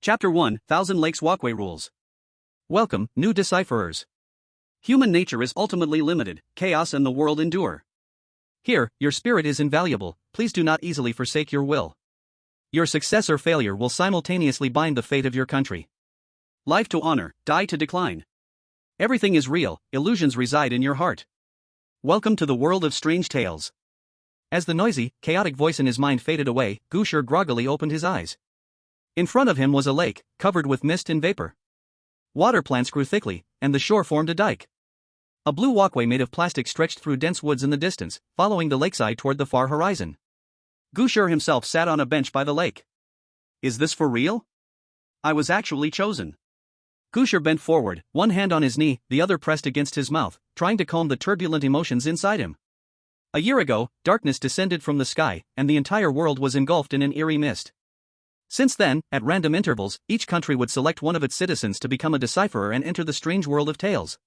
Chapter 1, Thousand Lakes Walkway Rules. Welcome, new Decipherers. Human nature is ultimately limited, chaos and the world endure. Here, your spirit is invaluable, please do not easily forsake your will. Your success or failure will simultaneously bind the fate of your country. Life to honor, die to decline. Everything is real, illusions reside in your heart. Welcome to the world of strange tales. As the noisy, chaotic voice in his mind faded away, Gu Shi groggily opened his eyes. In front of him was a lake, covered with mist and vapor. Water plants grew thickly, and the shore formed a dike. A blue walkway made of plastic stretched through dense woods in the distance, following the lakeside toward the far horizon. Gu Shi himself sat on a bench by the lake. Is this for real? I was actually chosen. Gu Shi bent forward, one hand on his knee, the other pressed against his mouth, trying to calm the turbulent emotions inside him. A year ago, darkness descended from the sky, and the entire world was engulfed in an eerie mist. Since then, at random intervals, each country would select one of its citizens to become a decipherer and enter the strange world of tales.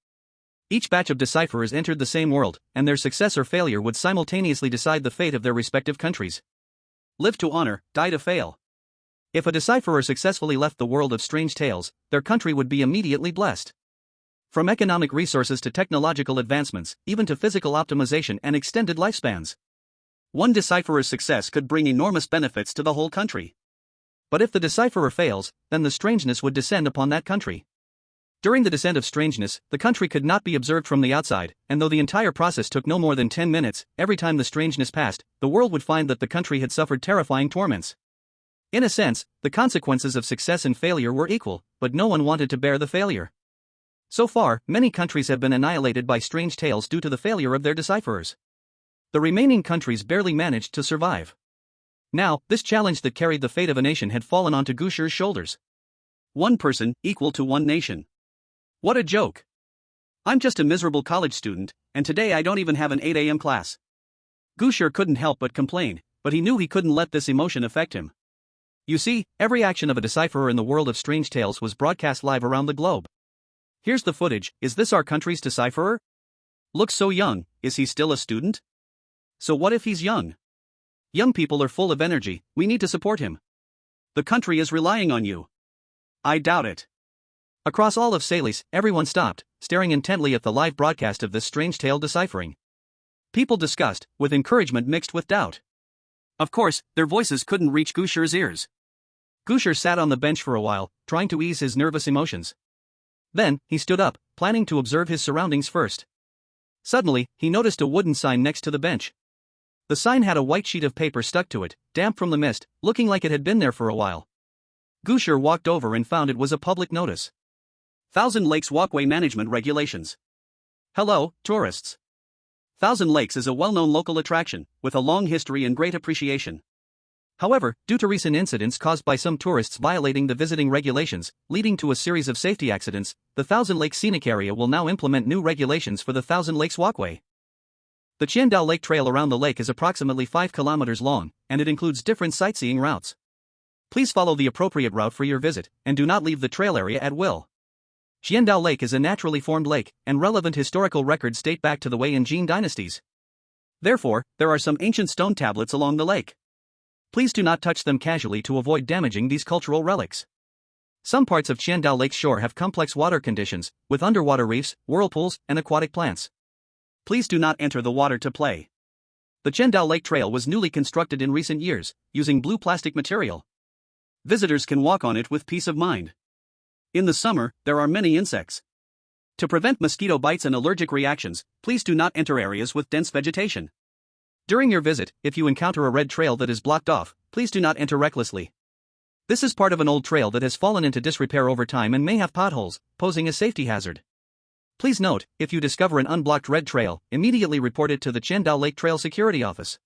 Each batch of decipherers entered the same world, and their success or failure would simultaneously decide the fate of their respective countries. Live to honor, die to fail. If a decipherer successfully left the world of strange tales, their country would be immediately blessed. From economic resources to technological advancements, even to physical optimization and extended lifespans. One decipherer's success could bring enormous benefits to the whole country. But if the decipherer fails, then the strangeness would descend upon that country. During the descent of strangeness, the country could not be observed from the outside, and though the entire process took no more than 10 minutes, every time the strangeness passed, the world would find that the country had suffered terrifying torments. In a sense, the consequences of success and failure were equal, but no one wanted to bear the failure. So far, many countries have been annihilated by strange tales due to the failure of their decipherers. The remaining countries barely managed to survive. Now, this challenge that carried the fate of a nation had fallen onto Gu Shi's shoulders. One person, equal to one nation. What a joke. I'm just a miserable college student, and today I don't even have an 8 a.m. class. Gu Shi couldn't help but complain, but he knew he couldn't let this emotion affect him. You see, every action of a decipherer in the world of strange tales was broadcast live around the globe. Here's the footage. Is this our country's decipherer? Looks so young, is he still a student? So what if he's young? Young people are full of energy, we need to support him. The country is relying on you. I doubt it. Across all of Salis, everyone stopped, staring intently at the live broadcast of this strange tale deciphering. People discussed, with encouragement mixed with doubt. Of course, their voices couldn't reach Gu Shi's ears. Gu Shi sat on the bench for a while, trying to ease his nervous emotions. Then, he stood up, planning to observe his surroundings first. Suddenly, he noticed a wooden sign next to the bench. The sign had a white sheet of paper stuck to it, damp from the mist, looking like it had been there for a while. Gu Shi walked over and found it was a public notice. Thousand Lakes Walkway Management Regulations. Hello, tourists. Thousand Lakes is a well-known local attraction, with a long history and great appreciation. However, due to recent incidents caused by some tourists violating the visiting regulations, leading to a series of safety accidents, the Thousand Lakes Scenic Area will now implement new regulations for the Thousand Lakes Walkway. The Qiandao Lake Trail around the lake is approximately 5 kilometers long, and it includes different sightseeing routes. Please follow the appropriate route for your visit, and do not leave the trail area at will. Qiandao Lake is a naturally formed lake, and relevant historical records date back to the Wei and Jin dynasties. Therefore, there are some ancient stone tablets along the lake. Please do not touch them casually to avoid damaging these cultural relics. Some parts of Qiandao Lake's shore have complex water conditions, with underwater reefs, whirlpools, and aquatic plants. Please do not enter the water to play. The Qiandao Lake Trail was newly constructed in recent years, using blue plastic material. Visitors can walk on it with peace of mind. In the summer, there are many insects. To prevent mosquito bites and allergic reactions, please do not enter areas with dense vegetation. During your visit, if you encounter a red trail that is blocked off, please do not enter recklessly. This is part of an old trail that has fallen into disrepair over time and may have potholes, posing a safety hazard. Please note, if you discover an unblocked red trail, immediately report it to the Qiandao Lake Trail Security Office.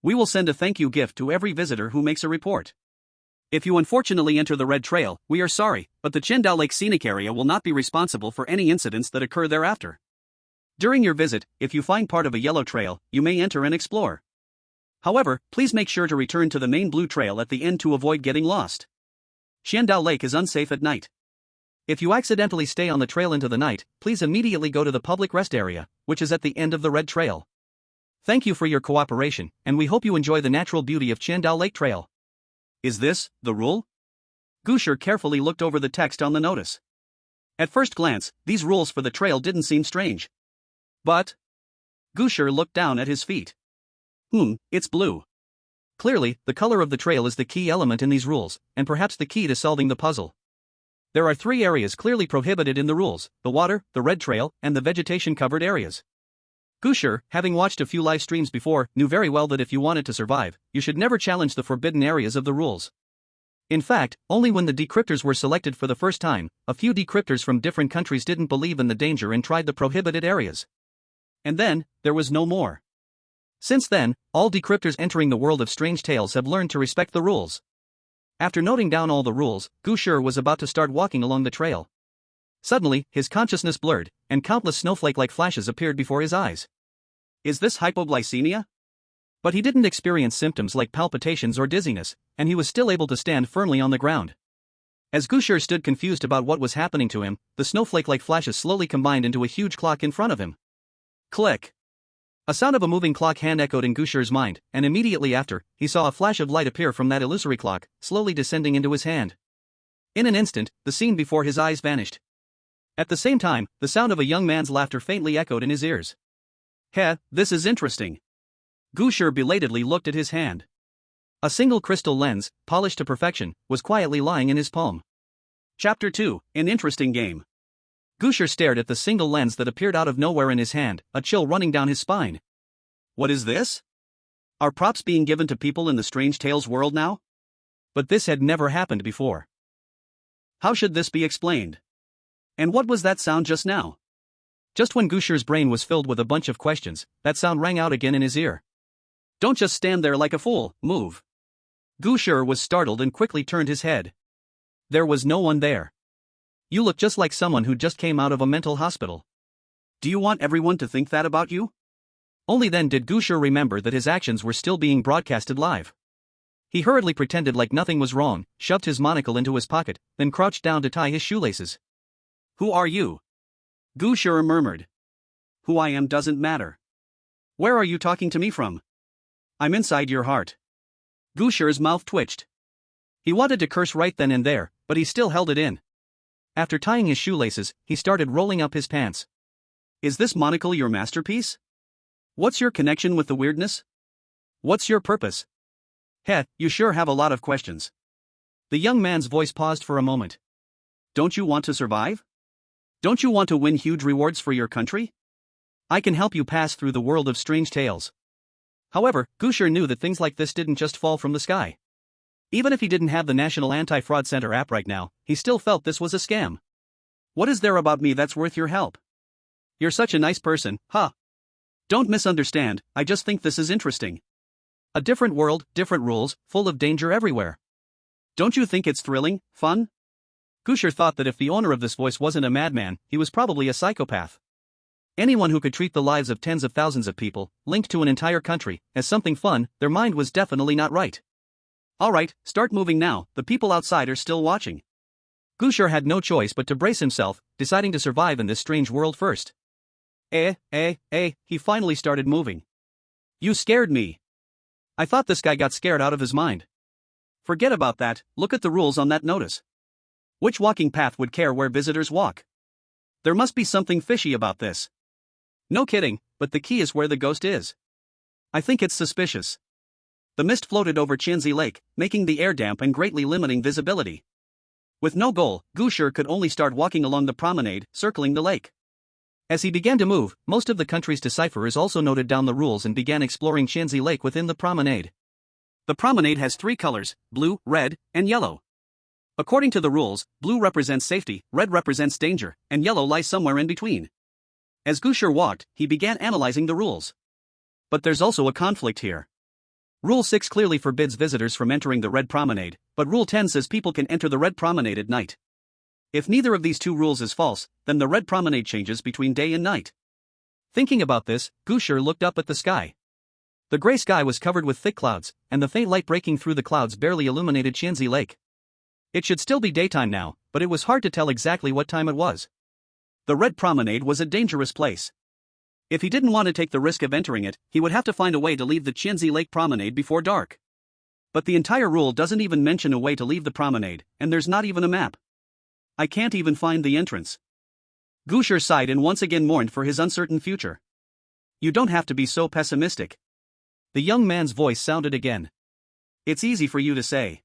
We will send a thank you gift to every visitor who makes a report. If you unfortunately enter the red trail, we are sorry, but the Qiandao Lake Scenic Area will not be responsible for any incidents that occur thereafter. During your visit, if you find part of a yellow trail, you may enter and explore. However, please make sure to return to the main blue trail at the end to avoid getting lost. Qiandao Lake is unsafe at night. If you accidentally stay on the trail into the night, please immediately go to the public rest area, which is at the end of the red trail. Thank you for your cooperation, and we hope you enjoy the natural beauty of Qiandao Lake Trail. Is this the rule? Gu Shi carefully looked over the text on the notice. At first glance, these rules for the trail didn't seem strange. But Gu Shi looked down at his feet. It's blue. Clearly, the color of the trail is the key element in these rules, and perhaps the key to solving the puzzle. There are 3 areas clearly prohibited in the rules: the water, the red trail, and the vegetation-covered areas. Gu Shi, having watched a few live streams before, knew very well that if you wanted to survive, you should never challenge the forbidden areas of the rules. In fact, only when the decryptors were selected for the first time, a few decryptors from different countries didn't believe in the danger and tried the prohibited areas. And then, there was no more. Since then, all decryptors entering the world of strange tales have learned to respect the rules. After noting down all the rules, Gu Shi was about to start walking along the trail. Suddenly, his consciousness blurred, and countless snowflake-like flashes appeared before his eyes. Is this hypoglycemia? But he didn't experience symptoms like palpitations or dizziness, and he was still able to stand firmly on the ground. As Gu Shi stood confused about what was happening to him, the snowflake-like flashes slowly combined into a huge clock in front of him. Click! A sound of a moving clock hand echoed in Gu Shi's mind, and immediately after, he saw a flash of light appear from that illusory clock, slowly descending into his hand. In an instant, the scene before his eyes vanished. At the same time, the sound of a young man's laughter faintly echoed in his ears. This is interesting. Gu Shi belatedly looked at his hand. A single crystal lens, polished to perfection, was quietly lying in his palm. Chapter 2, An Interesting Game. Gu Shi stared at the single lens that appeared out of nowhere in his hand, a chill running down his spine. What is this? Are props being given to people in the Strange Tales world now? But this had never happened before. How should this be explained? And what was that sound just now? Just when Gu Shi's brain was filled with a bunch of questions, that sound rang out again in his ear. Don't just stand there like a fool, move. Gu Shi was startled and quickly turned his head. There was no one there. You look just like someone who just came out of a mental hospital. Do you want everyone to think that about you? Only then did Gu Shi remember that his actions were still being broadcasted live. He hurriedly pretended like nothing was wrong, shoved his monocle into his pocket, then crouched down to tie his shoelaces. Who are you? Gu Shi murmured. Who I am doesn't matter. Where are you talking to me from? I'm inside your heart. Gu Shi's mouth twitched. He wanted to curse right then and there, but he still held it in. After tying his shoelaces, he started rolling up his pants. Is this monocle your masterpiece? What's your connection with the weirdness? What's your purpose? You sure have a lot of questions. The young man's voice paused for a moment. Don't you want to survive? Don't you want to win huge rewards for your country? I can help you pass through the world of strange tales. However, Gu Shi knew that things like this didn't just fall from the sky. Even if he didn't have the National Anti-Fraud Center app right now, he still felt this was a scam. What is there about me that's worth your help? You're such a nice person, huh? Don't misunderstand, I just think this is interesting. A different world, different rules, full of danger everywhere. Don't you think it's thrilling, fun? Gu Shi thought that if the owner of this voice wasn't a madman, he was probably a psychopath. Anyone who could treat the lives of tens of thousands of people, linked to an entire country, as something fun, their mind was definitely not right. Alright, start moving now, the people outside are still watching. Gu Shi had no choice but to brace himself, deciding to survive in this strange world first. He finally started moving. You scared me. I thought this guy got scared out of his mind. Forget about that, look at the rules on that notice. Which walking path would care where visitors walk? There must be something fishy about this. No kidding, but the key is where the ghost is. I think it's suspicious. The mist floated over Qianzi Lake, making the air damp and greatly limiting visibility. With no goal, Gu Shi could only start walking along the promenade, circling the lake. As he began to move, most of the country's decipherers also noted down the rules and began exploring Qianzi Lake within the promenade. The promenade has 3 colors, blue, red, and yellow. According to the rules, blue represents safety, red represents danger, and yellow lies somewhere in between. As Gu Shi walked, he began analyzing the rules. But there's also a conflict here. Rule 6 clearly forbids visitors from entering the red promenade, but Rule 10 says people can enter the red promenade at night. If neither of these 2 rules is false, then the red promenade changes between day and night. Thinking about this, Gu Shi looked up at the sky. The gray sky was covered with thick clouds, and the faint light breaking through the clouds barely illuminated Qianzi Lake. It should still be daytime now, but it was hard to tell exactly what time it was. The red promenade was a dangerous place. If he didn't want to take the risk of entering it, he would have to find a way to leave the Qianzi Lake promenade before dark. But the entire rule doesn't even mention a way to leave the promenade, and there's not even a map. I can't even find the entrance. Gu Shi sighed and once again mourned for his uncertain future. You don't have to be so pessimistic. The young man's voice sounded again. It's easy for you to say.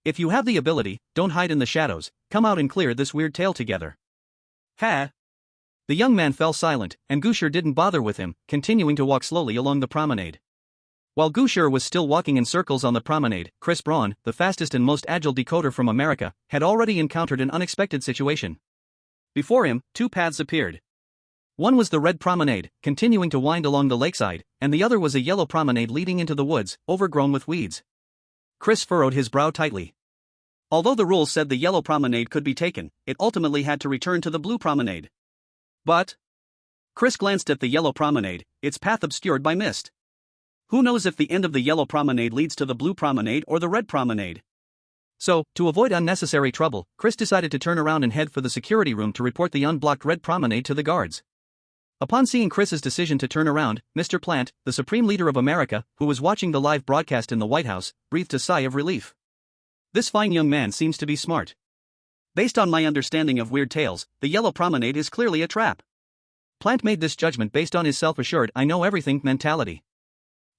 If you have the ability, don't hide in the shadows, come out and clear this weird tale together. Ha! The young man fell silent, and Gu Shi didn't bother with him, continuing to walk slowly along the promenade. While Gu Shi was still walking in circles on the promenade, Chris Braun, the fastest and most agile decoder from America, had already encountered an unexpected situation. Before him, two paths appeared. One was the red promenade, continuing to wind along the lakeside, and the other was a yellow promenade leading into the woods, overgrown with weeds. Chris furrowed his brow tightly. Although the rules said the yellow promenade could be taken, it ultimately had to return to the blue promenade. But Chris glanced at the yellow promenade, its path obscured by mist. Who knows if the end of the yellow promenade leads to the blue promenade or the red promenade? So, to avoid unnecessary trouble, Chris decided to turn around and head for the security room to report the unblocked red promenade to the guards. Upon seeing Chris's decision to turn around, Mr. Plant, the Supreme Leader of America, who was watching the live broadcast in the White House, breathed a sigh of relief. This fine young man seems to be smart. Based on my understanding of weird tales, the yellow promenade is clearly a trap. Plant made this judgment based on his self-assured I know everything mentality.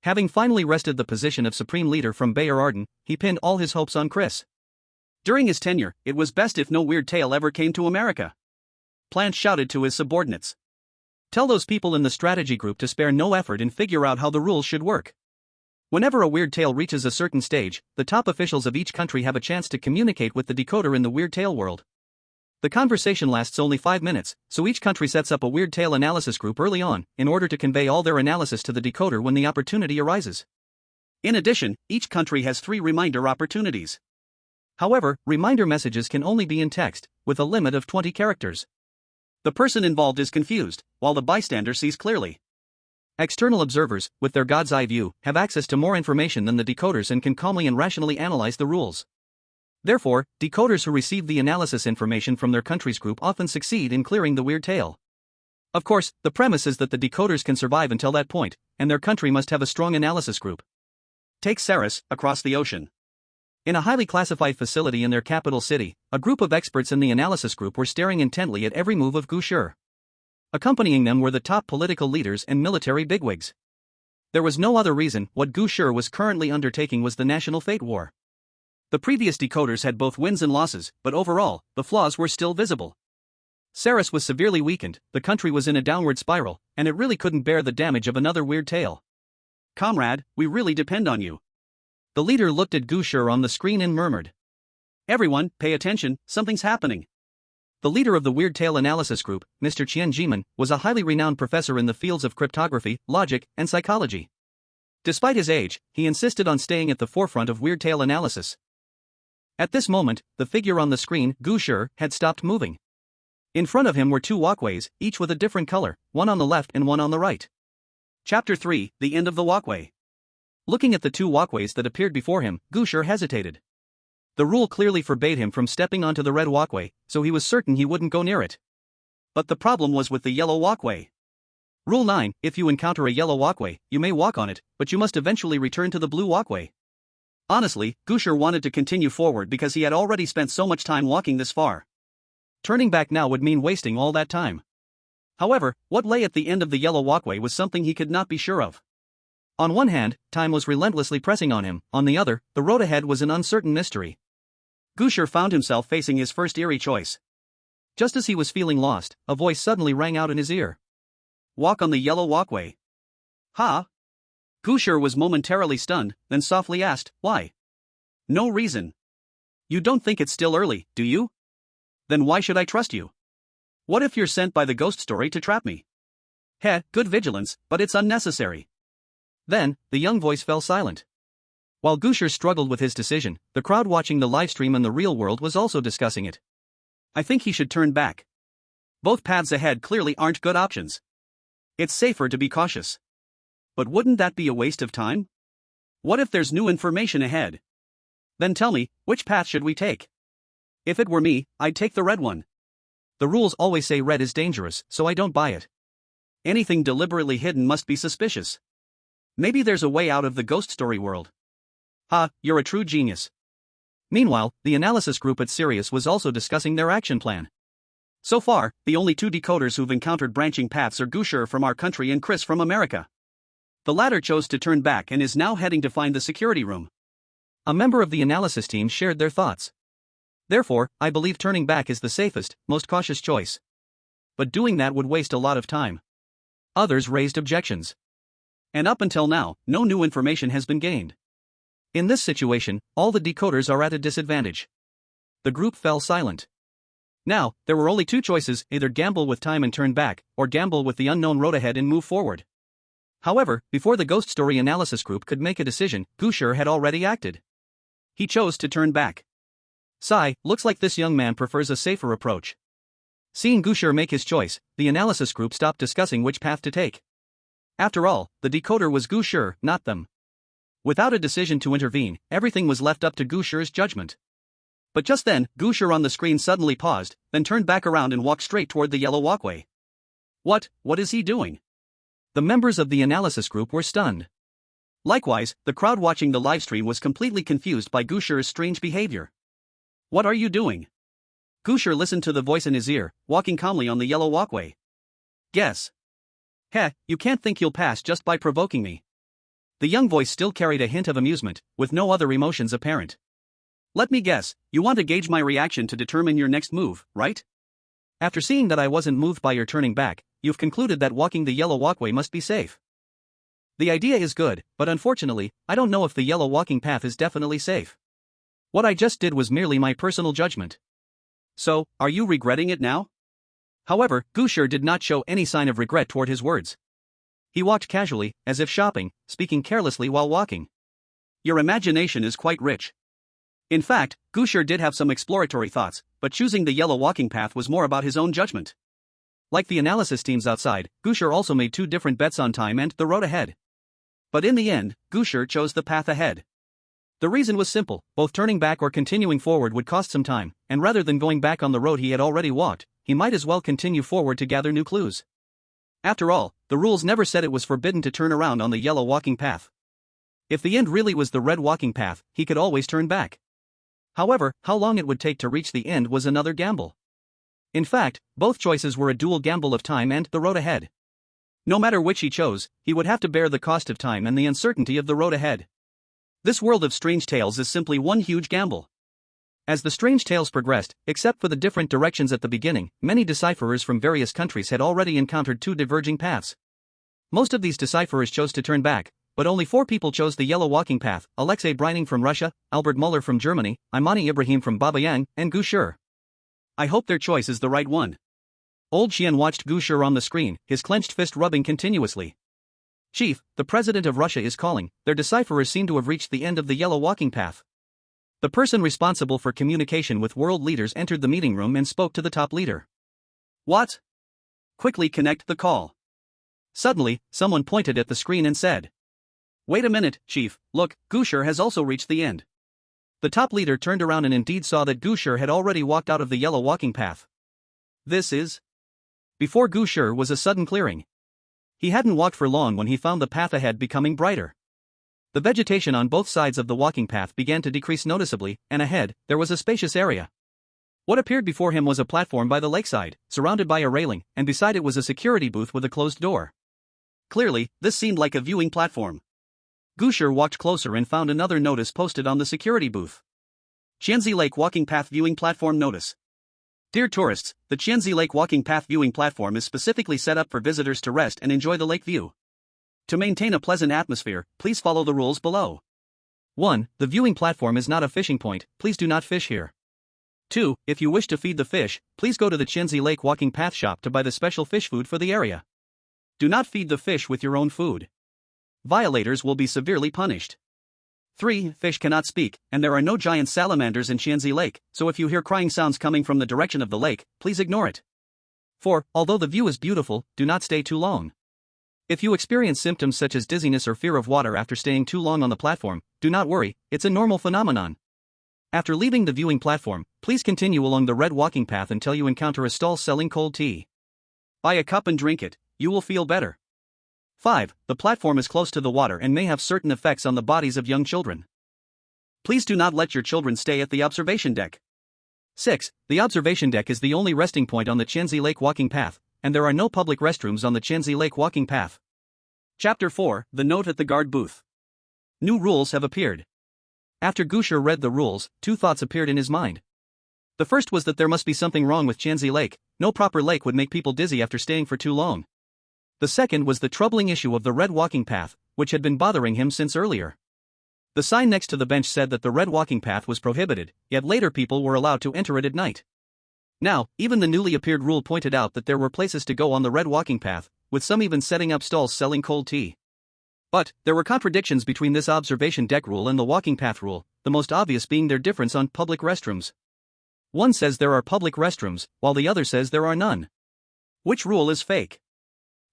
Having finally wrested the position of Supreme Leader from Bayer Arden, he pinned all his hopes on Chris. During his tenure, it was best if no weird tale ever came to America. Plant shouted to his subordinates. Tell those people in the strategy group to spare no effort and figure out how the rules should work. Whenever a weird tale reaches a certain stage, the top officials of each country have a chance to communicate with the decoder in the weird tale world. The conversation lasts only 5 minutes, so each country sets up a weird tale analysis group early on, in order to convey all their analysis to the decoder when the opportunity arises. In addition, each country has 3 reminder opportunities. However, reminder messages can only be in text, with a limit of 20 characters. The person involved is confused, while the bystander sees clearly. External observers, with their God's eye view, have access to more information than the decoders and can calmly and rationally analyze the rules. Therefore, decoders who receive the analysis information from their country's group often succeed in clearing the weird tale. Of course, the premise is that the decoders can survive until that point, and their country must have a strong analysis group. Take Saris, across the ocean. In a highly classified facility in their capital city, a group of experts in the analysis group were staring intently at every move of Gu Shi. Accompanying them were the top political leaders and military bigwigs. There was no other reason. What Gu Shi was currently undertaking was the national fate war. The previous decoders had both wins and losses, but overall, the flaws were still visible. Saris was severely weakened, the country was in a downward spiral, and it really couldn't bear the damage of another weird tale. Comrade, we really depend on you. The leader looked at Gu Shi on the screen and murmured. Everyone, pay attention, something's happening. The leader of the Weird Tale Analysis Group, Mr. Qian Jiman, was a highly renowned professor in the fields of cryptography, logic, and psychology. Despite his age, he insisted on staying at the forefront of weird tale analysis. At this moment, the figure on the screen, Gu Shi, had stopped moving. In front of him were 2 walkways, each with a different color, one on the left and one on the right. Chapter 3, The End of the Walkway. Looking at the 2 walkways that appeared before him, Gu Shi hesitated. The rule clearly forbade him from stepping onto the red walkway, so he was certain he wouldn't go near it. But the problem was with the yellow walkway. Rule 9, if you encounter a yellow walkway, you may walk on it, but you must eventually return to the blue walkway. Honestly, Gu Shi wanted to continue forward because he had already spent so much time walking this far. Turning back now would mean wasting all that time. However, what lay at the end of the yellow walkway was something he could not be sure of. On one hand, time was relentlessly pressing on him, on the other, the road ahead was an uncertain mystery. Gu Shi found himself facing his first eerie choice. Just as he was feeling lost, a voice suddenly rang out in his ear. Walk on the yellow walkway. Huh? Gu Shi was momentarily stunned, then softly asked, why? No reason. You don't think it's still early, do you? Then why should I trust you? What if you're sent by the ghost story to trap me? Heh, good vigilance, but it's unnecessary. Then, the young voice fell silent. While Gu Shi struggled with his decision, the crowd watching the livestream in the real world was also discussing it. I think he should turn back. Both paths ahead clearly aren't good options. It's safer to be cautious. But wouldn't that be a waste of time? What if there's new information ahead? Then tell me, which path should we take? If it were me, I'd take the red one. The rules always say red is dangerous, so I don't buy it. Anything deliberately hidden must be suspicious. Maybe there's a way out of the ghost story world. Ha, you're a true genius. Meanwhile, the analysis group at Sirius was also discussing their action plan. So far, the only two decoders who've encountered branching paths are Gu Shi from our country and Chris from America. The latter chose to turn back and is now heading to find the security room. A member of the analysis team shared their thoughts. Therefore, I believe turning back is the safest, most cautious choice. But doing that would waste a lot of time. Others raised objections. And up until now, no new information has been gained. In this situation, all the decoders are at a disadvantage. The group fell silent. Now, there were only two choices: either gamble with time and turn back, or gamble with the unknown road ahead and move forward. However, before the ghost story analysis group could make a decision, Gu Shi had already acted. He chose to turn back. Sigh, looks like this young man prefers a safer approach. Seeing Gu Shi make his choice, the analysis group stopped discussing which path to take. After all, the decoder was Gu Shi, not them. Without a decision to intervene, everything was left up to Gu Shi's judgment. But just then, Gu Shi on the screen suddenly paused, then turned back around and walked straight toward the yellow walkway. What is he doing? The members of the analysis group were stunned. Likewise, the crowd watching the livestream was completely confused by Gu Shi's strange behavior. What are you doing? Gu Shi listened to the voice in his ear, walking calmly on the yellow walkway. Guess. Heh, you can't think you'll pass just by provoking me. The young voice still carried a hint of amusement, with no other emotions apparent. Let me guess, you want to gauge my reaction to determine your next move, right? After seeing that I wasn't moved by your turning back, you've concluded that walking the yellow walkway must be safe. The idea is good, but unfortunately, I don't know if the yellow walking path is definitely safe. What I just did was merely my personal judgment. So, are you regretting it now? However, Gu Shi did not show any sign of regret toward his words. He walked casually, as if shopping, speaking carelessly while walking. Your imagination is quite rich. In fact, Gu Shi did have some exploratory thoughts, but choosing the yellow walking path was more about his own judgment. Like the analysis teams outside, Gu Shi also made two different bets on time and the road ahead. But in the end, Gu Shi chose the path ahead. The reason was simple: both turning back or continuing forward would cost some time, and rather than going back on the road he had already walked, he might as well continue forward to gather new clues. After all, the rules never said it was forbidden to turn around on the yellow walking path. If the end really was the red walking path, he could always turn back. However, how long it would take to reach the end was another gamble. In fact, both choices were a dual gamble of time and the road ahead. No matter which he chose, he would have to bear the cost of time and the uncertainty of the road ahead. This world of strange tales is simply one huge gamble. As the strange tales progressed, except for the different directions at the beginning, many decipherers from various countries had already encountered two diverging paths. Most of these decipherers chose to turn back, but only 4 people chose the yellow walking path: Alexei Brining from Russia, Albert Muller from Germany, Imani Ibrahim from Babayang, and Gu Shi. I hope their choice is the right one. Old Xian watched Gu Shi on the screen, his clenched fist rubbing continuously. Chief, the president of Russia is calling. Their decipherers seem to have reached the end of the yellow walking path. The person responsible for communication with world leaders entered the meeting room and spoke to the top leader. What? Quickly connect the call. Suddenly, someone pointed at the screen and said, Wait a minute, Chief, look, Gu Shi has also reached the end. The top leader turned around and indeed saw that Gu Shi had already walked out of the yellow walking path. This is... Before Gu Shi was a sudden clearing. He hadn't walked for long when he found the path ahead becoming brighter. The vegetation on both sides of the walking path began to decrease noticeably, and ahead, there was a spacious area. What appeared before him was a platform by the lakeside, surrounded by a railing, and beside it was a security booth with a closed door. Clearly, this seemed like a viewing platform. Gu Shi walked closer and found another notice posted on the security booth. Qianzi Lake Walking Path Viewing Platform Notice. Dear tourists, the Qianzi Lake Walking Path Viewing Platform is specifically set up for visitors to rest and enjoy the lake view. To maintain a pleasant atmosphere, please follow the rules below. 1. The viewing platform is not a fishing point, please do not fish here. 2. If you wish to feed the fish, please go to the Qianzi Lake Walking Path shop to buy the special fish food for the area. Do not feed the fish with your own food. Violators will be severely punished. 3. Fish cannot speak, and there are no giant salamanders in Qianzi Lake, so if you hear crying sounds coming from the direction of the lake, please ignore it. 4. Although the view is beautiful, do not stay too long. If you experience symptoms such as dizziness or fear of water after staying too long on the platform, do not worry, it's a normal phenomenon. After leaving the viewing platform, please continue along the red walking path until you encounter a stall selling cold tea. Buy a cup and drink it, you will feel better. 5. The platform is close to the water and may have certain effects on the bodies of young children. Please do not let your children stay at the observation deck. 6. The observation deck is the only resting point on the Tianzi Lake walking path, and there are no public restrooms on the Tianzi Lake walking path. Chapter 4, The Note at the Guard Booth. New rules have appeared. After Gu Shi read the rules, two thoughts appeared in his mind. The first was that there must be something wrong with Tianzi Lake. No proper lake would make people dizzy after staying for too long. The second was the troubling issue of the red walking path, which had been bothering him since earlier. The sign next to the bench said that the red walking path was prohibited, yet later people were allowed to enter it at night. Now, even the newly appeared rule pointed out that there were places to go on the red walking path, with some even setting up stalls selling cold tea. But, there were contradictions between this observation deck rule and the walking path rule, the most obvious being their difference on public restrooms. One says there are public restrooms, while the other says there are none. Which rule is fake?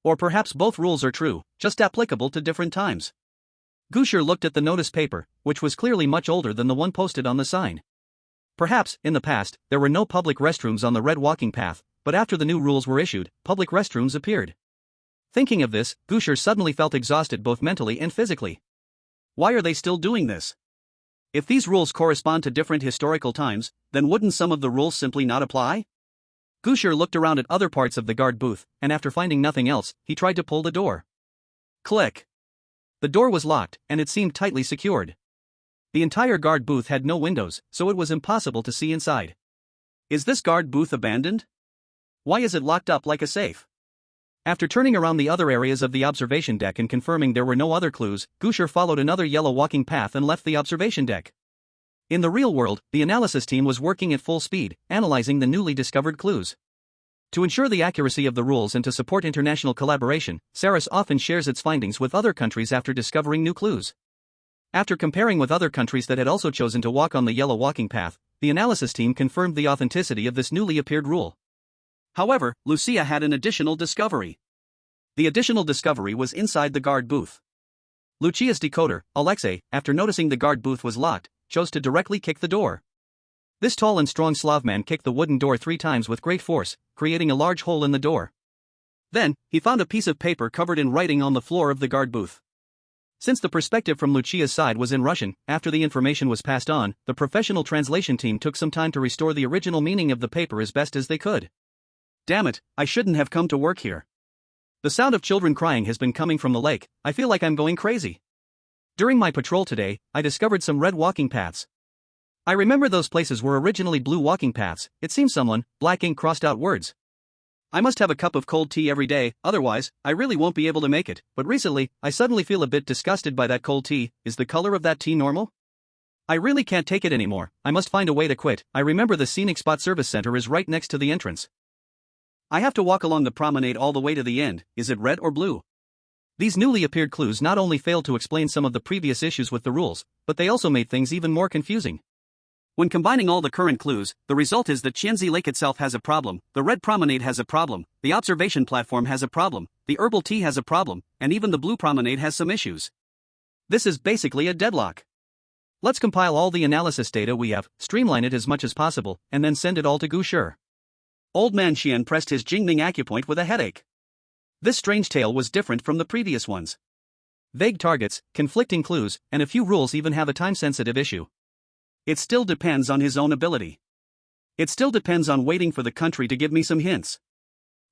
Or perhaps both rules are true, just applicable to different times. Gu Shi looked at the notice paper, which was clearly much older than the one posted on the sign. Perhaps, in the past, there were no public restrooms on the red walking path, but after the new rules were issued, public restrooms appeared. Thinking of this, Gu Shi suddenly felt exhausted both mentally and physically. Why are they still doing this? If these rules correspond to different historical times, then wouldn't some of the rules simply not apply? Gu Shi looked around at other parts of the guard booth, and after finding nothing else, he tried to pull the door. Click. The door was locked, and it seemed tightly secured. The entire guard booth had no windows, so it was impossible to see inside. Is this guard booth abandoned? Why is it locked up like a safe? After turning around the other areas of the observation deck and confirming there were no other clues, Gu Shi followed another yellow walking path and left the observation deck. In the real world, the analysis team was working at full speed, analyzing the newly discovered clues. To ensure the accuracy of the rules and to support international collaboration, CERIS often shares its findings with other countries after discovering new clues. After comparing with other countries that had also chosen to walk on the yellow walking path, the analysis team confirmed the authenticity of this newly appeared rule. However, Lucia had an additional discovery. The additional discovery was inside the guard booth. Lucia's decoder, Alexei, after noticing the guard booth was locked, chose to directly kick the door. This tall and strong Slav man kicked the wooden door 3 times with great force, creating a large hole in the door. Then, he found a piece of paper covered in writing on the floor of the guard booth. Since the perspective from Lucia's side was in Russian, after the information was passed on, the professional translation team took some time to restore the original meaning of the paper as best as they could. Damn it, I shouldn't have come to work here. The sound of children crying has been coming from the lake. I feel like I'm going crazy. During my patrol today, I discovered some red walking paths. I remember those places were originally blue walking paths. It seems someone, black ink crossed out words. I must have a cup of cold tea every day, otherwise, I really won't be able to make it, but recently, I suddenly feel a bit disgusted by that cold tea. Is the color of that tea normal? I really can't take it anymore. I must find a way to quit. I remember the scenic spot service center is right next to the entrance. I have to walk along the promenade all the way to the end. Is it red or blue? These newly appeared clues not only failed to explain some of the previous issues with the rules, but they also made things even more confusing. When combining all the current clues, the result is that Tianzi Lake itself has a problem, the red promenade has a problem, the observation platform has a problem, the herbal tea has a problem, and even the blue promenade has some issues. This is basically a deadlock. Let's compile all the analysis data we have, streamline it as much as possible, and then send it all to Gu Shi. Old man Xian pressed his Jingming acupoint with a headache. This strange tale was different from the previous ones. Vague targets, conflicting clues, and a few rules even have a time-sensitive issue. It still depends on his own ability. It still depends on waiting for the country to give me some hints.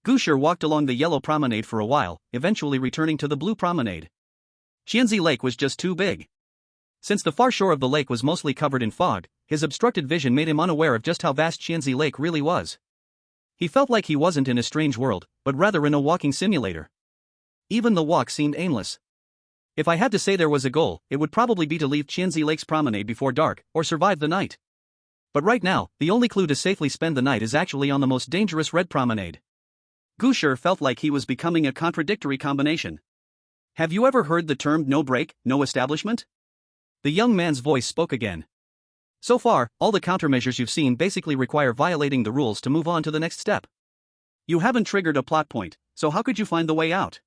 Gu Shi walked along the yellow promenade for a while, eventually returning to the blue promenade. Tianzi Lake was just too big. Since the far shore of the lake was mostly covered in fog, his obstructed vision made him unaware of just how vast Tianzi Lake really was. He felt like he wasn't in a strange world, but rather in a walking simulator. Even the walk seemed aimless. If I had to say there was a goal, it would probably be to leave Tianzi Lake's promenade before dark, or survive the night. But right now, the only clue to safely spend the night is actually on the most dangerous red promenade. Gu Shi felt like he was becoming a contradictory combination. Have you ever heard the term no break, no establishment? The young man's voice spoke again. So far, all the countermeasures you've seen basically require violating the rules to move on to the next step. You haven't triggered a plot point, so how could you find the way out?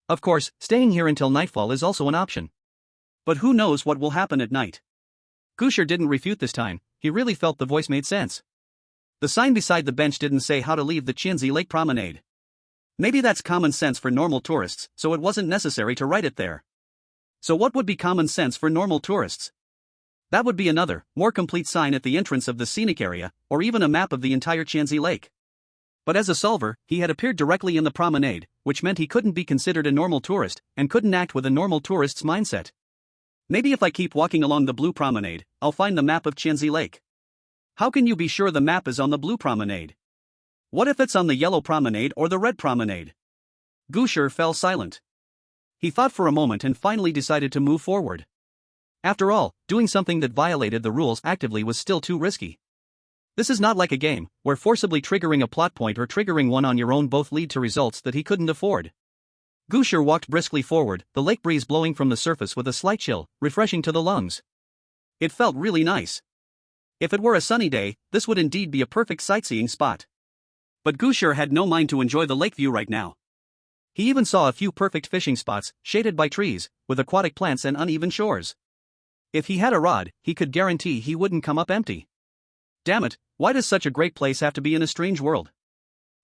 Of course, staying here until nightfall is also an option. But who knows what will happen at night? Gu Shi didn't refute this time, he really felt the voice made sense. The sign beside the bench didn't say how to leave the Tianzi Lake promenade. Maybe that's common sense for normal tourists, so it wasn't necessary to write it there. So what would be common sense for normal tourists? That would be another, more complete sign at the entrance of the scenic area, or even a map of the entire Tianzi Lake. But as a solver, he had appeared directly in the promenade, which meant he couldn't be considered a normal tourist, and couldn't act with a normal tourist's mindset. Maybe if I keep walking along the blue promenade, I'll find the map of Tianzi Lake. How can you be sure the map is on the blue promenade? What if it's on the yellow promenade or the red promenade? Gu Shi fell silent. He thought for a moment and finally decided to move forward. After all, doing something that violated the rules actively was still too risky. This is not like a game, where forcibly triggering a plot point or triggering one on your own both lead to results that he couldn't afford. Gu Shi walked briskly forward, the lake breeze blowing from the surface with a slight chill, refreshing to the lungs. It felt really nice. If it were a sunny day, this would indeed be a perfect sightseeing spot. But Gu Shi had no mind to enjoy the lake view right now. He even saw a few perfect fishing spots, shaded by trees, with aquatic plants and uneven shores. If he had a rod, he could guarantee he wouldn't come up empty. Damn it, why does such a great place have to be in a strange world?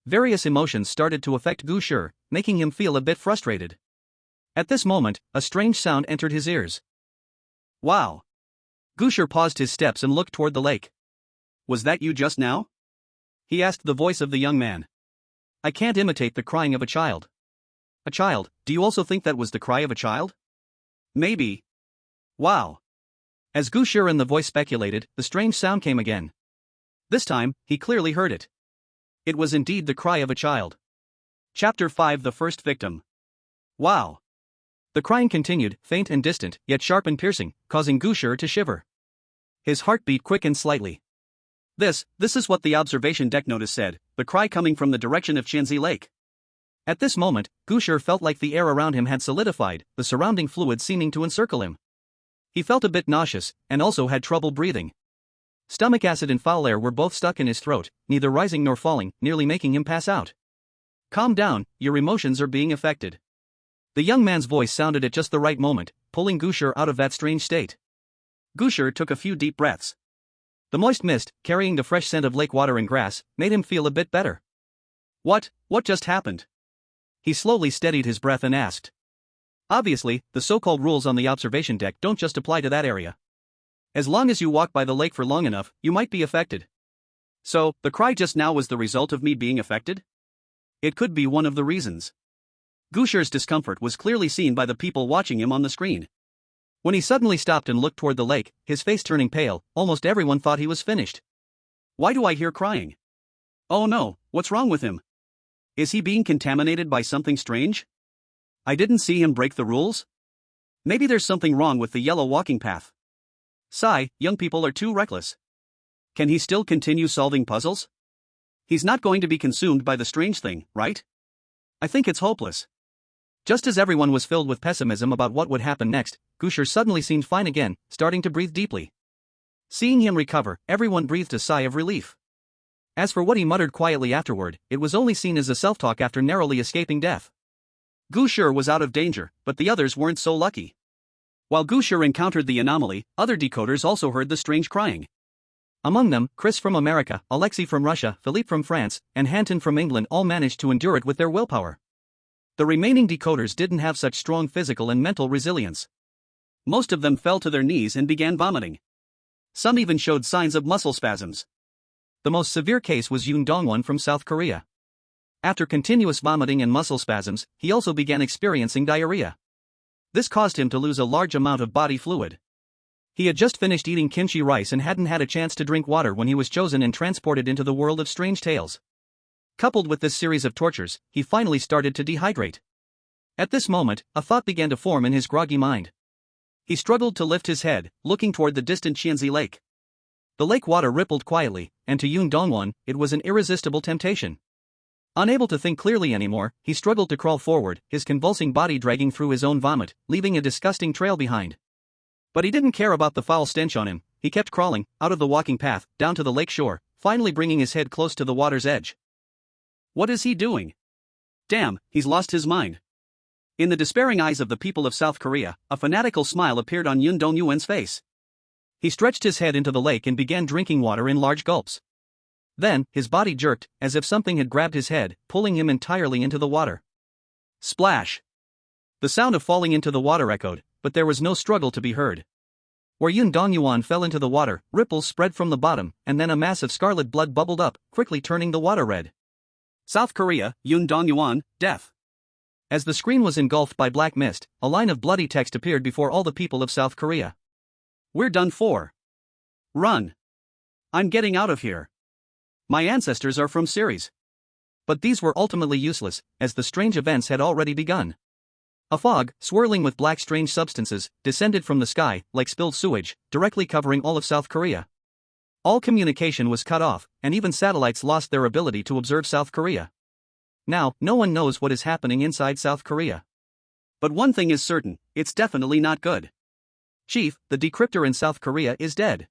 Various emotions started to affect Gu Shi, making him feel a bit frustrated. At this moment, a strange sound entered his ears. Wow! Gu Shi paused his steps and looked toward the lake. Was that you just now? He asked the voice of the young man. I can't imitate the crying of a child. A child, do you also think that was the cry of a child? Maybe. Wow. As Gu Shi and the voice speculated, the strange sound came again. This time, he clearly heard it. It was indeed the cry of a child. Chapter 5: The First Victim. Wow. The crying continued, faint and distant, yet sharp and piercing, causing Gu Shi to shiver. His heart beat quick and slightly. This is what the observation deck notice said, the cry coming from the direction of Tianzi Lake. At this moment, Gu Shi felt like the air around him had solidified, the surrounding fluid seeming to encircle him. He felt a bit nauseous, and also had trouble breathing. Stomach acid and foul air were both stuck in his throat, neither rising nor falling, nearly making him pass out. Calm down, your emotions are being affected. The young man's voice sounded at just the right moment, pulling Gu Shi out of that strange state. Gu Shi took a few deep breaths. The moist mist, carrying the fresh scent of lake water and grass, made him feel a bit better. What just happened? He slowly steadied his breath and asked. Obviously, the so-called rules on the observation deck don't just apply to that area. As long as you walk by the lake for long enough, you might be affected. So, the cry just now was the result of me being affected? It could be one of the reasons. Gu Shi's discomfort was clearly seen by the people watching him on the screen. When he suddenly stopped and looked toward the lake, his face turning pale, almost everyone thought he was finished. Why do I hear crying? Oh no, what's wrong with him? Is he being contaminated by something strange? I didn't see him break the rules? Maybe there's something wrong with the yellow walking path. Sigh, young people are too reckless. Can he still continue solving puzzles? He's not going to be consumed by the strange thing, right? I think it's hopeless. Just as everyone was filled with pessimism about what would happen next, Gu Shi suddenly seemed fine again, starting to breathe deeply. Seeing him recover, everyone breathed a sigh of relief. As for what he muttered quietly afterward, it was only seen as a self-talk after narrowly escaping death. Gu Shi was out of danger, but the others weren't so lucky. While Gu Shi encountered the anomaly, other decoders also heard the strange crying. Among them, Chris from America, Alexei from Russia, Philippe from France, and Hanton from England all managed to endure it with their willpower. The remaining decoders didn't have such strong physical and mental resilience. Most of them fell to their knees and began vomiting. Some even showed signs of muscle spasms. The most severe case was Yoon Dongwon from South Korea. After continuous vomiting and muscle spasms, he also began experiencing diarrhea. This caused him to lose a large amount of body fluid. He had just finished eating kimchi rice and hadn't had a chance to drink water when he was chosen and transported into the world of strange tales. Coupled with this series of tortures, he finally started to dehydrate. At this moment, a thought began to form in his groggy mind. He struggled to lift his head, looking toward the distant Tianzi Lake. The lake water rippled quietly, and to Yoon Dongwon, it was an irresistible temptation. Unable to think clearly anymore, he struggled to crawl forward, his convulsing body dragging through his own vomit, leaving a disgusting trail behind. But he didn't care about the foul stench on him. He kept crawling, out of the walking path, down to the lake shore, finally bringing his head close to the water's edge. What is he doing? Damn, he's lost his mind. In the despairing eyes of the people of South Korea, a fanatical smile appeared on Yoon Dong-yuen's face. He stretched his head into the lake and began drinking water in large gulps. Then, his body jerked, as if something had grabbed his head, pulling him entirely into the water. Splash! The sound of falling into the water echoed, but there was no struggle to be heard. Where Yun Dongyuan fell into the water, ripples spread from the bottom, and then a mass of scarlet blood bubbled up, quickly turning the water red. South Korea, Yun Dongyuan, death. As the screen was engulfed by black mist, a line of bloody text appeared before all the people of South Korea. We're done for. Run. I'm getting out of here. My ancestors are from Ceres. But these were ultimately useless, as the strange events had already begun. A fog, swirling with black strange substances, descended from the sky, like spilled sewage, directly covering all of South Korea. All communication was cut off, and even satellites lost their ability to observe South Korea. Now, no one knows what is happening inside South Korea. But one thing is certain, it's definitely not good. Chief, the decryptor in South Korea is dead.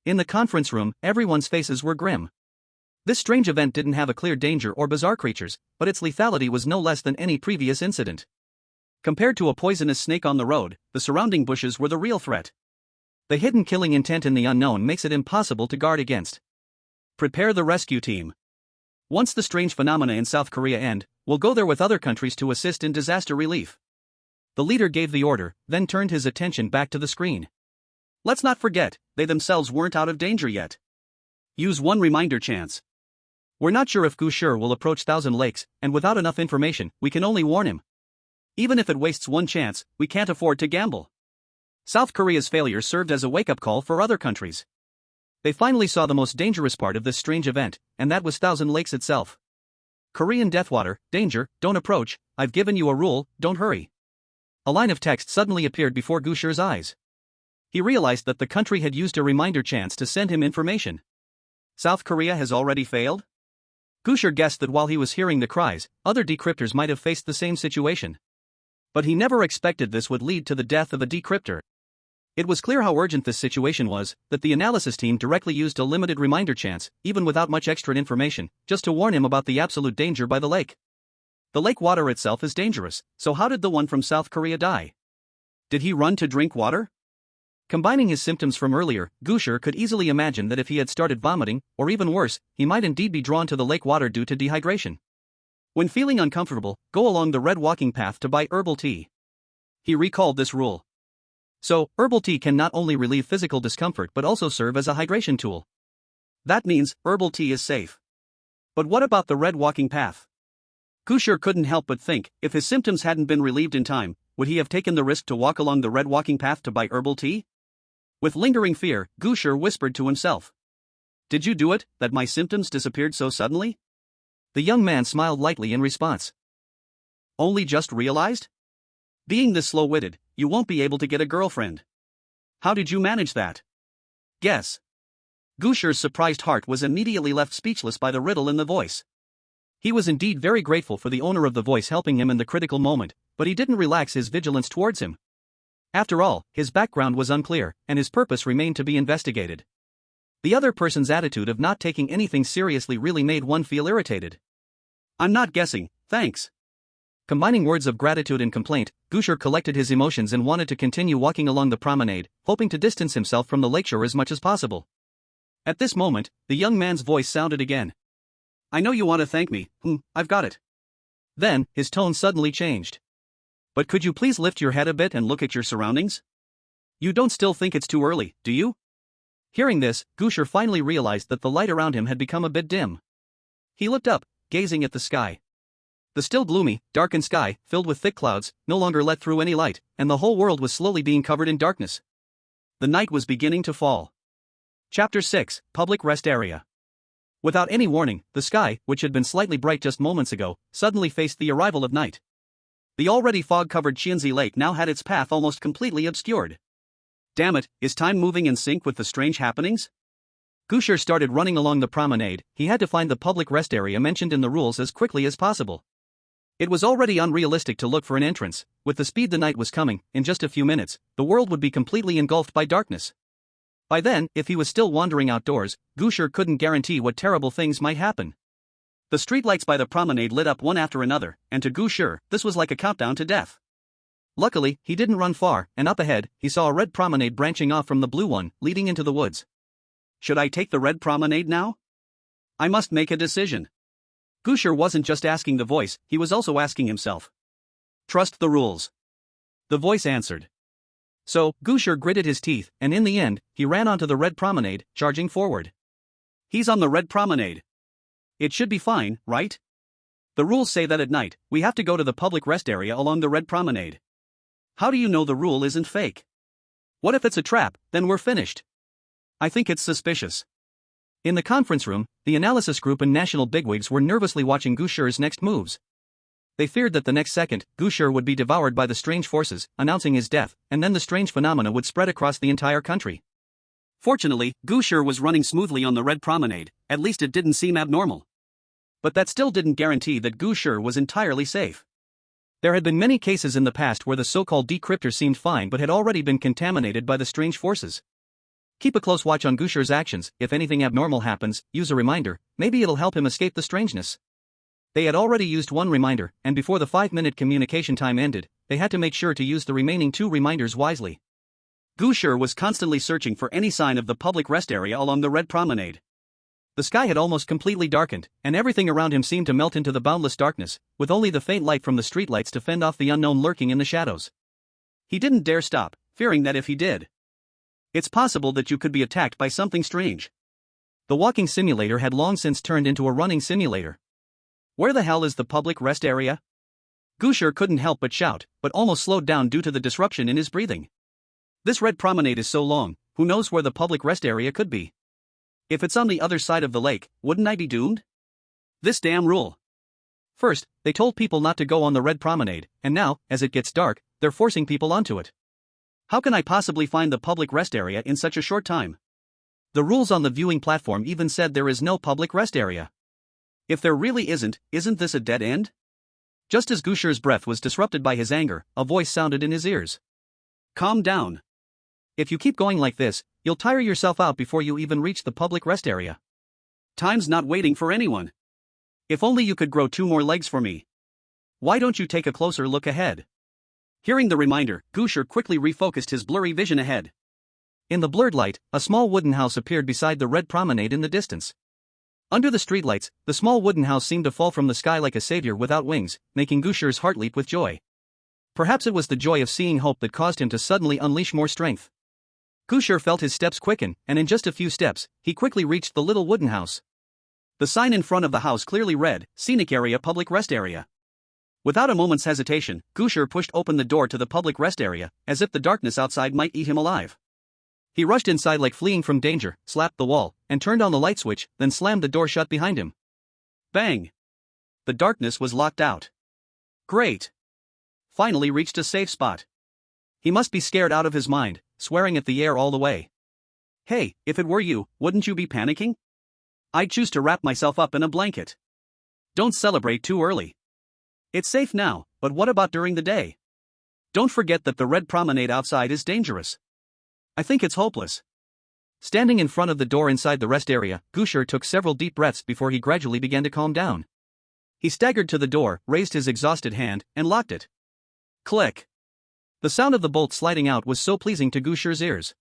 In the conference room, everyone's faces were grim. This strange event didn't have a clear danger or bizarre creatures, but its lethality was no less than any previous incident. Compared to a poisonous snake on the road, the surrounding bushes were the real threat. The hidden killing intent in the unknown makes it impossible to guard against. Prepare the rescue team. Once the strange phenomena in South Korea end, we'll go there with other countries to assist in disaster relief. The leader gave the order, then turned his attention back to the screen. Let's not forget, they themselves weren't out of danger yet. Use one reminder chance. We're not sure if Gu Shi will approach Thousand Lakes, and without enough information, we can only warn him. Even if it wastes one chance, we can't afford to gamble. South Korea's failure served as a wake-up call for other countries. They finally saw the most dangerous part of this strange event, and that was Thousand Lakes itself. Korean Deathwater, danger, don't approach, I've given you a rule, don't hurry. A line of text suddenly appeared before Gu Shi's eyes. He realized that the country had used a reminder chance to send him information. South Korea has already failed? Gu Shi guessed that while he was hearing the cries, other decryptors might have faced the same situation. But he never expected this would lead to the death of a decryptor. It was clear how urgent this situation was, that the analysis team directly used a limited reminder chance, even without much extra information, just to warn him about the absolute danger by the lake. The lake water itself is dangerous, so how did the one from South Korea die? Did he run to drink water? Combining his symptoms from earlier, Gu Shi could easily imagine that if he had started vomiting, or even worse, he might indeed be drawn to the lake water due to dehydration. When feeling uncomfortable, go along the red walking path to buy herbal tea. He recalled this rule. So, herbal tea can not only relieve physical discomfort but also serve as a hydration tool. That means, herbal tea is safe. But what about the red walking path? Gu Shi couldn't help but think, if his symptoms hadn't been relieved in time, would he have taken the risk to walk along the red walking path to buy herbal tea? With lingering fear, Gu Shi whispered to himself. Did you do it, that my symptoms disappeared so suddenly? The young man smiled lightly in response. Only just realized? Being this slow-witted, you won't be able to get a girlfriend. How did you manage that? Guess. Gu Shi's surprised heart was immediately left speechless by the riddle in the voice. He was indeed very grateful for the owner of the voice helping him in the critical moment, but he didn't relax his vigilance towards him. After all, his background was unclear, and his purpose remained to be investigated. The other person's attitude of not taking anything seriously really made one feel irritated. I'm not guessing, thanks. Combining words of gratitude and complaint, Gu Shi collected his emotions and wanted to continue walking along the promenade, hoping to distance himself from the lakeshore as much as possible. At this moment, the young man's voice sounded again. I know you want to thank me, I've got it. Then, his tone suddenly changed. But could you please lift your head a bit and look at your surroundings? You don't still think it's too early, do you? Hearing this, Gu Shi finally realized that the light around him had become a bit dim. He looked up, gazing at the sky. The still gloomy, darkened sky, filled with thick clouds, no longer let through any light, and the whole world was slowly being covered in darkness. The night was beginning to fall. Chapter 6, Public Rest Area. Without any warning, the sky, which had been slightly bright just moments ago, suddenly faced the arrival of night. The already fog-covered Qianzi Lake now had its path almost completely obscured. Damn it, is time moving in sync with the strange happenings? Gu Shi started running along the promenade. He had to find the public rest area mentioned in the rules as quickly as possible. It was already unrealistic to look for an entrance. With the speed the night was coming, in just a few minutes, the world would be completely engulfed by darkness. By then, if he was still wandering outdoors, Gu Shi couldn't guarantee what terrible things might happen. The streetlights by the promenade lit up one after another, and to Gu Shi, this was like a countdown to death. Luckily, he didn't run far, and up ahead, he saw a red promenade branching off from the blue one, leading into the woods. Should I take the red promenade now? I must make a decision. Gu Shi wasn't just asking the voice, he was also asking himself. Trust the rules. The voice answered. So, Gu Shi gritted his teeth, and in the end, he ran onto the red promenade, charging forward. He's on the red promenade. It should be fine, right? The rules say that at night, we have to go to the public rest area along the red promenade. How do you know the rule isn't fake? What if it's a trap, then we're finished? I think it's suspicious. In the conference room, the analysis group and national bigwigs were nervously watching Gu Shi's next moves. They feared that the next second, Gu Shi would be devoured by the strange forces, announcing his death, and then the strange phenomena would spread across the entire country. Fortunately, Gu Shi was running smoothly on the red promenade, at least it didn't seem abnormal. But that still didn't guarantee that Gu Shi was entirely safe. There had been many cases in the past where the so-called decryptor seemed fine but had already been contaminated by the strange forces. Keep a close watch on Gu Shi's actions. If anything abnormal happens, use a reminder, maybe it'll help him escape the strangeness. They had already used one reminder, and before the 5-minute communication time ended, they had to make sure to use the remaining 2 reminders wisely. Gu Shi was constantly searching for any sign of the public rest area along the red promenade. The sky had almost completely darkened, and everything around him seemed to melt into the boundless darkness, with only the faint light from the streetlights to fend off the unknown lurking in the shadows. He didn't dare stop, fearing that if he did, it's possible that you could be attacked by something strange. The walking simulator had long since turned into a running simulator. Where the hell is the public rest area? Gu Shi couldn't help but shout, but almost slowed down due to the disruption in his breathing. This red promenade is so long, who knows where the public rest area could be? If it's on the other side of the lake, wouldn't I be doomed? This damn rule. First, they told people not to go on the red promenade, and now, as it gets dark, they're forcing people onto it. How can I possibly find the public rest area in such a short time? The rules on the viewing platform even said there is no public rest area. If there really isn't this a dead end? Just as Gu Shi's breath was disrupted by his anger, a voice sounded in his ears. Calm down. If you keep going like this, you'll tire yourself out before you even reach the public rest area. Time's not waiting for anyone. If only you could grow 2 more legs for me. Why don't you take a closer look ahead? Hearing the reminder, Gu Shi quickly refocused his blurry vision ahead. In the blurred light, a small wooden house appeared beside the red promenade in the distance. Under the streetlights, the small wooden house seemed to fall from the sky like a savior without wings, making Gu Shi's heart leap with joy. Perhaps it was the joy of seeing hope that caused him to suddenly unleash more strength. Gu Shi felt his steps quicken, and in just a few steps, he quickly reached the little wooden house. The sign in front of the house clearly read, Scenic Area Public Rest Area. Without a moment's hesitation, Gu Shi pushed open the door to the public rest area, as if the darkness outside might eat him alive. He rushed inside like fleeing from danger, slapped the wall, and turned on the light switch, then slammed the door shut behind him. Bang! The darkness was locked out. Great! Finally reached a safe spot. He must be scared out of his mind, swearing at the air all the way. Hey, if it were you, wouldn't you be panicking? I'd choose to wrap myself up in a blanket. Don't celebrate too early. It's safe now, but what about during the day? Don't forget that the red promenade outside is dangerous. I think it's hopeless. Standing in front of the door inside the rest area, Gu Shi took several deep breaths before he gradually began to calm down. He staggered to the door, raised his exhausted hand, and locked it. Click. The sound of the bolt sliding out was so pleasing to Gu Shi's ears.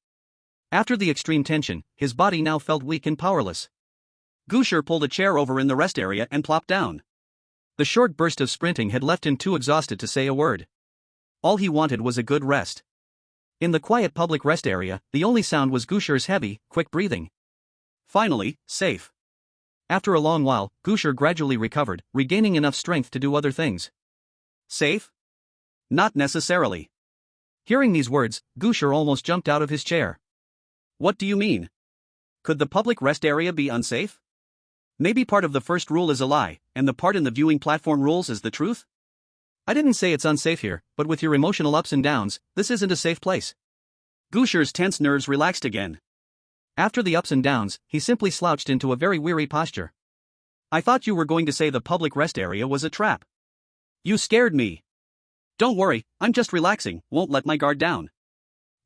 After the extreme tension, his body now felt weak and powerless. Gu Shi pulled a chair over in the rest area and plopped down. The short burst of sprinting had left him too exhausted to say a word. All he wanted was a good rest. In the quiet public rest area, the only sound was Gu Shi's heavy, quick breathing. Finally, safe. After a long while, Gu Shi gradually recovered, regaining enough strength to do other things. Safe? Not necessarily. Hearing these words, Gu Shi almost jumped out of his chair. What do you mean? Could the public rest area be unsafe? Maybe part of the first rule is a lie, and the part in the viewing platform rules is the truth? I didn't say it's unsafe here, but with your emotional ups and downs, this isn't a safe place. Gu Shi's tense nerves relaxed again. After the ups and downs, he simply slouched into a very weary posture. I thought you were going to say the public rest area was a trap. You scared me. Don't worry, I'm just relaxing, won't let my guard down.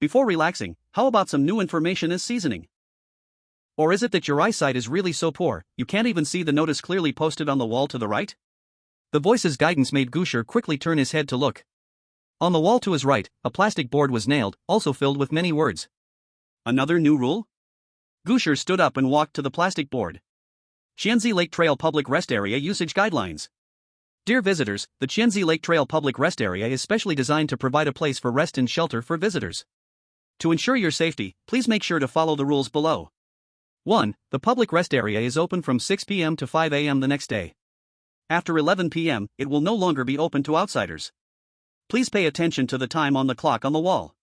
Before relaxing, how about some new information as seasoning? Or is it that your eyesight is really so poor, you can't even see the notice clearly posted on the wall to the right? The voice's guidance made Gu Shi quickly turn his head to look. On the wall to his right, a plastic board was nailed, also filled with many words. Another new rule? Gu Shi stood up and walked to the plastic board. Qianzi Lake Trail Public Rest Area Usage Guidelines. Dear visitors, the Qianzi Lake Trail Public Rest Area is specially designed to provide a place for rest and shelter for visitors. To ensure your safety, please make sure to follow the rules below. 1. The public rest area is open from 6 p.m. to 5 a.m. the next day. After 11 p.m., it will no longer be open to outsiders. Please pay attention to the time on the clock on the wall.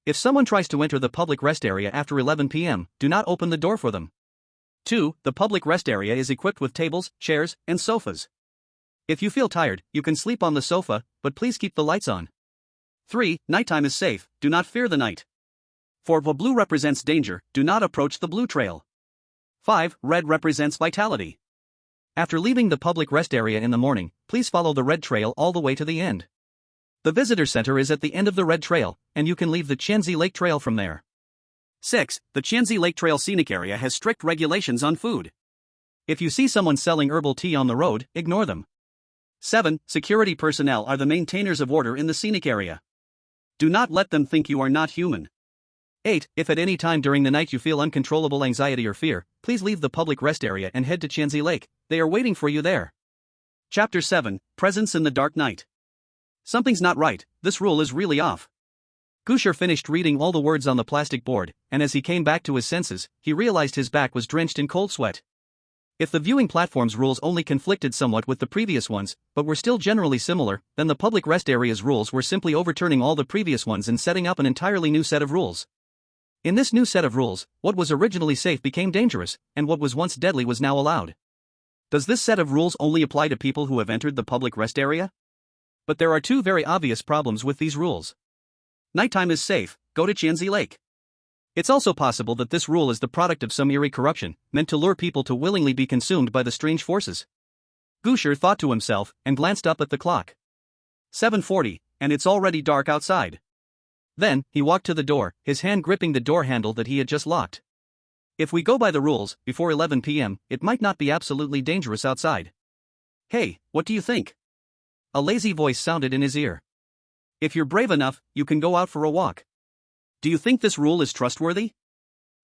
If someone tries to enter the public rest area after 11 p.m., do not open the door for them. 2. The public rest area is equipped with tables, chairs, and sofas. If you feel tired, you can sleep on the sofa, but please keep the lights on. 3. Nighttime is safe, do not fear the night. 4. The blue represents danger, do not approach the blue trail. 5. Red represents vitality. After leaving the public rest area in the morning, please follow the red trail all the way to the end. The visitor center is at the end of the red trail, and you can leave the Tianzi Lake Trail from there. 6. The Tianzi Lake Trail scenic area has strict regulations on food. If you see someone selling herbal tea on the road, ignore them. 7. Security personnel are the maintainers of order in the scenic area. Do not let them think you are not human. 8. If at any time during the night you feel uncontrollable anxiety or fear, please leave the public rest area and head to Tianzi Lake, they are waiting for you there. Chapter 7, Presence in the Dark Night. Something's not right, this rule is really off. Gu Shi finished reading all the words on the plastic board, and as he came back to his senses, he realized his back was drenched in cold sweat. If the viewing platform's rules only conflicted somewhat with the previous ones, but were still generally similar, then the public rest area's rules were simply overturning all the previous ones and setting up an entirely new set of rules. In this new set of rules, what was originally safe became dangerous, and what was once deadly was now allowed. Does this set of rules only apply to people who have entered the public rest area? But there are two very obvious problems with these rules. Nighttime is safe, go to Tianzi Lake. It's also possible that this rule is the product of some eerie corruption, meant to lure people to willingly be consumed by the strange forces. Gu Shi thought to himself, and glanced up at the clock. 7:40, and it's already dark outside. Then, he walked to the door, his hand gripping the door handle that he had just locked. If we go by the rules, before 11 p.m., it might not be absolutely dangerous outside. Hey, what do you think? A lazy voice sounded in his ear. If you're brave enough, you can go out for a walk. Do you think this rule is trustworthy?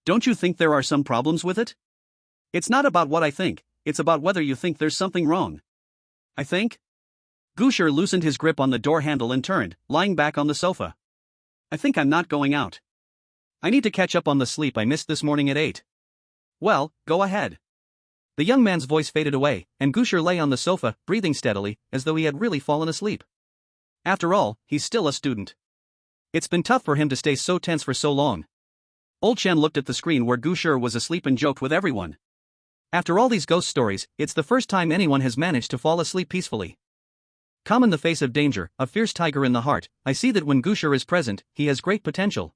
Don't you think there are some problems with it? It's not about what I think, it's about whether you think there's something wrong. I think? Gu Shi loosened his grip on the door handle and turned, lying back on the sofa. I think I'm not going out. I need to catch up on the sleep I missed this morning at 8. Well, go ahead. The young man's voice faded away, and Gu Shi lay on the sofa, breathing steadily, as though he had really fallen asleep. After all, he's still a student. It's been tough for him to stay so tense for so long. Old Chen looked at the screen where Gu Shi was asleep and joked with everyone. After all these ghost stories, it's the first time anyone has managed to fall asleep peacefully. Calm in the face of danger, a fierce tiger in the heart, I see that when Gu Shi is present, he has great potential.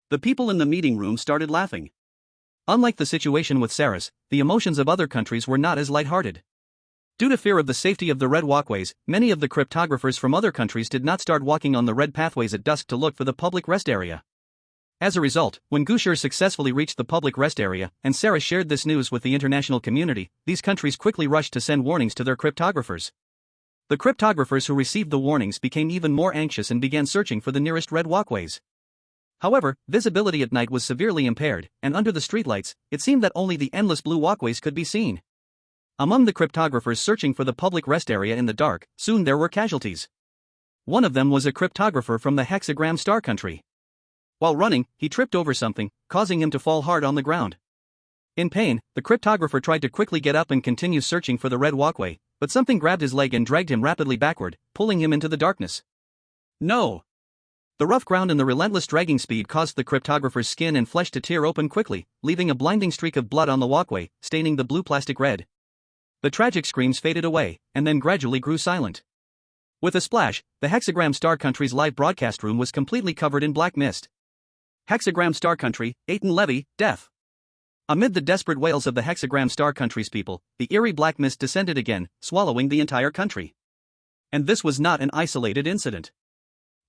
The people in the meeting room started laughing. Unlike the situation with Saris, the emotions of other countries were not as lighthearted. Due to fear of the safety of the red walkways, many of the cryptographers from other countries did not start walking on the red pathways at dusk to look for the public rest area. As a result, when Gu Shi successfully reached the public rest area, and Saris shared this news with the international community, these countries quickly rushed to send warnings to their cryptographers. The cryptographers who received the warnings became even more anxious and began searching for the nearest red walkways. However, visibility at night was severely impaired, and under the streetlights, it seemed that only the endless blue walkways could be seen. Among the cryptographers searching for the public rest area in the dark, soon there were casualties. One of them was a cryptographer from the hexagram star country. While running, he tripped over something, causing him to fall hard on the ground. In pain, the cryptographer tried to quickly get up and continue searching for the red walkway, but something grabbed his leg and dragged him rapidly backward, pulling him into the darkness. No! The rough ground and the relentless dragging speed caused the cryptographer's skin and flesh to tear open quickly, leaving a blinding streak of blood on the walkway, staining the blue plastic red. The tragic screams faded away, and then gradually grew silent. With a splash, the hexagram star country's live broadcast room was completely covered in black mist. Hexagram star country, Aiden Levy, deaf. Amid the desperate wails of the hexagram star country's people, the eerie black mist descended again, swallowing the entire country. And this was not an isolated incident.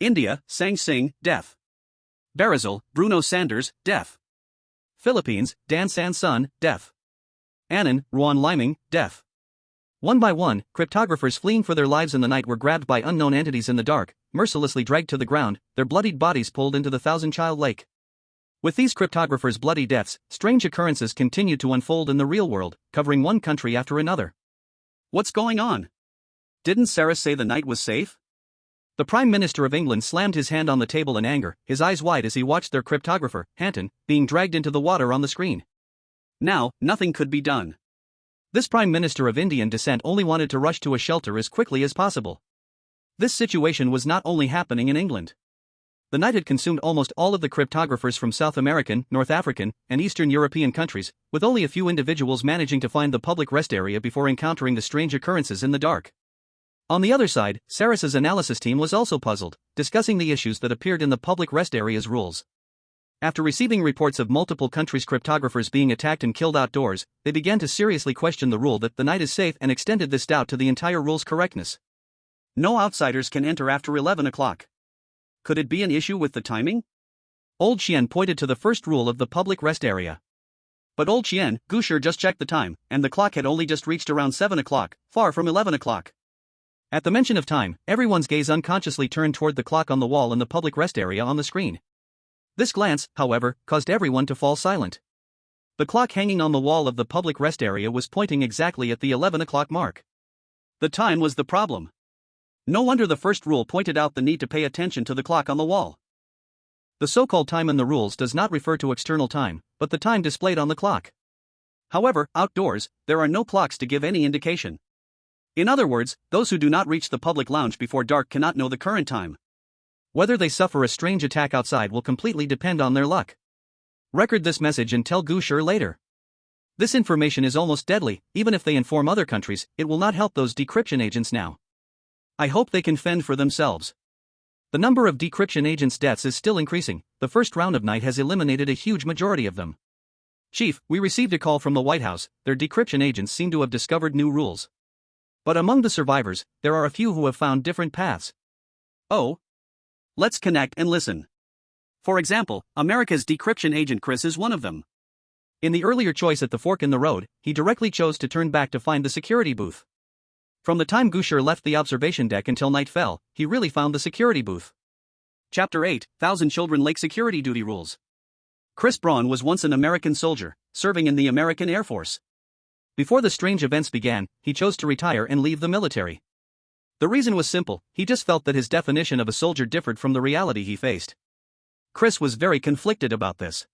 India, Sang Sing, deaf. Brazil, Bruno Sanders, deaf. Philippines, Dan San Sun, deaf. Annan, Ruan Liming, deaf. One by one, cryptographers fleeing for their lives in the night were grabbed by unknown entities in the dark, mercilessly dragged to the ground, their bloodied bodies pulled into the thousand-child lake. With these cryptographers' bloody deaths, strange occurrences continued to unfold in the real world, covering one country after another. What's going on? Didn't Sarah say the night was safe? The Prime Minister of England slammed his hand on the table in anger, his eyes wide as he watched their cryptographer, Hanton, being dragged into the water on the screen. Now, nothing could be done. This Prime Minister of Indian descent only wanted to rush to a shelter as quickly as possible. This situation was not only happening in England. The night had consumed almost all of the cryptographers from South American, North African, and Eastern European countries, with only a few individuals managing to find the public rest area before encountering the strange occurrences in the dark. On the other side, Saris's analysis team was also puzzled, discussing the issues that appeared in the public rest area's rules. After receiving reports of multiple countries' cryptographers being attacked and killed outdoors, they began to seriously question the rule that the night is safe and extended this doubt to the entire rule's correctness. No outsiders can enter after 11 o'clock. Could it be an issue with the timing? Old Xian pointed to the first rule of the public rest area. But Old Xian, Gu Shi just checked the time, and the clock had only just reached around 7 o'clock, far from 11 o'clock. At the mention of time, everyone's gaze unconsciously turned toward the clock on the wall in the public rest area on the screen. This glance, however, caused everyone to fall silent. The clock hanging on the wall of the public rest area was pointing exactly at the 11 o'clock mark. The time was the problem. No wonder the first rule pointed out the need to pay attention to the clock on the wall. The so-called time in the rules does not refer to external time, but the time displayed on the clock. However, outdoors, there are no clocks to give any indication. In other words, those who do not reach the public lounge before dark cannot know the current time. Whether they suffer a strange attack outside will completely depend on their luck. Record this message and tell Gu Shi later. This information is almost deadly. Even if they inform other countries, it will not help those decryption agents now. I hope they can fend for themselves. The number of decryption agents' deaths is still increasing. The first round of night has eliminated a huge majority of them. Chief, we received a call from the White House. Their decryption agents seem to have discovered new rules. But among the survivors, there are a few who have found different paths. Oh? Let's connect and listen. For example, America's decryption agent Chris is one of them. In the earlier choice at the fork in the road, he directly chose to turn back to find the security booth. From the time Gu Shi left the observation deck until night fell, he really found the security booth. Chapter 8, 1,000 Children Lake Security Duty Rules. Chris Braun was once an American soldier, serving in the American Air Force. Before the strange events began, he chose to retire and leave the military. The reason was simple, he just felt that his definition of a soldier differed from the reality he faced. Chris was very conflicted about this.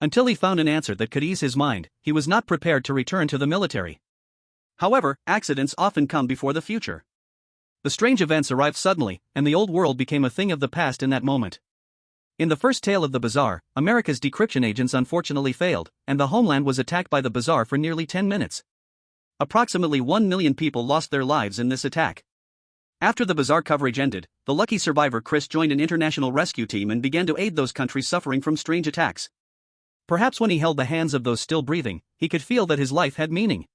Until he found an answer that could ease his mind, he was not prepared to return to the military. However, accidents often come before the future. The strange events arrived suddenly, and the old world became a thing of the past in that moment. In the first tale of the bazaar, America's decryption agents unfortunately failed, and the homeland was attacked by the bazaar for nearly 10 minutes. Approximately 1 million people lost their lives in this attack. After the bazaar coverage ended, the lucky survivor Chris joined an international rescue team and began to aid those countries suffering from strange attacks. Perhaps when he held the hands of those still breathing, he could feel that his life had meaning.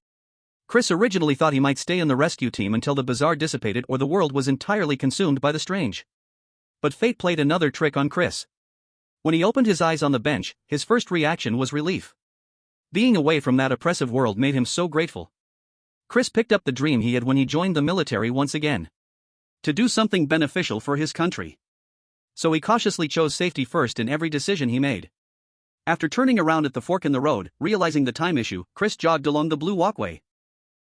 Chris originally thought he might stay in the rescue team until the bazaar dissipated or the world was entirely consumed by the strange. But fate played another trick on Chris. When he opened his eyes on the bench, his first reaction was relief. Being away from that oppressive world made him so grateful. Chris picked up the dream he had when he joined the military once again. To do something beneficial for his country. So he cautiously chose safety first in every decision he made. After turning around at the fork in the road, realizing the time issue, Chris jogged along the blue walkway.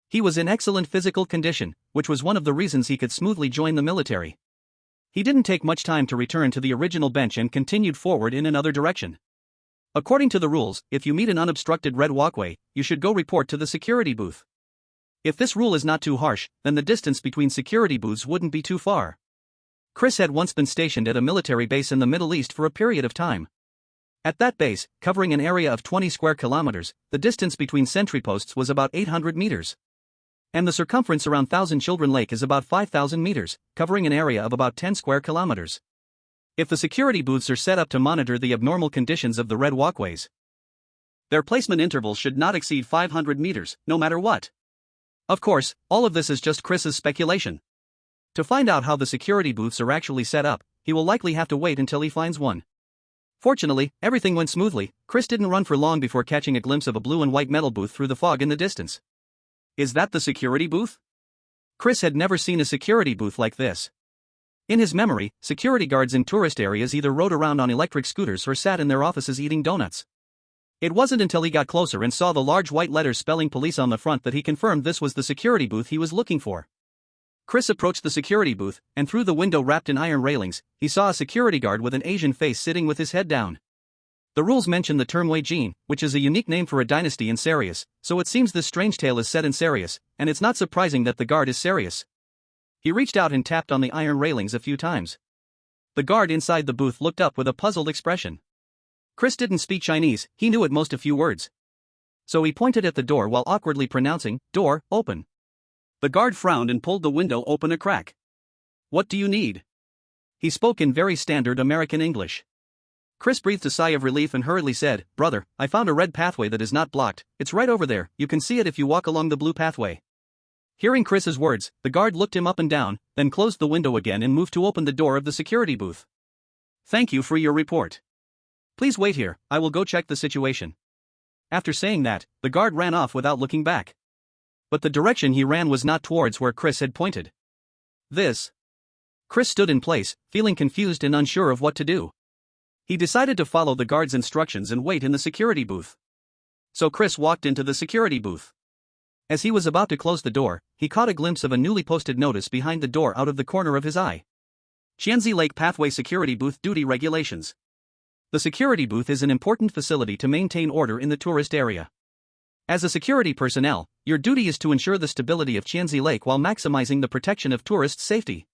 He was in excellent physical condition, which was one of the reasons he could smoothly join the military. He didn't take much time to return to the original bench and continued forward in another direction. According to the rules, if you meet an unobstructed red walkway, you should go report to the security booth. If this rule is not too harsh, then the distance between security booths wouldn't be too far. Chris had once been stationed at a military base in the Middle East for a period of time. At that base, covering an area of 20 square kilometers, the distance between sentry posts was about 800 meters. And the circumference around 1,000 Children Lake is about 5,000 meters, covering an area of about 10 square kilometers. If the security booths are set up to monitor the abnormal conditions of the red walkways, their placement intervals should not exceed 500 meters, no matter what. Of course, all of this is just Chris's speculation. To find out how the security booths are actually set up, he will likely have to wait until he finds one. Fortunately, everything went smoothly. Chris didn't run for long before catching a glimpse of a blue and white metal booth through the fog in the distance. Is that the security booth? Chris had never seen a security booth like this. In his memory, security guards in tourist areas either rode around on electric scooters or sat in their offices eating donuts. It wasn't until he got closer and saw the large white letters spelling police on the front that he confirmed this was the security booth he was looking for. Chris approached the security booth, and through the window wrapped in iron railings, he saw a security guard with an Asian face sitting with his head down. The rules mention the term Wei Jin, which is a unique name for a dynasty in Sirius, so it seems this strange tale is set in Sirius, and it's not surprising that the guard is Sirius. He reached out and tapped on the iron railings a few times. The guard inside the booth looked up with a puzzled expression. Chris didn't speak Chinese, he knew at most a few words. So he pointed at the door while awkwardly pronouncing, "Door, open." The guard frowned and pulled the window open a crack. "What do you need?" He spoke in very standard American English. Chris breathed a sigh of relief and hurriedly said, "Brother, I found a red pathway that is not blocked, it's right over there, you can see it if you walk along the blue pathway." Hearing Chris's words, the guard looked him up and down, then closed the window again and moved to open the door of the security booth. "Thank you for your report. Please wait here, I will go check the situation." After saying that, the guard ran off without looking back. But the direction he ran was not towards where Chris had pointed. Chris stood in place, feeling confused and unsure of what to do. He decided to follow the guard's instructions and wait in the security booth. So Chris walked into the security booth. As he was about to close the door, he caught a glimpse of a newly posted notice behind the door out of the corner of his eye. Tianzi Lake Pathway Security Booth Duty Regulations. The security booth is an important facility to maintain order in the tourist area. As a security personnel, your duty is to ensure the stability of Tianzi Lake while maximizing the protection of tourists' safety.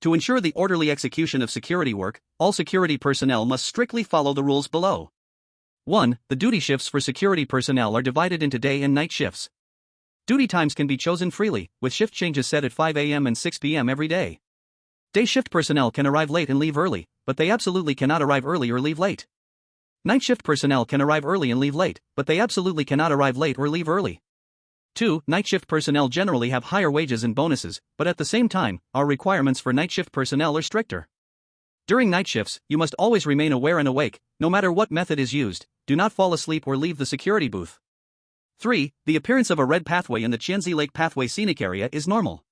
To ensure the orderly execution of security work, all security personnel must strictly follow the rules below. 1. The duty shifts for security personnel are divided into day and night shifts. Duty times can be chosen freely, with shift changes set at 5 a.m. and 6 p.m. every day. Day shift personnel can arrive late and leave early, but they absolutely cannot arrive early or leave late. Night shift personnel can arrive early and leave late, but they absolutely cannot arrive late or leave early. 2. Night shift personnel generally have higher wages and bonuses, but at the same time, our requirements for night shift personnel are stricter. During night shifts, you must always remain aware and awake, no matter what method is used, do not fall asleep or leave the security booth. 3. The appearance of a red pathway in the Tianzi Lake Pathway scenic area is normal.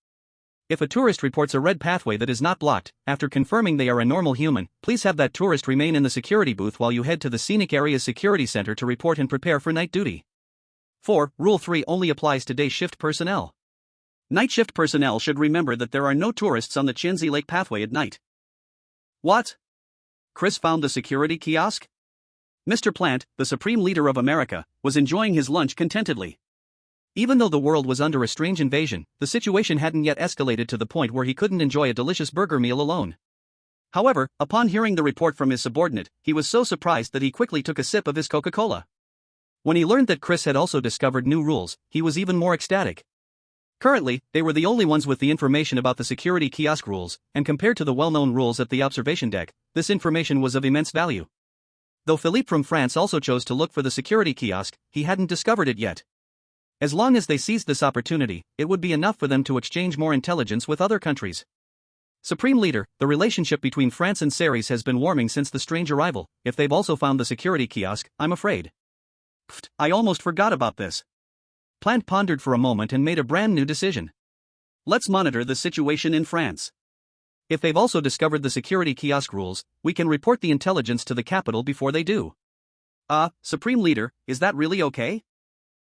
If a tourist reports a red pathway that is not blocked, after confirming they are a normal human, please have that tourist remain in the security booth while you head to the scenic area's security center to report and prepare for night duty. 4. Rule 3 only applies to day shift personnel. Night shift personnel should remember that there are no tourists on the Tianzi Lake Pathway at night. What? Chris found the security kiosk? Mr. Plant, the supreme leader of America, was enjoying his lunch contentedly. Even though the world was under a strange invasion, the situation hadn't yet escalated to the point where he couldn't enjoy a delicious burger meal alone. However, upon hearing the report from his subordinate, he was so surprised that he quickly took a sip of his Coca-Cola. When he learned that Chris had also discovered new rules, he was even more ecstatic. Currently, they were the only ones with the information about the security kiosk rules, and compared to the well-known rules at the observation deck, this information was of immense value. Though Philippe from France also chose to look for the security kiosk, he hadn't discovered it yet. As long as they seized this opportunity, it would be enough for them to exchange more intelligence with other countries. Supreme Leader, the relationship between France and Ceres has been warming since the strange arrival. If they've also found the security kiosk, I'm afraid. Pfft, I almost forgot about this. Plant pondered for a moment and made a brand new decision. Let's monitor the situation in France. If they've also discovered the security kiosk rules, we can report the intelligence to the capital before they do. Supreme Leader, is that really okay?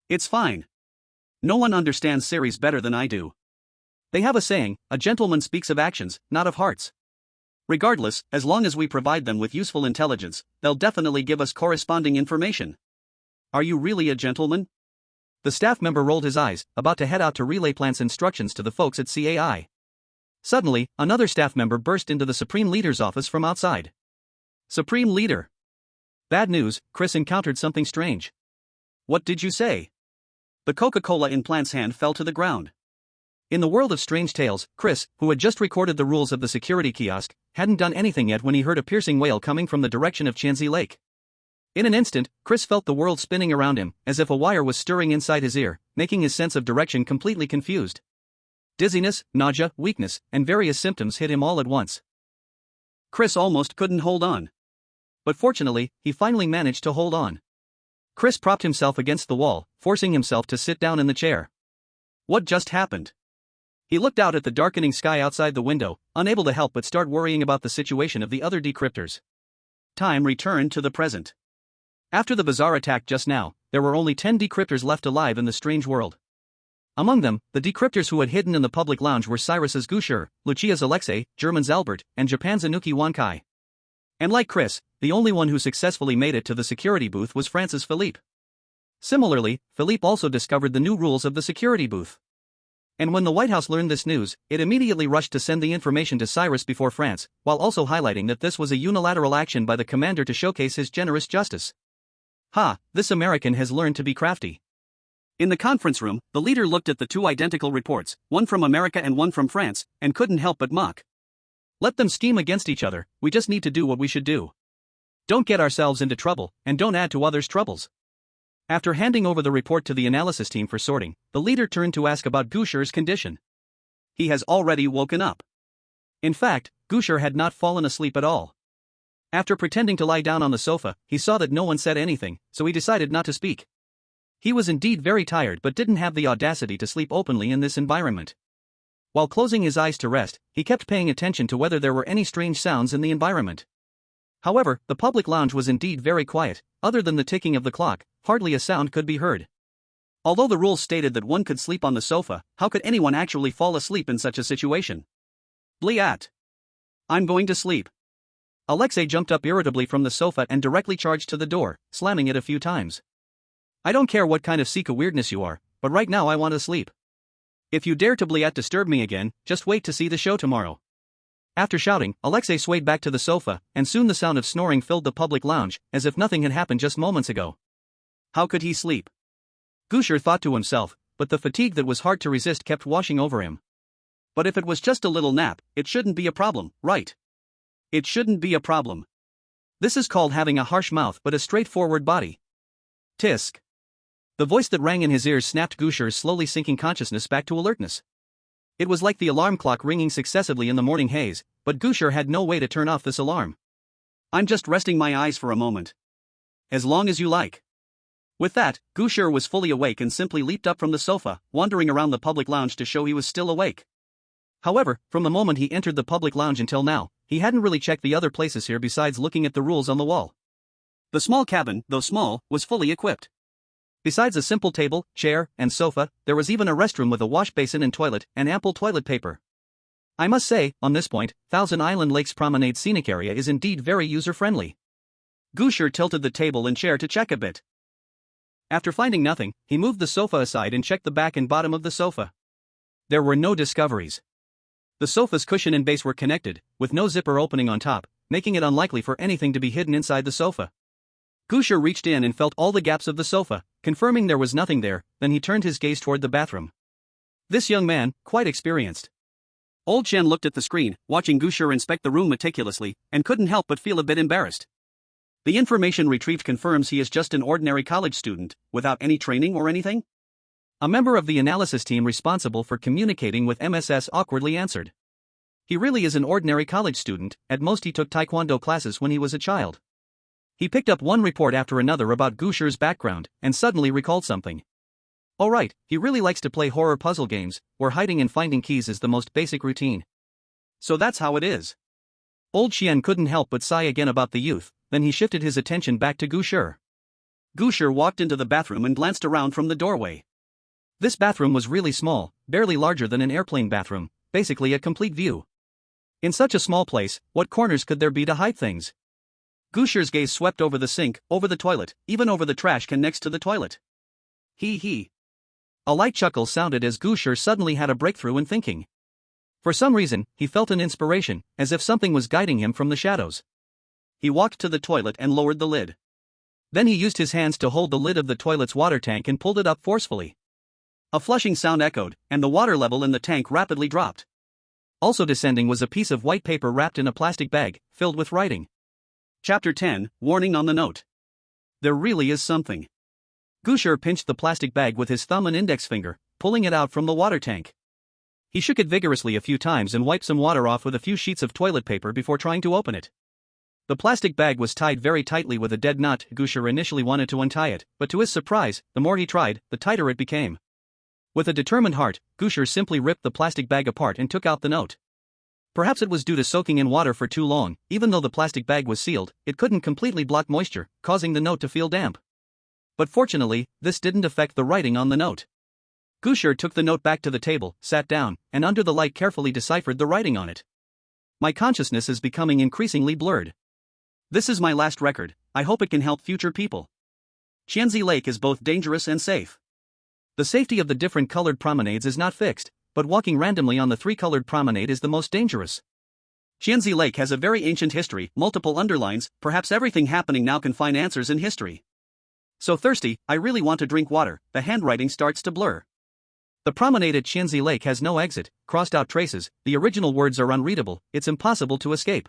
It's fine. No one understands Ceres better than I do. They have a saying, a gentleman speaks of actions, not of hearts. Regardless, as long as we provide them with useful intelligence, they'll definitely give us corresponding information. Are you really a gentleman? The staff member rolled his eyes, about to head out to relay Plant's instructions to the folks at CAI. Suddenly, another staff member burst into the Supreme Leader's office from outside. Supreme Leader. Bad news, Chris encountered something strange. What did you say? The Coca-Cola in Plant's hand fell to the ground. In the world of strange tales, Chris, who had just recorded the rules of the security kiosk, hadn't done anything yet when he heard a piercing wail coming from the direction of Tianzi Lake. In an instant, Chris felt the world spinning around him, as if a wire was stirring inside his ear, making his sense of direction completely confused. Dizziness, nausea, weakness, and various symptoms hit him all at once. Chris almost couldn't hold on. But fortunately, he finally managed to hold on. Chris propped himself against the wall, forcing himself to sit down in the chair. What just happened? He looked out at the darkening sky outside the window, unable to help but start worrying about the situation of the other decryptors. Time returned to the present. After the bizarre attack just now, there were only 10 decryptors left alive in the strange world. Among them, the decryptors who had hidden in the public lounge were Cyrus's Gu Shi, Lucia's Alexei, German's Albert, and Japan's Anuki Wankai. And like Chris, the only one who successfully made it to the security booth was Francis Philippe. Similarly, Philippe also discovered the new rules of the security booth. And when the White House learned this news, it immediately rushed to send the information to Cyrus before France, while also highlighting that this was a unilateral action by the commander to showcase his generous justice. Ha, this American has learned to be crafty. In the conference room, the leader looked at the two identical reports, one from America and one from France, and couldn't help but mock. Let them scheme against each other, we just need to do what we should do. Don't get ourselves into trouble, and don't add to others' troubles. After handing over the report to the analysis team for sorting, the leader turned to ask about Gu Shi's condition. He has already woken up. In fact, Gu Shi had not fallen asleep at all. After pretending to lie down on the sofa, he saw that no one said anything, so he decided not to speak. He was indeed very tired but didn't have the audacity to sleep openly in this environment. While closing his eyes to rest, he kept paying attention to whether there were any strange sounds in the environment. However, the public lounge was indeed very quiet. Other than the ticking of the clock, hardly a sound could be heard. Although the rules stated that one could sleep on the sofa, how could anyone actually fall asleep in such a situation? Bliat. I'm going to sleep. Alexei jumped up irritably from the sofa and directly charged to the door, slamming it a few times. I don't care what kind of Sika weirdness you are, but right now I want to sleep. If you dare to Bliat disturb me again, just wait to see the show tomorrow. After shouting, Alexei swayed back to the sofa, and soon the sound of snoring filled the public lounge, as if nothing had happened just moments ago. How could he sleep? Gu Shi thought to himself, but the fatigue that was hard to resist kept washing over him. But if it was just a little nap, it shouldn't be a problem, right? It shouldn't be a problem. This is called having a harsh mouth but a straightforward body. Tisk. The voice that rang in his ears snapped Gu Shi's slowly sinking consciousness back to alertness. It was like the alarm clock ringing successively in the morning haze, but Gu Shi had no way to turn off this alarm. I'm just resting my eyes for a moment. As long as you like. With that, Gu Shi was fully awake and simply leaped up from the sofa, wandering around the public lounge to show he was still awake. However, from the moment he entered the public lounge until now, he hadn't really checked the other places here besides looking at the rules on the wall. The small cabin, though small, was fully equipped. Besides a simple table, chair, and sofa, there was even a restroom with a wash basin and toilet, and ample toilet paper. I must say, on this point, Thousand Island Lake's promenade scenic area is indeed very user-friendly. Gu Shi tilted the table and chair to check a bit. After finding nothing, he moved the sofa aside and checked the back and bottom of the sofa. There were no discoveries. The sofa's cushion and base were connected, with no zipper opening on top, making it unlikely for anything to be hidden inside the sofa. Gu Shi reached in and felt all the gaps of the sofa, confirming there was nothing there, then he turned his gaze toward the bathroom. This young man, quite experienced. Old Chen looked at the screen, watching Gu Shi inspect the room meticulously, and couldn't help but feel a bit embarrassed. The information retrieved confirms he is just an ordinary college student, without any training or anything? A member of the analysis team responsible for communicating with MSS awkwardly answered. He really is an ordinary college student, at most he took taekwondo classes when he was a child. He picked up one report after another about Gu Shi's background, and suddenly recalled something. Oh right, he really likes to play horror puzzle games, where hiding and finding keys is the most basic routine. So that's how it is. Old Xian couldn't help but sigh again about the youth, then he shifted his attention back to Gu Shi. Gu Shi walked into the bathroom and glanced around from the doorway. This bathroom was really small, barely larger than an airplane bathroom, basically a complete view. In such a small place, what corners could there be to hide things? Gu Shi's gaze swept over the sink, over the toilet, even over the trash can next to the toilet. He. A light chuckle sounded as Gu Shi suddenly had a breakthrough in thinking. For some reason, he felt an inspiration, as if something was guiding him from the shadows. He walked to the toilet and lowered the lid. Then he used his hands to hold the lid of the toilet's water tank and pulled it up forcefully. A flushing sound echoed, and the water level in the tank rapidly dropped. Also descending was a piece of white paper wrapped in a plastic bag, filled with writing. Chapter 10, Warning on the Note. There really is something. Gu Shi pinched the plastic bag with his thumb and index finger, pulling it out from the water tank. He shook it vigorously a few times and wiped some water off with a few sheets of toilet paper before trying to open it. The plastic bag was tied very tightly with a dead knot. Gu Shi initially wanted to untie it, but to his surprise, the more he tried, the tighter it became. With a determined heart, Gu Shi simply ripped the plastic bag apart and took out the note. Perhaps it was due to soaking in water for too long. Even though the plastic bag was sealed, it couldn't completely block moisture, causing the note to feel damp. But fortunately, this didn't affect the writing on the note. Gu Shi took the note back to the table, sat down, and under the light carefully deciphered the writing on it. My consciousness is becoming increasingly blurred. This is my last record, I hope it can help future people. Qianzi Lake is both dangerous and safe. The safety of the different colored promenades is not fixed, but walking randomly on the three-colored promenade is the most dangerous. Qianzi Lake has a very ancient history, multiple underlines, perhaps everything happening now can find answers in history. So thirsty, I really want to drink water, the handwriting starts to blur. The promenade at Qianzi Lake has no exit, crossed out traces, the original words are unreadable, it's impossible to escape.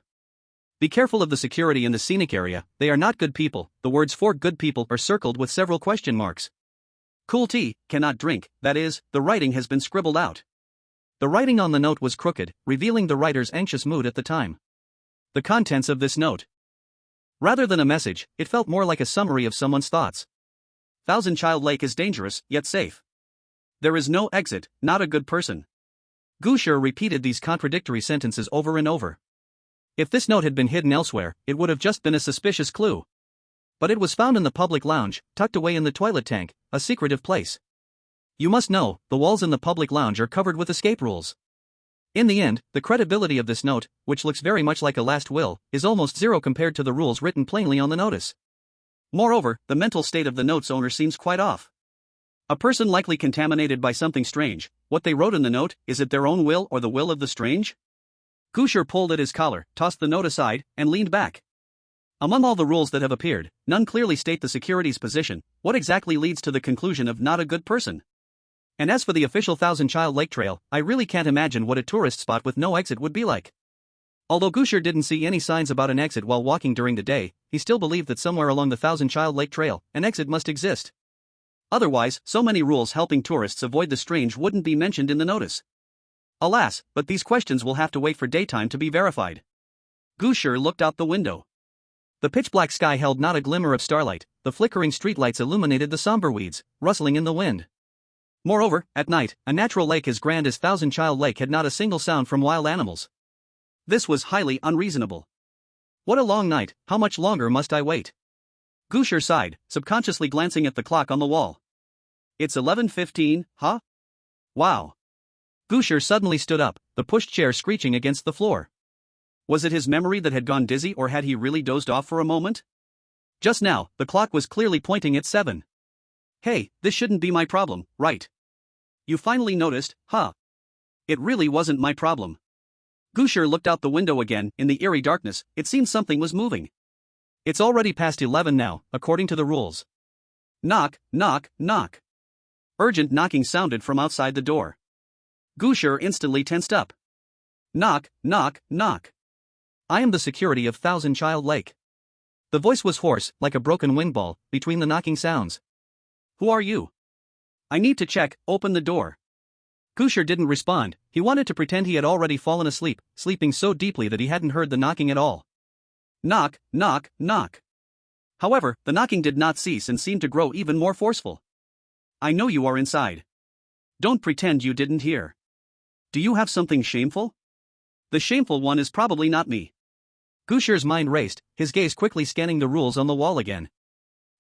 Be careful of the security in the scenic area, they are not good people, the words for good people are circled with several question marks. Cool tea, cannot drink, that is, the writing has been scribbled out. The writing on the note was crooked, revealing the writer's anxious mood at the time. The contents of this note. Rather than a message, it felt more like a summary of someone's thoughts. Thousand Child Lake is dangerous, yet safe. There is no exit, not a good person. Gu Shi repeated these contradictory sentences over and over. If this note had been hidden elsewhere, it would have just been a suspicious clue. But it was found in the public lounge, tucked away in the toilet tank, a secretive place. You must know, the walls in the public lounge are covered with escape rules. In the end, the credibility of this note, which looks very much like a last will, is almost zero compared to the rules written plainly on the notice. Moreover, the mental state of the note's owner seems quite off. A person likely contaminated by something strange. What they wrote in the note, is it their own will or the will of the strange? Gu Shi pulled at his collar, tossed the note aside, and leaned back. Among all the rules that have appeared, none clearly state the security's position. What exactly leads to the conclusion of not a good person? And as for the official Thousand Child Lake Trail, I really can't imagine what a tourist spot with no exit would be like. Although Gu Shi didn't see any signs about an exit while walking during the day, he still believed that somewhere along the Thousand Child Lake Trail, an exit must exist. Otherwise, so many rules helping tourists avoid the strange wouldn't be mentioned in the notice. Alas, but these questions will have to wait for daytime to be verified. Gu Shi looked out the window. The pitch-black sky held not a glimmer of starlight, the flickering streetlights illuminated the somber weeds, rustling in the wind. Moreover, at night, a natural lake as grand as Thousand Child Lake had not a single sound from wild animals. This was highly unreasonable. What a long night, how much longer must I wait? Gu Shi sighed, subconsciously glancing at the clock on the wall. It's 11:15, huh? Wow. Gu Shi suddenly stood up, the pushed chair screeching against the floor. Was it his memory that had gone dizzy or had he really dozed off for a moment? Just now, the clock was clearly pointing at 7. Hey, this shouldn't be my problem, right? You finally noticed, huh? It really wasn't my problem. Gu Shi looked out the window again, in the eerie darkness, it seemed something was moving. It's already past 11 now, according to the rules. Knock, knock, knock. Urgent knocking sounded from outside the door. Gu Shi instantly tensed up. Knock, knock, knock. I am the security of Thousand Child Lake. The voice was hoarse, like a broken wind ball, between the knocking sounds. Who are you? I need to check, open the door. Gu Shi didn't respond, he wanted to pretend he had already fallen asleep, sleeping so deeply that he hadn't heard the knocking at all. Knock, knock, knock. However, the knocking did not cease and seemed to grow even more forceful. I know you are inside. Don't pretend you didn't hear. Do you have something shameful? The shameful one is probably not me. Gu Shi's mind raced, his gaze quickly scanning the rules on the wall again.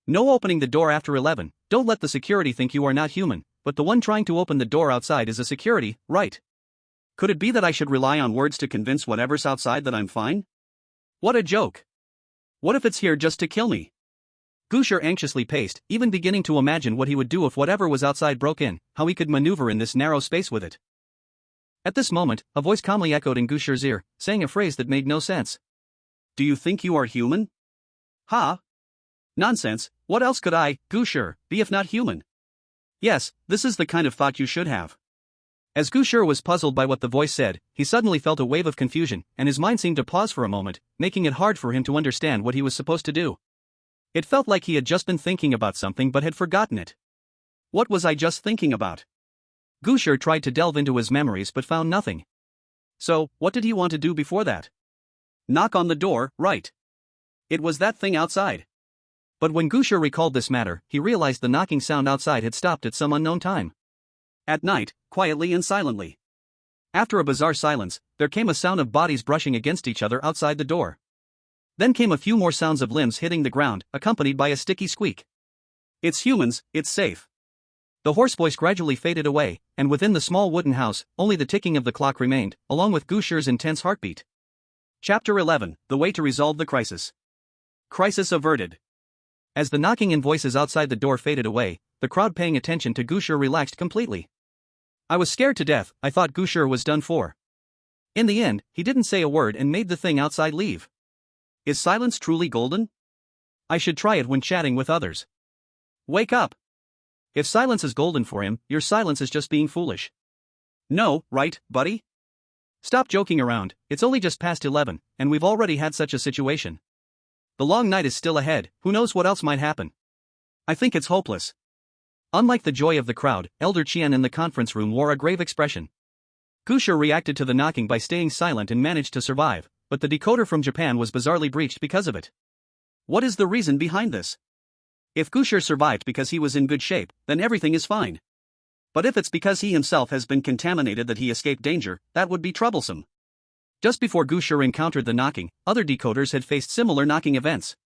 No opening the door after 11, don't let the security think you are not human, but the one trying to open the door outside is a security, right? Could it be that I should rely on words to convince whatever's outside that I'm fine? What a joke. What if it's here just to kill me? Gu Shi anxiously paced, even beginning to imagine what he would do if whatever was outside broke in, how he could maneuver in this narrow space with it. At this moment, a voice calmly echoed in Gu Shi's ear, saying a phrase that made no sense. Do you think you are human? Ha? Nonsense, what else could I, Gu Shi, be if not human? Yes, this is the kind of thought you should have. As Gu Shi was puzzled by what the voice said, he suddenly felt a wave of confusion, and his mind seemed to pause for a moment, making it hard for him to understand what he was supposed to do. It felt like he had just been thinking about something but had forgotten it. What was I just thinking about? Gu Shi tried to delve into his memories but found nothing. So, what did he want to do before that? Knock on the door, right. It was that thing outside. But when Gu Shi recalled this matter, he realized the knocking sound outside had stopped at some unknown time. At night, quietly and silently. After a bizarre silence, there came a sound of bodies brushing against each other outside the door. Then came a few more sounds of limbs hitting the ground, accompanied by a sticky squeak. It's humans, it's safe. The hoarse voice gradually faded away, and within the small wooden house, only the ticking of the clock remained, along with Gu Shi's intense heartbeat. Chapter 11: The Way to Resolve the Crisis. Crisis averted. As the knocking and voices outside the door faded away, the crowd paying attention to Gu Shi relaxed completely. I was scared to death. I thought Gu Shi was done for. In the end, he didn't say a word and made the thing outside leave. Is silence truly golden? I should try it when chatting with others. Wake up! If silence is golden for him, your silence is just being foolish. No, right, buddy? Stop joking around, it's only just past 11, and we've already had such a situation. The long night is still ahead, who knows what else might happen. I think it's hopeless. Unlike the joy of the crowd, Elder Qian in the conference room wore a grave expression. Gu Shi reacted to the knocking by staying silent and managed to survive, but the decoder from Japan was bizarrely breached because of it. What is the reason behind this? If Gu Shi survived because he was in good shape, then everything is fine. But if it's because he himself has been contaminated that he escaped danger, that would be troublesome. Just before Gu Shi encountered the knocking, other decoders had faced similar knocking events.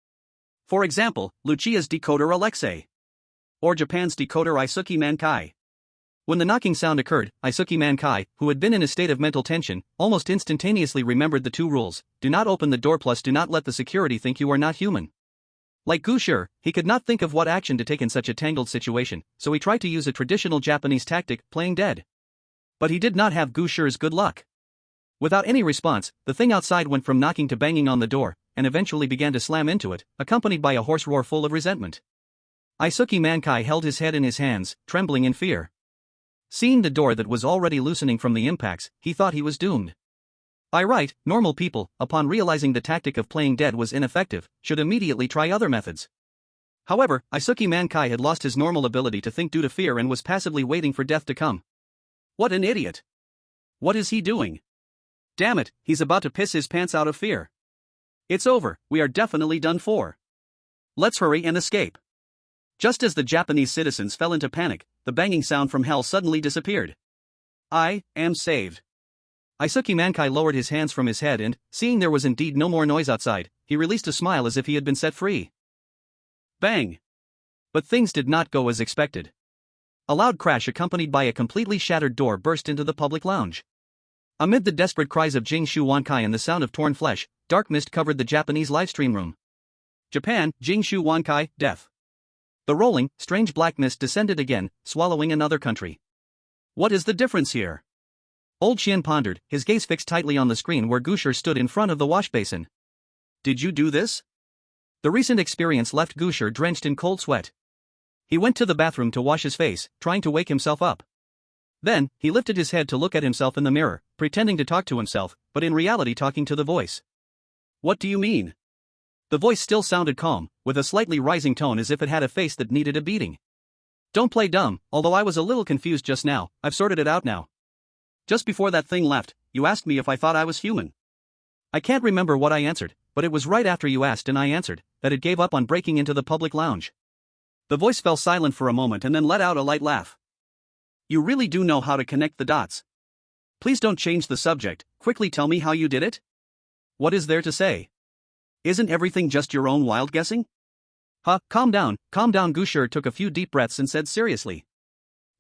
For example, Lucia's decoder Alexei. Or Japan's decoder Isuki Mankai. When the knocking sound occurred, Isuki Mankai, who had been in a state of mental tension, almost instantaneously remembered the two rules: do not open the door plus do not let the security think you are not human. Like Gu Shi, he could not think of what action to take in such a tangled situation, so he tried to use a traditional Japanese tactic, playing dead. But he did not have Gu Shi's good luck. Without any response, the thing outside went from knocking to banging on the door, and eventually began to slam into it, accompanied by a hoarse roar full of resentment. Isuki Mankai held his head in his hands, trembling in fear. Seeing the door that was already loosening from the impacts, he thought he was doomed. By right, normal people, upon realizing the tactic of playing dead was ineffective, should immediately try other methods. However, Isuki Mankai had lost his normal ability to think due to fear and was passively waiting for death to come. What an idiot! What is he doing? Damn it, he's about to piss his pants out of fear. It's over, we are definitely done for. Let's hurry and escape. Just as the Japanese citizens fell into panic, the banging sound from hell suddenly disappeared. I am saved. Isuki Mankai lowered his hands from his head and, seeing there was indeed no more noise outside, he released a smile as if he had been set free. Bang! But things did not go as expected. A loud crash accompanied by a completely shattered door burst into the public lounge. Amid the desperate cries of Jing Shu Wankai and the sound of torn flesh, dark mist covered the Japanese livestream room. Japan, Jing Shu Wankai, death. The rolling, strange black mist descended again, swallowing another country. What is the difference here? Old Qian pondered, his gaze fixed tightly on the screen where Gu Shi stood in front of the wash basin. Did you do this? The recent experience left Gu Shi drenched in cold sweat. He went to the bathroom to wash his face, trying to wake himself up. Then, he lifted his head to look at himself in the mirror, pretending to talk to himself, but in reality talking to the voice. What do you mean? The voice still sounded calm, with a slightly rising tone as if it had a face that needed a beating. Don't play dumb, although I was a little confused just now, I've sorted it out now. Just before that thing left, you asked me if I thought I was human. I can't remember what I answered, but it was right after you asked and I answered, that it gave up on breaking into the public lounge. The voice fell silent for a moment and then let out a light laugh. You really do know how to connect the dots. Please don't change the subject, quickly tell me how you did it. What is there to say? Isn't everything just your own wild guessing? Calm down, Gu Shi took a few deep breaths and said seriously.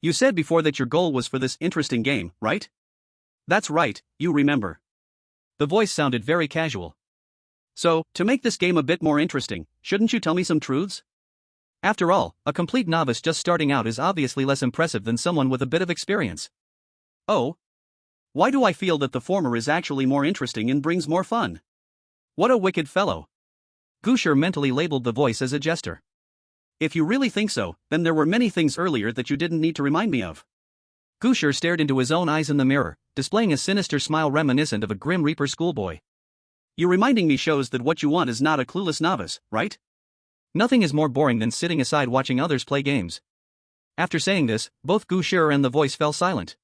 You said before that your goal was for this interesting game, right? That's right, you remember. The voice sounded very casual. So, to make this game a bit more interesting, shouldn't you tell me some truths? After all, a complete novice just starting out is obviously less impressive than someone with a bit of experience. Oh? Why do I feel that the former is actually more interesting and brings more fun? What a wicked fellow. Gu Shi mentally labeled the voice as a jester. If you really think so, then there were many things earlier that you didn't need to remind me of. Gu Shi stared into his own eyes in the mirror, displaying a sinister smile reminiscent of a Grim Reaper schoolboy. You reminding me shows that what you want is not a clueless novice, right? Nothing is more boring than sitting aside watching others play games. After saying this, both Gu Shi and the voice fell silent.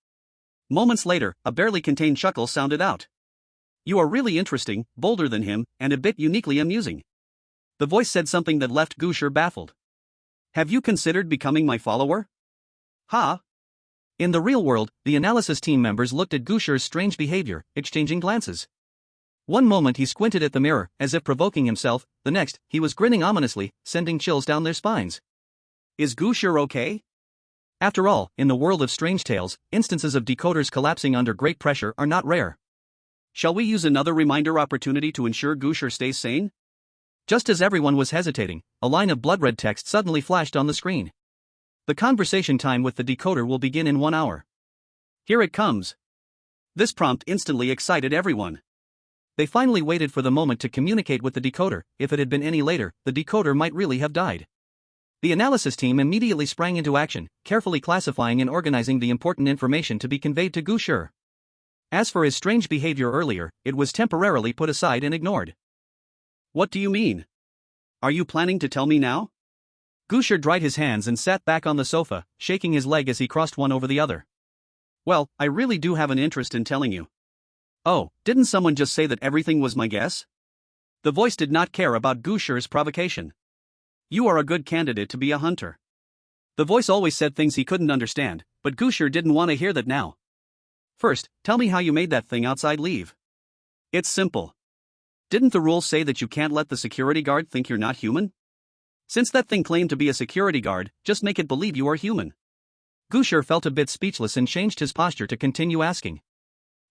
Moments later, a barely contained chuckle sounded out. You are really interesting, bolder than him, and a bit uniquely amusing. The voice said something that left Gu Shi baffled. Have you considered becoming my follower? Ha! In the real world, the analysis team members looked at Gu Shi's strange behavior, exchanging glances. One moment he squinted at the mirror, as if provoking himself, the next, he was grinning ominously, sending chills down their spines. Is Gu Shi okay? After all, in the world of strange tales, instances of decoders collapsing under great pressure are not rare. Shall we use another reminder opportunity to ensure Gu Shi stays sane? Just as everyone was hesitating, a line of blood-red text suddenly flashed on the screen. The conversation time with the decoder will begin in 1 hour. Here it comes. This prompt instantly excited everyone. They finally waited for the moment to communicate with the decoder. If it had been any later, the decoder might really have died. The analysis team immediately sprang into action, carefully classifying and organizing the important information to be conveyed to Gu Shi. As for his strange behavior earlier, it was temporarily put aside and ignored. What do you mean? Are you planning to tell me now? Gu Shi dried his hands and sat back on the sofa, shaking his leg as he crossed one over the other. Well, I really do have an interest in telling you. Oh, didn't someone just say that everything was my guess? The voice did not care about Gu Shi's provocation. You are a good candidate to be a hunter. The voice always said things he couldn't understand, but Gu Shi didn't want to hear that now. First, tell me how you made that thing outside leave. It's simple. Didn't the rules say that you can't let the security guard think you're not human? Since that thing claimed to be a security guard, just make it believe you are human. Gu Shi felt a bit speechless and changed his posture to continue asking.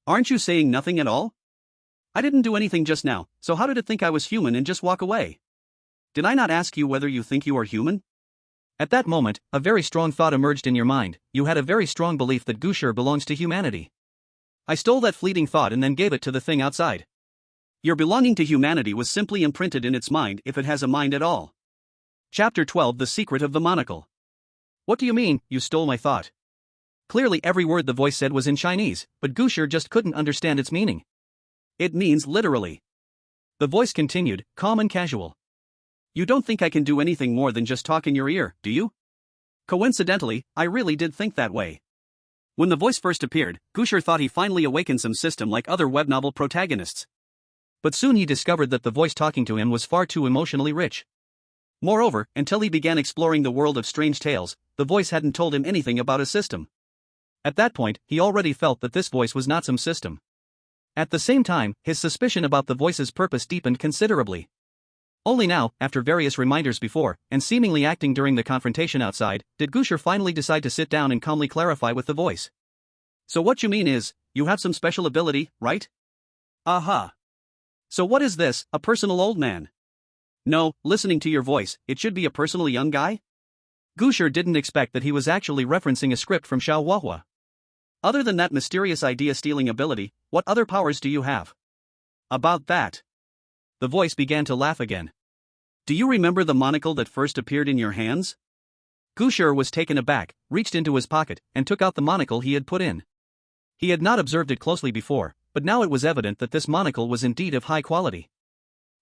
Aren't you saying nothing at all? I didn't do anything just now, so how did it think I was human and just walk away? Did I not ask you whether you think you are human? At that moment, a very strong thought emerged in your mind. You had a very strong belief that Gu Shi belongs to humanity. I stole that fleeting thought and then gave it to the thing outside. Your belonging to humanity was simply imprinted in its mind if it has a mind at all. Chapter 12: The Secret of the Monocle. What do you mean, you stole my thought? Clearly every word the voice said was in Chinese, but Gu Shi just couldn't understand its meaning. It means literally. The voice continued, calm and casual. You don't think I can do anything more than just talk in your ear, do you? Coincidentally, I really did think that way. When the voice first appeared, Gu Shi thought he finally awakened some system like other web novel protagonists. But soon he discovered that the voice talking to him was far too emotionally rich. Moreover, until he began exploring the world of strange tales, the voice hadn't told him anything about a system. At that point, he already felt that this voice was not some system. At the same time, his suspicion about the voice's purpose deepened considerably. Only now, after various reminders before, and seemingly acting during the confrontation outside, did Gu Shi finally decide to sit down and calmly clarify with the voice. So what you mean is, you have some special ability, right? Aha. So what is this, a personal old man? No, listening to your voice, it should be a personal young guy? Gu Shi didn't expect that he was actually referencing a script from Xiao Huahua. Other than that mysterious idea-stealing ability, what other powers do you have? About that. The voice began to laugh again. Do you remember the monocle that first appeared in your hands? Gu Shi was taken aback, reached into his pocket, and took out the monocle he had put in. He had not observed it closely before, but now it was evident that this monocle was indeed of high quality.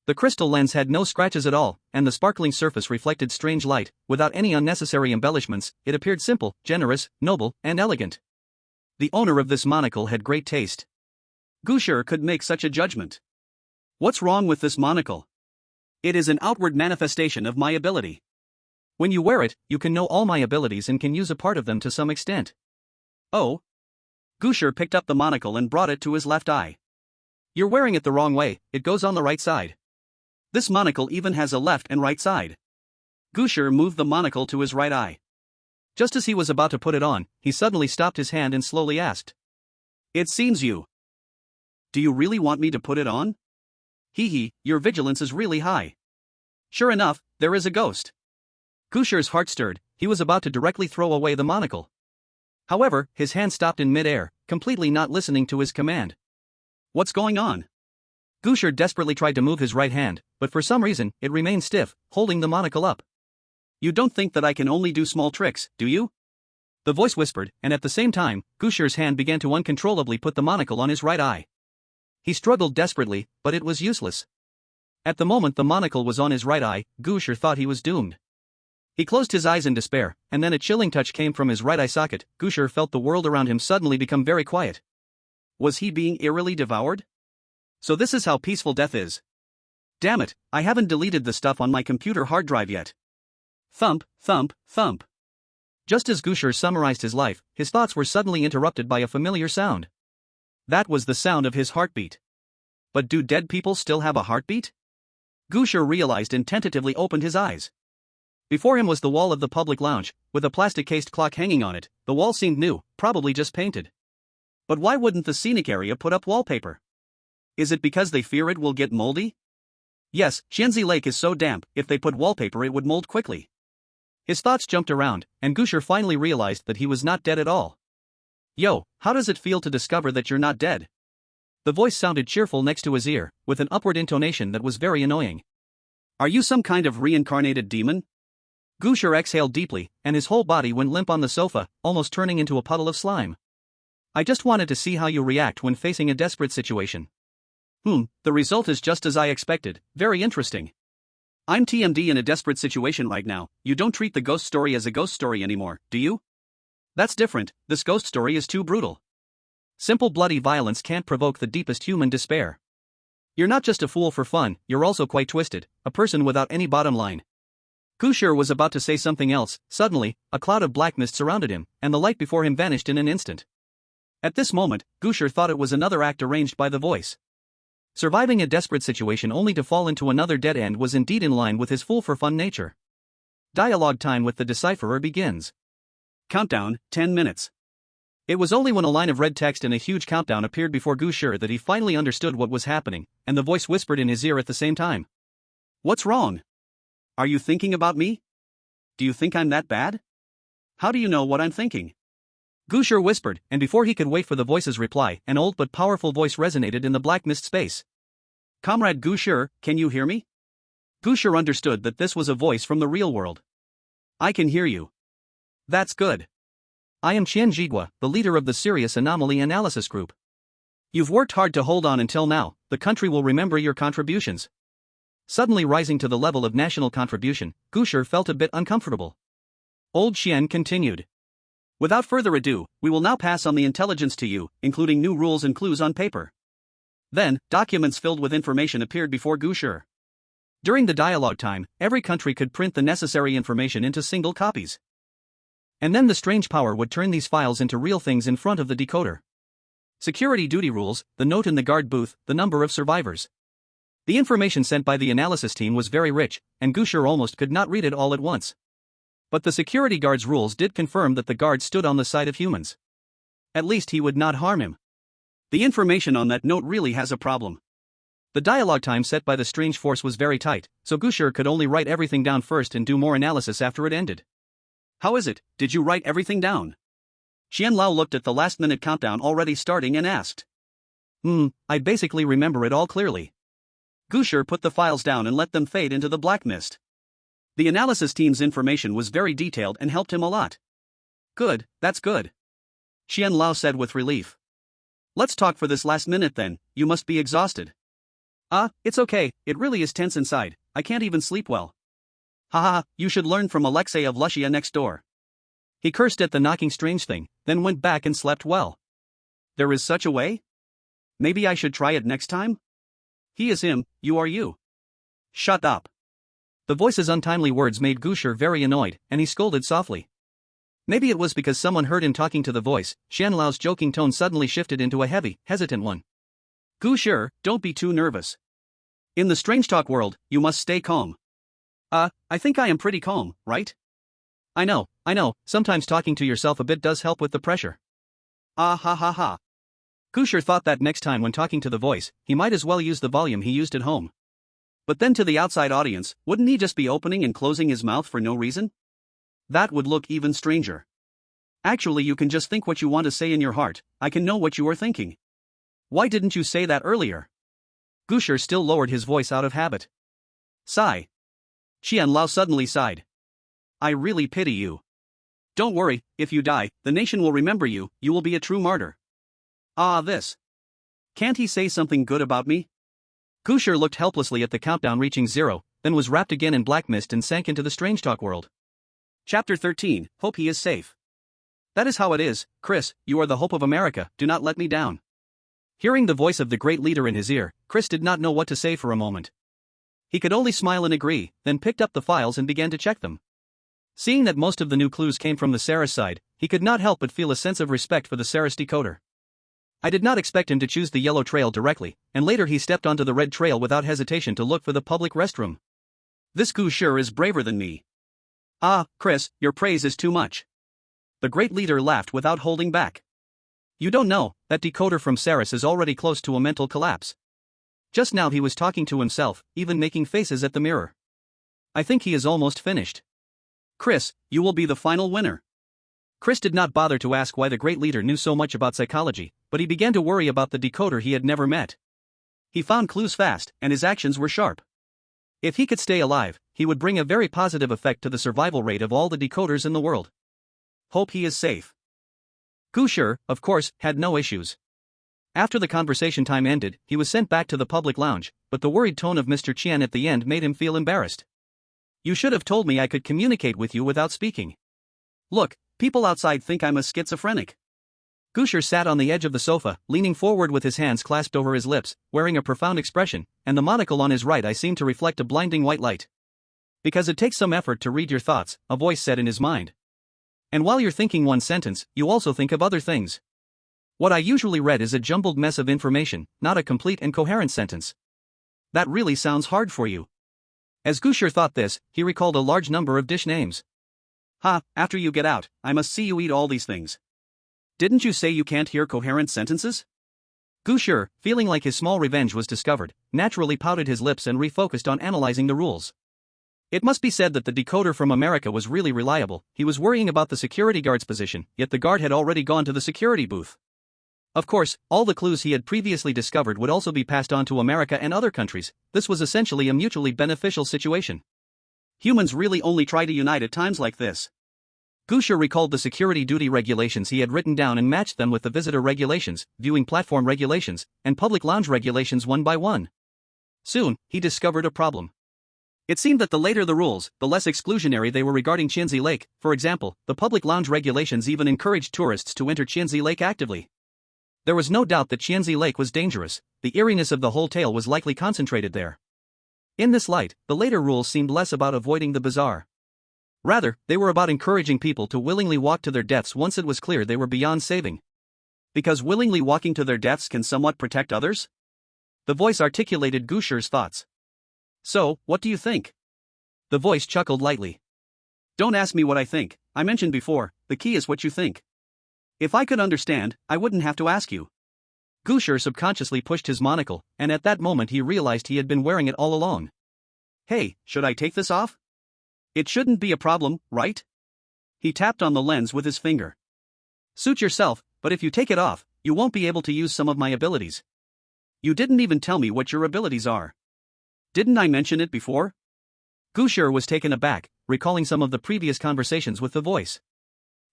The crystal lens had no scratches at all, and the sparkling surface reflected strange light. Without any unnecessary embellishments, it appeared simple, generous, noble, and elegant. The owner of this monocle had great taste. Gu Shi could make such a judgment. What's wrong with this monocle? It is an outward manifestation of my ability. When you wear it, you can know all my abilities and can use a part of them to some extent. Oh? Gu Shi picked up the monocle and brought it to his left eye. You're wearing it the wrong way, it goes on the right side. This monocle even has a left and right side. Gu Shi moved the monocle to his right eye. Just as he was about to put it on, he suddenly stopped his hand and slowly asked. It seems you. Do you really want me to put it on? Hee hee, your vigilance is really high. Sure enough, there is a ghost. Gu Shi's heart stirred, he was about to directly throw away the monocle. However, his hand stopped in mid-air, completely not listening to his command. What's going on? Gu Shi desperately tried to move his right hand, but for some reason, it remained stiff, holding the monocle up. You don't think that I can only do small tricks, do you? The voice whispered, and at the same time, Gu Shi's hand began to uncontrollably put the monocle on his right eye. He struggled desperately, but it was useless. At the moment the monocle was on his right eye, Gu Shi thought he was doomed. He closed his eyes in despair, and then a chilling touch came from his right eye socket. Gu Shi felt the world around him suddenly become very quiet. Was he being eerily devoured? So this is how peaceful death is. Damn it, I haven't deleted the stuff on my computer hard drive yet. Thump, thump, thump. Just as Gu Shi summarized his life, his thoughts were suddenly interrupted by a familiar sound. That was the sound of his heartbeat. But do dead people still have a heartbeat? Gu Shi realized and tentatively opened his eyes. Before him was the wall of the public lounge, with a plastic-cased clock hanging on it. The wall seemed new, probably just painted. But why wouldn't the scenic area put up wallpaper? Is it because they fear it will get moldy? Yes, Xianzi Lake is so damp, if they put wallpaper it would mold quickly. His thoughts jumped around, and Gu Shi finally realized that he was not dead at all. Yo, how does it feel to discover that you're not dead? The voice sounded cheerful next to his ear, with an upward intonation that was very annoying. Are you some kind of reincarnated demon? Gu Shi exhaled deeply, and his whole body went limp on the sofa, almost turning into a puddle of slime. I just wanted to see how you react when facing a desperate situation. The result is just as I expected, very interesting. I'm TMD in a desperate situation right now. You don't treat the ghost story as a ghost story anymore, do you? That's different, this ghost story is too brutal. Simple bloody violence can't provoke the deepest human despair. You're not just a fool for fun, you're also quite twisted, a person without any bottom line. Gu Shi was about to say something else. Suddenly, a cloud of black mist surrounded him, and the light before him vanished in an instant. At this moment, Gu Shi thought it was another act arranged by the voice. Surviving a desperate situation only to fall into another dead end was indeed in line with his fool-for-fun nature. Dialogue time with the Decipherer begins. Countdown, 10 minutes. It was only when a line of red text and a huge countdown appeared before Gu Shi that he finally understood what was happening, and the voice whispered in his ear at the same time. What's wrong? Are you thinking about me? Do you think I'm that bad? How do you know what I'm thinking? Gu Shi whispered, and before he could wait for the voice's reply, an old but powerful voice resonated in the black mist space. Comrade Gu Shi, can you hear me? Gu Shi understood that this was a voice from the real world. I can hear you. That's good. I am Qian Jigua, the leader of the Serious Anomaly Analysis Group. You've worked hard to hold on until now, the country will remember your contributions. Suddenly rising to the level of national contribution, Gu Shi felt a bit uncomfortable. Old Qian continued. Without further ado, we will now pass on the intelligence to you, including new rules and clues on paper. Then, documents filled with information appeared before Gu Shi. During the dialogue time, every country could print the necessary information into single copies. And then the strange power would turn these files into real things in front of the decoder. Security duty rules, the note in the guard booth, the number of survivors. The information sent by the analysis team was very rich, and Gu Shi almost could not read it all at once. But the security guard's rules did confirm that the guard stood on the side of humans. At least he would not harm him. The information on that note really has a problem. The dialogue time set by the strange force was very tight, so Gu Shi could only write everything down first and do more analysis after it ended. How is it, did you write everything down? Qian Lao looked at the last-minute countdown already starting and asked. I basically remember it all clearly. Gu Shi put the files down and let them fade into the black mist. The analysis team's information was very detailed and helped him a lot. Good, that's good. Qian Lao said with relief. Let's talk for this last minute then, you must be exhausted. It's okay, it really is tense inside, I can't even sleep well. Haha, you should learn from Alexei of Lushia next door. He cursed at the knocking strange thing, then went back and slept well. There is such a way? Maybe I should try it next time? He is him, you are you. Shut up. The voice's untimely words made Gu Shi very annoyed, and he scolded softly. Maybe it was because someone heard him talking to the voice. Qian Lao's joking tone suddenly shifted into a heavy, hesitant one. Gu Shi, don't be too nervous. In the strange talk world, you must stay calm. I think I am pretty calm, right? I know, sometimes talking to yourself a bit does help with the pressure. Ha ha ha. Gu Shi thought that next time when talking to the voice, he might as well use the volume he used at home. But then to the outside audience, wouldn't he just be opening and closing his mouth for no reason? That would look even stranger. Actually, you can just think what you want to say in your heart, I can know what you are thinking. Why didn't you say that earlier? Gu Shi still lowered his voice out of habit. Sigh. Qian Lao suddenly sighed. I really pity you. Don't worry, if you die, the nation will remember you, you will be a true martyr. This. Can't he say something good about me? Gu Shi looked helplessly at the countdown reaching 0, then was wrapped again in black mist and sank into the strange talk world. Chapter 13, Hope he is safe. That is how it is, Chris, you are the hope of America, do not let me down. Hearing the voice of the great leader in his ear, Chris did not know what to say for a moment. He could only smile and agree, then picked up the files and began to check them. Seeing that most of the new clues came from the Saris side, he could not help but feel a sense of respect for the Saris decoder. I did not expect him to choose the yellow trail directly, and later he stepped onto the red trail without hesitation to look for the public restroom. This Gu Shi is braver than me. Ah, Chris, your praise is too much. The great leader laughed without holding back. You don't know, that decoder from Saris is already close to a mental collapse. Just now he was talking to himself, even making faces at the mirror. I think he is almost finished. Chris, you will be the final winner. Chris did not bother to ask why the great leader knew so much about psychology, but he began to worry about the decoder he had never met. He found clues fast, and his actions were sharp. If he could stay alive, he would bring a very positive effect to the survival rate of all the decoders in the world. Hope he is safe. Gu Shi, of course, had no issues. After the conversation time ended, he was sent back to the public lounge, but the worried tone of Mr. Qian at the end made him feel embarrassed. You should have told me I could communicate with you without speaking. Look, people outside think I'm a schizophrenic. Gu Shi sat on the edge of the sofa, leaning forward with his hands clasped over his lips, wearing a profound expression, and the monocle on his right eye seemed to reflect a blinding white light. Because it takes some effort to read your thoughts, a voice said in his mind. And while you're thinking one sentence, you also think of other things. What I usually read is a jumbled mess of information, not a complete and coherent sentence. That really sounds hard for you. As Gu Shi thought this, he recalled a large number of dish names. After you get out, I must see you eat all these things. Didn't you say you can't hear coherent sentences? Gu Shi, feeling like his small revenge was discovered, naturally pouted his lips and refocused on analyzing the rules. It must be said that the decoder from America was really reliable. He was worrying about the security guard's position, yet the guard had already gone to the security booth. Of course, all the clues he had previously discovered would also be passed on to America and other countries. This was essentially a mutually beneficial situation. Humans really only try to unite at times like this. Gu Shi recalled the security duty regulations he had written down and matched them with the visitor regulations, viewing platform regulations, and public lounge regulations one by one. Soon, he discovered a problem. It seemed that the later the rules, the less exclusionary they were regarding Qianzi Lake. For example, the public lounge regulations even encouraged tourists to enter Qianzi Lake actively. There was no doubt that Qianzi Lake was dangerous. The eeriness of the whole tale was likely concentrated there. In this light, the later rules seemed less about avoiding the bizarre. Rather, they were about encouraging people to willingly walk to their deaths once it was clear they were beyond saving. Because willingly walking to their deaths can somewhat protect others? The voice articulated Gu Shi's thoughts. So, what do you think? The voice chuckled lightly. Don't ask me what I think. I mentioned before, the key is what you think. If I could understand, I wouldn't have to ask you. Gu Shi subconsciously pushed his monocle, and at that moment he realized he had been wearing it all along. Hey, should I take this off? It shouldn't be a problem, right? He tapped on the lens with his finger. Suit yourself, but if you take it off, you won't be able to use some of my abilities. You didn't even tell me what your abilities are. Didn't I mention it before? Gu Shi was taken aback, recalling some of the previous conversations with the voice.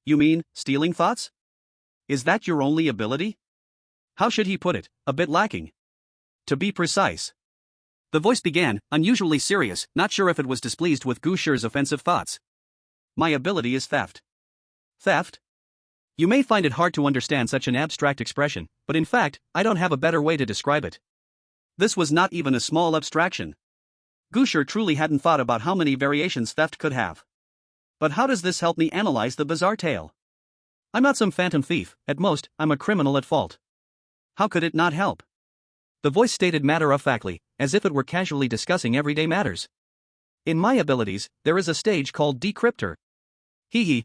You mean, stealing thoughts? Is that your only ability? How should he put it, a bit lacking? To be precise. The voice began, unusually serious, not sure if it was displeased with Gu Shi's offensive thoughts. My ability is theft. Theft? You may find it hard to understand such an abstract expression, but in fact, I don't have a better way to describe it. This was not even a small abstraction. Gu Shi truly hadn't thought about how many variations theft could have. But how does this help me analyze the bizarre tale? I'm not some phantom thief, at most, I'm a criminal at fault. How could it not help? The voice stated matter-of-factly, as if it were casually discussing everyday matters. In my abilities, there is a stage called Decryptor.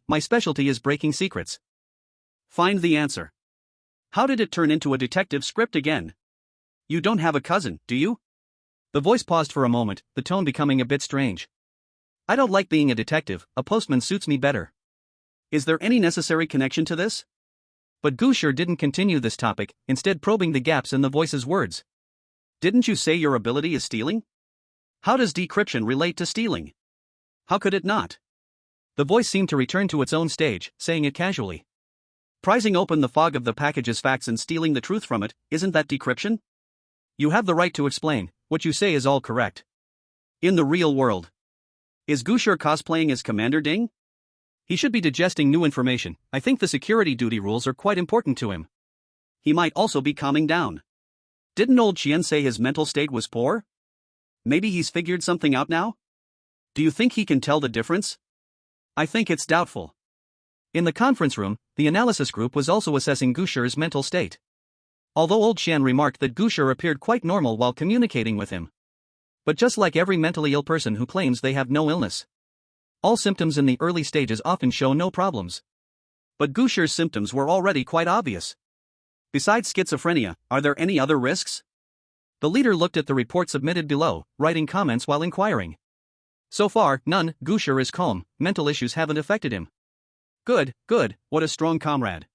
My specialty is breaking secrets. Find the answer. How did it turn into a detective script again? You don't have a cousin, do you? The voice paused for a moment, the tone becoming a bit strange. I don't like being a detective, a postman suits me better. Is there any necessary connection to this? But Gu Shi didn't continue this topic, instead probing the gaps in the voice's words. Didn't you say your ability is stealing? How does decryption relate to stealing? How could it not? The voice seemed to return to its own stage, saying it casually. Prizing open the fog of the package's facts and stealing the truth from it, isn't that decryption? You have the right to explain, what you say is all correct. In the real world. Is Gu Shi cosplaying as Commander Ding? He should be digesting new information. I think the security duty rules are quite important to him. He might also be calming down. Didn't old Qian say his mental state was poor? Maybe he's figured something out now? Do you think he can tell the difference? I think it's doubtful. In the conference room, the analysis group was also assessing Gu Shi's mental state. Although old Qian remarked that Gu Shi appeared quite normal while communicating with him. But just like every mentally ill person who claims they have no illness. All symptoms in the early stages often show no problems. But Gu Shi's symptoms were already quite obvious. Besides schizophrenia, are there any other risks? The leader looked at the report submitted below, writing comments while inquiring. So far, none. Gu Shi is calm, mental issues haven't affected him. Good, good, what a strong comrade.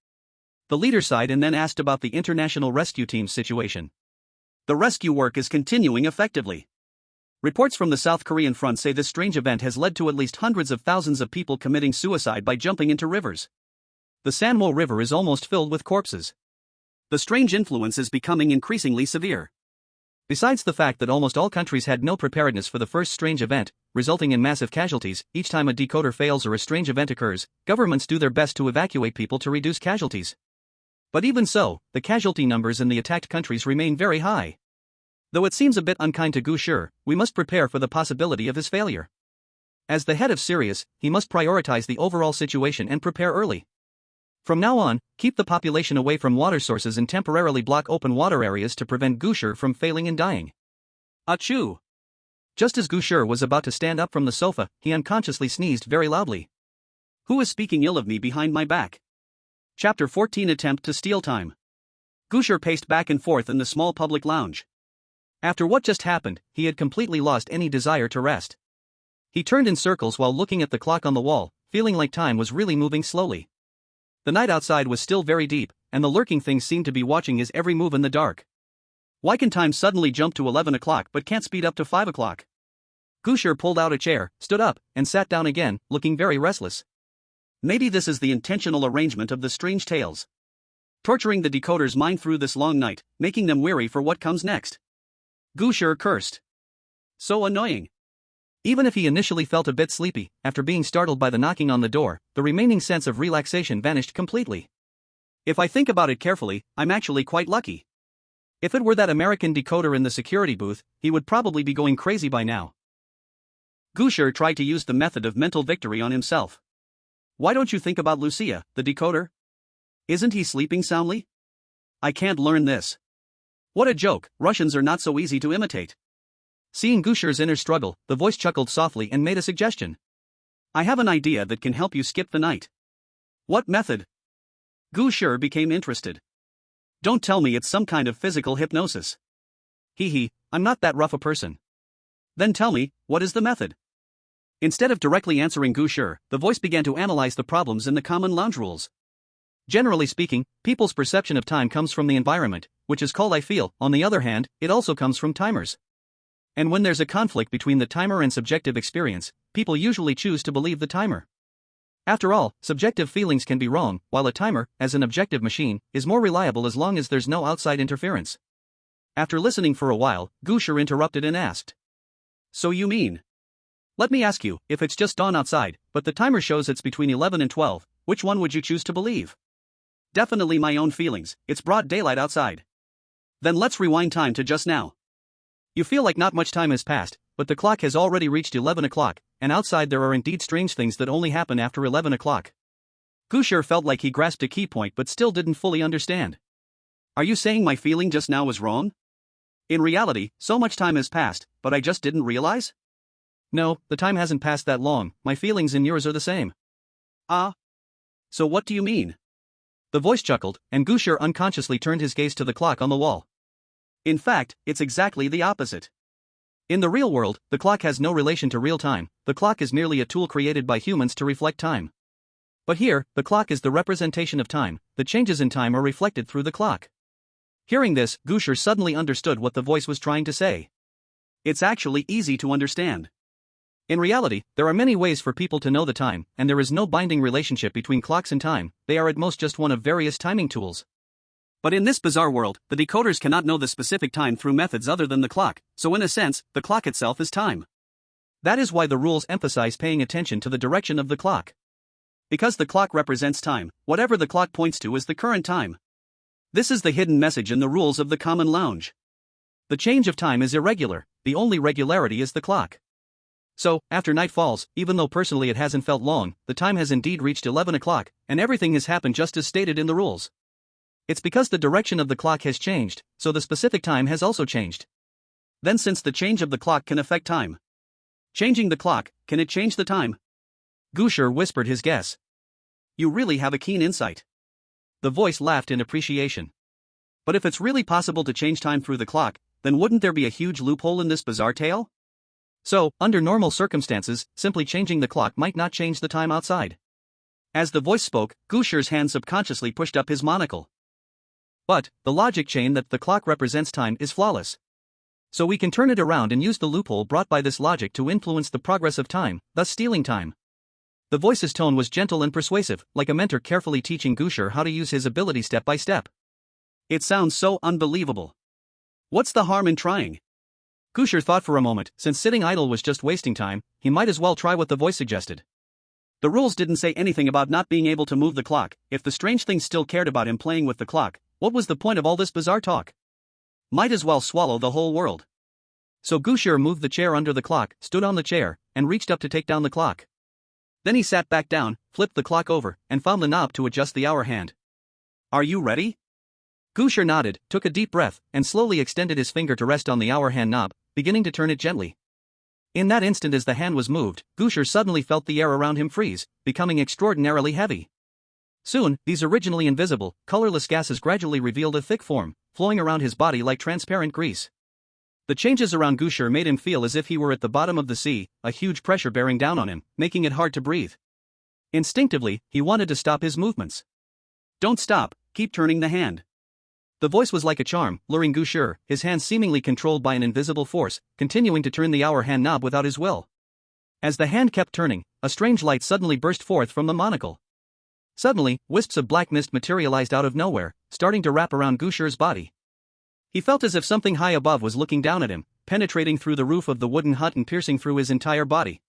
The leader sighed and then asked about the international rescue team's situation. The rescue work is continuing effectively. Reports from the South Korean front say this strange event has led to at least hundreds of thousands of people committing suicide by jumping into rivers. The Sanmo River is almost filled with corpses. The strange influence is becoming increasingly severe. Besides the fact that almost all countries had no preparedness for the first strange event, resulting in massive casualties, each time a decoder fails or a strange event occurs, governments do their best to evacuate people to reduce casualties. But even so, the casualty numbers in the attacked countries remain very high. Though it seems a bit unkind to Gu Shi, we must prepare for the possibility of his failure. As the head of Sirius, he must prioritize the overall situation and prepare early. From now on, keep the population away from water sources and temporarily block open water areas to prevent Gu Shi from failing and dying. Achoo! Just as Gu Shi was about to stand up from the sofa, he unconsciously sneezed very loudly. Who is speaking ill of me behind my back? Chapter 14 Attempt to Steal Time. Gu Shi paced back and forth in the small public lounge. After what just happened, he had completely lost any desire to rest. He turned in circles while looking at the clock on the wall, feeling like time was really moving slowly. The night outside was still very deep, and the lurking things seemed to be watching his every move in the dark. Why can time suddenly jump to 11 o'clock but can't speed up to 5 o'clock? Gu Shi pulled out a chair, stood up, and sat down again, looking very restless. Maybe this is the intentional arrangement of the strange tales. Torturing the decoder's mind through this long night, making them weary for what comes next. Gu Shi cursed. So annoying. Even if he initially felt a bit sleepy, after being startled by the knocking on the door, the remaining sense of relaxation vanished completely. If I think about it carefully, I'm actually quite lucky. If it were that American decoder in the security booth, he would probably be going crazy by now. Gu Shi tried to use the method of mental victory on himself. Why don't you think about Lucia, the decoder? Isn't he sleeping soundly? I can't learn this. What a joke, Russians are not so easy to imitate. Seeing Gu Shi's inner struggle, the voice chuckled softly and made a suggestion. I have an idea that can help you skip the night. What method? Gu Shi became interested. Don't tell me it's some kind of physical hypnosis. I'm not that rough a person. Then tell me, what is the method? Instead of directly answering Gu Shi, the voice began to analyze the problems in the common lounge rules. Generally speaking, people's perception of time comes from the environment, which is called I feel. On the other hand, it also comes from timers. And when there's a conflict between the timer and subjective experience, people usually choose to believe the timer. After all, subjective feelings can be wrong, while a timer, as an objective machine, is more reliable as long as there's no outside interference. After listening for a while, Gu Shi interrupted and asked. So you mean? Let me ask you, if it's just dawn outside, but the timer shows it's between 11 and 12, which one would you choose to believe? Definitely my own feelings, it's broad daylight outside. Then let's rewind time to just now. You feel like not much time has passed, but the clock has already reached 11 o'clock, and outside there are indeed strange things that only happen after 11 o'clock. Gu Shi felt like he grasped a key point but still didn't fully understand. Are you saying my feeling just now was wrong? In reality, so much time has passed, but I just didn't realize? No, the time hasn't passed that long, my feelings and yours are the same. Ah? So what do you mean? The voice chuckled, and Gu Shi unconsciously turned his gaze to the clock on the wall. In fact, it's exactly the opposite. In the real world, the clock has no relation to real time, the clock is merely a tool created by humans to reflect time. But here, the clock is the representation of time, the changes in time are reflected through the clock. Hearing this, Gu Shi suddenly understood what the voice was trying to say. It's actually easy to understand. In reality, there are many ways for people to know the time, and there is no binding relationship between clocks and time, they are at most just one of various timing tools. But in this bizarre world, the decoders cannot know the specific time through methods other than the clock, so in a sense, the clock itself is time. That is why the rules emphasize paying attention to the direction of the clock. Because the clock represents time, whatever the clock points to is the current time. This is the hidden message in the rules of the common lounge. The change of time is irregular, the only regularity is the clock. So, after night falls, even though personally it hasn't felt long, the time has indeed reached 11 o'clock, and everything has happened just as stated in the rules. It's because the direction of the clock has changed, so the specific time has also changed. Then since the change of the clock can affect time. Changing the clock, can it change the time? Gu Shi whispered his guess. You really have a keen insight. The voice laughed in appreciation. But if it's really possible to change time through the clock, then wouldn't there be a huge loophole in this bizarre tale? So, under normal circumstances, simply changing the clock might not change the time outside. As the voice spoke, Gu Shi's hand subconsciously pushed up his monocle. But, the logic chain that the clock represents time is flawless. So we can turn it around and use the loophole brought by this logic to influence the progress of time, thus stealing time. The voice's tone was gentle and persuasive, like a mentor carefully teaching Gu Shi how to use his ability step by step. It sounds so unbelievable. What's the harm in trying? Gu Shi thought for a moment. Since sitting idle was just wasting time, he might as well try what the voice suggested. The rules didn't say anything about not being able to move the clock. If the strange thing still cared about him playing with the clock, what was the point of all this bizarre talk? Might as well swallow the whole world. So Gu Shi moved the chair under the clock, stood on the chair, and reached up to take down the clock. Then he sat back down, flipped the clock over, and found the knob to adjust the hour hand. Are you ready? Gu Shi nodded, took a deep breath, and slowly extended his finger to rest on the hour hand knob, beginning to turn it gently. In that instant as the hand was moved, Gu Shi suddenly felt the air around him freeze, becoming extraordinarily heavy. Soon, these originally invisible, colorless gases gradually revealed a thick form, flowing around his body like transparent grease. The changes around Gu Shi made him feel as if he were at the bottom of the sea, a huge pressure bearing down on him, making it hard to breathe. Instinctively, he wanted to stop his movements. Don't stop, keep turning the hand. The voice was like a charm, luring Gu Shi, his hands seemingly controlled by an invisible force, continuing to turn the hour hand knob without his will. As the hand kept turning, a strange light suddenly burst forth from the monocle. Suddenly, wisps of black mist materialized out of nowhere, starting to wrap around Gu Shi's body. He felt as if something high above was looking down at him, penetrating through the roof of the wooden hut and piercing through his entire body.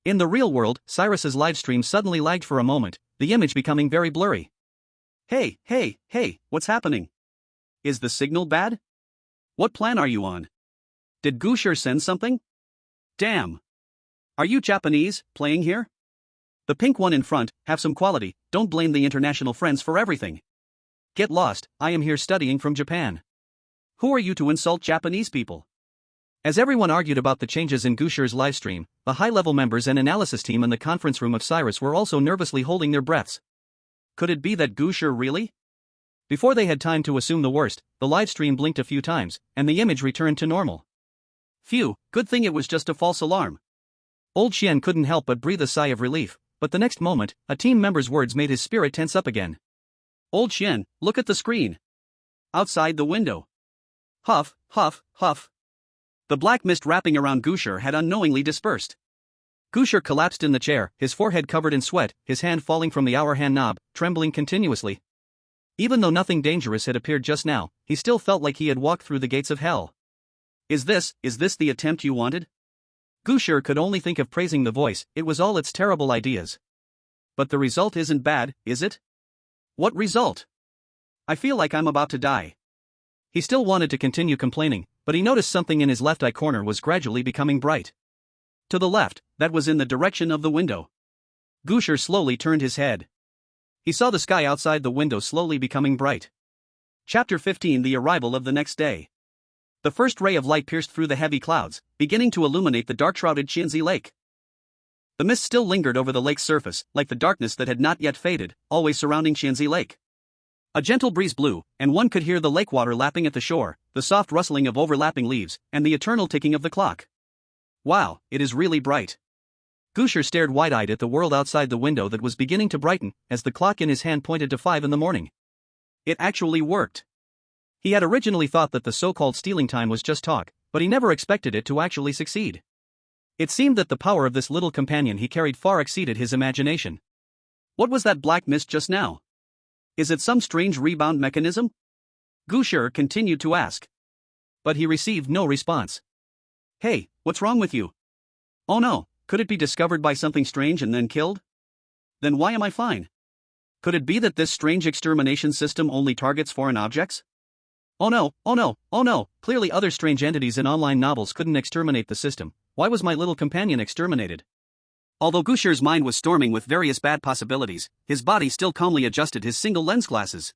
In the real world, Cyrus's livestream suddenly lagged for a moment, the image becoming very blurry. Hey, what's happening? Is the signal bad? What plan are you on? Did Gu Shi send something? Damn. Are you Japanese, playing here? The pink one in front, have some quality, don't blame the international friends for everything. Get lost, I am here studying from Japan. Who are you to insult Japanese people? As everyone argued about the changes in Gu Shi's livestream, the high-level members and analysis team in the conference room of Cyrus were also nervously holding their breaths. Could it be that Gu Shi really? Before they had time to assume the worst, the livestream blinked a few times, and the image returned to normal. Phew, good thing it was just a false alarm. Old Xian couldn't help but breathe a sigh of relief, but the next moment, a team member's words made his spirit tense up again. Old Xian, look at the screen. Outside the window. Huff, huff, huff. The black mist wrapping around Gu Shi had unknowingly dispersed. Gu Shi collapsed in the chair, his forehead covered in sweat, his hand falling from the hour hand knob, trembling continuously. Even though nothing dangerous had appeared just now, he still felt like he had walked through the gates of hell. Is this the attempt you wanted? Gu Shi could only think of praising the voice, it was all its terrible ideas. But the result isn't bad, is it? What result? I feel like I'm about to die. He still wanted to continue complaining, but he noticed something in his left eye corner was gradually becoming bright. To the left, that was in the direction of the window. Gu Shi slowly turned his head. He saw the sky outside the window slowly becoming bright. Chapter 15 The arrival of the next day. The first ray of light pierced through the heavy clouds, beginning to illuminate the dark-shrouded Qianzi Lake. The mist still lingered over the lake's surface, like the darkness that had not yet faded, always surrounding Qianzi Lake. A gentle breeze blew, and one could hear the lake water lapping at the shore, the soft rustling of overlapping leaves, and the eternal ticking of the clock. Wow, it is really bright. Gu Shi stared wide-eyed at the world outside the window that was beginning to brighten, as the clock in his hand pointed to 5 in the morning. It actually worked. He had originally thought that the so-called stealing time was just talk, but he never expected it to actually succeed. It seemed that the power of this little companion he carried far exceeded his imagination. What was that black mist just now? Is it some strange rebound mechanism? Gu Shi continued to ask. But he received no response. Hey, what's wrong with you? Oh no. Could it be discovered by something strange and then killed? Then why am I fine? Could it be that this strange extermination system only targets foreign objects? Oh no, clearly other strange entities in online novels couldn't exterminate the system. Why was my little companion exterminated? Although Gu Shi's mind was storming with various bad possibilities, his body still calmly adjusted his single lens glasses.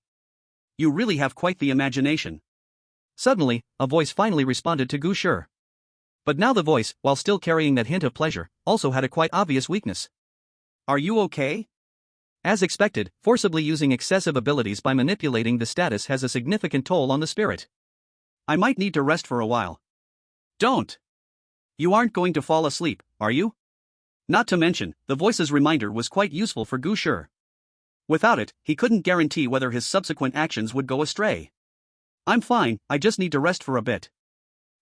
You really have quite the imagination. Suddenly, a voice finally responded to Gu Shi. But now the voice, while still carrying that hint of pleasure, also had a quite obvious weakness. Are you okay? As expected, forcibly using excessive abilities by manipulating the status has a significant toll on the spirit. I might need to rest for a while. Don't! You aren't going to fall asleep, are you? Not to mention, the voice's reminder was quite useful for Gu Shi. Without it, he couldn't guarantee whether his subsequent actions would go astray. I'm fine, I just need to rest for a bit.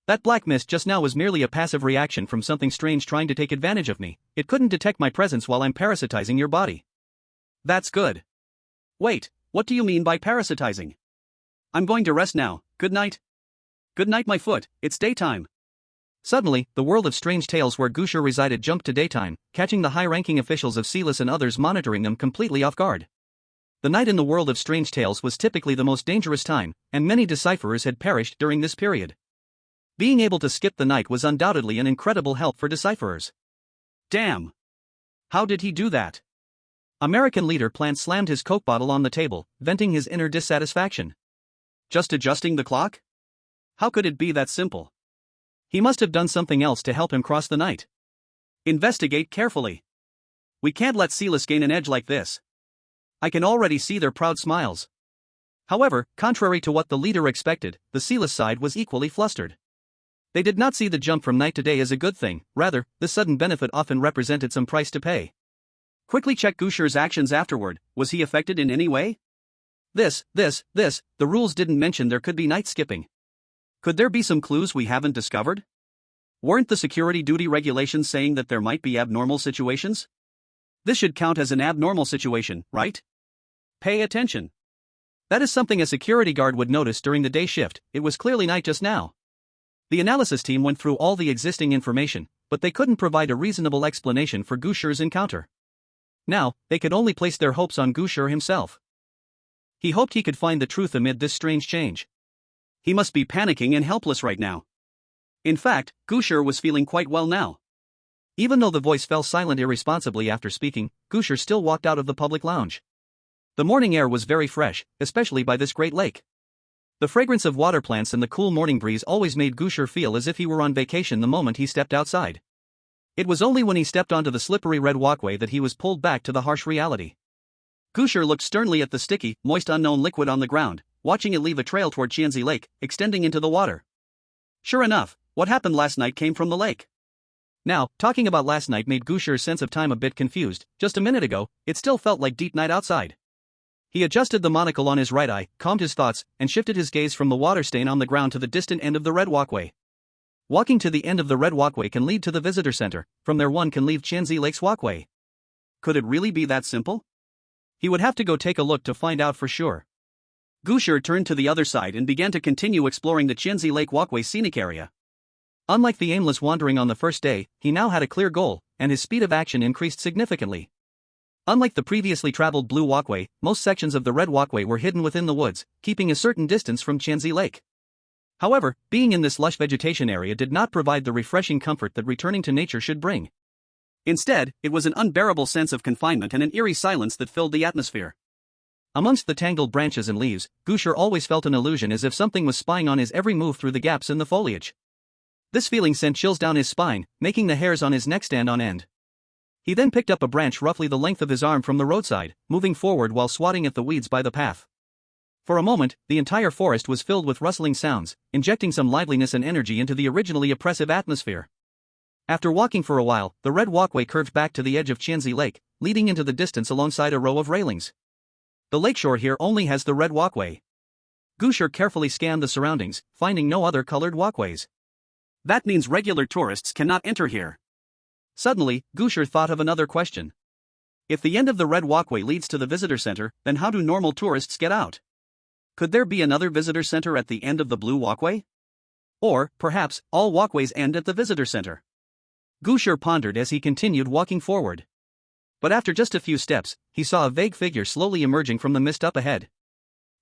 That black mist just now was merely a passive reaction from something strange trying to take advantage of me. It couldn't detect my presence while I'm parasitizing your body. That's good. Wait, what do you mean by parasitizing? I'm going to rest now, good night. Good night my foot, it's daytime. Suddenly, the world of strange tales where Gu Shi resided jumped to daytime, catching the high-ranking officials of Silas and others monitoring them completely off guard. The night in the world of strange tales was typically the most dangerous time, and many decipherers had perished during this period. Being able to skip the night was undoubtedly an incredible help for decipherers. Damn! How did he do that? American leader Plant slammed his Coke bottle on the table, venting his inner dissatisfaction. Just adjusting the clock? How could it be that simple? He must have done something else to help him cross the night. Investigate carefully. We can't let Silas gain an edge like this. I can already see their proud smiles. However, contrary to what the leader expected, the Silas side was equally flustered. They did not see the jump from night to day as a good thing, rather, the sudden benefit often represented some price to pay. Quickly check Gu Shi's actions afterward. Was he affected in any way? The rules didn't mention there could be night skipping. Could there be some clues we haven't discovered? Weren't the security duty regulations saying that there might be abnormal situations? This should count as an abnormal situation, right? Pay attention. That is something a security guard would notice during the day shift. It was clearly night just now. The analysis team went through all the existing information, but they couldn't provide a reasonable explanation for Gu Shi's encounter. Now, they could only place their hopes on Gu Shi himself. He hoped he could find the truth amid this strange change. He must be panicking and helpless right now. In fact, Gu Shi was feeling quite well now. Even though the voice fell silent irresponsibly after speaking, Gu Shi still walked out of the public lounge. The morning air was very fresh, especially by this great lake. The fragrance of water plants and the cool morning breeze always made Gu Shi feel as if he were on vacation the moment he stepped outside. It was only when he stepped onto the slippery red walkway that he was pulled back to the harsh reality. Gu Shi looked sternly at the sticky, moist unknown liquid on the ground, watching it leave a trail toward Qianzi Lake, extending into the water. Sure enough, what happened last night came from the lake. Now, talking about last night made Gu Shi's sense of time a bit confused. Just a minute ago, it still felt like deep night outside. He adjusted the monocle on his right eye, calmed his thoughts, and shifted his gaze from the water stain on the ground to the distant end of the red walkway. Walking to the end of the red walkway can lead to the visitor center. From there one can leave Qianzi Lake's walkway. Could it really be that simple? He would have to go take a look to find out for sure. Gu Shi turned to the other side and began to continue exploring the Qianzi Lake walkway scenic area. Unlike the aimless wandering on the first day, he now had a clear goal, and his speed of action increased significantly. Unlike the previously traveled blue walkway, most sections of the red walkway were hidden within the woods, keeping a certain distance from Qianzi Lake. However, being in this lush vegetation area did not provide the refreshing comfort that returning to nature should bring. Instead, it was an unbearable sense of confinement and an eerie silence that filled the atmosphere. Amongst the tangled branches and leaves, Gu Shi always felt an illusion as if something was spying on his every move through the gaps in the foliage. This feeling sent chills down his spine, making the hairs on his neck stand on end. He then picked up a branch roughly the length of his arm from the roadside, moving forward while swatting at the weeds by the path. For a moment, the entire forest was filled with rustling sounds, injecting some liveliness and energy into the originally oppressive atmosphere. After walking for a while, the red walkway curved back to the edge of Qianzi Lake, leading into the distance alongside a row of railings. The lakeshore here only has the red walkway. Gu Shi carefully scanned the surroundings, finding no other colored walkways. That means regular tourists cannot enter here. Suddenly, Gu Shi thought of another question. If the end of the red walkway leads to the visitor center, then how do normal tourists get out? Could there be another visitor center at the end of the blue walkway? Or, perhaps, all walkways end at the visitor center? Gu Shi pondered as he continued walking forward. But after just a few steps, he saw a vague figure slowly emerging from the mist up ahead.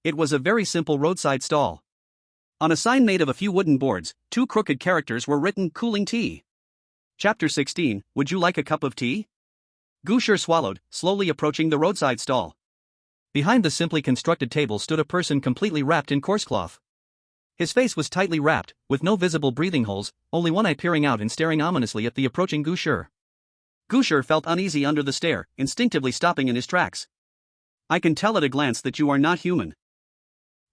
It was a very simple roadside stall. On a sign made of a few wooden boards, two crooked characters were written, "Cooling Tea." Chapter 16, Would you like a cup of tea? Gu Shi swallowed, slowly approaching the roadside stall. Behind the simply constructed table stood a person completely wrapped in coarse cloth. His face was tightly wrapped, with no visible breathing holes, only one eye peering out and staring ominously at the approaching Gu Shi. Gu Shi felt uneasy under the stare, instinctively stopping in his tracks. I can tell at a glance that you are not human.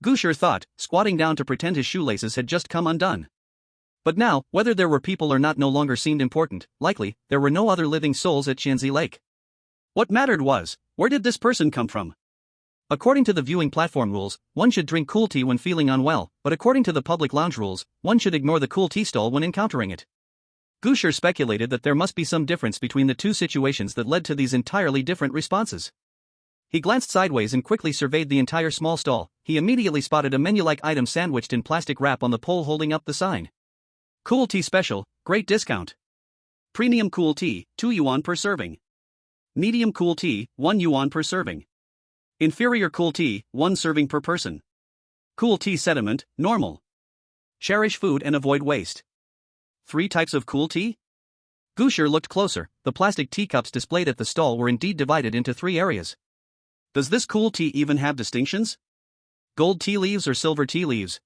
Gu Shi thought, squatting down to pretend his shoelaces had just come undone. But now, whether there were people or not no longer seemed important. Likely, there were no other living souls at Qianzi Lake. What mattered was, where did this person come from? According to the viewing platform rules, one should drink cool tea when feeling unwell, but according to the public lounge rules, one should ignore the cool tea stall when encountering it. Gu Shi speculated that there must be some difference between the two situations that led to these entirely different responses. He glanced sideways and quickly surveyed the entire small stall. He immediately spotted a menu-like item sandwiched in plastic wrap on the pole holding up the sign. Cool tea special, great discount. Premium cool tea, 2 yuan per serving. Medium cool tea, 1 yuan per serving. Inferior cool tea, 1 serving per person. Cool tea sediment, normal. Cherish food and avoid waste. 3 types of cool tea? Gu Shi looked closer. The plastic teacups displayed at the stall were indeed divided into 3 areas. Does this cool tea even have distinctions? Gold tea leaves or silver tea leaves?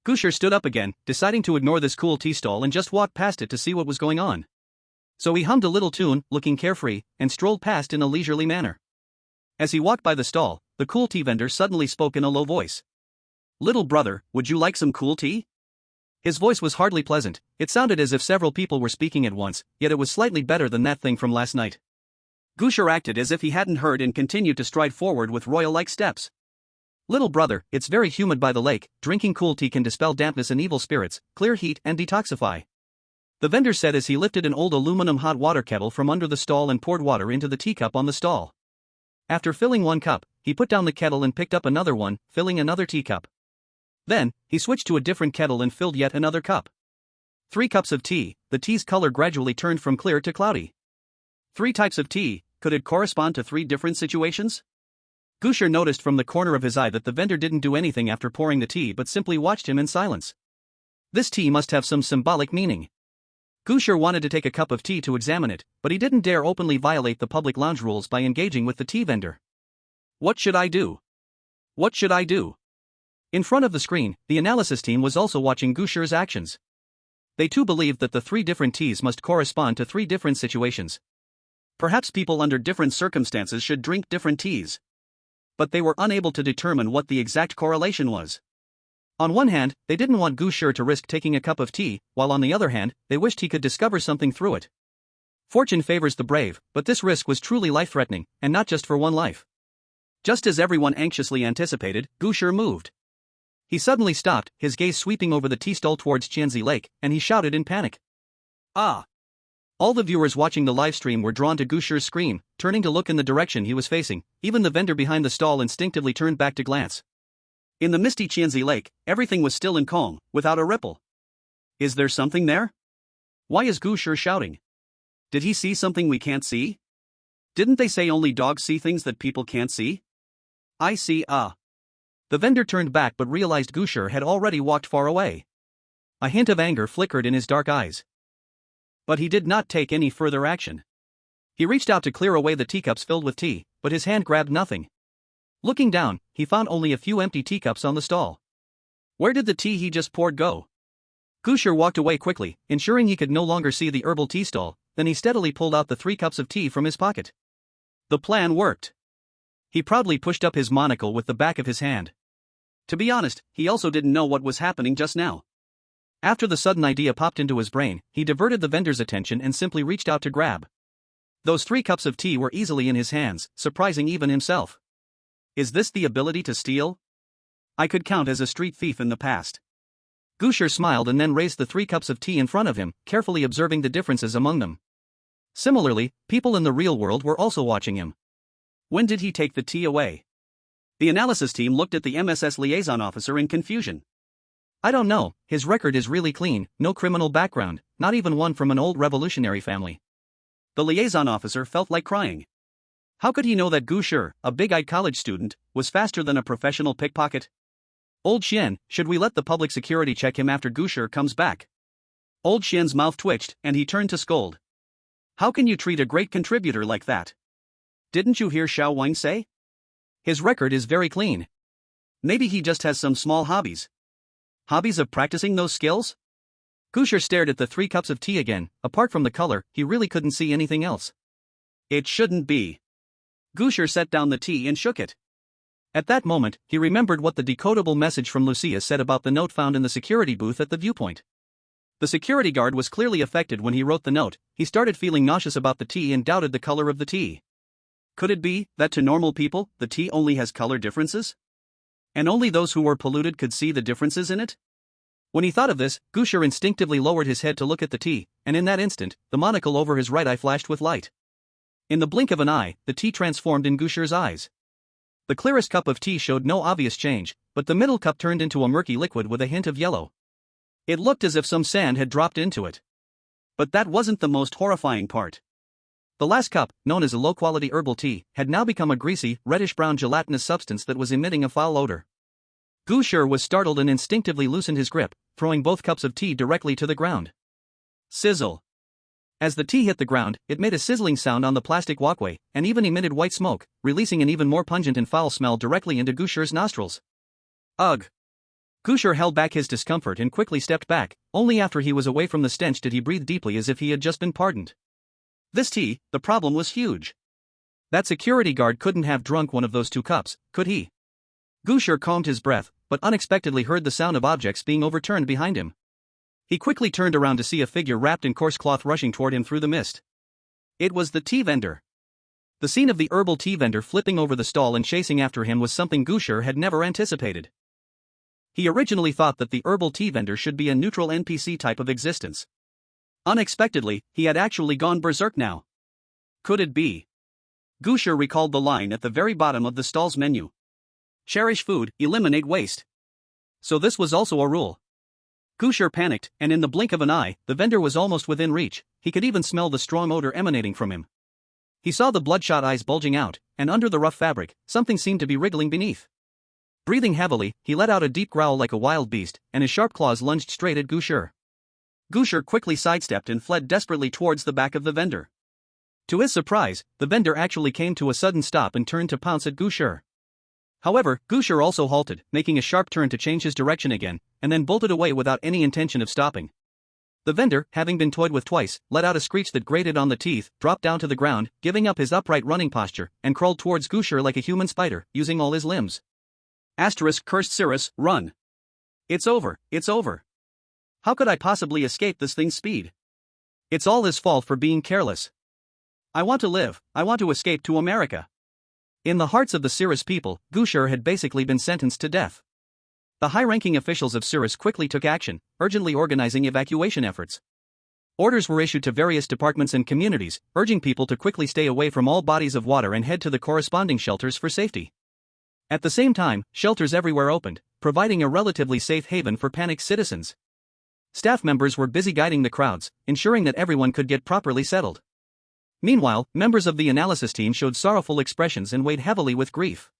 Gu Shi stood up again, deciding to ignore this cool tea stall and just walk past it to see what was going on. So he hummed a little tune, looking carefree, and strolled past in a leisurely manner. As he walked by the stall, the cool tea vendor suddenly spoke in a low voice. Little brother, would you like some cool tea? His voice was hardly pleasant. It sounded as if several people were speaking at once, yet it was slightly better than that thing from last night. Gu Shi acted as if he hadn't heard and continued to stride forward with royal-like steps. Little brother, it's very humid by the lake. Drinking cool tea can dispel dampness and evil spirits, clear heat and detoxify. The vendor said as he lifted an old aluminum hot water kettle from under the stall and poured water into the teacup on the stall. After filling 1 cup, he put down the kettle and picked up another one, filling another teacup. Then, he switched to a different kettle and filled yet another cup. 3 cups of tea. The tea's color gradually turned from clear to cloudy. 3 types of tea. Could it correspond to 3 different situations? Gu Shi noticed from the corner of his eye that the vendor didn't do anything after pouring the tea but simply watched him in silence. This tea must have some symbolic meaning. Gu Shi wanted to take a cup of tea to examine it, but he didn't dare openly violate the public lounge rules by engaging with the tea vendor. What should I do? What should I do? In front of the screen, the analysis team was also watching Gu Shi's actions. They too believed that the 3 different teas must correspond to 3 different situations. Perhaps people under different circumstances should drink different teas. But they were unable to determine what the exact correlation was. On one hand, they didn't want Gu Shi to risk taking a cup of tea, while on the other hand, they wished he could discover something through it. Fortune favors the brave, but this risk was truly life-threatening, and not just for one life. Just as everyone anxiously anticipated, Gu Shi moved. He suddenly stopped, his gaze sweeping over the tea stall towards Qianzi Lake, and he shouted in panic. Ah! All the viewers watching the livestream were drawn to Gu Shi's scream, turning to look in the direction he was facing. Even the vendor behind the stall instinctively turned back to glance. In the misty Qianzi Lake, everything was still and calm, without a ripple. Is there something there? Why is Gu Shi shouting? Did he see something we can't see? Didn't they say only dogs see things that people can't see? I see. The vendor turned back but realized Gu Shi had already walked far away. A hint of anger flickered in his dark eyes. But he did not take any further action. He reached out to clear away the teacups filled with tea, but his hand grabbed nothing. Looking down, he found only a few empty teacups on the stall. Where did the tea he just poured go? Gu Shi walked away quickly, ensuring he could no longer see the herbal tea stall. Then he steadily pulled out the 3 cups of tea from his pocket. The plan worked. He proudly pushed up his monocle with the back of his hand. To be honest, he also didn't know what was happening just now. After the sudden idea popped into his brain, he diverted the vendor's attention and simply reached out to grab. Those 3 cups of tea were easily in his hands, surprising even himself. Is this the ability to steal? I could count as a street thief in the past. Gu Shi smiled and then raised the 3 cups of tea in front of him, carefully observing the differences among them. Similarly, people in the real world were also watching him. When did he take the tea away? The analysis team looked at the MSS liaison officer in confusion. I don't know, his record is really clean, no criminal background, not even one from an old revolutionary family. The liaison officer felt like crying. How could he know that Gu Shi, a big-eyed college student, was faster than a professional pickpocket? Old Xian, should we let the public security check him after Gu Shi comes back? Old Xian's mouth twitched, and he turned to scold. How can you treat a great contributor like that? Didn't you hear Xiao Wang say? His record is very clean. Maybe he just has some small hobbies. Hobbies of practicing those skills? Gu Shi stared at the 3 cups of tea again. Apart from the color, he really couldn't see anything else. It shouldn't be. Gu Shi set down the tea and shook it. At that moment, he remembered what the decodable message from Lucia said about the note found in the security booth at the viewpoint. The security guard was clearly affected when he wrote the note. He started feeling nauseous about the tea and doubted the color of the tea. Could it be that to normal people, the tea only has color differences? And only those who were polluted could see the differences in it? When he thought of this, Gu Shi instinctively lowered his head to look at the tea, and in that instant, the monocle over his right eye flashed with light. In the blink of an eye, the tea transformed in Gu Shi's eyes. The clearest cup of tea showed no obvious change, but the middle cup turned into a murky liquid with a hint of yellow. It looked as if some sand had dropped into it. But that wasn't the most horrifying part. The last cup, known as a low-quality herbal tea, had now become a greasy, reddish-brown gelatinous substance that was emitting a foul odor. Gu Shi was startled and instinctively loosened his grip, throwing both cups of tea directly to the ground. Sizzle. As the tea hit the ground, it made a sizzling sound on the plastic walkway, and even emitted white smoke, releasing an even more pungent and foul smell directly into Gu Shi's nostrils. Ugh! Gu Shi held back his discomfort and quickly stepped back. Only after he was away from the stench did he breathe deeply as if he had just been pardoned. This tea, the problem was huge. That security guard couldn't have drunk one of those 2 cups, could he? Gu Shi calmed his breath, but unexpectedly heard the sound of objects being overturned behind him. He quickly turned around to see a figure wrapped in coarse cloth rushing toward him through the mist. It was the tea vendor. The scene of the herbal tea vendor flipping over the stall and chasing after him was something Gu Shi had never anticipated. He originally thought that the herbal tea vendor should be a neutral NPC type of existence. Unexpectedly, he had actually gone berserk now. Could it be? Gu Shi recalled the line at the very bottom of the stall's menu. Cherish food, eliminate waste. So this was also a rule. Gu Shi panicked, and in the blink of an eye, the vendor was almost within reach. He could even smell the strong odor emanating from him. He saw the bloodshot eyes bulging out, and under the rough fabric, something seemed to be wriggling beneath. Breathing heavily, he let out a deep growl like a wild beast, and his sharp claws lunged straight at Gu Shi. Gu Shi quickly sidestepped and fled desperately towards the back of the vendor. To his surprise, the vendor actually came to a sudden stop and turned to pounce at Gu Shi. However, Gu Shi also halted, making a sharp turn to change his direction again, and then bolted away without any intention of stopping. The vendor, having been toyed with twice, let out a screech that grated on the teeth, dropped down to the ground, giving up his upright running posture, and crawled towards Gu Shi like a human spider, using all his limbs. Cursed Cirrus, run! It's over, it's over. How could I possibly escape this thing's speed? It's all his fault for being careless. I want to live, I want to escape to America. In the hearts of the Cirrus people, Gu Shi had basically been sentenced to death. The high-ranking officials of Cirrus quickly took action, urgently organizing evacuation efforts. Orders were issued to various departments and communities, urging people to quickly stay away from all bodies of water and head to the corresponding shelters for safety. At the same time, shelters everywhere opened, providing a relatively safe haven for panicked citizens. Staff members were busy guiding the crowds, ensuring that everyone could get properly settled. Meanwhile, members of the analysis team showed sorrowful expressions and weighed heavily with grief.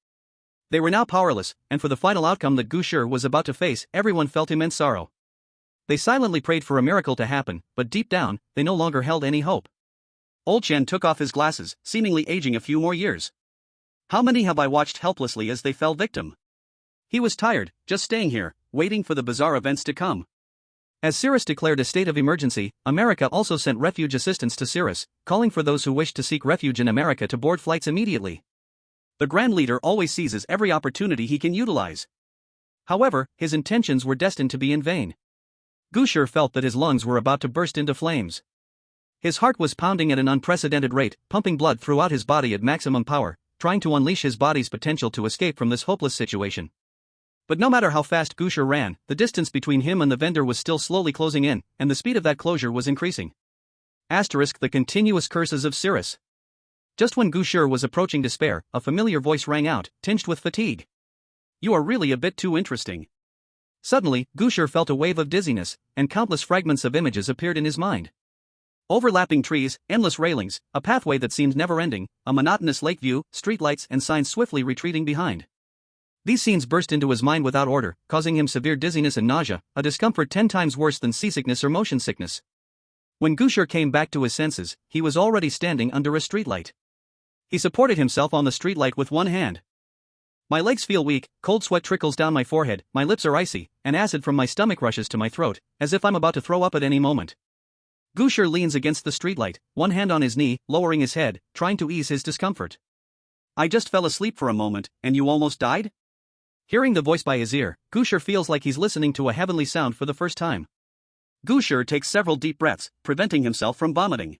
They were now powerless, and for the final outcome that Gu Shi was about to face, everyone felt immense sorrow. They silently prayed for a miracle to happen, but deep down, they no longer held any hope. Old Chen took off his glasses, seemingly aging a few more years. How many have I watched helplessly as they fell victim? He was tired, just staying here, waiting for the bizarre events to come. As Cirrus declared a state of emergency, America also sent refuge assistance to Cirrus, calling for those who wished to seek refuge in America to board flights immediately. The Grand Leader always seizes every opportunity he can utilize. However, his intentions were destined to be in vain. Gu Shi felt that his lungs were about to burst into flames. His heart was pounding at an unprecedented rate, pumping blood throughout his body at maximum power, trying to unleash his body's potential to escape from this hopeless situation. But no matter how fast Gu Shi ran, the distance between him and the vendor was still slowly closing in, and the speed of that closure was increasing. The continuous curses of Cirrus. Just when Gu Shi was approaching despair, a familiar voice rang out, tinged with fatigue. You are really a bit too interesting. Suddenly, Gu Shi felt a wave of dizziness, and countless fragments of images appeared in his mind. Overlapping trees, endless railings, a pathway that seemed never-ending, a monotonous lake view, streetlights and signs swiftly retreating behind. These scenes burst into his mind without order, causing him severe dizziness and nausea, a discomfort 10 times worse than seasickness or motion sickness. When Gu Shi came back to his senses, he was already standing under a streetlight. He supported himself on the streetlight with one hand. My legs feel weak, cold sweat trickles down my forehead, my lips are icy, and acid from my stomach rushes to my throat, as if I'm about to throw up at any moment. Gu Shi leans against the streetlight, one hand on his knee, lowering his head, trying to ease his discomfort. I just fell asleep for a moment, and you almost died? Hearing the voice by his ear, Gu Shi feels like he's listening to a heavenly sound for the first time. Gu Shi takes several deep breaths, preventing himself from vomiting.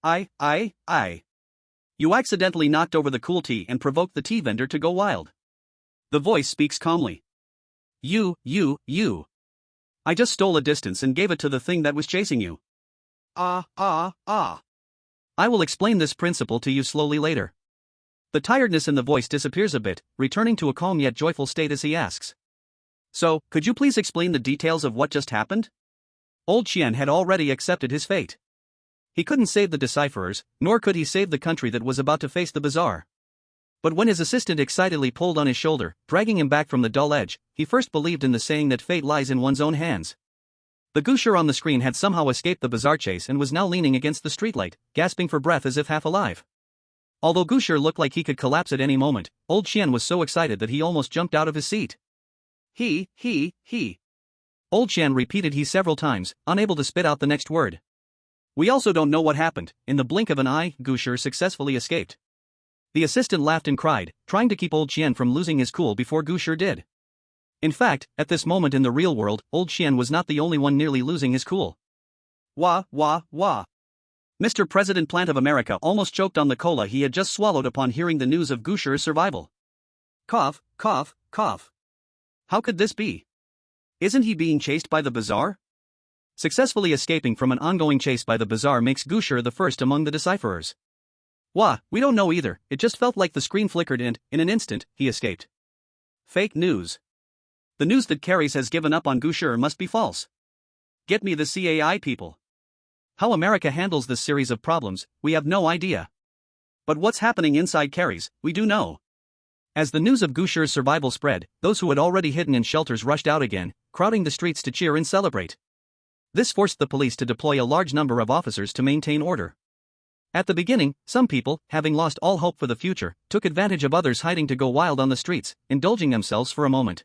I. You accidentally knocked over the cool tea and provoked the tea vendor to go wild. The voice speaks calmly. You. I just stole a distance and gave it to the thing that was chasing you. I will explain this principle to you slowly later. The tiredness in the voice disappears a bit, returning to a calm yet joyful state as he asks. So, could you please explain the details of what just happened? Old Qian had already accepted his fate. He couldn't save the Decipherers, nor could he save the country that was about to face the bazaar. But when his assistant excitedly pulled on his shoulder, dragging him back from the dull edge, he first believed in the saying that fate lies in one's own hands. The Gu Shi on the screen had somehow escaped the bazaar chase and was now leaning against the streetlight, gasping for breath as if half alive. Although Gu Shi looked like he could collapse at any moment, Old Qian was so excited that he almost jumped out of his seat. He. Old Qian repeated he several times, unable to spit out the next word. We also don't know what happened. In the blink of an eye, Gu Shi successfully escaped. The assistant laughed and cried, trying to keep Old Qian from losing his cool before Gu Shi did. In fact, at this moment in the real world, Old Qian was not the only one nearly losing his cool. Wah. Mr. President Plant of America almost choked on the cola he had just swallowed upon hearing the news of Gu Shi's survival. Cough. How could this be? Isn't he being chased by the bazaar? Successfully escaping from an ongoing chase by the bazaar makes Gu Shi the first among the Decipherers. Wah, we don't know either, it just felt like the screen flickered and, in an instant, he escaped. Fake news. The news that Carries has given up on Gu Shi must be false. Get me the CAI people. How America handles this series of problems, we have no idea. But what's happening inside Carries, we do know. As the news of Gu Shi's survival spread, those who had already hidden in shelters rushed out again, crowding the streets to cheer and celebrate. This forced the police to deploy a large number of officers to maintain order. At the beginning, some people, having lost all hope for the future, took advantage of others hiding to go wild on the streets, indulging themselves for a moment.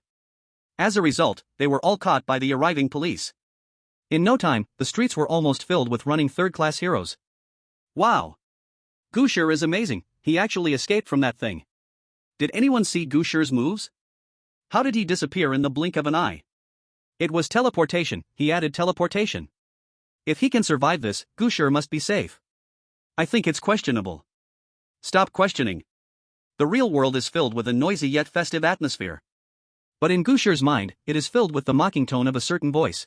As a result, they were all caught by the arriving police. In no time, the streets were almost filled with running third-class heroes. Wow! Gu Shi is amazing, he actually escaped from that thing. Did anyone see Gu Shi's moves? How did he disappear in the blink of an eye? It was teleportation, he added teleportation. If he can survive this, Gu Shi must be safe. I think it's questionable. Stop questioning. The real world is filled with a noisy yet festive atmosphere. But in Gu Shi's mind, it is filled with the mocking tone of a certain voice.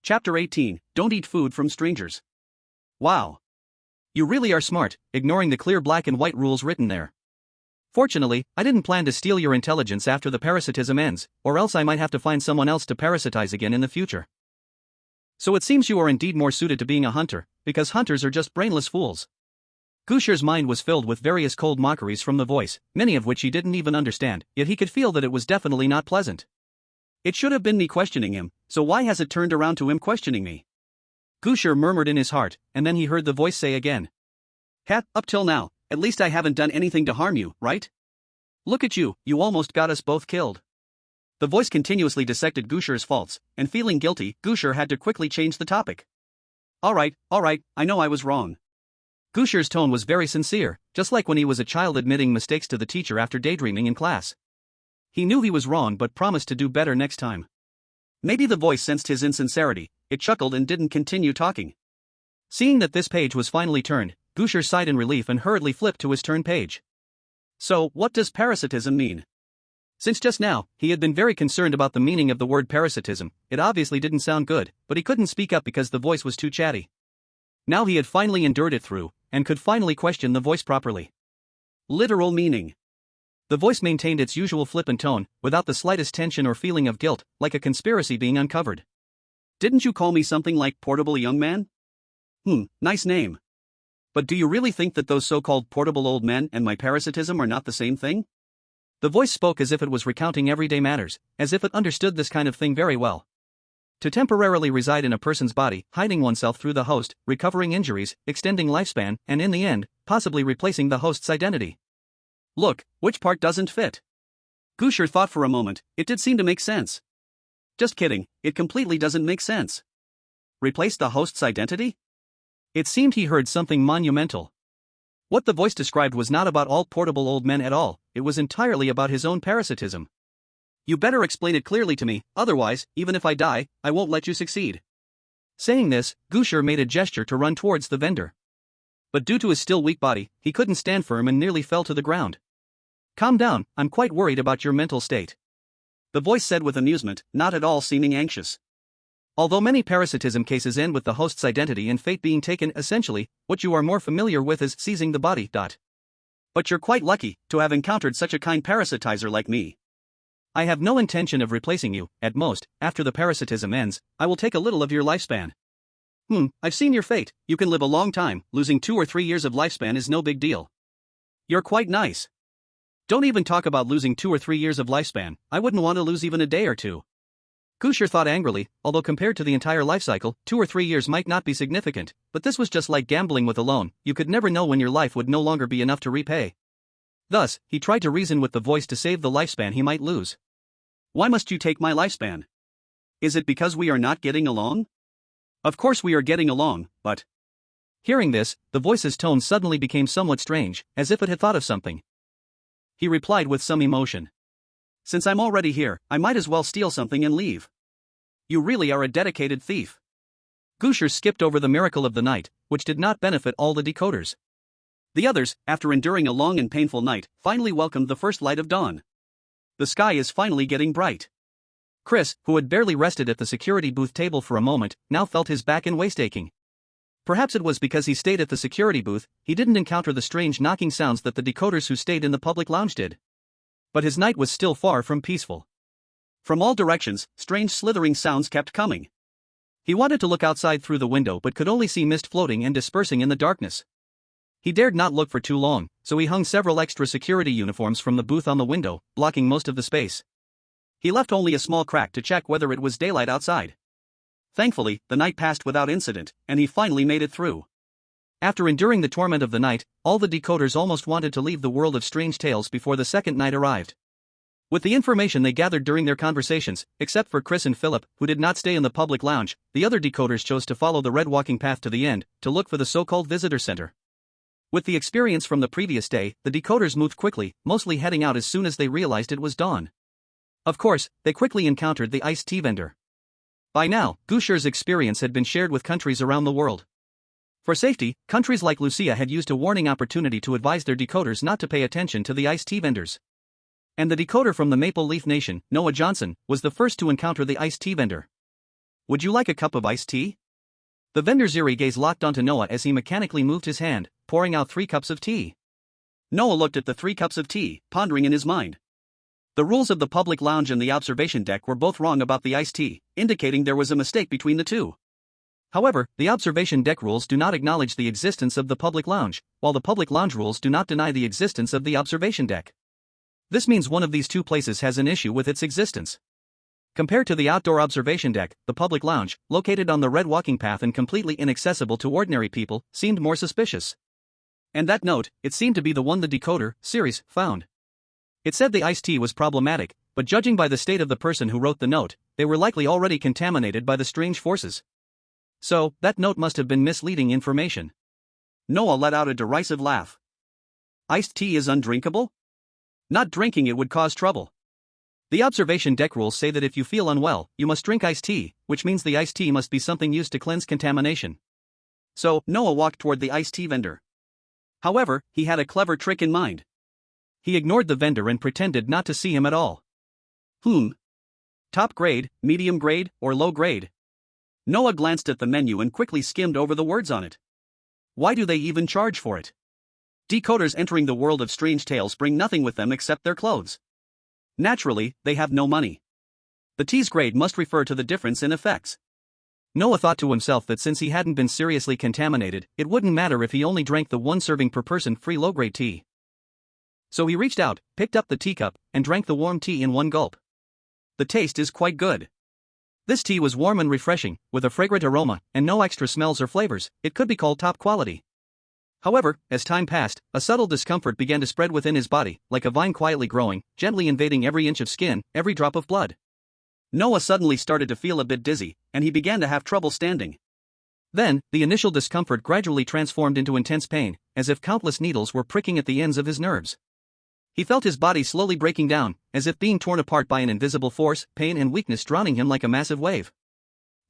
Chapter 18, Don't Eat Food from Strangers. Wow. You really are smart, ignoring the clear black and white rules written there. Fortunately, I didn't plan to steal your intelligence after the parasitism ends, or else I might have to find someone else to parasitize again in the future. So it seems you are indeed more suited to being a hunter, because hunters are just brainless fools. Gu Shi's mind was filled with various cold mockeries from the voice, many of which he didn't even understand, yet he could feel that it was definitely not pleasant. It should have been me questioning him, so why has it turned around to him questioning me? Gu Shi murmured in his heart, and then he heard the voice say again. Up till now, at least I haven't done anything to harm you, right? Look at you, you almost got us both killed. The voice continuously dissected Gu Shi's faults, and feeling guilty, Gu Shi had to quickly change the topic. Alright, I know I was wrong. Gu Shi's tone was very sincere, just like when he was a child admitting mistakes to the teacher after daydreaming in class. He knew he was wrong but promised to do better next time. Maybe the voice sensed his insincerity, it chuckled and didn't continue talking. Seeing that this page was finally turned, Gu Shi sighed in relief and hurriedly flipped to his turn page. So, what does parasitism mean? Since just now, he had been very concerned about the meaning of the word parasitism, it obviously didn't sound good, but he couldn't speak up because the voice was too chatty. Now he had finally endured it through, and could finally question the voice properly. Literal meaning. The voice maintained its usual flippant tone, without the slightest tension or feeling of guilt, like a conspiracy being uncovered. Didn't you call me something like portable young man? Nice name. But do you really think that those so-called portable old men and my parasitism are not the same thing? The voice spoke as if it was recounting everyday matters, as if it understood this kind of thing very well. To temporarily reside in a person's body, hiding oneself through the host, recovering injuries, extending lifespan, and in the end, possibly replacing the host's identity. Look, which part doesn't fit? Gu Shi thought for a moment. It did seem to make sense. Just kidding, it completely doesn't make sense. Replace the host's identity? It seemed he heard something monumental. What the voice described was not about all portable old men at all, it was entirely about his own parasitism. You better explain it clearly to me, otherwise, even if I die, I won't let you succeed. Saying this, Gu Shi made a gesture to run towards the vendor. But due to his still weak body, he couldn't stand firm and nearly fell to the ground. Calm down, I'm quite worried about your mental state. The voice said with amusement, not at all seeming anxious. Although many parasitism cases end with the host's identity and fate being taken, essentially, what you are more familiar with is seizing the body. But you're quite lucky to have encountered such a kind parasitizer like me. I have no intention of replacing you. At most, after the parasitism ends, I will take a little of your lifespan. I've seen your fate. You can live a long time, losing 2 or 3 years of lifespan is no big deal. You're quite nice. Don't even talk about losing 2 or 3 years of lifespan, I wouldn't want to lose even a day or two. Gu Shi thought angrily, although compared to the entire life cycle, 2 or 3 years might not be significant, but this was just like gambling with a loan, you could never know when your life would no longer be enough to repay. Thus, he tried to reason with the voice to save the lifespan he might lose. Why must you take my lifespan? Is it because we are not getting along? Of course we are getting along, but... Hearing this, the voice's tone suddenly became somewhat strange, as if it had thought of something. He replied with some emotion. Since I'm already here, I might as well steal something and leave. You really are a dedicated thief. Gu Shi skipped over the miracle of the night, which did not benefit all the decoders. The others, after enduring a long and painful night, finally welcomed the first light of dawn. The sky is finally getting bright. Chris, who had barely rested at the security booth table for a moment, now felt his back and waist aching. Perhaps it was because he stayed at the security booth, he didn't encounter the strange knocking sounds that the decoders who stayed in the public lounge did. But his night was still far from peaceful. From all directions, strange slithering sounds kept coming. He wanted to look outside through the window but could only see mist floating and dispersing in the darkness. He dared not look for too long, so he hung several extra security uniforms from the booth on the window, blocking most of the space. He left only a small crack to check whether it was daylight outside. Thankfully, the night passed without incident, and he finally made it through. After enduring the torment of the night, all the decoders almost wanted to leave the world of strange tales before the second night arrived. With the information they gathered during their conversations, except for Chris and Philip, who did not stay in the public lounge, the other decoders chose to follow the red walking path to the end, to look for the so-called visitor center. With the experience from the previous day, the decoders moved quickly, mostly heading out as soon as they realized it was dawn. Of course, they quickly encountered the iced tea vendor. By now, Gu Shi's experience had been shared with countries around the world. For safety, countries like Lucia had used a warning opportunity to advise their decoders not to pay attention to the iced tea vendors. And the decoder from the Maple Leaf Nation, Noah Johnson, was the first to encounter the iced tea vendor. Would you like a cup of iced tea? The vendor's eerie gaze locked onto Noah as he mechanically moved his hand, pouring out 3 cups of tea. Noah looked at the 3 cups of tea, pondering in his mind. The rules of the public lounge and the observation deck were both wrong about the iced tea, indicating there was a mistake between the two. However, the observation deck rules do not acknowledge the existence of the public lounge, while the public lounge rules do not deny the existence of the observation deck. This means one of these two places has an issue with its existence. Compared to the outdoor observation deck, the public lounge, located on the red walking path and completely inaccessible to ordinary people, seemed more suspicious. And that note, it seemed to be the one the decoder, series, found. It said the iced tea was problematic, but judging by the state of the person who wrote the note, they were likely already contaminated by the strange forces. So, that note must have been misleading information. Noah let out a derisive laugh. Iced tea is undrinkable? Not drinking it would cause trouble. The observation deck rules say that if you feel unwell, you must drink iced tea, which means the iced tea must be something used to cleanse contamination. So, Noah walked toward the iced tea vendor. However, he had a clever trick in mind. He ignored the vendor and pretended not to see him at all. Top grade, medium grade, or low grade? Noah glanced at the menu and quickly skimmed over the words on it. Why do they even charge for it? Decoders entering the world of strange tales bring nothing with them except their clothes. Naturally, they have no money. The tea's grade must refer to the difference in effects. Noah thought to himself that since he hadn't been seriously contaminated, it wouldn't matter if he only drank the 1 serving per person free low-grade tea. So he reached out, picked up the teacup, and drank the warm tea in one gulp. The taste is quite good. This tea was warm and refreshing, with a fragrant aroma, and no extra smells or flavors. It could be called top quality. However, as time passed, a subtle discomfort began to spread within his body, like a vine quietly growing, gently invading every inch of skin, every drop of blood. Noah suddenly started to feel a bit dizzy, and he began to have trouble standing. Then, the initial discomfort gradually transformed into intense pain, as if countless needles were pricking at the ends of his nerves. He felt his body slowly breaking down, as if being torn apart by an invisible force, pain and weakness drowning him like a massive wave.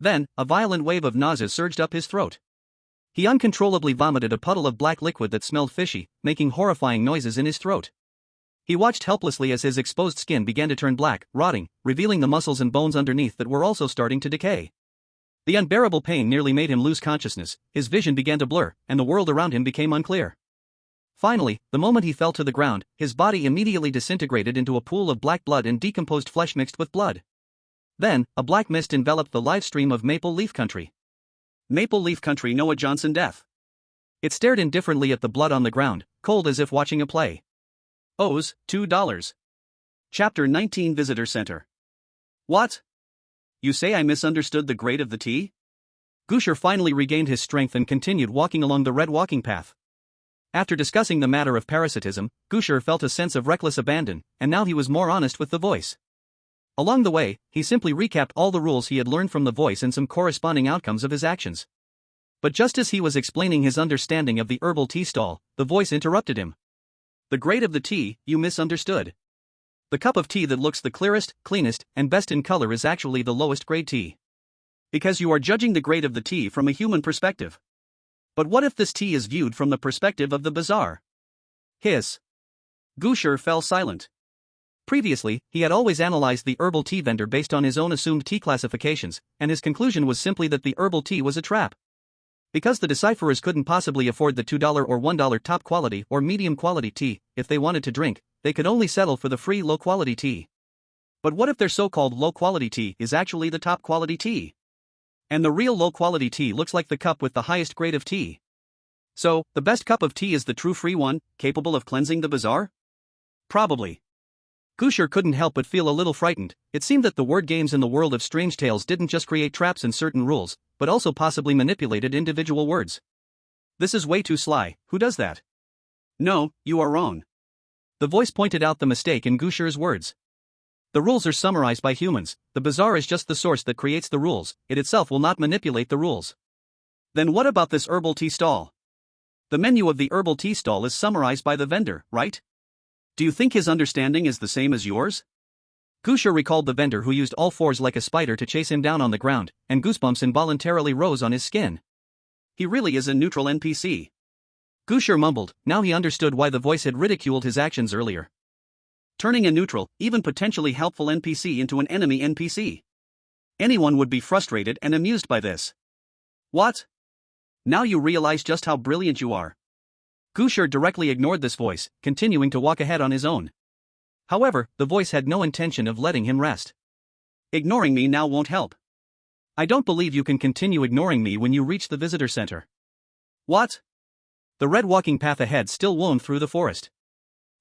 Then, a violent wave of nausea surged up his throat. He uncontrollably vomited a puddle of black liquid that smelled fishy, making horrifying noises in his throat. He watched helplessly as his exposed skin began to turn black, rotting, revealing the muscles and bones underneath that were also starting to decay. The unbearable pain nearly made him lose consciousness, his vision began to blur, and the world around him became unclear. Finally, the moment he fell to the ground, his body immediately disintegrated into a pool of black blood and decomposed flesh mixed with blood. Then, a black mist enveloped the live stream of Maple Leaf Country. Maple Leaf Country Noah Johnson death. It stared indifferently at the blood on the ground, cold as if watching a play. O's, $2. Chapter 19 Visitor Center. What? You say I misunderstood the grade of the tea? Gu Shi finally regained his strength and continued walking along the red walking path. After discussing the matter of parasitism, Gu Shi felt a sense of reckless abandon, and now he was more honest with the voice. Along the way, he simply recapped all the rules he had learned from the voice and some corresponding outcomes of his actions. But just as he was explaining his understanding of the herbal tea stall, the voice interrupted him. The grade of the tea, you misunderstood. The cup of tea that looks the clearest, cleanest, and best in color is actually the lowest grade tea. Because you are judging the grade of the tea from a human perspective. But what if this tea is viewed from the perspective of the bazaar? Hiss. Gu Shi fell silent. Previously, he had always analyzed the herbal tea vendor based on his own assumed tea classifications, and his conclusion was simply that the herbal tea was a trap. Because the decipherers couldn't possibly afford the $2 or $1 top quality or medium quality tea, if they wanted to drink, they could only settle for the free low quality tea. But what if their so-called low quality tea is actually the top quality tea? And the real low quality tea looks like the cup with the highest grade of tea. So, the best cup of tea is the true free one, capable of cleansing the bazaar? Probably. Gu Shi couldn't help but feel a little frightened. It seemed that the word games in the world of strange tales didn't just create traps and certain rules, but also possibly manipulated individual words. This is way too sly, who does that? No, you are wrong. The voice pointed out the mistake in Gu Shi's words. The rules are summarized by humans, the bazaar is just the source that creates the rules, it itself will not manipulate the rules. Then what about this herbal tea stall? The menu of the herbal tea stall is summarized by the vendor, right? Do you think his understanding is the same as yours? Gu Shi recalled the vendor who used all fours like a spider to chase him down on the ground, and goosebumps involuntarily rose on his skin. He really is a neutral NPC. Gu Shi mumbled, now he understood why the voice had ridiculed his actions earlier. Turning a neutral, even potentially helpful NPC into an enemy NPC. Anyone would be frustrated and amused by this. What? Now you realize just how brilliant you are. Gu Shi directly ignored this voice, continuing to walk ahead on his own. However, the voice had no intention of letting him rest. Ignoring me now won't help. I don't believe you can continue ignoring me when you reach the visitor center. What? The red walking path ahead still wound through the forest.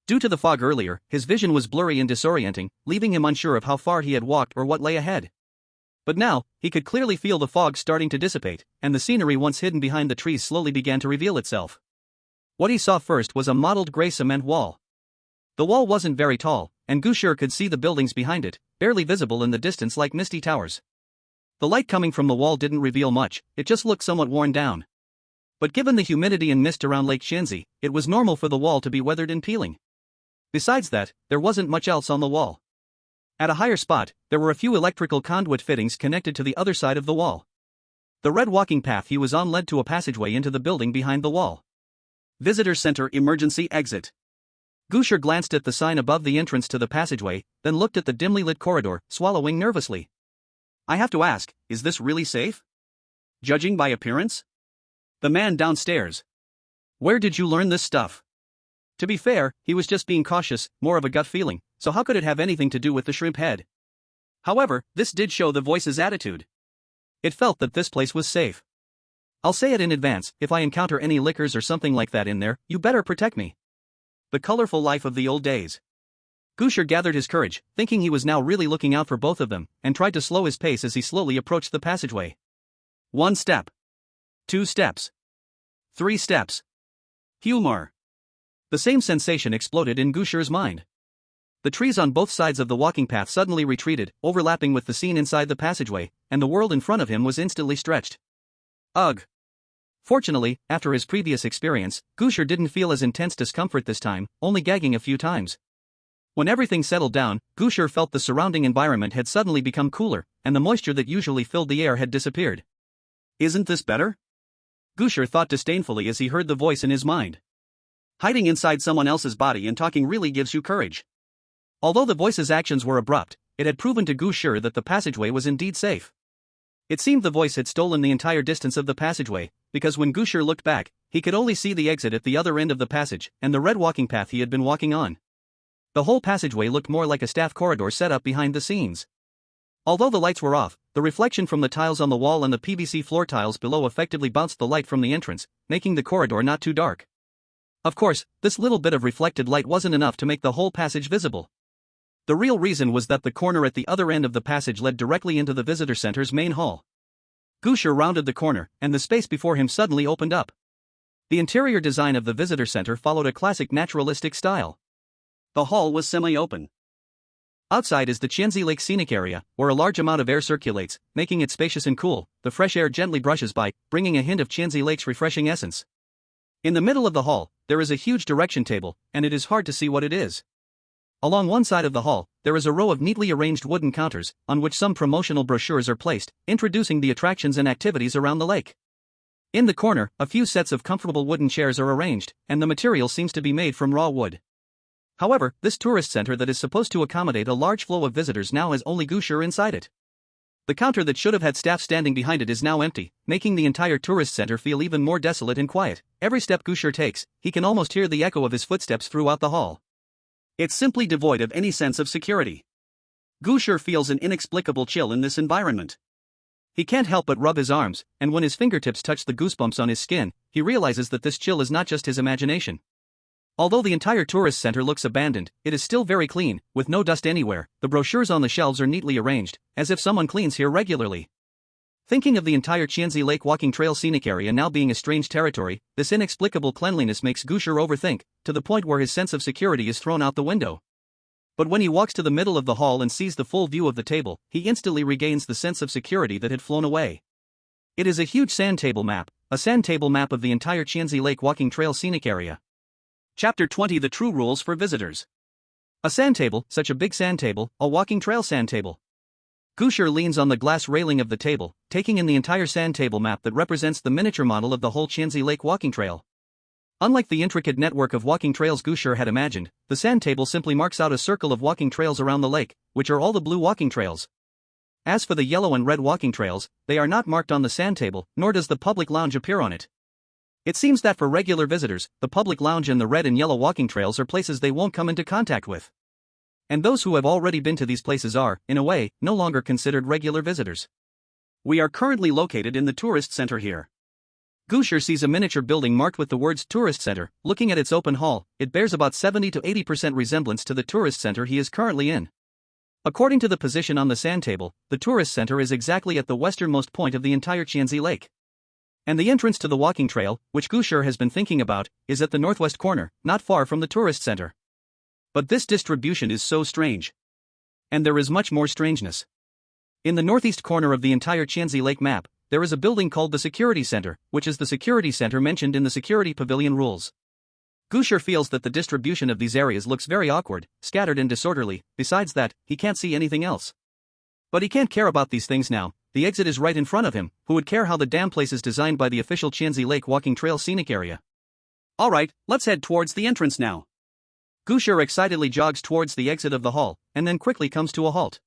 Due to the fog earlier, his vision was blurry and disorienting, leaving him unsure of how far he had walked or what lay ahead. But now, he could clearly feel the fog starting to dissipate, and the scenery once hidden behind the trees slowly began to reveal itself. What he saw first was a mottled gray cement wall. The wall wasn't very tall, and Gu Shi could see the buildings behind it, barely visible in the distance like misty towers. The light coming from the wall didn't reveal much, it just looked somewhat worn down. But given the humidity and mist around Lake Shenzi, it was normal for the wall to be weathered and peeling. Besides that, there wasn't much else on the wall. At a higher spot, there were a few electrical conduit fittings connected to the other side of the wall. The red walking path he was on led to a passageway into the building behind the wall. Visitor Center Emergency Exit. Gu Shi glanced at the sign above the entrance to the passageway, then looked at the dimly lit corridor, swallowing nervously. I have to ask, is this really safe? Judging by appearance? The man downstairs. Where did you learn this stuff? To be fair, he was just being cautious, more of a gut feeling, so how could it have anything to do with the shrimp head? However, this did show the voice's attitude. It felt that this place was safe. I'll say it in advance, if I encounter any liquors or something like that in there, you better protect me. The colorful life of the old days. Gu Shi gathered his courage, thinking he was now really looking out for both of them, and tried to slow his pace as he slowly approached the passageway. 1 step. 2 steps. 3 steps. Humor. The same sensation exploded in Gu Shi's mind. The trees on both sides of the walking path suddenly retreated, overlapping with the scene inside the passageway, and the world in front of him was instantly stretched. Ugh. Fortunately, after his previous experience, Gu Shi didn't feel as intense discomfort this time, only gagging a few times. When everything settled down, Gu Shi felt the surrounding environment had suddenly become cooler, and the moisture that usually filled the air had disappeared. Isn't this better? Gu Shi thought disdainfully as he heard the voice in his mind. Hiding inside someone else's body and talking really gives you courage. Although the voice's actions were abrupt, it had proven to Gu Shi that the passageway was indeed safe. It seemed the voice had stolen the entire distance of the passageway, because when Gu Shi looked back, he could only see the exit at the other end of the passage and the red walking path he had been walking on. The whole passageway looked more like a staff corridor set up behind the scenes. Although the lights were off, the reflection from the tiles on the wall and the PVC floor tiles below effectively bounced the light from the entrance, making the corridor not too dark. Of course, this little bit of reflected light wasn't enough to make the whole passage visible. The real reason was that the corner at the other end of the passage led directly into the visitor center's main hall. Gu Shi rounded the corner, and the space before him suddenly opened up. The interior design of the visitor center followed a classic naturalistic style. The hall was semi-open. Outside is the Qianzi Lake scenic area, where a large amount of air circulates, making it spacious and cool. The fresh air gently brushes by, bringing a hint of Qianzi Lake's refreshing essence. In the middle of the hall, there is a huge direction table, and it is hard to see what it is. Along one side of the hall, there is a row of neatly arranged wooden counters, on which some promotional brochures are placed, introducing the attractions and activities around the lake. In the corner, a few sets of comfortable wooden chairs are arranged, and the material seems to be made from raw wood. However, this tourist center that is supposed to accommodate a large flow of visitors now has only Gu Shi inside it. The counter that should have had staff standing behind it is now empty, making the entire tourist center feel even more desolate and quiet. Every step Gu Shi takes, he can almost hear the echo of his footsteps throughout the hall. It's simply devoid of any sense of security. Gu Shi feels an inexplicable chill in this environment. He can't help but rub his arms, and when his fingertips touch the goosebumps on his skin, he realizes that this chill is not just his imagination. Although the entire tourist center looks abandoned, it is still very clean, with no dust anywhere. The brochures on the shelves are neatly arranged, as if someone cleans here regularly. Thinking of the entire Qianzi Lake walking trail scenic area now being a strange territory, this inexplicable cleanliness makes Gu Shi overthink, to the point where his sense of security is thrown out the window. But when he walks to the middle of the hall and sees the full view of the table, he instantly regains the sense of security that had flown away. It is a huge sand table map, a sand table map of the entire Qianzi Lake walking trail scenic area. Chapter 20: The True Rules for Visitors. A sand table, such a big sand table, a walking trail sand table. Gu Shi leans on the glass railing of the table, taking in the entire sand table map that represents the miniature model of the whole Qianzi Lake walking trail. Unlike the intricate network of walking trails Gu Shi had imagined, the sand table simply marks out a circle of walking trails around the lake, which are all the blue walking trails. As for the yellow and red walking trails, they are not marked on the sand table, nor does the public lounge appear on it. It seems that for regular visitors, the public lounge and the red and yellow walking trails are places they won't come into contact with. And those who have already been to these places are, in a way, no longer considered regular visitors. We are currently located in the tourist center here. Gu Shi sees a miniature building marked with the words Tourist Center. Looking at its open hall, it bears about 70 to 80% resemblance to the tourist center he is currently in. According to the position on the sand table, the tourist center is exactly at the westernmost point of the entire Qianzi Lake. And the entrance to the walking trail, which Gu Shi has been thinking about, is at the northwest corner, not far from the tourist center. But this distribution is so strange. And there is much more strangeness. In the northeast corner of the entire Qianzi Lake map, there is a building called the Security Center, which is the security center mentioned in the Security Pavilion rules. Gu Shi feels that the distribution of these areas looks very awkward, scattered and disorderly. Besides that, he can't see anything else. But he can't care about these things now. The exit is right in front of him. Who would care how the damn place is designed by the official Qianzi Lake walking trail scenic area? Alright, let's head towards the entrance now. Gu Shi excitedly jogs towards the exit of the hall, and then quickly comes to a halt.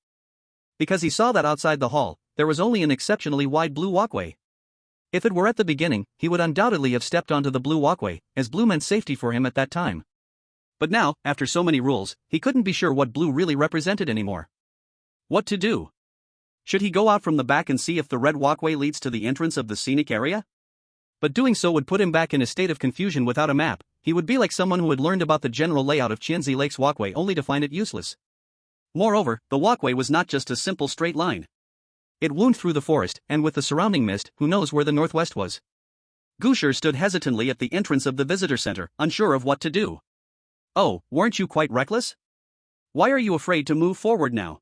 Because he saw that outside the hall, there was only an exceptionally wide blue walkway. If it were at the beginning, he would undoubtedly have stepped onto the blue walkway, as blue meant safety for him at that time. But now, after so many rules, he couldn't be sure what blue really represented anymore. What to do? Should he go out from the back and see if the red walkway leads to the entrance of the scenic area? But doing so would put him back in a state of confusion without a map. He would be like someone who had learned about the general layout of Qianzi Lake's walkway only to find it useless. Moreover, the walkway was not just a simple straight line. It wound through the forest, and with the surrounding mist, who knows where the northwest was. Gu Shi stood hesitantly at the entrance of the visitor center, unsure of what to do. Oh, weren't you quite reckless? Why are you afraid to move forward now?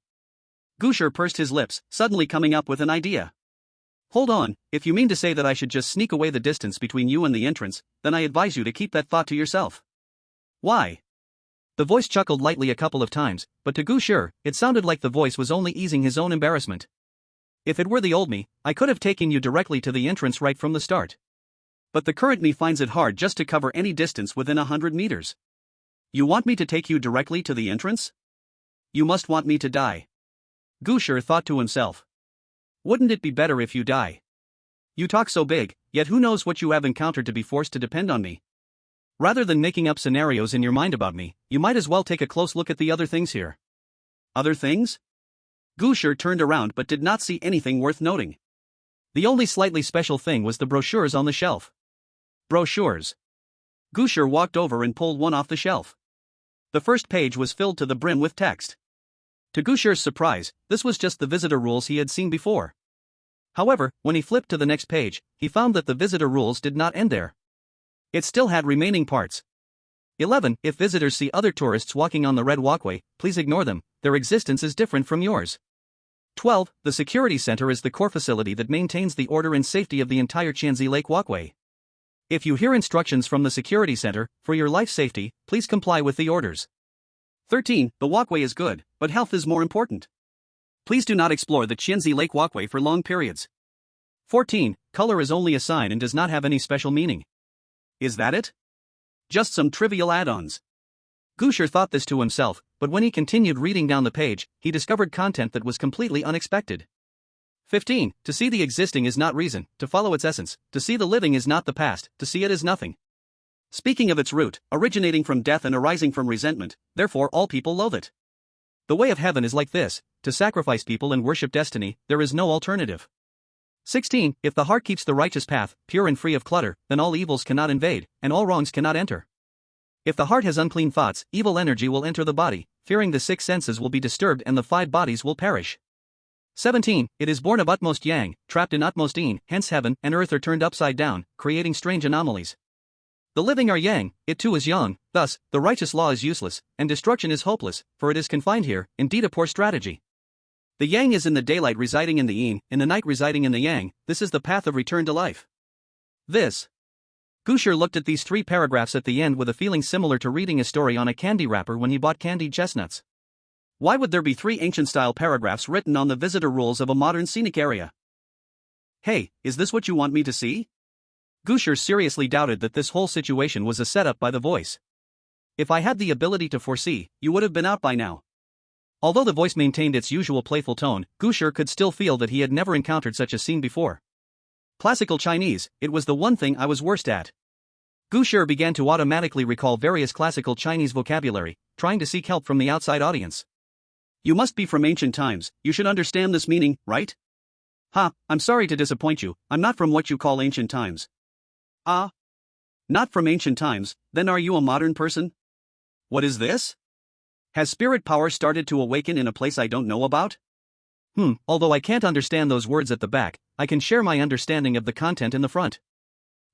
Gu Shi pursed his lips, suddenly coming up with an idea. Hold on, if you mean to say that I should just sneak away the distance between you and the entrance, then I advise you to keep that thought to yourself. Why? The voice chuckled lightly a couple of times, but to Gu Shi, it sounded like the voice was only easing his own embarrassment. If it were the old me, I could have taken you directly to the entrance right from the start. But the current me finds it hard just to cover any distance within 100 meters. You want me to take you directly to the entrance? You must want me to die. Gu Shi thought to himself. Wouldn't it be better if you die? You talk so big, yet who knows what you have encountered to be forced to depend on me. Rather than making up scenarios in your mind about me, you might as well take a close look at the other things here. Other things? Gu Shi turned around but did not see anything worth noting. The only slightly special thing was the brochures on the shelf. Brochures. Gu Shi walked over and pulled one off the shelf. The first page was filled to the brim with text. To Gu Shi's surprise, this was just the visitor rules he had seen before. However, when he flipped to the next page, he found that the visitor rules did not end there. It still had remaining parts. 11. If visitors see other tourists walking on the red walkway, please ignore them, their existence is different from yours. 12. The security center is the core facility that maintains the order and safety of the entire Qianzi Lake walkway. If you hear instructions from the security center, for your life safety, please comply with the orders. 13. The walkway is good, but health is more important. Please do not explore the Qianzi Lake walkway for long periods. 14. Color is only a sign and does not have any special meaning. Is that it? Just some trivial add-ons. Gu Shi thought this to himself, but when he continued reading down the page, he discovered content that was completely unexpected. 15. To see the existing is not reason, to follow its essence, to see the living is not the past, to see it is nothing. Speaking of its root, originating from death and arising from resentment, therefore all people loathe it. The way of heaven is like this, to sacrifice people and worship destiny, there is no alternative. 16. If the heart keeps the righteous path, pure and free of clutter, then all evils cannot invade, and all wrongs cannot enter. If the heart has unclean thoughts, evil energy will enter the body, fearing the six senses will be disturbed and the five bodies will perish. 17. It is born of utmost yang, trapped in utmost yin, hence heaven and earth are turned upside down, creating strange anomalies. The living are yang, it too is yang, thus, the righteous law is useless, and destruction is hopeless, for it is confined here, indeed a poor strategy. The yang is in the daylight residing in the yin, in the night residing in the yang, this is the path of return to life. This. Gu Shi looked at these 3 paragraphs at the end with a feeling similar to reading a story on a candy wrapper when he bought candied chestnuts. Why would there be 3 ancient-style paragraphs written on the visitor rules of a modern scenic area? Hey, is this what you want me to see? Gu Shi seriously doubted that this whole situation was a setup by the voice. If I had the ability to foresee, you would have been out by now. Although the voice maintained its usual playful tone, Gu Shi could still feel that he had never encountered such a scene before. Classical Chinese, it was the one thing I was worst at. Gu Shi began to automatically recall various classical Chinese vocabulary, trying to seek help from the outside audience. You must be from ancient times, you should understand this meaning, right? Ha, I'm sorry to disappoint you, I'm not from what you call ancient times. Ah? Not from ancient times, then are you a modern person? What is this? Has spirit power started to awaken in a place I don't know about? Although I can't understand those words at the back, I can share my understanding of the content in the front.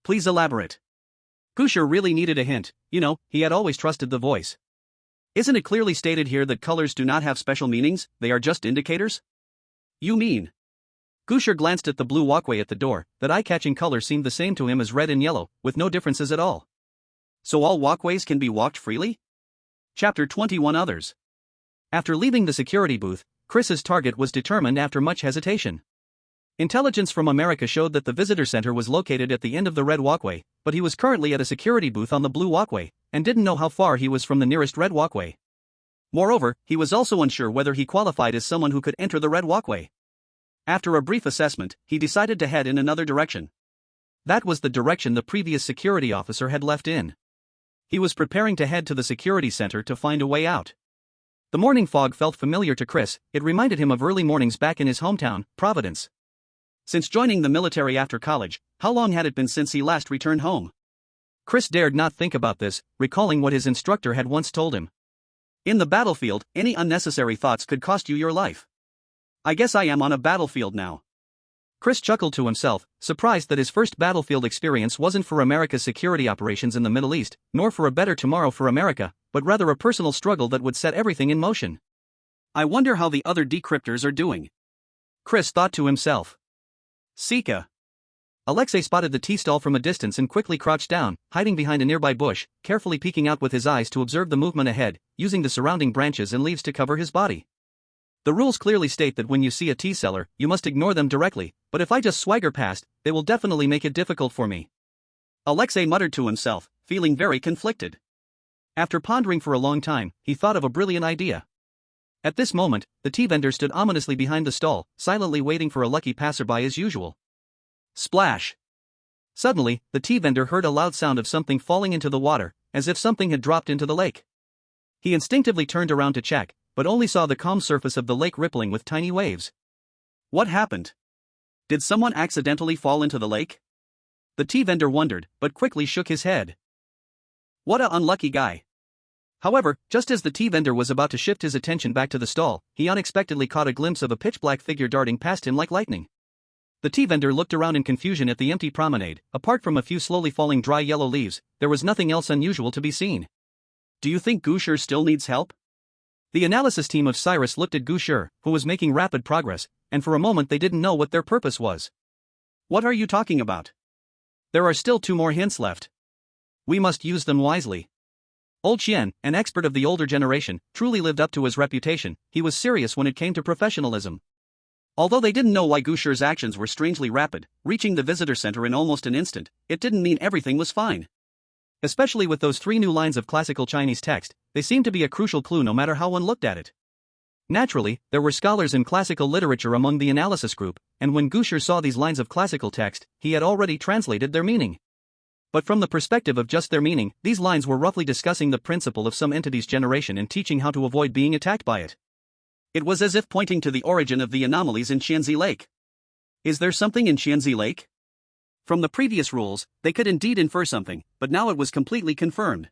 Please elaborate. Gu Shi really needed a hint, he had always trusted the voice. Isn't it clearly stated here that colors do not have special meanings, they are just indicators? You mean? Gu Shi glanced at the blue walkway at the door, that eye-catching color seemed the same to him as red and yellow, with no differences at all. So all walkways can be walked freely? Chapter 21 Others. After leaving the security booth, Chris's target was determined after much hesitation. Intelligence from America showed that the visitor center was located at the end of the red walkway, but he was currently at a security booth on the blue walkway, and didn't know how far he was from the nearest red walkway. Moreover, he was also unsure whether he qualified as someone who could enter the red walkway. After a brief assessment, he decided to head in another direction. That was the direction the previous security officer had left in. He was preparing to head to the security center to find a way out. The morning fog felt familiar to Chris, it reminded him of early mornings back in his hometown, Providence. Since joining the military after college, how long had it been since he last returned home? Chris dared not think about this, recalling what his instructor had once told him. In the battlefield, any unnecessary thoughts could cost you your life. I guess I am on a battlefield now. Chris chuckled to himself, surprised that his first battlefield experience wasn't for America's security operations in the Middle East, nor for a better tomorrow for America, but rather a personal struggle that would set everything in motion. I wonder how the other decryptors are doing. Chris thought to himself. Sika. Alexei spotted the tea stall from a distance and quickly crouched down, hiding behind a nearby bush, carefully peeking out with his eyes to observe the movement ahead, using the surrounding branches and leaves to cover his body. The rules clearly state that when you see a tea seller, you must ignore them directly, but if I just swagger past, they will definitely make it difficult for me. Alexei muttered to himself, feeling very conflicted. After pondering for a long time, he thought of a brilliant idea. At this moment, the tea vendor stood ominously behind the stall, silently waiting for a lucky passerby as usual. Splash! Suddenly, the tea vendor heard a loud sound of something falling into the water, as if something had dropped into the lake. He instinctively turned around to check, but only saw the calm surface of the lake rippling with tiny waves. What happened? Did someone accidentally fall into the lake? The tea vendor wondered, but quickly shook his head. What a unlucky guy. However, just as the tea vendor was about to shift his attention back to the stall, he unexpectedly caught a glimpse of a pitch-black figure darting past him like lightning. The tea vendor looked around in confusion at the empty promenade. Apart from a few slowly falling dry yellow leaves, there was nothing else unusual to be seen. Do you think Gu Shi still needs help? The analysis team of Cyrus looked at Gu Shi, who was making rapid progress, and for a moment they didn't know what their purpose was. What are you talking about? There are still 2 more hints left. We must use them wisely. Old Qian, an expert of the older generation, truly lived up to his reputation. He was serious when it came to professionalism. Although they didn't know why Gu Shi's actions were strangely rapid, reaching the visitor center in almost an instant, it didn't mean everything was fine. Especially with those 3 new lines of classical Chinese text, they seemed to be a crucial clue no matter how one looked at it. Naturally, there were scholars in classical literature among the analysis group, and when Gu Shi saw these lines of classical text, he had already translated their meaning. But from the perspective of just their meaning, these lines were roughly discussing the principle of some entity's generation and teaching how to avoid being attacked by it. It was as if pointing to the origin of the anomalies in Qianzi Lake. Is there something in Qianzi Lake? From the previous rules, they could indeed infer something, but now it was completely confirmed.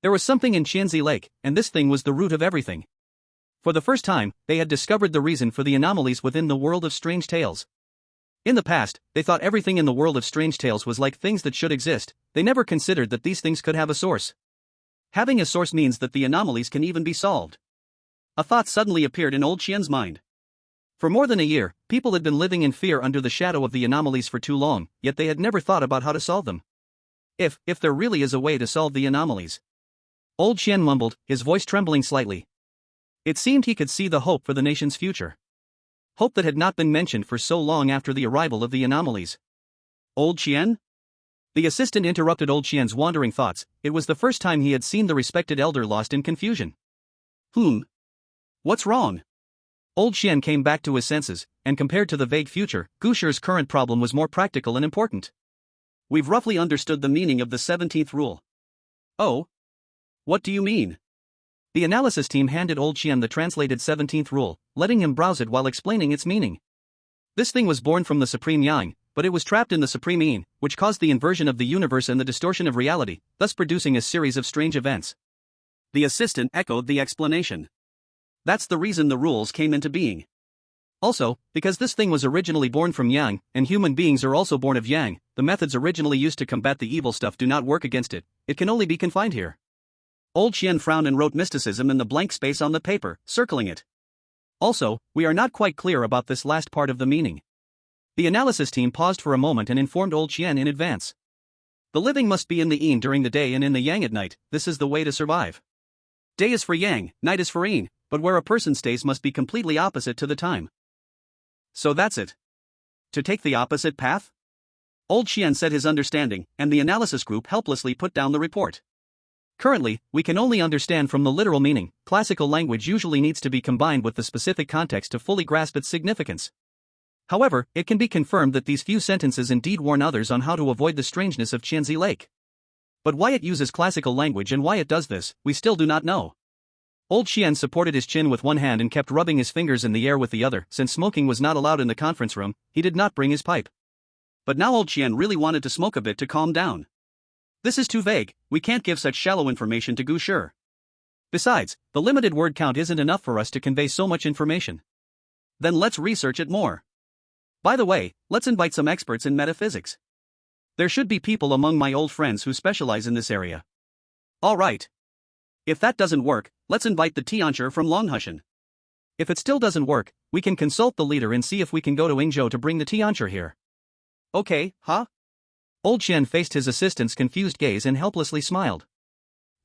There was something in Qianzi Lake, and this thing was the root of everything. For the first time, they had discovered the reason for the anomalies within the world of strange tales. In the past, they thought everything in the world of strange tales was like things that should exist. They never considered that these things could have a source. Having a source means that the anomalies can even be solved. A thought suddenly appeared in Old Qian's mind. For more than a year, people had been living in fear under the shadow of the anomalies for too long, yet they had never thought about how to solve them. If there really is a way to solve the anomalies. Old Qian mumbled, his voice trembling slightly. It seemed he could see the hope for the nation's future. Hope that had not been mentioned for so long after the arrival of the anomalies. Old Qian? The assistant interrupted Old Qian's wandering thoughts. It was the first time he had seen the respected elder lost in confusion. What's wrong? Old Qian came back to his senses, and compared to the vague future, Gu Shi's current problem was more practical and important. We've roughly understood the meaning of the 17th rule. Oh? What do you mean? The analysis team handed Old Qian the translated 17th rule, letting him browse it while explaining its meaning. This thing was born from the Supreme Yang, but it was trapped in the Supreme Yin, which caused the inversion of the universe and the distortion of reality, thus producing a series of strange events. The assistant echoed the explanation. That's the reason the rules came into being. Also, because this thing was originally born from Yang, and human beings are also born of Yang, the methods originally used to combat the evil stuff do not work against it. It can only be confined here. Old Qian frowned and wrote mysticism in the blank space on the paper, circling it. Also, we are not quite clear about this last part of the meaning. The analysis team paused for a moment and informed Old Qian in advance. The living must be in the Yin during the day and in the Yang at night. This is the way to survive. Day is for Yang, night is for Yin, but where a person stays must be completely opposite to the time. So that's it. To take the opposite path? Old Qian said his understanding, and the analysis group helplessly put down the report. Currently, we can only understand from the literal meaning. Classical language usually needs to be combined with the specific context to fully grasp its significance. However, it can be confirmed that these few sentences indeed warn others on how to avoid the strangeness of Qianzi Lake. But why it uses classical language and why it does this, we still do not know. Old Qian supported his chin with one hand and kept rubbing his fingers in the air with the other. Since smoking was not allowed in the conference room, he did not bring his pipe. But now Old Qian really wanted to smoke a bit to calm down. This is too vague, we can't give such shallow information to Gu Shi. Besides, the limited word count isn't enough for us to convey so much information. Then let's research it more. By the way, let's invite some experts in metaphysics. There should be people among my old friends who specialize in this area. Alright. If that doesn't work, let's invite the Tiancher from Longhushan. If it still doesn't work, we can consult the leader and see if we can go to Ingzhou to bring the Tiancher here. Okay, huh? Old Qian faced his assistant's confused gaze and helplessly smiled.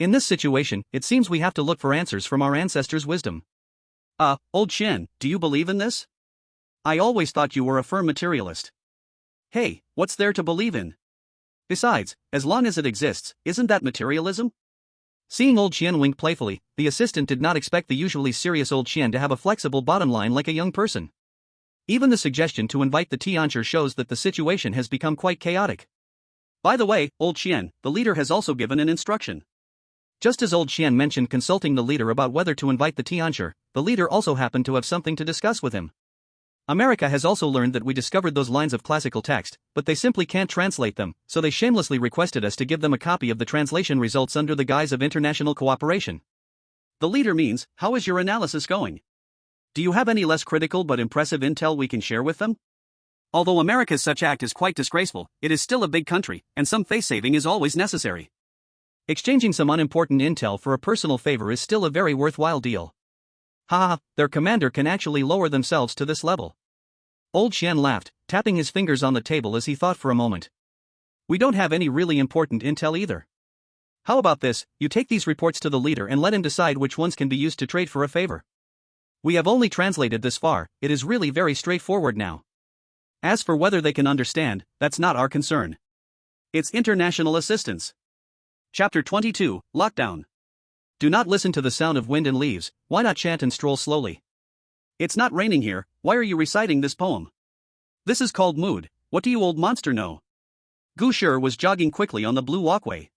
In this situation, it seems we have to look for answers from our ancestors' wisdom. Old Qian, do you believe in this? I always thought you were a firm materialist. Hey, what's there to believe in? Besides, as long as it exists, isn't that materialism? Seeing Old Qian wink playfully, the assistant did not expect the usually serious Old Qian to have a flexible bottom line like a young person. Even the suggestion to invite the Tiancher shows that the situation has become quite chaotic. By the way, Old Qian, the leader has also given an instruction. Just as Old Qian mentioned consulting the leader about whether to invite the Tiancher, the leader also happened to have something to discuss with him. America has also learned that we discovered those lines of classical text, but they simply can't translate them, so they shamelessly requested us to give them a copy of the translation results under the guise of international cooperation. The leader means, how is your analysis going? Do you have any less critical but impressive intel we can share with them? Although America's such act is quite disgraceful, it is still a big country, and some face-saving is always necessary. Exchanging some unimportant intel for a personal favor is still a very worthwhile deal. Haha, their commander can actually lower themselves to this level. Old Qian laughed, tapping his fingers on the table as he thought for a moment. We don't have any really important intel either. How about this, you take these reports to the leader and let him decide which ones can be used to trade for a favor. We have only translated this far, it is really very straightforward now. As for whether they can understand, that's not our concern. It's international assistance. Chapter 22, Lockdown. Do not listen to the sound of wind and leaves, why not chant and stroll slowly? It's not raining here, why are you reciting this poem? This is called mood, what do you old monster know? Gu Shi was jogging quickly on the blue walkway.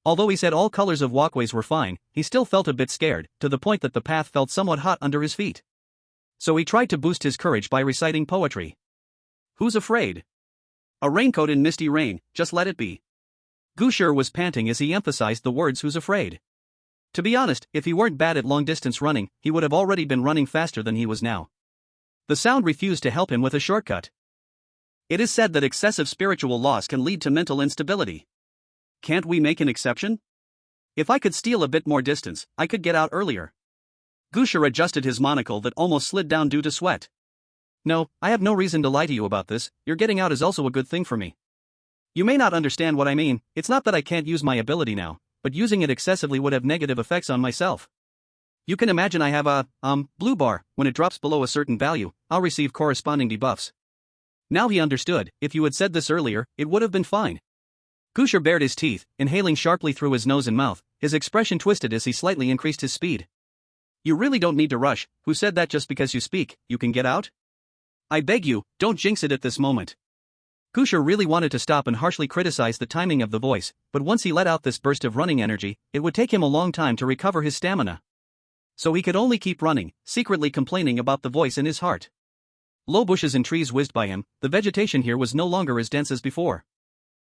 Although he said all colors of walkways were fine, he still felt a bit scared, to the point that the path felt somewhat hot under his feet. So he tried to boost his courage by reciting poetry. Who's afraid? A raincoat in misty rain, just let it be. Gu Shi was panting as he emphasized the words who's afraid. To be honest, if he weren't bad at long-distance running, he would have already been running faster than he was now. The sound refused to help him with a shortcut. It is said that excessive spiritual loss can lead to mental instability. Can't we make an exception? If I could steal a bit more distance, I could get out earlier. Gu Shi adjusted his monocle that almost slid down due to sweat. No, I have no reason to lie to you about this, your getting out is also a good thing for me. You may not understand what I mean, it's not that I can't use my ability now, but using it excessively would have negative effects on myself. You can imagine I have a, blue bar, when it drops below a certain value, I'll receive corresponding debuffs. Now he understood, if you had said this earlier, it would have been fine. Gu Shi bared his teeth, inhaling sharply through his nose and mouth, his expression twisted as he slightly increased his speed. You really don't need to rush, who said that just because you speak, you can get out? I beg you, don't jinx it at this moment. Gu Shi really wanted to stop and harshly criticize the timing of the voice, but once he let out this burst of running energy, it would take him a long time to recover his stamina. So he could only keep running, secretly complaining about the voice in his heart. Low bushes and trees whizzed by him, the vegetation here was no longer as dense as before.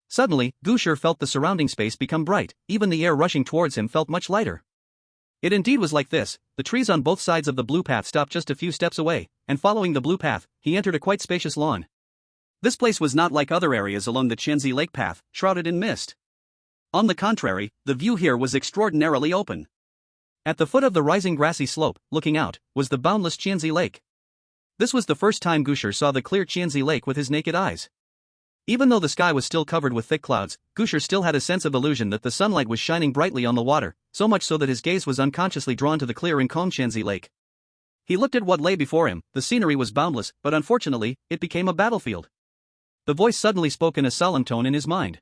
Suddenly, Gu Shi felt the surrounding space become bright, even the air rushing towards him felt much lighter. It indeed was like this, the trees on both sides of the blue path stopped just a few steps away, and following the blue path, he entered a quite spacious lawn. This place was not like other areas along the Qianzi Lake path, shrouded in mist. On the contrary, the view here was extraordinarily open. At the foot of the rising grassy slope, looking out, was the boundless Qianzi Lake. This was the first time Gu Shi saw the clear Qianzi Lake with his naked eyes. Even though the sky was still covered with thick clouds, Gu Shi still had a sense of illusion that the sunlight was shining brightly on the water, so much so that his gaze was unconsciously drawn to the clear and calm Qianzi Lake. He looked at what lay before him, the scenery was boundless, but unfortunately, it became a battlefield. The voice suddenly spoke in a solemn tone in his mind.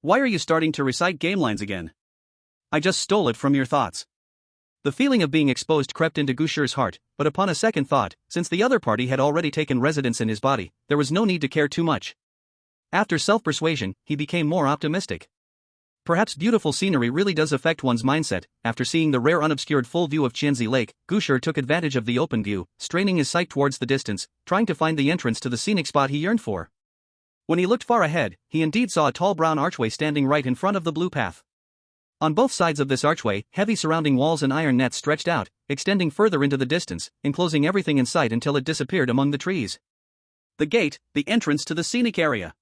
Why are you starting to recite game lines again? I just stole it from your thoughts. The feeling of being exposed crept into Gu Shi's heart, but upon a second thought, since the other party had already taken residence in his body, there was no need to care too much. After self-persuasion, he became more optimistic. Perhaps beautiful scenery really does affect one's mindset. After seeing the rare unobscured full view of Qianzi Lake, Gu Shi took advantage of the open view, straining his sight towards the distance, trying to find the entrance to the scenic spot he yearned for. When he looked far ahead, he indeed saw a tall brown archway standing right in front of the blue path. On both sides of this archway, heavy surrounding walls and iron nets stretched out, extending further into the distance, enclosing everything in sight until it disappeared among the trees. The gate, the entrance to the scenic area.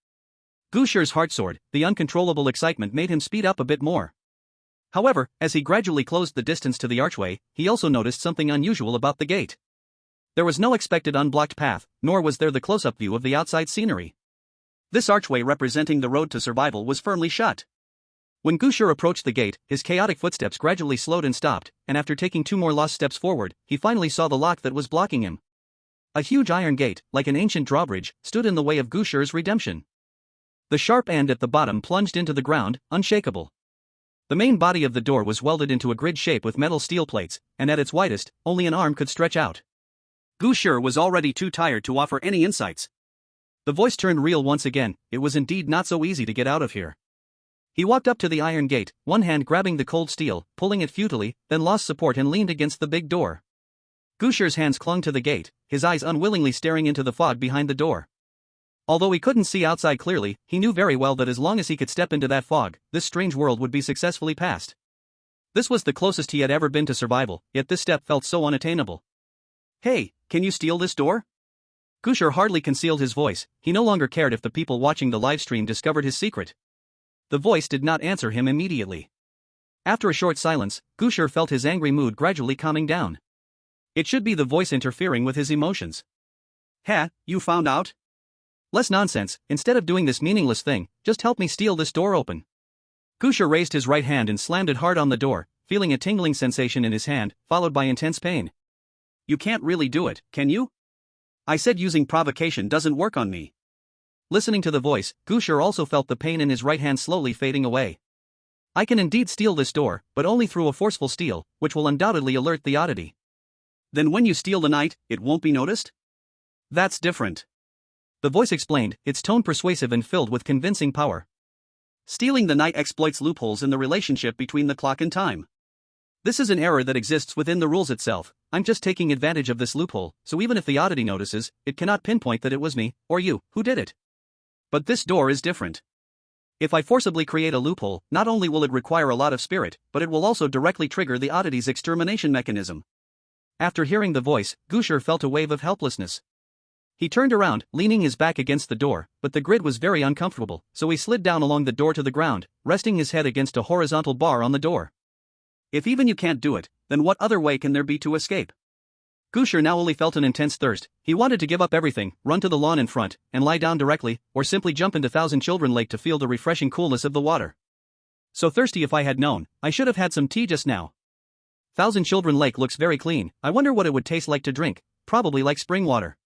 Gu Shi's heart soared, the uncontrollable excitement made him speed up a bit more. However, as he gradually closed the distance to the archway, he also noticed something unusual about the gate. There was no expected unblocked path, nor was there the close-up view of the outside scenery. This archway representing the road to survival was firmly shut. When Gu Shi approached the gate, his chaotic footsteps gradually slowed and stopped, and after taking 2 more lost steps forward, he finally saw the lock that was blocking him. A huge iron gate, like an ancient drawbridge, stood in the way of Gu Shi's redemption. The sharp end at the bottom plunged into the ground, unshakable. The main body of the door was welded into a grid shape with metal steel plates, and at its widest, only an arm could stretch out. Gu Shi was already too tired to offer any insights. The voice turned real once again. It was indeed not so easy to get out of here. He walked up to the iron gate, one hand grabbing the cold steel, pulling it futilely, then lost support and leaned against the big door. Gu Shi's hands clung to the gate, his eyes unwillingly staring into the fog behind the door. Although he couldn't see outside clearly, he knew very well that as long as he could step into that fog, this strange world would be successfully passed. This was the closest he had ever been to survival, yet this step felt so unattainable. "Hey, can you steal this door?" Gu Shi hardly concealed his voice. He no longer cared if the people watching the livestream discovered his secret. The voice did not answer him immediately. After a short silence, Gu Shi felt his angry mood gradually calming down. It should be the voice interfering with his emotions. "Heh, you found out?" "Less nonsense, instead of doing this meaningless thing, just help me steal this door open." Gu Shi raised his right hand and slammed it hard on the door, feeling a tingling sensation in his hand, followed by intense pain. "You can't really do it, can you? I said using provocation doesn't work on me." Listening to the voice, Gu Shi also felt the pain in his right hand slowly fading away. "I can indeed steal this door, but only through a forceful steal, which will undoubtedly alert the oddity." "Then when you steal the night, it won't be noticed?" "That's different." The voice explained, its tone persuasive and filled with convincing power. "Stealing the night exploits loopholes in the relationship between the clock and time. This is an error that exists within the rules itself. I'm just taking advantage of this loophole, so even if the oddity notices, it cannot pinpoint that it was me, or you, who did it. But this door is different. If I forcibly create a loophole, not only will it require a lot of spirit, but it will also directly trigger the oddity's extermination mechanism." After hearing the voice, Gu Shi felt a wave of helplessness. He turned around, leaning his back against the door, but the grid was very uncomfortable, so he slid down along the door to the ground, resting his head against a horizontal bar on the door. If even you can't do it, then what other way can there be to escape? Gu Shi now only felt an intense thirst. He wanted to give up everything, run to the lawn in front, and lie down directly, or simply jump into Thousand Children Lake to feel the refreshing coolness of the water. So thirsty. If I had known, I should have had some tea just now. Thousand Children Lake looks very clean. I wonder what it would taste like to drink. Probably like spring water.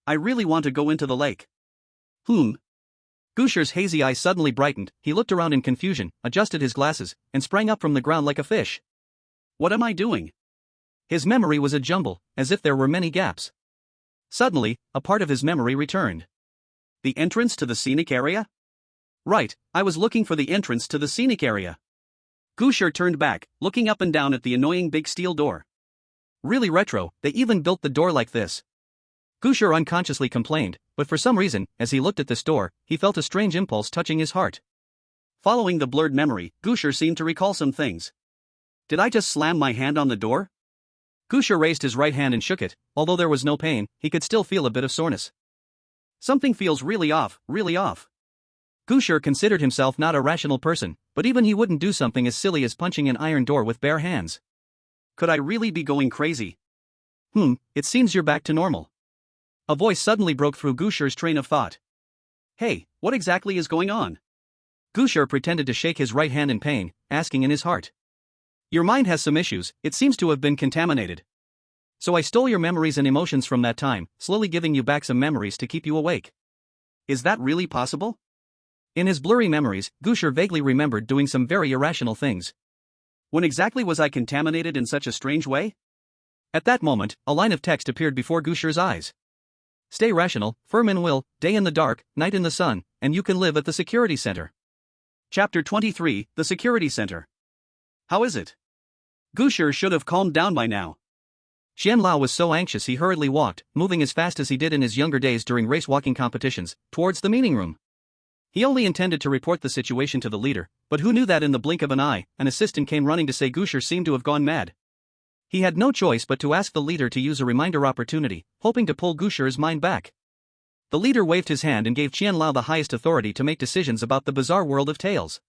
I really want to go into the lake. Gu Shi's hazy eyes suddenly brightened. He looked around in confusion, adjusted his glasses, and sprang up from the ground like a fish. What am I doing? His memory was a jumble, as if there were many gaps. Suddenly, a part of his memory returned. The entrance to the scenic area? Right, I was looking for the entrance to the scenic area. Gu Shi turned back, looking up and down at the annoying big steel door. Really retro, they even built the door like this. Gu Shi unconsciously complained, but for some reason, as he looked at this door, he felt a strange impulse touching his heart. Following the blurred memory, Gu Shi seemed to recall some things. Did I just slam my hand on the door? Gu Shi raised his right hand and shook it. Although there was no pain, he could still feel a bit of soreness. Something feels really off, really off. Gu Shi considered himself not a rational person, but even he wouldn't do something as silly as punching an iron door with bare hands. Could I really be going crazy? It seems you're back to normal. A voice suddenly broke through Gu Shi's train of thought. Hey, what exactly is going on? Gu Shi pretended to shake his right hand in pain, asking in his heart. Your mind has some issues, it seems to have been contaminated. So I stole your memories and emotions from that time, slowly giving you back some memories to keep you awake. Is that really possible? In his blurry memories, Gu Shi vaguely remembered doing some very irrational things. When exactly was I contaminated in such a strange way? At that moment, a line of text appeared before Gu Shi's eyes. Stay rational, firm in will, day in the dark, night in the sun, and you can live at the security center. Chapter 23, The Security Center. How is it? Gu Shi should have calmed down by now. Xian Lao was so anxious he hurriedly walked, moving as fast as he did in his younger days during race-walking competitions, towards the meeting room. He only intended to report the situation to the leader, but who knew that in the blink of an eye, an assistant came running to say Gu Shi seemed to have gone mad. He had no choice but to ask the leader to use a reminder opportunity, hoping to pull Gu Shi's mind back. The leader waved his hand and gave Qianlao the highest authority to make decisions about the bizarre world of tales.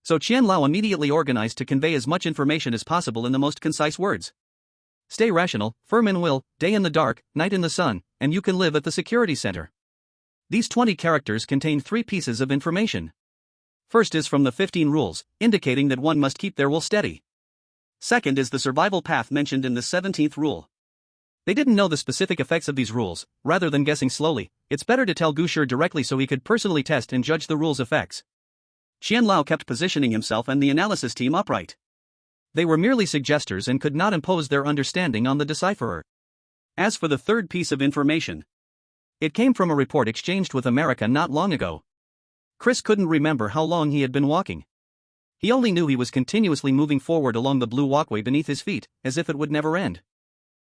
So Qianlao immediately organized to convey as much information as possible in the most concise words. Stay rational, firm in will, day in the dark, night in the sun, and you can live at the security center. These 20 characters contain 3 pieces of information. First is from the 15 rules, indicating that one must keep their will steady. Second is the survival path mentioned in the 17th rule. They didn't know the specific effects of these rules. Rather than guessing slowly, it's better to tell Gu Shi directly so he could personally test and judge the rules' effects. Qianlao kept positioning himself and the analysis team upright. They were merely suggesters and could not impose their understanding on the Decipherer. As for the third piece of information, it came from a report exchanged with America not long ago. Chris couldn't remember how long he had been walking. He only knew he was continuously moving forward along the blue walkway beneath his feet, as if it would never end.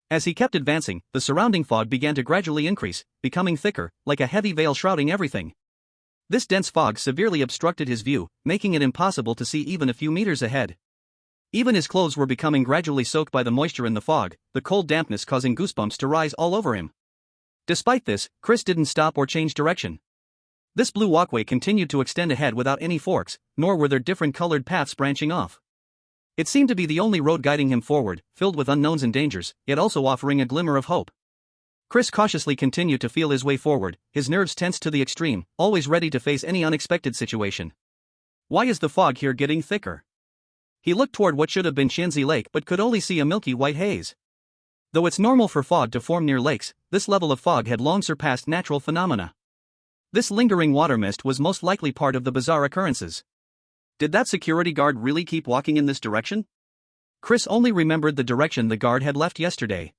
As he kept advancing, the surrounding fog began to gradually increase, becoming thicker, like a heavy veil shrouding everything. This dense fog severely obstructed his view, making it impossible to see even a few meters ahead. Even his clothes were becoming gradually soaked by the moisture in the fog, the cold dampness causing goosebumps to rise all over him. Despite this, Chris didn't stop or change direction. This blue walkway continued to extend ahead without any forks, nor were there different colored paths branching off. It seemed to be the only road guiding him forward, filled with unknowns and dangers, yet also offering a glimmer of hope. Chris cautiously continued to feel his way forward, his nerves tensed to the extreme, always ready to face any unexpected situation. Why is the fog here getting thicker? He looked toward what should have been Qianzi Lake but could only see a milky white haze. Though it's normal for fog to form near lakes, this level of fog had long surpassed natural phenomena. This lingering water mist was most likely part of the bizarre occurrences. Did that security guard really keep walking in this direction? Chris only remembered the direction the guard had left yesterday.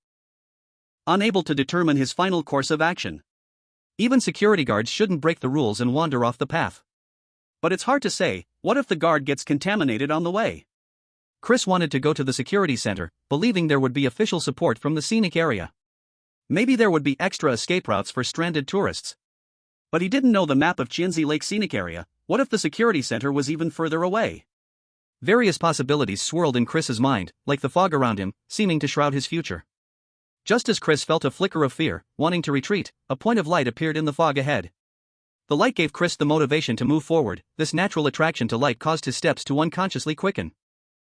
Unable to determine his final course of action. Even security guards shouldn't break the rules and wander off the path. But it's hard to say, what if the guard gets contaminated on the way? Chris wanted to go to the security center, believing there would be official support from the scenic area. Maybe there would be extra escape routes for stranded tourists. But he didn't know the map of Qianzi Lake scenic area. What if the security center was even further away? Various possibilities swirled in Chris's mind, like the fog around him, seeming to shroud his future. Just as Chris felt a flicker of fear, wanting to retreat, a point of light appeared in the fog ahead. The light gave Chris the motivation to move forward. This natural attraction to light caused his steps to unconsciously quicken.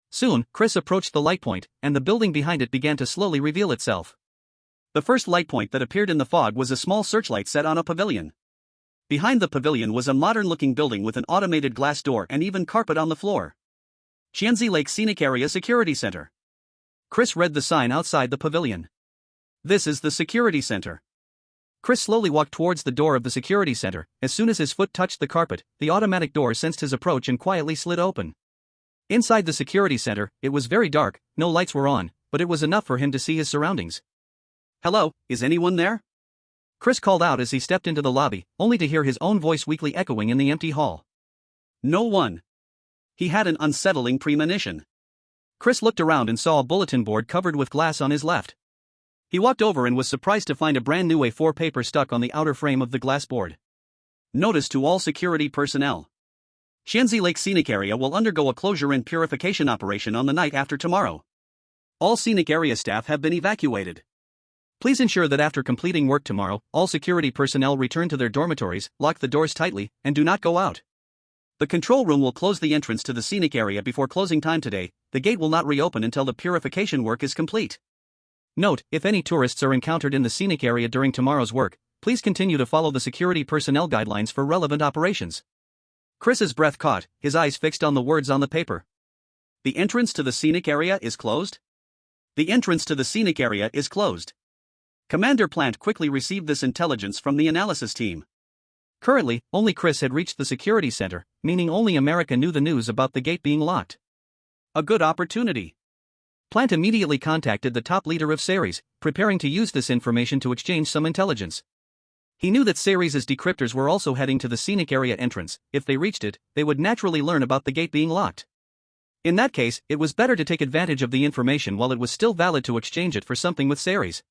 Soon, Chris approached the light point, and the building behind it began to slowly reveal itself. The first light point that appeared in the fog was a small searchlight set on a pavilion. Behind the pavilion was a modern-looking building with an automated glass door and even carpet on the floor. Qianzi Lake Scenic Area Security Center. Chris read the sign outside the pavilion. This is the security center. Chris slowly walked towards the door of the security center. As soon as his foot touched the carpet, the automatic door sensed his approach and quietly slid open. Inside the security center, it was very dark, no lights were on, but it was enough for him to see his surroundings. Hello, is anyone there? Chris called out as he stepped into the lobby, only to hear his own voice weakly echoing in the empty hall. No one. He had an unsettling premonition. Chris looked around and saw a bulletin board covered with glass on his left. He walked over and was surprised to find a brand new A4 paper stuck on the outer frame of the glass board. Notice to all security personnel. Qianzi Lake Scenic Area will undergo a closure and purification operation on the night after tomorrow. All scenic area staff have been evacuated. Please ensure that after completing work tomorrow, all security personnel return to their dormitories, lock the doors tightly, and do not go out. The control room will close the entrance to the scenic area before closing time today. The gate will not reopen until the purification work is complete. Note, if any tourists are encountered in the scenic area during tomorrow's work, please continue to follow the security personnel guidelines for relevant operations. Chris's breath caught, his eyes fixed on the words on the paper. The entrance to the scenic area is closed? The entrance to the scenic area is closed. Commander Plant quickly received this intelligence from the analysis team. Currently, only Chris had reached the security center, meaning only America knew the news about the gate being locked. A good opportunity. Plant immediately contacted the top leader of Ceres, preparing to use this information to exchange some intelligence. He knew that Ceres' decryptors were also heading to the scenic area entrance. If they reached it, they would naturally learn about the gate being locked. In that case, it was better to take advantage of the information while it was still valid to exchange it for something with Ceres.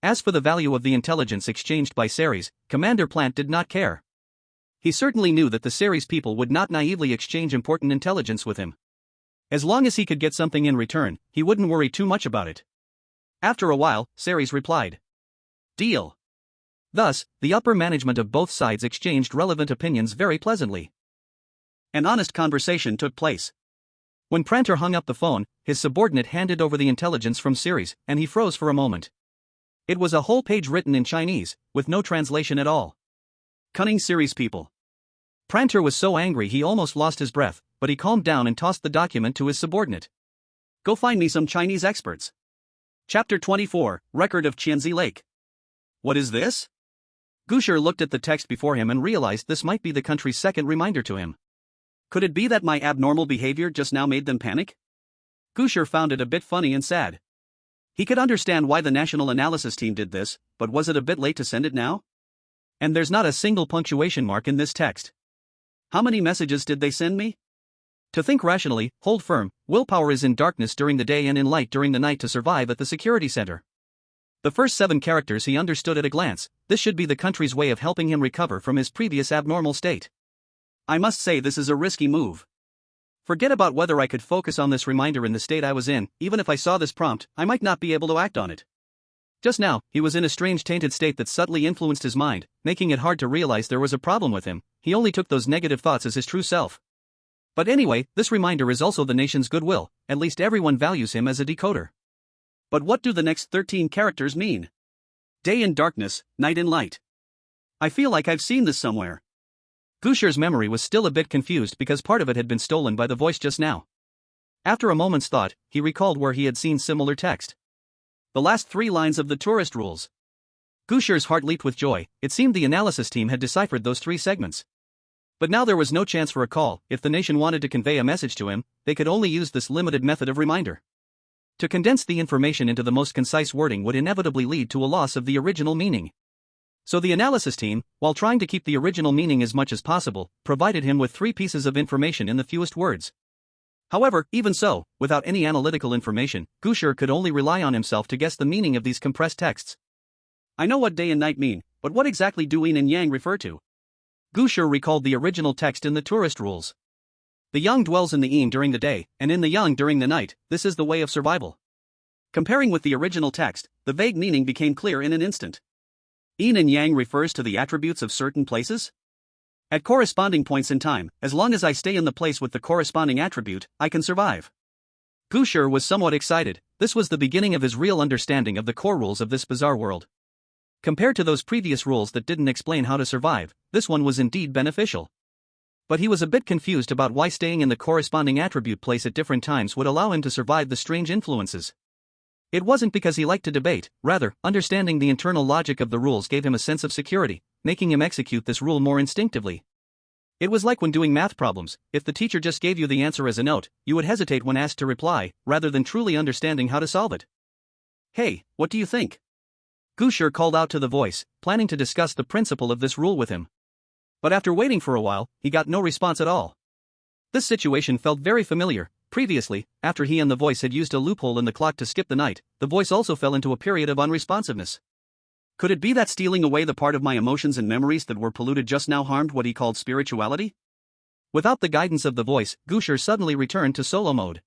As for the value of the intelligence exchanged by Ceres, Commander Plant did not care. He certainly knew that the Ceres people would not naively exchange important intelligence with him. As long as he could get something in return, he wouldn't worry too much about it. After a while, Ceres replied. Deal. Thus, the upper management of both sides exchanged relevant opinions very pleasantly. An honest conversation took place. When Pranter hung up the phone, his subordinate handed over the intelligence from Ceres, and he froze for a moment. It was a whole page written in Chinese, with no translation at all. Cunning Ceres people. Pranter was so angry he almost lost his breath, but he calmed down and tossed the document to his subordinate. Go find me some Chinese experts. Chapter 24, Record of Qianzi Lake. What is this? Gu Shi looked at the text before him and realized this might be the country's second reminder to him. Could it be that my abnormal behavior just now made them panic? Gu Shi found it a bit funny and sad. He could understand why the National Analysis Team did this, but was it a bit late to send it now? And there's not a single punctuation mark in this text. How many messages did they send me? To think rationally, hold firm, willpower is in darkness during the day and in light during the night to survive at the security center. The first 7 characters he understood at a glance. This should be the country's way of helping him recover from his previous abnormal state. I must say this is a risky move. Forget about whether I could focus on this reminder in the state I was in. Even if I saw this prompt, I might not be able to act on it. Just now, he was in a strange tainted state that subtly influenced his mind, making it hard to realize there was a problem with him. He only took those negative thoughts as his true self. But anyway, this reminder is also the nation's goodwill. At least everyone values him as a decoder. But what do the next 13 characters mean? Day in darkness, night in light. I feel like I've seen this somewhere. Gu Shi's memory was still a bit confused because part of it had been stolen by the voice just now. After a moment's thought, he recalled where he had seen similar text. The last 3 lines of the tourist rules. Gu Shi's heart leaped with joy. It seemed the analysis team had deciphered those 3 segments. But now there was no chance for a call. If the nation wanted to convey a message to him, they could only use this limited method of reminder. To condense the information into the most concise wording would inevitably lead to a loss of the original meaning. So the analysis team, while trying to keep the original meaning as much as possible, provided him with 3 pieces of information in the fewest words. However, even so, without any analytical information, Gu Shi could only rely on himself to guess the meaning of these compressed texts. I know what day and night mean, but what exactly do yin and yang refer to? Gu Shi recalled the original text in the tourist rules. The yang dwells in the yin during the day, and in the yang during the night. This is the way of survival. Comparing with the original text, the vague meaning became clear in an instant. Yin and yang refers to the attributes of certain places? At corresponding points in time, as long as I stay in the place with the corresponding attribute, I can survive. Gu Shi was somewhat excited. This was the beginning of his real understanding of the core rules of this bizarre world. Compared to those previous rules that didn't explain how to survive, this one was indeed beneficial. But he was a bit confused about why staying in the corresponding attribute place at different times would allow him to survive the strange influences. It wasn't because he liked to debate, rather, understanding the internal logic of the rules gave him a sense of security, making him execute this rule more instinctively. It was like when doing math problems. If the teacher just gave you the answer as a note, you would hesitate when asked to reply, rather than truly understanding how to solve it. Hey, what do you think? Gu Shi called out to the voice, planning to discuss the principle of this rule with him. But after waiting for a while, he got no response at all. This situation felt very familiar. Previously, after he and the voice had used a loophole in the clock to skip the night, the voice also fell into a period of unresponsiveness. Could it be that stealing away the part of my emotions and memories that were polluted just now harmed what he called spirituality? Without the guidance of the voice, Gu Shi suddenly returned to solo mode.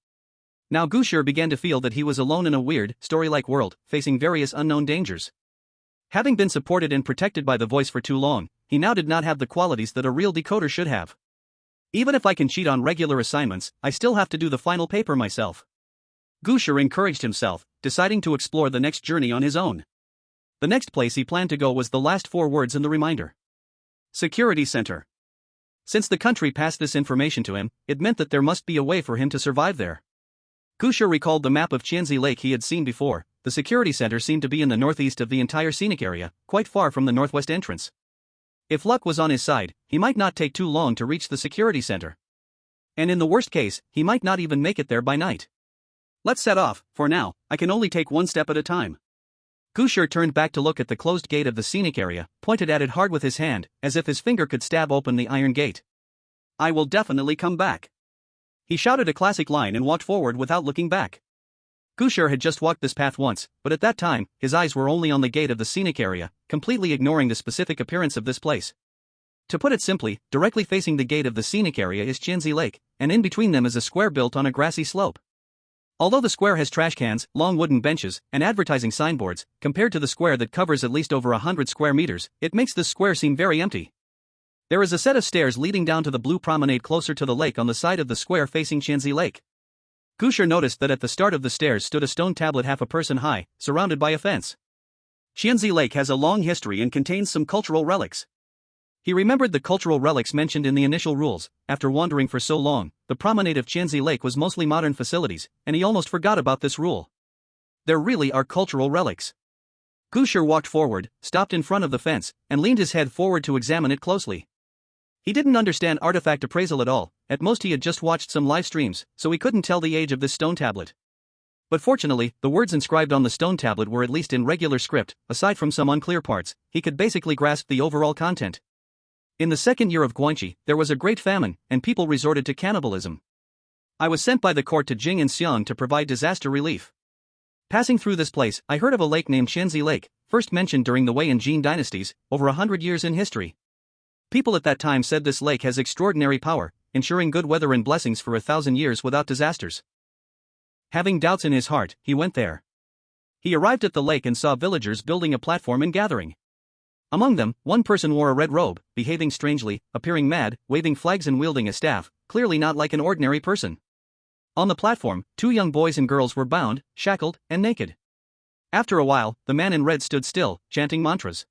Now Gu Shi began to feel that he was alone in a weird, story-like world, facing various unknown dangers. Having been supported and protected by the voice for too long, he now did not have the qualities that a real decoder should have. Even if I can cheat on regular assignments, I still have to do the final paper myself. Gu Shi encouraged himself, deciding to explore the next journey on his own. The next place he planned to go was the last 4 words in the reminder. Security Center. Since the country passed this information to him, it meant that there must be a way for him to survive there. Gu Shi recalled the map of Qianzi Lake he had seen before. The security center seemed to be in the northeast of the entire scenic area, quite far from the northwest entrance. If luck was on his side, he might not take too long to reach the security center. And in the worst case, he might not even make it there by night. Let's set off. For now, I can only take one step at a time. Gu Shi turned back to look at the closed gate of the scenic area, pointed at it hard with his hand, as if his finger could stab open the iron gate. I will definitely come back. He shouted a classic line and walked forward without looking back. Gu Shi had just walked this path once, but at that time, his eyes were only on the gate of the scenic area, completely ignoring the specific appearance of this place. To put it simply, directly facing the gate of the scenic area is Qianzi Lake, and in between them is a square built on a grassy slope. Although the square has trash cans, long wooden benches, and advertising signboards, compared to the square that covers at least over 100 square meters, it makes this square seem very empty. There is a set of stairs leading down to the blue promenade closer to the lake on the side of the square facing Qianzi Lake. Gu Shi noticed that at the start of the stairs stood a stone tablet half a person high, surrounded by a fence. Qianzi Lake has a long history and contains some cultural relics. He remembered the cultural relics mentioned in the initial rules. After wandering for so long, the promenade of Qianzi Lake was mostly modern facilities, and he almost forgot about this rule. There really are cultural relics. Gu Shi walked forward, stopped in front of the fence, and leaned his head forward to examine it closely. He didn't understand artifact appraisal at all. At most he had just watched some live streams, so he couldn't tell the age of this stone tablet. But fortunately, the words inscribed on the stone tablet were at least in regular script. Aside from some unclear parts, he could basically grasp the overall content. In the second year of Guanxi, there was a great famine, and people resorted to cannibalism. I was sent by the court to Jing and Xiang to provide disaster relief. Passing through this place, I heard of a lake named Qianzi Lake, first mentioned during the Wei and Jin dynasties, over 100 years in history. People at that time said this lake has extraordinary power, ensuring good weather and blessings for 1,000 years without disasters. Having doubts in his heart, he went there. He arrived at the lake and saw villagers building a platform and gathering. Among them, one person wore a red robe, behaving strangely, appearing mad, waving flags and wielding a staff, clearly not like an ordinary person. On the platform, 2 young boys and girls were bound, shackled, and naked. After a while, the man in red stood still, chanting mantras.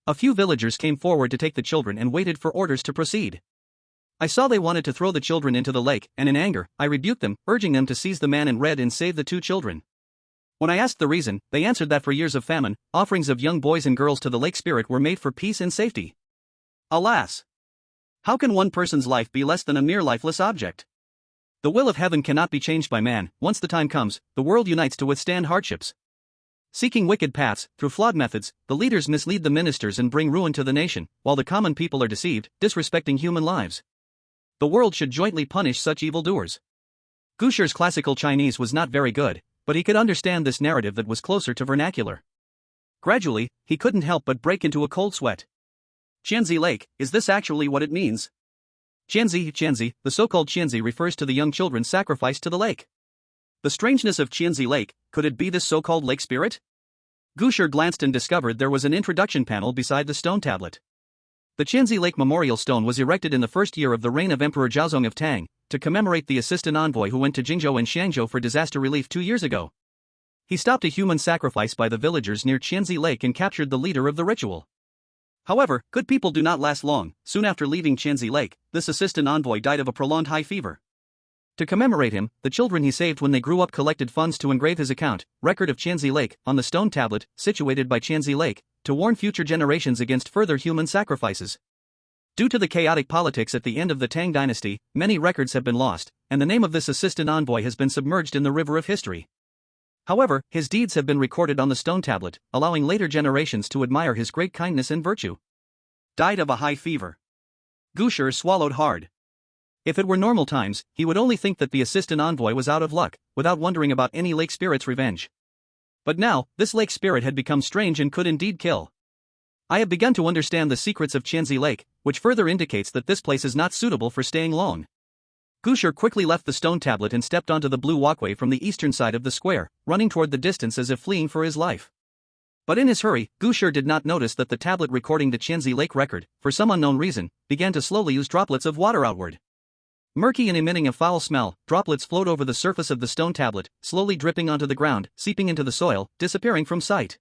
A few villagers came forward to take the children and waited for orders to proceed. I saw they wanted to throw the children into the lake, and in anger, I rebuked them, urging them to seize the man in red and save the 2 children. When I asked the reason, they answered that for years of famine, offerings of young boys and girls to the lake spirit were made for peace and safety. Alas! How can one person's life be less than a mere lifeless object? The will of heaven cannot be changed by man. Once the time comes, the world unites to withstand hardships. Seeking wicked paths, through flawed methods, the leaders mislead the ministers and bring ruin to the nation, while the common people are deceived, disrespecting human lives. The world should jointly punish such evildoers. Gu Shi's classical Chinese was not very good, but he could understand this narrative that was closer to vernacular. Gradually, he couldn't help but break into a cold sweat. Qianzi Lake, is this actually what it means? Qianzi, the so-called Qianzi refers to the young children sacrificed to the lake. The strangeness of Qianzi Lake, could it be this so-called lake spirit? Gu Shi glanced and discovered there was an introduction panel beside the stone tablet. The Qianzi Lake Memorial Stone was erected in the first year of the reign of Emperor Zhaozong of Tang, to commemorate the assistant envoy who went to Jingzhou and Xiangzhou for disaster relief 2 years ago. He stopped a human sacrifice by the villagers near Qianzi Lake and captured the leader of the ritual. However, good people do not last long. Soon after leaving Qianzi Lake, this assistant envoy died of a prolonged high fever. To commemorate him, the children he saved when they grew up collected funds to engrave his account, record of Qianzi Lake, on the stone tablet, situated by Qianzi Lake, to warn future generations against further human sacrifices. Due to the chaotic politics at the end of the Tang dynasty, many records have been lost, and the name of this assistant envoy has been submerged in the river of history. However, his deeds have been recorded on the stone tablet, allowing later generations to admire his great kindness and virtue. Died of a high fever. Gu Shi swallowed hard. If it were normal times, he would only think that the assistant envoy was out of luck, without wondering about any lake spirit's revenge. But now, this lake spirit had become strange and could indeed kill. I have begun to understand the secrets of Qianzi Lake, which further indicates that this place is not suitable for staying long. Gu Shi quickly left the stone tablet and stepped onto the blue walkway from the eastern side of the square, running toward the distance as if fleeing for his life. But in his hurry, Gu Shi did not notice that the tablet recording the Qianzi Lake record, for some unknown reason, began to slowly ooze droplets of water outward. Murky and emitting a foul smell, droplets flowed over the surface of the stone tablet, slowly dripping onto the ground, seeping into the soil, disappearing from sight.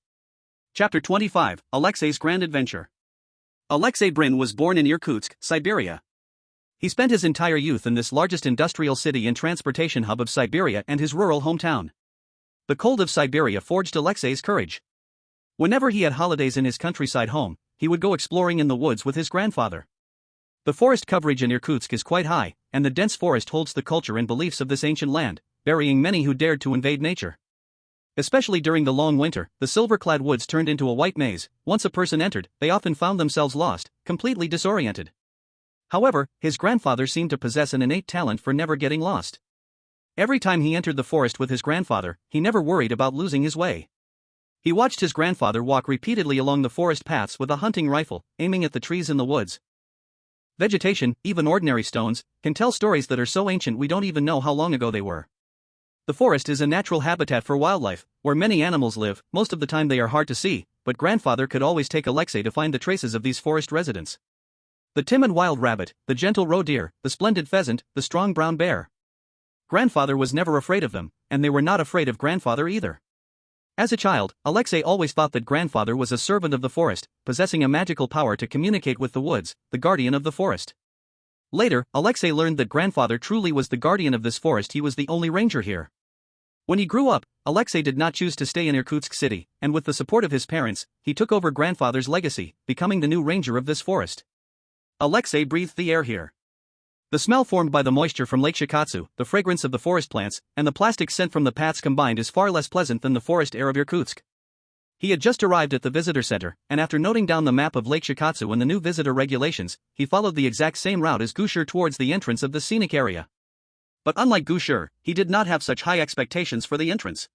Chapter 25, Alexei's Grand Adventure. Alexei Brin was born in Irkutsk, Siberia. He spent his entire youth in this largest industrial city and transportation hub of Siberia and his rural hometown. The cold of Siberia forged Alexei's courage. Whenever he had holidays in his countryside home, he would go exploring in the woods with his grandfather. The forest coverage in Irkutsk is quite high, and the dense forest holds the culture and beliefs of this ancient land, burying many who dared to invade nature. Especially during the long winter, the silver-clad woods turned into a white maze. Once a person entered, they often found themselves lost, completely disoriented. However, his grandfather seemed to possess an innate talent for never getting lost. Every time he entered the forest with his grandfather, he never worried about losing his way. He watched his grandfather walk repeatedly along the forest paths with a hunting rifle, aiming at the trees in the woods. Vegetation, even ordinary stones, can tell stories that are so ancient we don't even know how long ago they were. The forest is a natural habitat for wildlife, where many animals live. Most of the time they are hard to see, but grandfather could always take Alexei to find the traces of these forest residents. The timid wild rabbit, the gentle roe deer, the splendid pheasant, the strong brown bear. Grandfather was never afraid of them, and they were not afraid of grandfather either. As a child, Alexei always thought that grandfather was a servant of the forest, possessing a magical power to communicate with the woods, the guardian of the forest. Later, Alexei learned that grandfather truly was the guardian of this forest. He was the only ranger here. When he grew up, Alexei did not choose to stay in Irkutsk City, and with the support of his parents, he took over grandfather's legacy, becoming the new ranger of this forest. Alexei breathed the air here. The smell formed by the moisture from Lake Shikatsu, the fragrance of the forest plants, and the plastic scent from the paths combined is far less pleasant than the forest air of Irkutsk. He had just arrived at the visitor center, and after noting down the map of Lake Shikatsu and the new visitor regulations, he followed the exact same route as Gu Shi towards the entrance of the scenic area. But unlike Gu Shi, he did not have such high expectations for the entrance.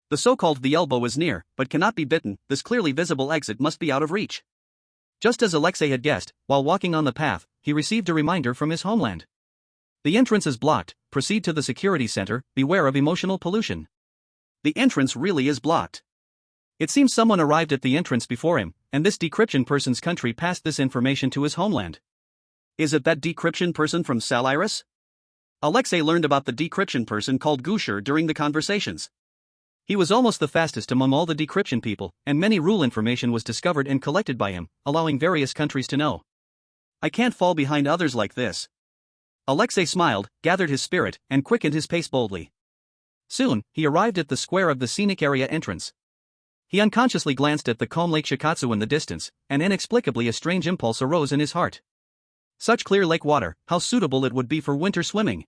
The so-called the elbow is near, but cannot be bitten. This clearly visible exit must be out of reach. Just as Alexei had guessed, while walking on the path, he received a reminder from his homeland. The entrance is blocked. Proceed to the security center. Beware of emotional pollution. The entrance really is blocked. It seems someone arrived at the entrance before him, and this decryption person's country passed this information to his homeland. Is it that decryption person from Saliris? Alexei learned about the decryption person called Gu Shi during the conversations. He was almost the fastest among all the decryption people, and many rule information was discovered and collected by him, allowing various countries to know. I can't fall behind others like this. Alexei smiled, gathered his spirit, and quickened his pace boldly. Soon, he arrived at the square of the scenic area entrance. He unconsciously glanced at the calm Lake Shikatsu in the distance, and inexplicably a strange impulse arose in his heart. Such clear lake water, how suitable it would be for winter swimming.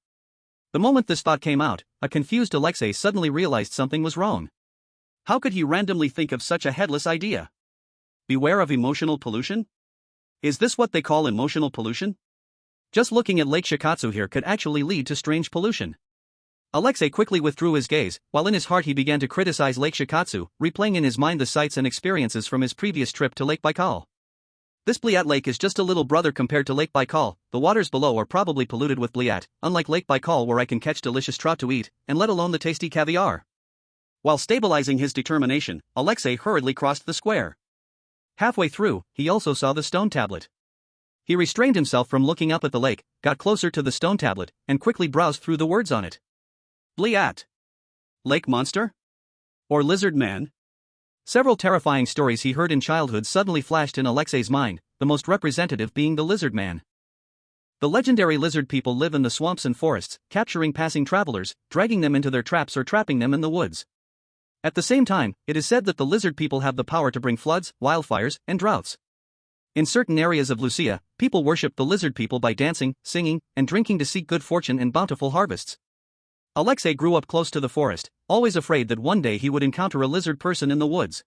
The moment this thought came out, a confused Alexei suddenly realized something was wrong. How could he randomly think of such a headless idea? Beware of emotional pollution? Is this what they call emotional pollution? Just looking at Lake Shikatsu here could actually lead to strange pollution. Alexei quickly withdrew his gaze, while in his heart he began to criticize Lake Shikatsu, replaying in his mind the sights and experiences from his previous trip to Lake Baikal. This Blyat lake is just a little brother compared to Lake Baikal. The waters below are probably polluted with Blyat, unlike Lake Baikal where I can catch delicious trout to eat, and let alone the tasty caviar. While stabilizing his determination, Alexei hurriedly crossed the square. Halfway through, he also saw the stone tablet. He restrained himself from looking up at the lake, got closer to the stone tablet, and quickly browsed through the words on it. Blyat. Lake monster? Or lizard man? Several terrifying stories he heard in childhood suddenly flashed in Alexei's mind, the most representative being the lizard man. The legendary lizard people live in the swamps and forests, capturing passing travelers, dragging them into their traps or trapping them in the woods. At the same time, it is said that the lizard people have the power to bring floods, wildfires, and droughts. In certain areas of Lucia, people worship the lizard people by dancing, singing, and drinking to seek good fortune and bountiful harvests. Alexei grew up close to the forest, always afraid that one day he would encounter a lizard person in the woods.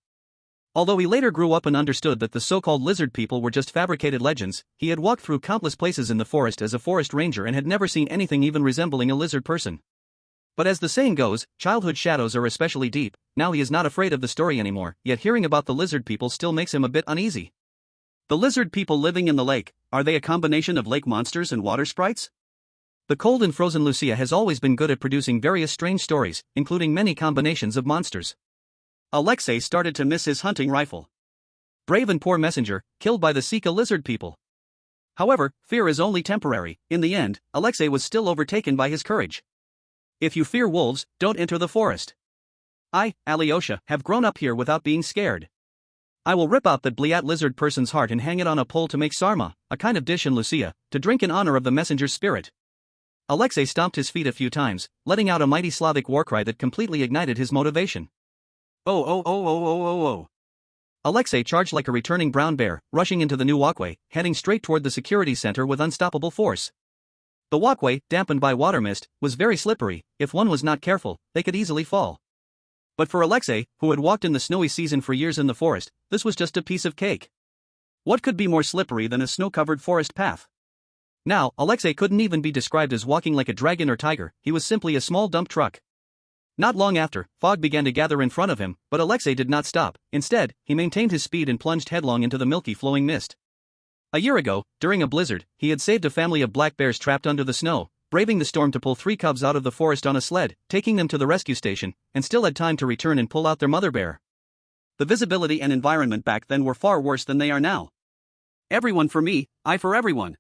Although he later grew up and understood that the so-called lizard people were just fabricated legends, he had walked through countless places in the forest as a forest ranger and had never seen anything even resembling a lizard person. But as the saying goes, childhood shadows are especially deep. Now he is not afraid of the story anymore, yet hearing about the lizard people still makes him a bit uneasy. The lizard people living in the lake, are they a combination of lake monsters and water sprites? The cold and frozen Lucia has always been good at producing various strange stories, including many combinations of monsters. Alexei started to miss his hunting rifle. Brave and poor messenger, killed by the Sika lizard people. However, fear is only temporary. In the end, Alexei was still overtaken by his courage. If you fear wolves, don't enter the forest. I, Alyosha, have grown up here without being scared. I will rip out that Blyat lizard person's heart and hang it on a pole to make sarma, a kind of dish in Lucia, to drink in honor of the messenger's spirit. Alexei stomped his feet a few times, letting out a mighty Slavic war cry that completely ignited his motivation. Oh oh oh oh oh oh oh. Alexei charged like a returning brown bear, rushing into the new walkway, heading straight toward the security center with unstoppable force. The walkway, dampened by water mist, was very slippery. If one was not careful, they could easily fall. But for Alexei, who had walked in the snowy season for years in the forest, this was just a piece of cake. What could be more slippery than a snow-covered forest path? Now, Alexei couldn't even be described as walking like a dragon or tiger, he was simply a small dump truck. Not long after, fog began to gather in front of him, but Alexei did not stop. Instead, he maintained his speed and plunged headlong into the milky flowing mist. A year ago, during a blizzard, he had saved a family of black bears trapped under the snow, braving the storm to pull 3 cubs out of the forest on a sled, taking them to the rescue station, and still had time to return and pull out their mother bear. The visibility and environment back then were far worse than they are now. Everyone for me, I for everyone.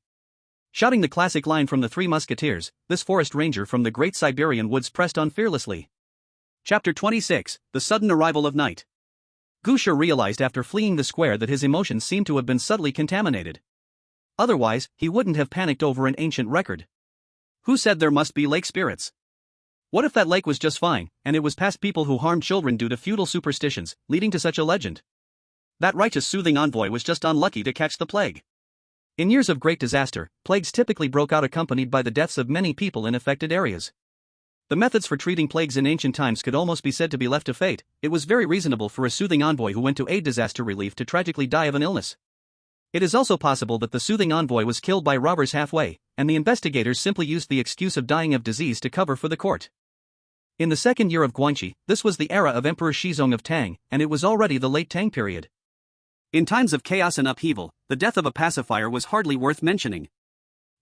Shouting the classic line from the Three Musketeers, this forest ranger from the great Siberian woods pressed on fearlessly. Chapter 26, The Sudden Arrival of Night. Gu Shi realized after fleeing the square that his emotions seemed to have been subtly contaminated. Otherwise, he wouldn't have panicked over an ancient record. Who said there must be lake spirits? What if that lake was just fine, and it was past people who harmed children due to feudal superstitions, leading to such a legend? That righteous soothing envoy was just unlucky to catch the plague. In years of great disaster, plagues typically broke out accompanied by the deaths of many people in affected areas. The methods for treating plagues in ancient times could almost be said to be left to fate. It was very reasonable for a soothing envoy who went to aid disaster relief to tragically die of an illness. It is also possible that the soothing envoy was killed by robbers halfway, and the investigators simply used the excuse of dying of disease to cover for the court. In the second year of Guanxi, this was the era of Emperor Shizong of Tang, and it was already the late Tang period. In times of chaos and upheaval, the death of a pacifier was hardly worth mentioning.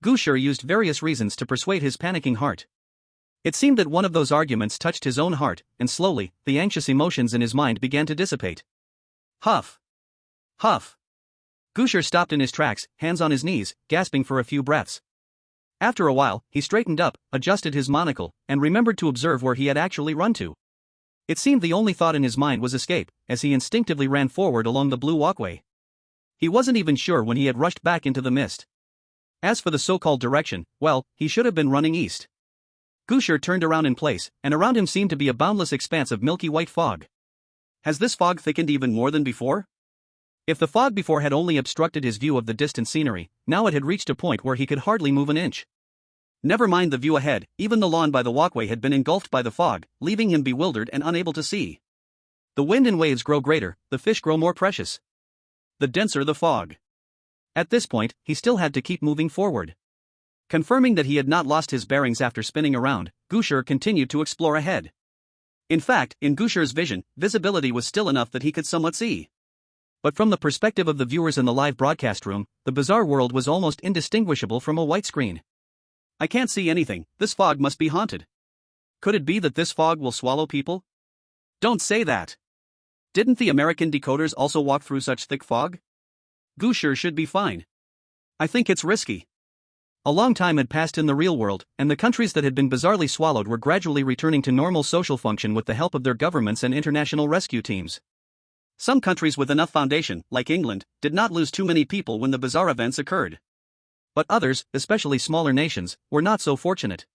Gu Shi used various reasons to persuade his panicking heart. It seemed that one of those arguments touched his own heart, and slowly, the anxious emotions in his mind began to dissipate. Huff! Huff! Gu Shi stopped in his tracks, hands on his knees, gasping for a few breaths. After a while, he straightened up, adjusted his monocle, and remembered to observe where he had actually run to. It seemed the only thought in his mind was escape, as he instinctively ran forward along the blue walkway. He wasn't even sure when he had rushed back into the mist. As for the so-called direction, well, he should have been running east. Gu Shi turned around in place, and around him seemed to be a boundless expanse of milky white fog. Has this fog thickened even more than before? If the fog before had only obstructed his view of the distant scenery, now it had reached a point where he could hardly move an inch. Never mind the view ahead, even the lawn by the walkway had been engulfed by the fog, leaving him bewildered and unable to see. The wind and waves grow greater, the fish grow more precious. The denser the fog. At this point, he still had to keep moving forward. Confirming that he had not lost his bearings after spinning around, Gu Shi continued to explore ahead. In fact, in Gu Shi's vision, visibility was still enough that he could somewhat see. But from the perspective of the viewers in the live broadcast room, the bizarre world was almost indistinguishable from a white screen. I can't see anything, this fog must be haunted. Could it be that this fog will swallow people? Don't say that. Didn't the American decoders also walk through such thick fog? Gu Shi should be fine. I think it's risky. A long time had passed in the real world, and the countries that had been bizarrely swallowed were gradually returning to normal social function with the help of their governments and international rescue teams. Some countries with enough foundation, like England, did not lose too many people when the bizarre events occurred. But others, especially smaller nations, were not so fortunate.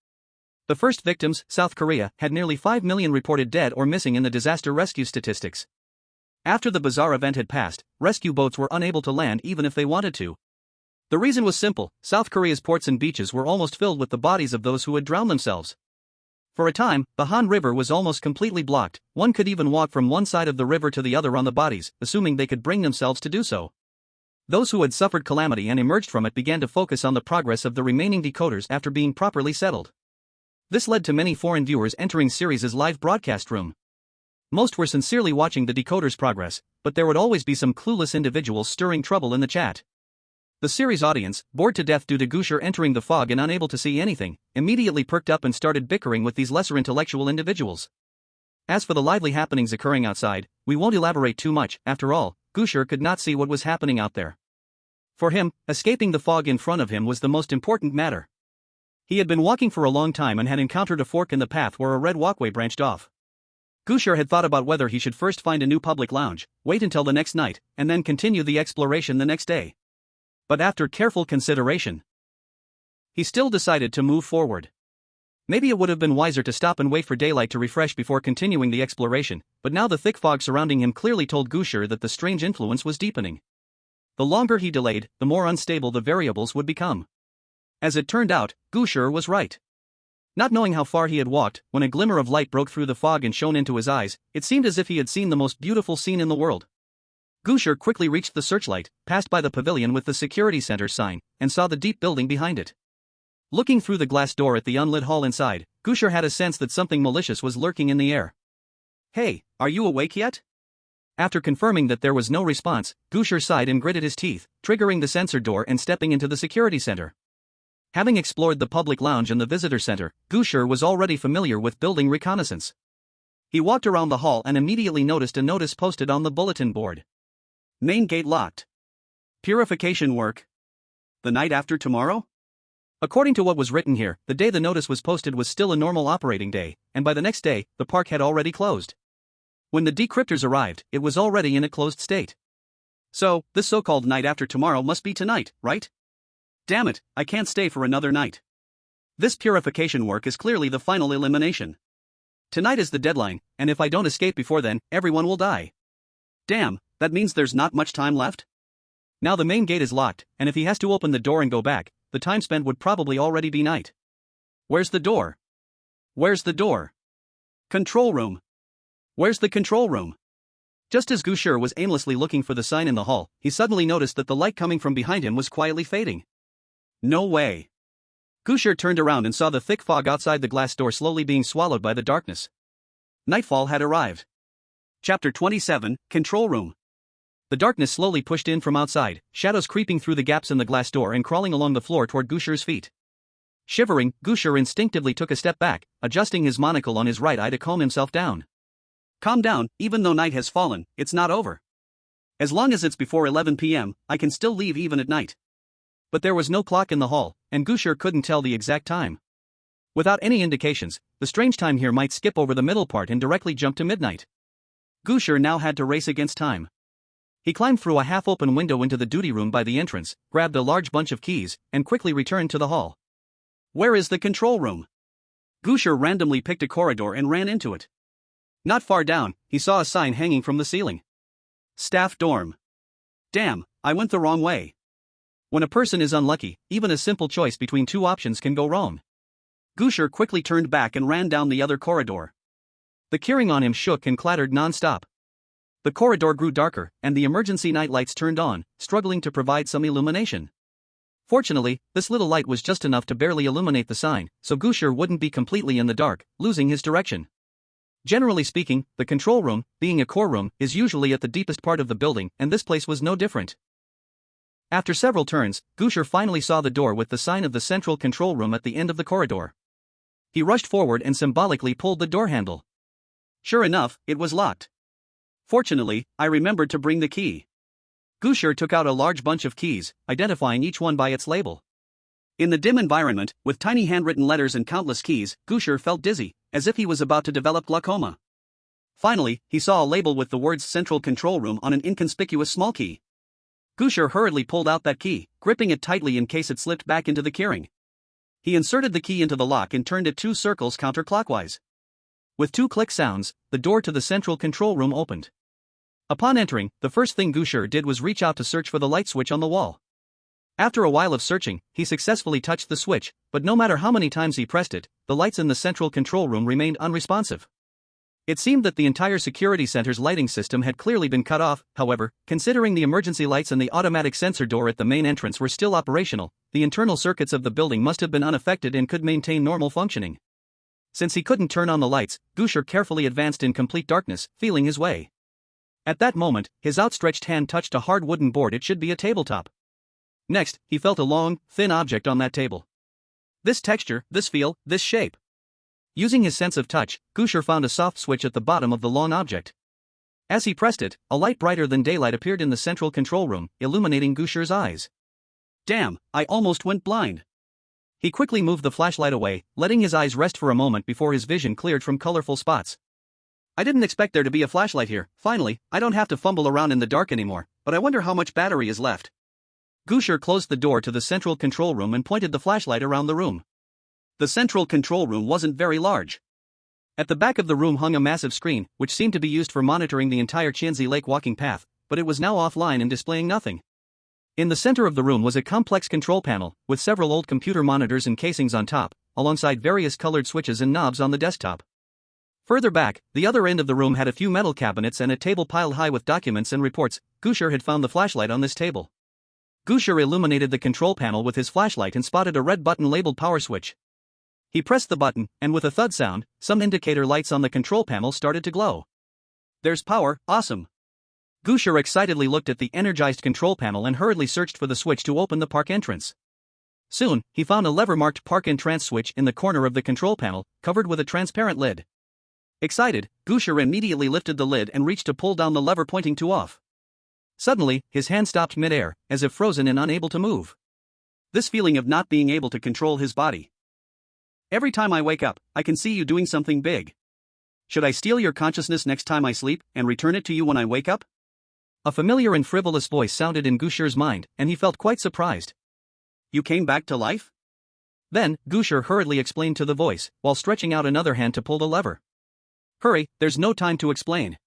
The first victims, South Korea, had nearly 5 million reported dead or missing in the disaster rescue statistics. After the bizarre event had passed, rescue boats were unable to land even if they wanted to. The reason was simple: South Korea's ports and beaches were almost filled with the bodies of those who had drowned themselves. For a time, the Han River was almost completely blocked. One could even walk from one side of the river to the other on the bodies, assuming they could bring themselves to do so. Those who had suffered calamity and emerged from it began to focus on the progress of the remaining decoders after being properly settled. This led to many foreign viewers entering Series' live broadcast room. Most were sincerely watching the decoders' progress, but there would always be some clueless individuals stirring trouble in the chat. The series audience, bored to death due to Gu Shi entering the fog and unable to see anything, immediately perked up and started bickering with these lesser intellectual individuals. As for the lively happenings occurring outside, we won't elaborate too much. After all, Gu Shi could not see what was happening out there. For him, escaping the fog in front of him was the most important matter. He had been walking for a long time and had encountered a fork in the path where a red walkway branched off. Gu Shi had thought about whether he should first find a new public lounge, wait until the next night, and then continue the exploration the next day. But after careful consideration, he still decided to move forward. Maybe it would have been wiser to stop and wait for daylight to refresh before continuing the exploration, but now the thick fog surrounding him clearly told Gu Shi that the strange influence was deepening. The longer he delayed, the more unstable the variables would become. As it turned out, Gu Shi was right. Not knowing how far he had walked, when a glimmer of light broke through the fog and shone into his eyes, it seemed as if he had seen the most beautiful scene in the world. Gu Shi quickly reached the searchlight, passed by the pavilion with the security center sign, and saw the deep building behind it. Looking through the glass door at the unlit hall inside, Gu Shi had a sense that something malicious was lurking in the air. "Hey, are you awake yet?" After confirming that there was no response, Gu Shi sighed and gritted his teeth, triggering the sensor door and stepping into the security center. Having explored the public lounge and the visitor center, Gu Shi was already familiar with building reconnaissance. He walked around the hall and immediately noticed a notice posted on the bulletin board. Main gate locked. Purification work. The night after tomorrow? According to what was written here, the day the notice was posted was still a normal operating day, and by the next day, the park had already closed. When the decryptors arrived, it was already in a closed state. So, this so-called night after tomorrow must be tonight, right? Damn it, I can't stay for another night. This purification work is clearly the final elimination. Tonight is the deadline, and if I don't escape before then, everyone will die. Damn, that means there's not much time left? Now the main gate is locked, and if he has to open the door and go back, the time spent would probably already be night. Where's the door? Where's the door? Control room. Where's the control room? Just as Gu Shi was aimlessly looking for the sign in the hall, he suddenly noticed that the light coming from behind him was quietly fading. No way. Gu Shi turned around and saw the thick fog outside the glass door slowly being swallowed by the darkness. Nightfall had arrived. Chapter 27, Control Room. The darkness slowly pushed in from outside, shadows creeping through the gaps in the glass door and crawling along the floor toward Gu Shi's feet. Shivering, Gu Shi instinctively took a step back, adjusting his monocle on his right eye to calm himself down. Calm down, even though night has fallen, it's not over. As long as it's before 11 p.m., I can still leave even at night. But there was no clock in the hall, and Gu Shi couldn't tell the exact time. Without any indications, the strange time here might skip over the middle part and directly jump to midnight. Gu Shi now had to race against time. He climbed through a half-open window into the duty room by the entrance, grabbed a large bunch of keys, and quickly returned to the hall. Where is the control room? Gu Shi randomly picked a corridor and ran into it. Not far down, he saw a sign hanging from the ceiling. Staff dorm. Damn, I went the wrong way. When a person is unlucky, even a simple choice between two options can go wrong. Gu Shi quickly turned back and ran down the other corridor. The keyring on him shook and clattered non-stop. The corridor grew darker, and the emergency night lights turned on, struggling to provide some illumination. Fortunately, this little light was just enough to barely illuminate the sign, so Gu Shi wouldn't be completely in the dark, losing his direction. Generally speaking, the control room, being a core room, is usually at the deepest part of the building, and this place was no different. After several turns, Gu Shi finally saw the door with the sign of the central control room at the end of the corridor. He rushed forward and symbolically pulled the door handle. Sure enough, it was locked. Fortunately, I remembered to bring the key. Gu Shi took out a large bunch of keys, identifying each one by its label. In the dim environment, with tiny handwritten letters and countless keys, Gu Shi felt dizzy, as if he was about to develop glaucoma. Finally, he saw a label with the words Central Control Room on an inconspicuous small key. Gu Shi hurriedly pulled out that key, gripping it tightly in case it slipped back into the keyring. He inserted the key into the lock and turned it 2 circles counterclockwise. With 2 click sounds, the door to the central control room opened. Upon entering, the first thing Gu Shi did was reach out to search for the light switch on the wall. After a while of searching, he successfully touched the switch, but no matter how many times he pressed it, the lights in the central control room remained unresponsive. It seemed that the entire security center's lighting system had clearly been cut off. However, considering the emergency lights and the automatic sensor door at the main entrance were still operational, the internal circuits of the building must have been unaffected and could maintain normal functioning. Since he couldn't turn on the lights, Gu Shi carefully advanced in complete darkness, feeling his way. At that moment, his outstretched hand touched a hard wooden board. It should be a tabletop. Next, he felt a long, thin object on that table. This texture, this feel, this shape. Using his sense of touch, Gu Shi found a soft switch at the bottom of the long object. As he pressed it, a light brighter than daylight appeared in the central control room, illuminating Gu Shi's eyes. Damn, I almost went blind. He quickly moved the flashlight away, letting his eyes rest for a moment before his vision cleared from colorful spots. I didn't expect there to be a flashlight here. Finally, I don't have to fumble around in the dark anymore, but I wonder how much battery is left. Gu Shi closed the door to the central control room and pointed the flashlight around the room. The central control room wasn't very large. At the back of the room hung a massive screen, which seemed to be used for monitoring the entire Qianzi Lake walking path, but it was now offline and displaying nothing. In the center of the room was a complex control panel, with several old computer monitors and casings on top, alongside various colored switches and knobs on the desktop. Further back, the other end of the room had a few metal cabinets and a table piled high with documents and reports. Gu Shi had found the flashlight on this table. Gu Shi illuminated the control panel with his flashlight and spotted a red button labeled power switch. He pressed the button, and with a thud sound, some indicator lights on the control panel started to glow. There's power, awesome. Gu Shi excitedly looked at the energized control panel and hurriedly searched for the switch to open the park entrance. Soon, he found a lever-marked park entrance switch in the corner of the control panel, covered with a transparent lid. Excited, Gu Shi immediately lifted the lid and reached to pull down the lever pointing to off. Suddenly, his hand stopped mid-air, as if frozen and unable to move. This feeling of not being able to control his body. Every time I wake up, I can see you doing something big. Should I steal your consciousness next time I sleep, and return it to you when I wake up? A familiar and frivolous voice sounded in Gu Shi's mind, and he felt quite surprised. You came back to life? Then, Gu Shi hurriedly explained to the voice, while stretching out another hand to pull the lever. Hurry, there's no time to explain.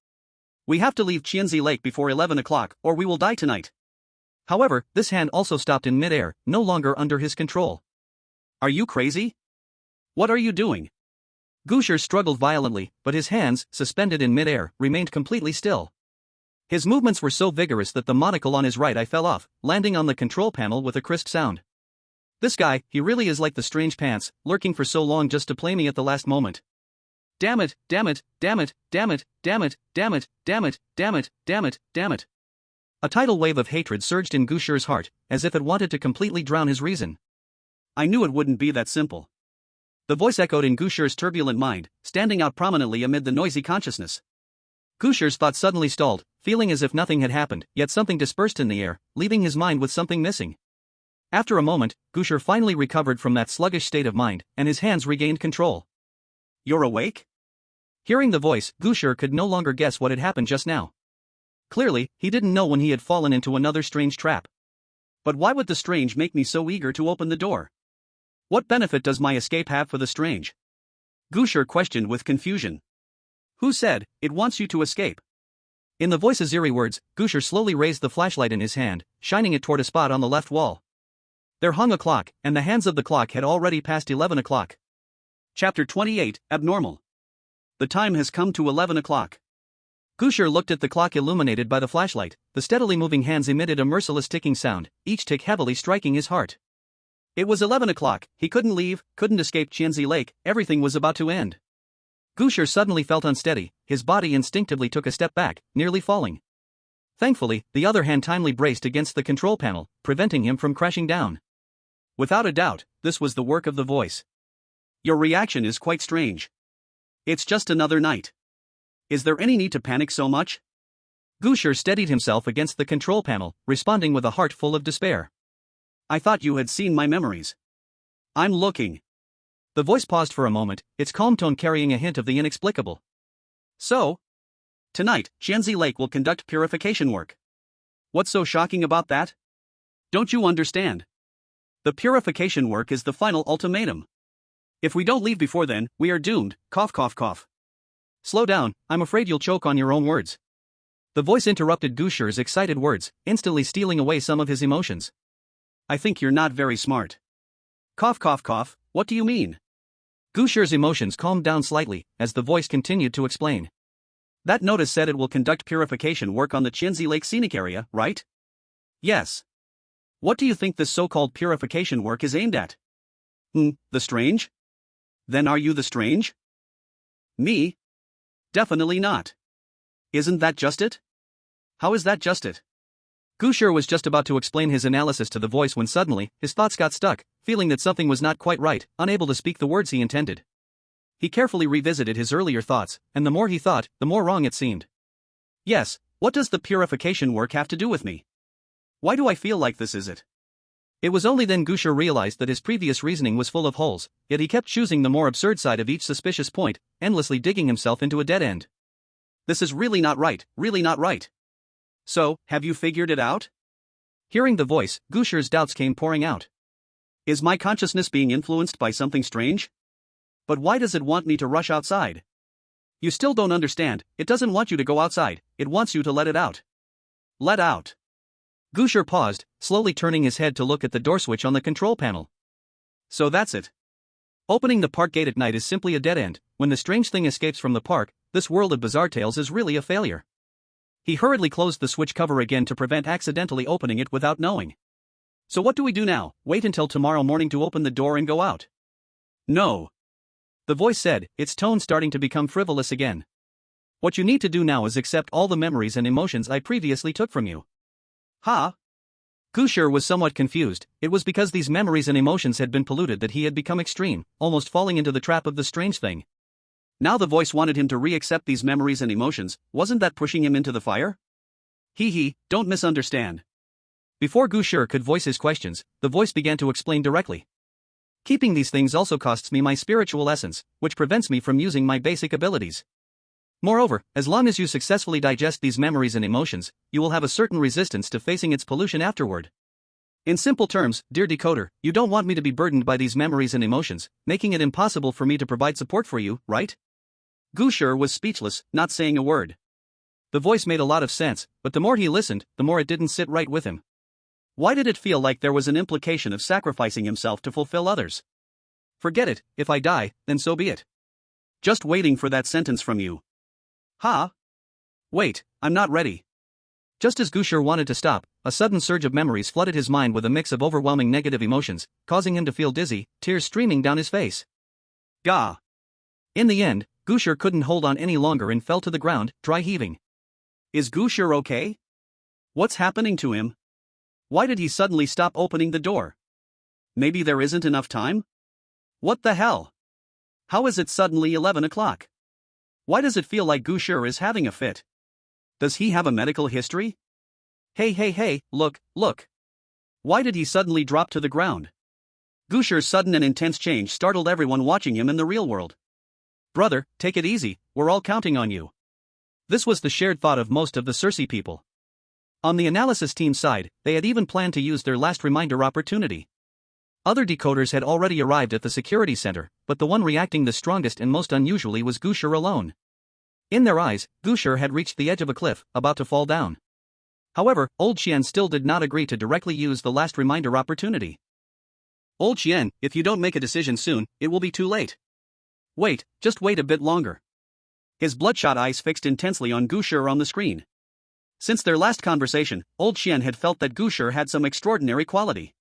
We have to leave Qianzi Lake before 11 o'clock, or we will die tonight. However, this hand also stopped in mid-air, no longer under his control. Are you crazy? What are you doing? Gu Shi struggled violently, but his hands, suspended in mid-air, remained completely still. His movements were so vigorous that the monocle on his right eye fell off, landing on the control panel with a crisp sound. This guy, he really is like the strange pants, lurking for so long just to play me at the last moment. Damn it, damn it, damn it, damn it, damn it, damn it, damn it, damn it, damn it, damn it. A tidal wave of hatred surged in Gu Shi's heart, as if it wanted to completely drown his reason. I knew it wouldn't be that simple. The voice echoed in Gu Shi's turbulent mind, standing out prominently amid the noisy consciousness. Gu Shi's thoughts suddenly stalled, feeling as if nothing had happened, yet something dispersed in the air, leaving his mind with something missing. After a moment, Gu Shi finally recovered from that sluggish state of mind, and his hands regained control. You're awake? Hearing the voice, Gu Shi could no longer guess what had happened just now. Clearly, he didn't know when he had fallen into another strange trap. But why would the strange make me so eager to open the door? What benefit does my escape have for the strange? Gu Shi questioned with confusion. Who said, it wants you to escape? In the voice's eerie words, Gu Shi slowly raised the flashlight in his hand, shining it toward a spot on the left wall. There hung a clock, and the hands of the clock had already passed 11 o'clock. Chapter 28, Abnormal. The time has come to 11 o'clock. Gu Shi looked at the clock illuminated by the flashlight. The steadily moving hands emitted a merciless ticking sound, each tick heavily striking his heart. It was 11 o'clock, he couldn't leave, couldn't escape Qianzi Lake, everything was about to end. Gu Shi suddenly felt unsteady, his body instinctively took a step back, nearly falling. Thankfully, the other hand timely braced against the control panel, preventing him from crashing down. Without a doubt, this was the work of the voice. Your reaction is quite strange. It's just another night. Is there any need to panic so much? Gu Shi steadied himself against the control panel, responding with a heart full of despair. I thought you had seen my memories. I'm looking. The voice paused for a moment, its calm tone carrying a hint of the inexplicable. So? Tonight, Qianzi Lake will conduct purification work. What's so shocking about that? Don't you understand? The purification work is the final ultimatum. If we don't leave before then, we are doomed, cough cough cough. Slow down, I'm afraid you'll choke on your own words. The voice interrupted Gu Shi's excited words, instantly stealing away some of his emotions. I think you're not very smart. Cough cough cough, what do you mean? Gu Shi's emotions calmed down slightly, as the voice continued to explain. That notice said it will conduct purification work on the Qianzi Lake scenic area, right? Yes. What do you think this so-called purification work is aimed at? The strange? Then are you the strange? Me? Definitely not. Isn't that just it? How is that just it? Gu Shi was just about to explain his analysis to the voice when suddenly, his thoughts got stuck, feeling that something was not quite right, unable to speak the words he intended. He carefully revisited his earlier thoughts, and the more he thought, the more wrong it seemed. Yes, what does the purification work have to do with me? Why do I feel like this is it? It was only then Gu Shi realized that his previous reasoning was full of holes, yet he kept choosing the more absurd side of each suspicious point, endlessly digging himself into a dead end. This is really not right, really not right. So, have you figured it out? Hearing the voice, Gu Shi's doubts came pouring out. Is my consciousness being influenced by something strange? But why does it want me to rush outside? You still don't understand, it doesn't want you to go outside, it wants you to let it out. Let out. Gu Shi paused, slowly turning his head to look at the door switch on the control panel. So that's it. Opening the park gate at night is simply a dead end. When the strange thing escapes from the park, this world of bizarre tales is really a failure. He hurriedly closed the switch cover again to prevent accidentally opening it without knowing. So what do we do now, wait until tomorrow morning to open the door and go out? No. The voice said, its tone starting to become frivolous again. What you need to do now is accept all the memories and emotions I previously took from you. Huh? Gu Shi was somewhat confused. It was because these memories and emotions had been polluted that he had become extreme, almost falling into the trap of the strange thing. Now the voice wanted him to re-accept these memories and emotions. Wasn't that pushing him into the fire? Don't misunderstand. Before Gu Shi could voice his questions, the voice began to explain directly. Keeping these things also costs me my spiritual essence, which prevents me from using my basic abilities. Moreover, as long as you successfully digest these memories and emotions, you will have a certain resistance to facing its pollution afterward. In simple terms, dear decoder, you don't want me to be burdened by these memories and emotions, making it impossible for me to provide support for you, right? Gu Shi was speechless, not saying a word. The voice made a lot of sense, but the more he listened, the more it didn't sit right with him. Why did it feel like there was an implication of sacrificing himself to fulfill others? Forget it, if I die, then so be it. Just waiting for that sentence from you. Wait, I'm not ready. Just as Gu Shi wanted to stop, a sudden surge of memories flooded his mind with a mix of overwhelming negative emotions, causing him to feel dizzy, tears streaming down his face. Gah! In the end, Gu Shi couldn't hold on any longer and fell to the ground, dry heaving. Is Gu Shi okay? What's happening to him? Why did he suddenly stop opening the door? Maybe there isn't enough time? What the hell? How is it suddenly 11 o'clock? Why does it feel like Gu Shi is having a fit? Does he have a medical history? Hey, look. Why did he suddenly drop to the ground? Gu Shi's sudden and intense change startled everyone watching him in the real world. Brother, take it easy, we're all counting on you. This was the shared thought of most of the Circe people. On the analysis team side, they had even planned to use their last reminder opportunity. Other decoders had already arrived at the security center, but the one reacting the strongest and most unusually was Gu Shi alone. In their eyes, Gu Shi had reached the edge of a cliff, about to fall down. However, Old Qian still did not agree to directly use the last reminder opportunity. Old Qian, if you don't make a decision soon, it will be too late. Just wait a bit longer. His bloodshot eyes fixed intensely on Gu Shi on the screen. Since their last conversation, Old Qian had felt that Gu Shi had some extraordinary quality.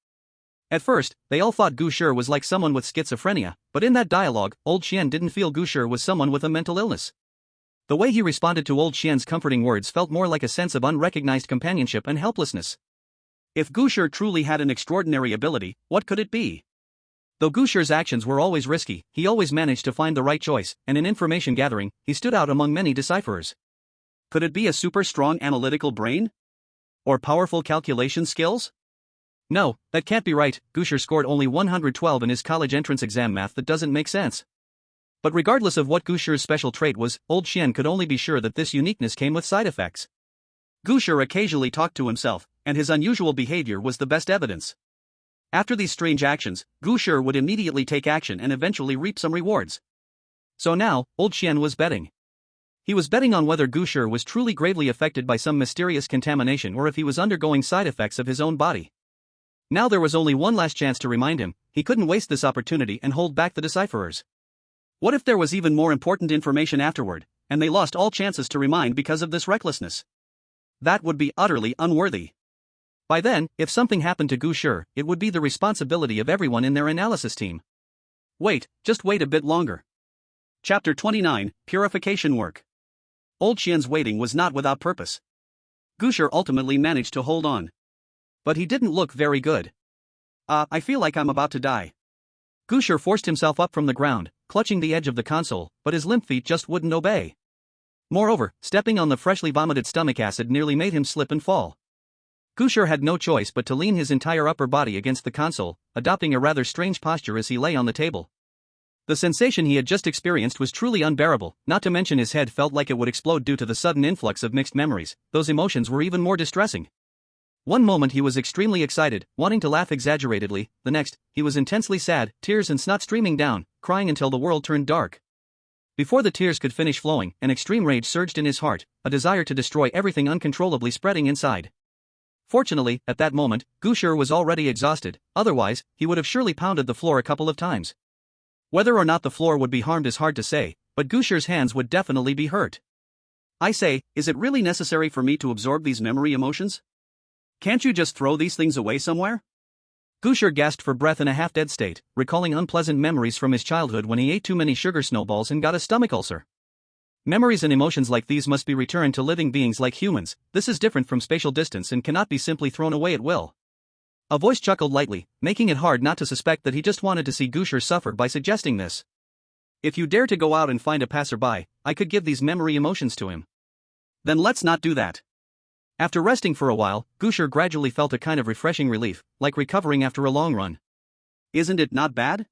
At first, they all thought Gu Shi was like someone with schizophrenia, but in that dialogue, Old Qian didn't feel Gu Shi was someone with a mental illness. The way he responded to Old Qian's comforting words felt more like a sense of unrecognized companionship and helplessness. If Gu Shi truly had an extraordinary ability, what could it be? Though Gu Shi's actions were always risky, he always managed to find the right choice, and in information gathering, he stood out among many decipherers. Could it be a super strong analytical brain? Or powerful calculation skills? No, that can't be right. Gu Shi scored only 112 in his college entrance exam. Math that doesn't make sense. But regardless of what Gu Shi's special trait was, Old Qian could only be sure that this uniqueness came with side effects. Gu Shi occasionally talked to himself, and his unusual behavior was the best evidence. After these strange actions, Gu Shi would immediately take action and eventually reap some rewards. So now, Old Qian was betting. He was betting on whether Gu Shi was truly gravely affected by some mysterious contamination or if he was undergoing side effects of his own body. Now there was only one last chance to remind him. He couldn't waste this opportunity and hold back the decipherers. What if there was even more important information afterward, and they lost all chances to remind because of this recklessness? That would be utterly unworthy. By then, if something happened to Gu Shi, it would be the responsibility of everyone in their analysis team. Just wait a bit longer. Chapter 29, Purification Work. Old Qian's waiting was not without purpose. Gu Shi ultimately managed to hold on. But he didn't look very good. I feel like I'm about to die. Gu Shi forced himself up from the ground, clutching the edge of the console, but his limp feet just wouldn't obey. Moreover, stepping on the freshly vomited stomach acid nearly made him slip and fall. Gu Shi had no choice but to lean his entire upper body against the console, adopting a rather strange posture as he lay on the table. The sensation he had just experienced was truly unbearable, not to mention his head felt like it would explode due to the sudden influx of mixed memories. Those emotions were even more distressing. One moment he was extremely excited, wanting to laugh exaggeratedly, the next, he was intensely sad, tears and snot streaming down, crying until the world turned dark. Before the tears could finish flowing, an extreme rage surged in his heart, a desire to destroy everything uncontrollably spreading inside. Fortunately, at that moment, Gu Shi was already exhausted, otherwise, he would have surely pounded the floor a couple of times. Whether or not the floor would be harmed is hard to say, but Gu Shi's hands would definitely be hurt. I say, is it really necessary for me to absorb these memory emotions? Can't you just throw these things away somewhere? Gu Shi gasped for breath in a half-dead state, recalling unpleasant memories from his childhood when he ate too many sugar snowballs and got a stomach ulcer. Memories and emotions like these must be returned to living beings like humans. This is different from spatial distance and cannot be simply thrown away at will. A voice chuckled lightly, making it hard not to suspect that he just wanted to see Gu Shi suffer by suggesting this. If you dare to go out and find a passerby, I could give these memory emotions to him. Then let's not do that. After resting for a while, Gu Shi gradually felt a kind of refreshing relief, like recovering after a long run. Isn't it not bad?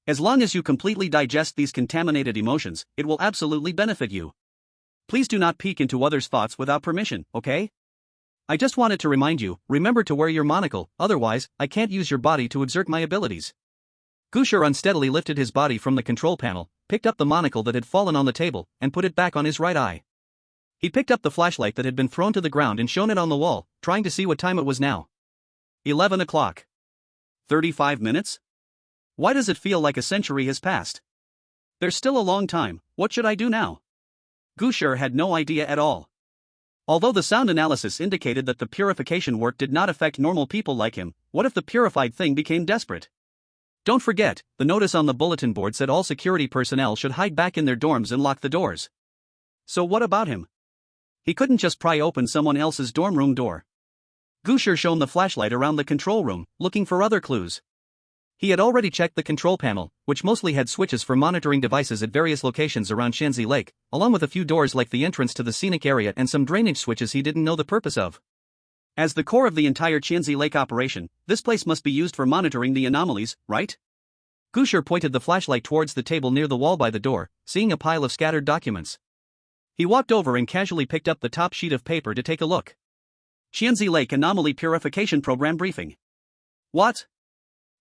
As long as you completely digest these contaminated emotions, it will absolutely benefit you. Please do not peek into others' thoughts without permission, okay? I just wanted to remind you, remember to wear your monocle, otherwise, I can't use your body to exert my abilities. Gu Shi unsteadily lifted his body from the control panel, picked up the monocle that had fallen on the table, and put it back on his right eye. He picked up the flashlight that had been thrown to the ground and shone it on the wall, trying to see what time it was now. 11 o'clock. 35 minutes? Why does it feel like a century has passed? There's still a long time, what should I do now? Gu Shi had no idea at all. Although the sound analysis indicated that the purification work did not affect normal people like him, what if the purified thing became desperate? Don't forget, the notice on the bulletin board said all security personnel should hide back in their dorms and lock the doors. So what about him? He couldn't just pry open someone else's dorm room door. Gu Shi shone the flashlight around the control room, looking for other clues. He had already checked the control panel, which mostly had switches for monitoring devices at various locations around Qianzi Lake, along with a few doors like the entrance to the scenic area and some drainage switches he didn't know the purpose of. As the core of the entire Qianzi Lake operation, this place must be used for monitoring the anomalies, right? Gu Shi pointed the flashlight towards the table near the wall by the door, seeing a pile of scattered documents. He walked over and casually picked up the top sheet of paper to take a look. Qianzi Lake Anomaly Purification Program Briefing. What?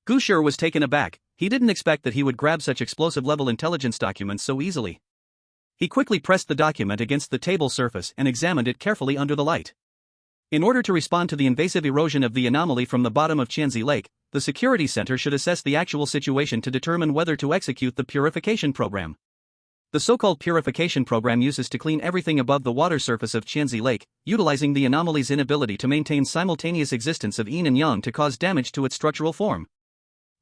Gu Shi was taken aback. He didn't expect that he would grab such explosive-level intelligence documents so easily. He quickly pressed the document against the table surface and examined it carefully under the light. In order to respond to the invasive erosion of the anomaly from the bottom of Qianzi Lake, the security center should assess the actual situation to determine whether to execute the purification program. The so-called purification program uses to clean everything above the water surface of Qianzi Lake, utilizing the anomaly's inability to maintain simultaneous existence of yin and yang to cause damage to its structural form.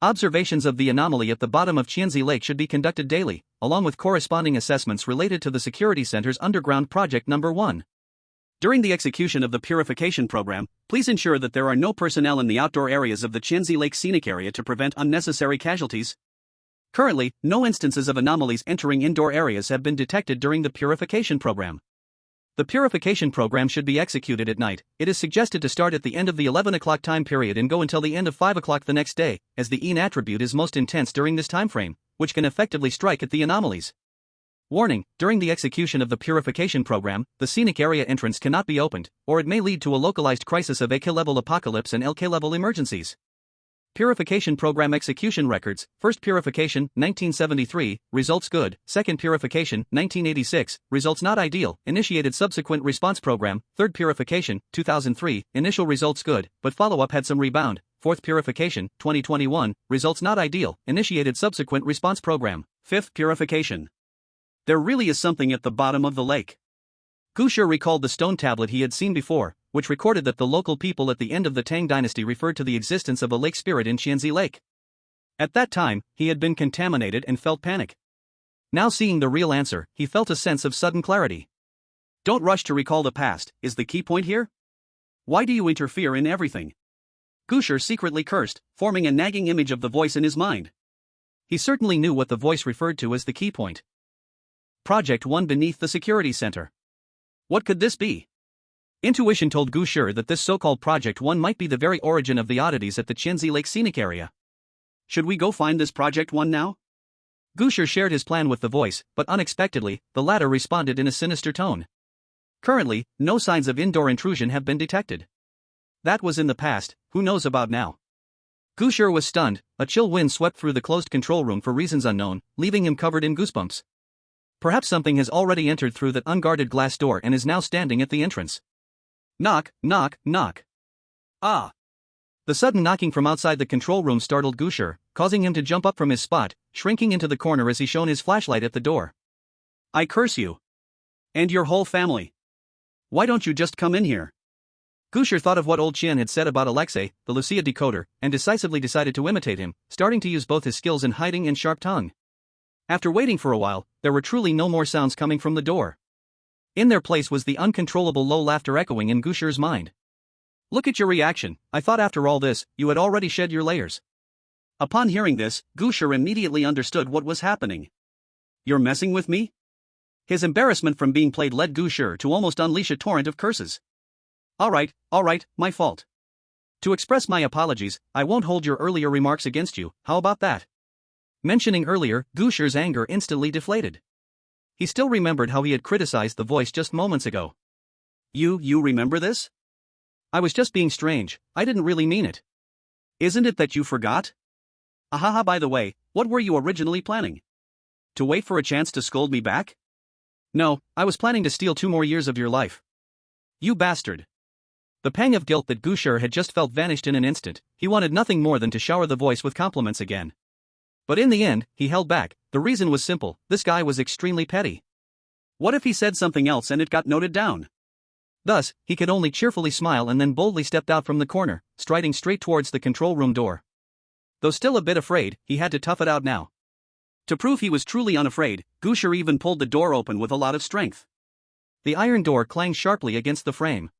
Observations of the anomaly at the bottom of Qianzi Lake should be conducted daily, along with corresponding assessments related to the security center's underground project number 1. During the execution of the purification program, please ensure that there are no personnel in the outdoor areas of the Qianzi Lake scenic area to prevent unnecessary casualties. Currently, no instances of anomalies entering indoor areas have been detected during the purification program. The purification program should be executed at night. It is suggested to start at the end of the 11 o'clock time period and go until the end of 5 o'clock the next day, as the yin attribute is most intense during this time frame, which can effectively strike at the anomalies. Warning: during the execution of the purification program, the scenic area entrance cannot be opened, or it may lead to a localized crisis of AK-level apocalypse and LK-level emergencies. Purification Program Execution Records: First Purification, 1973, results good. Second Purification, 1986, results not ideal. Initiated Subsequent Response Program. Third Purification, 2003, initial results good, but follow-up had some rebound. Fourth Purification, 2021, results not ideal. Initiated Subsequent Response Program. Fifth Purification. There really is something at the bottom of the lake. Gu Shi recalled the stone tablet he had seen before, which recorded that the local people at the end of the Tang dynasty referred to the existence of a lake spirit in Qianzi Lake. At that time, he had been contaminated and felt panic. Now seeing the real answer, he felt a sense of sudden clarity. Don't rush to recall the past, is the key point here? Why do you interfere in everything? Gu Shi secretly cursed, forming a nagging image of the voice in his mind. He certainly knew what the voice referred to as the key point. Project 1 beneath the security center. What could this be? Intuition told Gu Shi that this so-called Project 1 might be the very origin of the oddities at the Qianzi Lake scenic area. Should we go find this Project 1 now? Gu Shi shared his plan with the voice, but unexpectedly, the latter responded in a sinister tone. Currently, no signs of indoor intrusion have been detected. That was in the past, who knows about now? Gu Shi was stunned. A chill wind swept through the closed control room for reasons unknown, leaving him covered in goosebumps. Perhaps something has already entered through that unguarded glass door and is now standing at the entrance. Knock, knock, knock. Ah! The sudden knocking from outside the control room startled Gu Shi, causing him to jump up from his spot, shrinking into the corner as he shone his flashlight at the door. I curse you. And your whole family. Why don't you just come in here? Gu Shi thought of what old Qian had said about Alexei, the Lucia decoder, and decisively decided to imitate him, starting to use both his skills in hiding and sharp tongue. After waiting for a while, there were truly no more sounds coming from the door. In their place was the uncontrollable low laughter echoing in Gu Shi's mind. Look at your reaction, I thought after all this, you had already shed your layers. Upon hearing this, Gu Shi immediately understood what was happening. You're messing with me? His embarrassment from being played led Gu Shi to almost unleash a torrent of curses. Alright, my fault. To express my apologies, I won't hold your earlier remarks against you, how about that? Mentioning earlier, Gu Shi's anger instantly deflated. He still remembered how he had criticized the voice just moments ago. You remember this? I was just being strange, I didn't really mean it. Isn't it that you forgot? Ahaha, by the way, what were you originally planning? To wait for a chance to scold me back? No, I was planning to steal 2 more years of your life. You bastard. The pang of guilt that Gu Shi had just felt vanished in an instant. He wanted nothing more than to shower the voice with compliments again. But in the end, he held back. The reason was simple, this guy was extremely petty. What if he said something else and it got noted down? Thus, he could only cheerfully smile and then boldly stepped out from the corner, striding straight towards the control room door. Though still a bit afraid, he had to tough it out now. To prove he was truly unafraid, Gu Shi even pulled the door open with a lot of strength. The iron door clanged sharply against the frame.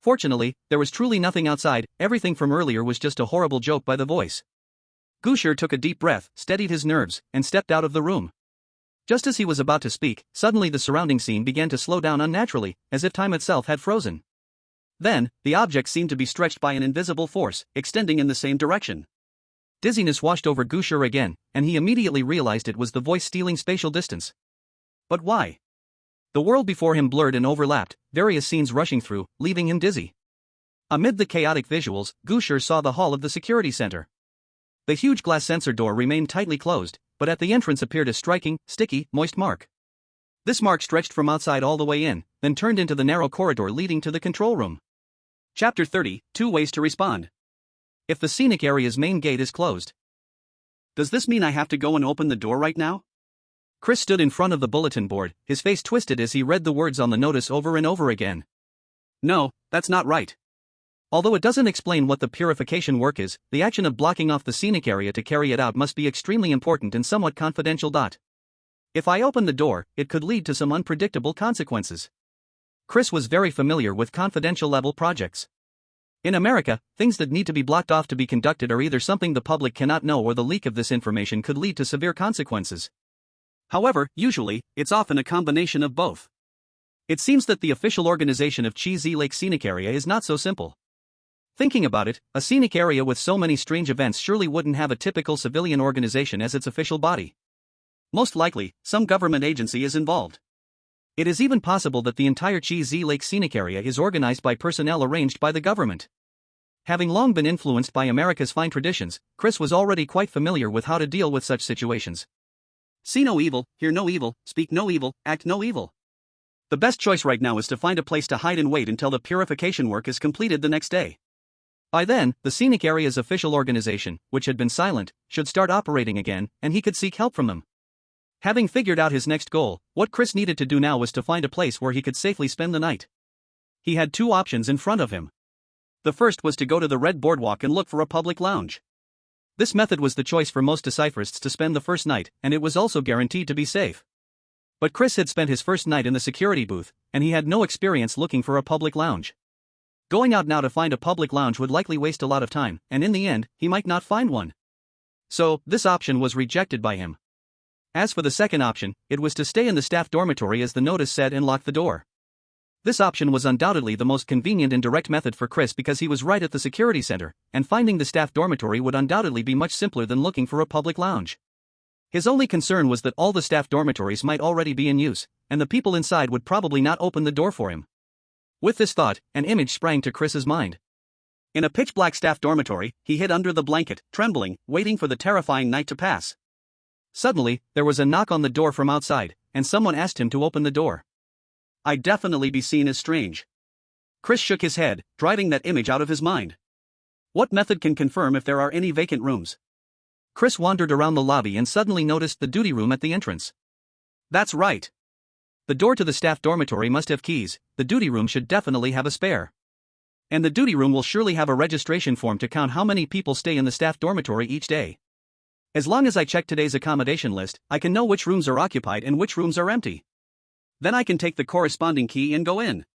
Fortunately, there was truly nothing outside, everything from earlier was just a horrible joke by the voice. Gu Shi took a deep breath, steadied his nerves, and stepped out of the room. Just as he was about to speak, suddenly the surrounding scene began to slow down unnaturally, as if time itself had frozen. Then, the object seemed to be stretched by an invisible force, extending in the same direction. Dizziness washed over Gu Shi again, and he immediately realized it was the voice stealing spatial distance. But why? The world before him blurred and overlapped, various scenes rushing through, leaving him dizzy. Amid the chaotic visuals, Gu Shi saw the hall of the security center. The huge glass sensor door remained tightly closed, but at the entrance appeared a striking, sticky, moist mark. This mark stretched from outside all the way in, then turned into the narrow corridor leading to the control room. Chapter 30, 2 Ways to Respond. If the scenic area's main gate is closed. Does this mean I have to go and open the door right now? Chris stood in front of the bulletin board, his face twisted as he read the words on the notice over and over again. No, that's not right. Although it doesn't explain what the purification work is, the action of blocking off the scenic area to carry it out must be extremely important and somewhat confidential. If I open the door, it could lead to some unpredictable consequences. Chris was very familiar with confidential level projects. In America, things that need to be blocked off to be conducted are either something the public cannot know or the leak of this information could lead to severe consequences. However, usually, it's often a combination of both. It seems that the official organization of XXX Lake Scenic Area is not so simple. Thinking about it, a scenic area with so many strange events surely wouldn't have a typical civilian organization as its official body. Most likely, some government agency is involved. It is even possible that the entire XXX Lake Scenic Area is organized by personnel arranged by the government. Having long been influenced by America's fine traditions, Chris was already quite familiar with how to deal with such situations. See no evil, hear no evil, speak no evil, act no evil. The best choice right now is to find a place to hide and wait until the purification work is completed the next day. By then, the scenic area's official organization, which had been silent, should start operating again, and he could seek help from them. Having figured out his next goal, what Chris needed to do now was to find a place where he could safely spend the night. He had 2 options in front of him. The first was to go to the Red Boardwalk and look for a public lounge. This method was the choice for most Deciphereists to spend the first night, and it was also guaranteed to be safe. But Chris had spent his first night in the security booth, and he had no experience looking for a public lounge. Going out now to find a public lounge would likely waste a lot of time, and in the end, he might not find one. So, this option was rejected by him. As for the second option, it was to stay in the staff dormitory as the notice said and lock the door. This option was undoubtedly the most convenient and direct method for Chris because he was right at the security center, and finding the staff dormitory would undoubtedly be much simpler than looking for a public lounge. His only concern was that all the staff dormitories might already be in use, and the people inside would probably not open the door for him. With this thought, an image sprang to Chris's mind. In a pitch-black staff dormitory, he hid under the blanket, trembling, waiting for the terrifying night to pass. Suddenly, there was a knock on the door from outside, and someone asked him to open the door. I'd definitely be seen as strange. Chris shook his head, driving that image out of his mind. What method can confirm if there are any vacant rooms? Chris wandered around the lobby and suddenly noticed the duty room at the entrance. That's right. The door to the staff dormitory must have keys, the duty room should definitely have a spare. And the duty room will surely have a registration form to count how many people stay in the staff dormitory each day. As long as I check today's accommodation list, I can know which rooms are occupied and which rooms are empty. Then I can take the corresponding key and go in.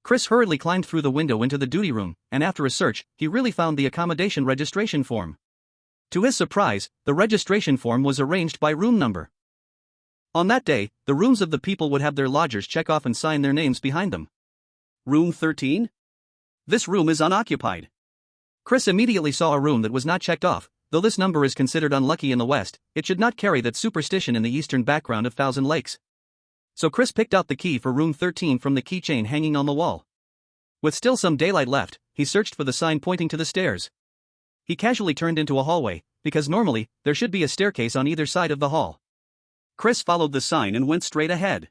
Chris hurriedly climbed through the window into the duty room, and after a search, he really found the accommodation registration form. To his surprise, the registration form was arranged by room number. On that day, the rooms of the people would have their lodgers check off and sign their names behind them. Room 13? This room is unoccupied. Chris immediately saw a room that was not checked off. Though this number is considered unlucky in the West, it should not carry that superstition in the eastern background of Thousand Lakes. So Chris picked out the key for room 13 from the keychain hanging on the wall. With still some daylight left, he searched for the sign pointing to the stairs. He casually turned into a hallway, because normally, there should be a staircase on either side of the hall. Chris followed the sign and went straight ahead.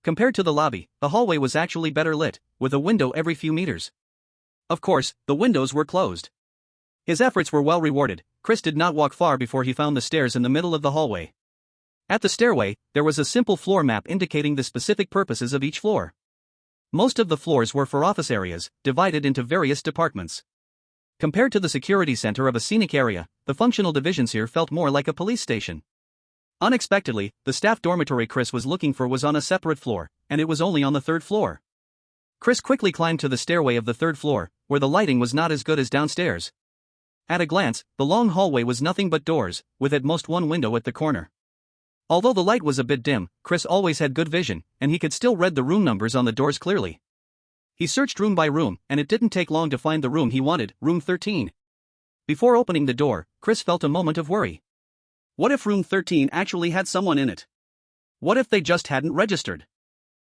Compared to the lobby, the hallway was actually better lit, with a window every few meters. Of course, the windows were closed. His efforts were well rewarded. Chris did not walk far before he found the stairs in the middle of the hallway. At the stairway, there was a simple floor map indicating the specific purposes of each floor. Most of the floors were for office areas, divided into various departments. Compared to the security center of a scenic area, the functional divisions here felt more like a police station. Unexpectedly, the staff dormitory Chris was looking for was on a separate floor, and it was only on the third floor. Chris quickly climbed to the stairway of the third floor, where the lighting was not as good as downstairs. At a glance, the long hallway was nothing but doors, with at most one window at the corner. Although the light was a bit dim, Chris always had good vision, and he could still read the room numbers on the doors clearly. He searched room by room, and it didn't take long to find the room he wanted, room 13. Before opening the door, Chris felt a moment of worry. What if room 13 actually had someone in it? What if they just hadn't registered?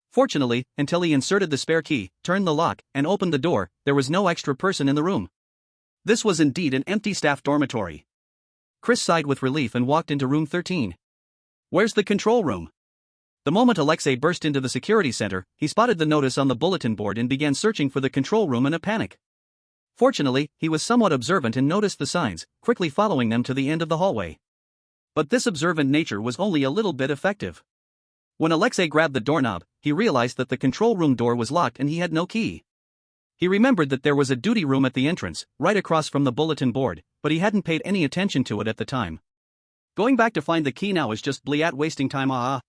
Fortunately, until he inserted the spare key, turned the lock, and opened the door, there was no extra person in the room. This was indeed an empty staff dormitory. Chris sighed with relief and walked into room 13. Where's the control room? The moment Alexei burst into the security center, he spotted the notice on the bulletin board and began searching for the control room in a panic. Fortunately, he was somewhat observant and noticed the signs, quickly following them to the end of the hallway. But this observant nature was only a little bit effective. When Alexei grabbed the doorknob, he realized that the control room door was locked and he had no key. He remembered that there was a duty room at the entrance, right across from the bulletin board, but he hadn't paid any attention to it at the time. Going back to find the key now is just wasting time.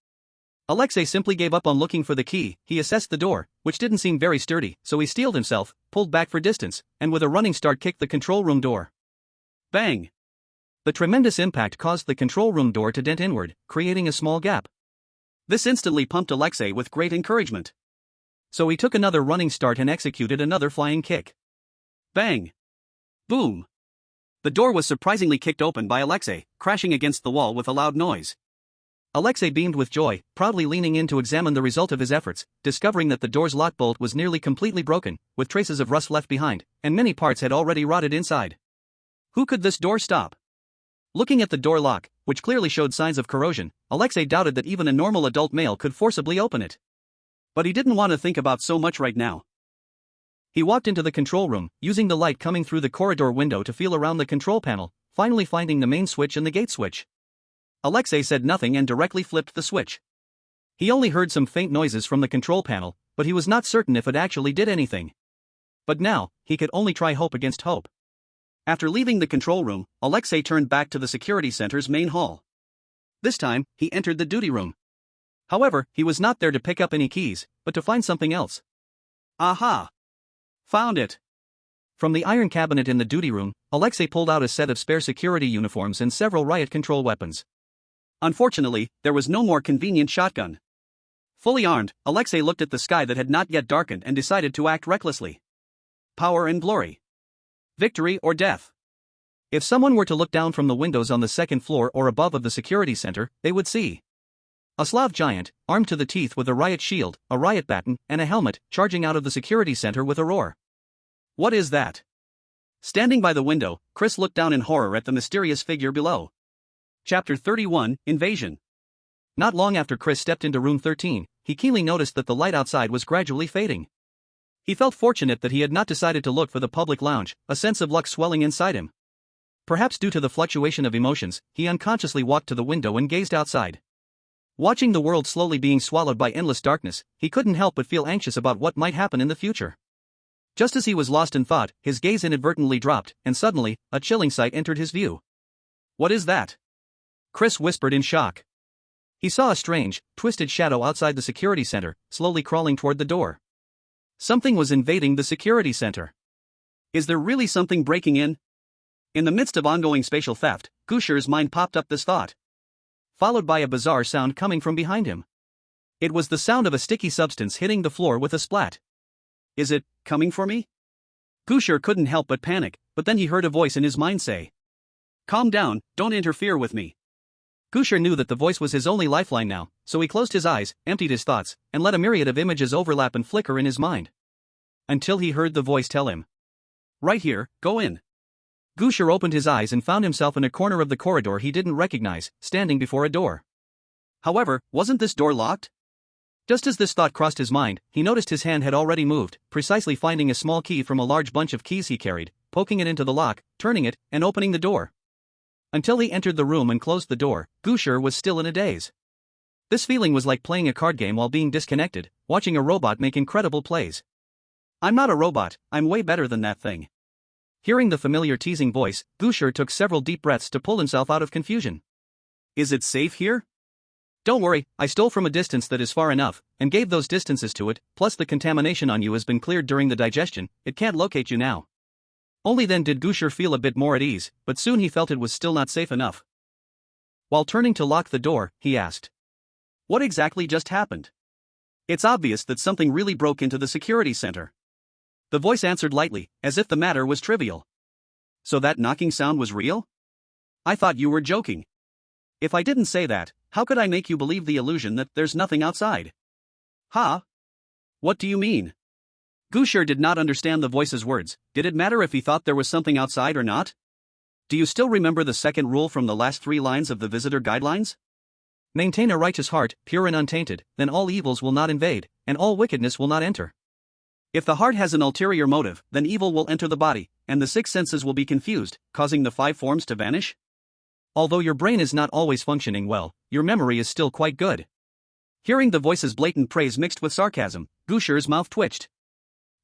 Alexei simply gave up on looking for the key. He assessed the door, which didn't seem very sturdy, so he steeled himself, pulled back for distance, and with a running start kicked the control room door. Bang! The tremendous impact caused the control room door to dent inward, creating a small gap. This instantly pumped Alexei with great encouragement. So he took another running start and executed another flying kick. Bang! Boom! The door was surprisingly kicked open by Alexei, crashing against the wall with a loud noise. Alexei beamed with joy, proudly leaning in to examine the result of his efforts, discovering that the door's lock bolt was nearly completely broken, with traces of rust left behind, and many parts had already rotted inside. Who could this door stop? Looking at the door lock, which clearly showed signs of corrosion, Alexei doubted that even a normal adult male could forcibly open it. But he didn't want to think about so much right now. He walked into the control room, using the light coming through the corridor window to feel around the control panel, finally finding the main switch and the gate switch. Alexei said nothing and directly flipped the switch. He only heard some faint noises from the control panel, but he was not certain if it actually did anything. But now, he could only try hope against hope. After leaving the control room, Alexei turned back to the security center's main hall. This time, he entered the duty room. However, he was not there to pick up any keys, but to find something else. Aha! Found it! From the iron cabinet in the duty room, Alexei pulled out a set of spare security uniforms and several riot control weapons. Unfortunately, there was no more convenient shotgun. Fully armed, Alexei looked at the sky that had not yet darkened and decided to act recklessly. Power and glory. Victory or death. If someone were to look down from the windows on the second floor or above of the security center, they would see a Slav giant, armed to the teeth with a riot shield, a riot baton, and a helmet, charging out of the security center with a roar. What is that? Standing by the window, Chris looked down in horror at the mysterious figure below. Chapter 31, Invasion. Not long after Chris stepped into room 13, he keenly noticed that the light outside was gradually fading. He felt fortunate that he had not decided to look for the public lounge, a sense of luck swelling inside him. Perhaps due to the fluctuation of emotions, he unconsciously walked to the window and gazed outside. Watching the world slowly being swallowed by endless darkness, he couldn't help but feel anxious about what might happen in the future. Just as he was lost in thought, his gaze inadvertently dropped, and suddenly, a chilling sight entered his view. What is that? Chris whispered in shock. He saw a strange, twisted shadow outside the security center, slowly crawling toward the door. Something was invading the security center. Is there really something breaking in? In the midst of ongoing spatial theft, Gu Shi's mind popped up this thought, followed by a bizarre sound coming from behind him. It was the sound of a sticky substance hitting the floor with a splat. Is it coming for me? Gu Shi couldn't help but panic, but then he heard a voice in his mind say, "Calm down, don't interfere with me." Gu Shi knew that the voice was his only lifeline now, so he closed his eyes, emptied his thoughts, and let a myriad of images overlap and flicker in his mind. Until he heard the voice tell him, "Right here, go in." Gu Shi opened his eyes and found himself in a corner of the corridor he didn't recognize, standing before a door. However, wasn't this door locked? Just as this thought crossed his mind, he noticed his hand had already moved, precisely finding a small key from a large bunch of keys he carried, poking it into the lock, turning it, and opening the door. Until he entered the room and closed the door, Gu Shi was still in a daze. This feeling was like playing a card game while being disconnected, watching a robot make incredible plays. "I'm not a robot, I'm way better than that thing." Hearing the familiar teasing voice, Gu Shi took several deep breaths to pull himself out of confusion. "Is it safe here?" "Don't worry, I stole from a distance that is far enough, and gave those distances to it, plus the contamination on you has been cleared during the digestion, it can't locate you now." Only then did Gu Shi feel a bit more at ease, but soon he felt it was still not safe enough. While turning to lock the door, he asked, "What exactly just happened?" "It's obvious that something really broke into the security center." The voice answered lightly, as if the matter was trivial. "So that knocking sound was real? I thought you were joking. If I didn't say that, how could I make you believe the illusion that there's nothing outside?" "Huh? What do you mean?" Gu Shi did not understand the voice's words. Did it matter if he thought there was something outside or not? "Do you still remember the second rule from the last 3 lines of the visitor guidelines? Maintain a righteous heart, pure and untainted, then all evils will not invade, and all wickedness will not enter. If the heart has an ulterior motive, then evil will enter the body, and the 6 senses will be confused, causing the 5 forms to vanish. Although your brain is not always functioning well, your memory is still quite good." Hearing the voice's blatant praise mixed with sarcasm, Gu Shi's mouth twitched.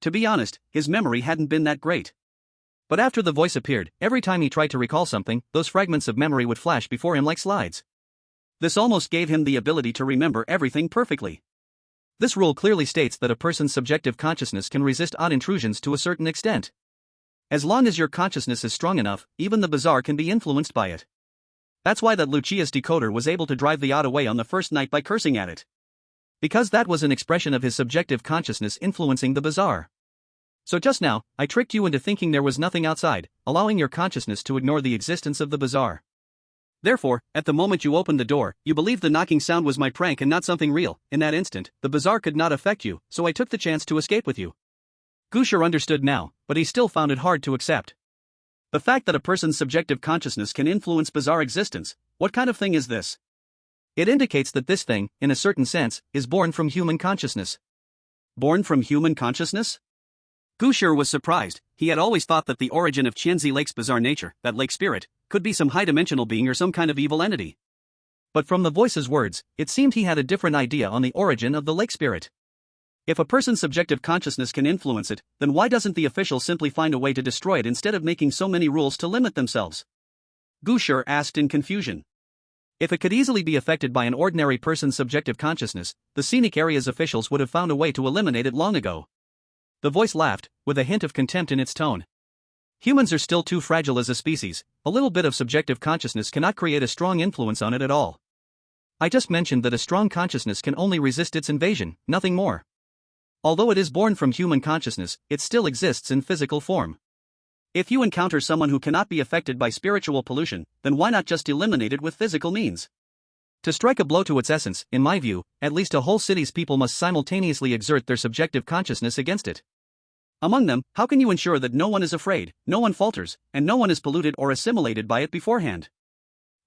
To be honest, his memory hadn't been that great. But after the voice appeared, every time he tried to recall something, those fragments of memory would flash before him like slides. This almost gave him the ability to remember everything perfectly. This rule clearly states that a person's subjective consciousness can resist odd intrusions to a certain extent. As long as your consciousness is strong enough, even the bizarre can be influenced by it. That's why that Lucia's decoder was able to drive the odd away on the first night by cursing at it. Because that was an expression of his subjective consciousness influencing the bizarre. So just now, I tricked you into thinking there was nothing outside, allowing your consciousness to ignore the existence of the bizarre. Therefore, at the moment you opened the door, you believed the knocking sound was my prank and not something real. In that instant, the bizarre could not affect you, so I took the chance to escape with you." Gu Shi understood now, but he still found it hard to accept. The fact that a person's subjective consciousness can influence bizarre existence, what kind of thing is this? It indicates that this thing, in a certain sense, is born from human consciousness. Born from human consciousness? Gu Shi was surprised. He had always thought that the origin of Qianzi Lake's bizarre nature, that lake spirit, could be some high-dimensional being or some kind of evil entity. But from the voice's words, it seemed he had a different idea on the origin of the lake spirit. If a person's subjective consciousness can influence it, then why doesn't the official simply find a way to destroy it instead of making so many rules to limit themselves? Gu Shi asked in confusion. If it could easily be affected by an ordinary person's subjective consciousness, the scenic area's officials would have found a way to eliminate it long ago. The voice laughed, with a hint of contempt in its tone. Humans are still too fragile as a species, a little bit of subjective consciousness cannot create a strong influence on it at all. I just mentioned that a strong consciousness can only resist its invasion, nothing more. Although it is born from human consciousness, it still exists in physical form. If you encounter someone who cannot be affected by spiritual pollution, then why not just eliminate it with physical means? To strike a blow to its essence, in my view, at least a whole city's people must simultaneously exert their subjective consciousness against it. Among them, how can you ensure that no one is afraid, no one falters, and no one is polluted or assimilated by it beforehand?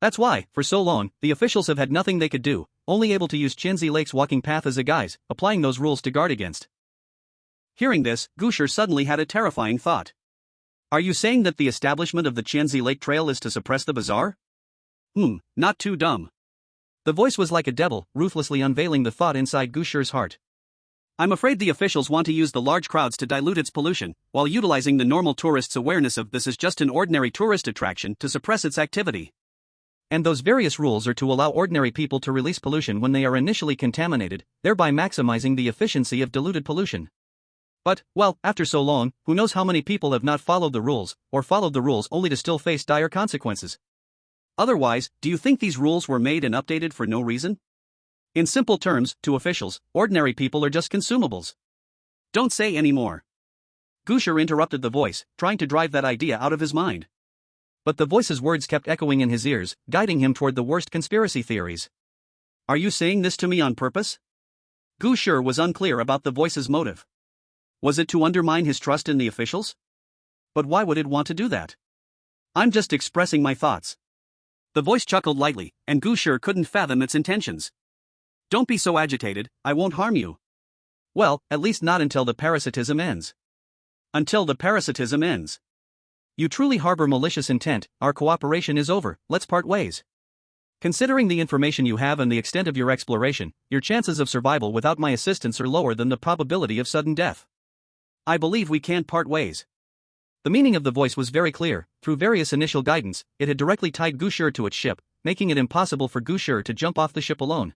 That's why, for so long, the officials have had nothing they could do, only able to use Qianzi Lake's walking path as a guise, applying those rules to guard against. Hearing this, Gu Shi suddenly had a terrifying thought. Are you saying that the establishment of the Qianzi Lake Trail is to suppress the bizarre? Not too dumb. The voice was like a devil, ruthlessly unveiling the thought inside Gu Shi's heart. I'm afraid the officials want to use the large crowds to dilute its pollution, while utilizing the normal tourist's awareness of this as just an ordinary tourist attraction to suppress its activity. And those various rules are to allow ordinary people to release pollution when they are initially contaminated, thereby maximizing the efficiency of diluted pollution. But, well, after so long, who knows how many people have not followed the rules, or followed the rules only to still face dire consequences. Otherwise, do you think these rules were made and updated for no reason? In simple terms, to officials, ordinary people are just consumables. Don't say any more. Gu Shi interrupted the voice, trying to drive that idea out of his mind. But the voice's words kept echoing in his ears, guiding him toward the worst conspiracy theories. Are you saying this to me on purpose? Gu Shi was unclear about the voice's motive. Was it to undermine his trust in the officials? But why would it want to do that? I'm just expressing my thoughts. The voice chuckled lightly, and Gu Shi couldn't fathom its intentions. Don't be so agitated, I won't harm you. Well, at least not until the parasitism ends. Until the parasitism ends. You truly harbor malicious intent, our cooperation is over, let's part ways. Considering the information you have and the extent of your exploration, your chances of survival without my assistance are lower than the probability of sudden death. I believe we can't part ways. The meaning of the voice was very clear. Through various initial guidance, it had directly tied Gu Shi to its ship, making it impossible for Gu Shi to jump off the ship alone.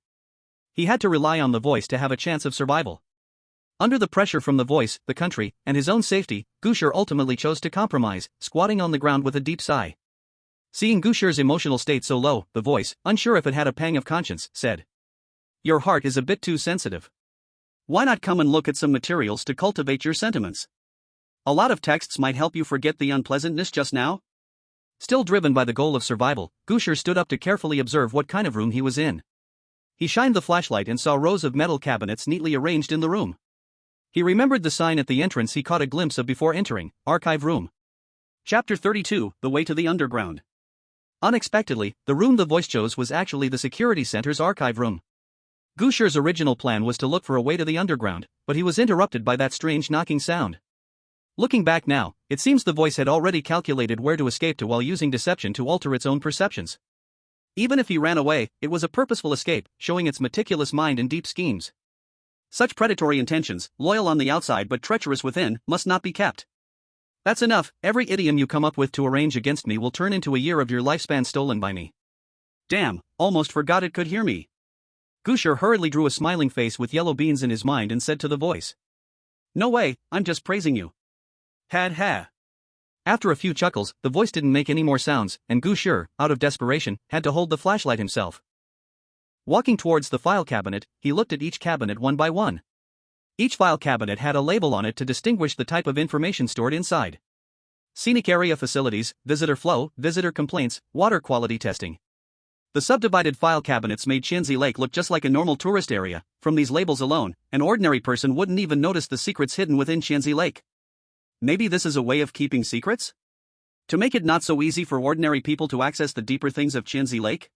He had to rely on the voice to have a chance of survival. Under the pressure from the voice, the country, and his own safety, Gu Shi ultimately chose to compromise, squatting on the ground with a deep sigh. Seeing Gu Shi's emotional state so low, the voice, unsure if it had a pang of conscience, said, "Your heart is a bit too sensitive. Why not come and look at some materials to cultivate your sentiments? A lot of texts might help you forget the unpleasantness just now." Still driven by the goal of survival, Gu Shi stood up to carefully observe what kind of room he was in. He shined the flashlight and saw rows of metal cabinets neatly arranged in the room. He remembered the sign at the entrance he caught a glimpse of before entering, Archive Room. Chapter 32, The Way to the Underground. Unexpectedly, the room the voice chose was actually the security center's archive room. Gu Shi's original plan was to look for a way to the underground, but he was interrupted by that strange knocking sound. Looking back now, it seems the voice had already calculated where to escape to while using deception to alter its own perceptions. Even if he ran away, it was a purposeful escape, showing its meticulous mind and deep schemes. Such predatory intentions, loyal on the outside but treacherous within, must not be kept. That's enough. Every idiom you come up with to arrange against me will turn into a year of your lifespan stolen by me. Damn, almost forgot it could hear me. Gu Shi hurriedly drew a smiling face with yellow beans in his mind and said to the voice, "No way, I'm just praising you." Had ha. After a few chuckles, the voice didn't make any more sounds, and Gu Shi, out of desperation, had to hold the flashlight himself. Walking towards the file cabinet, he looked at each cabinet one by one. Each file cabinet had a label on it to distinguish the type of information stored inside. Scenic area facilities, visitor flow, visitor complaints, water quality testing. The subdivided file cabinets made Qianzi Lake look just like a normal tourist area. From these labels alone, an ordinary person wouldn't even notice the secrets hidden within Qianzi Lake. Maybe this is a way of keeping secrets? To make it not so easy for ordinary people to access the deeper things of Qianzi Lake?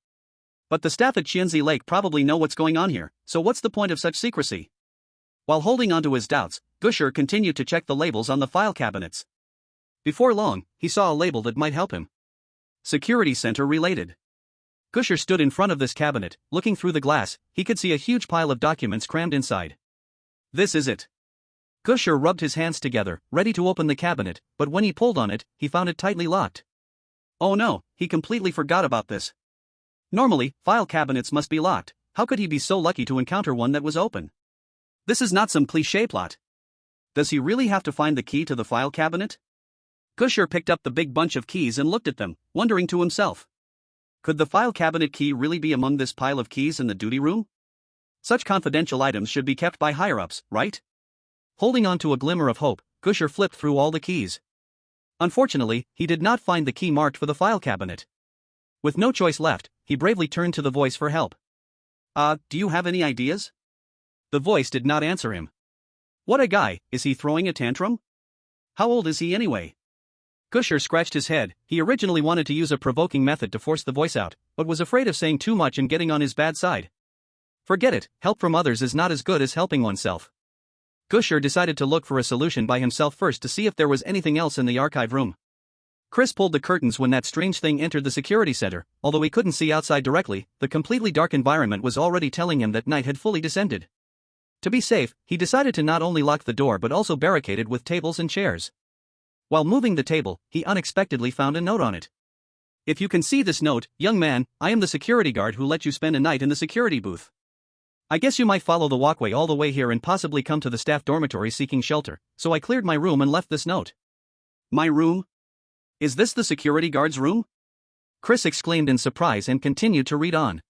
But the staff at Qianzi Lake probably know what's going on here, so what's the point of such secrecy? While holding on to his doubts, Gu Shi continued to check the labels on the file cabinets. Before long, he saw a label that might help him. Security Center related. Gu Shi stood in front of this cabinet. Looking through the glass, he could see a huge pile of documents crammed inside. This is it. Gu Shi rubbed his hands together, ready to open the cabinet, but when he pulled on it, he found it tightly locked. Oh no, he completely forgot about this. Normally, file cabinets must be locked. How could he be so lucky to encounter one that was open? This is not some cliché plot. Does he really have to find the key to the file cabinet? Gu Shi picked up the big bunch of keys and looked at them, wondering to himself. Could the file cabinet key really be among this pile of keys in the duty room? Such confidential items should be kept by higher-ups, right? Holding on to a glimmer of hope, Gu Shi flipped through all the keys. Unfortunately, he did not find the key marked for the file cabinet. With no choice left, he bravely turned to the voice for help. Do you have any ideas? The voice did not answer him. What a guy, is he throwing a tantrum? How old is he anyway? Gu Shi scratched his head. He originally wanted to use a provoking method to force the voice out, but was afraid of saying too much and getting on his bad side. Forget it, help from others is not as good as helping oneself. Gu Shi decided to look for a solution by himself first to see if there was anything else in the archive room. Chris pulled the curtains when that strange thing entered the security center. Although he couldn't see outside directly, the completely dark environment was already telling him that night had fully descended. To be safe, he decided to not only lock the door but also barricade it with tables and chairs. While moving the table, he unexpectedly found a note on it. If you can see this note, young man, I am the security guard who let you spend a night in the security booth. I guess you might follow the walkway all the way here and possibly come to the staff dormitory seeking shelter, so I cleared my room and left this note. My room? Is this the security guard's room? Chris exclaimed in surprise and continued to read on.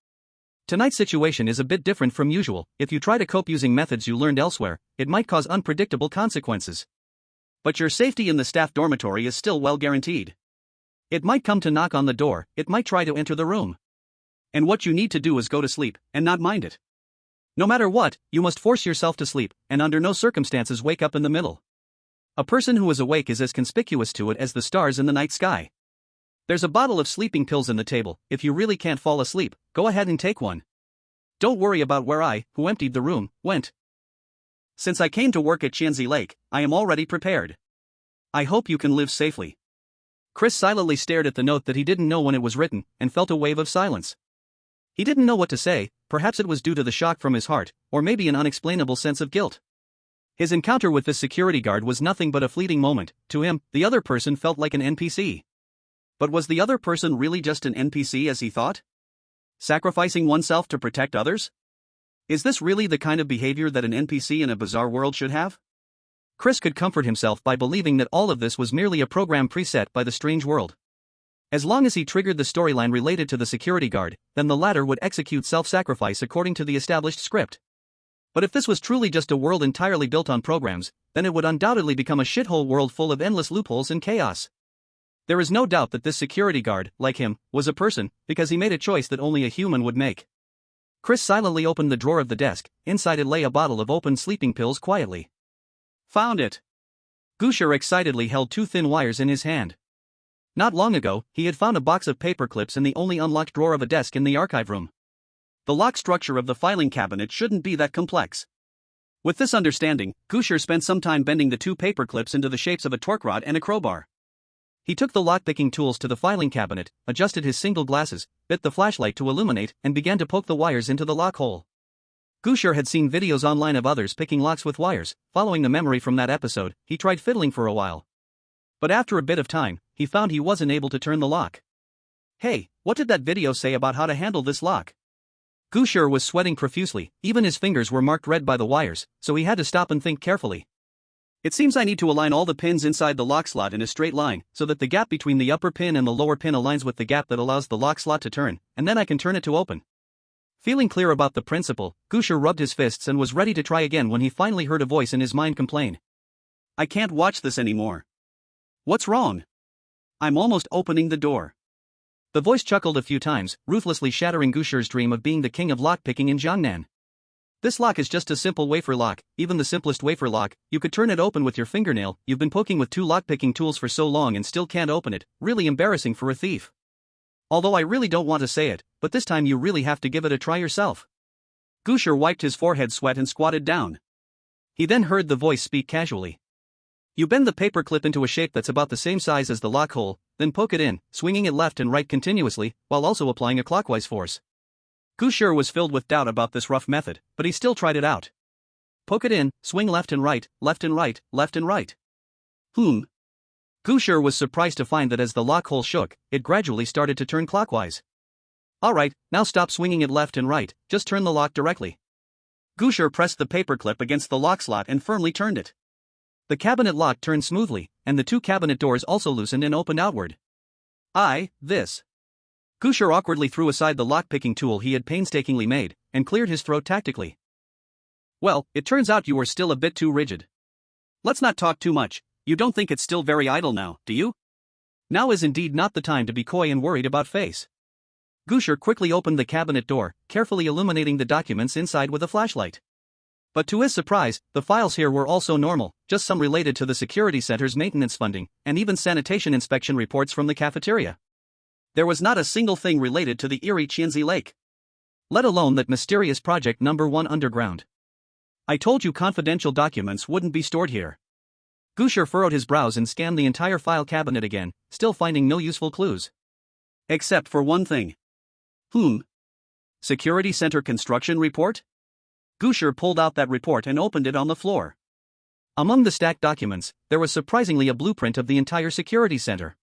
Tonight's situation is a bit different from usual. If you try to cope using methods you learned elsewhere, it might cause unpredictable consequences. But your safety in the staff dormitory is still well guaranteed. It might come to knock on the door, it might try to enter the room. And what you need to do is go to sleep, and not mind it. No matter what, you must force yourself to sleep, and under no circumstances wake up in the middle. A person who is awake is as conspicuous to it as the stars in the night sky. There's a bottle of sleeping pills in the table. If you really can't fall asleep, go ahead and take one. Don't worry about where I, who emptied the room, went. Since I came to work at XXX Lake, I am already prepared. I hope you can live safely. Chris silently stared at the note that he didn't know when it was written, and felt a wave of silence. He didn't know what to say. Perhaps it was due to the shock from his heart, or maybe an unexplainable sense of guilt. His encounter with this security guard was nothing but a fleeting moment. To him, the other person felt like an NPC. But was the other person really just an NPC as he thought? Sacrificing oneself to protect others? Is this really the kind of behavior that an NPC in a bizarre world should have? Chris could comfort himself by believing that all of this was merely a program preset by the strange world. As long as he triggered the storyline related to the security guard, then the latter would execute self-sacrifice according to the established script. But if this was truly just a world entirely built on programs, then it would undoubtedly become a shithole world full of endless loopholes and chaos. There is no doubt that this security guard, like him, was a person, because he made a choice that only a human would make. Chris silently opened the drawer of the desk. Inside it lay a bottle of open sleeping pills quietly. Found it! Gu Shi excitedly held two thin wires in his hand. Not long ago, he had found a box of paper clips in the only unlocked drawer of a desk in the archive room. The lock structure of the filing cabinet shouldn't be that complex. With this understanding, Gu Shi spent some time bending the two paper clips into the shapes of a torque rod and a crowbar. He took the lockpicking tools to the filing cabinet, adjusted his single glasses, bit the flashlight to illuminate, and began to poke the wires into the lock hole. Gu Shi had seen videos online of others picking locks with wires. Following the memory from that episode, he tried fiddling for a while. But after a bit of time, he found he wasn't able to turn the lock. Hey, what did that video say about how to handle this lock? Gu Shi was sweating profusely. Even his fingers were marked red by the wires, so he had to stop and think carefully. It seems I need to align all the pins inside the lock slot in a straight line, so that the gap between the upper pin and the lower pin aligns with the gap that allows the lock slot to turn, and then I can turn it to open. Feeling clear about the principle, Gu Shi rubbed his fists and was ready to try again when he finally heard a voice in his mind complain. I can't watch this anymore. What's wrong? I'm almost opening the door. The voice chuckled a few times, ruthlessly shattering Gu Shi's dream of being the king of lockpicking in Jiangnan. This lock is just a simple wafer lock. Even the simplest wafer lock, you could turn it open with your fingernail. You've been poking with two lockpicking tools for so long and still can't open it. Really embarrassing for a thief. Although I really don't want to say it, but this time you really have to give it a try yourself. Gu Shi wiped his forehead sweat and squatted down. He then heard the voice speak casually. You bend the paper clip into a shape that's about the same size as the lock hole, then poke it in, swinging it left and right continuously, while also applying a clockwise force. Gu Shi was filled with doubt about this rough method, but he still tried it out. Poke it in, swing left and right, left and right, left and right. Gu Shi was surprised to find that as the lock hole shook, it gradually started to turn clockwise. Alright, now stop swinging it left and right, just turn the lock directly. Gu Shi pressed the paper clip against the lock slot and firmly turned it. The cabinet lock turned smoothly, and the two cabinet doors also loosened and opened outward. Gu Shi awkwardly threw aside the lock-picking tool he had painstakingly made, and cleared his throat tactically. Well, it turns out you were still a bit too rigid. Let's not talk too much. You don't think it's still very idle now, do you? Now is indeed not the time to be coy and worried about face. Gu Shi quickly opened the cabinet door, carefully illuminating the documents inside with a flashlight. But to his surprise, the files here were also normal, just some related to the security center's maintenance funding, and even sanitation inspection reports from the cafeteria. There was not a single thing related to the eerie XXX Lake. Let alone that mysterious project number 1 underground. I told you confidential documents wouldn't be stored here. Gu Shi furrowed his brows and scanned the entire file cabinet again, still finding no useful clues. Except for one thing. Security Center Construction Report? Gu Shi pulled out that report and opened it on the floor. Among the stacked documents, there was surprisingly a blueprint of the entire security center.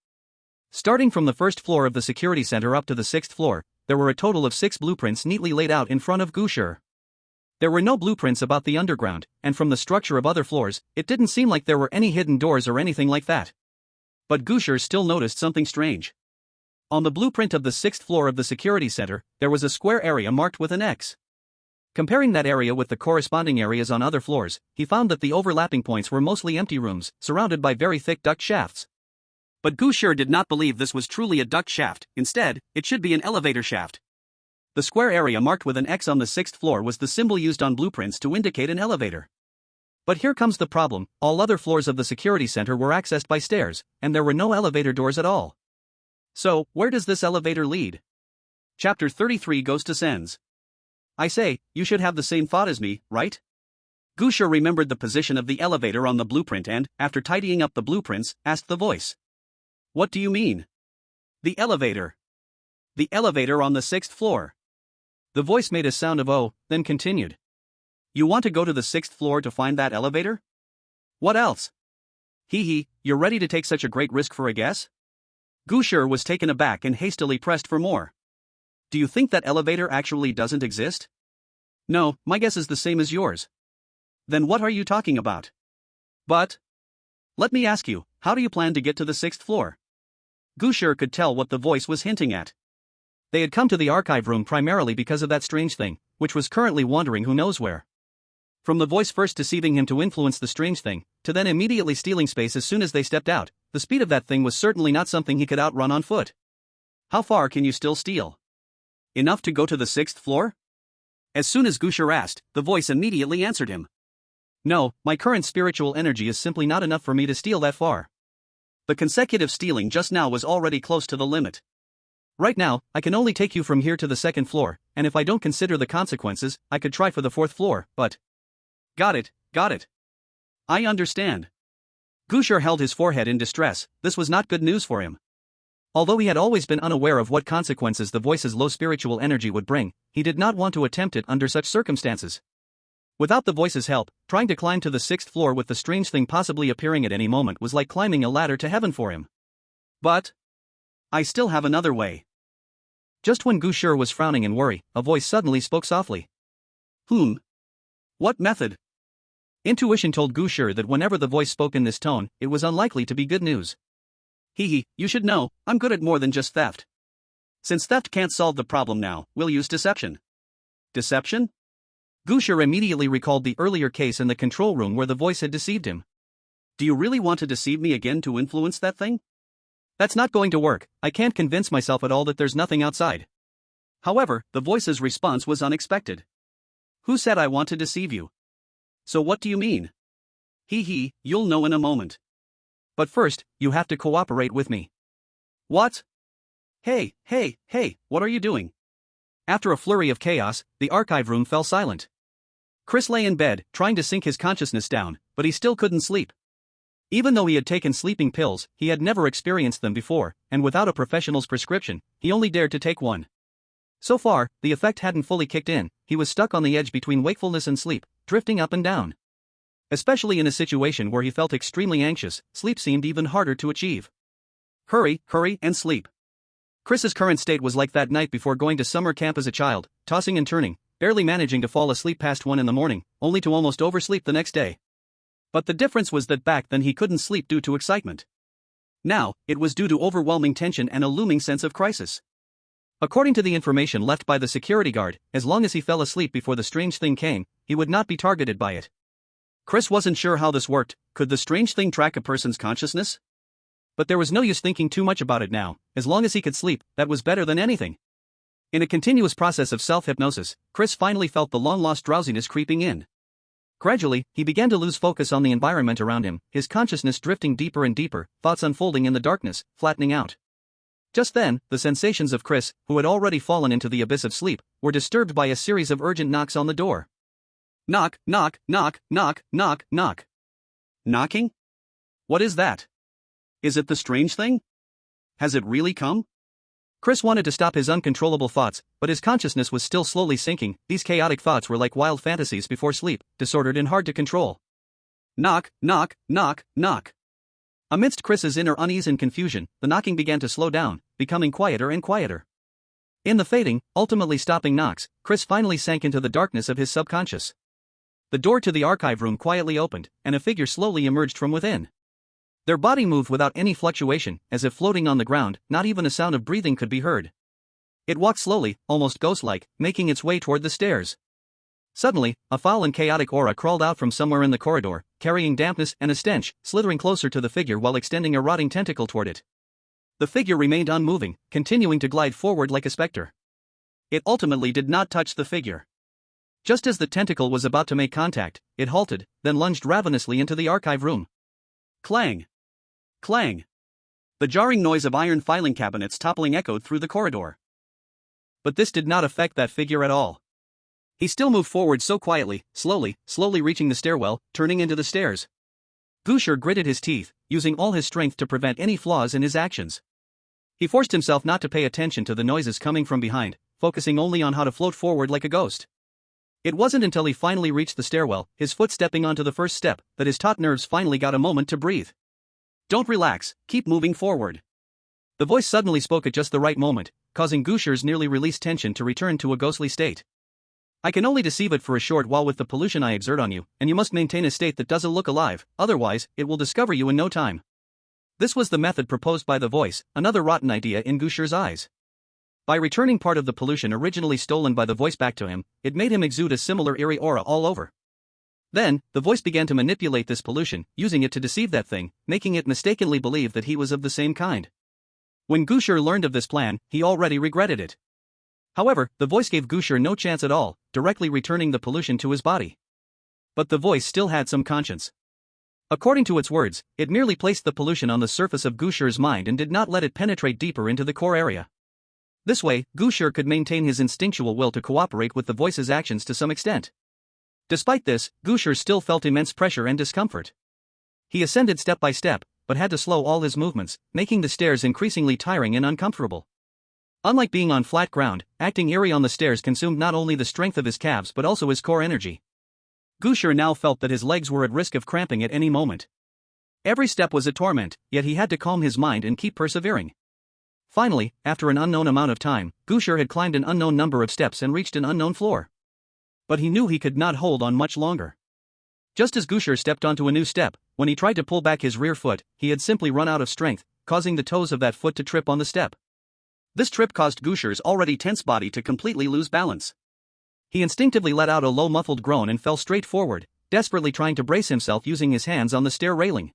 Starting from the first floor of the security center up to the 6th floor, there were a total of 6 blueprints neatly laid out in front of Gu Shi. There were no blueprints about the underground, and from the structure of other floors, it didn't seem like there were any hidden doors or anything like that. But Gu Shi still noticed something strange. On the blueprint of the 6th floor of the security center, there was a square area marked with an X. Comparing that area with the corresponding areas on other floors, he found that the overlapping points were mostly empty rooms, surrounded by very thick duct shafts. But Gu Shi did not believe this was truly a duct shaft. Instead, it should be an elevator shaft. The square area marked with an X on the 6th floor was the symbol used on blueprints to indicate an elevator. But here comes the problem: all other floors of the security center were accessed by stairs, and there were no elevator doors at all. So, where does this elevator lead? Chapter 33 Ghost Descends. I say, you should have the same thought as me, right? Gu Shi remembered the position of the elevator on the blueprint and, after tidying up the blueprints, asked the voice. What do you mean? The elevator. The elevator on the 6th floor. The voice made a sound of oh, then continued. You want to go to the 6th floor to find that elevator? What else? You're ready to take such a great risk for a guess? Gu Shi was taken aback and hastily pressed for more. Do you think that elevator actually doesn't exist? No, my guess is the same as yours. Then what are you talking about? But let me ask you, how do you plan to get to the 6th floor? Gu Shi could tell what the voice was hinting at. They had come to the archive room primarily because of that strange thing, which was currently wandering who knows where. From the voice first deceiving him to influence the strange thing, to then immediately stealing space as soon as they stepped out, the speed of that thing was certainly not something he could outrun on foot. How far can you still steal? Enough to go to the 6th floor? As soon as Gu Shi asked, the voice immediately answered him. No, my current spiritual energy is simply not enough for me to steal that far. The consecutive stealing just now was already close to the limit. Right now, I can only take you from here to the 2nd floor, and if I don't consider the consequences, I could try for the 4th floor, but... Got it. I understand. Gu Shi held his forehead in distress. This was not good news for him. Although he had always been unaware of what consequences the voice's low spiritual energy would bring, he did not want to attempt it under such circumstances. Without the voice's help, trying to climb to the 6th floor with the strange thing possibly appearing at any moment was like climbing a ladder to heaven for him. But I still have another way. Just when Gu Shi was frowning in worry, a voice suddenly spoke softly. What method? Intuition told Gu Shi that whenever the voice spoke in this tone, it was unlikely to be good news. You should know, I'm good at more than just theft. Since theft can't solve the problem now, we'll use deception. Deception? Gu Shi immediately recalled the earlier case in the control room where the voice had deceived him. Do you really want to deceive me again to influence that thing? That's not going to work. I can't convince myself at all that there's nothing outside. However, the voice's response was unexpected. Who said I want to deceive you? So what do you mean? You'll know in a moment. But first, you have to cooperate with me. What? Hey, what are you doing? After a flurry of chaos, the archive room fell silent. Chris lay in bed, trying to sink his consciousness down, but he still couldn't sleep. Even though he had taken sleeping pills, he had never experienced them before, and without a professional's prescription, he only dared to take one. So far, the effect hadn't fully kicked in. He was stuck on the edge between wakefulness and sleep, drifting up and down. Especially in a situation where he felt extremely anxious, sleep seemed even harder to achieve. Hurry, and sleep. Chris's current state was like that night before going to summer camp as a child, tossing and turning, barely managing to fall asleep past 1 in the morning, only to almost oversleep the next day. But the difference was that back then he couldn't sleep due to excitement. Now, it was due to overwhelming tension and a looming sense of crisis. According to the information left by the security guard, as long as he fell asleep before the strange thing came, he would not be targeted by it. Chris wasn't sure how this worked. Could the strange thing track a person's consciousness? But there was no use thinking too much about it now. As long as he could sleep, that was better than anything. In a continuous process of self-hypnosis, Chris finally felt the long-lost drowsiness creeping in. Gradually, he began to lose focus on the environment around him, his consciousness drifting deeper and deeper, thoughts unfolding in the darkness, flattening out. Just then, the sensations of Chris, who had already fallen into the abyss of sleep, were disturbed by a series of urgent knocks on the door. Knock. Knocking? What is that? Is it the strange thing? Has it really come? Chris wanted to stop his uncontrollable thoughts, but his consciousness was still slowly sinking. These chaotic thoughts were like wild fantasies before sleep, disordered and hard to control. Knock. Amidst Chris's inner unease and confusion, the knocking began to slow down, becoming quieter and quieter. In the fading, ultimately stopping knocks, Chris finally sank into the darkness of his subconscious. The door to the archive room quietly opened, and a figure slowly emerged from within. Their body moved without any fluctuation, as if floating on the ground, not even a sound of breathing could be heard. It walked slowly, almost ghost-like, making its way toward the stairs. Suddenly, a foul and chaotic aura crawled out from somewhere in the corridor, carrying dampness and a stench, slithering closer to the figure while extending a rotting tentacle toward it. The figure remained unmoving, continuing to glide forward like a specter. It ultimately did not touch the figure. Just as the tentacle was about to make contact, it halted, then lunged ravenously into the archive room. Clang! Clang! The jarring noise of iron filing cabinets toppling echoed through the corridor. But this did not affect that figure at all. He still moved forward so quietly, slowly reaching the stairwell, turning into the stairs. Gu Shi gritted his teeth, using all his strength to prevent any flaws in his actions. He forced himself not to pay attention to the noises coming from behind, focusing only on how to float forward like a ghost. It wasn't until he finally reached the stairwell, his foot stepping onto the first step, that his taut nerves finally got a moment to breathe. Don't relax, keep moving forward. The voice suddenly spoke at just the right moment, causing Gu Shi's nearly released tension to return to a ghostly state. I can only deceive it for a short while with the pollution I exert on you, and you must maintain a state that doesn't look alive, otherwise, it will discover you in no time. This was the method proposed by the voice, another rotten idea in Gu Shi's eyes. By returning part of the pollution originally stolen by the voice back to him, it made him exude a similar eerie aura all over. Then, the voice began to manipulate this pollution, using it to deceive that thing, making it mistakenly believe that he was of the same kind. When Gu Shi learned of this plan, he already regretted it. However, the voice gave Gu Shi no chance at all, directly returning the pollution to his body. But the voice still had some conscience. According to its words, it merely placed the pollution on the surface of Gu Shi's mind and did not let it penetrate deeper into the core area. This way, Gu Shi could maintain his instinctual will to cooperate with the voice's actions to some extent. Despite this, Gu Shi still felt immense pressure and discomfort. He ascended step by step, but had to slow all his movements, making the stairs increasingly tiring and uncomfortable. Unlike being on flat ground, acting eerie on the stairs consumed not only the strength of his calves but also his core energy. Gu Shi now felt that his legs were at risk of cramping at any moment. Every step was a torment, yet he had to calm his mind and keep persevering. Finally, after an unknown amount of time, Gu Shi had climbed an unknown number of steps and reached an unknown floor. But he knew he could not hold on much longer. Just as Gu Shi stepped onto a new step, when he tried to pull back his rear foot, he had simply run out of strength, causing the toes of that foot to trip on the step. This trip caused Gu Shi's already tense body to completely lose balance. He instinctively let out a low muffled groan and fell straight forward, desperately trying to brace himself using his hands on the stair railing.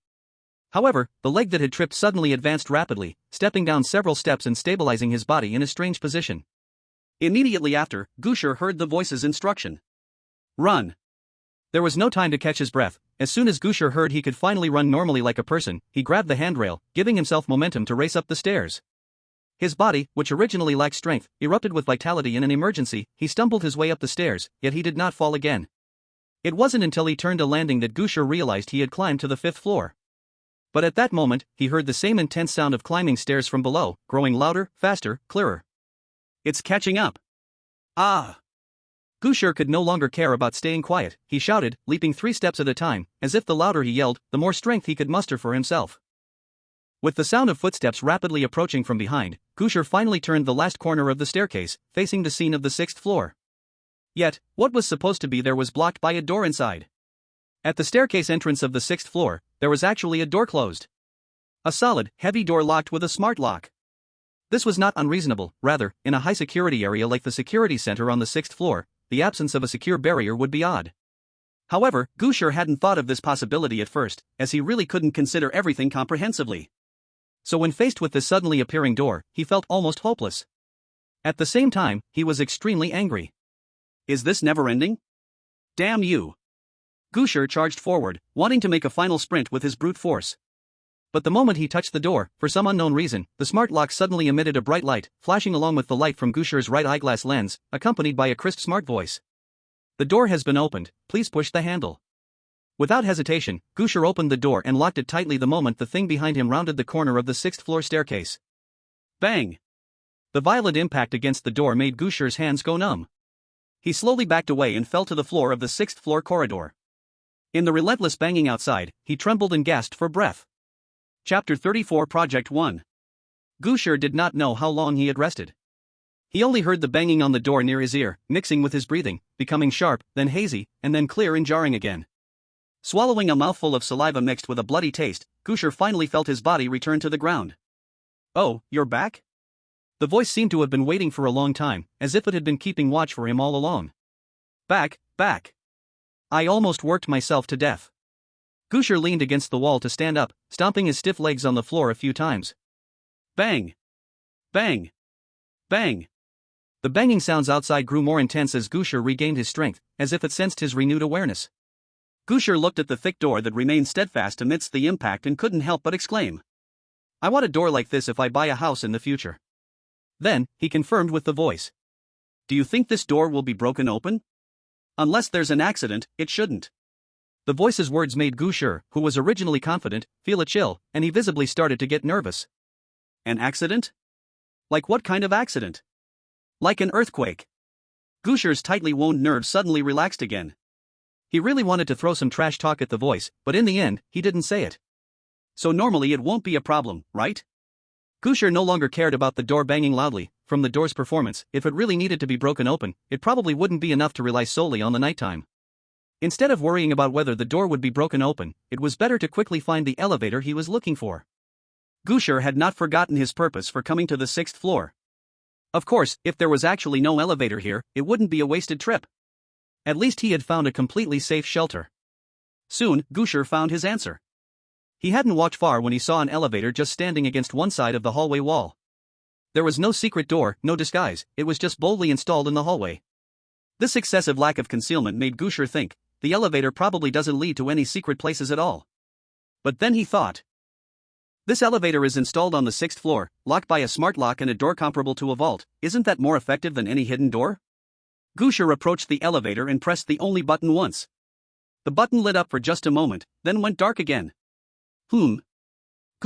However, the leg that had tripped suddenly advanced rapidly, stepping down several steps and stabilizing his body in a strange position. Immediately after, Gu Shi heard the voice's instruction. Run! There was no time to catch his breath. As soon as Gu Shi heard he could finally run normally like a person, he grabbed the handrail, giving himself momentum to race up the stairs. His body, which originally lacked strength, erupted with vitality in an emergency. He stumbled his way up the stairs, yet he did not fall again. It wasn't until he turned a landing that Gu Shi realized he had climbed to the 5th floor. But at that moment, he heard the same intense sound of climbing stairs from below, growing louder, faster, clearer. It's catching up. Ah! Gu Shi could no longer care about staying quiet. He shouted, leaping 3 steps at a time, as if the louder he yelled, the more strength he could muster for himself. With the sound of footsteps rapidly approaching from behind, Gu Shi finally turned the last corner of the staircase, facing the scene of the 6th floor. Yet, what was supposed to be there was blocked by a door inside. At the staircase entrance of the 6th floor, there was actually a door closed. A solid, heavy door locked with a smart lock. This was not unreasonable. Rather, in a high-security area like the security center on the 6th floor, the absence of a secure barrier would be odd. However, Gu Shi hadn't thought of this possibility at first, as he really couldn't consider everything comprehensively. So when faced with this suddenly appearing door, he felt almost hopeless. At the same time, he was extremely angry. Is this never ending? Damn you! Gu Shi charged forward, wanting to make a final sprint with his brute force. But the moment he touched the door, for some unknown reason, the smart lock suddenly emitted a bright light, flashing along with the light from Gu Shi's right eyeglass lens, accompanied by a crisp smart voice. The door has been opened, please push the handle. Without hesitation, Gu Shi opened the door and locked it tightly the moment the thing behind him rounded the corner of the 6th floor staircase. Bang! The violent impact against the door made Gu Shi's hands go numb. He slowly backed away and fell to the floor of the 6th floor corridor. In the relentless banging outside, he trembled and gasped for breath. Chapter 34 Project 1. Gu Shi did not know how long he had rested. He only heard the banging on the door near his ear, mixing with his breathing, becoming sharp, then hazy, and then clear and jarring again. Swallowing a mouthful of saliva mixed with a bloody taste, Gu Shi finally felt his body return to the ground. "Oh, you're back?" The voice seemed to have been waiting for a long time, as if it had been keeping watch for him all along. "Back, back. I almost worked myself to death." Gu Shi leaned against the wall to stand up, stomping his stiff legs on the floor a few times. Bang! Bang! Bang! The banging sounds outside grew more intense as Gu Shi regained his strength, as if it sensed his renewed awareness. Gu Shi looked at the thick door that remained steadfast amidst the impact and couldn't help but exclaim, "I want a door like this if I buy a house in the future." Then, he confirmed with the voice. "Do you think this door will be broken open? Unless there's an accident, it shouldn't." The voice's words made Gu Shi, who was originally confident, feel a chill, and he visibly started to get nervous. An accident? Like what kind of accident? Like an earthquake. Gu Shi's tightly wound nerves suddenly relaxed again. He really wanted to throw some trash talk at the voice, but in the end, he didn't say it. So normally it won't be a problem, right? Gu Shi no longer cared about the door banging loudly. From the door's performance, if it really needed to be broken open, it probably wouldn't be enough to rely solely on the nighttime. Instead of worrying about whether the door would be broken open, it was better to quickly find the elevator he was looking for. Gu Shi had not forgotten his purpose for coming to the 6th floor. Of course, if there was actually no elevator here, it wouldn't be a wasted trip. At least he had found a completely safe shelter. Soon, Gu Shi found his answer. He hadn't walked far when he saw an elevator just standing against one side of the hallway wall. There was no secret door, no disguise, it was just boldly installed in the hallway. This excessive lack of concealment made Gu Shi think, the elevator probably doesn't lead to any secret places at all. But then he thought, this elevator is installed on the 6th floor, locked by a smart lock and a door comparable to a vault. Isn't that more effective than any hidden door? Gu Shi approached the elevator and pressed the only button once. The button lit up for just a moment, then went dark again. Gu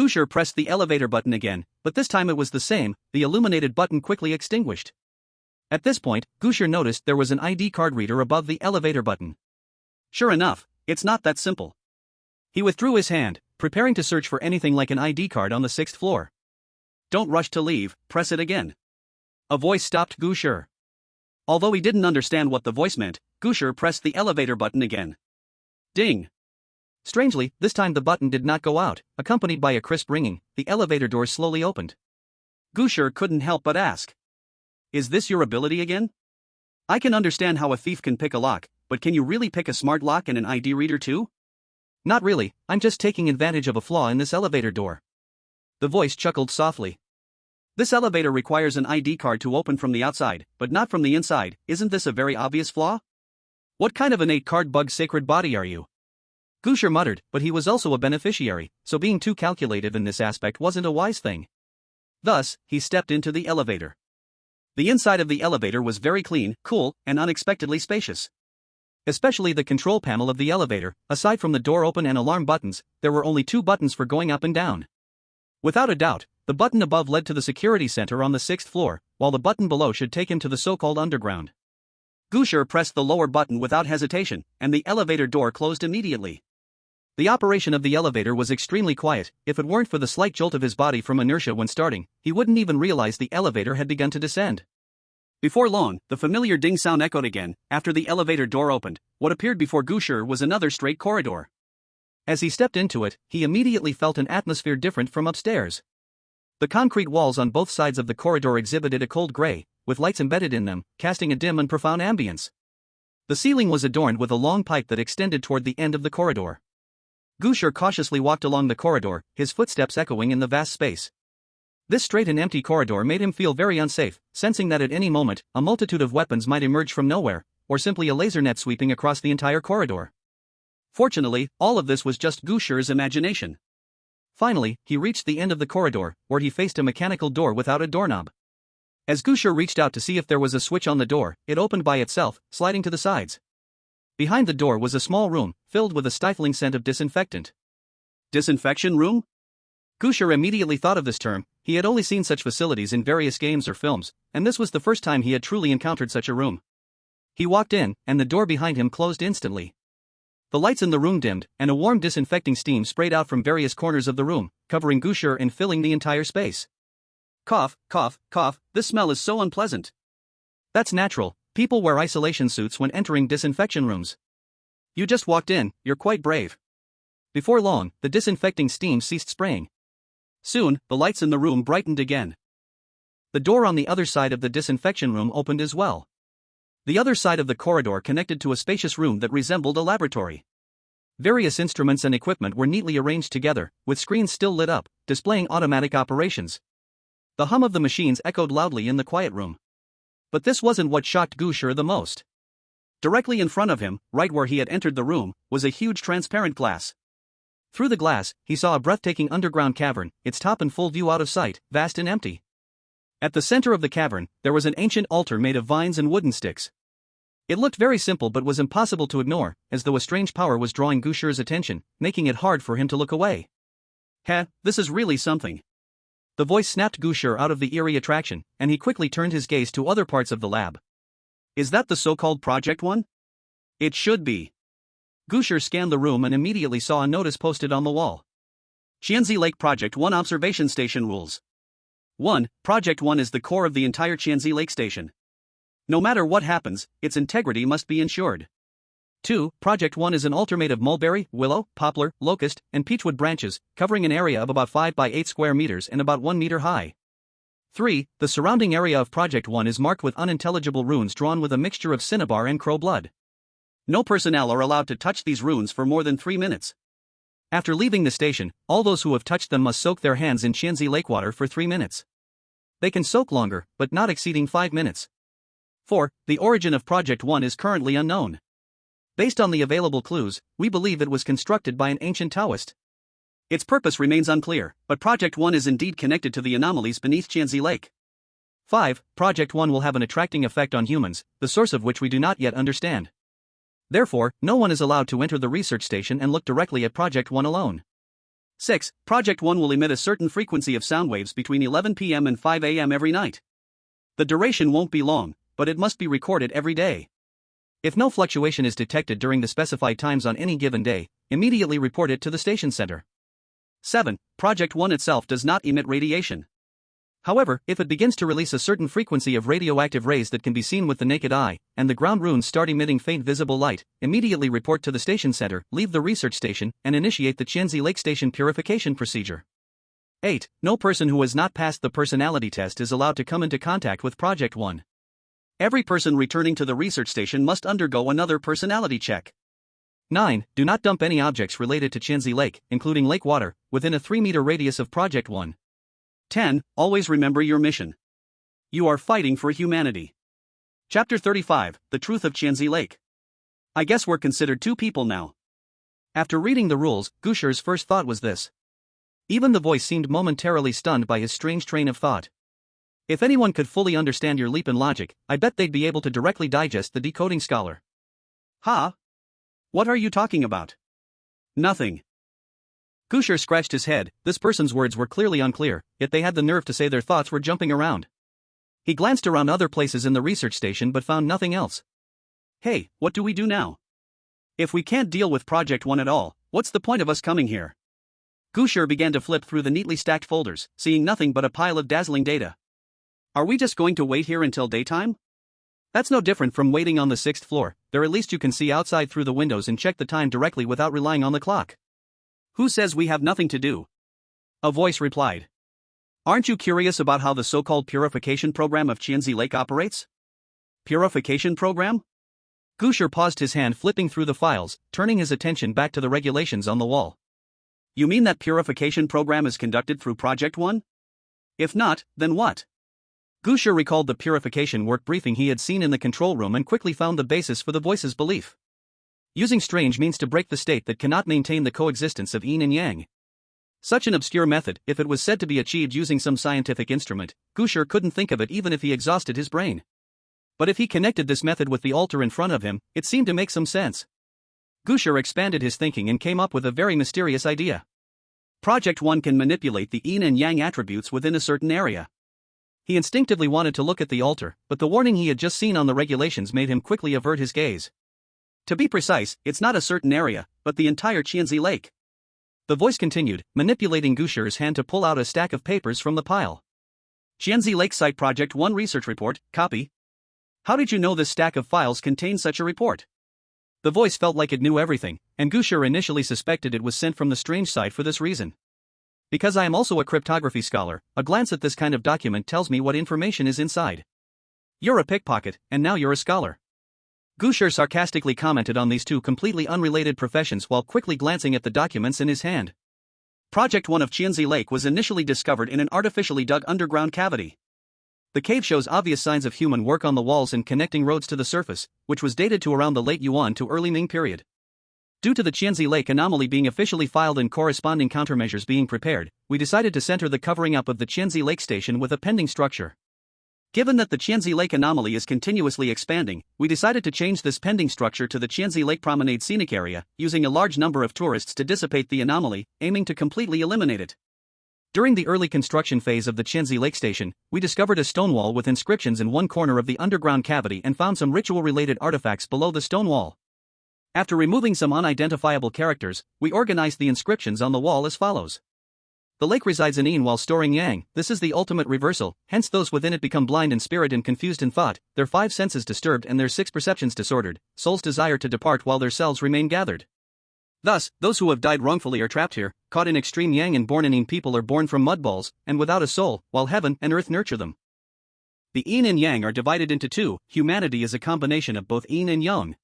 Shi pressed the elevator button again, but this time it was the same, the illuminated button quickly extinguished. At this point, Gu Shi noticed there was an ID card reader above the elevator button. Sure enough, it's not that simple. He withdrew his hand, preparing to search for anything like an ID card on the 6th floor. Don't rush to leave, press it again. A voice stopped Gu Shi. Although he didn't understand what the voice meant, Gu Shi pressed the elevator button again. Ding! Strangely, this time the button did not go out, accompanied by a crisp ringing. The elevator door slowly opened. Gu Shi couldn't help but ask, "Is this your ability again? I can understand how a thief can pick a lock, but can you really pick a smart lock and an ID reader too?" "Not really, I'm just taking advantage of a flaw in this elevator door." The voice chuckled softly. "This elevator requires an ID card to open from the outside, but not from the inside. Isn't this a very obvious flaw? What kind of innate card bug sacred body are you?" Gu Shi muttered, but he was also a beneficiary, so being too calculative in this aspect wasn't a wise thing. Thus, he stepped into the elevator. The inside of the elevator was very clean, cool, and unexpectedly spacious. Especially the control panel of the elevator. Aside from the door open and alarm buttons, there were only 2 buttons for going up and down. Without a doubt, the button above led to the security center on the 6th floor, while the button below should take him to the so-called underground. Gu Shi pressed the lower button without hesitation, and the elevator door closed immediately. The operation of the elevator was extremely quiet. If it weren't for the slight jolt of his body from inertia when starting, he wouldn't even realize the elevator had begun to descend. Before long, the familiar ding sound echoed again. After the elevator door opened, what appeared before Gu Shi was another straight corridor. As he stepped into it, he immediately felt an atmosphere different from upstairs. The concrete walls on both sides of the corridor exhibited a cold gray, with lights embedded in them, casting a dim and profound ambience. The ceiling was adorned with a long pipe that extended toward the end of the corridor. Gu Shi cautiously walked along the corridor, his footsteps echoing in the vast space. This straight and empty corridor made him feel very unsafe, sensing that at any moment, a multitude of weapons might emerge from nowhere, or simply a laser net sweeping across the entire corridor. Fortunately, all of this was just Gu Shi's imagination. Finally, he reached the end of the corridor, where he faced a mechanical door without a doorknob. As Gu Shi reached out to see if there was a switch on the door, it opened by itself, sliding to the sides. Behind the door was a small room, filled with a stifling scent of disinfectant. Disinfection room? Gu Shi immediately thought of this term. He had only seen such facilities in various games or films, and this was the first time he had truly encountered such a room. He walked in, and the door behind him closed instantly. The lights in the room dimmed, and a warm disinfecting steam sprayed out from various corners of the room, covering Gu Shi and filling the entire space. Cough, cough, cough, this smell is so unpleasant. That's natural, people wear isolation suits when entering disinfection rooms. You just walked in, you're quite brave. Before long, the disinfecting steam ceased spraying. Soon, the lights in the room brightened again. The door on the other side of the disinfection room opened as well. The other side of the corridor connected to a spacious room that resembled a laboratory. Various instruments and equipment were neatly arranged together, with screens still lit up, displaying automatic operations. The hum of the machines echoed loudly in the quiet room. But this wasn't what shocked Gu Shi the most. Directly in front of him, right where he had entered the room, was a huge transparent glass. Through the glass, he saw a breathtaking underground cavern, its top in full view out of sight, vast and empty. At the center of the cavern, there was an ancient altar made of vines and wooden sticks. It looked very simple but was impossible to ignore, as though a strange power was drawing Gu Shi's attention, making it hard for him to look away. Heh, this is really something. The voice snapped Gu Shi out of the eerie attraction, and he quickly turned his gaze to other parts of the lab. Is that the so-called Project One? It should be. Gu Shi scanned the room and immediately saw a notice posted on the wall. Qianzi Lake Project 1 Observation Station Rules. 1. Project 1 is the core of the entire Qianzi Lake Station. No matter what happens, its integrity must be ensured. 2. Project 1 is an altar made of mulberry, willow, poplar, locust, and peachwood branches, covering an area of about 5 by 8 square meters and about 1 meter high. 3. The surrounding area of Project 1 is marked with unintelligible runes drawn with a mixture of cinnabar and crow blood. No personnel are allowed to touch these runes for more than 3 minutes. After leaving the station, all those who have touched them must soak their hands in Qianzi lake water for 3 minutes. They can soak longer, but not exceeding 5 minutes. 4. The origin of Project 1 is currently unknown. Based on the available clues, we believe it was constructed by an ancient Taoist. Its purpose remains unclear, but Project 1 is indeed connected to the anomalies beneath Qianzi Lake. 5. Project 1 will have an attracting effect on humans, the source of which we do not yet understand. Therefore, no one is allowed to enter the research station and look directly at Project 1 alone. 6. Project 1 will emit a certain frequency of sound waves between 11 p.m. and 5 a.m. every night. The duration won't be long, but it must be recorded every day. If no fluctuation is detected during the specified times on any given day, immediately report it to the station center. 7. Project 1 itself does not emit radiation. However, if it begins to release a certain frequency of radioactive rays that can be seen with the naked eye, and the ground runes start emitting faint visible light, immediately report to the station center, leave the research station, and initiate the Qianzi Lake Station purification procedure. 8. No person who has not passed the personality test is allowed to come into contact with Project 1. Every person returning to the research station must undergo another personality check. 9. Do not dump any objects related to Qianzi Lake, including lake water, within a 3-meter radius of Project 1. 10. Always remember your mission. You are fighting for humanity. Chapter 35, The Truth of Qianzi Lake. I guess we're considered two people now. After reading the rules, Gu Shi's first thought was this. Even the voice seemed momentarily stunned by his strange train of thought. If anyone could fully understand your leap in logic, I bet they'd be able to directly digest the decoding scholar. Ha? What are you talking about? Nothing. Gu Shi scratched his head. This person's words were clearly unclear, yet they had the nerve to say their thoughts were jumping around. He glanced around other places in the research station but found nothing else. Hey, what do we do now? If we can't deal with Project 1 at all, what's the point of us coming here? Gu Shi began to flip through the neatly stacked folders, seeing nothing but a pile of dazzling data. Are we just going to wait here until daytime? That's no different from waiting on the 6th floor. There at least you can see outside through the windows and check the time directly without relying on the clock. Who says we have nothing to do? A voice replied. Aren't you curious about how the so-called purification program of Qianzi Lake operates? Purification program? Gu Shi paused his hand flipping through the files, turning his attention back to the regulations on the wall. You mean that purification program is conducted through Project 1? If not, then what? Gu Shi recalled the purification work briefing he had seen in the control room and quickly found the basis for the voice's belief. Using strange means to break the state that cannot maintain the coexistence of yin and yang. Such an obscure method, if it was said to be achieved using some scientific instrument, Gu Shi couldn't think of it even if he exhausted his brain. But if he connected this method with the altar in front of him, it seemed to make some sense. Gu Shi expanded his thinking and came up with a very mysterious idea. Project 1 can manipulate the yin and yang attributes within a certain area. He instinctively wanted to look at the altar, but the warning he had just seen on the regulations made him quickly avert his gaze. To be precise, it's not a certain area, but the entire Qianzi Lake. The voice continued, manipulating Gu Shi's hand to pull out a stack of papers from the pile. Qianzi Lake Site Project 1 Research Report, copy. How did you know this stack of files contained such a report? The voice felt like it knew everything, and Gu Shi initially suspected it was sent from the strange site for this reason. Because I am also a cryptography scholar, a glance at this kind of document tells me what information is inside. You're a pickpocket, and now you're a scholar. Gu Shi sarcastically commented on these two completely unrelated professions while quickly glancing at the documents in his hand. Project 1 of Qianzi Lake was initially discovered in an artificially dug underground cavity. The cave shows obvious signs of human work on the walls and connecting roads to the surface, which was dated to around the late Yuan to early Ming period. Due to the Qianzi Lake anomaly being officially filed and corresponding countermeasures being prepared, we decided to center the covering up of the Qianzi Lake station with a pending structure. Given that the Qianzi Lake anomaly is continuously expanding, we decided to change this pending structure to the Qianzi Lake Promenade scenic area, using a large number of tourists to dissipate the anomaly, aiming to completely eliminate it. During the early construction phase of the Qianzi Lake station, we discovered a stone wall with inscriptions in one corner of the underground cavity and found some ritual-related artifacts below the stone wall. After removing some unidentifiable characters, we organized the inscriptions on the wall as follows. The lake resides in yin while storing yang, this is the ultimate reversal, hence those within it become blind in spirit and confused in thought, their 5 senses disturbed and their 6 perceptions disordered, souls desire to depart while their selves remain gathered. Thus, those who have died wrongfully are trapped here, caught in extreme yang and born in yin people are born from mud balls, and without a soul, while heaven and earth nurture them. The yin and yang are divided into two, humanity is a combination of both yin and yang.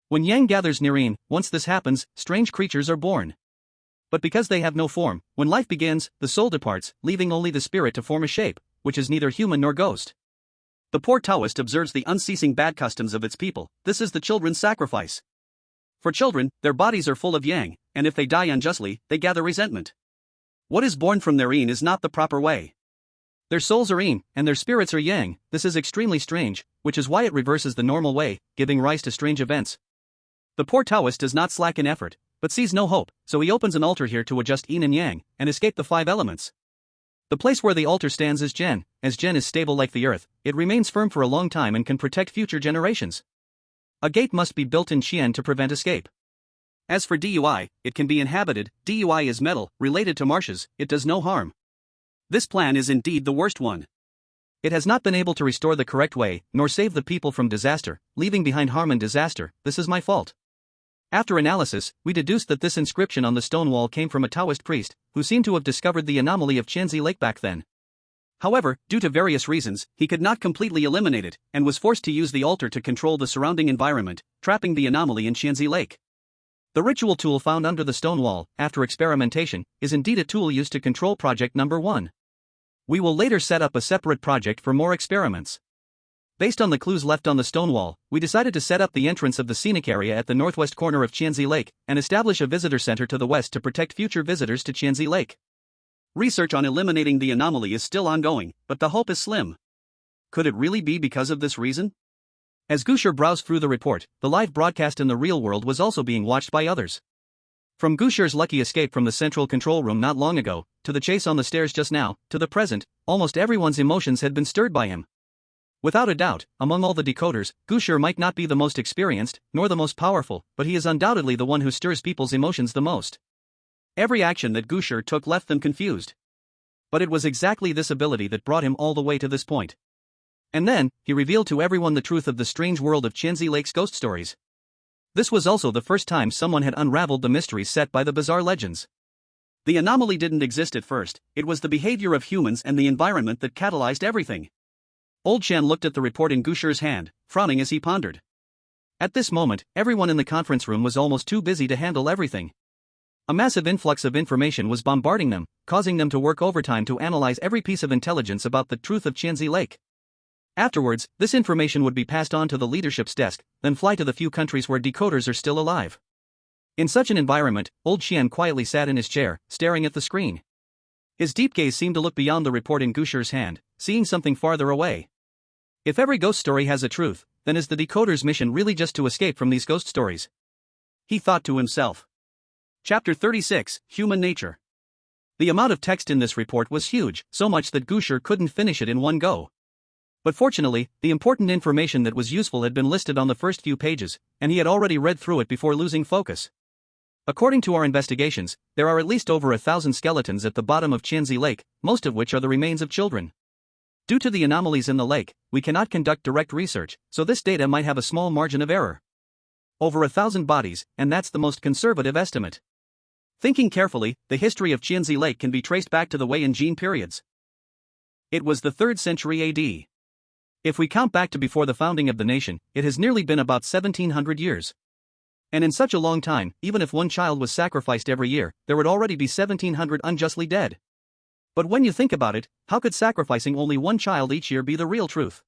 When yang gathers near yin, once this happens, strange creatures are born. But because they have no form, when life begins, the soul departs, leaving only the spirit to form a shape, which is neither human nor ghost. The poor Taoist observes the unceasing bad customs of its people, this is the children's sacrifice. For children, their bodies are full of yang, and if they die unjustly, they gather resentment. What is born from their yin is not the proper way. Their souls are yin, and their spirits are yang, this is extremely strange, which is why it reverses the normal way, giving rise to strange events. The poor Taoist does not slacken effort, but sees no hope, so he opens an altar here to adjust yin and yang, and escape the 5 elements. The place where the altar stands is Zhen, as Zhen is stable like the earth, it remains firm for a long time and can protect future generations. A gate must be built in Qian to prevent escape. As for DUI, it can be inhabited, DUI is metal, related to marshes, it does no harm. This plan is indeed the worst one. It has not been able to restore the correct way, nor save the people from disaster, leaving behind harm and disaster, this is my fault. After analysis, we deduced that this inscription on the stone wall came from a Taoist priest, who seemed to have discovered the anomaly of Qianzi Lake back then. However, due to various reasons, he could not completely eliminate it, and was forced to use the altar to control the surrounding environment, trapping the anomaly in Qianzi Lake. The ritual tool found under the stone wall, after experimentation, is indeed a tool used to control project number 1. We will later set up a separate project for more experiments. Based on the clues left on the stone wall, we decided to set up the entrance of the scenic area at the northwest corner of Qianzi Lake, and establish a visitor center to the west to protect future visitors to Qianzi Lake. Research on eliminating the anomaly is still ongoing, but the hope is slim. Could it really be because of this reason? As Gu Shi browsed through the report, the live broadcast in the real world was also being watched by others. From Gu Shi's lucky escape from the central control room not long ago, to the chase on the stairs just now, to the present, almost everyone's emotions had been stirred by him. Without a doubt, among all the decoders, Gu Shi might not be the most experienced, nor the most powerful, but he is undoubtedly the one who stirs people's emotions the most. Every action that Gu Shi took left them confused. But it was exactly this ability that brought him all the way to this point. And then, he revealed to everyone the truth of the strange world of Qianzi Lake's ghost stories. This was also the first time someone had unraveled the mysteries set by the bizarre legends. The anomaly didn't exist at first, it was the behavior of humans and the environment that catalyzed everything. Old Shan looked at the report in Gu Shi's hand, frowning as he pondered. At this moment, everyone in the conference room was almost too busy to handle everything. A massive influx of information was bombarding them, causing them to work overtime to analyze every piece of intelligence about the truth of Qianzi Lake. Afterwards, this information would be passed on to the leadership's desk, then fly to the few countries where decoders are still alive. In such an environment, Old Xian quietly sat in his chair, staring at the screen. His deep gaze seemed to look beyond the report in Gu Shi's hand, seeing something farther away. If every ghost story has a truth, then is the decoder's mission really just to escape from these ghost stories? He thought to himself. Chapter 36, Human Nature. The amount of text in this report was huge, so much that Gu Shi couldn't finish it in one go. But fortunately, the important information that was useful had been listed on the first few pages, and he had already read through it before losing focus. According to our investigations, there are at least over 1,000 skeletons at the bottom of Qianzi Lake, most of which are the remains of children. Due to the anomalies in the lake, we cannot conduct direct research, so this data might have a small margin of error. Over 1,000 bodies, and that's the most conservative estimate. Thinking carefully, the history of Qianzi Lake can be traced back to the Wei and Jin periods. It was the 3rd century AD. If we count back to before the founding of the nation, it has nearly been about 1700 years. And in such a long time, even if one child was sacrificed every year, there would already be 1700 unjustly dead. But when you think about it, how could sacrificing only one child each year be the real truth?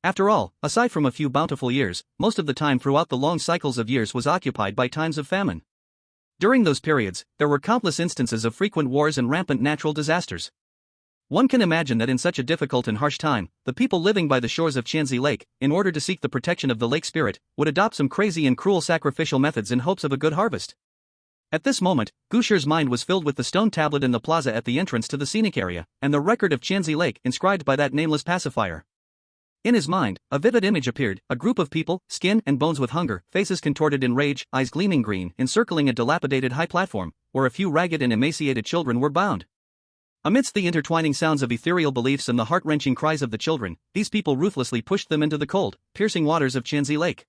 After all, aside from a few bountiful years, most of the time throughout the long cycles of years was occupied by times of famine. During those periods, there were countless instances of frequent wars and rampant natural disasters. One can imagine that in such a difficult and harsh time, the people living by the shores of Qianzi Lake, in order to seek the protection of the lake spirit, would adopt some crazy and cruel sacrificial methods in hopes of a good harvest. At this moment, Gu Shi's mind was filled with the stone tablet in the plaza at the entrance to the scenic area, and the record of Qianzi Lake inscribed by that nameless pacifier. In his mind, a vivid image appeared, a group of people, skin and bones with hunger, faces contorted in rage, eyes gleaming green, encircling a dilapidated high platform, where a few ragged and emaciated children were bound. Amidst the intertwining sounds of ethereal beliefs and the heart-wrenching cries of the children, these people ruthlessly pushed them into the cold, piercing waters of Qianzi Lake.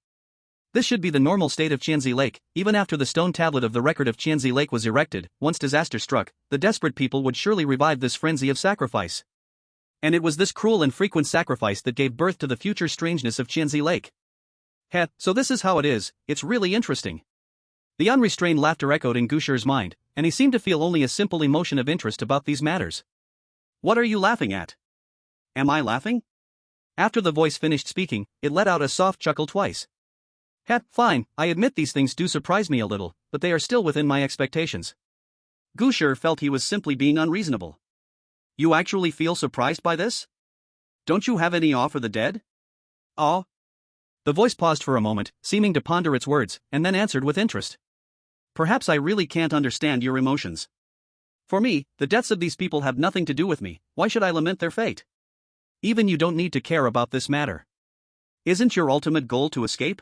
This should be the normal state of Qianzi Lake. Even after the stone tablet of the record of Qianzi Lake was erected, once disaster struck, the desperate people would surely revive this frenzy of sacrifice. And it was this cruel and frequent sacrifice that gave birth to the future strangeness of Qianzi Lake. Heh, so this is how it is, it's really interesting. The unrestrained laughter echoed in Gu Shi's mind, and he seemed to feel only a simple emotion of interest about these matters. What are you laughing at? Am I laughing? After the voice finished speaking, it let out a soft chuckle twice. Heh, fine, I admit these things do surprise me a little, but they are still within my expectations. Gu Shi felt he was simply being unreasonable. You actually feel surprised by this? Don't you have any awe for the dead? Awe? The voice paused for a moment, seeming to ponder its words, and then answered with interest. Perhaps I really can't understand your emotions. For me, the deaths of these people have nothing to do with me. Why should I lament their fate? Even you don't need to care about this matter. Isn't your ultimate goal to escape?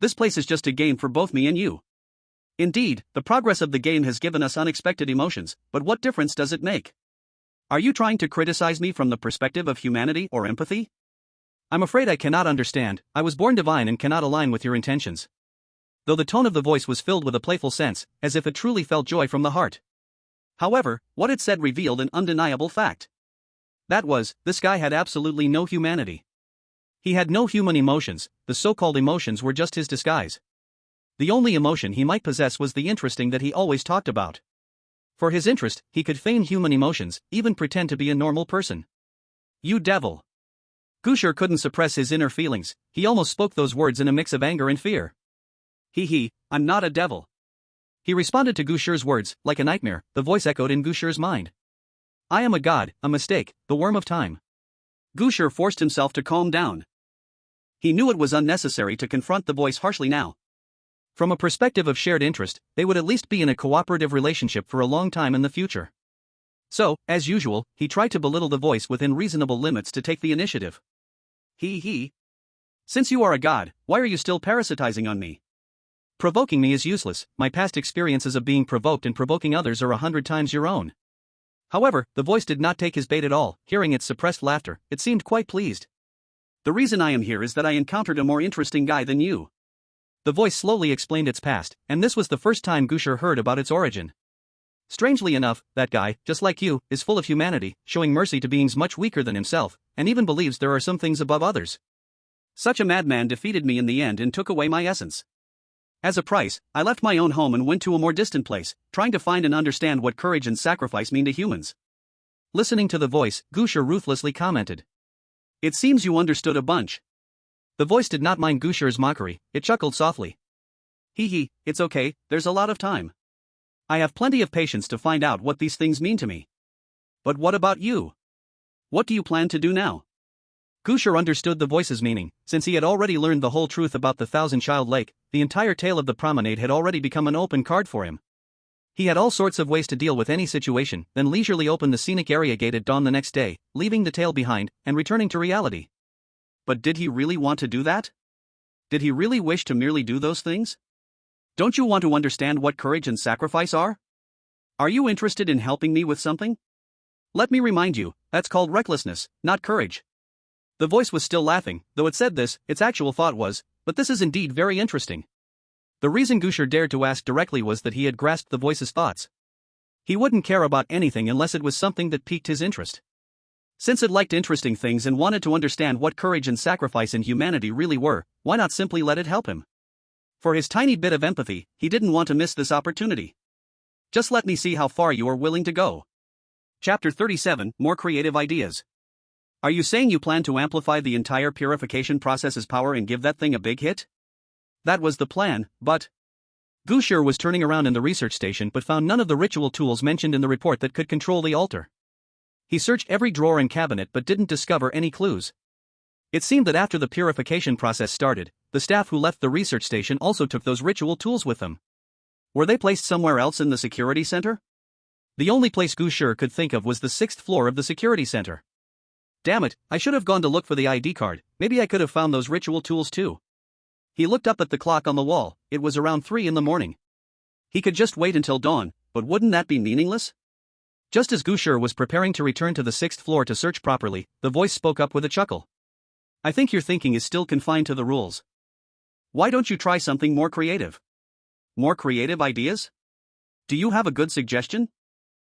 This place is just a game for both me and you. Indeed, the progress of the game has given us unexpected emotions, but what difference does it make? Are you trying to criticize me from the perspective of humanity or empathy? I'm afraid I cannot understand. I was born divine and cannot align with your intentions. Though the tone of the voice was filled with a playful sense, as if it truly felt joy from the heart. However, what it said revealed an undeniable fact. That was, this guy had absolutely no humanity. He had no human emotions, the so-called emotions were just his disguise. The only emotion he might possess was the interesting that he always talked about. For his interest, he could feign human emotions, even pretend to be a normal person. You devil. Gu Shi couldn't suppress his inner feelings, he almost spoke those words in a mix of anger and fear. I'm not a devil. He responded to Gu Shi's words, like a nightmare, the voice echoed in Gu Shi's mind. I am a god, a mistake, the worm of time. Gu Shi forced himself to calm down. He knew it was unnecessary to confront the voice harshly now. From a perspective of shared interest, they would at least be in a cooperative relationship for a long time in the future. So, as usual, he tried to belittle the voice within reasonable limits to take the initiative. Since you are a god, why are you still parasitizing on me? Provoking me is useless, my past experiences of being provoked and provoking others are 100 times your own. However, the voice did not take his bait at all, hearing its suppressed laughter, it seemed quite pleased. The reason I am here is that I encountered a more interesting guy than you. The voice slowly explained its past, and this was the first time Gu Shi heard about its origin. Strangely enough, that guy, just like you, is full of humanity, showing mercy to beings much weaker than himself, and even believes there are some things above others. Such a madman defeated me in the end and took away my essence. As a price, I left my own home and went to a more distant place, trying to find and understand what courage and sacrifice mean to humans. Listening to the voice, Gu Shi ruthlessly commented. It seems you understood a bunch. The voice did not mind Gu Shi's mockery, it chuckled softly. It's okay, there's a lot of time. I have plenty of patience to find out what these things mean to me. But what about you? What do you plan to do now? Gu Shi understood the voice's meaning, since he had already learned the whole truth about the thousand-child lake, the entire tale of the promenade had already become an open card for him. He had all sorts of ways to deal with any situation, then leisurely opened the scenic area gate at dawn the next day, leaving the tale behind, and returning to reality. But did he really want to do that? Did he really wish to merely do those things? Don't you want to understand what courage and sacrifice are? Are you interested in helping me with something? Let me remind you, That's called recklessness, not courage. The voice was still laughing, though it said this, its actual thought was, but this is indeed very interesting. The reason Gu Shi dared to ask directly was that he had grasped the voice's thoughts. He wouldn't care about anything unless it was something that piqued his interest. Since it liked interesting things and wanted to understand what courage and sacrifice in humanity really were, why not simply let it help him? For his tiny bit of empathy, he didn't want to miss this opportunity. Just let me see how far you are willing to go. Chapter 37, More Creative Ideas. Are you saying you plan to amplify the entire purification process's power and give that thing a big hit? That was the plan, but... Gu Shi was turning around in the research station but found none of the ritual tools mentioned in the report that could control the altar. He searched every drawer and cabinet but didn't discover any clues. It seemed that after the purification process started, the staff who left the research station also took those ritual tools with them. Were they placed somewhere else in the security center? The only place Gu Shi could think of was the 6th floor of the security center. Damn it, I should have gone to look for the ID card, maybe I could have found those ritual tools too. He looked up at the clock on the wall, it was around 3 in the morning. He could just wait until dawn, but wouldn't that be meaningless? Just as Gu Shi was preparing to return to the 6th floor to search properly, the voice spoke up with a chuckle. I think your thinking is still confined to the rules. Why don't you try something more creative? More creative ideas? Do you have a good suggestion?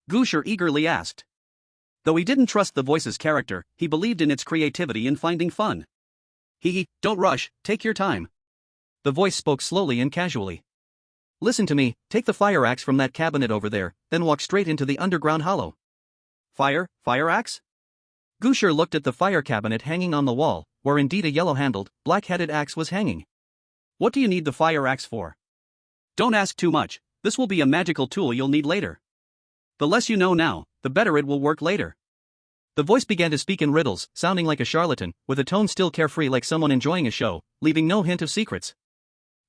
Gu Shi eagerly asked. Though he didn't trust the voice's character, he believed in its creativity in finding fun. Don't rush, take your time. The voice spoke slowly and casually. Listen to me, take the fire axe from that cabinet over there, then walk straight into the underground hollow. Fire axe? Gu Shi looked at the fire cabinet hanging on the wall, where indeed a yellow-handled, black-headed axe was hanging. What do you need the fire axe for? Don't ask too much, this will be a magical tool you'll need later. The less you know now, the better it will work later. The voice began to speak in riddles, sounding like a charlatan, with a tone still carefree like someone enjoying a show, leaving no hint of secrets.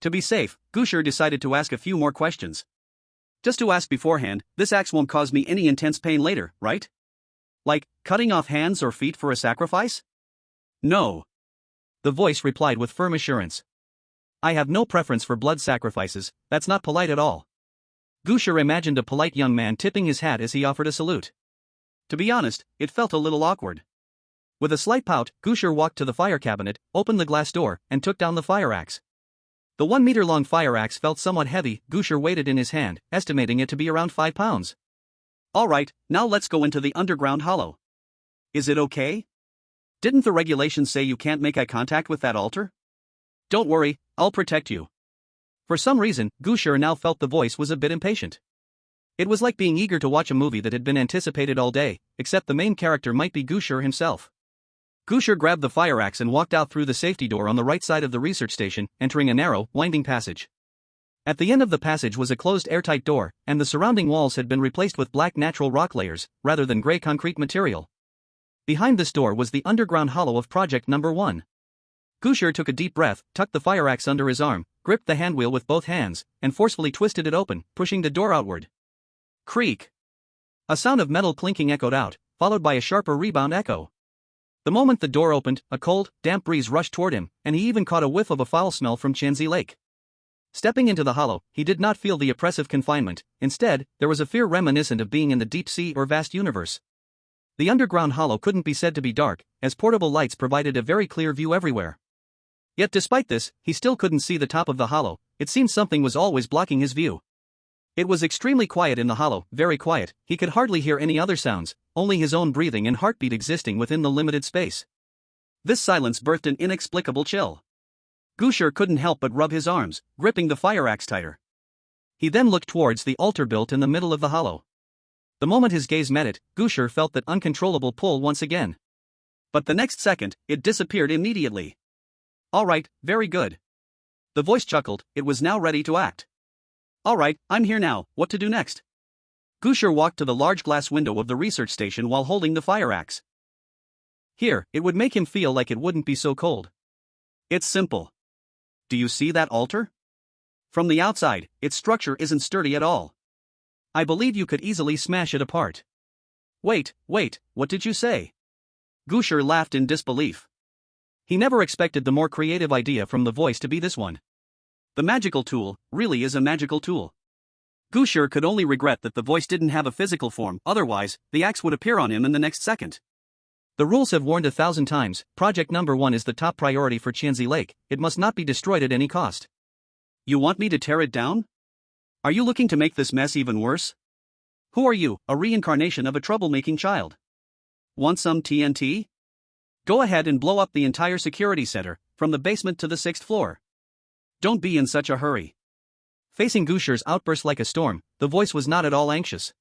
To be safe, Gu Shi decided to ask a few more questions. Just to ask beforehand, this axe won't cause me any intense pain later, right? Like, cutting off hands or feet for a sacrifice? No. The voice replied with firm assurance. I have no preference for blood sacrifices, that's not polite at all. Gu Shi imagined a polite young man tipping his hat as he offered a salute. To be honest, it felt a little awkward. With a slight pout, Gu Shi walked to the fire cabinet, opened the glass door, and took down the fire axe. The 1-meter-long fire axe felt somewhat heavy. Gu Shi weighed it in his hand, estimating it to be around 5 pounds. Alright, now let's go into the underground hollow. Is it okay? Didn't the regulations say you can't make eye contact with that altar? Don't worry, I'll protect you. For some reason, Gu Shi now felt the voice was a bit impatient. It was like being eager to watch a movie that had been anticipated all day, except the main character might be Gu Shi himself. Gu Shi grabbed the fire axe and walked out through the safety door on the right side of the research station, entering a narrow, winding passage. At the end of the passage was a closed airtight door, and the surrounding walls had been replaced with black natural rock layers, rather than gray concrete material. Behind this door was the underground hollow of Project Number 1. Gu Shi took a deep breath, tucked the fire axe under his arm, gripped the handwheel with both hands, and forcefully twisted it open, pushing the door outward. Creak! A sound of metal clinking echoed out, followed by a sharper rebound echo. The moment the door opened, a cold, damp breeze rushed toward him, and he even caught a whiff of a foul smell from Chanzi Lake. Stepping into the hollow, he did not feel the oppressive confinement. Instead, there was a fear reminiscent of being in the deep sea or vast universe. The underground hollow couldn't be said to be dark, as portable lights provided a very clear view everywhere. Yet despite this, he still couldn't see the top of the hollow. It seemed something was always blocking his view. It was extremely quiet in the hollow, very quiet. He could hardly hear any other sounds, only his own breathing and heartbeat existing within the limited space. This silence birthed an inexplicable chill. Gu Shi couldn't help but rub his arms, gripping the fire axe tighter. He then looked towards the altar built in the middle of the hollow. The moment his gaze met it, Gu Shi felt that uncontrollable pull once again. But the next second, it disappeared immediately. Alright, very good. The voice chuckled, it was now ready to act. Alright, I'm here now, what to do next? Gu Shi walked to the large glass window of the research station while holding the fire axe. Here, it would make him feel like it wouldn't be so cold. It's simple. Do you see that altar? From the outside, its structure isn't sturdy at all. I believe you could easily smash it apart. Wait, what did you say? Gu Shi laughed in disbelief. He never expected the more creative idea from the voice to be this one. The magical tool really is a magical tool. Gu Shi could only regret that the voice didn't have a physical form, otherwise, the axe would appear on him in the next second. The rules have warned 1,000 times, project number 1 is the top priority for Qianzi Lake, it must not be destroyed at any cost. You want me to tear it down? Are you looking to make this mess even worse? Who are you, a reincarnation of a troublemaking child? Want some TNT? Go ahead and blow up the entire security center, from the basement to the 6th floor. Don't be in such a hurry. Facing Gu Shi's outburst like a storm, the voice was not at all anxious.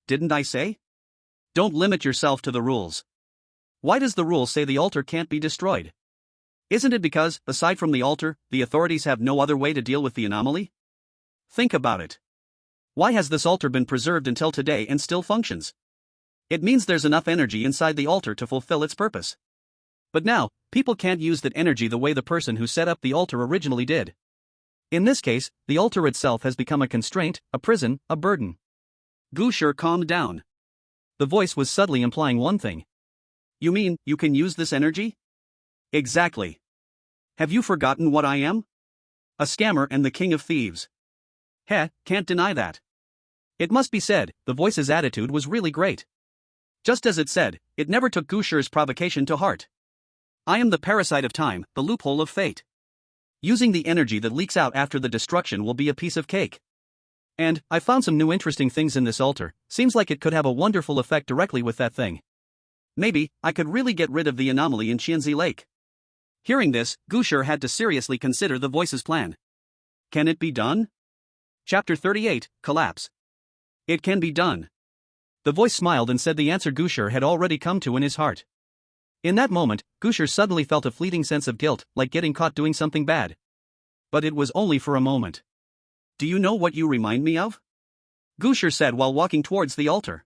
Didn't I say? Don't limit yourself to the rules. Why does the rule say the altar can't be destroyed? Isn't it because, aside from the altar, the authorities have no other way to deal with the anomaly? Think about it. Why has this altar been preserved until today and still functions? It means there's enough energy inside the altar to fulfill its purpose. But now, people can't use that energy the way the person who set up the altar originally did. In this case, the altar itself has become a constraint, a prison, a burden. Gu Shi calmed down. The voice was subtly implying one thing. You mean, you can use this energy? Exactly. Have you forgotten what I am? A scammer and the king of thieves. Heh, can't deny that. It must be said, the voice's attitude was really great. Just as it said, it never took Gu Shi's provocation to heart. I am the parasite of time, the loophole of fate. Using the energy that leaks out after the destruction will be a piece of cake. And, I found some new interesting things in this altar, seems like it could have a wonderful effect directly with that thing. Maybe, I could really get rid of the anomaly in Qianzi Lake. Hearing this, Gu Shi had to seriously consider the voice's plan. Can it be done? Chapter 38, Collapse. It can be done. The voice smiled and said the answer Gu Shi had already come to in his heart. In that moment, Gu Shi suddenly felt a fleeting sense of guilt, like getting caught doing something bad. But it was only for a moment. Do you know what you remind me of? Gu Shi said while walking towards the altar.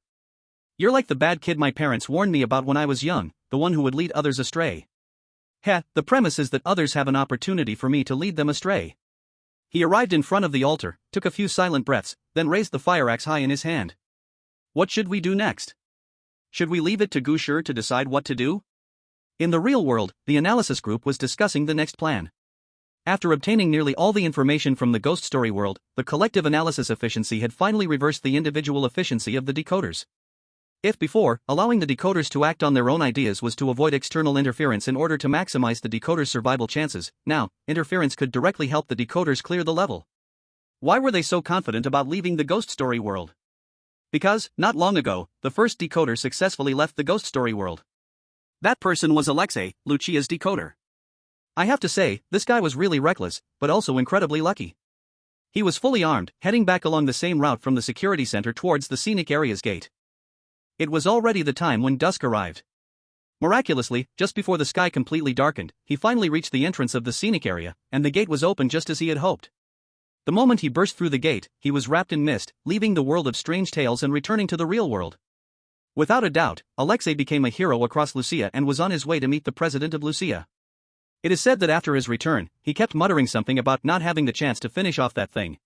You're like the bad kid my parents warned me about when I was young, the one who would lead others astray. Heh, the premise is that others have an opportunity for me to lead them astray. He arrived in front of the altar, took a few silent breaths, then raised the fire axe high in his hand. What should we do next? Should we leave it to Gu Shi to decide what to do? In the real world, the analysis group was discussing the next plan. After obtaining nearly all the information from the ghost story world, the collective analysis efficiency had finally reversed the individual efficiency of the decoders. If before, allowing the decoders to act on their own ideas was to avoid external interference in order to maximize the decoders' survival chances, now, interference could directly help the decoders clear the level. Why were they so confident about leaving the ghost story world? Because, not long ago, the first decoder successfully left the ghost story world. That person was Alexei, Lucia's decoder. I have to say, this guy was really reckless, but also incredibly lucky. He was fully armed, heading back along the same route from the security center towards the scenic area's gate. It was already the time when dusk arrived. Miraculously, just before the sky completely darkened, he finally reached the entrance of the scenic area, and the gate was open just as he had hoped. The moment he burst through the gate, he was wrapped in mist, leaving the world of strange tales and returning to the real world. Without a doubt, Alexei became a hero across Lucia and was on his way to meet the president of Lucia. It is said that after his return, he kept muttering something about not having the chance to finish off that thing.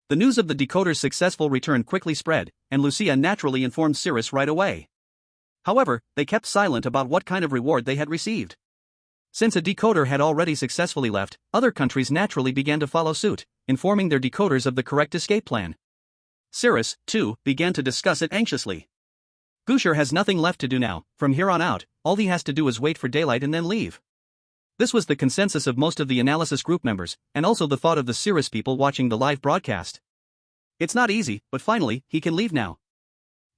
The news of the decoder's successful return quickly spread, and Lucia naturally informed Cirrus right away. However, they kept silent about what kind of reward they had received. Since a decoder had already successfully left, other countries naturally began to follow suit, informing their decoders of the correct escape plan. Cirrus, too, began to discuss it anxiously. Gu Shi has nothing left to do now. From here on out, all he has to do is wait for daylight and then leave. This was the consensus of most of the analysis group members, and also the thought of the Cirrus people watching the live broadcast. It's not easy, but finally, he can leave now.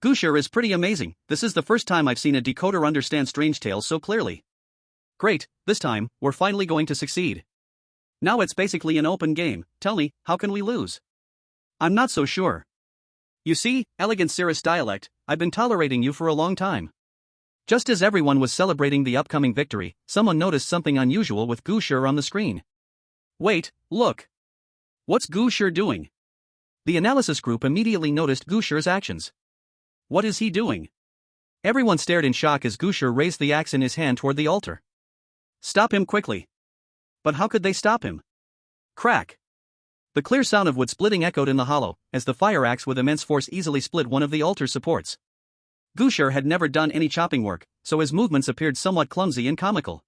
Gu Shi is pretty amazing. This is the first time I've seen a decoder understand strange tales so clearly. Great, this time, we're finally going to succeed. Now it's basically an open game. Tell me, how can we lose? I'm not so sure. You see, elegant Cirrus dialect, I've been tolerating you for a long time. Just as everyone was celebrating the upcoming victory, someone noticed something unusual with Gu Shi on the screen. Wait, look. What's Gu Shi doing? The analysis group immediately noticed Gu Shi's actions. What is he doing? Everyone stared in shock as Gu Shi raised the axe in his hand toward the altar. Stop him quickly. But how could they stop him? Crack. The clear sound of wood splitting echoed in the hollow, as the fire axe with immense force easily split one of the altar's supports. Gu Shi had never done any chopping work, so his movements appeared somewhat clumsy and comical.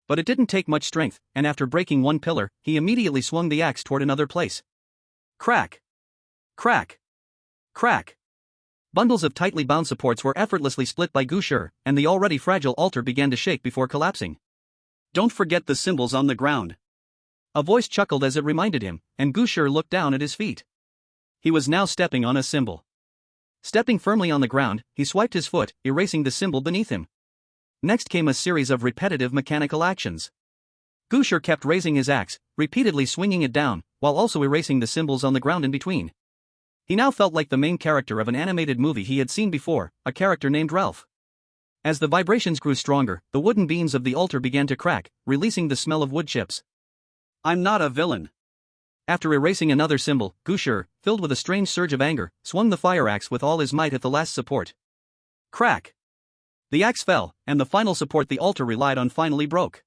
But it didn't take much strength, and after breaking one pillar, he immediately swung the axe toward another place. Crack. Crack. Crack. Bundles of tightly bound supports were effortlessly split by Gu Shi, and the already fragile altar began to shake before collapsing. "Don't forget the symbols on the ground." A voice chuckled as it reminded him, and Gu Shi looked down at his feet. He was now stepping on a symbol. Stepping firmly on the ground, he swiped his foot, erasing the symbol beneath him. Next came a series of repetitive mechanical actions. Gu Shi kept raising his axe, repeatedly swinging it down, while also erasing the symbols on the ground in between. He now felt like the main character of an animated movie he had seen before, a character named Ralph. As the vibrations grew stronger, the wooden beams of the altar began to crack, releasing the smell of wood chips. "I'm not a villain." After erasing another symbol, Gu Shi, filled with a strange surge of anger, swung the fire axe with all his might at the last support. Crack! The axe fell, and the final support the altar relied on finally broke.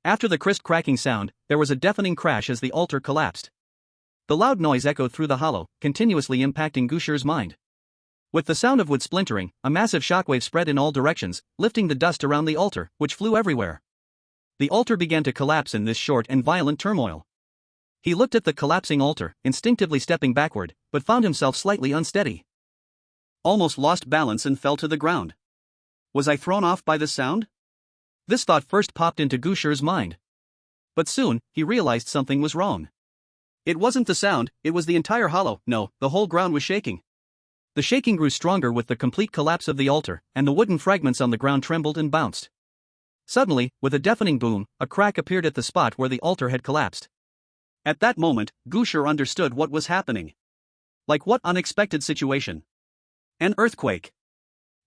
After the crisp cracking sound, there was a deafening crash as the altar collapsed. The loud noise echoed through the hollow, continuously impacting Gu Shi's mind. With the sound of wood splintering, a massive shockwave spread in all directions, lifting the dust around the altar, which flew everywhere. The altar began to collapse in this short and violent turmoil. He looked at the collapsing altar, instinctively stepping backward, but found himself slightly unsteady. Almost lost balance and fell to the ground. Was I thrown off by the sound? This thought first popped into Gu Shi's mind. But soon, he realized something was wrong. It wasn't the sound, it was the entire hollow. No, the whole ground was shaking. The shaking grew stronger with the complete collapse of the altar, and the wooden fragments on the ground trembled and bounced. Suddenly, with a deafening boom, a crack appeared at the spot where the altar had collapsed. At that moment, Gu Shi understood what was happening. Like what unexpected situation? An earthquake.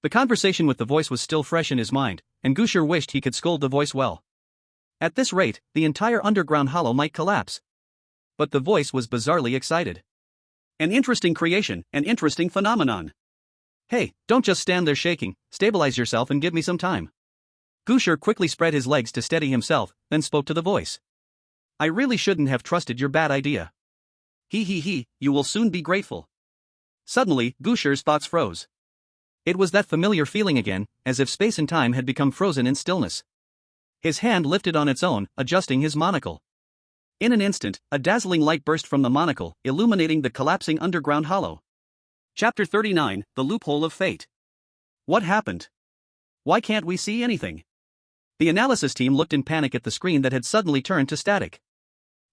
The conversation with the voice was still fresh in his mind, and Gu Shi wished he could scold the voice well. At this rate, the entire underground hollow might collapse. But the voice was bizarrely excited. An interesting creation, an interesting phenomenon. Hey, don't just stand there shaking, stabilize yourself and give me some time. Gu Shi quickly spread his legs to steady himself, then spoke to the voice. I really shouldn't have trusted your bad idea. He, you will soon be grateful. Suddenly, Gu Shi's thoughts froze. It was that familiar feeling again, as if space and time had become frozen in stillness. His hand lifted on its own, adjusting his monocle. In an instant, a dazzling light burst from the monocle, illuminating the collapsing underground hollow. Chapter 39, The Loophole of Fate. What happened? Why can't we see anything? The analysis team looked in panic at the screen that had suddenly turned to static.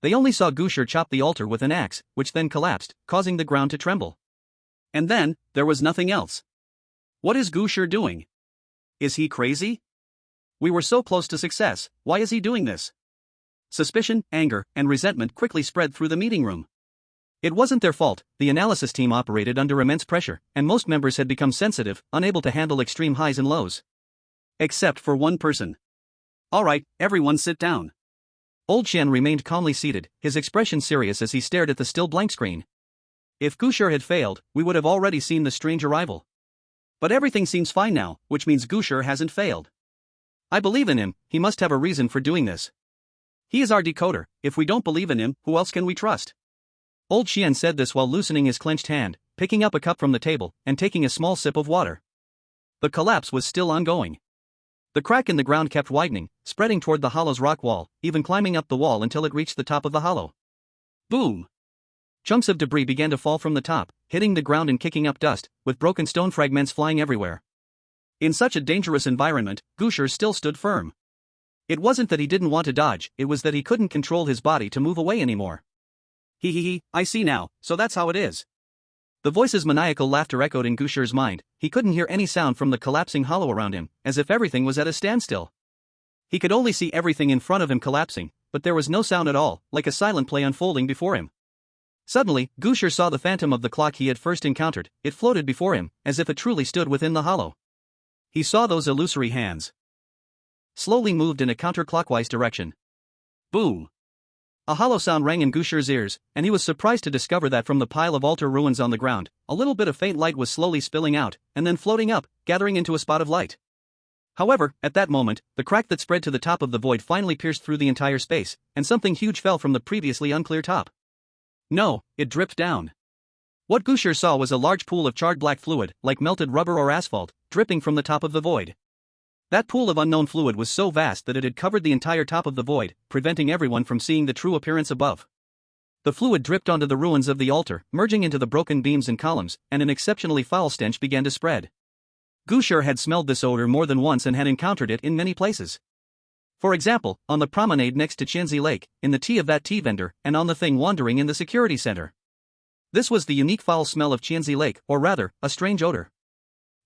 They only saw Gu Shi chop the altar with an axe, which then collapsed, causing the ground to tremble. And then, there was nothing else. What is Gu Shi doing? Is he crazy? We were so close to success, why is he doing this? Suspicion, anger, and resentment quickly spread through the meeting room. It wasn't their fault, the analysis team operated under immense pressure, and most members had become sensitive, unable to handle extreme highs and lows. Except for one person. Alright, everyone sit down. Old Qian remained calmly seated, his expression serious as he stared at the still blank screen. If Gu Shi had failed, we would have already seen the strange arrival. But everything seems fine now, which means Gu Shi hasn't failed. I believe in him, he must have a reason for doing this. He is our decoder, if we don't believe in him, who else can we trust? Old Qian said this while loosening his clenched hand, picking up a cup from the table, and taking a small sip of water. The collapse was still ongoing. The crack in the ground kept widening, spreading toward the hollow's rock wall, even climbing up the wall until it reached the top of the hollow. Boom! Chunks of debris began to fall from the top, hitting the ground and kicking up dust, with broken stone fragments flying everywhere. In such a dangerous environment, Gu Shi still stood firm. It wasn't that he didn't want to dodge, it was that he couldn't control his body to move away anymore. I see now, so that's how it is. The voice's maniacal laughter echoed in Gu Shi's mind. He couldn't hear any sound from the collapsing hollow around him, as if everything was at a standstill. He could only see everything in front of him collapsing, but there was no sound at all, like a silent play unfolding before him. Suddenly, Gu Shi saw the phantom of the clock he had first encountered. It floated before him, as if it truly stood within the hollow. He saw those illusory hands. Slowly moved in a counterclockwise direction. Boom! A hollow sound rang in Gu Shi's ears, and he was surprised to discover that from the pile of altar ruins on the ground, a little bit of faint light was slowly spilling out, and then floating up, gathering into a spot of light. However, at that moment, the crack that spread to the top of the void finally pierced through the entire space, and something huge fell from the previously unclear top. No, it dripped down. What Gu Shi saw was a large pool of charred black fluid, like melted rubber or asphalt, dripping from the top of the void. That pool of unknown fluid was so vast that it had covered the entire top of the void, preventing everyone from seeing the true appearance above. The fluid dripped onto the ruins of the altar, merging into the broken beams and columns, and an exceptionally foul stench began to spread. Gu Shi had smelled this odor more than once and had encountered it in many places. For example, on the promenade next to Qianzi Lake, in the tea of that tea vendor, and on the thing wandering in the security center. This was the unique foul smell of Qianzi Lake, or rather, a strange odor.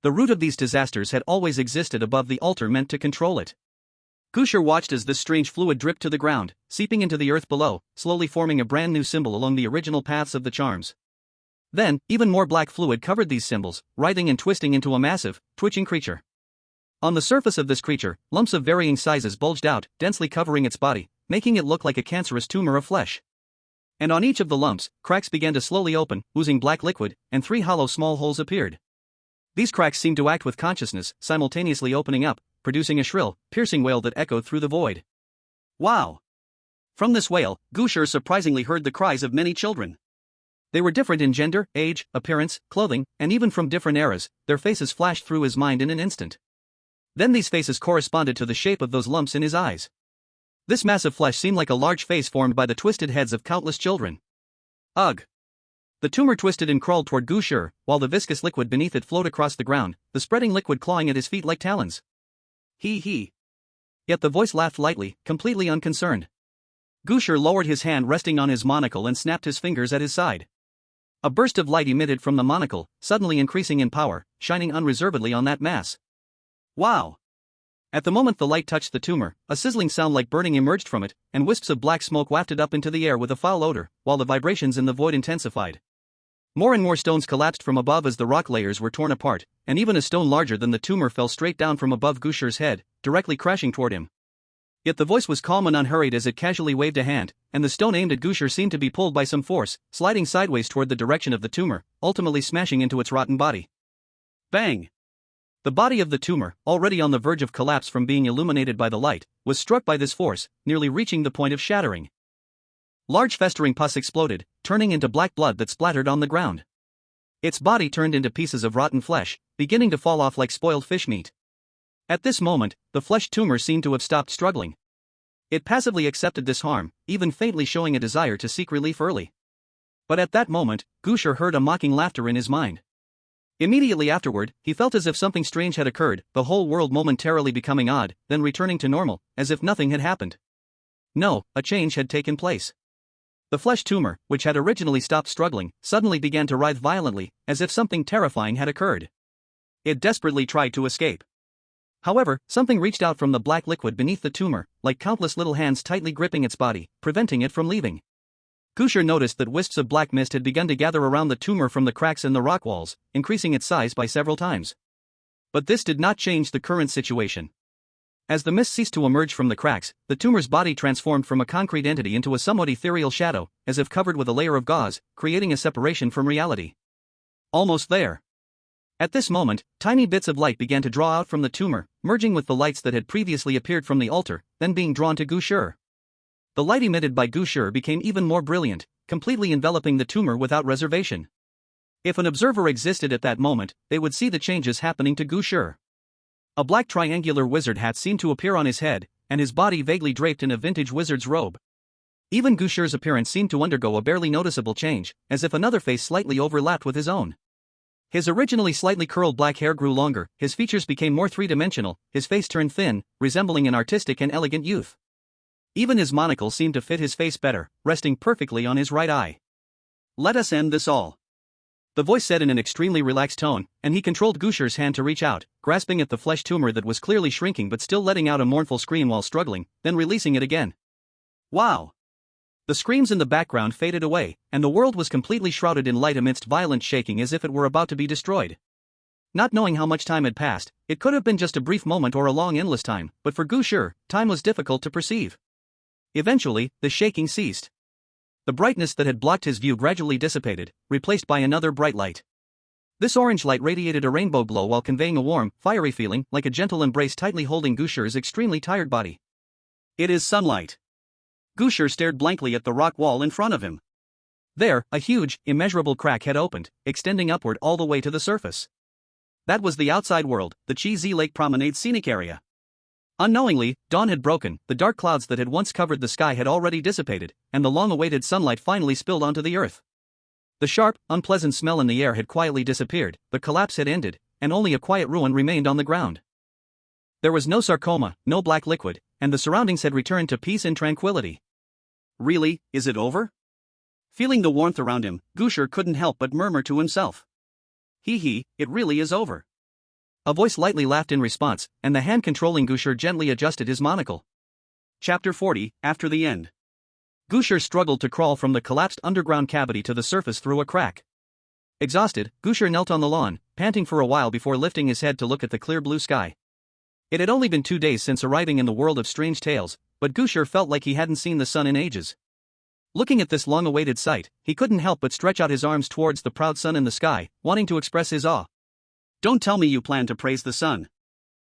The root of these disasters had always existed above the altar meant to control it. Gu Shi watched as this strange fluid dripped to the ground, seeping into the earth below, slowly forming a brand new symbol along the original paths of the charms. Then, even more black fluid covered these symbols, writhing and twisting into a massive, twitching creature. On the surface of this creature, lumps of varying sizes bulged out, densely covering its body, making it look like a cancerous tumor of flesh. And on each of the lumps, cracks began to slowly open, oozing black liquid, and 3 hollow small holes appeared. These cracks seemed to act with consciousness, simultaneously opening up, producing a shrill, piercing wail that echoed through the void. Wow! From this wail, Gu Shi surprisingly heard the cries of many children. They were different in gender, age, appearance, clothing, and even from different eras. Their faces flashed through his mind in an instant. Then these faces corresponded to the shape of those lumps in his eyes. This mass of flesh seemed like a large face formed by the twisted heads of countless children. Ugh! The tumor twisted and crawled toward Gu Shi, while the viscous liquid beneath it flowed across the ground, the spreading liquid clawing at his feet like talons. He. Yet the voice laughed lightly, completely unconcerned. Gu Shi lowered his hand resting on his monocle and snapped his fingers at his side. A burst of light emitted from the monocle, suddenly increasing in power, shining unreservedly on that mass. Wow! At the moment the light touched the tumor, a sizzling sound like burning emerged from it, and wisps of black smoke wafted up into the air with a foul odor, while the vibrations in the void intensified. More and more stones collapsed from above as the rock layers were torn apart, and even a stone larger than the tumor fell straight down from above Gu Shi's head, directly crashing toward him. Yet the voice was calm and unhurried as it casually waved a hand, and the stone aimed at Gu Shi seemed to be pulled by some force, sliding sideways toward the direction of the tumor, ultimately smashing into its rotten body. Bang! The body of the tumor, already on the verge of collapse from being illuminated by the light, was struck by this force, nearly reaching the point of shattering. Large festering pus exploded, turning into black blood that splattered on the ground. Its body turned into pieces of rotten flesh, beginning to fall off like spoiled fish meat. At this moment, the flesh tumor seemed to have stopped struggling. It passively accepted this harm, even faintly showing a desire to seek relief early. But at that moment, Gu Shi heard a mocking laughter in his mind. Immediately afterward, he felt as if something strange had occurred, the whole world momentarily becoming odd, then returning to normal, as if nothing had happened. No, a change had taken place. The flesh tumor, which had originally stopped struggling, suddenly began to writhe violently, as if something terrifying had occurred. It desperately tried to escape. However, something reached out from the black liquid beneath the tumor, like countless little hands tightly gripping its body, preventing it from leaving. Gu Shi noticed that wisps of black mist had begun to gather around the tumor from the cracks in the rock walls, increasing its size by several times. But this did not change the current situation. As the mist ceased to emerge from the cracks, the tumor's body transformed from a concrete entity into a somewhat ethereal shadow, as if covered with a layer of gauze, creating a separation from reality. Almost there. At this moment, tiny bits of light began to draw out from the tumor, merging with the lights that had previously appeared from the altar, then being drawn to Gu Shi. The light emitted by Gu Shi became even more brilliant, completely enveloping the tumor without reservation. If an observer existed at that moment, they would see the changes happening to Gu Shi. A black triangular wizard hat seemed to appear on his head, and his body vaguely draped in a vintage wizard's robe. Even Gu Shi's appearance seemed to undergo a barely noticeable change, as if another face slightly overlapped with his own. His originally slightly curled black hair grew longer, his features became more three-dimensional, his face turned thin, resembling an artistic and elegant youth. Even his monocle seemed to fit his face better, resting perfectly on his right eye. "Let us end this all," the voice said in an extremely relaxed tone, and he controlled Gu Shi's hand to reach out, grasping at the flesh tumor that was clearly shrinking but still letting out a mournful scream while struggling, then releasing it again. Wow! The screams in the background faded away, and the world was completely shrouded in light amidst violent shaking as if it were about to be destroyed. Not knowing how much time had passed, it could have been just a brief moment or a long endless time, but for Gu Shi, time was difficult to perceive. Eventually, the shaking ceased. The brightness that had blocked his view gradually dissipated, replaced by another bright light. This orange light radiated a rainbow glow while conveying a warm, fiery feeling, like a gentle embrace tightly holding Gu Shi's extremely tired body. "It is sunlight." Gu Shi stared blankly at the rock wall in front of him. There, a huge, immeasurable crack had opened, extending upward all the way to the surface. That was the outside world, the Qianzi Lake Promenade scenic area. Unknowingly, dawn had broken, the dark clouds that had once covered the sky had already dissipated, and the long-awaited sunlight finally spilled onto the earth. The sharp, unpleasant smell in the air had quietly disappeared, the collapse had ended, and only a quiet ruin remained on the ground. There was no sarcoma, no black liquid, and the surroundings had returned to peace and tranquility. Really, is it over? Feeling the warmth around him, Gu Shi couldn't help but murmur to himself. It really is over. A voice lightly laughed in response, and the hand controlling Gu Shi gently adjusted his monocle. Chapter 40, After the End. Gu Shi struggled to crawl from the collapsed underground cavity to the surface through a crack. Exhausted, Gu Shi knelt on the lawn, panting for a while before lifting his head to look at the clear blue sky. It had only been 2 days since arriving in the world of strange tales, but Gu Shi felt like he hadn't seen the sun in ages. Looking at this long-awaited sight, he couldn't help but stretch out his arms towards the proud sun in the sky, wanting to express his awe. Don't tell me you plan to praise the sun.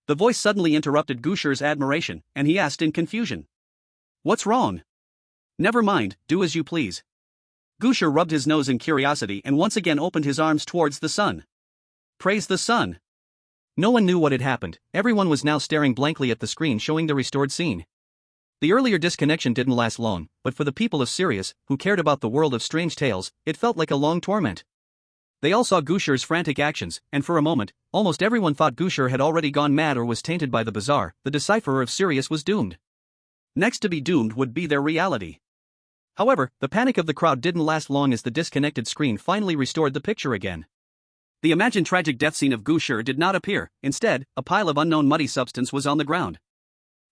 The voice suddenly interrupted Gu Shi's admiration, and he asked in confusion. What's wrong? Never mind, do as you please. Gu Shi rubbed his nose in curiosity and once again opened his arms towards the sun. Praise the sun. No one knew what had happened, everyone was now staring blankly at the screen showing the restored scene. The earlier disconnection didn't last long, but for the people of Sirius, who cared about the world of strange tales, it felt like a long torment. They all saw Gu Shi's frantic actions, and for a moment, almost everyone thought Gu Shi had already gone mad or was tainted by the bazaar. The Decipherer of Sirius was doomed. Next to be doomed would be their reality. However, the panic of the crowd didn't last long as the disconnected screen finally restored the picture again. The imagined tragic death scene of Gu Shi did not appear, instead, a pile of unknown muddy substance was on the ground.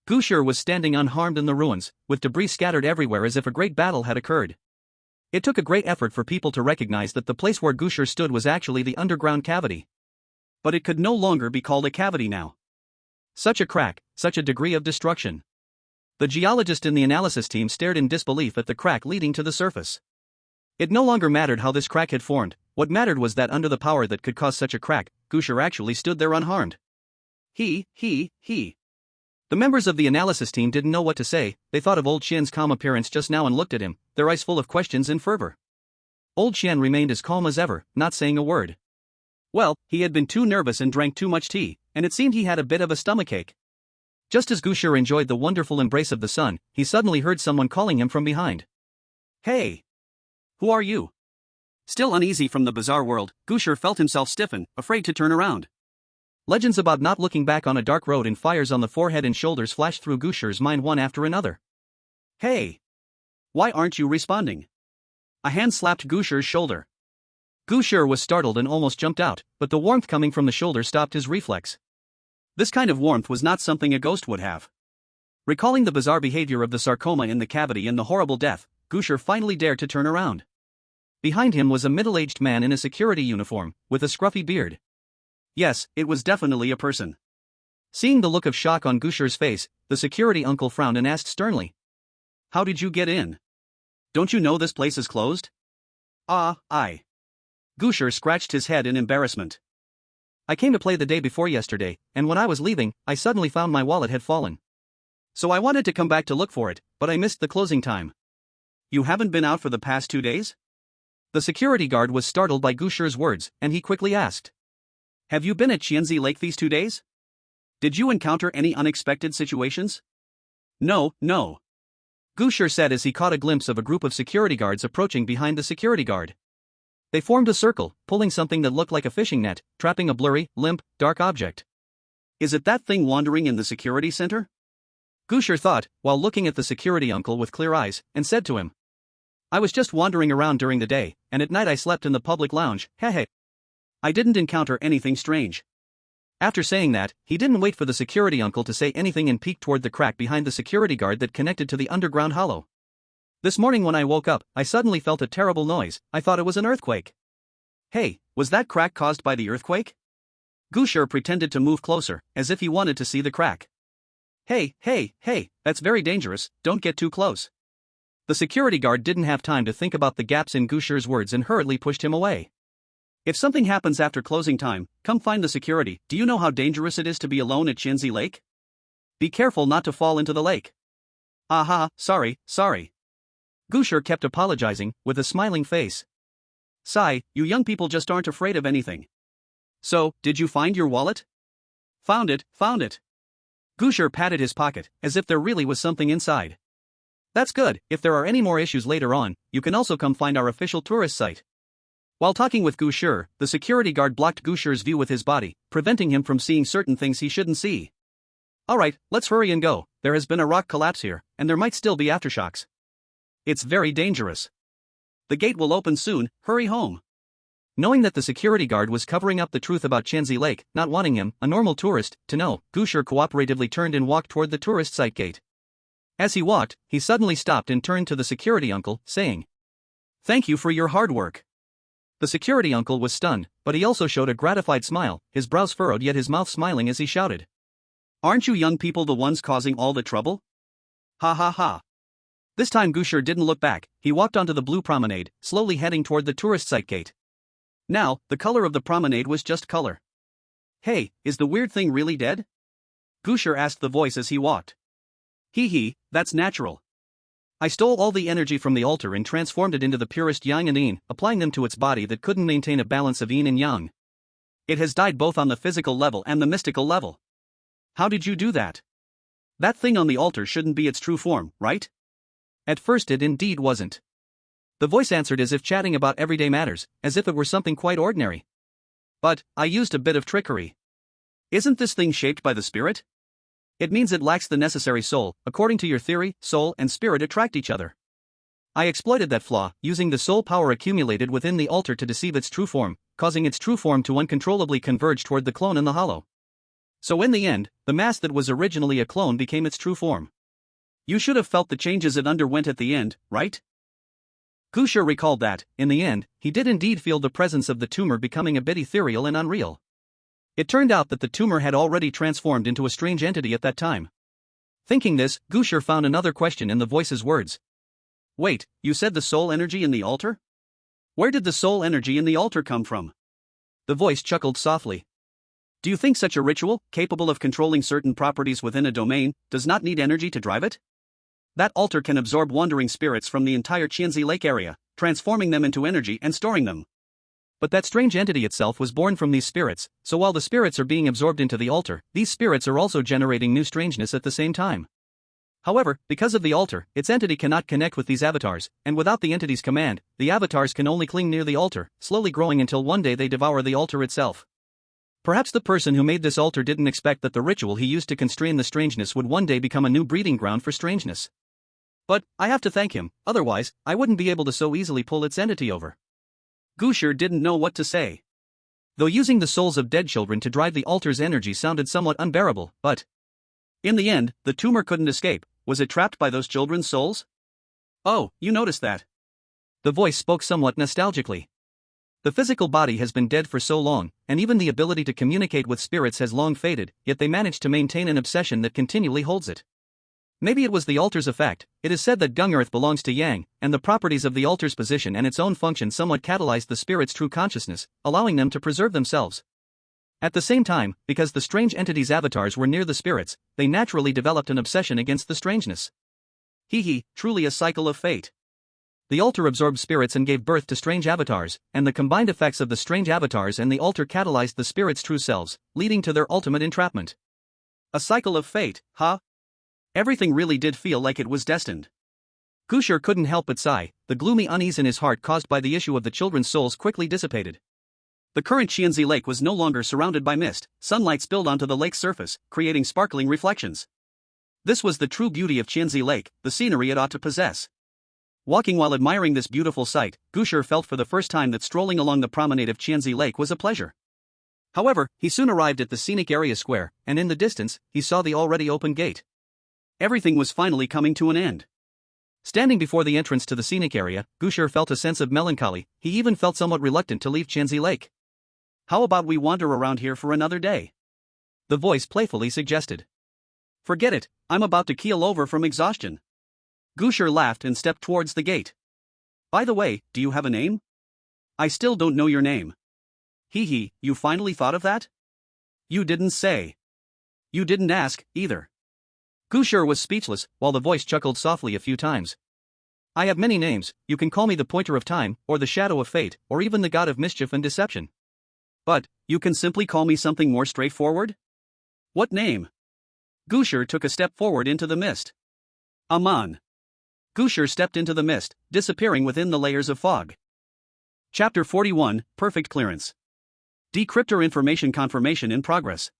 Gu Shi was standing unharmed in the ruins, with debris scattered everywhere as if a great battle had occurred. It took a great effort for people to recognize that the place where Gu Shi stood was actually the underground cavity. But it could no longer be called a cavity now. Such a crack, such a degree of destruction. The geologist in the analysis team stared in disbelief at the crack leading to the surface. It no longer mattered how this crack had formed, what mattered was that under the power that could cause such a crack, Gu Shi actually stood there unharmed. The members of the analysis team didn't know what to say. They thought of Old Qian's calm appearance just now and looked at him, their eyes full of questions and fervor. Old Qian remained as calm as ever, not saying a word. Well, he had been too nervous and drank too much tea, and it seemed he had a bit of a stomachache. Just as Gu Shi enjoyed the wonderful embrace of the sun, he suddenly heard someone calling him from behind. Hey! Who are you? Still uneasy from the bizarre world, Gu Shi felt himself stiffen, afraid to turn around. Legends about not looking back on a dark road and fires on the forehead and shoulders flashed through Gu Shi's mind one after another. Hey! Why aren't you responding? A hand slapped Gu Shi's shoulder. Gu Shi was startled and almost jumped out, but the warmth coming from the shoulder stopped his reflex. This kind of warmth was not something a ghost would have. Recalling the bizarre behavior of the sarcoma in the cavity and the horrible death, Gu Shi finally dared to turn around. Behind him was a middle-aged man in a security uniform, with a scruffy beard. Yes, it was definitely a person. Seeing the look of shock on Gu Shi's face, the security uncle frowned and asked sternly. How did you get in? Don't you know this place is closed? Gu Shi scratched his head in embarrassment. I came to play the day before yesterday, and when I was leaving, I suddenly found my wallet had fallen. So I wanted to come back to look for it, but I missed the closing time. You haven't been out for the past 2 days? The security guard was startled by Gu Shi's words, and he quickly asked. Have you been at Qianzi Lake these 2 days? Did you encounter any unexpected situations? No. Gu Shi said as he caught a glimpse of a group of security guards approaching behind the security guard. They formed a circle, pulling something that looked like a fishing net, trapping a blurry, limp, dark object. Is it that thing wandering in the security center? Gu Shi thought, while looking at the security uncle with clear eyes, and said to him. I was just wandering around during the day, and at night I slept in the public lounge, hehe. I didn't encounter anything strange. After saying that, he didn't wait for the security uncle to say anything and peeked toward the crack behind the security guard that connected to the underground hollow. This morning when I woke up, I suddenly felt a terrible noise. I thought it was an earthquake. Hey, was that crack caused by the earthquake? Gu Shi pretended to move closer, as if he wanted to see the crack. Hey, that's very dangerous, don't get too close. The security guard didn't have time to think about the gaps in Gu Shi's words and hurriedly pushed him away. If something happens after closing time, come find the security. Do you know how dangerous it is to be alone at Qianzi Lake? Be careful not to fall into the lake. Sorry. Gu Shi kept apologizing, with a smiling face. Sigh, you young people just aren't afraid of anything. So, did you find your wallet? Found it. Gu Shi patted his pocket, as if there really was something inside. That's good. If there are any more issues later on, you can also come find our official tourist site. While talking with Gu Shi, the security guard blocked Gu Shi's view with his body, preventing him from seeing certain things he shouldn't see. Alright, let's hurry and go. There has been a rock collapse here, and there might still be aftershocks. It's very dangerous. The gate will open soon, hurry home. Knowing that the security guard was covering up the truth about Qianzi Lake, not wanting him, a normal tourist, to know, Gu Shi cooperatively turned and walked toward the tourist site gate. As he walked, he suddenly stopped and turned to the security uncle, saying, "Thank you for your hard work." The security uncle was stunned, but he also showed a gratified smile, his brows furrowed yet his mouth smiling as he shouted. "Aren't you young people the ones causing all the trouble? Ha ha ha." This time Gu Shi didn't look back, he walked onto the blue promenade, slowly heading toward the tourist site gate. Now, the color of the promenade was just color. "Hey, is the weird thing really dead?" Gu Shi asked the voice as he walked. "Hee, that's natural. I stole all the energy from the altar and transformed it into the purest yang and yin, applying them to its body that couldn't maintain a balance of yin and yang. It has died both on the physical level and the mystical level." "How did you do that?" "That thing on the altar shouldn't be its true form, right?" "At first it indeed wasn't." The voice answered as if chatting about everyday matters, as if it were something quite ordinary. "But, I used a bit of trickery. Isn't this thing shaped by the spirit? It means it lacks the necessary soul. According to your theory, soul and spirit attract each other. I exploited that flaw, using the soul power accumulated within the altar to deceive its true form, causing its true form to uncontrollably converge toward the clone in the hollow. So in the end, the mass that was originally a clone became its true form. You should have felt the changes it underwent at the end, right?" Gu Shi recalled that, in the end, he did indeed feel the presence of the tumor becoming a bit ethereal and unreal. It turned out that the tumor had already transformed into a strange entity at that time. Thinking this, Gu Shi found another question in the voice's words. "Wait, you said the soul energy in the altar? Where did the soul energy in the altar come from?" The voice chuckled softly. "Do you think such a ritual, capable of controlling certain properties within a domain, does not need energy to drive it? That altar can absorb wandering spirits from the entire Qianzi Lake area, transforming them into energy and storing them. But that strange entity itself was born from these spirits, so while the spirits are being absorbed into the altar, these spirits are also generating new strangeness at the same time. However, because of the altar, its entity cannot connect with these avatars, and without the entity's command, the avatars can only cling near the altar, slowly growing until one day they devour the altar itself. Perhaps the person who made this altar didn't expect that the ritual he used to constrain the strangeness would one day become a new breeding ground for strangeness. But, I have to thank him, otherwise, I wouldn't be able to so easily pull its entity over." Gu Shi didn't know what to say. Though using the souls of dead children to drive the altar's energy sounded somewhat unbearable, but in the end, the tumor couldn't escape. Was it trapped by those children's souls? "Oh, you noticed that?" The voice spoke somewhat nostalgically. The physical body has been dead for so long, and even the ability to communicate with spirits has long faded, yet they managed to maintain an obsession that continually holds it. Maybe it was the altar's effect. It is said that Gung Earth belongs to Yang, and the properties of the altar's position and its own function somewhat catalyzed the spirit's true consciousness, allowing them to preserve themselves. At the same time, because the strange entity's avatars were near the spirits, they naturally developed an obsession against the strangeness. Truly a cycle of fate. The altar absorbed spirits and gave birth to strange avatars, and the combined effects of the strange avatars and the altar catalyzed the spirits' true selves, leading to their ultimate entrapment. A cycle of fate, huh? Everything really did feel like it was destined. Gu Shi couldn't help but sigh. The gloomy unease in his heart caused by the issue of the children's souls quickly dissipated. The current Qianzi Lake was no longer surrounded by mist. Sunlight spilled onto the lake's surface, creating sparkling reflections. This was the true beauty of Qianzi Lake, the scenery it ought to possess. Walking while admiring this beautiful sight, Gu Shi felt for the first time that strolling along the promenade of Qianzi Lake was a pleasure. However, he soon arrived at the scenic area square, and in the distance, he saw the already open gate. Everything was finally coming to an end. Standing before the entrance to the scenic area, Gu Shi felt a sense of melancholy. He even felt somewhat reluctant to leave Qianzi Lake. "How about we wander around here for another day?" the voice playfully suggested. "Forget it, I'm about to keel over from exhaustion." Gu Shi laughed and stepped towards the gate. "By the way, do you have a name?" "I still don't know your name." You finally thought of that?" "You didn't say." "You didn't ask, either." Gu Shi was speechless, while the voice chuckled softly a few times. "I have many names. You can call me the Pointer of Time, or the Shadow of Fate, or even the God of Mischief and Deception. But, you can simply call me something more straightforward?" "What name?" Gu Shi took a step forward into the mist. Aman. Gu Shi stepped into the mist, disappearing within the layers of fog. Chapter 41, Perfect Clearance. Decryptor information confirmation in progress.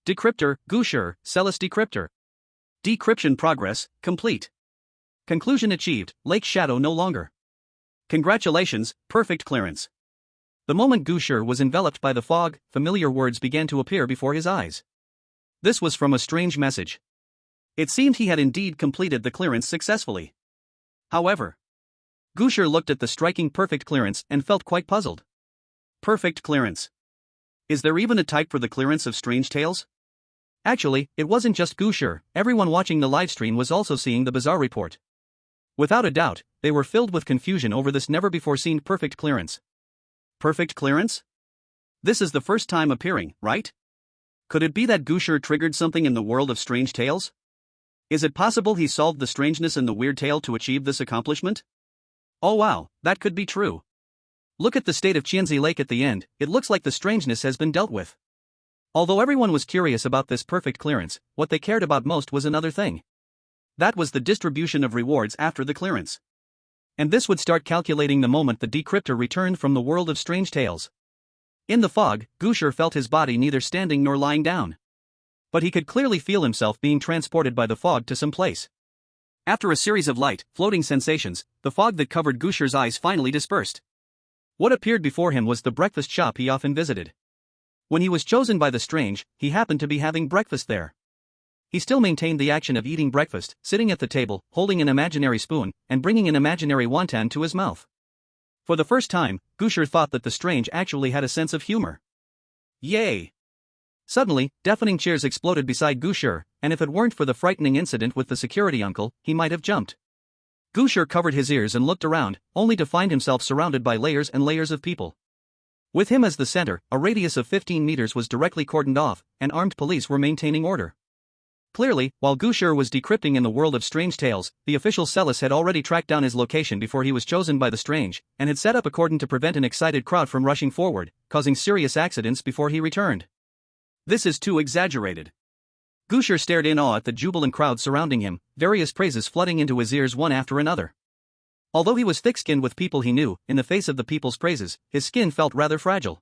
Decryptor, Gu Shi, Celis Decryptor. Decryption progress, complete. Conclusion achieved, Lake Shadow no longer. Congratulations, perfect clearance. The moment Gu Shi was enveloped by the fog, familiar words began to appear before his eyes. This was from a strange message. It seemed he had indeed completed the clearance successfully. However, Gu Shi looked at the striking perfect clearance and felt quite puzzled. Perfect clearance. Is there even a type for the clearance of strange tales? Actually, it wasn't just Gu Shi, everyone watching the livestream was also seeing the bizarre report. Without a doubt, they were filled with confusion over this never-before-seen perfect clearance. Perfect clearance? This is the first time appearing, right? Could it be that Gu Shi triggered something in the world of strange tales? Is it possible he solved the strangeness in the weird tale to achieve this accomplishment? Oh wow, that could be true. Look at the state of Qianzi Lake at the end, it looks like the strangeness has been dealt with. Although everyone was curious about this perfect clearance, what they cared about most was another thing. That was the distribution of rewards after the clearance. And this would start calculating the moment the decryptor returned from the world of strange tales. In the fog, Gu Shi felt his body neither standing nor lying down. But he could clearly feel himself being transported by the fog to some place. After a series of light, floating sensations, the fog that covered Gu Shi's eyes finally dispersed. What appeared before him was the breakfast shop he often visited. When he was chosen by the strange, he happened to be having breakfast there. He still maintained the action of eating breakfast, sitting at the table, holding an imaginary spoon, and bringing an imaginary wonton to his mouth. For the first time, Gu Shi thought that the strange actually had a sense of humor. Yay! Suddenly, deafening cheers exploded beside Gu Shi, and if it weren't for the frightening incident with the security uncle, he might have jumped. Gu Shi covered his ears and looked around, only to find himself surrounded by layers and layers of people. With him as the center, a radius of 15 meters was directly cordoned off, and armed police were maintaining order. Clearly, while Gu Shi was decrypting in the world of strange tales, the official Celis had already tracked down his location before he was chosen by the strange, and had set up a cordon to prevent an excited crowd from rushing forward, causing serious accidents before he returned. This is too exaggerated. Gu Shi stared in awe at the jubilant crowd surrounding him, various praises flooding into his ears one after another. Although he was thick-skinned with people he knew, in the face of the people's praises, his skin felt rather fragile.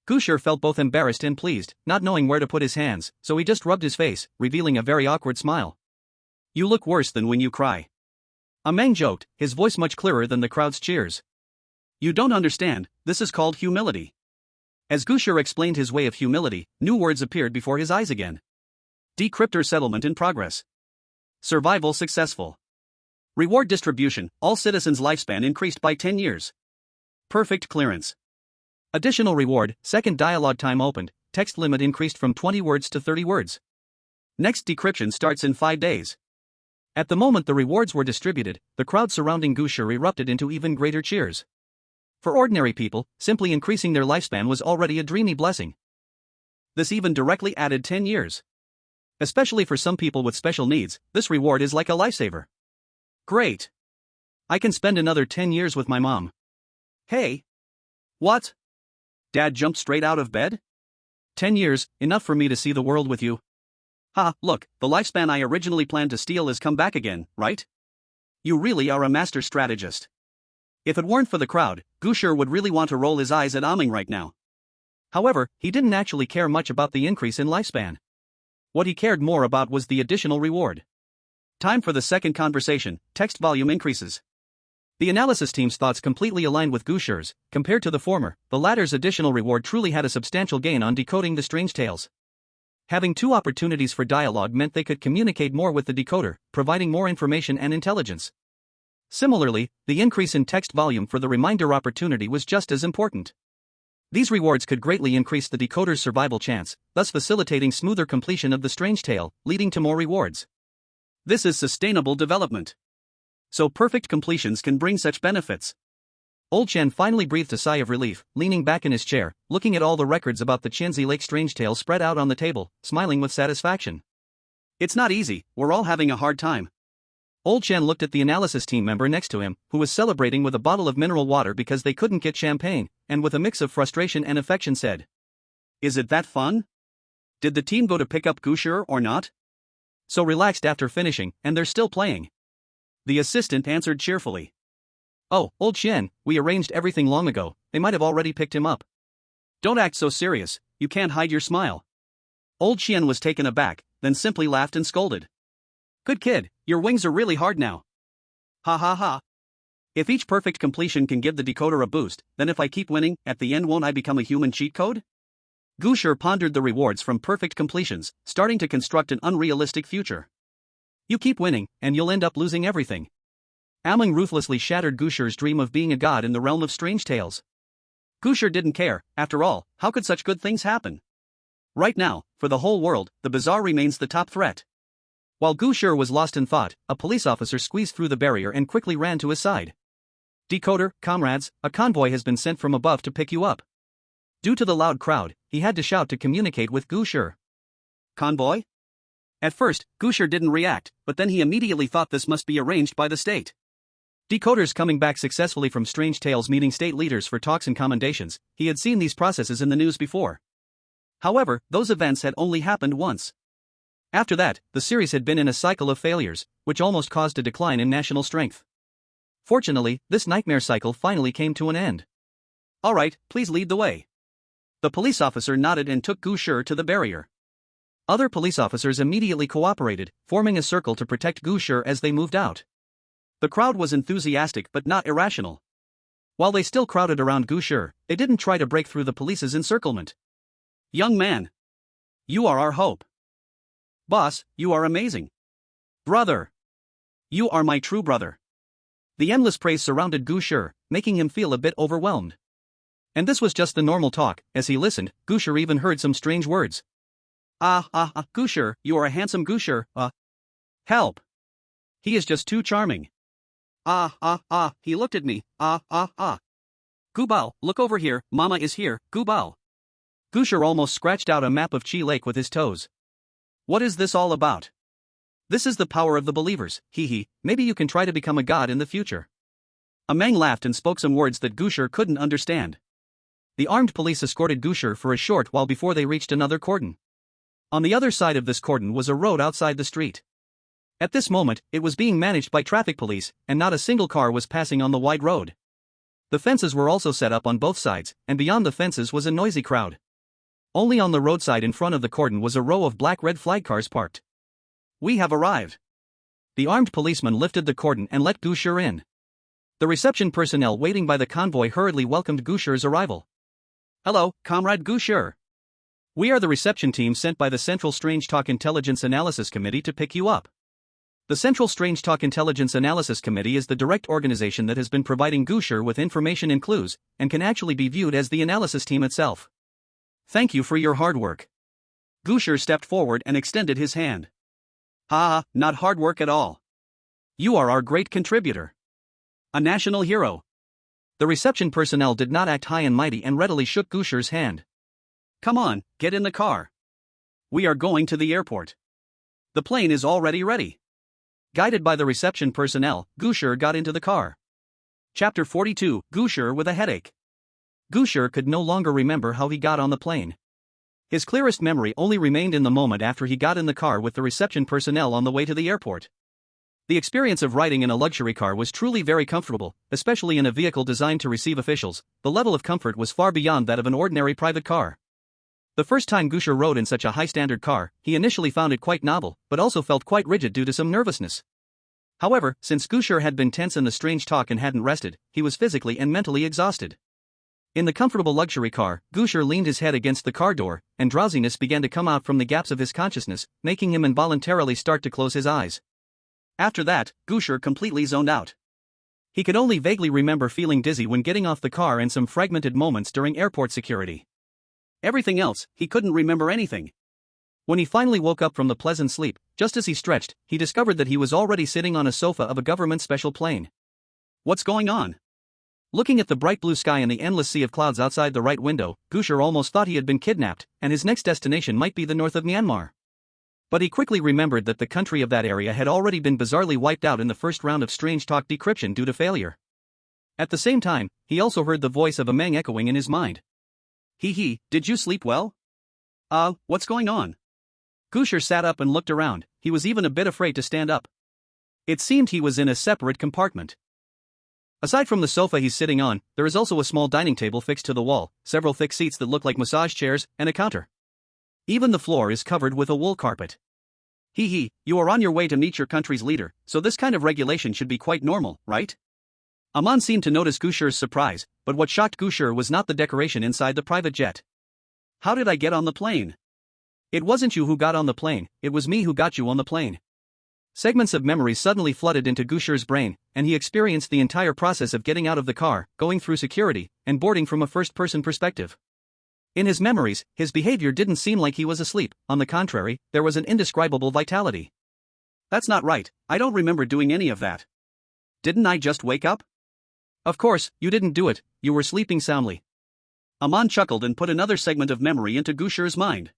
Gu Shi felt both embarrassed and pleased, not knowing where to put his hands, so he just rubbed his face, revealing a very awkward smile. You look worse than when you cry. Ameng joked, his voice much clearer than the crowd's cheers. You don't understand, this is called humility. As Gu Shi explained his way of humility, new words appeared before his eyes again. Decryptor settlement in progress. Survival successful. Reward distribution, all citizens' lifespan increased by 10 years. Perfect clearance. Additional reward, second dialogue time opened, text limit increased from 20 words to 30 words. Next decryption starts in 5 days. At the moment the rewards were distributed, the crowd surrounding Gu Shi erupted into even greater cheers. For ordinary people, simply increasing their lifespan was already a dreamy blessing. This even directly added 10 years. Especially for some people with special needs, this reward is like a lifesaver. Great. I can spend another 10 years with my mom. Hey. What? Dad jumped straight out of bed? 10 years, enough for me to see the world with you. Ha, look, the lifespan I originally planned to steal has come back again, right? You really are a master strategist. If it weren't for the crowd, Gu Shi would really want to roll his eyes at Ameng right now. However, he didn't actually care much about the increase in lifespan. What he cared more about was the additional reward. Time for the second conversation, text volume increases. The analysis team's thoughts completely aligned with Gu Shi's. Compared to the former, the latter's additional reward truly had a substantial gain on decoding the strange tales. Having 2 opportunities for dialogue meant they could communicate more with the decoder, providing more information and intelligence. Similarly, the increase in text volume for the reminder opportunity was just as important. These rewards could greatly increase the decoder's survival chance, thus facilitating smoother completion of the strange tale, leading to more rewards. This is sustainable development. So perfect completions can bring such benefits. Old Chen finally breathed a sigh of relief, leaning back in his chair, looking at all the records about the Qianzi Lake strange tale spread out on the table, smiling with satisfaction. It's not easy, we're all having a hard time. Old Chen looked at the analysis team member next to him, who was celebrating with a bottle of mineral water because they couldn't get champagne, and with a mix of frustration and affection said, Is it that fun? Did the team go to pick up Gu Shi or not? So relaxed after finishing, and they're still playing. The assistant answered cheerfully. Oh, old Xian, we arranged everything long ago, they might have already picked him up. Don't act so serious, you can't hide your smile. Old Xian was taken aback, then simply laughed and scolded. Good kid, your wings are really hard now. Ha ha ha. If each perfect completion can give the decoder a boost, then if I keep winning, at the end won't I become a human cheat code? Gu Shi pondered the rewards from perfect completions, starting to construct an unrealistic future. You keep winning, and you'll end up losing everything. Amling ruthlessly shattered Gu Shi's dream of being a god in the realm of strange tales. Gu Shi didn't care, after all, how could such good things happen? Right now, for the whole world, the bazaar remains the top threat. While Gu Shi was lost in thought, a police officer squeezed through the barrier and quickly ran to his side. Decoder, comrades, a convoy has been sent from above to pick you up. Due to the loud crowd, he had to shout to communicate with Gu Shi. Convoy? At first, Gu Shi didn't react, but then he immediately thought this must be arranged by the state. Decoders coming back successfully from strange tales meeting state leaders for talks and commendations, he had seen these processes in the news before. However, those events had only happened once. After that, the series had been in a cycle of failures, which almost caused a decline in national strength. Fortunately, this nightmare cycle finally came to an end. Alright, please lead the way. The police officer nodded and took Gu Shi to the barrier. Other police officers immediately cooperated, forming a circle to protect Gu Shi as they moved out. The crowd was enthusiastic but not irrational. While they still crowded around Gu Shi, they didn't try to break through the police's encirclement. Young man. You are our hope. Boss, you are amazing. Brother. You are my true brother. The endless praise surrounded Gu Shi, making him feel a bit overwhelmed. And this was just the normal talk. As he listened, Gu Shi even heard some strange words. Gu Shi, you are a handsome Gu Shi, help. He is just too charming. He looked at me, Gu Bao, look over here, Mama is here, Gu Bao. Gu Shi almost scratched out a map of Qi Lake with his toes. What is this all about? This is the power of the believers, maybe you can try to become a god in the future. Amang laughed and spoke some words that Gu Shi couldn't understand. The armed police escorted Gu Shi for a short while before they reached another cordon. On the other side of this cordon was a road outside the street. At this moment, it was being managed by traffic police, and not a single car was passing on the wide road. The fences were also set up on both sides, and beyond the fences was a noisy crowd. Only on the roadside in front of the cordon was a row of black red flag cars parked. We have arrived. The armed policeman lifted the cordon and let Gu Shi in. The reception personnel waiting by the convoy hurriedly welcomed Gu Shi's arrival. Hello, Comrade Gu Shi. We are the reception team sent by the Central Strange Talk Intelligence Analysis Committee to pick you up. The Central Strange Talk Intelligence Analysis Committee is the direct organization that has been providing Gu Shi with information and clues, and can actually be viewed as the analysis team itself. Thank you for your hard work. Gu Shi stepped forward and extended his hand. Not hard work at all. You are our great contributor. A national hero. The reception personnel did not act high and mighty and readily shook Gu Shi's hand. Come on, get in the car. We are going to the airport. The plane is already ready. Guided by the reception personnel, Gu Shi got into the car. Chapter 42, Gu Shi with a headache. Gu Shi could no longer remember how he got on the plane. His clearest memory only remained in the moment after he got in the car with the reception personnel on the way to the airport. The experience of riding in a luxury car was truly very comfortable, especially in a vehicle designed to receive officials. The level of comfort was far beyond that of an ordinary private car. The first time Gu Shi rode in such a high-standard car, he initially found it quite novel, but also felt quite rigid due to some nervousness. However, since Gu Shi had been tense in the strange talk and hadn't rested, he was physically and mentally exhausted. In the comfortable luxury car, Gu Shi leaned his head against the car door, and drowsiness began to come out from the gaps of his consciousness, making him involuntarily start to close his eyes. After that, Gu Shi completely zoned out. He could only vaguely remember feeling dizzy when getting off the car and some fragmented moments during airport security. Everything else, he couldn't remember anything. When he finally woke up from the pleasant sleep, just as he stretched, he discovered that he was already sitting on a sofa of a government special plane. What's going on? Looking at the bright blue sky and the endless sea of clouds outside the right window, Gu Shi almost thought he had been kidnapped, and his next destination might be the north of Myanmar. But he quickly remembered that the country of that area had already been bizarrely wiped out in the first round of strange talk decryption due to failure. At the same time, he also heard the voice of Amang echoing in his mind. Did you sleep well? What's going on? Gu Shi sat up and looked around, he was even a bit afraid to stand up. It seemed he was in a separate compartment. Aside from the sofa he's sitting on, there is also a small dining table fixed to the wall, several thick seats that look like massage chairs, and a counter. Even the floor is covered with a wool carpet. You are on your way to meet your country's leader, so this kind of regulation should be quite normal, right? Aman seemed to notice Gu Shi's surprise, but what shocked Gu Shi was not the decoration inside the private jet. How did I get on the plane? It wasn't you who got on the plane, it was me who got you on the plane. Segments of memory suddenly flooded into Gu Shi's brain, and he experienced the entire process of getting out of the car, going through security, and boarding from a first-person perspective. In his memories, his behavior didn't seem like he was asleep, on the contrary, there was an indescribable vitality. That's not right, I don't remember doing any of that. Didn't I just wake up? Of course, you didn't do it, you were sleeping soundly. Aman chuckled and put another segment of memory into Gu Shi's mind.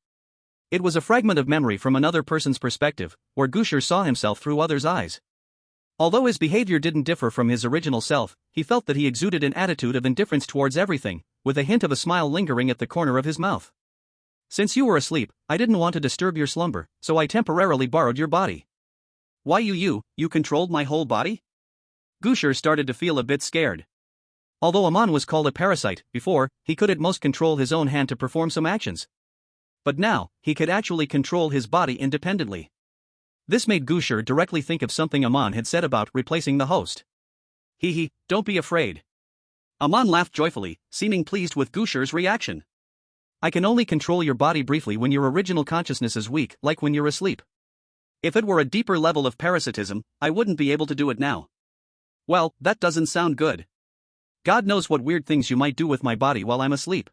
It was a fragment of memory from another person's perspective, where Gu Shi saw himself through others' eyes. Although his behavior didn't differ from his original self, he felt that he exuded an attitude of indifference towards everything, with a hint of a smile lingering at the corner of his mouth. Since you were asleep, I didn't want to disturb your slumber, so I temporarily borrowed your body. Why you controlled my whole body? Gu Shi started to feel a bit scared. Although Aman was called a parasite before, he could at most control his own hand to perform some actions. But now, he could actually control his body independently. This made Gu Shi directly think of something Aman had said about replacing the host. Don't be afraid. Aman laughed joyfully, seeming pleased with Gu Shi's reaction. I can only control your body briefly when your original consciousness is weak, like when you're asleep. If it were a deeper level of parasitism, I wouldn't be able to do it now. Well, that doesn't sound good. God knows what weird things you might do with my body while I'm asleep.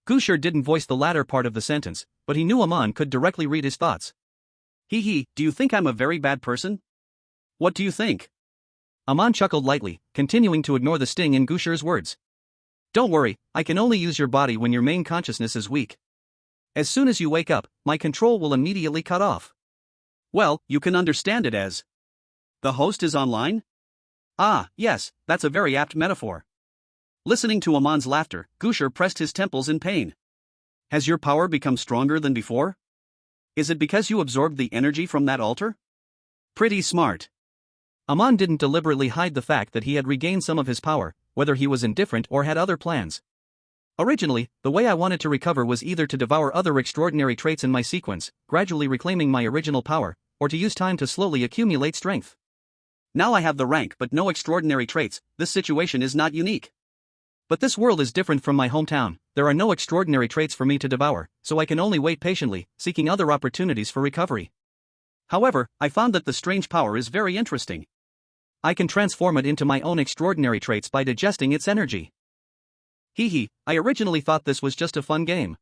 Gu Shi didn't voice the latter part of the sentence, but he knew Aman could directly read his thoughts. Do you think I'm a very bad person? What do you think? Aman chuckled lightly, continuing to ignore the sting in Gu Shi's words. Don't worry, I can only use your body when your main consciousness is weak. As soon as you wake up, my control will immediately cut off. Well, you can understand it as the host is online? Ah, yes, that's a very apt metaphor. Listening to Aman's laughter, Gu Shi pressed his temples in pain. Has your power become stronger than before? Is it because you absorbed the energy from that altar? Pretty smart. Aman didn't deliberately hide the fact that he had regained some of his power, whether he was indifferent or had other plans. Originally, the way I wanted to recover was either to devour other extraordinary traits in my sequence, gradually reclaiming my original power, or to use time to slowly accumulate strength. Now I have the rank but no extraordinary traits, this situation is not unique. But this world is different from my hometown, there are no extraordinary traits for me to devour, so I can only wait patiently, seeking other opportunities for recovery. However, I found that the strange power is very interesting. I can transform it into my own extraordinary traits by digesting its energy. I originally thought this was just a fun game.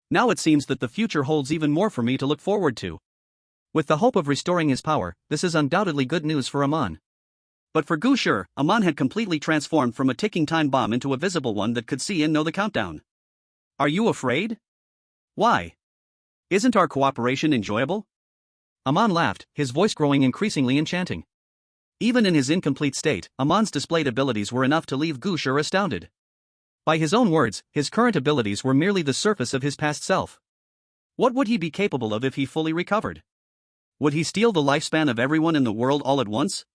Now it seems that the future holds even more for me to look forward to. With the hope of restoring his power, this is undoubtedly good news for Aman. But for Gu Shi, Aman had completely transformed from a ticking time bomb into a visible one that could see and know the countdown. Are you afraid? Why? Isn't our cooperation enjoyable? Aman laughed, his voice growing increasingly enchanting. Even in his incomplete state, Aman's displayed abilities were enough to leave Gu Shi astounded. By his own words, his current abilities were merely the surface of his past self. What would he be capable of if he fully recovered? Would he steal the lifespan of everyone in the world all at once?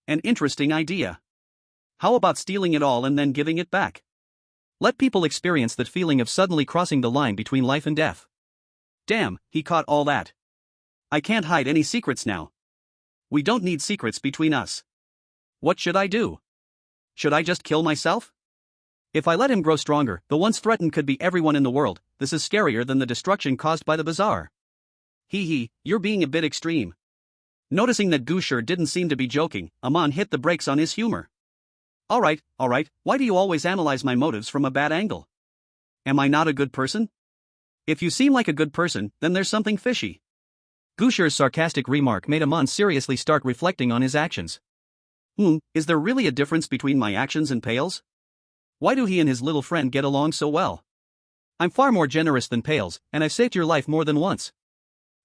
An interesting idea. How about stealing it all and then giving it back? Let people experience that feeling of suddenly crossing the line between life and death. Damn, he caught all that. I can't hide any secrets now. We don't need secrets between us. What should I do? Should I just kill myself? If I let him grow stronger, the once threatened could be everyone in the world. This is scarier than the destruction caused by the bazaar. You're being a bit extreme. Noticing that Gu Shi didn't seem to be joking, Aman hit the brakes on his humor. Alright, why do you always analyze my motives from a bad angle? Am I not a good person? If you seem like a good person, then there's something fishy. Gu Shi's sarcastic remark made Aman seriously start reflecting on his actions. Is there really a difference between my actions and Pale's? Why do he and his little friend get along so well? I'm far more generous than Pale's, and I've saved your life more than once.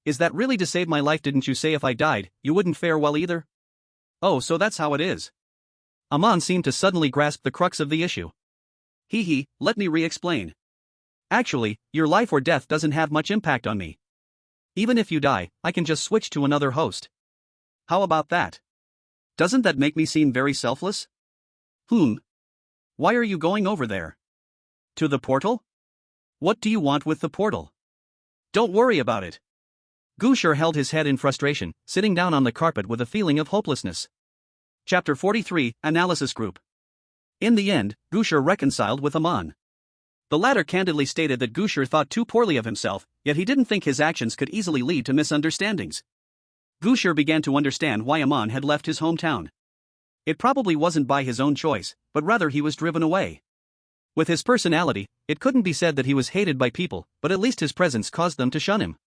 Is that really to save my life? Didn't you say if I died, you wouldn't fare well either? Oh, so that's how it is. Aman seemed to suddenly grasp the crux of the issue. Let me re-explain. Actually, your life or death doesn't have much impact on me. Even if you die, I can just switch to another host. How about that? Doesn't that make me seem very selfless? Why are you going over there? To the portal? What do you want with the portal? Don't worry about it. Gu Shi held his head in frustration, sitting down on the carpet with a feeling of hopelessness. Chapter 43, Analysis Group. In the end, Gu Shi reconciled with Amon. The latter candidly stated that Gu Shi thought too poorly of himself, yet he didn't think his actions could easily lead to misunderstandings. Gu Shi began to understand why Amon had left his hometown. It probably wasn't by his own choice, but rather he was driven away. With his personality, it couldn't be said that he was hated by people, but at least his presence caused them to shun him.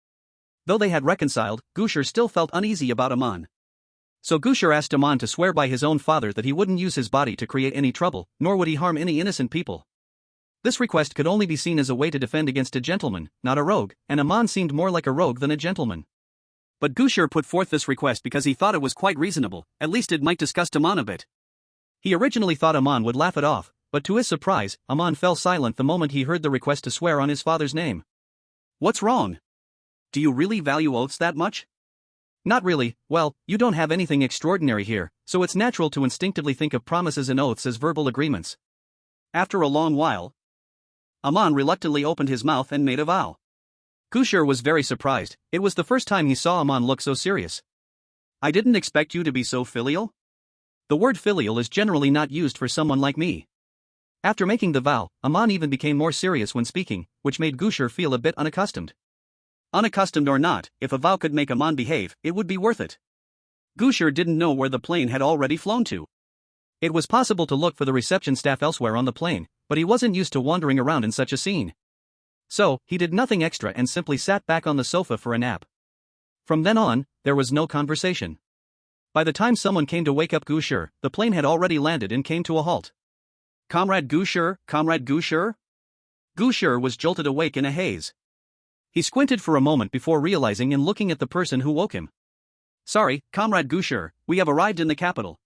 Though they had reconciled, Gu Shi still felt uneasy about Amon. So Gu Shi asked Amon to swear by his own father that he wouldn't use his body to create any trouble, nor would he harm any innocent people. This request could only be seen as a way to defend against a gentleman, not a rogue, and Amon seemed more like a rogue than a gentleman. But Gu Shi put forth this request because he thought it was quite reasonable, at least it might disgust Amon a bit. He originally thought Amon would laugh it off, but to his surprise, Amon fell silent the moment he heard the request to swear on his father's name. What's wrong? Do you really value oaths that much? Not really. Well, you don't have anything extraordinary here, so it's natural to instinctively think of promises and oaths as verbal agreements. After a long while, Amon reluctantly opened his mouth and made a vow. Gu Shi was very surprised. It was the first time he saw Amon look so serious. I didn't expect you to be so filial. The word filial is generally not used for someone like me. After making the vow, Amon even became more serious when speaking, which made Gu Shi feel a bit unaccustomed. Unaccustomed or not, if a vow could make Amon behave, it would be worth it. Gu Shi didn't know where the plane had already flown to. It was possible to look for the reception staff elsewhere on the plane, but he wasn't used to wandering around in such a scene. So, he did nothing extra and simply sat back on the sofa for a nap. From then on, there was no conversation. By the time someone came to wake up Gu Shi, the plane had already landed and came to a halt. Comrade Gu Shi, Comrade Gu Shi? Gu Shi was jolted awake in a haze. He squinted for a moment before realizing and looking at the person who woke him. Sorry, Comrade Gu Shi, we have arrived in the capital.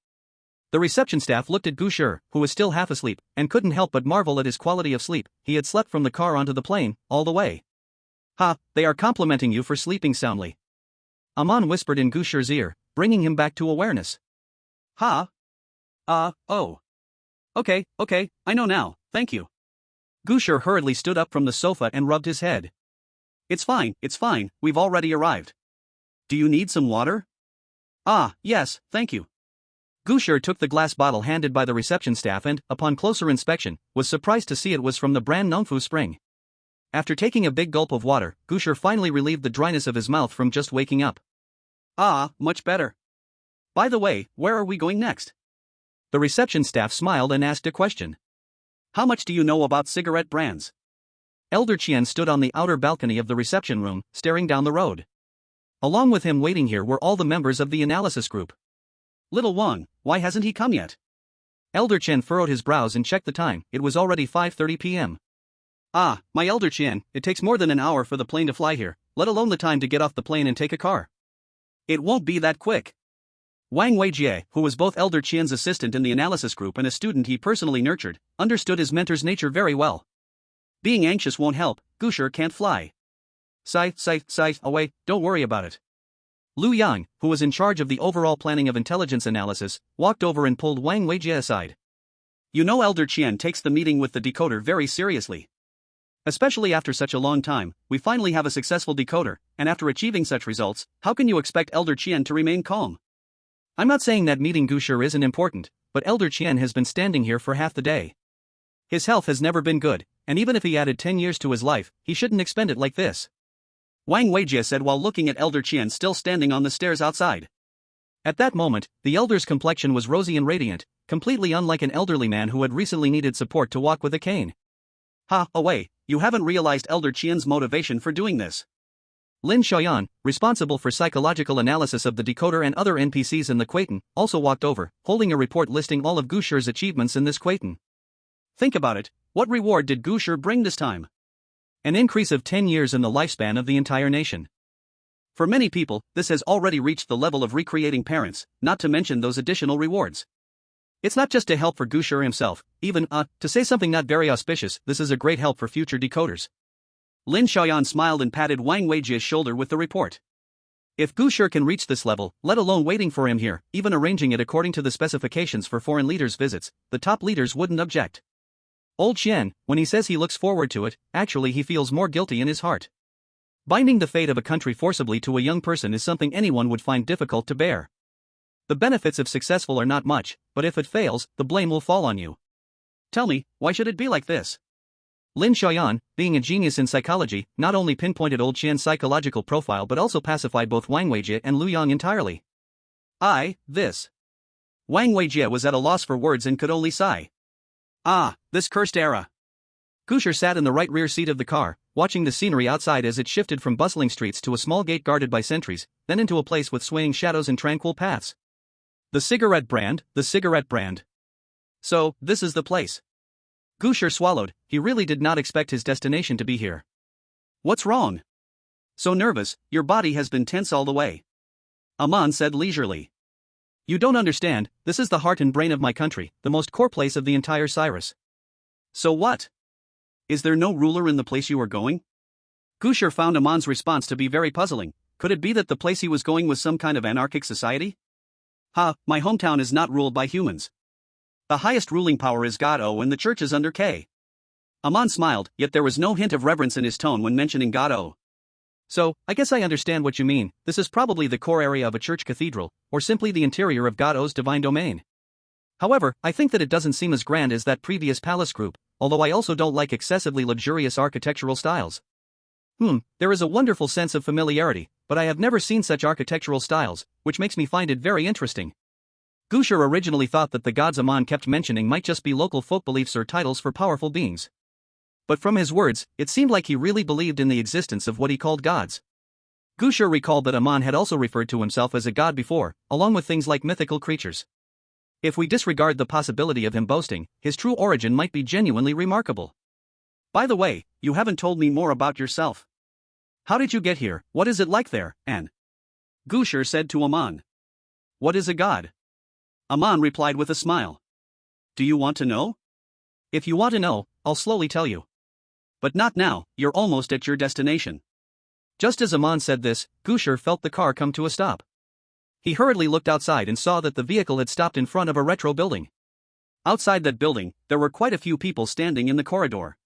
The reception staff looked at Gu Shi, who was still half asleep, and couldn't help but marvel at his quality of sleep. He had slept from the car onto the plane, all the way. Ha, they are complimenting you for sleeping soundly. Amon whispered in Gu Shi's ear, bringing him back to awareness. Ha? Oh. Okay, I know now, thank you. Gu Shi hurriedly stood up from the sofa and rubbed his head. It's fine, we've already arrived. Do you need some water? Ah, yes, thank you. Gu Shi took the glass bottle handed by the reception staff and, upon closer inspection, was surprised to see it was from the brand Nongfu spring. After taking a big gulp of water, Gu Shi finally relieved the dryness of his mouth from just waking up. Ah, much better. By the way, where are we going next? The reception staff smiled and asked a question. How much do you know about cigarette brands? Elder Qian stood on the outer balcony of the reception room, staring down the road. Along with him waiting here were all the members of the analysis group. Little Wang, why hasn't he come yet? Elder Qian furrowed his brows and checked the time. It was already 5:30 p.m. Ah, my Elder Qian, it takes more than an hour for the plane to fly here, let alone the time to get off the plane and take a car. It won't be that quick. Wang Weijie, who was both Elder Qian's assistant in the analysis group and a student he personally nurtured, understood his mentor's nature very well. Being anxious won't help. Gu Shi can't fly. Sigh, away, don't worry about it. Lu Yang, who was in charge of the overall planning of intelligence analysis, walked over and pulled Wang Weijie aside. You know Elder Qian takes the meeting with the decoder very seriously. Especially after such a long time, we finally have a successful decoder, and after achieving such results, how can you expect Elder Qian to remain calm? I'm not saying that meeting Gu Shi isn't important, but Elder Qian has been standing here for half the day. His health has never been good, and even if he added 10 years to his life, he shouldn't expend it like this. Wang Weijie said while looking at Elder Qian still standing on the stairs outside. At that moment, the elder's complexion was rosy and radiant, completely unlike an elderly man who had recently needed support to walk with a cane. Ha, away, you haven't realized Elder Qian's motivation for doing this. Lin Xiaoyan, responsible for psychological analysis of the decoder and other NPCs in the Quaton, also walked over, holding a report listing all of Gu Shi's achievements in this Quaton. Think about it, what reward did Gu Shi bring this time? An increase of 10 years in the lifespan of the entire nation. For many people, this has already reached the level of recreating parents, not to mention those additional rewards. It's not just a help for Gu Shi himself, even, to say something not very auspicious, this is a great help for future decoders. Lin Xiaoyan smiled and patted Wang Weijia's shoulder with the report. If Gu Shi can reach this level, let alone waiting for him here, even arranging it according to the specifications for foreign leaders' visits, the top leaders wouldn't object. Old Qian, when he says he looks forward to it, actually he feels more guilty in his heart. Binding the fate of a country forcibly to a young person is something anyone would find difficult to bear. The benefits if successful are not much, but if it fails, the blame will fall on you. Tell me, why should it be like this? Lin Xiaoyan, being a genius in psychology, not only pinpointed Old Qian's psychological profile but also pacified both Wang Weijie and Lu Yang entirely. This. Wang Weijie was at a loss for words and could only sigh. This cursed era. Gu Shi sat in the right rear seat of the car, watching the scenery outside as it shifted from bustling streets to a small gate guarded by sentries, then into a place with swaying shadows and tranquil paths. The cigarette brand. So, this is the place. Gu Shi swallowed, he really did not expect his destination to be here. What's wrong? So nervous, your body has been tense all the way. Aman said leisurely. You don't understand, this is the heart and brain of my country, the most core place of the entire Cyrus. So what? Is there no ruler in the place you are going? Gu Shi found Aman's response to be very puzzling. Could it be that the place he was going was some kind of anarchic society? My hometown is not ruled by humans. The highest ruling power is God O and the church is under K. Aman smiled, yet there was no hint of reverence in his tone when mentioning God O. So, I guess I understand what you mean, this is probably the core area of a church cathedral, or simply the interior of God O's divine domain. However, I think that it doesn't seem as grand as that previous palace group, although I also don't like excessively luxurious architectural styles. There is a wonderful sense of familiarity, but I have never seen such architectural styles, which makes me find it very interesting. Gu Shi originally thought that the gods Aman kept mentioning might just be local folk beliefs or titles for powerful beings. But from his words, it seemed like he really believed in the existence of what he called gods. Gu Shi recalled that Aman had also referred to himself as a god before, along with things like mythical creatures. If we disregard the possibility of him boasting, his true origin might be genuinely remarkable. By the way, you haven't told me more about yourself. How did you get here, what is it like there, and? Gu Shi said to Aman. What is a god? Aman replied with a smile. Do you want to know? If you want to know, I'll slowly tell you. But not now, you're almost at your destination. Just as Aman said this, Gu Shi felt the car come to a stop. He hurriedly looked outside and saw that the vehicle had stopped in front of a retro building. Outside that building, there were quite a few people standing in the corridor.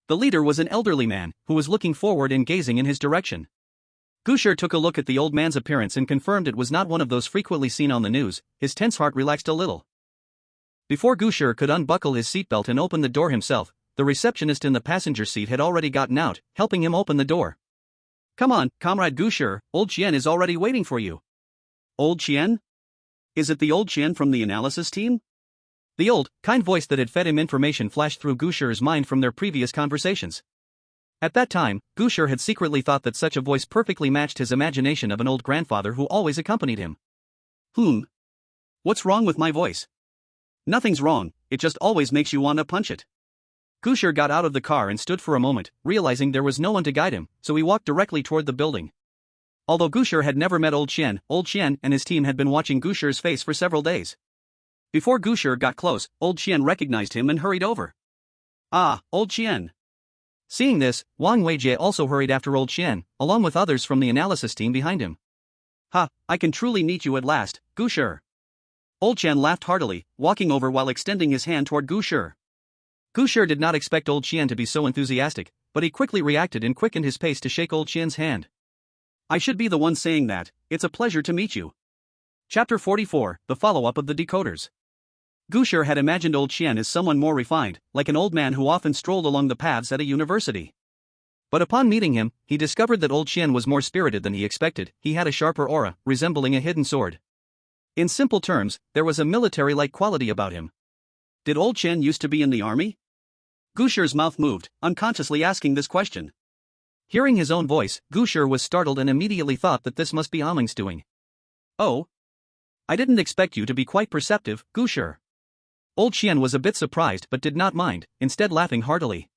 The leader was an elderly man, who was looking forward and gazing in his direction. Gu Shi took a look at the old man's appearance and confirmed it was not one of those frequently seen on the news. His tense heart relaxed a little. Before Gu Shi could unbuckle his seatbelt and open the door himself, the receptionist in the passenger seat had already gotten out, helping him open the door. Come on, Comrade Gu Shi, Old Qian is already waiting for you. Old Qian? Is it the Old Qian from the analysis team? The old, kind voice that had fed him information flashed through Gu Shi's mind from their previous conversations. At that time, Gu Shi had secretly thought that such a voice perfectly matched his imagination of an old grandfather who always accompanied him. What's wrong with my voice? Nothing's wrong, it just always makes you want to punch it. Gu Shi got out of the car and stood for a moment, realizing there was no one to guide him, so he walked directly toward the building. Although Gu Shi had never met Old Qian and his team had been watching Gu Shi's face for several days. Before Gu Shi got close, Old Qian recognized him and hurried over. Old Qian. Seeing this, Wang Weijie also hurried after Old Qian, along with others from the analysis team behind him. I can truly meet you at last, Gu Shi. Old Qian laughed heartily, walking over while extending his hand toward Gu Shi. Gu Shi did not expect Old Qian to be so enthusiastic, but he quickly reacted and quickened his pace to shake Old Qian's hand. I should be the one saying that, it's a pleasure to meet you. Chapter 44, the follow-up of the decoders. Gu Shi had imagined Old Qian as someone more refined, like an old man who often strolled along the paths at a university. But upon meeting him, he discovered that Old Qian was more spirited than he expected. He had a sharper aura, resembling a hidden sword. In simple terms, there was a military-like quality about him. Did Old Qian used to be in the army? Gu Shi's mouth moved, unconsciously asking this question. Hearing his own voice, Gu Shi was startled and immediately thought that this must be Aming's doing. Oh? I didn't expect you to be quite perceptive, Gu Shi. Old Qian was a bit surprised but did not mind, instead laughing heartily.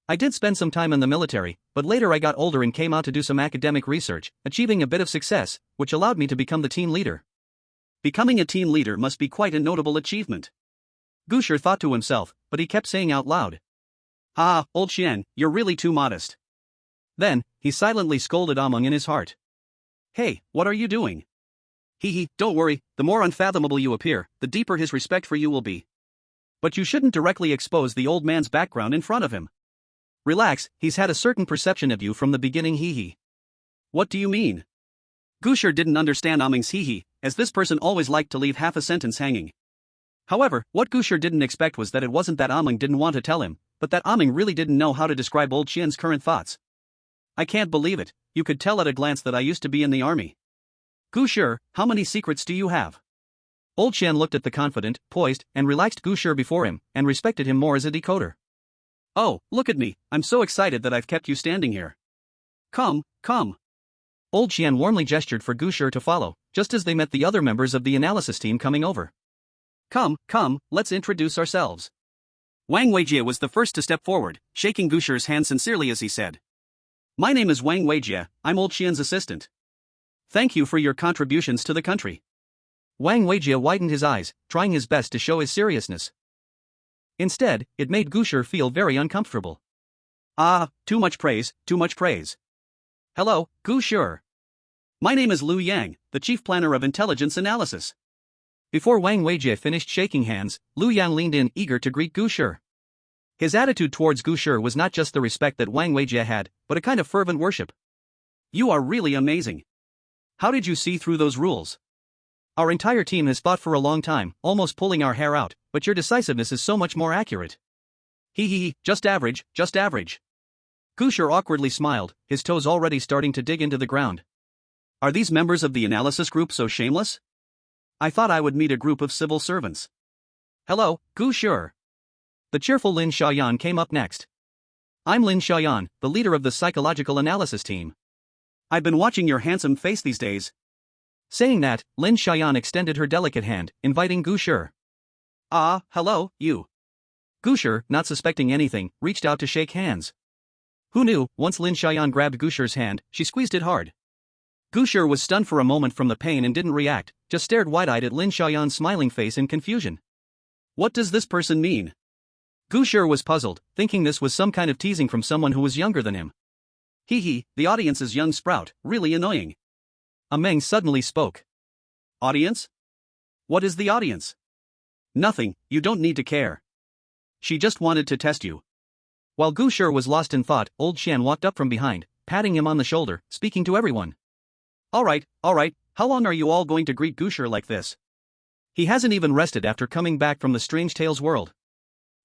I did spend some time in the military, but later I got older and came out to do some academic research, achieving a bit of success, which allowed me to become the team leader. Becoming a team leader must be quite a notable achievement. Gu Shi thought to himself, but he kept saying out loud. Old Qian, you're really too modest. Then, he silently scolded Among in his heart. Hey, what are you doing? Don't worry, the more unfathomable you appear, the deeper his respect for you will be. But you shouldn't directly expose the old man's background in front of him. Relax, he's had a certain perception of you from the beginning. What do you mean? Gu Shi didn't understand Aming's as this person always liked to leave half a sentence hanging. However, what Gu Shi didn't expect was that it wasn't that Aming didn't want to tell him, but that Aming really didn't know how to describe old Qian's current thoughts. I can't believe it, you could tell at a glance that I used to be in the army. Gu Shi, how many secrets do you have? Old Qian looked at the confident, poised, and relaxed Gu Shi before him, and respected him more as a decoder. Oh, look at me, I'm so excited that I've kept you standing here. Come. Old Qian warmly gestured for Gu Shi to follow, just as they met the other members of the analysis team coming over. Come, let's introduce ourselves. Wang Weijie was the first to step forward, shaking Gu Shi's hand sincerely as he said. My name is Wang Weijie, I'm old Qian's assistant. Thank you for your contributions to the country. Wang Weijie widened his eyes, trying his best to show his seriousness. Instead, it made Gu Shi feel very uncomfortable. Too much praise. Hello, Gu Shi. My name is Liu Yang, the chief planner of intelligence analysis. Before Wang Weijie finished shaking hands, Liu Yang leaned in, eager to greet Gu Shi. His attitude towards Gu Shi was not just the respect that Wang Weijie had, but a kind of fervent worship. You are really amazing. How did you see through those rules? Our entire team has fought for a long time, almost pulling our hair out, but your decisiveness is so much more accurate. Just average. Gu Shi awkwardly smiled, his toes already starting to dig into the ground. Are these members of the analysis group so shameless? I thought I would meet a group of civil servants. Hello, Gu Shi. The cheerful Lin Xiaoyan came up next. I'm Lin Xiaoyan, the leader of the psychological analysis team. I've been watching your handsome face these days. Saying that, Lin Xiaoyan extended her delicate hand, inviting Gu Shi. Hello, you. Gu Shi, not suspecting anything, reached out to shake hands. Who knew, once Lin Xiaoyan grabbed Gu Shi's hand, she squeezed it hard. Gu Shi was stunned for a moment from the pain and didn't react, just stared wide-eyed at Lin Xiaoyan's smiling face in confusion. What does this person mean? Gu Shi was puzzled, thinking this was some kind of teasing from someone who was younger than him. The audience's young sprout, really annoying. Ameng suddenly spoke. Audience? What is the audience? Nothing, you don't need to care. She just wanted to test you. While Gu Shi was lost in thought, old Qian walked up from behind, patting him on the shoulder, speaking to everyone. Alright, how long are you all going to greet Gu Shi like this? He hasn't even rested after coming back from the Strange Tales world.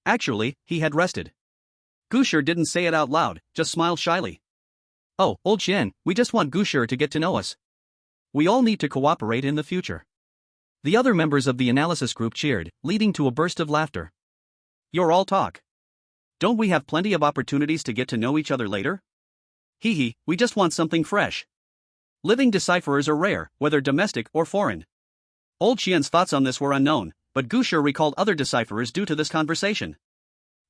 Actually, he had rested. Gu Shi didn't say it out loud, just smiled shyly. Oh, old Qian, we just want Gu Shi to get to know us. We all need to cooperate in the future. The other members of the analysis group cheered, leading to a burst of laughter. You're all talk. Don't we have plenty of opportunities to get to know each other later? We just want something fresh. Living decipherers are rare, whether domestic or foreign. Old Qian's thoughts on this were unknown, but Gu Shi recalled other decipherers due to this conversation.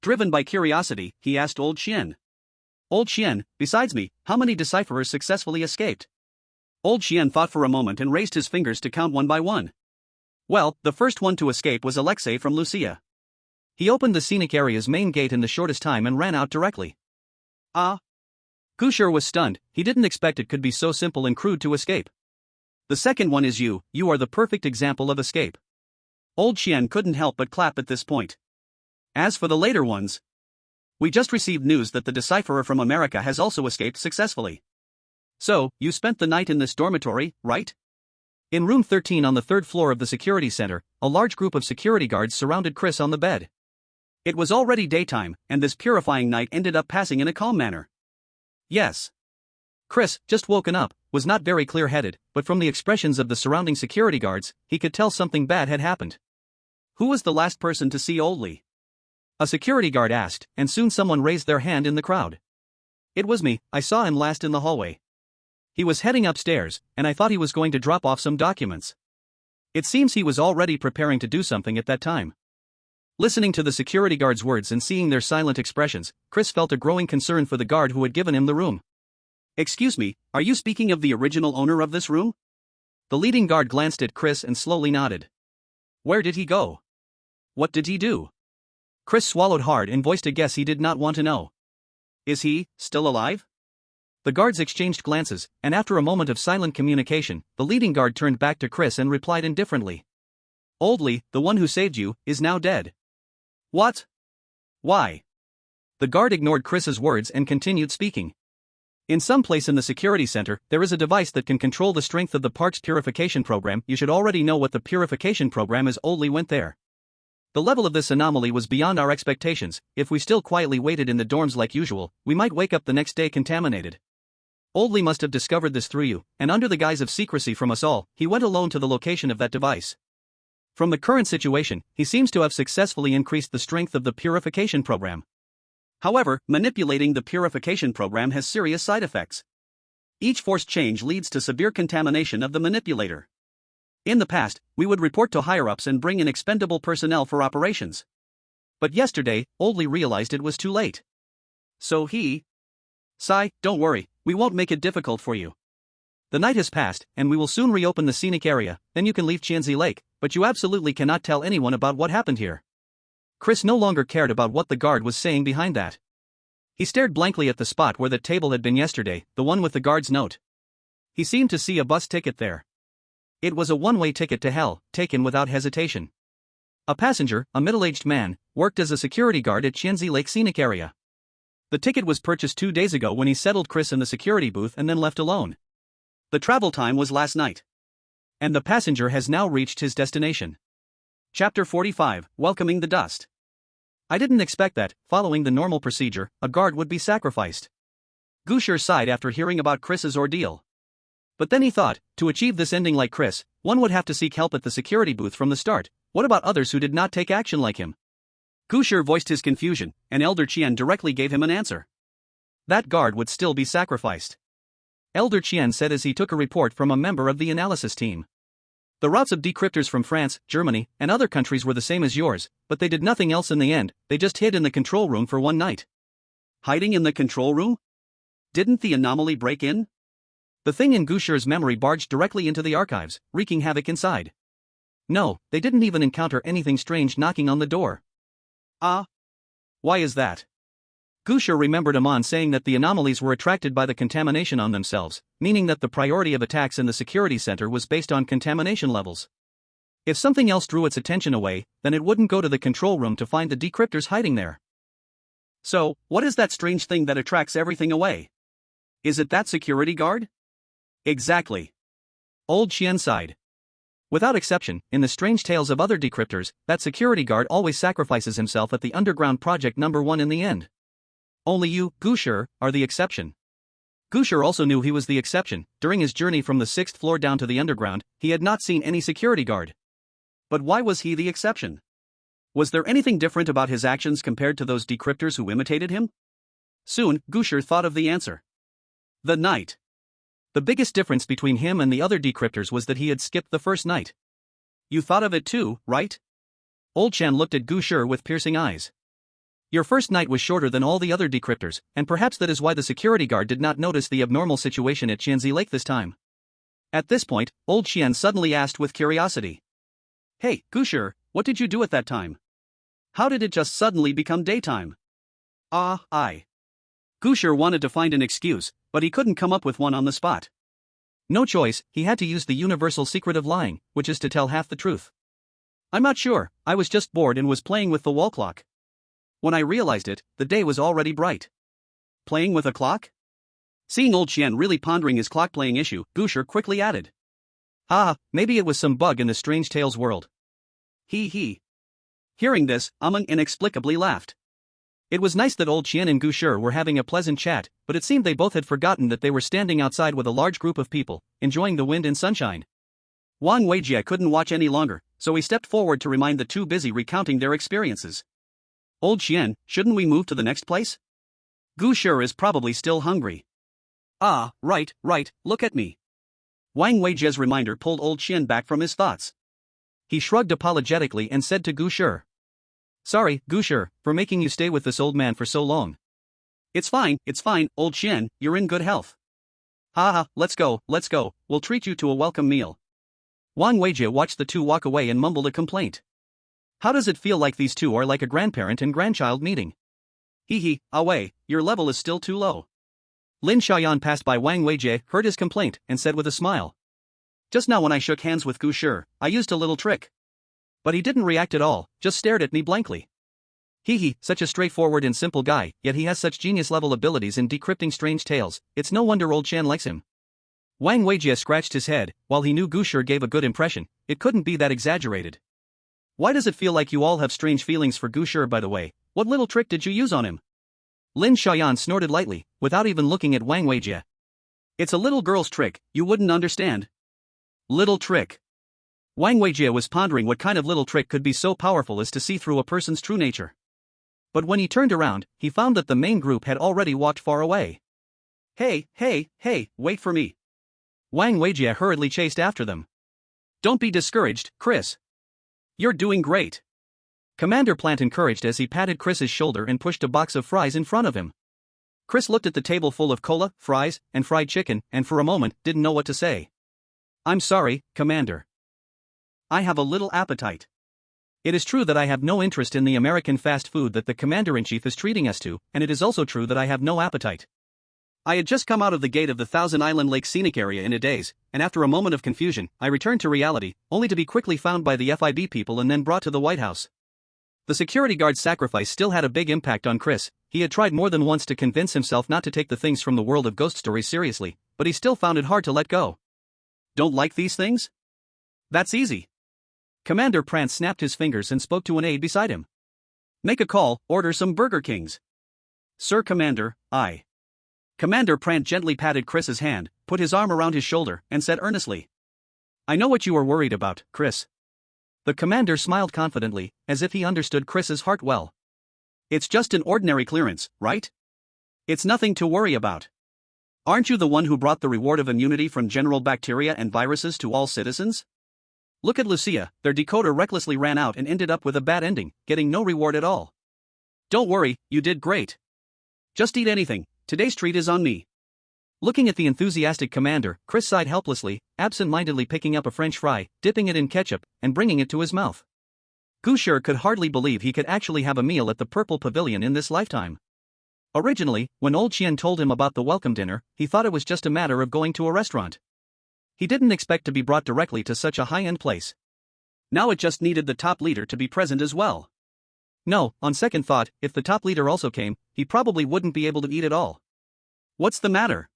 Driven by curiosity, he asked Old Qian. Old Qian, besides me, how many decipherers successfully escaped? Old Qian thought for a moment and raised his fingers to count one by one. Well, the first one to escape was Alexei from Lucia. He opened the scenic area's main gate in the shortest time and ran out directly. Gu Shi was stunned, he didn't expect it could be so simple and crude to escape. The second one is you are the perfect example of escape. Old Qian couldn't help but clap at this point. As for the later ones, we just received news that the Decipherer from America has also escaped successfully. So, you spent the night in this dormitory, right? In room 13 on the third floor of the security center, a large group of security guards surrounded Chris on the bed. It was already daytime, and this purifying night ended up passing in a calm manner. Yes. Chris, just woken up, was not very clear-headed, but from the expressions of the surrounding security guards, he could tell something bad had happened. Who was the last person to see Old Lee? A security guard asked, and soon someone raised their hand in the crowd. It was me, I saw him last in the hallway. He was heading upstairs, and I thought he was going to drop off some documents. It seems he was already preparing to do something at that time. Listening to the security guard's words and seeing their silent expressions, Chris felt a growing concern for the guard who had given him the room. Excuse me, are you speaking of the original owner of this room? The leading guard glanced at Chris and slowly nodded. Where did he go? What did he do? Chris swallowed hard and voiced a guess he did not want to know. Is he still alive? The guards exchanged glances, and after a moment of silent communication, the leading guard turned back to Chris and replied indifferently. Oldly, the one who saved you, is now dead. What? Why? The guard ignored Chris's words and continued speaking. In some place in the security center, there is a device that can control the strength of the park's purification program. You should already know what the purification program is. Oldly went there. The level of this anomaly was beyond our expectations. If we still quietly waited in the dorms like usual, we might wake up the next day contaminated. Oldly must have discovered this through you, and under the guise of secrecy from us all, he went alone to the location of that device. From the current situation, he seems to have successfully increased the strength of the purification program. However, manipulating the purification program has serious side effects. Each forced change leads to severe contamination of the manipulator. In the past, we would report to higher-ups and bring in expendable personnel for operations. But yesterday, Oldly realized it was too late. So he... Sigh, don't worry, we won't make it difficult for you. The night has passed, and we will soon reopen the scenic area, then you can leave Qianzi Lake, but you absolutely cannot tell anyone about what happened here. Chris no longer cared about what the guard was saying behind that. He stared blankly at the spot where the table had been yesterday, the one with the guard's note. He seemed to see a bus ticket there. It was a one-way ticket to hell, taken without hesitation. A passenger, a middle-aged man, worked as a security guard at Qianzi Lake Scenic Area. The ticket was purchased 2 days ago when he settled Chris in the security booth and then left alone. The travel time was last night. And the passenger has now reached his destination. Chapter 45, Welcoming the Dust. I didn't expect that, following the normal procedure, a guard would be sacrificed. Gu Shi sighed after hearing about Chris's ordeal. But then he thought, to achieve this ending like Chris, one would have to seek help at the security booth from the start. What about others who did not take action like him? Gu Shi voiced his confusion, and Elder Qian directly gave him an answer. That guard would still be sacrificed. Elder Qian said as he took a report from a member of the analysis team. The routes of decryptors from France, Germany, and other countries were the same as yours, but they did nothing else in the end. They just hid in the control room for one night. Hiding in the control room? Didn't the anomaly break in? The thing in Gu Shi's memory barged directly into the archives, wreaking havoc inside. No, they didn't even encounter anything strange knocking on the door. Ah? Why is that? Gu Shi remembered Amon saying that the anomalies were attracted by the contamination on themselves, meaning that the priority of attacks in the security center was based on contamination levels. If something else drew its attention away, then it wouldn't go to the control room to find the decryptors hiding there. So, what is that strange thing that attracts everything away? Is it that security guard? Exactly. Old Qian sighed. Without exception, in the strange tales of other decryptors, that security guard always sacrifices himself at the underground project number 1 in the end. Only you, Gu Shi, are the exception. Gu Shi also knew he was the exception. During his journey from the 6th floor down to the underground, he had not seen any security guard. But why was he the exception? Was there anything different about his actions compared to those decryptors who imitated him? Soon, Gu Shi thought of the answer. The night. The biggest difference between him and the other decryptors was that he had skipped the first night. You thought of it too, right? Old Qian looked at Gu Shi with piercing eyes. Your first night was shorter than all the other decryptors, and perhaps that is why the security guard did not notice the abnormal situation at Qianzi Lake this time. At this point, Old Qian suddenly asked with curiosity. Hey, Gu Shi, what did you do at that time? How did it just suddenly become daytime? Gu Shi wanted to find an excuse, but he couldn't come up with one on the spot. No choice, he had to use the universal secret of lying, which is to tell half the truth. I'm not sure, I was just bored and was playing with the wall clock. When I realized it, the day was already bright. Playing with a clock? Seeing Old Qian really pondering his clock-playing issue, Gu Shi quickly added. Maybe it was some bug in the Strange Tales world. He. Hearing this, Amon inexplicably laughed. It was nice that Old Qian and Gu Shi were having a pleasant chat, but it seemed they both had forgotten that they were standing outside with a large group of people, enjoying the wind and sunshine. Wang Weijie couldn't watch any longer, so he stepped forward to remind the two busy recounting their experiences. Old Qian, shouldn't we move to the next place? Gu Shi is probably still hungry. Right, look at me. Wang Weijie's reminder pulled Old Qian back from his thoughts. He shrugged apologetically and said to Gu Shi. Sorry, Gu Shi, for making you stay with this old man for so long. It's fine, Old Qian, you're in good health. Let's go, we'll treat you to a welcome meal. Wang Weijie watched the two walk away and mumbled a complaint. How does it feel like these two are like a grandparent and grandchild meeting? Away, your level is still too low. Lin Xiaoyan passed by Wang Weijie, heard his complaint, and said with a smile. Just now when I shook hands with Gu Shi, I used a little trick. But he didn't react at all, just stared at me blankly. Hee, such a straightforward and simple guy, yet he has such genius-level abilities in decrypting strange tales, it's no wonder old Qian likes him. Wang Weijie scratched his head, while he knew Gu Shi gave a good impression, it couldn't be that exaggerated. Why does it feel like you all have strange feelings for Gu Shi by the way, what little trick did you use on him? Lin Xiaoyan snorted lightly, without even looking at Wang Weijie. It's a little girl's trick, you wouldn't understand. Little trick. Wang Weijie was pondering what kind of little trick could be so powerful as to see through a person's true nature. But when he turned around, he found that the main group had already walked far away. Hey, wait for me. Wang Weijie hurriedly chased after them. Don't be discouraged, Chris. You're doing great. Commander Plant encouraged as he patted Chris's shoulder and pushed a box of fries in front of him. Chris looked at the table full of cola, fries, and fried chicken, and for a moment didn't know what to say. I'm sorry, Commander. I have a little appetite. It is true that I have no interest in the American fast food that the Commander-in-Chief is treating us to, and it is also true that I have no appetite. I had just come out of the gate of the Thousand Island Lake scenic area in a daze, and after a moment of confusion, I returned to reality, only to be quickly found by the FIB people and then brought to the White House. The security guard's sacrifice still had a big impact on Chris. He had tried more than once to convince himself not to take the things from the world of ghost stories seriously, but he still found it hard to let go. Don't like these things? That's easy. Commander Prant snapped his fingers and spoke to an aide beside him. Make a call, order some Burger Kings. Sir Commander, I. Commander Prant gently patted Chris's hand, put his arm around his shoulder, and said earnestly. I know what you are worried about, Chris. The commander smiled confidently, as if he understood Chris's heart well. It's just an ordinary clearance, right? It's nothing to worry about. Aren't you the one who brought the reward of immunity from general bacteria and viruses to all citizens? Look at Lucia, their decoder recklessly ran out and ended up with a bad ending, getting no reward at all. Don't worry, you did great. Just eat anything, today's treat is on me. Looking at the enthusiastic commander, Chris sighed helplessly, absent-mindedly picking up a French fry, dipping it in ketchup, and bringing it to his mouth. Gu Shi could hardly believe he could actually have a meal at the Purple Pavilion in this lifetime. Originally, when old Qian told him about the welcome dinner, he thought it was just a matter of going to a restaurant. He didn't expect to be brought directly to such a high-end place. Now it just needed the top leader to be present as well. No, on second thought, if the top leader also came, he probably wouldn't be able to eat at all. What's the matter?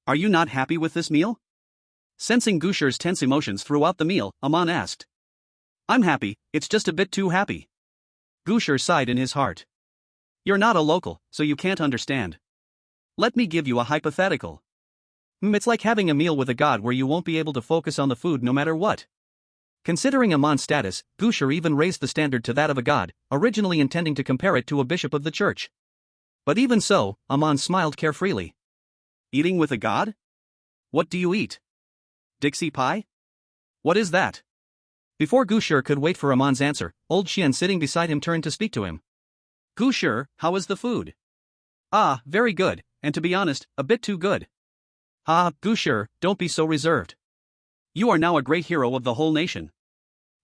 Are you not happy with this meal? Sensing Gu Shi's tense emotions throughout the meal, Amon asked. I'm happy, it's just a bit too happy. Gu Shi sighed in his heart. You're not a local, so you can't understand. Let me give you a hypothetical. It's like having a meal with a god where you won't be able to focus on the food no matter what. Considering Amon's status, Gu Shi even raised the standard to that of a god, originally intending to compare it to a bishop of the church. But even so, Amon smiled carefreely. Eating with a god? What do you eat? Dixie pie? What is that? Before Gu Shi could wait for Amon's answer, old Qian sitting beside him turned to speak to him. Gu Shi, how is the food? Ah, very good, and to be honest, a bit too good. Ah, Gu Shi, don't be so reserved. You are now a great hero of the whole nation.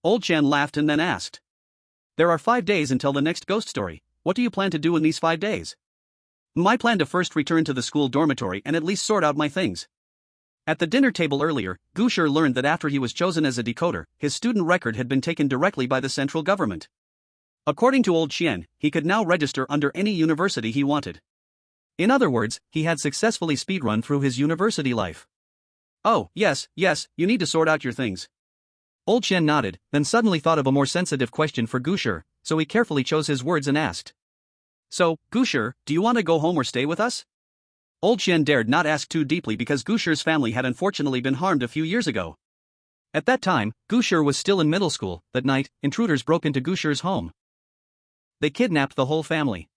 Old Qian laughed and then asked. There are 5 days until the next ghost story, what do you plan to do in these 5 days? I plan to first return to the school dormitory and at least sort out my things. At the dinner table earlier, Gu Shi learned that after he was chosen as a decoder, his student record had been taken directly by the central government. According to old Qian, he could now register under any university he wanted. In other words, he had successfully speedrun through his university life. Oh, yes, you need to sort out your things. Old Qian nodded, then suddenly thought of a more sensitive question for Gu Shi, so he carefully chose his words and asked. So, Gu Shi, do you want to go home or stay with us? Old Qian dared not ask too deeply because Gu Shi's family had unfortunately been harmed a few years ago. At that time, Gu Shi was still in middle school. That night, intruders broke into Gu Shi's home. They kidnapped the whole family.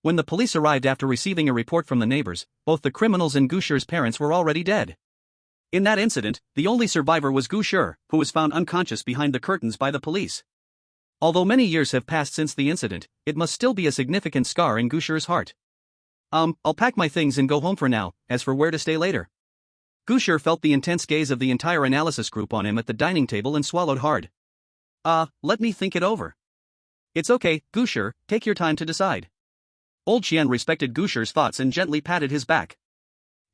When the police arrived after receiving a report from the neighbors, both the criminals and Gu Shi's parents were already dead. In that incident, the only survivor was Gu Shi, who was found unconscious behind the curtains by the police. Although many years have passed since the incident, it must still be a significant scar in Gu Shi's heart. I'll pack my things and go home for now, as for where to stay later. Gu Shi felt the intense gaze of the entire analysis group on him at the dining table and swallowed hard. Let me think it over. It's okay, Gu Shi, take your time to decide. Old Qian respected Gu Shi's thoughts and gently patted his back.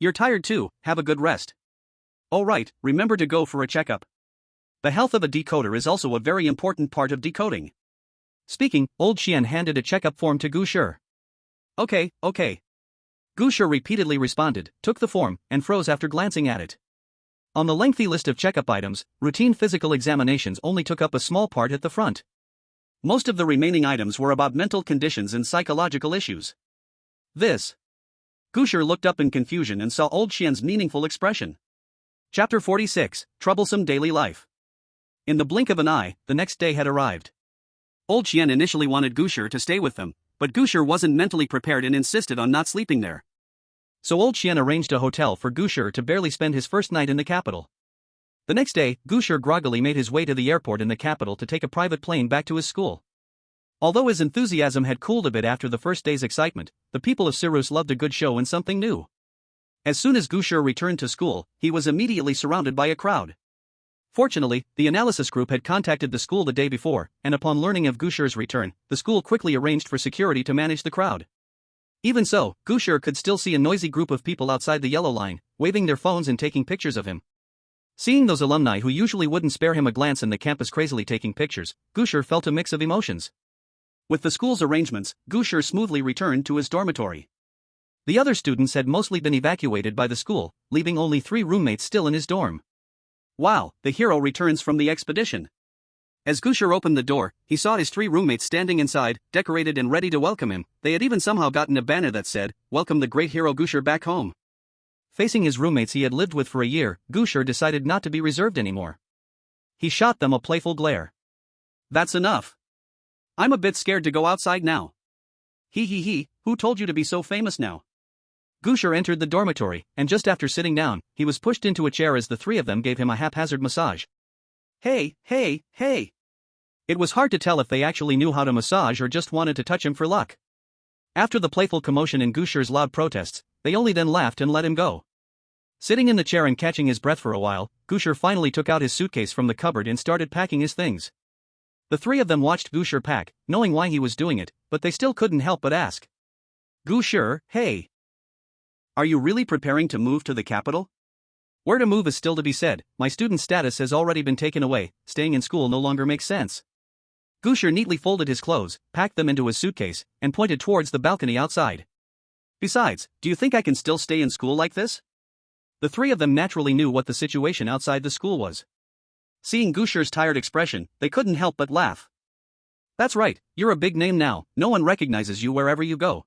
You're tired too, have a good rest. Oh right, remember to go for a checkup. The health of a decoder is also a very important part of decoding. Speaking, old Xian handed a checkup form to Gu Shi. Okay. Gu Shi repeatedly responded, took the form, and froze after glancing at it. On the lengthy list of checkup items, routine physical examinations only took up a small part at the front. Most of the remaining items were about mental conditions and psychological issues. Gu Shi looked up in confusion and saw old Xian's meaningful expression. Chapter 46, Troublesome Daily Life. In the blink of an eye, the next day had arrived. Old Xian initially wanted Gu Shi to stay with them, but Gu Shi wasn't mentally prepared and insisted on not sleeping there. So old Xian arranged a hotel for Gu Shi to barely spend his first night in the capital. The next day, Gu Shi groggily made his way to the airport in the capital to take a private plane back to his school. Although his enthusiasm had cooled a bit after the first day's excitement, the people of Sirius loved a good show and something new. As soon as Gu Shi returned to school, he was immediately surrounded by a crowd. Fortunately, the analysis group had contacted the school the day before, and upon learning of Gu Shi's return, the school quickly arranged for security to manage the crowd. Even so, Gu Shi could still see a noisy group of people outside the yellow line, waving their phones and taking pictures of him. Seeing those alumni who usually wouldn't spare him a glance in the campus crazily taking pictures, Gu Shi felt a mix of emotions. With the school's arrangements, Gu Shi smoothly returned to his dormitory. The other students had mostly been evacuated by the school, leaving only 3 roommates still in his dorm. Wow, the hero returns from the expedition. As Gu Shi opened the door, he saw his 3 roommates standing inside, decorated and ready to welcome him. They had even somehow gotten a banner that said, "Welcome the great hero Gu Shi back home." Facing his roommates he had lived with for a year, Gu Shi decided not to be reserved anymore. He shot them a playful glare. That's enough. I'm a bit scared to go outside now. He, who told you to be so famous now? Gu Shi entered the dormitory, and just after sitting down, he was pushed into a chair as the 3 of them gave him a haphazard massage. Hey. It was hard to tell if they actually knew how to massage or just wanted to touch him for luck. After the playful commotion and Gu Shi's loud protests, they only then laughed and let him go. Sitting in the chair and catching his breath for a while, Gu Shi finally took out his suitcase from the cupboard and started packing his things. The 3 of them watched Gu Shi pack, knowing why he was doing it, but they still couldn't help but ask. Gu Shi, hey. Are you really preparing to move to the capital? Where to move is still to be said. My student status has already been taken away, staying in school no longer makes sense. Gu Shi neatly folded his clothes, packed them into his suitcase, and pointed towards the balcony outside. Besides, do you think I can still stay in school like this? The 3 of them naturally knew what the situation outside the school was. Seeing Gu Shi's tired expression, they couldn't help but laugh. That's right, you're a big name now, no one recognizes you wherever you go.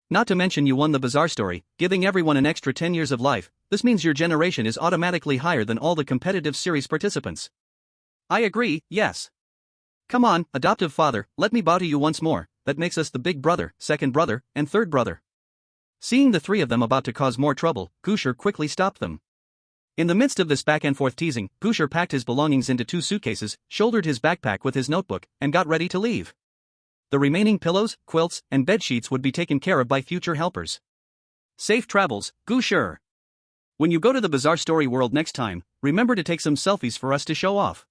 Not to mention you won the Bazaar story, giving everyone an extra 10 years of life. This means your generation is automatically higher than all the competitive series participants. I agree, yes. Come on, adoptive father, let me bow to you once more. That makes us the big brother, second brother, and third brother. Seeing the 3 of them about to cause more trouble, Gu Shi quickly stopped them. In the midst of this back-and-forth teasing, Gu Shi packed his belongings into 2 suitcases, shouldered his backpack with his notebook, and got ready to leave. The remaining pillows, quilts, and bed sheets would be taken care of by future helpers. Safe travels, Gu Shi. When you go to the Bazaar Story World next time, remember to take some selfies for us to show off.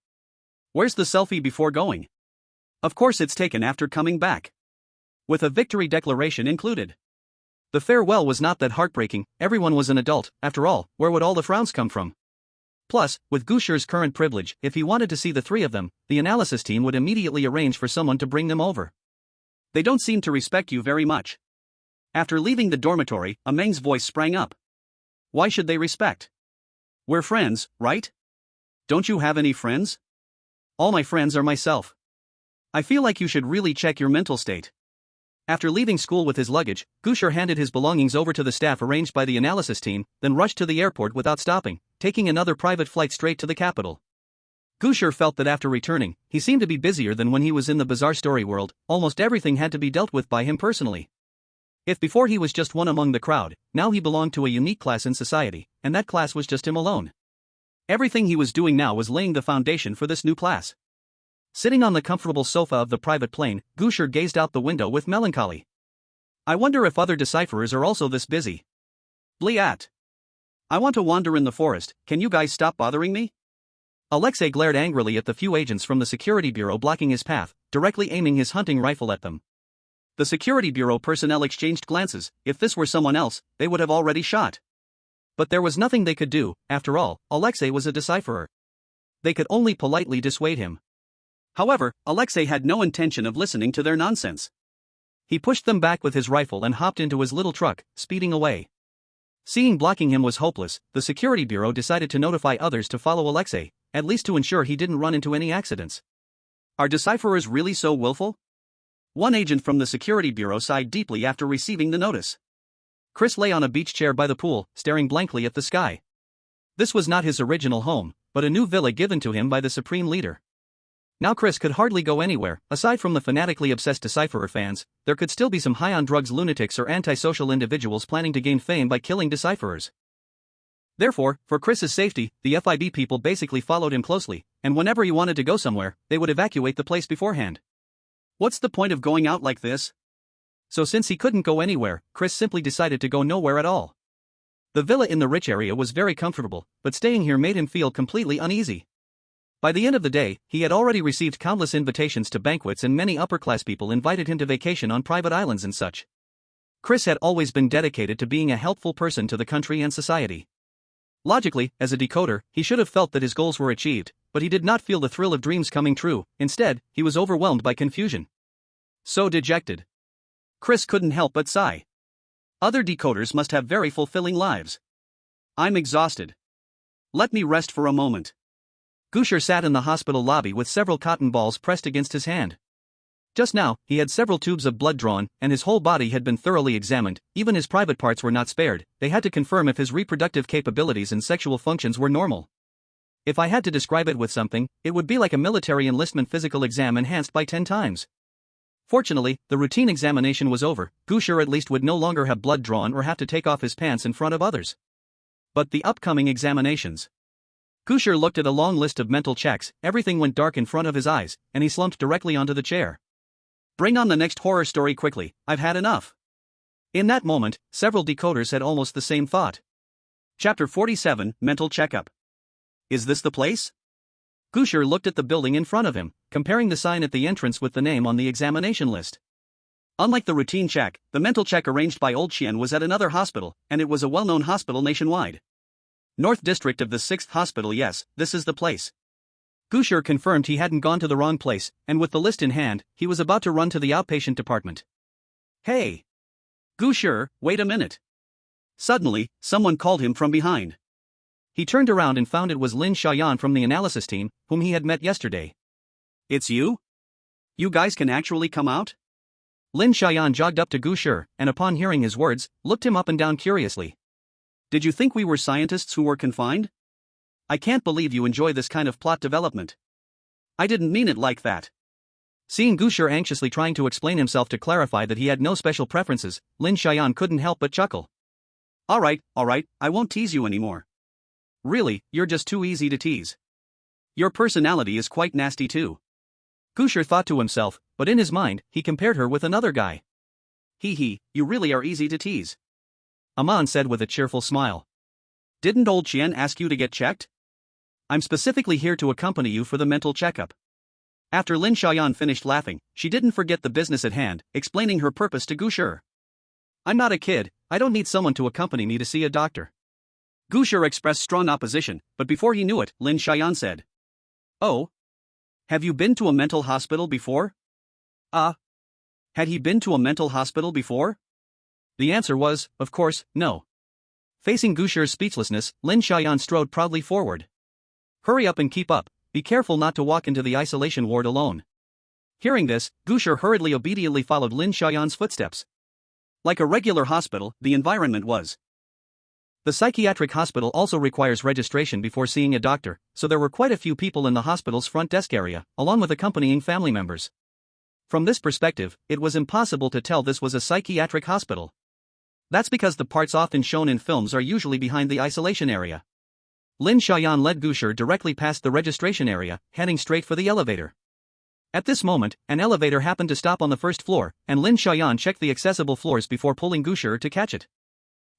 Where's the selfie before going? Of course it's taken after coming back. With a victory declaration included. The farewell was not that heartbreaking, everyone was an adult, after all, where would all the frowns come from? Plus, with Gu Shi's current privilege, if he wanted to see the 3 of them, the analysis team would immediately arrange for someone to bring them over. They don't seem to respect you very much. After leaving the dormitory, a Meng's voice sprang up. Why should they respect? We're friends, right? Don't you have any friends? All my friends are myself. I feel like you should really check your mental state. After leaving school with his luggage, Gu Shi handed his belongings over to the staff arranged by the analysis team, then rushed to the airport without stopping, taking another private flight straight to the capital. Gu Shi felt that after returning, he seemed to be busier than when he was in the Bazaar Story World. Almost everything had to be dealt with by him personally. If before he was just one among the crowd, now he belonged to a unique class in society, and that class was just him alone. Everything he was doing now was laying the foundation for this new class. Sitting on the comfortable sofa of the private plane, Gu Shi gazed out the window with melancholy. I wonder if other decipherers are also this busy. Bliat. I want to wander in the forest, can you guys stop bothering me? Alexei glared angrily at the few agents from the security bureau blocking his path, directly aiming his hunting rifle at them. The security bureau personnel exchanged glances. If this were someone else, they would have already shot. But there was nothing they could do. After all, Alexei was a decipherer. They could only politely dissuade him. However, Alexei had no intention of listening to their nonsense. He pushed them back with his rifle and hopped into his little truck, speeding away. Seeing blocking him was hopeless, the security bureau decided to notify others to follow Alexei, at least to ensure he didn't run into any accidents. Are decipherers really so willful? One agent from the security bureau sighed deeply after receiving the notice. Chris lay on a beach chair by the pool, staring blankly at the sky. This was not his original home, but a new villa given to him by the supreme leader. Now Chris could hardly go anywhere. Aside from the fanatically obsessed Decipherer fans, there could still be some high-on-drugs lunatics or antisocial individuals planning to gain fame by killing decipherers. Therefore, for Chris's safety, the FIB people basically followed him closely, and whenever he wanted to go somewhere, they would evacuate the place beforehand. What's the point of going out like this? So since he couldn't go anywhere, Chris simply decided to go nowhere at all. The villa in the rich area was very comfortable, but staying here made him feel completely uneasy. By the end of the day, he had already received countless invitations to banquets and many upper-class people invited him to vacation on private islands and such. Chris had always been dedicated to being a helpful person to the country and society. Logically, as a decoder, he should have felt that his goals were achieved, but he did not feel the thrill of dreams coming true. Instead, he was overwhelmed by confusion. So dejected. Chris couldn't help but sigh. Other decoders must have very fulfilling lives. I'm exhausted. Let me rest for a moment. Gu Shi sat in the hospital lobby with several cotton balls pressed against his hand. Just now, he had several tubes of blood drawn, and his whole body had been thoroughly examined. Even his private parts were not spared. They had to confirm if his reproductive capabilities and sexual functions were normal. If I had to describe it with something, it would be like a military enlistment physical exam enhanced by 10 times. Fortunately, the routine examination was over. Gu Shi at least would no longer have blood drawn or have to take off his pants in front of others. But the upcoming examinations. Gu Shi looked at a long list of mental checks. Everything went dark in front of his eyes, and he slumped directly onto the chair. Bring on the next horror story quickly, I've had enough. In that moment, several decoders had almost the same thought. Chapter 47, Mental Checkup. Is this the place? Gu Shi looked at the building in front of him, comparing the sign at the entrance with the name on the examination list. Unlike the routine check, the mental check arranged by Old Qian was at another hospital, and it was a well-known hospital nationwide. North District of the 6th Hospital. Yes, this is the place. Gu Shi confirmed he hadn't gone to the wrong place, and with the list in hand, he was about to run to the outpatient department. Hey! Gu Shi, wait a minute. Suddenly, someone called him from behind. He turned around and found it was Lin Xiaoyan from the analysis team, whom he had met yesterday. It's you? You guys can actually come out? Lin Xiaoyan jogged up to Gu Shi, and upon hearing his words, looked him up and down curiously. Did you think we were scientists who were confined? I can't believe you enjoy this kind of plot development. I didn't mean it like that. Seeing Gu Shi anxiously trying to explain himself to clarify that he had no special preferences, Lin Xiaoyan couldn't help but chuckle. Alright, I won't tease you anymore. Really, you're just too easy to tease. Your personality is quite nasty too. Gu Shi thought to himself, but in his mind, he compared her with another guy. Hee, you really are easy to tease. Aman said with a cheerful smile. Didn't Old Qian ask you to get checked? I'm specifically here to accompany you for the mental checkup. After Lin Xiaoyan finished laughing, she didn't forget the business at hand, explaining her purpose to Gu Shi. I'm not a kid, I don't need someone to accompany me to see a doctor. Gu Shi expressed strong opposition, but before he knew it, Lin Xiaoyan said. Oh? Have you been to a mental hospital before? Had he been to a mental hospital before? The answer was, of course, no. Facing Gu Shi's speechlessness, Lin Xiaoyan strode proudly forward. Hurry up and keep up, be careful not to walk into the isolation ward alone. Hearing this, Gu Shi hurriedly obediently followed Lin Xiaoyan's footsteps. Like a regular hospital, the environment was. The psychiatric hospital also requires registration before seeing a doctor, so there were quite a few people in the hospital's front desk area, along with accompanying family members. From this perspective, it was impossible to tell this was a psychiatric hospital. That's because the parts often shown in films are usually behind the isolation area. Lin Xiaoyan led Gu Shi directly past the registration area, heading straight for the elevator. At this moment, an elevator happened to stop on the first floor, and Lin Xiaoyan checked the accessible floors before pulling Gu Shi to catch it.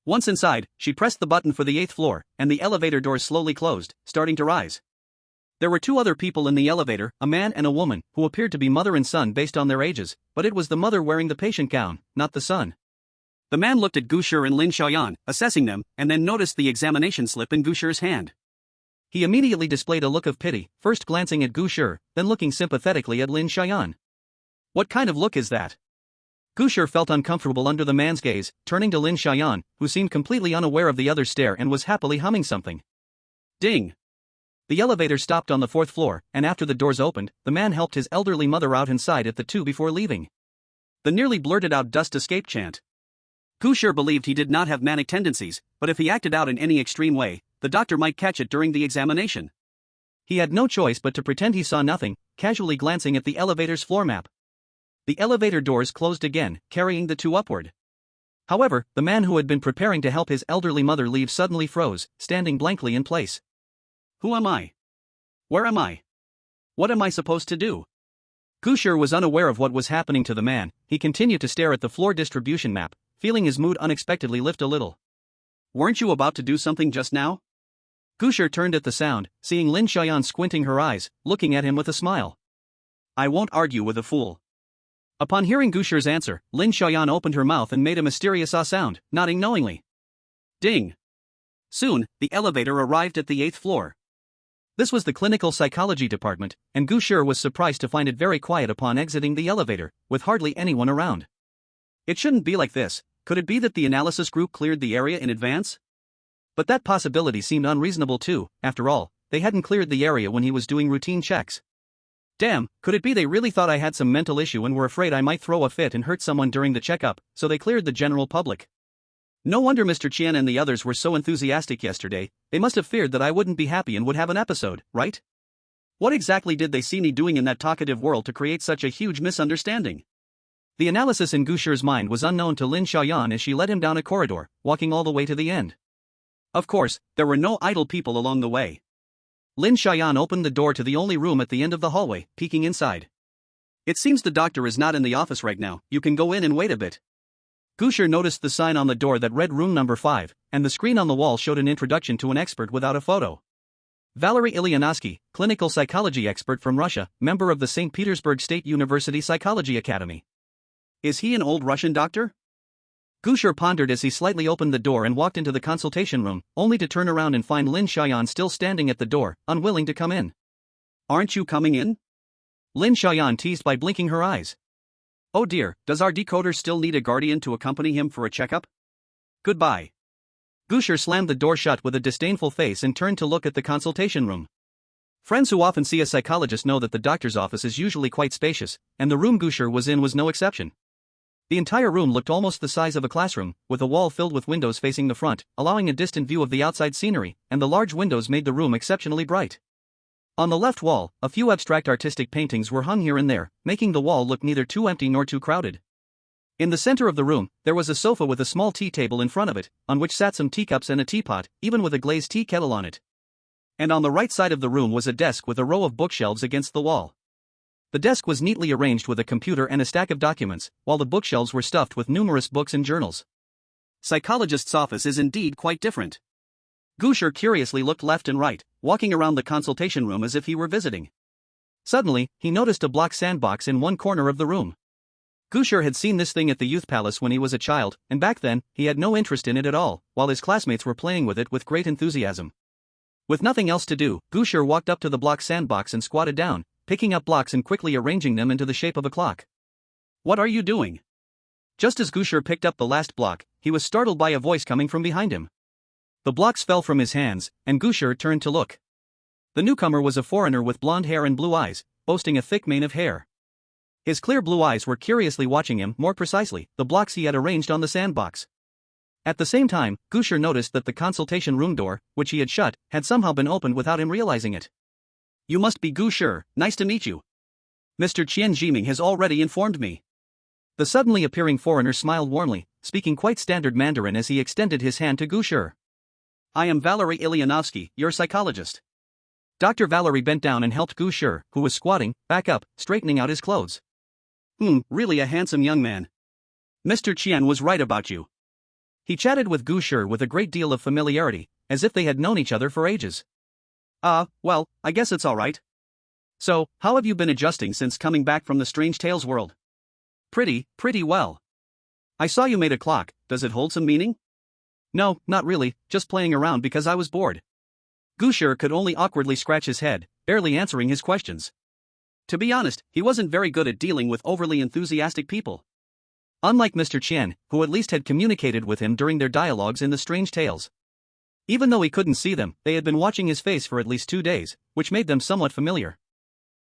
Once inside, she pressed the button for the 8th floor, and the elevator doors slowly closed, starting to rise. There were two other people in the elevator, a man and a woman, who appeared to be mother and son based on their ages, but it was the mother wearing the patient gown, not the son. The man looked at Gu Shi and Lin Xiaoyan, assessing them, and then noticed the examination slip in Gu Shi's hand. He immediately displayed a look of pity, first glancing at Gu Shi, then looking sympathetically at Lin Xiaoyan. What kind of look is that? Gu Shi felt uncomfortable under the man's gaze, turning to Lin Xiaoyan, who seemed completely unaware of the other's stare and was happily humming something. Ding! The elevator stopped on the 4th floor, and after the doors opened, the man helped his elderly mother out and sighed at the two before leaving. The nearly blurted-out dust escape chant. Gu Shi believed he did not have manic tendencies, but if he acted out in any extreme way, the doctor might catch it during the examination. He had no choice but to pretend he saw nothing, casually glancing at the elevator's floor map. The elevator doors closed again, carrying the two upward. However, the man who had been preparing to help his elderly mother leave suddenly froze, standing blankly in place. Who am I? Where am I? What am I supposed to do? Gu Shi was unaware of what was happening to the man. He continued to stare at the floor distribution map, feeling his mood unexpectedly lift a little. Weren't you about to do something just now? Gu Shi turned at the sound, seeing Lin Xiaoyan squinting her eyes, looking at him with a smile. I won't argue with a fool. Upon hearing Gu Shi's answer, Lin Xiaoyan opened her mouth and made a mysterious ah sound, nodding knowingly. Ding! Soon, the elevator arrived at the 8th floor. This was the clinical psychology department, and Gu Shi was surprised to find it very quiet upon exiting the elevator, with hardly anyone around. It shouldn't be like this. Could it be that the analysis group cleared the area in advance? But that possibility seemed unreasonable too. After all, they hadn't cleared the area when he was doing routine checks. Damn, could it be they really thought I had some mental issue and were afraid I might throw a fit and hurt someone during the checkup, so they cleared the general public? No wonder Mr. Qian and the others were so enthusiastic yesterday. They must have feared that I wouldn't be happy and would have an episode, right? What exactly did they see me doing in that talkative world to create such a huge misunderstanding? The analysis in Gu Shi's mind was unknown to Lin Xiaoyan as she led him down a corridor, walking all the way to the end. Of course, there were no idle people along the way. Lin Xiaoyan opened the door to the only room at the end of the hallway, peeking inside. It seems the doctor is not in the office right now. You can go in and wait a bit. Gu Shi noticed the sign on the door that read room number 5, and the screen on the wall showed an introduction to an expert without a photo. Valery Ilyanovsky, clinical psychology expert from Russia, member of the St. Petersburg State University Psychology Academy. Is he an old Russian doctor? Gu Shi pondered as he slightly opened the door and walked into the consultation room, only to turn around and find Lin Xiaoyan still standing at the door, unwilling to come in. Aren't you coming in? Lin Xiaoyan teased by blinking her eyes. Oh dear, does our decoder still need a guardian to accompany him for a checkup? Goodbye. Gu Shi slammed the door shut with a disdainful face and turned to look at the consultation room. Friends who often see a psychologist know that the doctor's office is usually quite spacious, and the room Gu Shi was in was no exception. The entire room looked almost the size of a classroom, with a wall filled with windows facing the front, allowing a distant view of the outside scenery, and the large windows made the room exceptionally bright. On the left wall, a few abstract artistic paintings were hung here and there, making the wall look neither too empty nor too crowded. In the center of the room, there was a sofa with a small tea table in front of it, on which sat some teacups and a teapot, even with a glazed tea kettle on it. And on the right side of the room was a desk with a row of bookshelves against the wall. The desk was neatly arranged with a computer and a stack of documents, while the bookshelves were stuffed with numerous books and journals. Psychologist's office is indeed quite different. Gu Shi curiously looked left and right, walking around the consultation room as if he were visiting. Suddenly, he noticed a block sandbox in one corner of the room. Gu Shi had seen this thing at the youth palace when he was a child, and back then, he had no interest in it at all, while his classmates were playing with it with great enthusiasm. With nothing else to do, Gu Shi walked up to the block sandbox and squatted down, picking up blocks and quickly arranging them into the shape of a clock. What are you doing? Just as Gu Shi picked up the last block, he was startled by a voice coming from behind him. The blocks fell from his hands, and Gu Shi turned to look. The newcomer was a foreigner with blonde hair and blue eyes, boasting a thick mane of hair. His clear blue eyes were curiously watching him, more precisely, the blocks he had arranged on the sandbox. At the same time, Gu Shi noticed that the consultation room door, which he had shut, had somehow been opened without him realizing it. You must be Gu Shi, nice to meet you. Mr. Qian Jiming has already informed me. The suddenly appearing foreigner smiled warmly, speaking quite standard Mandarin as he extended his hand to Gu Shi. I am Valery Ilyanovsky, your psychologist. Dr. Valery bent down and helped Gu Shi, who was squatting, back up, straightening out his clothes. Really a handsome young man. Mr. Qian was right about you. He chatted with Gu Shi with a great deal of familiarity, as if they had known each other for ages. Well, I guess it's alright. So, how have you been adjusting since coming back from the Strange Tales world? Pretty well. I saw you made a clock, does it hold some meaning? No, not really, just playing around because I was bored. Gu Shi could only awkwardly scratch his head, barely answering his questions. To be honest, he wasn't very good at dealing with overly enthusiastic people. Unlike Mr. Qian, who at least had communicated with him during their dialogues in the strange tales. Even though he couldn't see them, they had been watching his face for at least 2 days, which made them somewhat familiar.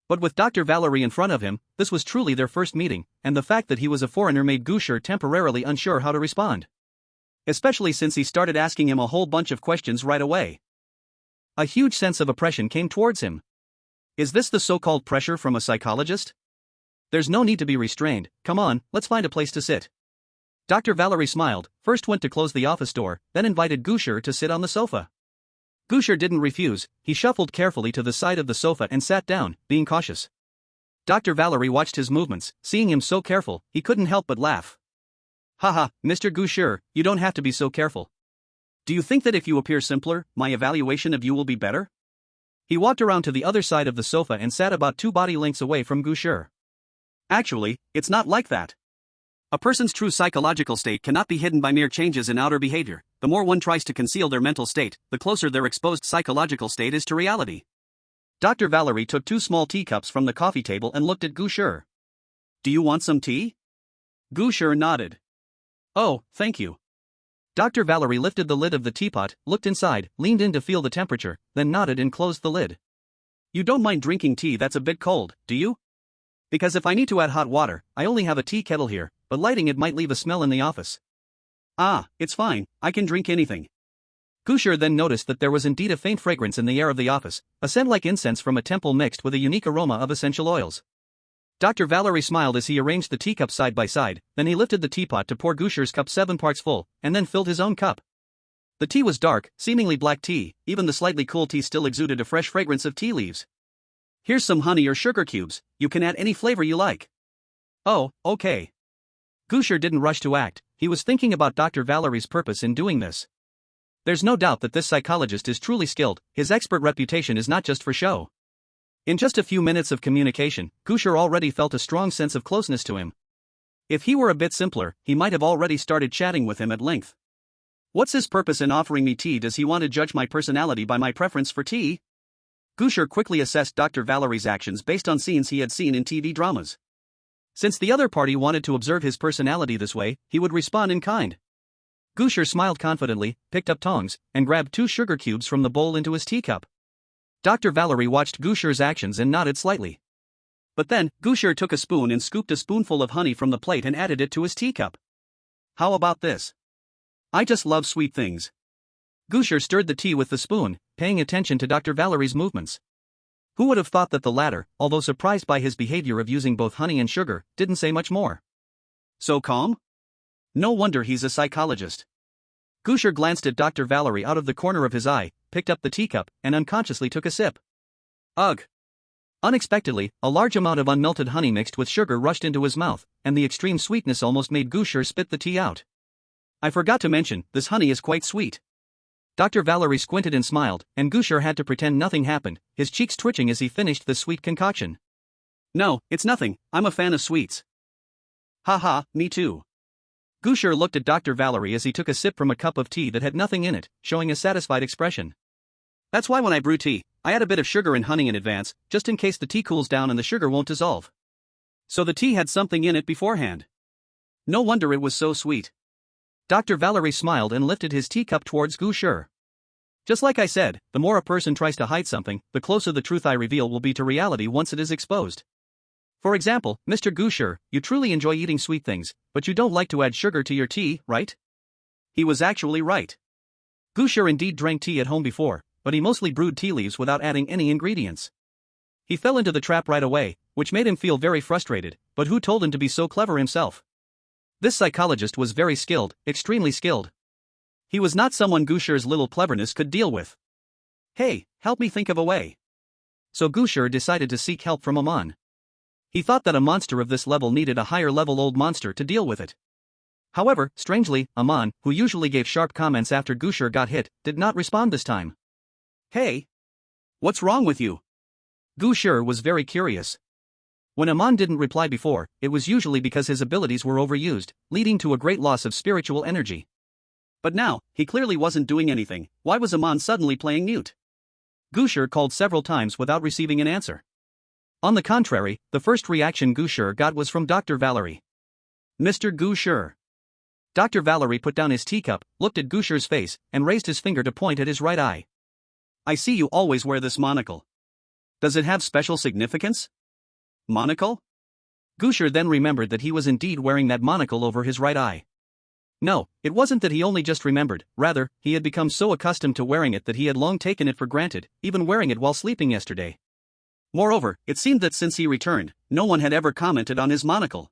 But with Dr. Valerie in front of him, this was truly their first meeting, and the fact that he was a foreigner made Gu Shi temporarily unsure how to respond. Especially since he started asking him a whole bunch of questions right away. A huge sense of oppression came towards him. Is this the so-called pressure from a psychologist? There's no need to be restrained, come on, let's find a place to sit. Dr. Valerie smiled, first went to close the office door, then invited Gu Shi to sit on the sofa. Gu Shi didn't refuse, he shuffled carefully to the side of the sofa and sat down, being cautious. Dr. Valerie watched his movements, seeing him so careful, he couldn't help but laugh. Haha, Mr. Gu Shi, you don't have to be so careful. Do you think that if you appear simpler, my evaluation of you will be better? He walked around to the other side of the sofa and sat about 2 body lengths away from Gu Shi. Actually, it's not like that. A person's true psychological state cannot be hidden by mere changes in outer behavior. The more one tries to conceal their mental state, the closer their exposed psychological state is to reality. Dr. Valerie took 2 small teacups from the coffee table and looked at Gu Shi. Do you want some tea? Gu Shi nodded. Oh, thank you. Dr. Valerie lifted the lid of the teapot, looked inside, leaned in to feel the temperature, then nodded and closed the lid. You don't mind drinking tea that's a bit cold, do you? Because if I need to add hot water, I only have a tea kettle here, but lighting it might leave a smell in the office. Ah, it's fine, I can drink anything. Gu Shi then noticed that there was indeed a faint fragrance in the air of the office, a scent like incense from a temple mixed with a unique aroma of essential oils. Dr. Valerie smiled as he arranged the teacups side by side, then he lifted the teapot to pour Gu Shi's cup 7 parts full, and then filled his own cup. The tea was dark, seemingly black tea, even the slightly cool tea still exuded a fresh fragrance of tea leaves. Here's some honey or sugar cubes, you can add any flavor you like. Oh, okay. Gu Shi didn't rush to act, he was thinking about Dr. Valerie's purpose in doing this. There's no doubt that this psychologist is truly skilled, his expert reputation is not just for show. In just a few minutes of communication, Gu Shi already felt a strong sense of closeness to him. If he were a bit simpler, he might have already started chatting with him at length. What's his purpose in offering me tea? Does he want to judge my personality by my preference for tea? Gu Shi quickly assessed Dr. Valerie's actions based on scenes he had seen in TV dramas. Since the other party wanted to observe his personality this way, he would respond in kind. Gu Shi smiled confidently, picked up tongs, and grabbed 2 sugar cubes from the bowl into his teacup. Dr. Valerie watched Gu Shi's actions and nodded slightly. But then, Gu Shi took a spoon and scooped a spoonful of honey from the plate and added it to his teacup. How about this? I just love sweet things. Gu Shi stirred the tea with the spoon, paying attention to Dr. Valerie's movements. Who would have thought that the latter, although surprised by his behavior of using both honey and sugar, didn't say much more? So calm? No wonder he's a psychologist. Gu Shi glanced at Dr. Valerie out of the corner of his eye, picked up the teacup, and unconsciously took a sip. Ugh! Unexpectedly, a large amount of unmelted honey mixed with sugar rushed into his mouth, and the extreme sweetness almost made Gu Shi spit the tea out. I forgot to mention, this honey is quite sweet. Dr. Valerie squinted and smiled, and Gu Shi had to pretend nothing happened, his cheeks twitching as he finished the sweet concoction. No, it's nothing, I'm a fan of sweets. Haha, me too. Gu Shi looked at Dr. Valerie as he took a sip from a cup of tea that had nothing in it, showing a satisfied expression. That's why when I brew tea, I add a bit of sugar and honey in advance, just in case the tea cools down and the sugar won't dissolve. So the tea had something in it beforehand. No wonder it was so sweet. Dr. Valerie smiled and lifted his teacup towards Gu Shi. Just like I said, the more a person tries to hide something, the closer the truth I reveal will be to reality once it is exposed. For example, Mr. Gu Shi, you truly enjoy eating sweet things, but you don't like to add sugar to your tea, right? He was actually right. Gu Shi indeed drank tea at home before, but he mostly brewed tea leaves without adding any ingredients. He fell into the trap right away, which made him feel very frustrated, but who told him to be so clever himself? This psychologist was very skilled, extremely skilled. He was not someone Gu Shi's little cleverness could deal with. Hey, help me think of a way. So Gu Shi decided to seek help from Amon. He thought that a monster of this level needed a higher level old monster to deal with it. However, strangely, Amon, who usually gave sharp comments after Gu Shi got hit, did not respond this time. Hey! What's wrong with you? Gu Shi was very curious. When Aman didn't reply before, it was usually because his abilities were overused, leading to a great loss of spiritual energy. But now, he clearly wasn't doing anything. Why was Aman suddenly playing mute? Gu Shi called several times without receiving an answer. On the contrary, the first reaction Gu Shi got was from Dr. Valerie. Mr. Gu Shi. Dr. Valerie put down his teacup, looked at Gu Shi's face, and raised his finger to point at his right eye. I see you always wear this monocle. Does it have special significance? Monocle? Gu Shi then remembered that he was indeed wearing that monocle over his right eye. No, it wasn't that he only just remembered, rather, he had become so accustomed to wearing it that he had long taken it for granted, even wearing it while sleeping yesterday. Moreover, it seemed that since he returned, no one had ever commented on his monocle.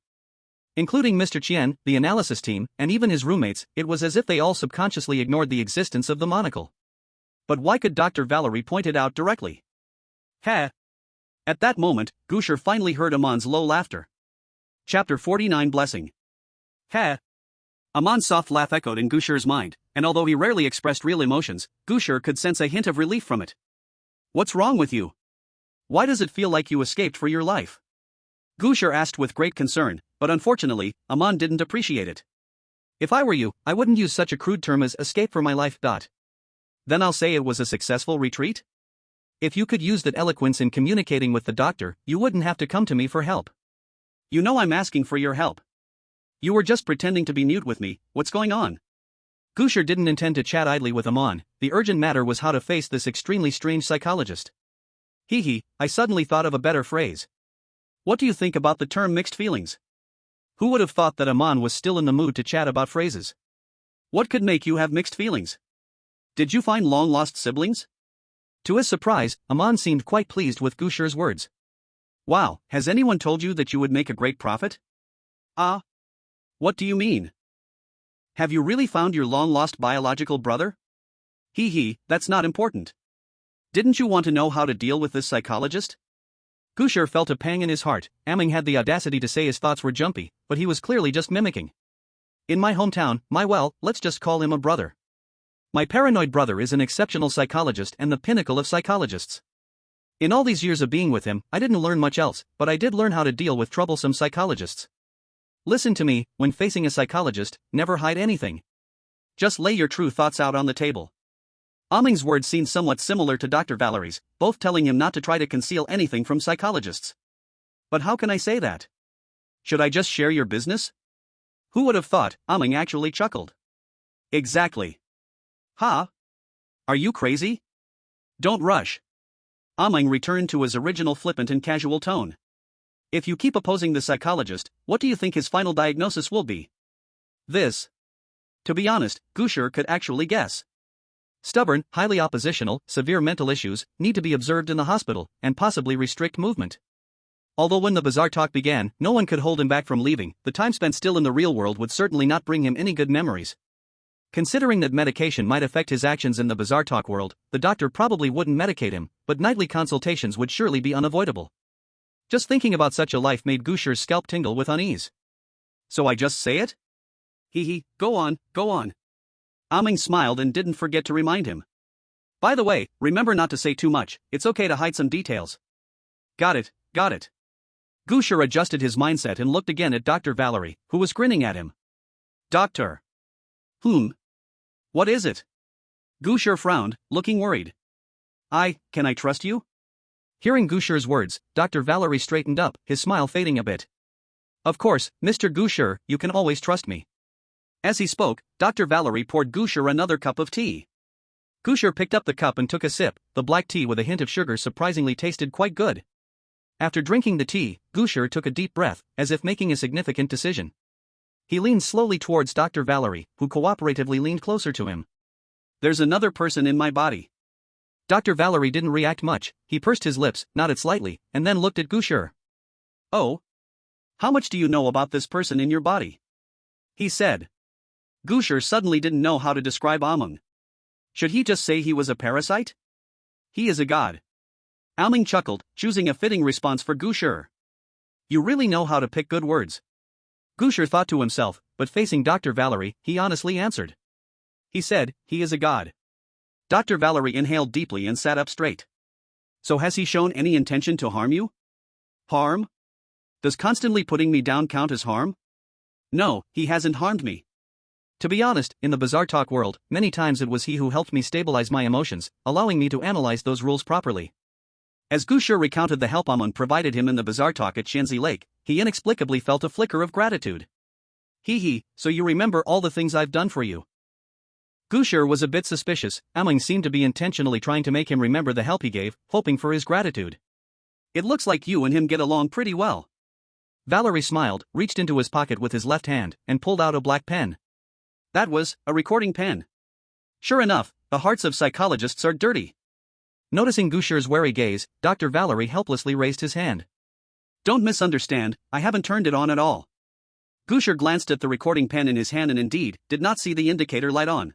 Including Mr. Qian, the analysis team, and even his roommates, it was as if they all subconsciously ignored the existence of the monocle. But why could Dr. Valerie point it out directly? Heh! At that moment, Gu Shi finally heard Aman's low laughter. Chapter 49 Blessing. Heh! Aman's soft laugh echoed in Gu Shi's mind, and although he rarely expressed real emotions, Gu Shi could sense a hint of relief from it. What's wrong with you? Why does it feel like you escaped for your life? Gu Shi asked with great concern, but unfortunately, Aman didn't appreciate it. If I were you, I wouldn't use such a crude term as escape for my life. Then I'll say it was a successful retreat? If you could use that eloquence in communicating with the doctor, you wouldn't have to come to me for help. You know I'm asking for your help. You were just pretending to be mute with me. What's going on? Gu Shi didn't intend to chat idly with Aman. The urgent matter was how to face this extremely strange psychologist. I suddenly thought of a better phrase. What do you think about the term mixed feelings? Who would have thought that Aman was still in the mood to chat about phrases? What could make you have mixed feelings? Did you find long-lost siblings? To his surprise, Aman seemed quite pleased with Gu Shi's words. Wow, has anyone told you that you would make a great prophet? What do you mean? Have you really found your long-lost biological brother? That's not important. Didn't you want to know how to deal with this psychologist? Gu Shi felt a pang in his heart. Aming had the audacity to say his thoughts were jumpy, but he was clearly just mimicking. In my hometown, let's just call him a brother. My paranoid brother is an exceptional psychologist and the pinnacle of psychologists. In all these years of being with him, I didn't learn much else, but I did learn how to deal with troublesome psychologists. Listen to me, when facing a psychologist, never hide anything. Just lay your true thoughts out on the table. Aming's words seemed somewhat similar to Dr. Valerie's, both telling him not to try to conceal anything from psychologists. But how can I say that? Should I just share your business? Who would have thought? Aming actually chuckled. Exactly. Are you crazy? Don't rush. Aming returned to his original flippant and casual tone. If you keep opposing the psychologist, what do you think his final diagnosis will be? This. To be honest, Gu Shi could actually guess. Stubborn, highly oppositional, severe mental issues, need to be observed in the hospital, and possibly restrict movement. Although when the bizarre talk began, no one could hold him back from leaving, the time spent still in the real world would certainly not bring him any good memories. Considering that medication might affect his actions in the bizarre talk world, the doctor probably wouldn't medicate him, but nightly consultations would surely be unavoidable. Just thinking about such a life made Gu Shi's scalp tingle with unease. So I just say it? Go on. Aming smiled and didn't forget to remind him. By the way, remember not to say too much, it's okay to hide some details. Got it. Gu Shi adjusted his mindset and looked again at Dr. Valerie, who was grinning at him. Doctor. What is it? Gu Shi frowned, looking worried. Can I trust you? Hearing Gu Shi's words, Dr. Valerie straightened up, his smile fading a bit. Of course, Mr. Gu Shi, you can always trust me. As he spoke, Dr. Valerie poured Gu Shi another cup of tea. Gu Shi picked up the cup and took a sip. The black tea with a hint of sugar surprisingly tasted quite good. After drinking the tea, Gu Shi took a deep breath, as if making a significant decision. He leaned slowly towards Dr. Valerie, who cooperatively leaned closer to him. There's another person in my body. Dr. Valerie didn't react much. He pursed his lips, nodded slightly, and then looked at Gu Shi. Oh? How much do you know about this person in your body? He said. Gu Shi suddenly didn't know how to describe Aming. Should he just say he was a parasite? He is a god. Aming chuckled, choosing a fitting response for Gu Shi. You really know how to pick good words. Gu Shi thought to himself, but facing Dr. Valerie, he honestly answered. He said, he is a god. Dr. Valerie inhaled deeply and sat up straight. So has he shown any intention to harm you? Harm? Does constantly putting me down count as harm? No, he hasn't harmed me. To be honest, in the bizarre talk world, many times it was he who helped me stabilize my emotions, allowing me to analyze those rules properly. As Gu Shi recounted the help Amon provided him in the bizarre talk at Shenzi Lake, he inexplicably felt a flicker of gratitude. Hee, so you remember all the things I've done for you. Gu Shi was a bit suspicious. Amon seemed to be intentionally trying to make him remember the help he gave, hoping for his gratitude. It looks like you and him get along pretty well. Valerie smiled, reached into his pocket with his left hand, and pulled out a black pen. That was a recording pen. Sure enough, the hearts of psychologists are dirty. Noticing Gu Shi's wary gaze, Dr. Valerie helplessly raised his hand. Don't misunderstand, I haven't turned it on at all. Gu Shi glanced at the recording pen in his hand and indeed, did not see the indicator light on.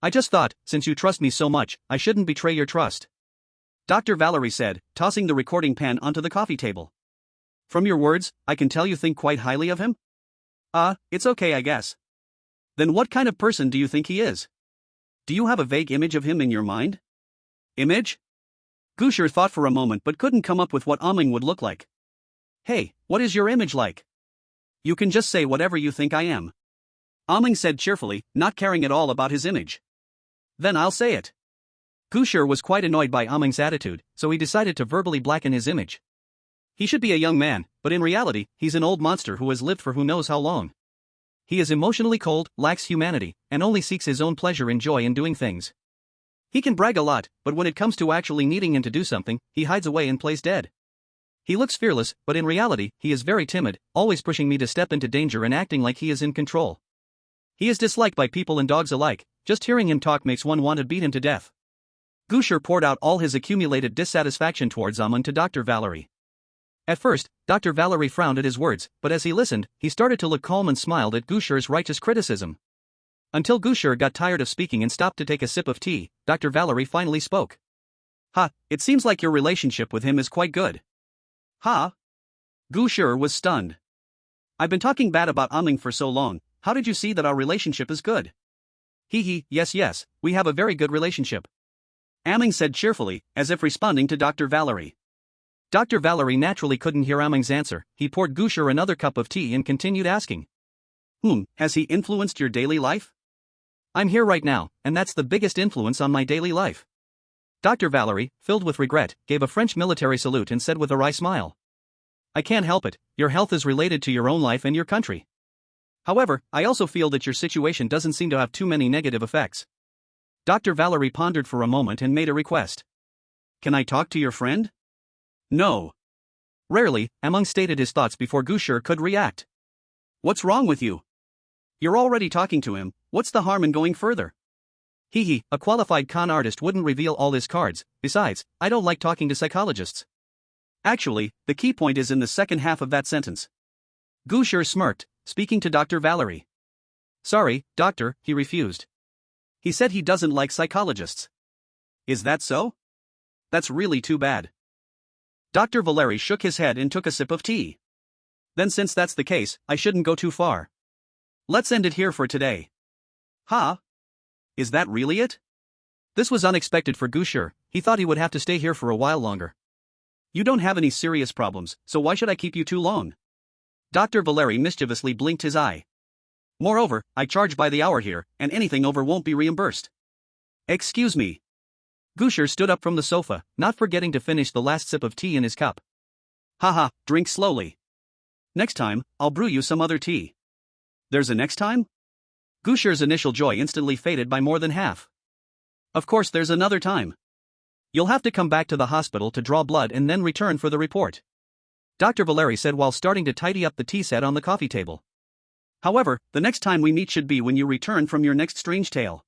I just thought, since you trust me so much, I shouldn't betray your trust. Dr. Valerie said, tossing the recording pen onto the coffee table. From your words, I can tell you think quite highly of him? It's okay I guess. Then what kind of person do you think he is? Do you have a vague image of him in your mind? Image? Gu Shi thought for a moment but couldn't come up with what Aming would look like. Hey, what is your image like? You can just say whatever you think I am. Aming said cheerfully, not caring at all about his image. Then I'll say it. Gu Shi was quite annoyed by Aming's attitude, so he decided to verbally blacken his image. He should be a young man, but in reality, he's an old monster who has lived for who knows how long. He is emotionally cold, lacks humanity, and only seeks his own pleasure and joy in doing things. He can brag a lot, but when it comes to actually needing him to do something, he hides away and plays dead. He looks fearless, but in reality, he is very timid, always pushing me to step into danger and acting like he is in control. He is disliked by people and dogs alike, just hearing him talk makes one want to beat him to death. Gu Shi poured out all his accumulated dissatisfaction towards Amon to Dr. Valerie. At first, Dr. Valerie frowned at his words, but as he listened, he started to look calm and smiled at Gu Shi's righteous criticism. Until Gu Shi got tired of speaking and stopped to take a sip of tea, Dr. Valerie finally spoke. It seems like your relationship with him is quite good. Gu Shi was stunned. I've been talking bad about Aming for so long, how did you see that our relationship is good? Yes, we have a very good relationship. Aming said cheerfully, as if responding to Dr. Valerie. Dr. Valerie naturally couldn't hear Aming's answer. He poured Gu Shi another cup of tea and continued asking. Has he influenced your daily life? I'm here right now, and that's the biggest influence on my daily life. Dr. Valerie, filled with regret, gave a French military salute and said with a wry smile. I can't help it, your health is related to your own life and your country. However, I also feel that your situation doesn't seem to have too many negative effects. Dr. Valerie pondered for a moment and made a request. Can I talk to your friend? No. Rarely, Among stated his thoughts before Gu Shi could react. What's wrong with you? You're already talking to him, what's the harm in going further? A qualified con artist wouldn't reveal all his cards, besides, I don't like talking to psychologists. Actually, the key point is in the second half of that sentence. Gu Shi smirked, speaking to Dr. Valerie. Sorry, doctor, he refused. He said he doesn't like psychologists. Is that so? That's really too bad. Dr. Valerie shook his head and took a sip of tea. Then since that's the case, I shouldn't go too far. Let's end it here for today. Is that really it? This was unexpected for Gu Shi. He thought he would have to stay here for a while longer. You don't have any serious problems, so why should I keep you too long? Dr. Valerie mischievously blinked his eye. Moreover, I charge by the hour here, and anything over won't be reimbursed. Excuse me. Gu Shi stood up from the sofa, not forgetting to finish the last sip of tea in his cup. Drink slowly. Next time, I'll brew you some other tea. There's a next time? Gu Shi's initial joy instantly faded by more than half. Of course there's another time. You'll have to come back to the hospital to draw blood and then return for the report. Dr. Valerie said while starting to tidy up the tea set on the coffee table. However, the next time we meet should be when you return from your next strange tale.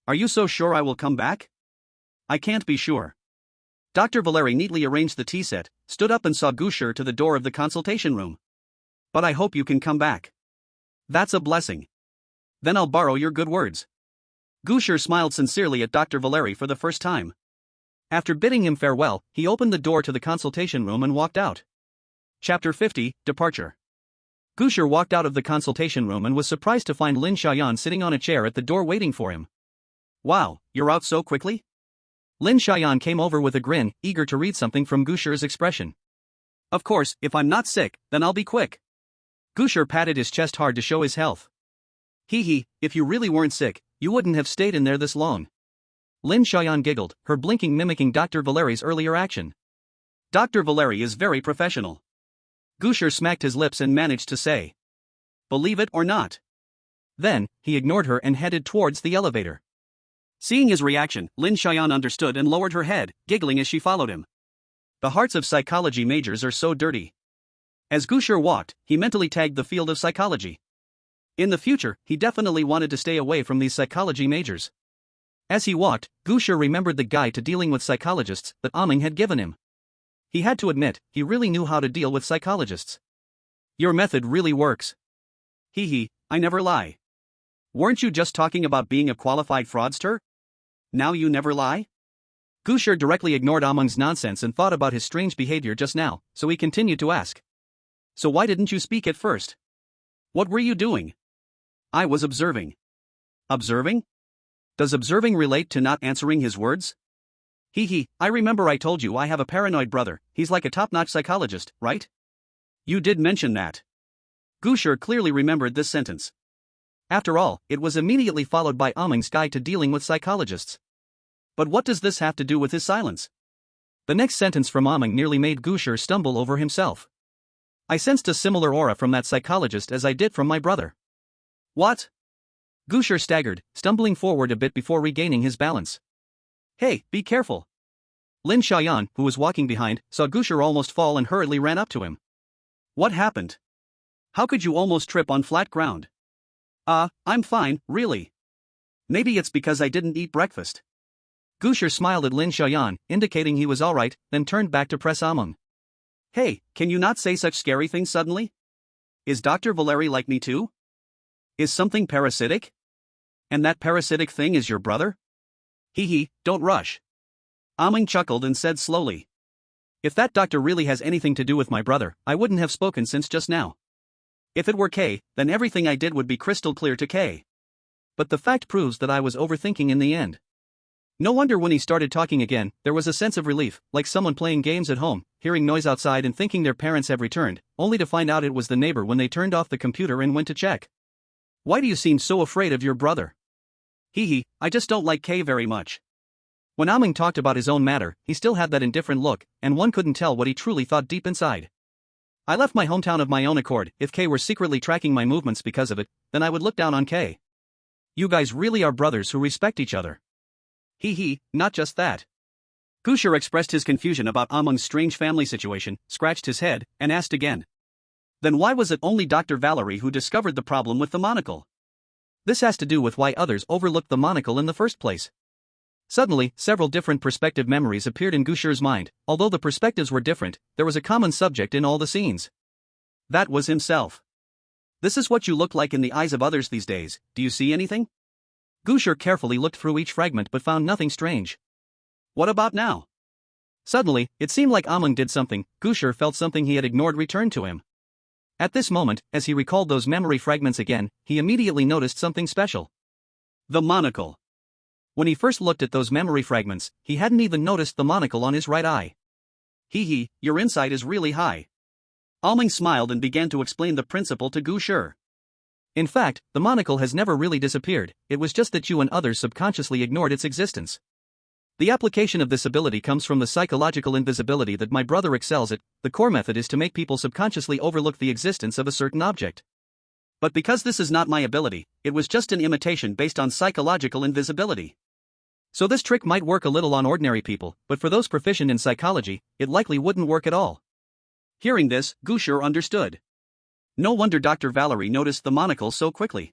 Are you so sure I will come back? I can't be sure. Dr. Valerie neatly arranged the tea set, stood up and saw Gu Shi to the door of the consultation room. But I hope you can come back. That's a blessing. Then I'll borrow your good words. Gu Shi smiled sincerely at Dr. Valerie for the first time. After bidding him farewell, he opened the door to the consultation room and walked out. Chapter 50, Departure. Gu Shi walked out of the consultation room and was surprised to find Lin Xiaoyan sitting on a chair at the door waiting for him. Wow, you're out so quickly? Lin Xiaoyan came over with a grin, eager to read something from Gu Shi's expression. Of course, if I'm not sick, then I'll be quick. Gu Shi patted his chest hard to show his health. Hee, if you really weren't sick, you wouldn't have stayed in there this long. Lin Xiaoyan giggled, her blinking mimicking Dr. Valeri's earlier action. Dr. Valeri is very professional. Gu Shi smacked his lips and managed to say, believe it or not. Then, he ignored her and headed towards the elevator. Seeing his reaction, Lin Xiaoyan understood and lowered her head, giggling as she followed him. The hearts of psychology majors are so dirty. As Gu Shi walked, he mentally tagged the field of psychology. In the future, he definitely wanted to stay away from these psychology majors. As he walked, Gu Shi remembered the guide to dealing with psychologists that Aming had given him. He had to admit, he really knew how to deal with psychologists. Your method really works. I never lie. Weren't you just talking about being a qualified fraudster? Now you never lie? Gu Shi directly ignored Aming's nonsense and thought about his strange behavior just now, so he continued to ask. So why didn't you speak at first? What were you doing? I was observing. Observing? Does observing relate to not answering his words? I remember I told you I have a paranoid brother, he's like a top-notch psychologist, right? You did mention that. Gu Shi clearly remembered this sentence. After all, it was immediately followed by Aming's guide to dealing with psychologists. But what does this have to do with his silence? The next sentence from Aming nearly made Gu Shi stumble over himself. I sensed a similar aura from that psychologist as I did from my brother. What? Gu Shi staggered, stumbling forward a bit before regaining his balance. Hey, be careful. Lin Xiaoyan, who was walking behind, saw Gu Shi almost fall and hurriedly ran up to him. What happened? How could you almost trip on flat ground? I'm fine, really. Maybe it's because I didn't eat breakfast. Gu Shi smiled at Lin Xiaoyan, indicating he was alright, then turned back to press Aming. Hey, can you not say such scary things suddenly? Is Dr. Valeri like me too? Is something parasitic? And that parasitic thing is your brother? Don't rush. Aming chuckled and said slowly. If that doctor really has anything to do with my brother, I wouldn't have spoken since just now. If it were K, then everything I did would be crystal clear to K. But the fact proves that I was overthinking in the end. No wonder when he started talking again, there was a sense of relief, like someone playing games at home, hearing noise outside and thinking their parents have returned, only to find out it was the neighbor when they turned off the computer and went to check. Why do you seem so afraid of your brother? I just don't like K very much. When Aming talked about his own matter, he still had that indifferent look, and one couldn't tell what he truly thought deep inside. I left my hometown of my own accord. If K were secretly tracking my movements because of it, then I would look down on K. You guys really are brothers who respect each other. Not just that. Gu Shi expressed his confusion about Aming's strange family situation, scratched his head, and asked again. Then why was it only Dr. Valeri who discovered the problem with the monocle? This has to do with why others overlooked the monocle in the first place. Suddenly, several different perspective memories appeared in Gu Shi's mind. Although the perspectives were different, there was a common subject in all the scenes. That was himself. This is what you look like in the eyes of others these days. Do you see anything? Gu Shi carefully looked through each fragment but found nothing strange. What about now? Suddenly, it seemed like Aming did something. Gu Shi felt something he had ignored return to him. At this moment, as he recalled those memory fragments again, he immediately noticed something special. The monocle. When he first looked at those memory fragments, he hadn't even noticed the monocle on his right eye. Your insight is really high. Aming smiled and began to explain the principle to Gu Shi. In fact, the monocle has never really disappeared, it was just that you and others subconsciously ignored its existence. The application of this ability comes from the psychological invisibility that my brother excels at. The core method is to make people subconsciously overlook the existence of a certain object. But because this is not my ability, it was just an imitation based on psychological invisibility. So this trick might work a little on ordinary people, but for those proficient in psychology, it likely wouldn't work at all. Hearing this, Gu Shi understood. No wonder Dr. Valeri noticed the monocle so quickly.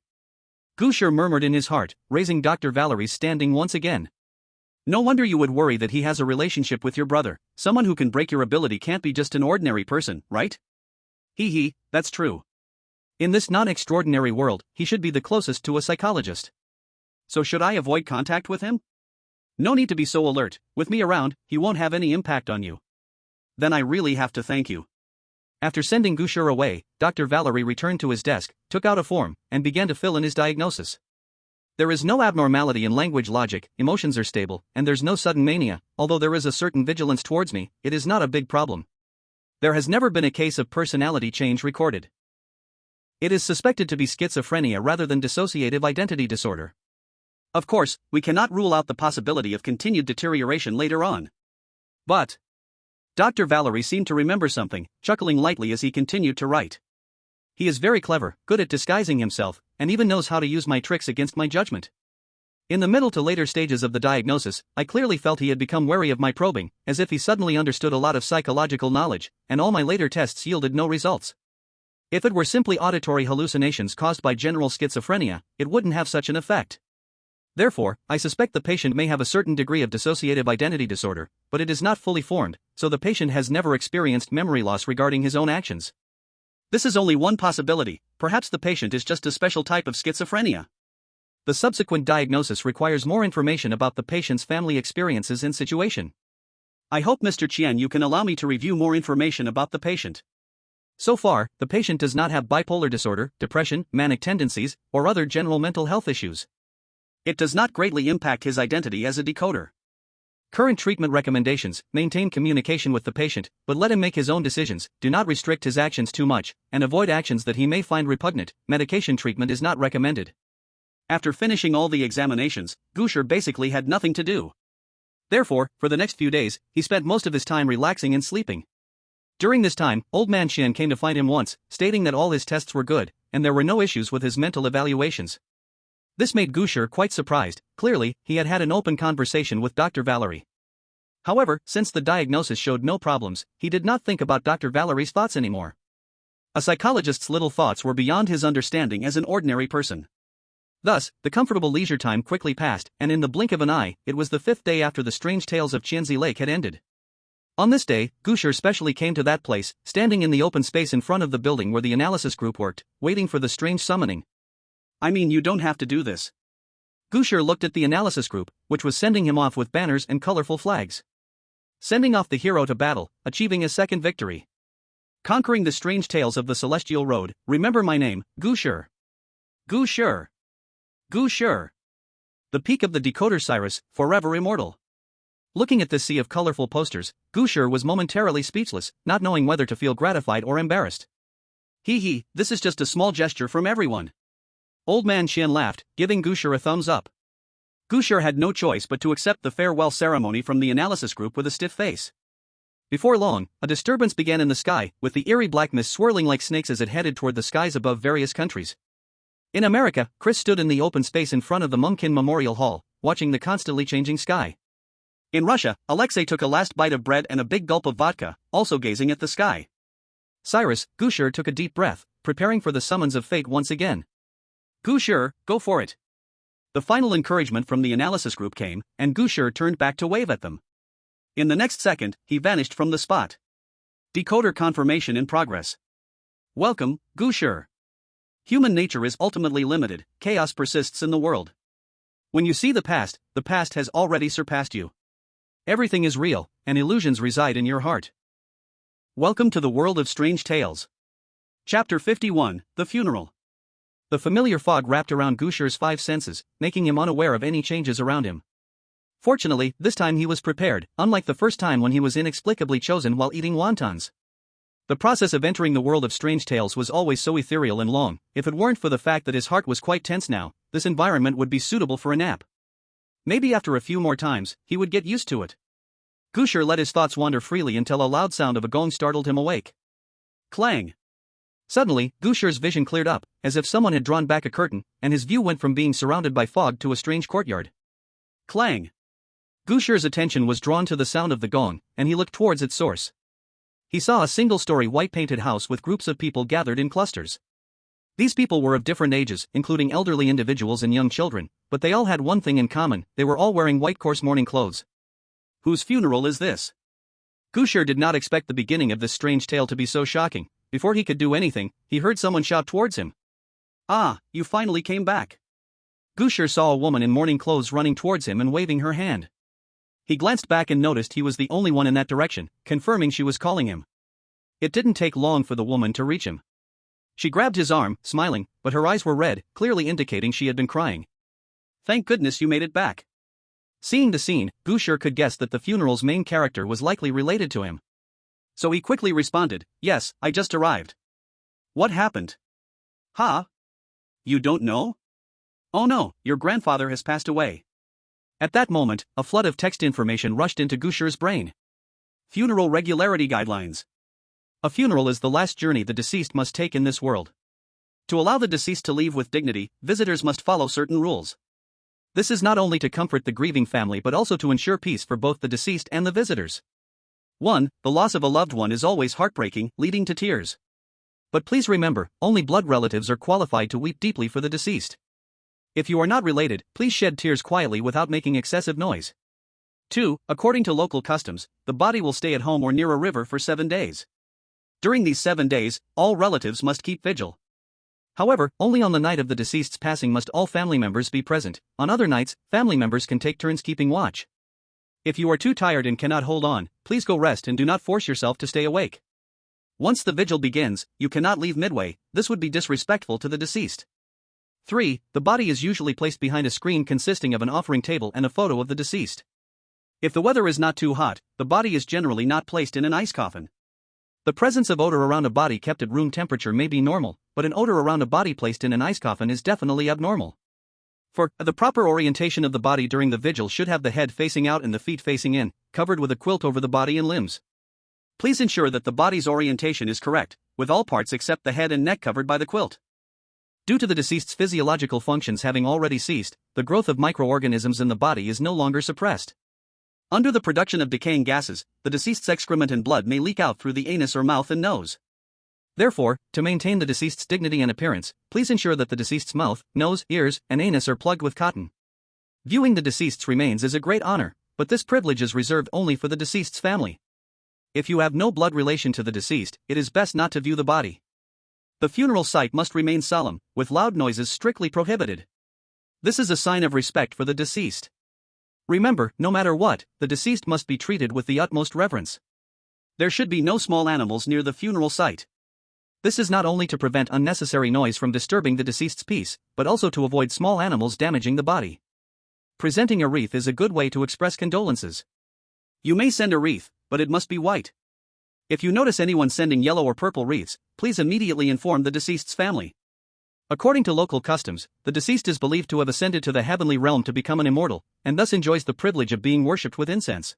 Gu Shi murmured in his heart, raising Dr. Valeri's standing once again. No wonder you would worry that he has a relationship with your brother. Someone who can break your ability can't be just an ordinary person, right? That's true. In this non-extraordinary world, he should be the closest to a psychologist. So should I avoid contact with him? No need to be so alert. With me around, he won't have any impact on you. Then I really have to thank you. After sending Gu Shi away, Dr. Valeri returned to his desk, took out a form, and began to fill in his diagnosis. There is no abnormality in language logic, emotions are stable, and there's no sudden mania. Although there is a certain vigilance towards me, it is not a big problem. There has never been a case of personality change recorded. It is suspected to be schizophrenia rather than dissociative identity disorder. Of course, we cannot rule out the possibility of continued deterioration later on. But Dr. Valery seemed to remember something, chuckling lightly as he continued to write. He is very clever, good at disguising himself, and even knows how to use my tricks against my judgment. In the middle to later stages of the diagnosis, I clearly felt he had become wary of my probing, as if he suddenly understood a lot of psychological knowledge, and all my later tests yielded no results. If it were simply auditory hallucinations caused by general schizophrenia, it wouldn't have such an effect. Therefore, I suspect the patient may have a certain degree of dissociative identity disorder, but it is not fully formed, so the patient has never experienced memory loss regarding his own actions. This is only one possibility, perhaps the patient is just a special type of schizophrenia. The subsequent diagnosis requires more information about the patient's family experiences and situation. I hope Mr. Qian you can allow me to review more information about the patient. So far, the patient does not have bipolar disorder, depression, manic tendencies, or other general mental health issues. It does not greatly impact his identity as a decoder. Current treatment recommendations: maintain communication with the patient, but let him make his own decisions, do not restrict his actions too much, and avoid actions that he may find repugnant. Medication treatment is not recommended. After finishing all the examinations, Gu Shi basically had nothing to do. Therefore, for the next few days, he spent most of his time relaxing and sleeping. During this time, Old Man Qian came to find him once, stating that all his tests were good, and there were no issues with his mental evaluations. This made Gu Shi quite surprised. Clearly, he had had an open conversation with Dr. Valery. However, since the diagnosis showed no problems, he did not think about Dr. Valery's thoughts anymore. A psychologist's little thoughts were beyond his understanding as an ordinary person. Thus, the comfortable leisure time quickly passed, and in the blink of an eye, it was the 5th day after the strange tales of Qianzi Lake had ended. On this day, Gu Shi specially came to that place, standing in the open space in front of the building where the analysis group worked, waiting for the strange summoning. I mean, you don't have to do this. Gu Shi looked at the analysis group, which was sending him off with banners and colorful flags. Sending off the hero to battle, achieving a second victory. Conquering the strange tales of the celestial road. Remember my name, Gu Shi. Gu Shi. Gu Shi. The peak of the decoder Cyrus, forever immortal. Looking at this sea of colorful posters, Gu Shi was momentarily speechless, not knowing whether to feel gratified or embarrassed. Hee, this is just a small gesture from everyone. Old Man Qian laughed, giving Gu Shi a thumbs up. Gu Shi had no choice but to accept the farewell ceremony from the analysis group with a stiff face. Before long, a disturbance began in the sky, with the eerie black mist swirling like snakes as it headed toward the skies above various countries. In America, Chris stood in the open space in front of the Mumkin Memorial Hall, watching the constantly changing sky. In Russia, Alexei took a last bite of bread and a big gulp of vodka, also gazing at the sky. Cyrus, Gu Shi took a deep breath, preparing for the summons of fate once again. Gu Shi, go for it. The final encouragement from the analysis group came, and Gu Shi turned back to wave at them. In the next second, he vanished from the spot. Decoder confirmation in progress. Welcome, Gu Shi. Human nature is ultimately limited, chaos persists in the world. When you see the past has already surpassed you. Everything is real, and illusions reside in your heart. Welcome to the world of strange tales. Chapter 51, The Funeral. The familiar fog wrapped around Gu Shi's 5 senses, making him unaware of any changes around him. Fortunately, this time he was prepared, unlike the first time when he was inexplicably chosen while eating wontons. The process of entering the world of strange tales was always so ethereal and long. If it weren't for the fact that his heart was quite tense now, this environment would be suitable for a nap. Maybe after a few more times, he would get used to it. Gu Shi let his thoughts wander freely until a loud sound of a gong startled him awake. Clang! Suddenly, Gu Shi's vision cleared up, as if someone had drawn back a curtain, and his view went from being surrounded by fog to a strange courtyard. Clang! Gu Shi's attention was drawn to the sound of the gong, and he looked towards its source. He saw a single-story white-painted house with groups of people gathered in clusters. These people were of different ages, including elderly individuals and young children, but they all had one thing in common: they were all wearing white coarse mourning clothes. Whose funeral is this? Gu Shi did not expect the beginning of this strange tale to be so shocking. Before he could do anything, he heard someone shout towards him. Ah, you finally came back. Gu Shi saw a woman in mourning clothes running towards him and waving her hand. He glanced back and noticed he was the only one in that direction, confirming she was calling him. It didn't take long for the woman to reach him. She grabbed his arm, smiling, but her eyes were red, clearly indicating she had been crying. Thank goodness you made it back. Seeing the scene, Gu Shi could guess that the funeral's main character was likely related to him. So he quickly responded, "Yes, I just arrived." "What happened?" "Huh? You don't know?" "Oh no, your grandfather has passed away." At that moment, a flood of text information rushed into Gu Shi's brain. Funeral regularity guidelines. A funeral is the last journey the deceased must take in this world. To allow the deceased to leave with dignity, visitors must follow certain rules. This is not only to comfort the grieving family but also to ensure peace for both the deceased and the visitors. 1. The loss of a loved one is always heartbreaking, leading to tears. But please remember, only blood relatives are qualified to weep deeply for the deceased. If you are not related, please shed tears quietly without making excessive noise. 2. According to local customs, the body will stay at home or near a river for 7 days. During these 7 days, all relatives must keep vigil. However, only on the night of the deceased's passing must all family members be present. On other nights, family members can take turns keeping watch. If you are too tired and cannot hold on, please go rest and do not force yourself to stay awake. Once the vigil begins, you cannot leave midway. This would be disrespectful to the deceased. 3. The body is usually placed behind a screen consisting of an offering table and a photo of the deceased. If the weather is not too hot, the body is generally not placed in an ice coffin. The presence of odor around a body kept at room temperature may be normal, but an odor around a body placed in an ice coffin is definitely abnormal. For the proper orientation of the body during the vigil should have the head facing out and the feet facing in, covered with a quilt over the body and limbs. Please ensure that the body's orientation is correct, with all parts except the head and neck covered by the quilt. Due to the deceased's physiological functions having already ceased, the growth of microorganisms in the body is no longer suppressed. Under the production of decaying gases, the deceased's excrement and blood may leak out through the anus or mouth and nose. Therefore, to maintain the deceased's dignity and appearance, please ensure that the deceased's mouth, nose, ears, and anus are plugged with cotton. Viewing the deceased's remains is a great honor, but this privilege is reserved only for the deceased's family. If you have no blood relation to the deceased, it is best not to view the body. The funeral site must remain solemn, with loud noises strictly prohibited. This is a sign of respect for the deceased. Remember, no matter what, the deceased must be treated with the utmost reverence. There should be no small animals near the funeral site. This is not only to prevent unnecessary noise from disturbing the deceased's peace, but also to avoid small animals damaging the body. Presenting a wreath is a good way to express condolences. You may send a wreath, but it must be white. If you notice anyone sending yellow or purple wreaths, please immediately inform the deceased's family. According to local customs, the deceased is believed to have ascended to the heavenly realm to become an immortal, and thus enjoys the privilege of being worshipped with incense.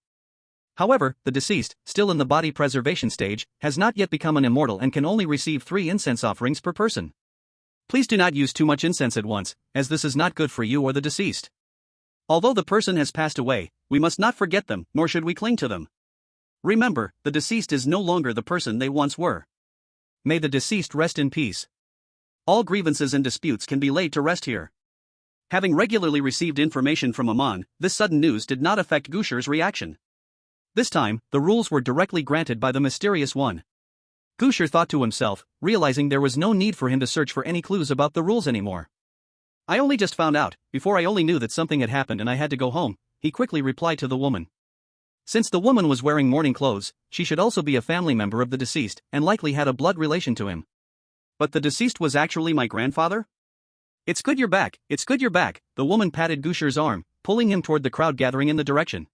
However, the deceased, still in the body preservation stage, has not yet become an immortal and can only receive 3 incense offerings per person. Please do not use too much incense at once, as this is not good for you or the deceased. Although the person has passed away, we must not forget them, nor should we cling to them. Remember, the deceased is no longer the person they once were. May the deceased rest in peace. All grievances and disputes can be laid to rest here. Having regularly received information from Amon, this sudden news did not affect Gu Shi's reaction. This time, the rules were directly granted by the mysterious one. Gu Shi thought to himself, realizing there was no need for him to search for any clues about the rules anymore. I only just found out, before I only knew that something had happened and I had to go home, he quickly replied to the woman. Since the woman was wearing mourning clothes, she should also be a family member of the deceased and likely had a blood relation to him. But the deceased was actually my grandfather? It's good you're back, it's good you're back, the woman patted Gu Shi's arm, pulling him toward the crowd gathering in the direction.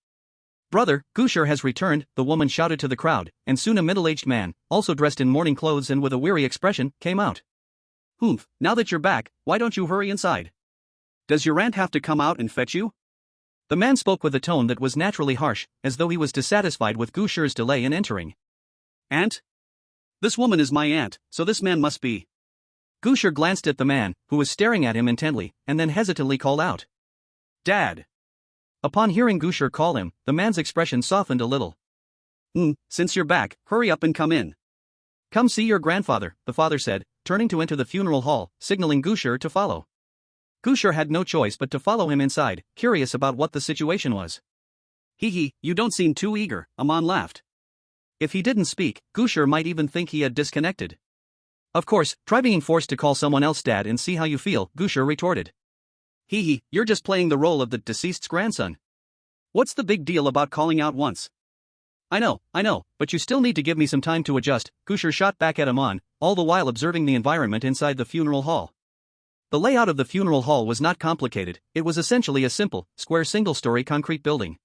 Brother, Gu Shi has returned, the woman shouted to the crowd, and soon a middle-aged man, also dressed in mourning clothes and with a weary expression, came out. Humph, now that you're back, why don't you hurry inside? Does your aunt have to come out and fetch you? The man spoke with a tone that was naturally harsh, as though he was dissatisfied with Gu Shi's delay in entering. Aunt? This woman is my aunt, so this man must be. Gu Shi glanced at the man, who was staring at him intently, and then hesitantly called out. Dad. Upon hearing Gu Shi call him, the man's expression softened a little. Since you're back, hurry up and come in. Come see your grandfather, the father said, turning to enter the funeral hall, signaling Gu Shi to follow. Gu Shi had no choice but to follow him inside, curious about what the situation was. Hee, you don't seem too eager, Amon laughed. If he didn't speak, Gu Shi might even think he had disconnected. Of course, try being forced to call someone else dad and see how you feel, Gu Shi retorted. Hee, you're just playing the role of the deceased's grandson. What's the big deal about calling out once? I know, but you still need to give me some time to adjust, Gu Shi shot back at Amon, all the while observing the environment inside the funeral hall. The layout of the funeral hall was not complicated, it was essentially a simple, square single-story concrete building.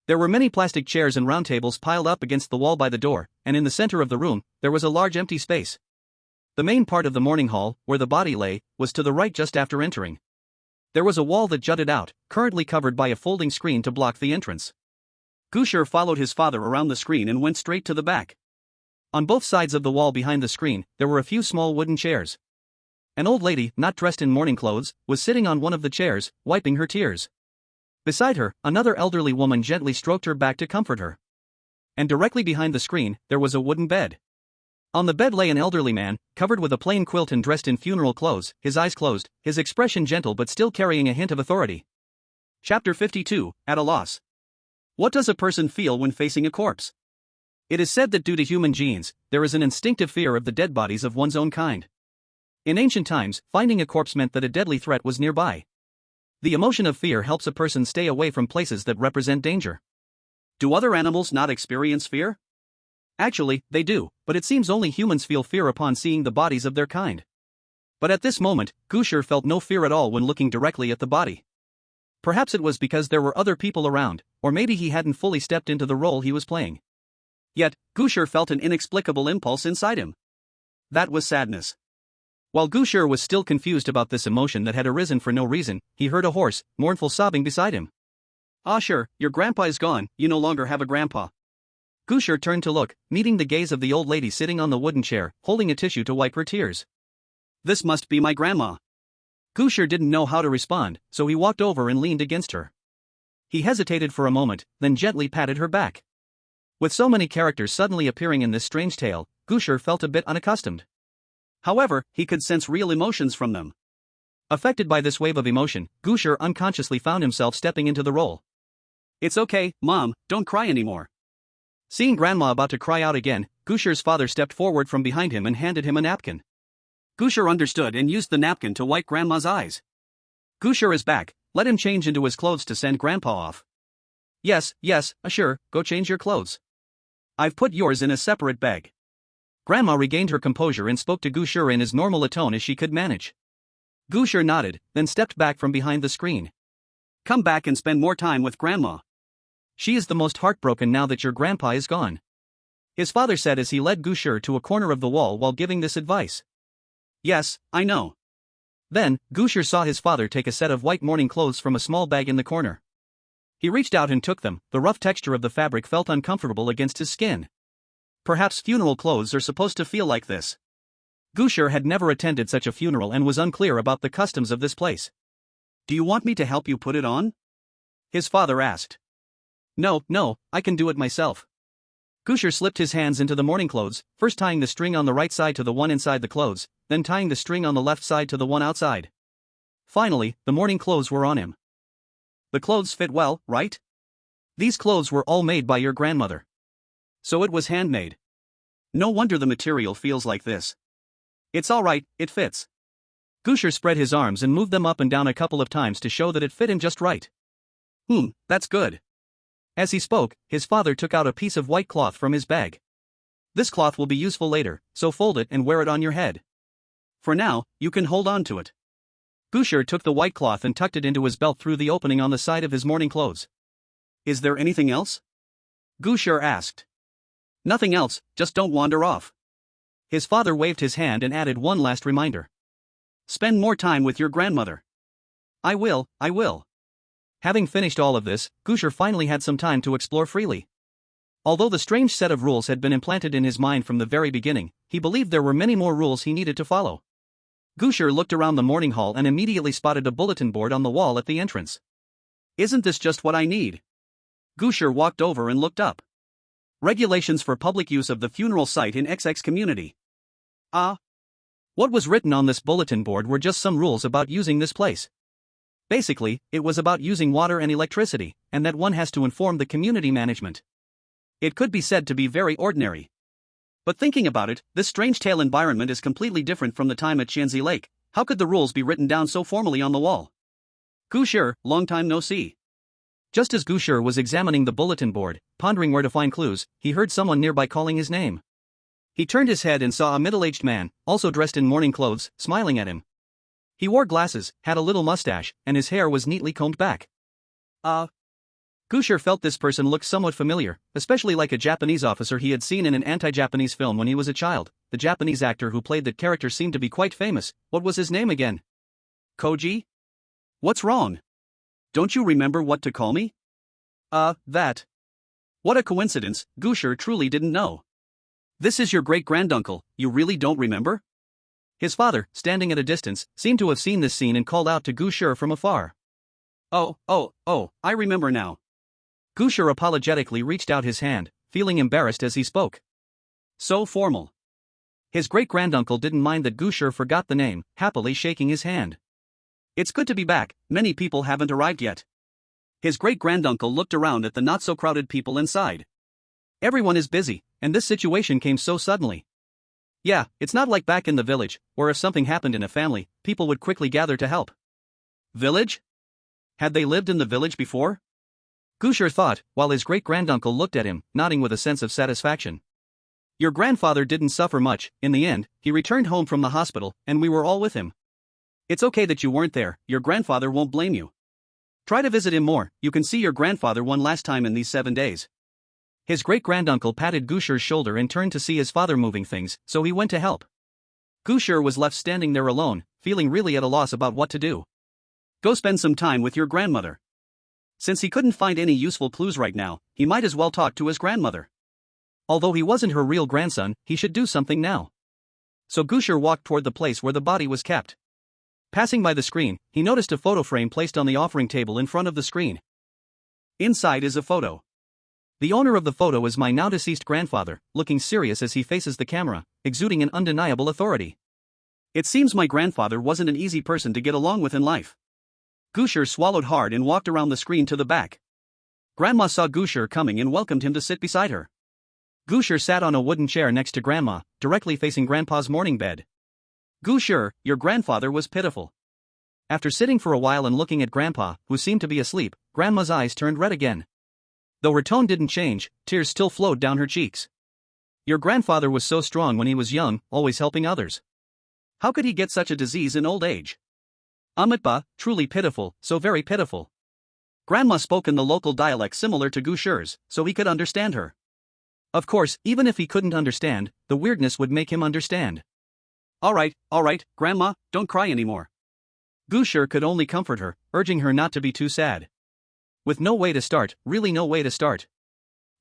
There were many plastic chairs and round tables piled up against the wall by the door, and in the center of the room, there was a large empty space. The main part of the morning hall, where the body lay, was to the right just after entering. There was a wall that jutted out, currently covered by a folding screen to block the entrance. Gu Shi followed his father around the screen and went straight to the back. On both sides of the wall behind the screen, there were a few small wooden chairs. An old lady, not dressed in morning clothes, was sitting on one of the chairs, wiping her tears. Beside her, another elderly woman gently stroked her back to comfort her. And directly behind the screen, there was a wooden bed. On the bed lay an elderly man, covered with a plain quilt and dressed in funeral clothes, his eyes closed, his expression gentle but still carrying a hint of authority. Chapter 52, At a Loss. What does a person feel when facing a corpse? It is said that due to human genes, there is an instinctive fear of the dead bodies of one's own kind. In ancient times, finding a corpse meant that a deadly threat was nearby. The emotion of fear helps a person stay away from places that represent danger. Do other animals not experience fear? Actually, they do, but it seems only humans feel fear upon seeing the bodies of their kind. But at this moment, Gu Shi felt no fear at all when looking directly at the body. Perhaps it was because there were other people around, or maybe he hadn't fully stepped into the role he was playing. Yet, Gu Shi felt an inexplicable impulse inside him. That was sadness. While Gu Shi was still confused about this emotion that had arisen for no reason, he heard a hoarse, mournful sobbing beside him. Ah sure, your grandpa is gone, you no longer have a grandpa. Gu Shi turned to look, meeting the gaze of the old lady sitting on the wooden chair, holding a tissue to wipe her tears. This must be my grandma. Gu Shi didn't know how to respond, so he walked over and leaned against her. He hesitated for a moment, then gently patted her back. With so many characters suddenly appearing in this strange tale, Gu Shi felt a bit unaccustomed. However, he could sense real emotions from them. Affected by this wave of emotion, Gu Shi unconsciously found himself stepping into the role. It's okay, Mom, don't cry anymore. Seeing Grandma about to cry out again, Gu Shi's father stepped forward from behind him and handed him a napkin. Gu Shi understood and used the napkin to wipe Grandma's eyes. Gu Shi is back, let him change into his clothes to send Grandpa off. Yes, sure, go change your clothes. I've put yours in a separate bag. Grandma regained her composure and spoke to Gu Shi in as normal a tone as she could manage. Gu Shi nodded, then stepped back from behind the screen. Come back and spend more time with Grandma. She is the most heartbroken now that your grandpa is gone. His father said as he led Gu Shi to a corner of the wall while giving this advice. Yes, I know. Then, Gu Shi saw his father take a set of white morning clothes from a small bag in the corner. He reached out and took them, the rough texture of the fabric felt uncomfortable against his skin. Perhaps funeral clothes are supposed to feel like this. Gu Shi had never attended such a funeral and was unclear about the customs of this place. Do you want me to help you put it on? His father asked. No, I can do it myself. Gu Shi slipped his hands into the morning clothes, first tying the string on the right side to the one inside the clothes, then tying the string on the left side to the one outside. Finally, the morning clothes were on him. The clothes fit well, right? These clothes were all made by your grandmother. So it was handmade. No wonder the material feels like this. It's alright, it fits. Gu Shi spread his arms and moved them up and down a couple of times to show that it fit him just right. That's good. As he spoke, his father took out a piece of white cloth from his bag. This cloth will be useful later, so fold it and wear it on your head. For now, you can hold on to it. Gu Shi took the white cloth and tucked it into his belt through the opening on the side of his morning clothes. Is there anything else? Gu Shi asked. Nothing else, just don't wander off. His father waved his hand and added one last reminder. Spend more time with your grandmother. I will. Having finished all of this, Gu Shi finally had some time to explore freely. Although the strange set of rules had been implanted in his mind from the very beginning, he believed there were many more rules he needed to follow. Gu Shi looked around the morning hall and immediately spotted a bulletin board on the wall at the entrance. Isn't this just what I need? Gu Shi walked over and looked up. Regulations for public use of the funeral site in XX community. What was written on this bulletin board were just some rules about using this place. Basically, it was about using water and electricity, and that one has to inform the community management. It could be said to be very ordinary. But thinking about it, this strange tale environment is completely different from the time at Shanxi Lake. How could the rules be written down so formally on the wall? Gu Shi, long time no see. Just as Gu Shi was examining the bulletin board, pondering where to find clues, he heard someone nearby calling his name. He turned his head and saw a middle-aged man, also dressed in morning clothes, smiling at him. He wore glasses, had a little mustache, and his hair was neatly combed back. Gu Shi felt this person looked somewhat familiar, especially like a Japanese officer he had seen in an anti-Japanese film when he was a child. The Japanese actor who played that character seemed to be quite famous. What was his name again? Koji? What's wrong? Don't you remember what to call me? That. What a coincidence, Gu Shi truly didn't know. This is your great-granduncle, you really don't remember? His father, standing at a distance, seemed to have seen this scene and called out to Gu Shi from afar. Oh, I remember now. Gu Shi apologetically reached out his hand, feeling embarrassed as he spoke. So formal. His great-granduncle didn't mind that Gu Shi forgot the name, happily shaking his hand. It's good to be back, many people haven't arrived yet. His great-granduncle looked around at the not-so-crowded people inside. Everyone is busy, and this situation came so suddenly. Yeah, it's not like back in the village, where if something happened in a family, people would quickly gather to help. Village? Had they lived in the village before? Gu Shi thought, while his great-granduncle looked at him, nodding with a sense of satisfaction. Your grandfather didn't suffer much. In the end, he returned home from the hospital, and we were all with him. It's okay that you weren't there, your grandfather won't blame you. Try to visit him more, you can see your grandfather one last time in these 7 days. His great-granduncle patted Gu Shi's shoulder and turned to see his father moving things, so he went to help. Gu Shi was left standing there alone, feeling really at a loss about what to do. Go spend some time with your grandmother. Since he couldn't find any useful clues right now, he might as well talk to his grandmother. Although he wasn't her real grandson, he should do something now. So Gu Shi walked toward the place where the body was kept. Passing by the screen, he noticed a photo frame placed on the offering table in front of the screen. Inside is a photo. The owner of the photo is my now-deceased grandfather, looking serious as he faces the camera, exuding an undeniable authority. It seems my grandfather wasn't an easy person to get along with in life. Gu Shi swallowed hard and walked around the screen to the back. Grandma saw Gu Shi coming and welcomed him to sit beside her. Gu Shi sat on a wooden chair next to Grandma, directly facing Grandpa's morning bed. Gu Shi, your grandfather was pitiful. After sitting for a while and looking at Grandpa, who seemed to be asleep, Grandma's eyes turned red again. Though her tone didn't change, tears still flowed down her cheeks. Your grandfather was so strong when he was young, always helping others. How could he get such a disease in old age? Amitba, truly pitiful, so very pitiful. Grandma spoke in the local dialect similar to Gu Shi's, so he could understand her. Of course, even if he couldn't understand, the weirdness would make him understand. Alright, Grandma, don't cry anymore. Gu Shi could only comfort her, urging her not to be too sad. With no way to start, really no way to start.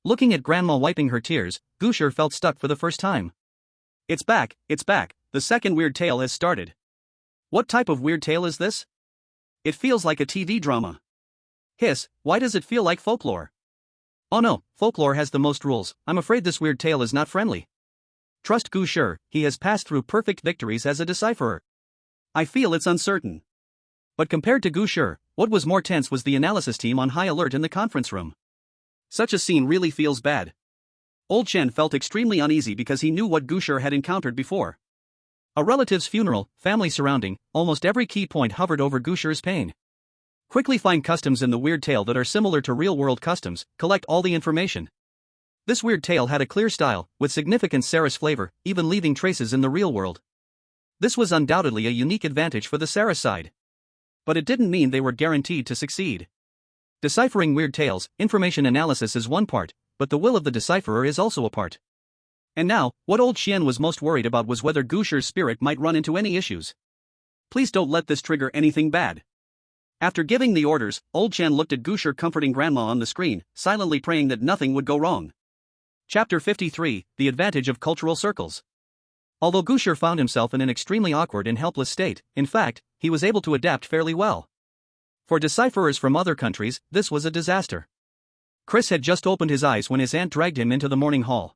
Looking at Grandma wiping her tears, Gu Shi felt stuck for the first time. It's back, the second weird tale has started. What type of weird tale is this? It feels like a TV drama. Hiss, why does it feel like folklore? Oh no, folklore has the most rules, I'm afraid this weird tale is not friendly. Trust Gu Shi, he has passed through perfect victories as a decipherer. I feel it's uncertain. But compared to Gu Shi, what was more tense was the analysis team on high alert in the conference room. Such a scene really feels bad. Old Chen felt extremely uneasy because he knew what Gu Shi had encountered before. A relative's funeral, family surrounding, almost every key point hovered over Gu Shi's pain. Quickly find customs in the weird tale that are similar to real-world customs, collect all the information. This weird tale had a clear style, with significant Saris flavor, even leaving traces in the real world. This was undoubtedly a unique advantage for the Saris side. But it didn't mean they were guaranteed to succeed. Deciphering weird tales, information analysis is one part, but the will of the decipherer is also a part. And now, what old Xian was most worried about was whether Gu Shi's spirit might run into any issues. Please don't let this trigger anything bad. After giving the orders, old Chen looked at Gu Shi comforting Grandma on the screen, silently praying that nothing would go wrong. Chapter 53, The Advantage of Cultural Circles. Although Gu Shi found himself in an extremely awkward and helpless state, in fact, he was able to adapt fairly well. For decipherers from other countries, this was a disaster. Chris had just opened his eyes when his aunt dragged him into the morning hall.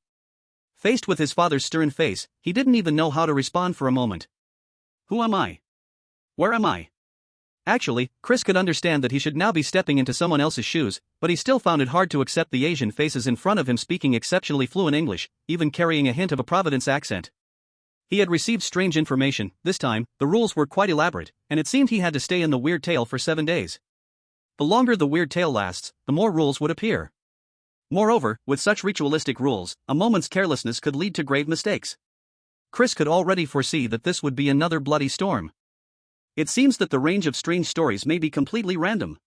Faced with his father's stern face, he didn't even know how to respond for a moment. Who am I? Where am I? Actually, Chris could understand that he should now be stepping into someone else's shoes, but he still found it hard to accept the Asian faces in front of him speaking exceptionally fluent English, even carrying a hint of a Providence accent. He had received strange information. This time, the rules were quite elaborate, and it seemed he had to stay in the weird tale for 7 days. The longer the weird tale lasts, the more rules would appear. Moreover, with such ritualistic rules, a moment's carelessness could lead to grave mistakes. Chris could already foresee that this would be another bloody storm. It seems that the range of strange stories may be completely random.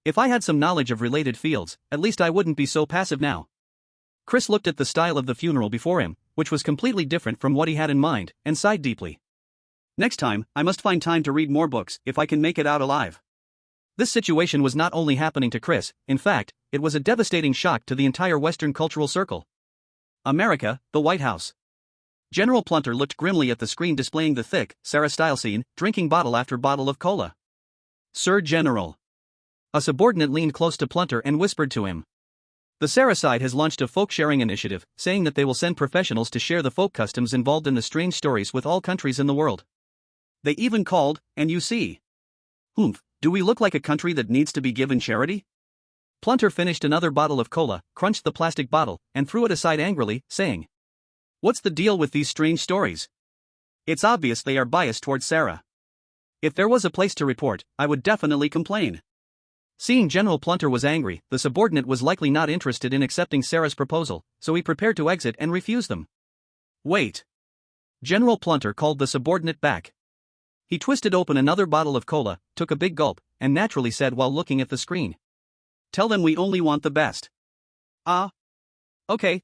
If I had some knowledge of related fields, at least I wouldn't be so passive now. Chris looked at the style of the funeral before him, which was completely different from what he had in mind, and sighed deeply. Next time, I must find time to read more books if I can make it out alive. This situation was not only happening to Chris, in fact, it was a devastating shock to the entire Western cultural circle. America, the White House. General Plunter looked grimly at the screen displaying the thick, Sarah-style scene, drinking bottle after bottle of cola. Sir General. A subordinate leaned close to Plunter and whispered to him. The Sarah side has launched a folk-sharing initiative, saying that they will send professionals to share the folk customs involved in the strange stories with all countries in the world. They even called, and you see. Humph, do we look like a country that needs to be given charity? Plunter finished another bottle of cola, crunched the plastic bottle, and threw it aside angrily, saying, "What's the deal with these strange stories? It's obvious they are biased towards Sarah. If there was a place to report, I would definitely complain." Seeing General Plunter was angry, the subordinate was likely not interested in accepting Sarah's proposal, so he prepared to exit and refuse them. Wait. General Plunter called the subordinate back. He twisted open another bottle of cola, took a big gulp, and naturally said while looking at the screen, "Tell them we only want the best." Ah. Okay.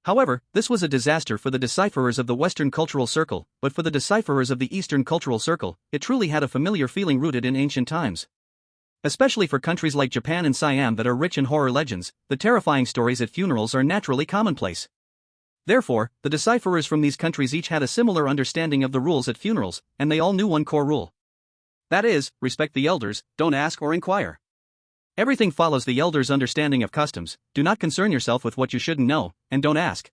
However, this was a disaster for the decipherers of the Western cultural circle, but for the decipherers of the Eastern cultural circle, it truly had a familiar feeling rooted in ancient times. Especially for countries like Japan and Siam that are rich in horror legends, the terrifying stories at funerals are naturally commonplace. Therefore, the decipherers from these countries each had a similar understanding of the rules at funerals, and they all knew one core rule. That is, respect the elders, don't ask or inquire. Everything follows the elders' understanding of customs, do not concern yourself with what you shouldn't know, and don't ask.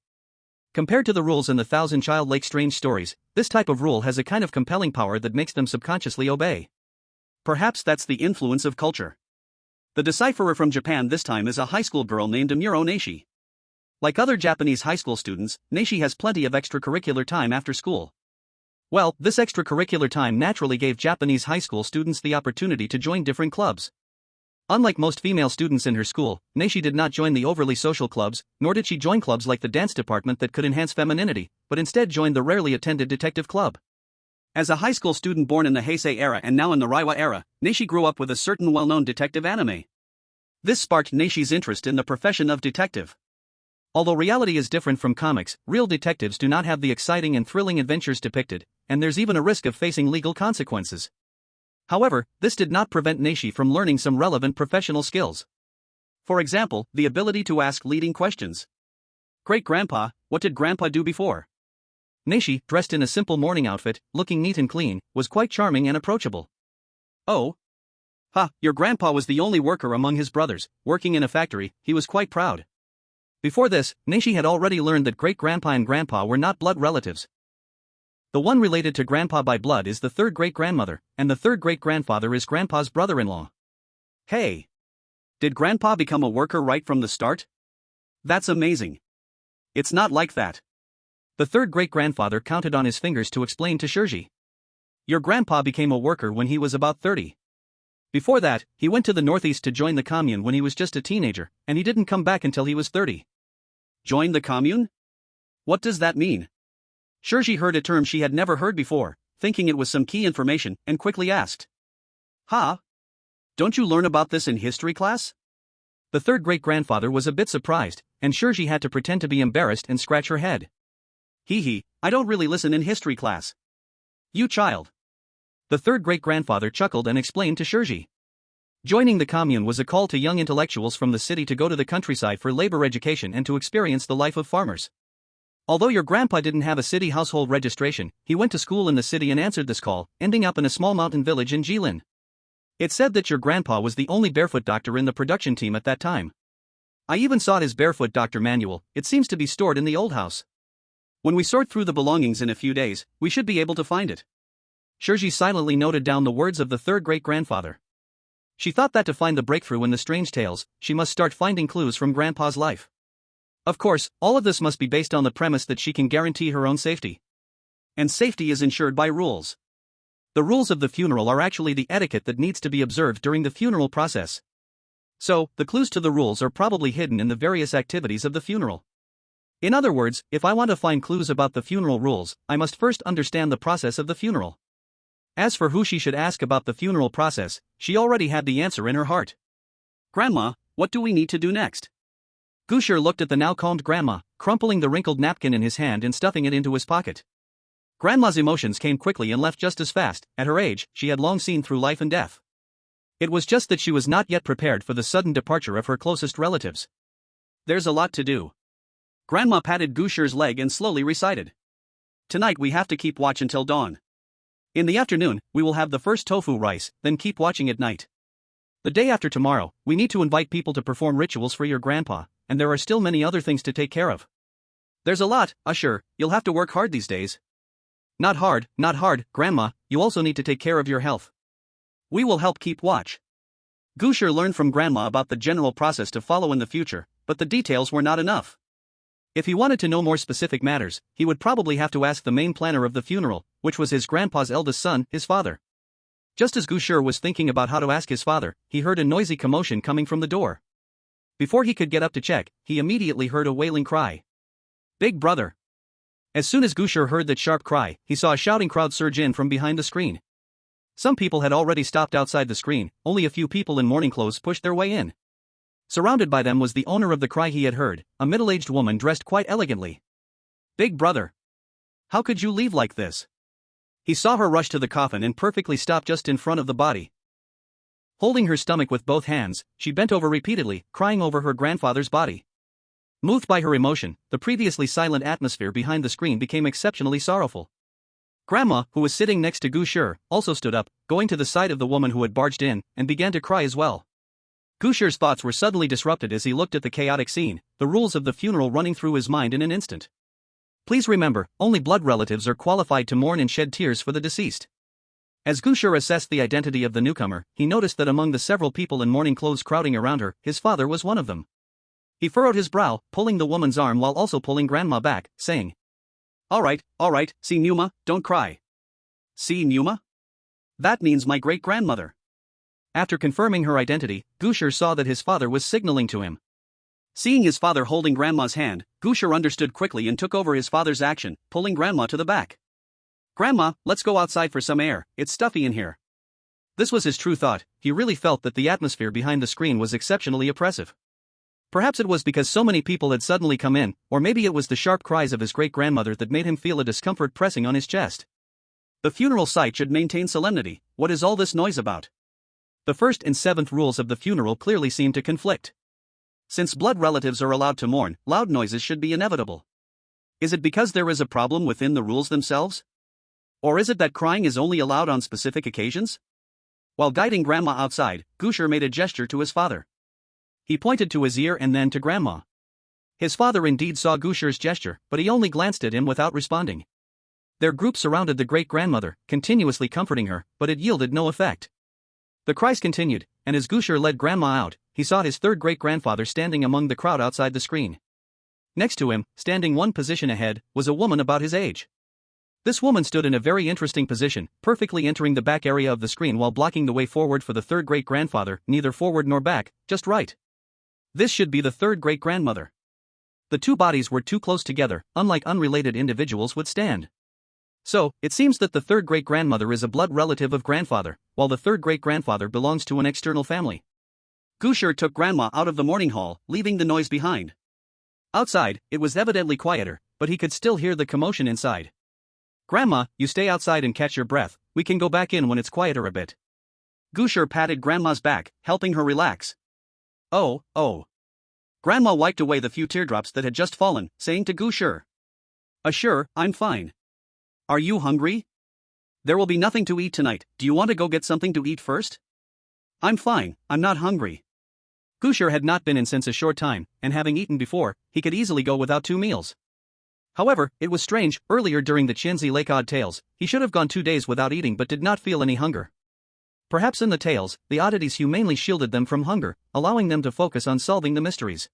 Compared to the rules in the Thousand Child Lake strange stories, this type of rule has a kind of compelling power that makes them subconsciously obey. Perhaps that's the influence of culture. The decipherer from Japan this time is a high school girl named Amuro Naishi. Like other Japanese high school students, Naishi has plenty of extracurricular time after school. Well, this extracurricular time naturally gave Japanese high school students the opportunity to join different clubs. Unlike most female students in her school, Naishi did not join the overly social clubs, nor did she join clubs like the dance department that could enhance femininity, but instead joined the rarely attended detective club. As a high school student born in the Heisei era and now in the Reiwa era, Naishi grew up with a certain well-known detective anime. This sparked Naishi's interest in the profession of detective. Although reality is different from comics, real detectives do not have the exciting and thrilling adventures depicted, and there's even a risk of facing legal consequences. However, this did not prevent Naishi from learning some relevant professional skills. For example, the ability to ask leading questions. Great-grandpa, what did grandpa do before? Naishi, dressed in a simple morning outfit, looking neat and clean, was quite charming and approachable. Oh. Your grandpa was the only worker among his brothers, working in a factory, he was quite proud. Before this, Naishi had already learned that great-grandpa and grandpa were not blood relatives. The one related to grandpa by blood is the third great-grandmother, and the third great-grandfather is grandpa's brother-in-law. Hey! Did grandpa become a worker right from the start? That's amazing. It's not like that. The third great-grandfather counted on his fingers to explain to Shirji. Your grandpa became a worker when he was about 30. Before that, he went to the northeast to join the commune when he was just a teenager, and he didn't come back until he was 30. Join the commune? What does that mean? Shirji heard a term she had never heard before, thinking it was some key information, and quickly asked. Don't you learn about this in history class? The third great-grandfather was a bit surprised, and Shirji had to pretend to be embarrassed and scratch her head. I don't really listen in history class. You child. The third great-grandfather chuckled and explained to Shirji. Joining the commune was a call to young intellectuals from the city to go to the countryside for labor education and to experience the life of farmers. Although your grandpa didn't have a city household registration, he went to school in the city and answered this call, ending up in a small mountain village in Jilin. It said that your grandpa was the only barefoot doctor in the production team at that time. I even saw his barefoot doctor manual, it seems to be stored in the old house. When we sort through the belongings in a few days, we should be able to find it. Shirji silently noted down the words of the third great-grandfather. She thought that to find the breakthrough in the strange tales, she must start finding clues from grandpa's life. Of course, all of this must be based on the premise that she can guarantee her own safety. And safety is ensured by rules. The rules of the funeral are actually the etiquette that needs to be observed during the funeral process. So, the clues to the rules are probably hidden in the various activities of the funeral. In other words, if I want to find clues about the funeral rules, I must first understand the process of the funeral. As for who she should ask about the funeral process, she already had the answer in her heart. Grandma, what do we need to do next? Gu Shi looked at the now calmed grandma, crumpling the wrinkled napkin in his hand and stuffing it into his pocket. Grandma's emotions came quickly and left just as fast. At her age, she had long seen through life and death. It was just that she was not yet prepared for the sudden departure of her closest relatives. There's a lot to do. Grandma patted Gu Shi's leg and slowly recited. Tonight we have to keep watch until dawn. In the afternoon, we will have the first tofu rice, then keep watching at night. The day after tomorrow, we need to invite people to perform rituals for your grandpa, and there are still many other things to take care of. There's a lot, Usher, you'll have to work hard these days. Not hard, Grandma, you also need to take care of your health. We will help keep watch. Gu Shi learned from Grandma about the general process to follow in the future, but the details were not enough. If he wanted to know more specific matters, he would probably have to ask the main planner of the funeral, which was his grandpa's eldest son, his father. Just as Gu Shi was thinking about how to ask his father, he heard a noisy commotion coming from the door. Before he could get up to check, he immediately heard a wailing cry. Big brother! As soon as Gu Shi heard that sharp cry, he saw a shouting crowd surge in from behind the screen. Some people had already stopped outside the screen, only a few people in mourning clothes pushed their way in. Surrounded by them was the owner of the cry he had heard, a middle-aged woman dressed quite elegantly. Big brother! How could you leave like this? He saw her rush to the coffin and perfectly stop just in front of the body. Holding her stomach with both hands, she bent over repeatedly, crying over her grandfather's body. Moved by her emotion, the previously silent atmosphere behind the screen became exceptionally sorrowful. Grandma, who was sitting next to Gu Shi, also stood up, going to the side of the woman who had barged in, and began to cry as well. Gu Shi's thoughts were suddenly disrupted as he looked at the chaotic scene, the rules of the funeral running through his mind in an instant. Please remember, only blood relatives are qualified to mourn and shed tears for the deceased. As Gu Shi assessed the identity of the newcomer, he noticed that among the several people in mourning clothes crowding around her, his father was one of them. He furrowed his brow, pulling the woman's arm while also pulling Grandma back, saying, All right, see Numa, don't cry. See Numa? That means my great-grandmother. After confirming her identity, Gu Shi saw that his father was signaling to him. Seeing his father holding Grandma's hand, Gu Shi understood quickly and took over his father's action, pulling Grandma to the back. Grandma, let's go outside for some air, it's stuffy in here. This was his true thought. He really felt that the atmosphere behind the screen was exceptionally oppressive. Perhaps it was because so many people had suddenly come in, or maybe it was the sharp cries of his great-grandmother that made him feel a discomfort pressing on his chest. The funeral site should maintain solemnity. What is all this noise about? The first and seventh rules of the funeral clearly seem to conflict. Since blood relatives are allowed to mourn, loud noises should be inevitable. Is it because there is a problem within the rules themselves? Or is it that crying is only allowed on specific occasions? While guiding Grandma outside, Gu Shi made a gesture to his father. He pointed to his ear and then to Grandma. His father indeed saw Gu Shi's gesture, but he only glanced at him without responding. Their group surrounded the great-grandmother, continuously comforting her, but it yielded no effect. The cries continued, and as Gu Shi led Grandma out, he saw his third great-grandfather standing among the crowd outside the screen. Next to him, standing one position ahead, was a woman about his age. This woman stood in a very interesting position, perfectly entering the back area of the screen while blocking the way forward for the third great-grandfather, neither forward nor back, just right. This should be the third great-grandmother. The two bodies were too close together, unlike unrelated individuals would stand. So, it seems that the third great-grandmother is a blood relative of grandfather, while the third great-grandfather belongs to an external family. Gu Shi took Grandma out of the mourning hall, leaving the noise behind. Outside, it was evidently quieter, but he could still hear the commotion inside. Grandma, you stay outside and catch your breath, we can go back in when it's quieter a bit. Gu Shi patted Grandma's back, helping her relax. Oh. Grandma wiped away the few teardrops that had just fallen, saying to Gu Shi, Sure, I'm fine. Are you hungry? There will be nothing to eat tonight, do you want to go get something to eat first? I'm fine, I'm not hungry. Gu Shi had not been in since a short time, and having eaten before, he could easily go without 2 meals. However, it was strange, earlier during the Qianzi Lake Odd Tales, he should have gone 2 days without eating but did not feel any hunger. Perhaps in the tales, the oddities humanely shielded them from hunger, allowing them to focus on solving the mysteries.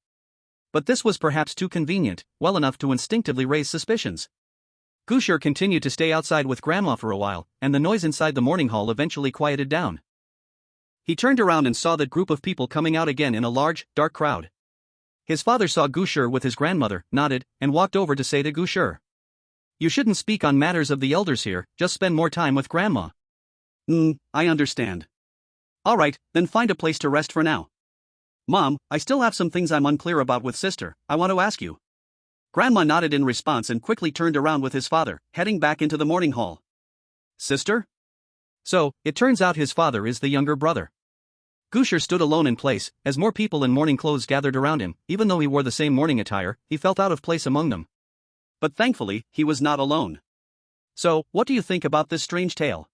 But this was perhaps too convenient, well enough to instinctively raise suspicions. Gu Shi continued to stay outside with Grandma for a while, and the noise inside the mourning hall eventually quieted down. He turned around and saw that group of people coming out again in a large, dark crowd. His father saw Gu Shi with his grandmother, nodded, and walked over to say to Gu Shi, You shouldn't speak on matters of the elders here, just spend more time with Grandma. I understand. Alright, then find a place to rest for now. Mom, I still have some things I'm unclear about with sister, I want to ask you. Grandma nodded in response and quickly turned around with his father, heading back into the morning hall. Sister? So, it turns out his father is the younger brother. Gu Shi stood alone in place, as more people in morning clothes gathered around him. Even though he wore the same morning attire, he felt out of place among them. But thankfully, he was not alone. So, what do you think about this strange tale?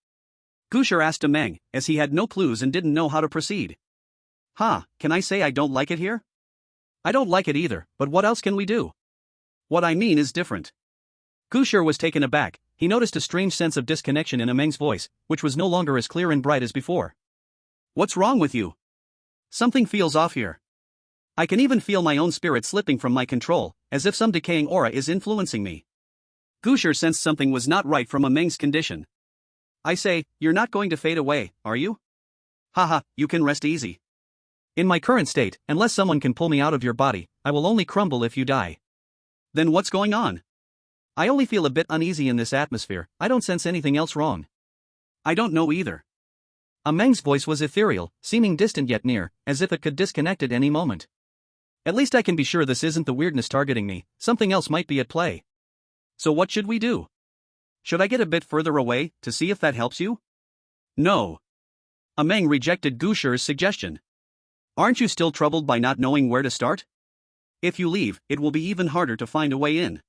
Gu Shi asked Ameng, as he had no clues and didn't know how to proceed. Can I say I don't like it here? I don't like it either, but what else can we do? What I mean is different. Gu Shi was taken aback. He noticed a strange sense of disconnection in Ameng's voice, which was no longer as clear and bright as before. What's wrong with you? Something feels off here. I can even feel my own spirit slipping from my control, as if some decaying aura is influencing me. Gu Shi sensed something was not right from Ameng's condition. I say, you're not going to fade away, are you? Haha, you can rest easy. In my current state, unless someone can pull me out of your body, I will only crumble if you die. Then what's going on? I only feel a bit uneasy in this atmosphere, I don't sense anything else wrong. I don't know either. Ameng's voice was ethereal, seeming distant yet near, as if it could disconnect at any moment. At least I can be sure this isn't the weirdness targeting me, something else might be at play. So what should we do? Should I get a bit further away, to see if that helps you? No. Ameng rejected Gu Shi's suggestion. Aren't you still troubled by not knowing where to start? If you leave, it will be even harder to find a way in.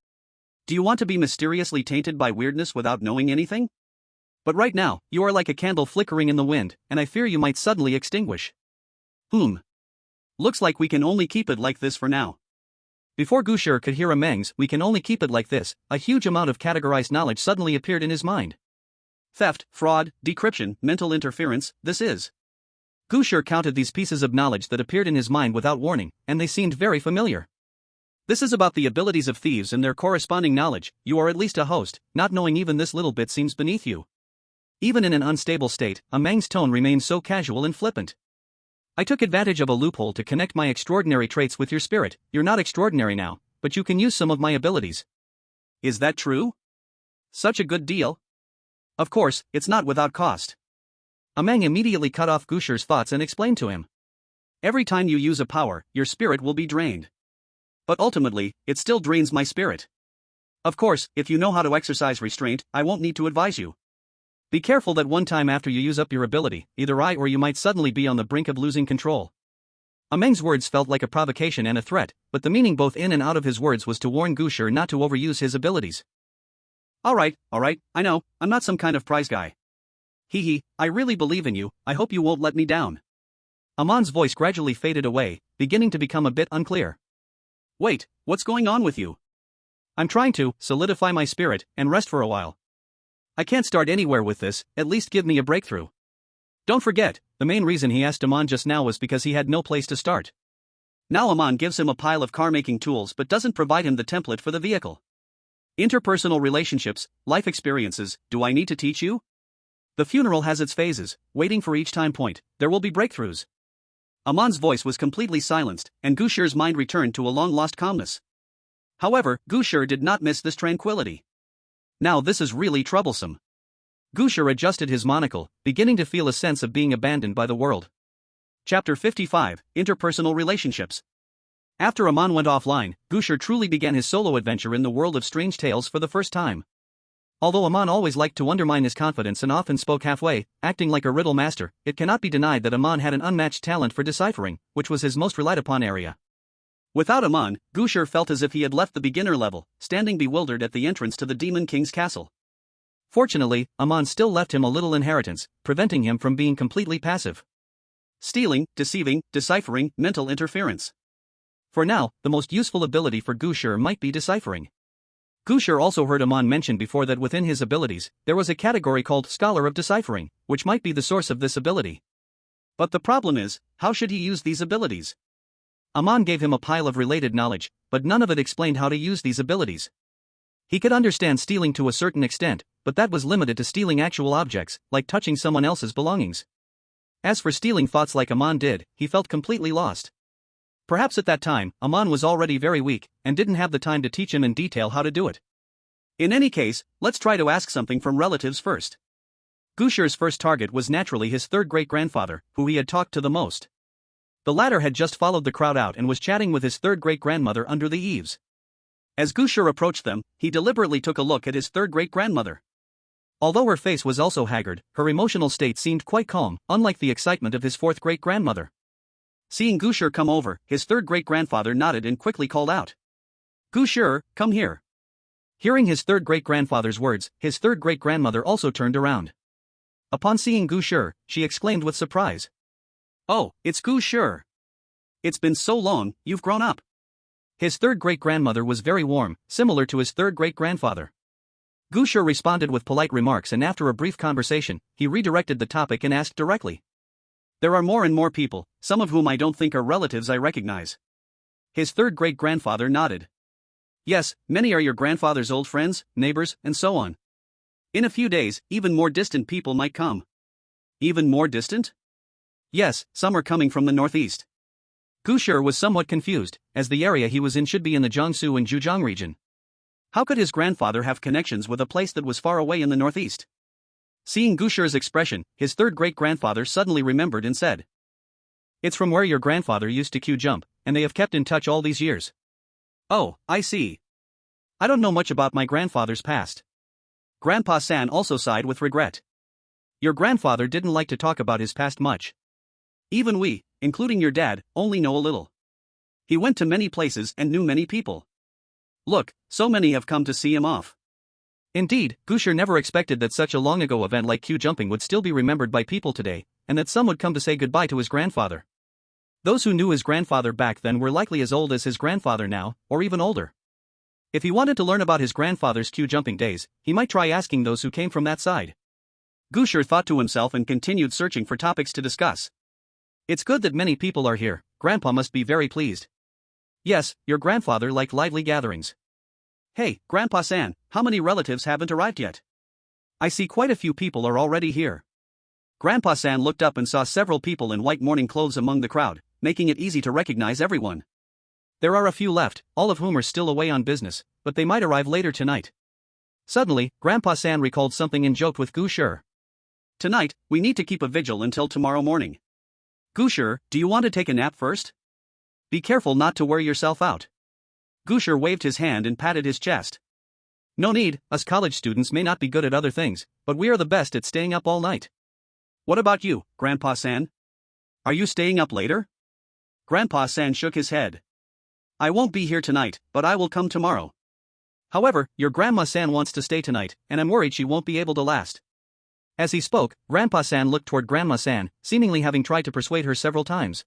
Do you want to be mysteriously tainted by weirdness without knowing anything? But right now, you are like a candle flickering in the wind, and I fear you might suddenly extinguish. Looks like we can only keep it like this for now. Before Gu Shi could hear Ameng's "we can only keep it like this," a huge amount of categorized knowledge suddenly appeared in his mind. Theft, fraud, decryption, mental interference, this is. Gu Shi counted these pieces of knowledge that appeared in his mind without warning, and they seemed very familiar. This is about the abilities of thieves and their corresponding knowledge. You are at least a host, not knowing even this little bit seems beneath you. Even in an unstable state, Ameng's tone remained so casual and flippant. I took advantage of a loophole to connect my extraordinary traits with your spirit. You're not extraordinary now, but you can use some of my abilities. Is that true? Such a good deal? Of course, it's not without cost. Ameng immediately cut off Gu Shi's thoughts and explained to him. Every time you use a power, your spirit will be drained. But ultimately, it still drains my spirit. Of course, if you know how to exercise restraint, I won't need to advise you. Be careful that one time after you use up your ability, either I or you might suddenly be on the brink of losing control. Ameng's words felt like a provocation and a threat, but the meaning both in and out of his words was to warn Gu Shi not to overuse his abilities. Alright, I know, I'm not some kind of prize guy. I really believe in you, I hope you won't let me down. Amon's voice gradually faded away, beginning to become a bit unclear. Wait, what's going on with you? I'm trying to solidify my spirit and rest for a while. I can't start anywhere with this, at least give me a breakthrough. Don't forget, the main reason he asked Amon just now was because he had no place to start. Now Amon gives him a pile of car-making tools but doesn't provide him the template for the vehicle. Interpersonal relationships, life experiences, do I need to teach you? The funeral has its phases, waiting for each time point, there will be breakthroughs. Amon's voice was completely silenced, and Gu Shi's mind returned to a long-lost calmness. However, Gu Shi did not miss this tranquility. Now this is really troublesome. Gu Shi adjusted his monocle, beginning to feel a sense of being abandoned by the world. Chapter 55, Interpersonal Relationships. After Amon went offline, Gu Shi truly began his solo adventure in the world of strange tales for the first time. Although Amon always liked to undermine his confidence and often spoke halfway, acting like a riddle master, it cannot be denied that Amon had an unmatched talent for deciphering, which was his most relied upon area. Without Amon, Gu Shi felt as if he had left the beginner level, standing bewildered at the entrance to the Demon King's castle. Fortunately, Amon still left him a little inheritance, preventing him from being completely passive. Stealing, deceiving, deciphering, mental interference. For now, the most useful ability for Gu Shi might be deciphering. Gu Shi also heard Amon mention before that within his abilities, there was a category called Scholar of Deciphering, which might be the source of this ability. But the problem is, how should he use these abilities? Amon gave him a pile of related knowledge, but none of it explained how to use these abilities. He could understand stealing to a certain extent, but that was limited to stealing actual objects, like touching someone else's belongings. As for stealing thoughts like Amon did, he felt completely lost. Perhaps at that time, Amon was already very weak, and didn't have the time to teach him in detail how to do it. In any case, let's try to ask something from relatives first. Gu Shi's first target was naturally his third great-grandfather, who he had talked to the most. The latter had just followed the crowd out and was chatting with his third great-grandmother under the eaves. As Gu Shi approached them, he deliberately took a look at his third great-grandmother. Although her face was also haggard, her emotional state seemed quite calm, unlike the excitement of his fourth great-grandmother. Seeing Gu Shi come over, his third great-grandfather nodded and quickly called out, "Gu Shi, come here." Hearing his third great-grandfather's words, his third great-grandmother also turned around. Upon seeing Gu Shi, she exclaimed with surprise, "Oh, it's Gu Shi. It's been so long, you've grown up." His third great-grandmother was very warm, similar to his third great-grandfather. Gu Shi responded with polite remarks, and after a brief conversation, he redirected the topic and asked directly, "There are more and more people, some of whom I don't think are relatives I recognize." His third great-grandfather nodded. "Yes, many are your grandfather's old friends, neighbors, and so on. In a few days, even more distant people might come." "Even more distant?" "Yes, some are coming from the northeast." Gu Shi was somewhat confused, as the area he was in should be in the Jiangsu and Zhejiang region. How could his grandfather have connections with a place that was far away in the northeast? Seeing Gu Shi's expression, his third great-grandfather suddenly remembered and said, "It's from where your grandfather used to Q jump, and they have kept in touch all these years." "Oh, I see. I don't know much about my grandfather's past." Grandpa San also sighed with regret. "Your grandfather didn't like to talk about his past much. Even we, including your dad, only know a little. He went to many places and knew many people. Look, so many have come to see him off." Indeed, Gu Shi never expected that such a long-ago event like Q jumping would still be remembered by people today, and that some would come to say goodbye to his grandfather. Those who knew his grandfather back then were likely as old as his grandfather now, or even older. If he wanted to learn about his grandfather's Q jumping days, he might try asking those who came from that side. Gu Shi thought to himself and continued searching for topics to discuss. "It's good that many people are here, Grandpa must be very pleased." "Yes, your grandfather liked lively gatherings." "Hey, Grandpa San, how many relatives haven't arrived yet? I see quite a few people are already here." Grandpa San looked up and saw several people in white morning clothes among the crowd, making it easy to recognize everyone. "There are a few left, all of whom are still away on business, but they might arrive later tonight." Suddenly, Grandpa San recalled something and joked with Gu Shi. "Tonight, we need to keep a vigil until tomorrow morning. Gu Shi, do you want to take a nap first? Be careful not to wear yourself out." Gu Shi waved his hand and patted his chest. "No need, us college students may not be good at other things, but we are the best at staying up all night." "What about you, Grandpa San? Are you staying up later?" Grandpa San shook his head. "I won't be here tonight, but I will come tomorrow. However, your Grandma San wants to stay tonight, and I'm worried she won't be able to last." As he spoke, Grandpa San looked toward Grandma San, seemingly having tried to persuade her several times.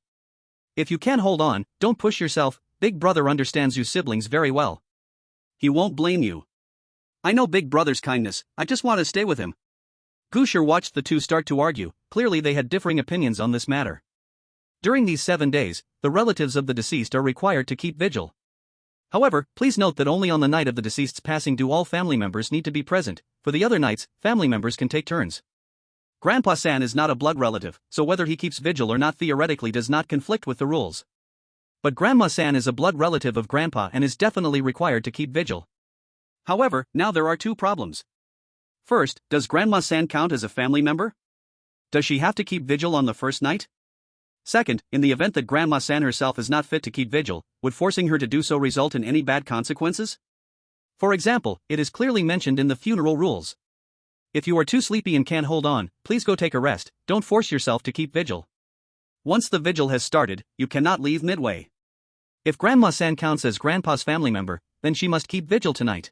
"If you can hold on, don't push yourself, Big Brother understands you siblings very well. He won't blame you. I know Big Brother's kindness, I just want to stay with him." Gu Shi watched the two start to argue, clearly they had differing opinions on this matter. During these 7 days, the relatives of the deceased are required to keep vigil. However, please note that only on the night of the deceased's passing do all family members need to be present. For the other nights, family members can take turns. Grandpa San is not a blood relative, so whether he keeps vigil or not theoretically does not conflict with the rules. But Grandma San is a blood relative of Grandpa and is definitely required to keep vigil. However, now there are 2 problems. First, does Grandma San count as a family member? Does she have to keep vigil on the first night? Second, in the event that Grandma San herself is not fit to keep vigil, would forcing her to do so result in any bad consequences? For example, it is clearly mentioned in the funeral rules. If you are too sleepy and can't hold on, please go take a rest, don't force yourself to keep vigil. Once the vigil has started, you cannot leave midway. If Grandma San counts as Grandpa's family member, then she must keep vigil tonight.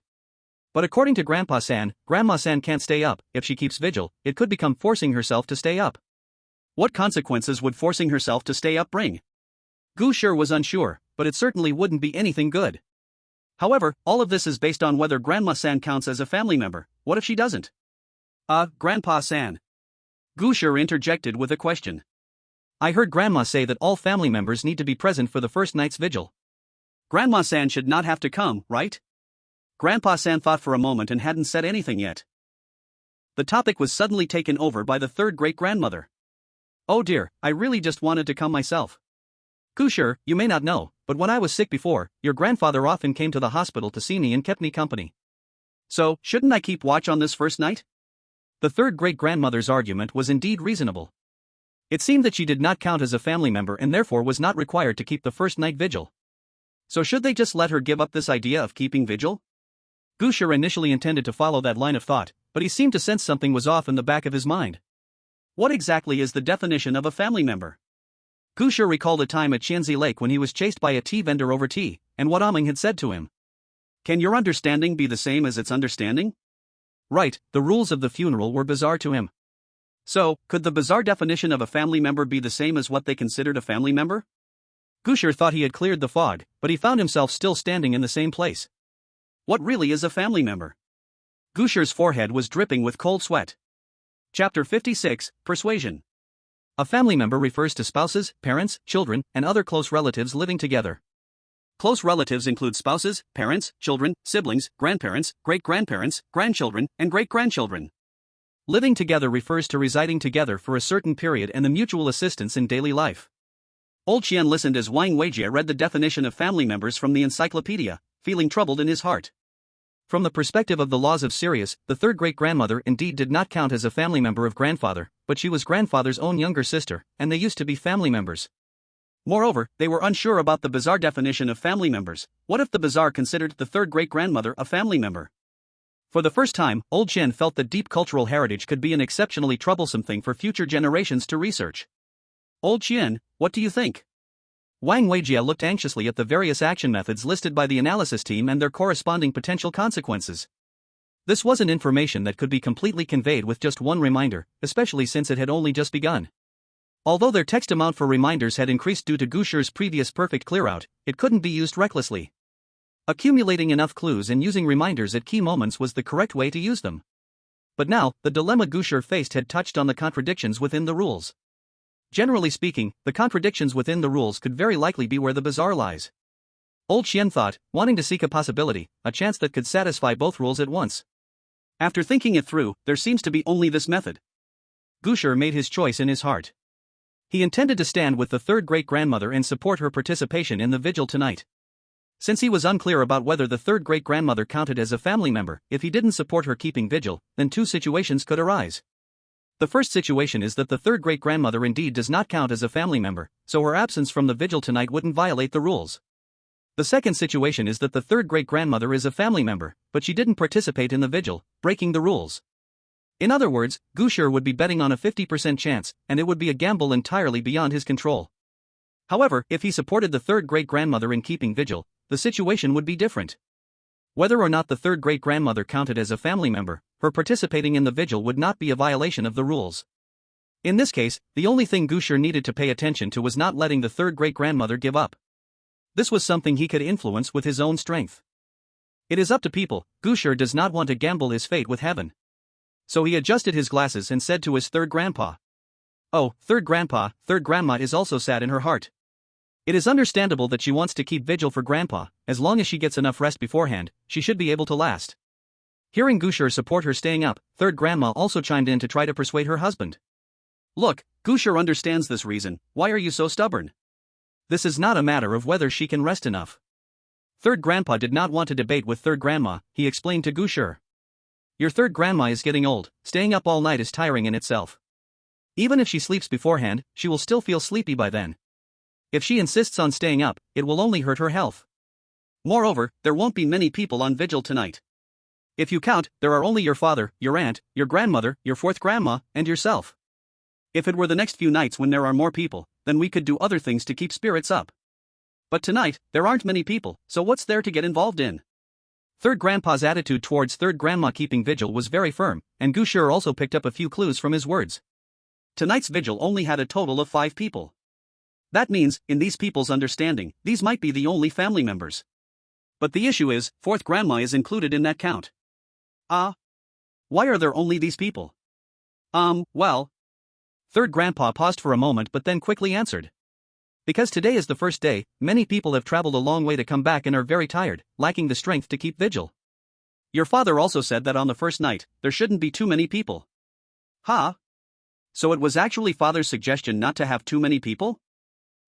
But according to Grandpa San, Grandma San can't stay up. If she keeps vigil, it could become forcing herself to stay up. What consequences would forcing herself to stay up bring? Gu Shi was unsure, but it certainly wouldn't be anything good. However, all of this is based on whether Grandma San counts as a family member. What if she doesn't? Grandpa San. Gu Shi interjected with a question. "I heard Grandma say that all family members need to be present for the first night's vigil. Grandma San should not have to come, right?" Grandpa San thought for a moment and hadn't said anything yet. The topic was suddenly taken over by the third great-grandmother. "Oh dear, I really just wanted to come myself. Gu Shi, you may not know, but when I was sick before, your grandfather often came to the hospital to see me and kept me company. So, shouldn't I keep watch on this first night?" The third great-grandmother's argument was indeed reasonable. It seemed that she did not count as a family member and therefore was not required to keep the first night vigil. So should they just let her give up this idea of keeping vigil? Gu Shi initially intended to follow that line of thought, but he seemed to sense something was off in the back of his mind. What exactly is the definition of a family member? Gu Shi recalled a time at Qianzi Lake when he was chased by a tea vendor over tea, and what Aming had said to him. Can your understanding be the same as its understanding? Right, the rules of the funeral were bizarre to him. So, could the bizarre definition of a family member be the same as what they considered a family member? Gu Shi thought he had cleared the fog, but he found himself still standing in the same place. What really is a family member? Gu Shi's forehead was dripping with cold sweat. Chapter 56, Persuasion. A family member refers to spouses, parents, children, and other close relatives living together. Close relatives include spouses, parents, children, siblings, grandparents, great-grandparents, grandchildren, and great-grandchildren. Living together refers to residing together for a certain period and the mutual assistance in daily life. Old Qian listened as Wang Weijie read the definition of family members from the encyclopedia, feeling troubled in his heart. From the perspective of the laws of Sirius, the third great-grandmother indeed did not count as a family member of grandfather, but she was grandfather's own younger sister, and they used to be family members. Moreover, they were unsure about the bizarre definition of family members. What if the bizarre considered the third great-grandmother a family member? For the first time, Old Qian felt that deep cultural heritage could be an exceptionally troublesome thing for future generations to research. Old Qian, what do you think? Wang Weijie looked anxiously at the various action methods listed by the analysis team and their corresponding potential consequences. This wasn't information that could be completely conveyed with just one reminder, especially since it had only just begun. Although their text amount for reminders had increased due to Gu Shi's previous perfect clearout, it couldn't be used recklessly. Accumulating enough clues and using reminders at key moments was the correct way to use them. But now, the dilemma Gu Shi faced had touched on the contradictions within the rules. Generally speaking, the contradictions within the rules could very likely be where the bizarre lies. Old Qian thought, wanting to seek a possibility, a chance that could satisfy both rules at once. After thinking it through, there seems to be only this method. Gu Shi made his choice in his heart. He intended to stand with the third great-grandmother and support her participation in the vigil tonight. Since he was unclear about whether the third great-grandmother counted as a family member, if he didn't support her keeping vigil, then two situations could arise. The first situation is that the third great-grandmother indeed does not count as a family member, so her absence from the vigil tonight wouldn't violate the rules. The second situation is that the third great-grandmother is a family member, but she didn't participate in the vigil, breaking the rules. In other words, Gu Shi would be betting on a 50% chance, and it would be a gamble entirely beyond his control. However, if he supported the third great-grandmother in keeping vigil, the situation would be different. Whether or not the third great-grandmother counted as a family member, her participating in the vigil would not be a violation of the rules. In this case, the only thing Gu Shi needed to pay attention to was not letting the third great-grandmother give up. This was something he could influence with his own strength. It is up to people. Gu Shi does not want to gamble his fate with heaven. So he adjusted his glasses and said to his third grandpa, "Oh, third grandpa, third grandma is also sad in her heart. It is understandable that she wants to keep vigil for grandpa. As long as she gets enough rest beforehand, she should be able to last." Hearing Gu Shi support her staying up, third grandma also chimed in to try to persuade her husband. "Look, Gu Shi understands this reason, why are you so stubborn? This is not a matter of whether she can rest enough." Third grandpa did not want to debate with third grandma, he explained to Gu Shi. "Your third grandma is getting old, staying up all night is tiring in itself. Even if she sleeps beforehand, she will still feel sleepy by then. If she insists on staying up, it will only hurt her health. Moreover, there won't be many people on vigil tonight. If you count, there are only your father, your aunt, your grandmother, your fourth grandma, and yourself. If it were the next few nights when there are more people, then we could do other things to keep spirits up. But tonight, there aren't many people, so what's there to get involved in?" Third grandpa's attitude towards third grandma keeping vigil was very firm, and Gu Shi also picked up a few clues from his words. Tonight's vigil only had a total of 5 people. That means, in these people's understanding, these might be the only family members. But the issue is, fourth grandma is included in that count. Why are there only these people? Well. Third grandpa paused for a moment but then quickly answered. Because today is the first day, many people have traveled a long way to come back and are very tired, lacking the strength to keep vigil. Your father also said that on the first night, there shouldn't be too many people. So it was actually father's suggestion not to have too many people?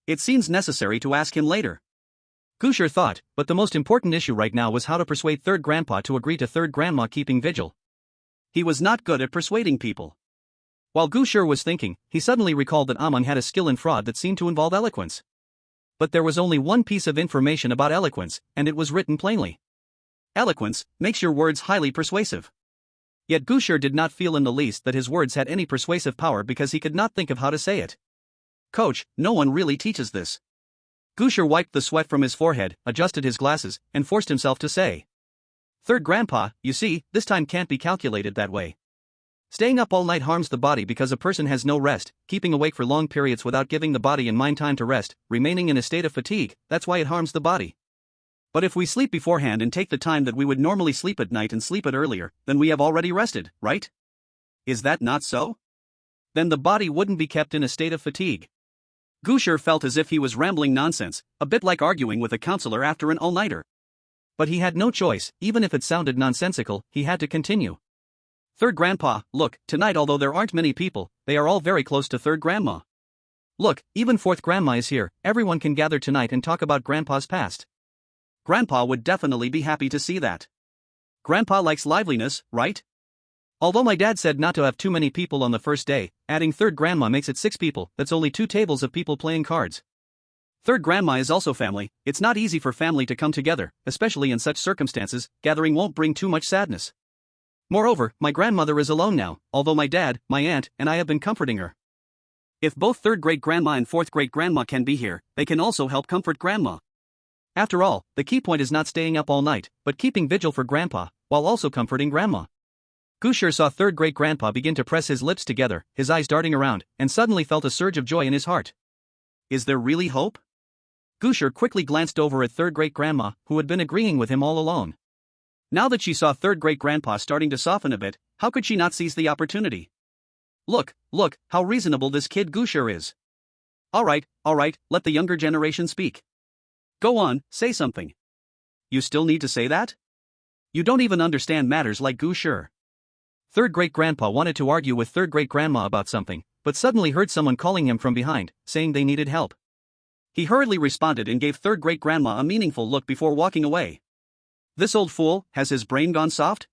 It seems necessary to ask him later. Gu Shi thought, but the most important issue right now was how to persuade third grandpa to agree to third grandma keeping vigil. He was not good at persuading people. While Gu Shi was thinking, he suddenly recalled that Amon had a skill in fraud that seemed to involve eloquence. But there was only one piece of information about eloquence, and it was written plainly. Eloquence makes your words highly persuasive. Yet Gu Shi did not feel in the least that his words had any persuasive power because he could not think of how to say it. Coach, no one really teaches this. Gu Shi wiped the sweat from his forehead, adjusted his glasses, and forced himself to say. Third grandpa, you see, this time can't be calculated that way. Staying up all night harms the body because a person has no rest, keeping awake for long periods without giving the body and mind time to rest, remaining in a state of fatigue, that's why it harms the body. But if we sleep beforehand and take the time that we would normally sleep at night and sleep it earlier, then we have already rested, right? Is that not so? Then the body wouldn't be kept in a state of fatigue. Gu Shi felt as if he was rambling nonsense, a bit like arguing with a counselor after an all-nighter. But he had no choice, even if it sounded nonsensical, he had to continue. Third grandpa, look, tonight although there aren't many people, they are all very close to third grandma. Look, even fourth grandma is here, everyone can gather tonight and talk about grandpa's past. Grandpa would definitely be happy to see that. Grandpa likes liveliness, right? Although my dad said not to have too many people on the first day, adding third grandma makes it 6 people, that's only 2 tables of people playing cards. Third grandma is also family, it's not easy for family to come together, especially in such circumstances, gathering won't bring too much sadness. Moreover, my grandmother is alone now, although my dad, my aunt, and I have been comforting her. If both third great-grandma and fourth great-grandma can be here, they can also help comfort grandma. After all, the key point is not staying up all night, but keeping vigil for grandpa, while also comforting grandma. Gu Shi saw third great-grandpa begin to press his lips together, his eyes darting around, and suddenly felt a surge of joy in his heart. Is there really hope? Gu Shi quickly glanced over at third great-grandma, who had been agreeing with him all along. Now that she saw third great-grandpa starting to soften a bit, how could she not seize the opportunity? Look, how reasonable this kid Gu Shi is. Alright, let the younger generation speak. Go on, say something. You still need to say that? You don't even understand matters like Gu Shi. Third great-grandpa wanted to argue with third great-grandma about something, but suddenly heard someone calling him from behind, saying they needed help. He hurriedly responded and gave third great-grandma a meaningful look before walking away. This old fool, has his brain gone soft?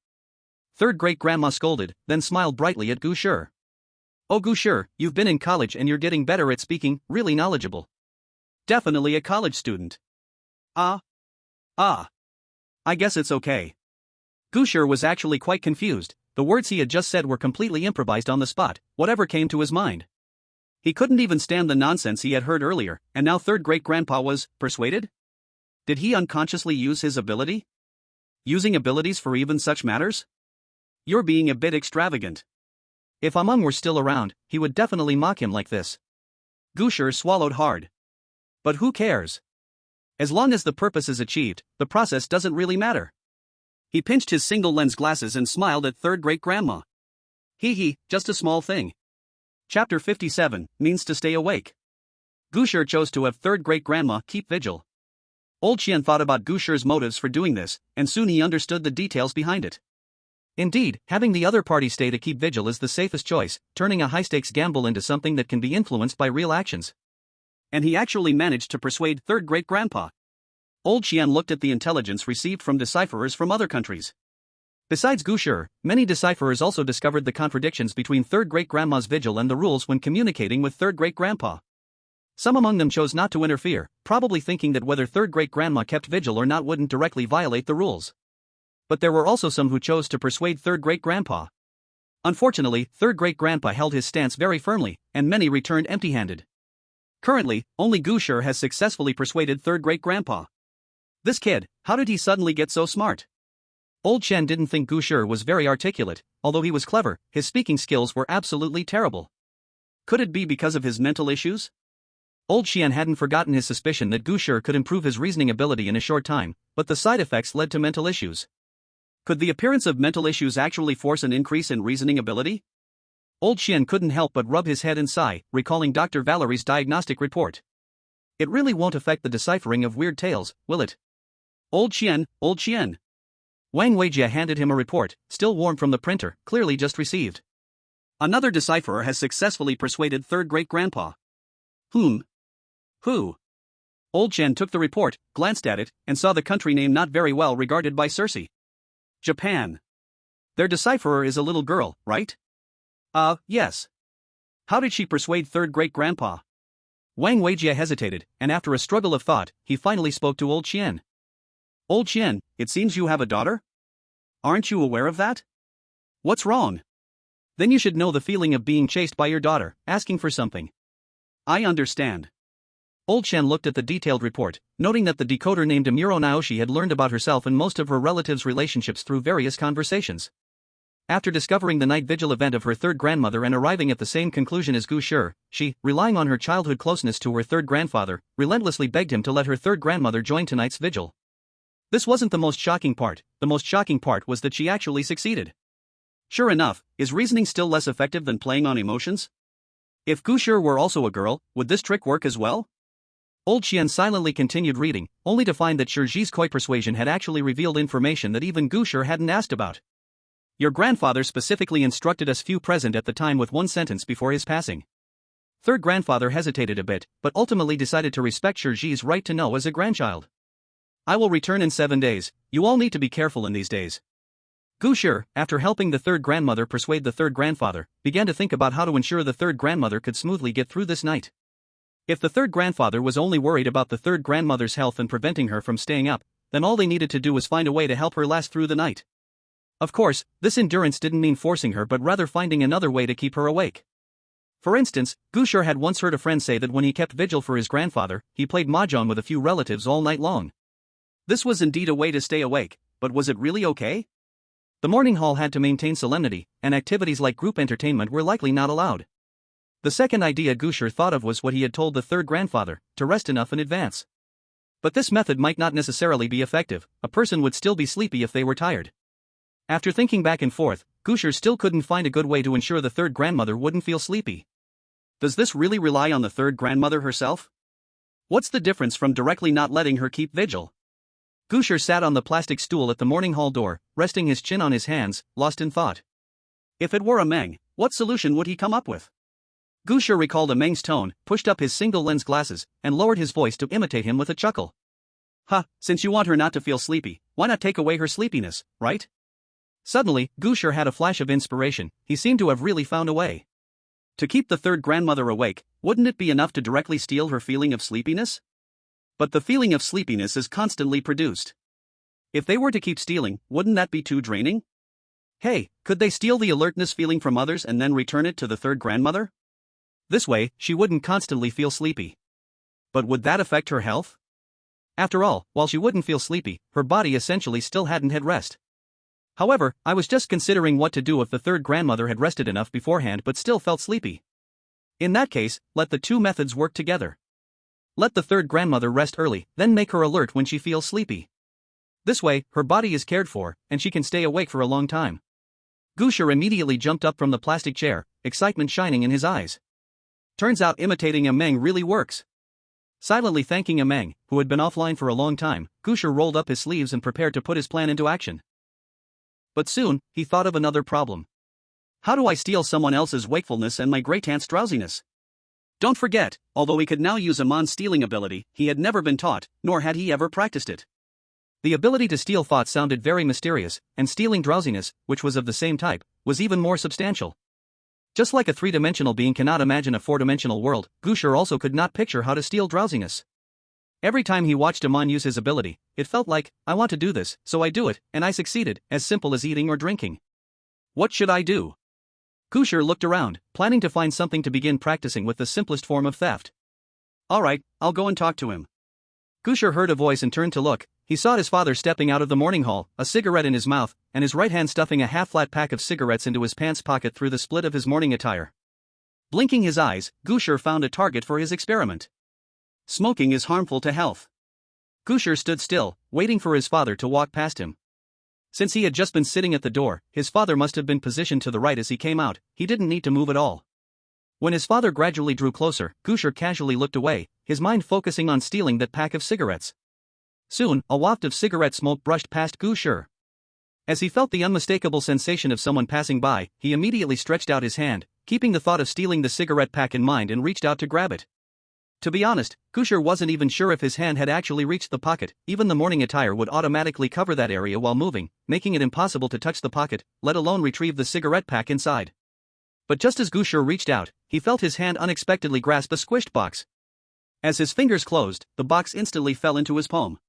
Third great-grandma scolded, then smiled brightly at Gu Shi. Oh Gu Shi, you've been in college and you're getting better at speaking, really knowledgeable. Definitely a college student. I guess it's okay. Gu Shi was actually quite confused, the words he had just said were completely improvised on the spot, whatever came to his mind. He couldn't even stand the nonsense he had heard earlier, and now third great-grandpa was persuaded? Did he unconsciously use his ability? Using abilities for even such matters? You're being a bit extravagant. If Amon were still around, he would definitely mock him like this. Gu Shi swallowed hard. But who cares? As long as the purpose is achieved, the process doesn't really matter. He pinched his single-lens glasses and smiled at third great-grandma. Just a small thing. Chapter 57, means to stay awake. Gu Shi chose to have third great-grandma keep vigil. Old Qian thought about Gu Shi's motives for doing this, and soon he understood the details behind it. Indeed, having the other party stay to keep vigil is the safest choice, turning a high-stakes gamble into something that can be influenced by real actions. And he actually managed to persuade third great-grandpa. Old Qian looked at the intelligence received from decipherers from other countries. Besides Gu Shi, many decipherers also discovered the contradictions between third great-grandma's vigil and the rules when communicating with third great-grandpa. Some among them chose not to interfere, probably thinking that whether third great-grandma kept vigil or not wouldn't directly violate the rules. But there were also some who chose to persuade third great-grandpa. Unfortunately, third great-grandpa held his stance very firmly, and many returned empty-handed. Currently, only Gu Shi has successfully persuaded third great-grandpa. This kid, how did he suddenly get so smart? Old Chen didn't think Gu Shi was very articulate, although he was clever, his speaking skills were absolutely terrible. Could it be because of his mental issues? Old Qian hadn't forgotten his suspicion that Gu Shi could improve his reasoning ability in a short time, but the side effects led to mental issues. Could the appearance of mental issues actually force an increase in reasoning ability? Old Qian couldn't help but rub his head and sigh, recalling Dr. Valerie's diagnostic report. It really won't affect the deciphering of weird tales, will it? Old Qian. Wang Weijia handed him a report, still warm from the printer, clearly just received. Another decipherer has successfully persuaded third great-grandpa. Who? Old Chen took the report, glanced at it, and saw the country name not very well regarded by Circe. Japan. Their decipherer is a little girl, right? Yes. How did she persuade third great-grandpa? Wang Weijie hesitated, and after a struggle of thought, he finally spoke to Old Qian. Old Qian, it seems you have a daughter? Aren't you aware of that? What's wrong? Then you should know the feeling of being chased by your daughter, asking for something. I understand. Old Qian looked at the detailed report, noting that the decoder named Amuro Naoshi had learned about herself and most of her relatives' relationships through various conversations. After discovering the night vigil event of her third grandmother and arriving at the same conclusion as Gu Shi, she, relying on her childhood closeness to her third grandfather, relentlessly begged him to let her third grandmother join tonight's vigil. This wasn't the most shocking part. The most shocking part was that she actually succeeded. Sure enough, is reasoning still less effective than playing on emotions? If Gu Shi were also a girl, would this trick work as well? Old Qian silently continued reading, only to find that Shiji's coy persuasion had actually revealed information that even Gu Shi hadn't asked about. Your grandfather specifically instructed us few present at the time with one sentence before his passing. Third grandfather hesitated a bit, but ultimately decided to respect Shiji's right to know as a grandchild. I will return in 7 days. You all need to be careful in these days. Gu Shi, after helping the third grandmother persuade the third grandfather, began to think about how to ensure the third grandmother could smoothly get through this night. If the third grandfather was only worried about the third grandmother's health and preventing her from staying up, then all they needed to do was find a way to help her last through the night. Of course, this endurance didn't mean forcing her but rather finding another way to keep her awake. For instance, Gu Shi had once heard a friend say that when he kept vigil for his grandfather, he played mahjong with a few relatives all night long. This was indeed a way to stay awake, but was it really okay? The morning hall had to maintain solemnity, and activities like group entertainment were likely not allowed. The second idea Gu Shi thought of was what he had told the third grandfather, to rest enough in advance. But this method might not necessarily be effective. A person would still be sleepy if they were tired. After thinking back and forth, Gu Shi still couldn't find a good way to ensure the third grandmother wouldn't feel sleepy. Does this really rely on the third grandmother herself? What's the difference from directly not letting her keep vigil? Gu Shi sat on the plastic stool at the morning hall door, resting his chin on his hands, lost in thought. If it were a Meng, what solution would he come up with? Gu Shi recalled a Meng's tone, pushed up his single-lens glasses, and lowered his voice to imitate him with a chuckle. Since you want her not to feel sleepy, why not take away her sleepiness, right? Suddenly, Gu Shi had a flash of inspiration. He seemed to have really found a way. To keep the third grandmother awake, wouldn't it be enough to directly steal her feeling of sleepiness? But the feeling of sleepiness is constantly produced. If they were to keep stealing, wouldn't that be too draining? Hey, could they steal the alertness feeling from others and then return it to the third grandmother? This way, she wouldn't constantly feel sleepy. But would that affect her health? After all, while she wouldn't feel sleepy, her body essentially still hadn't had rest. However, I was just considering what to do if the third grandmother had rested enough beforehand but still felt sleepy. In that case, let the two methods work together. Let the third grandmother rest early, then make her alert when she feels sleepy. This way, her body is cared for, and she can stay awake for a long time. Gu Shi immediately jumped up from the plastic chair, excitement shining in his eyes. Turns out imitating a Meng really works. Silently thanking a Meng, who had been offline for a long time, Gu Shi rolled up his sleeves and prepared to put his plan into action. But soon, he thought of another problem. How do I steal someone else's wakefulness and my great-aunt's drowsiness? Don't forget, although he could now use Amon's stealing ability, he had never been taught, nor had he ever practiced it. The ability to steal thoughts sounded very mysterious, and stealing drowsiness, which was of the same type, was even more substantial. Just like a three-dimensional being cannot imagine a four-dimensional world, Gu Shi also could not picture how to steal drowsiness. Every time he watched Amon use his ability, it felt like, I want to do this, so I do it, and I succeeded, as simple as eating or drinking. What should I do? Gu Shi looked around, planning to find something to begin practicing with the simplest form of theft. Alright, I'll go and talk to him. Gu Shi heard a voice and turned to look. He saw his father stepping out of the morning hall, a cigarette in his mouth, and his right hand stuffing a half-flat pack of cigarettes into his pants pocket through the split of his morning attire. Blinking his eyes, Gu Shi found a target for his experiment. Smoking is harmful to health. Gu Shi stood still, waiting for his father to walk past him. Since he had just been sitting at the door, his father must have been positioned to the right as he came out. He didn't need to move at all. When his father gradually drew closer, Gu Shi casually looked away, his mind focusing on stealing that pack of cigarettes. Soon, a waft of cigarette smoke brushed past Gu Shi. As he felt the unmistakable sensation of someone passing by, he immediately stretched out his hand, keeping the thought of stealing the cigarette pack in mind, and reached out to grab it. To be honest, Gu Shi wasn't even sure if his hand had actually reached the pocket. Even the morning attire would automatically cover that area while moving, making it impossible to touch the pocket, let alone retrieve the cigarette pack inside. But just as Gu Shi reached out, he felt his hand unexpectedly grasp a squished box. As his fingers closed, the box instantly fell into his palm.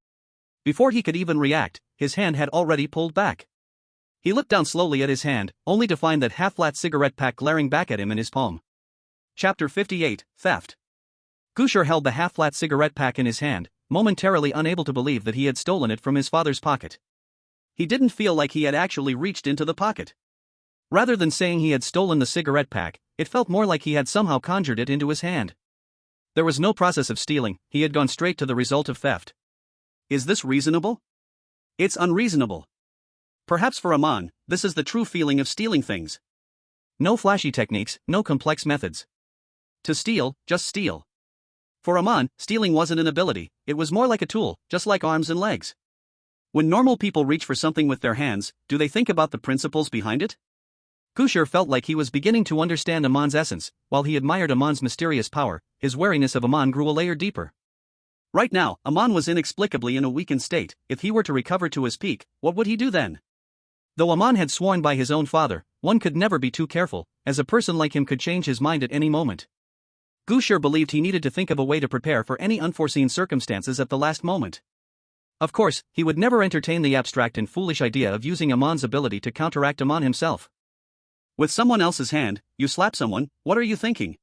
Before he could even react, his hand had already pulled back. He looked down slowly at his hand, only to find that half-flat cigarette pack glaring back at him in his palm. Chapter 58, Theft. Gu Shi held the half-flat cigarette pack in his hand, momentarily unable to believe that he had stolen it from his father's pocket. He didn't feel like he had actually reached into the pocket. Rather than saying he had stolen the cigarette pack, it felt more like he had somehow conjured it into his hand. There was no process of stealing, he had gone straight to the result of theft. Is this reasonable? It's unreasonable. Perhaps for Aman, this is the true feeling of stealing things. No flashy techniques, no complex methods. To steal, just steal. For Aman, stealing wasn't an ability, it was more like a tool, just like arms and legs. When normal people reach for something with their hands, do they think about the principles behind it? Gu Shi felt like he was beginning to understand Aman's essence. While he admired Aman's mysterious power, his wariness of Aman grew a layer deeper. Right now, Aman was inexplicably in a weakened state. If he were to recover to his peak, what would he do then? Though Aman had sworn by his own father, one could never be too careful, as a person like him could change his mind at any moment. Gu Shi believed he needed to think of a way to prepare for any unforeseen circumstances at the last moment. Of course, he would never entertain the abstract and foolish idea of using Aman's ability to counteract Aman himself. With someone else's hand, you slap someone, what are you thinking?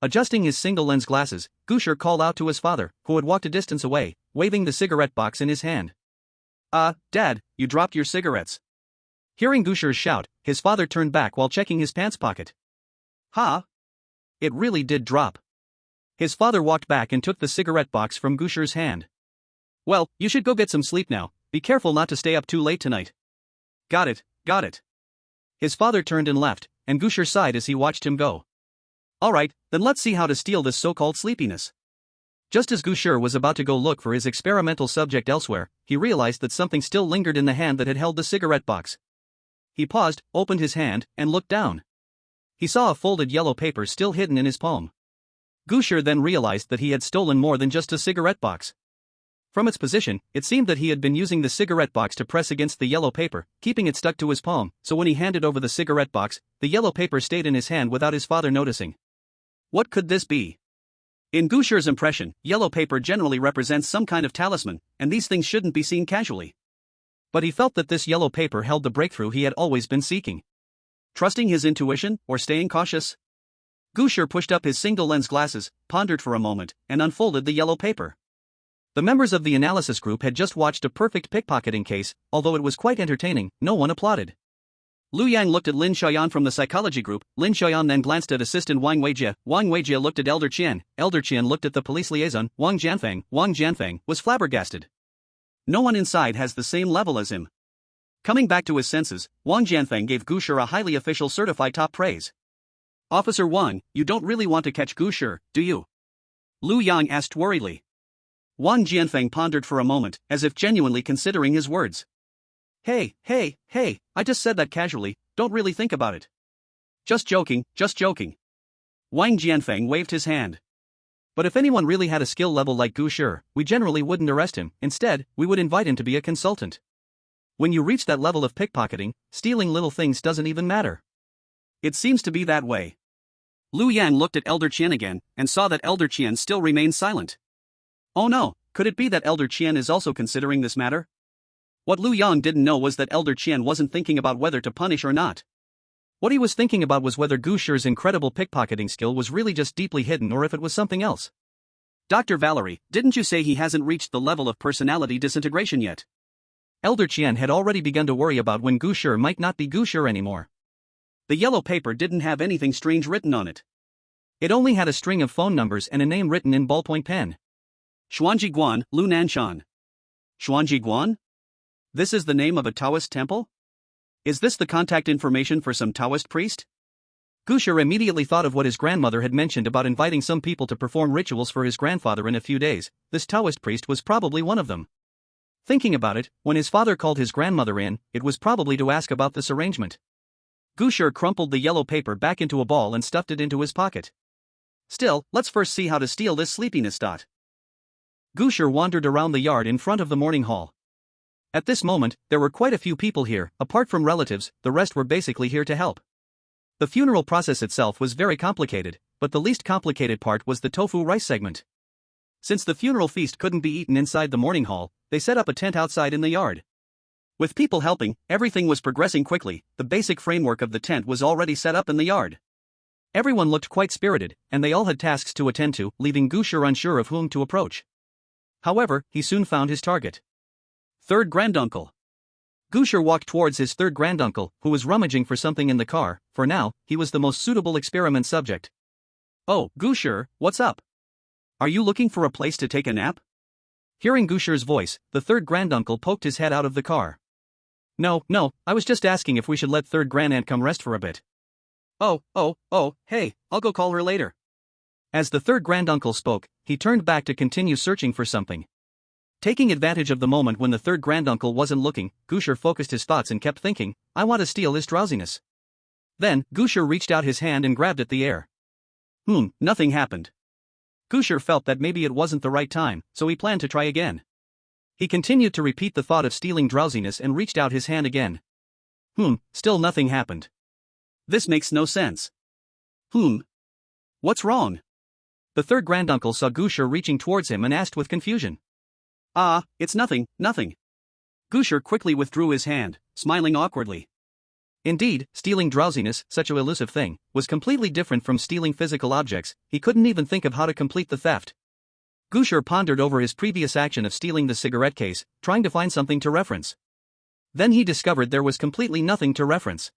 Adjusting his single-lens glasses, Gu Shi called out to his father, who had walked a distance away, waving the cigarette box in his hand. Dad, you dropped your cigarettes. Hearing Gu Shi's shout, his father turned back while checking his pants pocket. Huh? It really did drop. His father walked back and took the cigarette box from Gu Shi's hand. Well, you should go get some sleep now, be careful not to stay up too late tonight. Got it. His father turned and left, and Gu Shi sighed as he watched him go. Alright, then let's see how to steal this so-called sleepiness. Just as Gu Shi was about to go look for his experimental subject elsewhere, he realized that something still lingered in the hand that had held the cigarette box. He paused, opened his hand, and looked down. He saw a folded yellow paper still hidden in his palm. Gu Shi then realized that he had stolen more than just a cigarette box. From its position, it seemed that he had been using the cigarette box to press against the yellow paper, keeping it stuck to his palm, so when he handed over the cigarette box, the yellow paper stayed in his hand without his father noticing. What could this be? In Gu Shi's impression, yellow paper generally represents some kind of talisman, and these things shouldn't be seen casually. But he felt that this yellow paper held the breakthrough he had always been seeking. Trusting his intuition, or staying cautious? Gu Shi pushed up his single-lens glasses, pondered for a moment, and unfolded the yellow paper. The members of the analysis group had just watched a perfect pickpocketing case. Although it was quite entertaining, no one applauded. Lu Yang looked at Lin Xiaoyan from the psychology group. Lin Xiaoyan then glanced at assistant Wang Weijie. Wang Weijie looked at Elder Qian. Elder Qian looked at the police liaison, Wang Jianfeng. Wang Jianfeng was flabbergasted. No one inside has the same level as him. Coming back to his senses, Wang Jianfeng gave Gu Shi a highly official certified top praise. Officer Wang, you don't really want to catch Gu Shi, do you? Lu Yang asked worriedly. Wang Jianfeng pondered for a moment, as if genuinely considering his words. Hey, I just said that casually, don't really think about it. Just joking. Wang Jianfeng waved his hand. But if anyone really had a skill level like Gu Shi, we generally wouldn't arrest him. Instead, we would invite him to be a consultant. When you reach that level of pickpocketing, stealing little things doesn't even matter. It seems to be that way. Lu Yang looked at Elder Qian again, and saw that Elder Qian still remained silent. Oh no, could it be that Elder Qian is also considering this matter? What Lu Yang didn't know was that Elder Qian wasn't thinking about whether to punish or not. What he was thinking about was whether Gu Shi's incredible pickpocketing skill was really just deeply hidden or if it was something else. Dr. Valerie, didn't you say he hasn't reached the level of personality disintegration yet? Elder Qian had already begun to worry about when Gu Shi might not be Gu Shi anymore. The yellow paper didn't have anything strange written on it. It only had a string of phone numbers and a name written in ballpoint pen. Xuanji Guan, Lu Nanshan. Xuanji Guan? This is the name of a Taoist temple? Is this the contact information for some Taoist priest? Gu Shi immediately thought of what his grandmother had mentioned about inviting some people to perform rituals for his grandfather in a few days. This Taoist priest was probably one of them. Thinking about it, when his father called his grandmother in, it was probably to ask about this arrangement. Gu Shi crumpled the yellow paper back into a ball and stuffed it into his pocket. Still, let's first see how to steal this sleepiness. Gu Shi wandered around the yard in front of the morning hall. At this moment, there were quite a few people here. Apart from relatives, the rest were basically here to help. The funeral process itself was very complicated, but the least complicated part was the tofu rice segment. Since the funeral feast couldn't be eaten inside the morning hall, they set up a tent outside in the yard. With people helping, everything was progressing quickly. The basic framework of the tent was already set up in the yard. Everyone looked quite spirited, and they all had tasks to attend to, leaving Gu Shi unsure of whom to approach. However, he soon found his target. Third granduncle. Gu Shi walked towards his third granduncle, who was rummaging for something in the car. For now, he was the most suitable experiment subject. "Oh, Gu Shi, what's up? Are you looking for a place to take a nap?" Hearing Gu Shi's voice, the third granduncle poked his head out of the car. No, I was just asking if we should let third grandaunt come rest for a bit." Oh, hey, I'll go call her later." As the third granduncle spoke, he turned back to continue searching for something. Taking advantage of the moment when the third granduncle wasn't looking, Gu Shi focused his thoughts and kept thinking, "I want to steal his drowsiness." Then, Gu Shi reached out his hand and grabbed at the air. Nothing happened. Gu Shi felt that maybe it wasn't the right time, so he planned to try again. He continued to repeat the thought of stealing drowsiness and reached out his hand again. Still nothing happened. This makes no sense. What's wrong? The third granduncle saw Gu Shi reaching towards him and asked with confusion. It's nothing. Gu Shi quickly withdrew his hand, smiling awkwardly. Indeed, stealing drowsiness, such an elusive thing, was completely different from stealing physical objects. He couldn't even think of how to complete the theft. Gu Shi pondered over his previous action of stealing the cigarette case, trying to find something to reference. Then he discovered there was completely nothing to reference.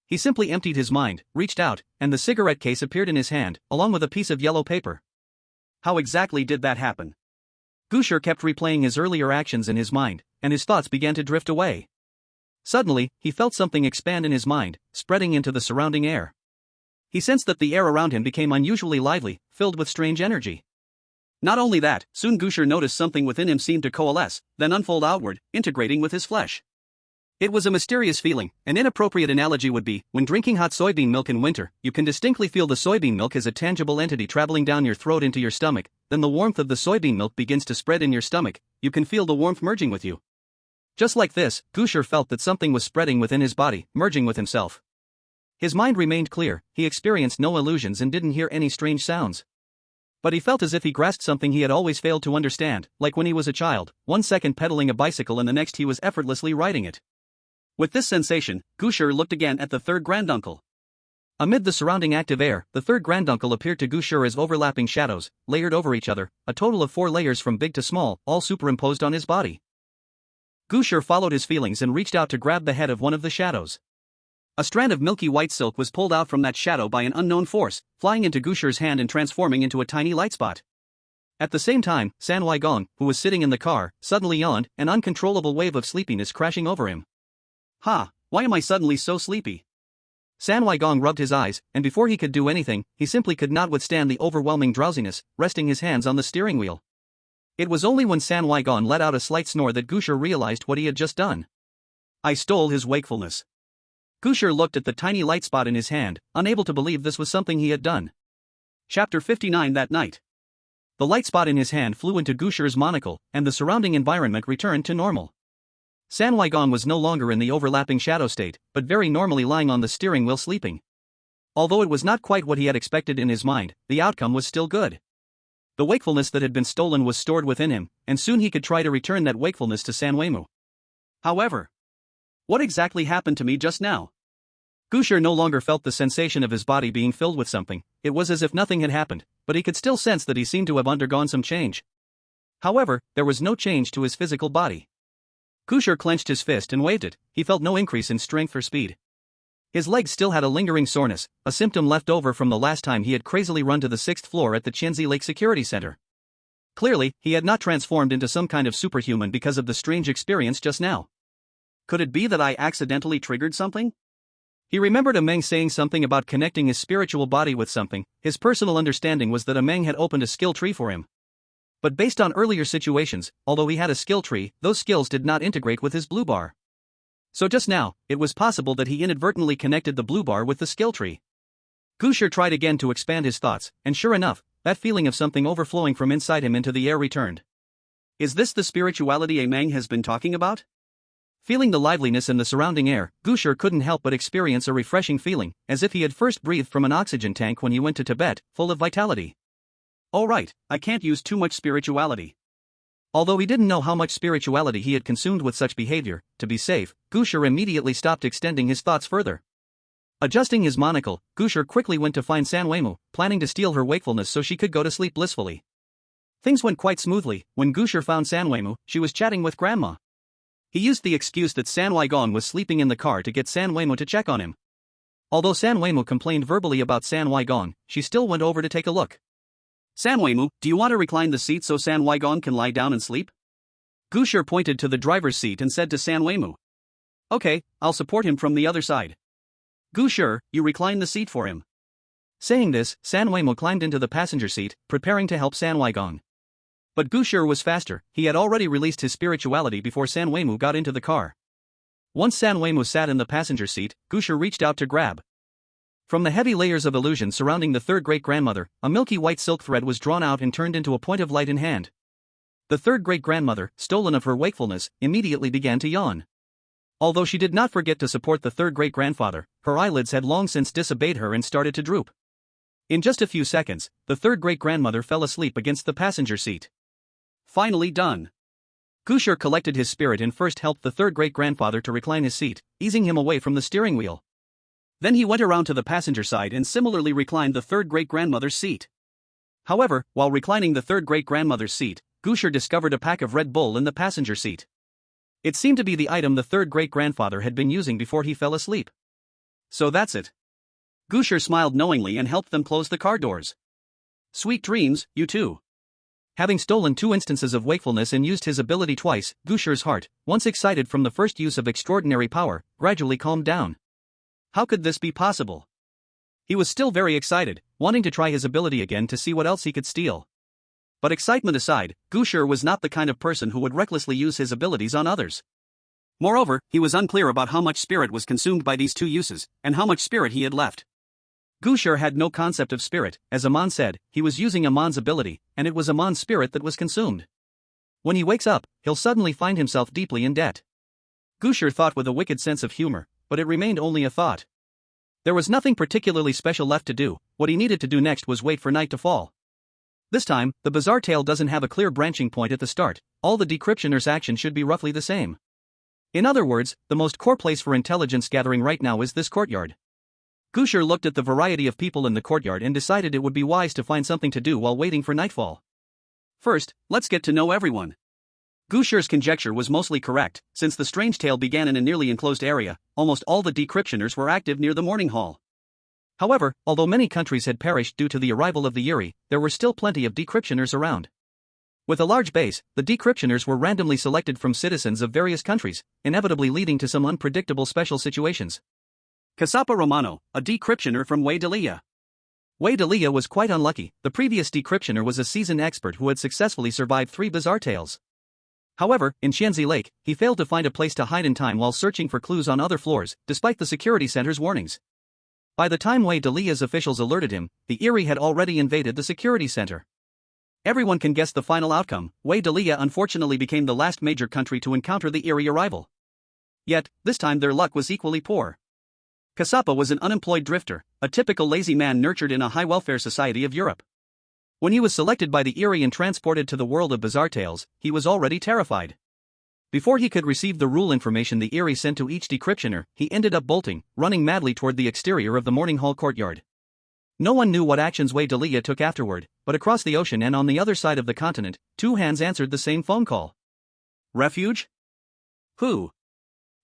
He simply emptied his mind, reached out, and the cigarette case appeared in his hand, along with a piece of yellow paper. How exactly did that happen? Gu Shi kept replaying his earlier actions in his mind, and his thoughts began to drift away. Suddenly, he felt something expand in his mind, spreading into the surrounding air. He sensed that the air around him became unusually lively, filled with strange energy. Not only that, soon Gu Shi noticed something within him seemed to coalesce, then unfold outward, integrating with his flesh. It was a mysterious feeling. An inappropriate analogy would be, when drinking hot soybean milk in winter, you can distinctly feel the soybean milk as a tangible entity traveling down your throat into your stomach, then the warmth of the soybean milk begins to spread in your stomach, you can feel the warmth merging with you. Just like this, Gu Shi felt that something was spreading within his body, merging with himself. His mind remained clear, he experienced no illusions and didn't hear any strange sounds. But he felt as if he grasped something he had always failed to understand, like when he was a child, 1 second pedaling a bicycle and the next he was effortlessly riding it. With this sensation, Gu Shi looked again at the third granduncle. Amid the surrounding active air, the third granduncle appeared to Gu Shi as overlapping shadows, layered over each other, a total of 4 layers from big to small, all superimposed on his body. Gu Shi followed his feelings and reached out to grab the head of one of the shadows. A strand of milky white silk was pulled out from that shadow by an unknown force, flying into Gu Shi's hand and transforming into a tiny light spot. At the same time, San Gong, who was sitting in the car, suddenly yawned, an uncontrollable wave of sleepiness crashing over him. Why am I suddenly so sleepy? San Gong rubbed his eyes, and before he could do anything, he simply could not withstand the overwhelming drowsiness, resting his hands on the steering wheel. It was only when San Gong let out a slight snore that Gu Shi realized what he had just done. I stole his wakefulness. Gu Shi looked at the tiny light spot in his hand, unable to believe this was something he had done. Chapter 59. That night. The light spot in his hand flew into Gu Shi's monocle, and the surrounding environment returned to normal. San Gong was no longer in the overlapping shadow state, but very normally lying on the steering wheel sleeping. Although it was not quite what he had expected in his mind, the outcome was still good. The wakefulness that had been stolen was stored within him, and soon he could try to return that wakefulness to San Weimu. However, what exactly happened to me just now? Gu Shi no longer felt the sensation of his body being filled with something. It was as if nothing had happened, but he could still sense that he seemed to have undergone some change. However, there was no change to his physical body. Gu Shi clenched his fist and waved it. He felt no increase in strength or speed. His legs still had a lingering soreness, a symptom left over from the last time he had crazily run to the 6th floor at the Qianzi Lake Security Center. Clearly, he had not transformed into some kind of superhuman because of the strange experience just now. Could it be that I accidentally triggered something? He remembered Meng saying something about connecting his spiritual body with something. His personal understanding was that Meng had opened a skill tree for him. But based on earlier situations, although he had a skill tree, those skills did not integrate with his blue bar. So just now, it was possible that he inadvertently connected the blue bar with the skill tree. Gu Shi tried again to expand his thoughts, and sure enough, that feeling of something overflowing from inside him into the air returned. Is this the spirituality Amang has been talking about? Feeling the liveliness in the surrounding air, Gu Shi couldn't help but experience a refreshing feeling, as if he had first breathed from an oxygen tank when he went to Tibet, full of vitality. Oh right, I can't use too much spirituality. Although he didn't know how much spirituality he had consumed with such behavior, to be safe, Gu Shi immediately stopped extending his thoughts further. Adjusting his monocle, Gu Shi quickly went to find San Weimu, planning to steal her wakefulness so she could go to sleep blissfully. Things went quite smoothly. When Gu Shi found San Weimu, she was chatting with Grandma. He used the excuse that San Weigong was sleeping in the car to get San Weimu to check on him. Although San Weimu complained verbally about San Weigong, she still went over to take a look. San Weimu, do you want to recline the seat so San Weigong can lie down and sleep? Gu Shi pointed to the driver's seat and said to San Weimu. Okay, I'll support him from the other side. Gu Shi, you recline the seat for him. Saying this, San Weimu climbed into the passenger seat, preparing to help San Weigong. But Gu Shi was faster. He had already released his spirituality before San Weimu got into the car. Once San Weimu sat in the passenger seat, Gu Shi reached out to grab. From the heavy layers of illusion surrounding the third great-grandmother, a milky white silk thread was drawn out and turned into a point of light in hand. The third great-grandmother, stolen of her wakefulness, immediately began to yawn. Although she did not forget to support the third great-grandfather, her eyelids had long since disobeyed her and started to droop. In just a few seconds, the third great-grandmother fell asleep against the passenger seat. Finally done. Gu Shi collected his spirit and first helped the third great-grandfather to recline his seat, easing him away from the steering wheel. Then he went around to the passenger side and similarly reclined the third great-grandmother's seat. However, while reclining the third great-grandmother's seat, Gu Shi discovered a pack of Red Bull in the passenger seat. It seemed to be the item the third great-grandfather had been using before he fell asleep. So that's it. Gu Shi smiled knowingly and helped them close the car doors. Sweet dreams, you too. Having stolen 2 instances of wakefulness and used his ability twice, Gu Shi's heart, once excited from the first use of extraordinary power, gradually calmed down. How could this be possible? He was still very excited, wanting to try his ability again to see what else he could steal. But excitement aside, Gu Shi was not the kind of person who would recklessly use his abilities on others. Moreover, he was unclear about how much spirit was consumed by these 2 uses, and how much spirit he had left. Gu Shi had no concept of spirit. As Amon said, he was using Amon's ability, and it was Amon's spirit that was consumed. When he wakes up, he'll suddenly find himself deeply in debt. Gu Shi thought with a wicked sense of humor, but it remained only a thought. There was nothing particularly special left to do. What he needed to do next was wait for night to fall. This time, the bizarre tale doesn't have a clear branching point at the start. All the decryptioner's action should be roughly the same. In other words, the most core place for intelligence gathering right now is this courtyard. Gu Shi looked at the variety of people in the courtyard and decided it would be wise to find something to do while waiting for nightfall. First, let's get to know everyone. Gu Shi's conjecture was mostly correct. Since the strange tale began in a nearly enclosed area, almost all the decryptioners were active near the morning hall. However, although many countries had perished due to the arrival of the Yuri, there were still plenty of decryptioners around. With a large base, the decryptioners were randomly selected from citizens of various countries, inevitably leading to some unpredictable special situations. Casapa Romano, a decryptioner from Wei Delia. Wei Delia was quite unlucky. The previous decryptioner was a seasoned expert who had successfully survived 3 bizarre tales. However, in Xianzi Lake, he failed to find a place to hide in time while searching for clues on other floors, despite the security center's warnings. By the time Wei Delia's officials alerted him, the Eyrie had already invaded the security center. Everyone can guess the final outcome. Wei Delia unfortunately became the last major country to encounter the Eyrie arrival. Yet, this time their luck was equally poor. Kasapa was an unemployed drifter, a typical lazy man nurtured in a high-welfare society of Europe. When he was selected by the Eyrie and transported to the world of bizarre tales, he was already terrified. Before he could receive the rule information the Eyrie sent to each decryptioner, he ended up bolting, running madly toward the exterior of the morning hall courtyard. No one knew what actions Wei Delia took afterward, but across the ocean and on the other side of the continent, 2 hands answered the same phone call. Refuge? Who?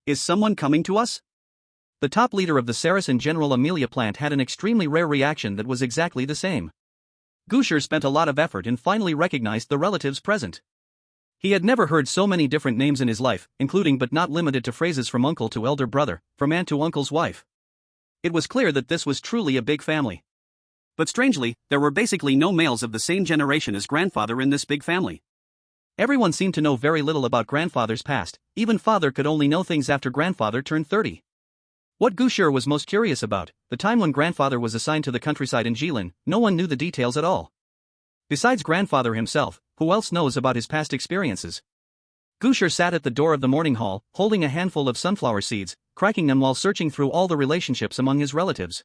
Is someone coming to us? The top leader of the Saracen General Amelia plant had an extremely rare reaction that was exactly the same. Gu Shi spent a lot of effort and finally recognized the relatives present. He had never heard so many different names in his life, including but not limited to phrases from uncle to elder brother, from aunt to uncle's wife. It was clear that this was truly a big family. But strangely, there were basically no males of the same generation as grandfather in this big family. Everyone seemed to know very little about grandfather's past. Even father could only know things after grandfather turned 30. What Gu Shi was most curious about, the time when grandfather was assigned to the countryside in Jilin, no one knew the details at all. Besides grandfather himself, who else knows about his past experiences? Gu Shi sat at the door of the morning hall, holding a handful of sunflower seeds, cracking them while searching through all the relationships among his relatives.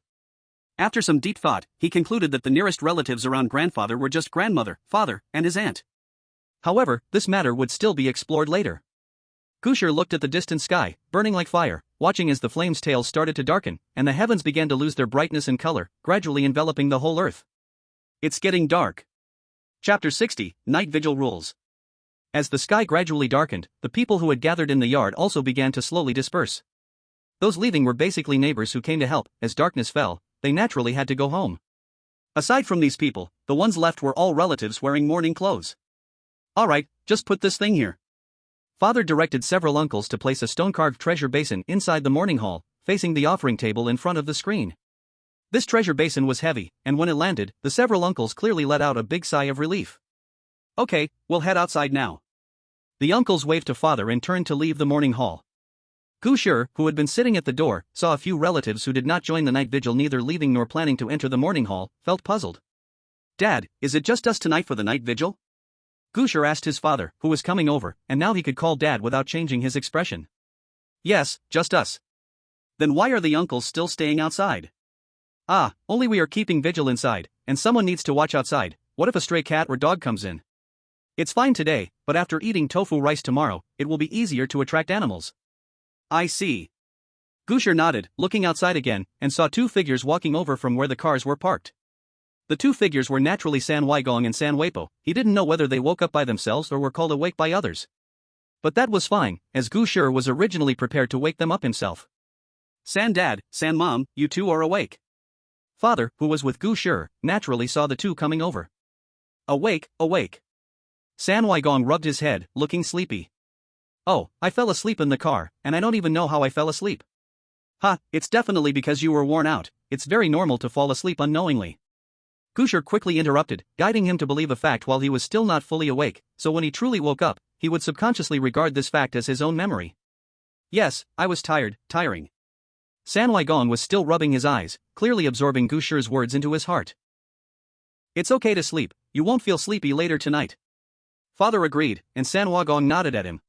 After some deep thought, he concluded that the nearest relatives around grandfather were just grandmother, father, and his aunt. However, this matter would still be explored later. Gu Shi looked at the distant sky, burning like fire, watching as the flames' tails started to darken, and the heavens began to lose their brightness and color, gradually enveloping the whole earth. It's getting dark. Chapter 60, Night Vigil Rules. As the sky gradually darkened, the people who had gathered in the yard also began to slowly disperse. Those leaving were basically neighbors who came to help. As darkness fell, they naturally had to go home. Aside from these people, the ones left were all relatives wearing mourning clothes. Alright, just put this thing here. Father directed several uncles to place a stone-carved treasure basin inside the morning hall, facing the offering table in front of the screen. This treasure basin was heavy, and when it landed, the several uncles clearly let out a big sigh of relief. Okay, we'll head outside now. The uncles waved to father and turned to leave the morning hall. Gu Shi, who had been sitting at the door, saw a few relatives who did not join the night vigil, neither leaving nor planning to enter the morning hall, felt puzzled. Dad, is it just us tonight for the night vigil? Gu Shi asked his father, who was coming over, and now he could call Dad without changing his expression. Yes, just us. Then why are the uncles still staying outside? Ah, only we are keeping vigil inside, and someone needs to watch outside. What if a stray cat or dog comes in? It's fine today, but after eating tofu rice tomorrow, it will be easier to attract animals. I see. Gu Shi nodded, looking outside again, and saw two figures walking over from where the cars were parked. The two figures were naturally San Weigong and San Weipo. He didn't know whether they woke up by themselves or were called awake by others. But that was fine, as Gu Shi was originally prepared to wake them up himself. San Dad, San Mom, you two are awake. Father, who was with Gu Shi, naturally saw the two coming over. Awake, awake. San Weigong rubbed his head, looking sleepy. Oh, I fell asleep in the car, and I don't even know how I fell asleep. Ha, it's definitely because you were worn out. It's very normal to fall asleep unknowingly. Gu Shi quickly interrupted, guiding him to believe a fact while he was still not fully awake, so when he truly woke up, he would subconsciously regard this fact as his own memory. Yes, I was tiring. San Weigong was still rubbing his eyes, clearly absorbing Gu Shi's words into his heart. It's okay to sleep, you won't feel sleepy later tonight. Father agreed, and San Weigong nodded at him.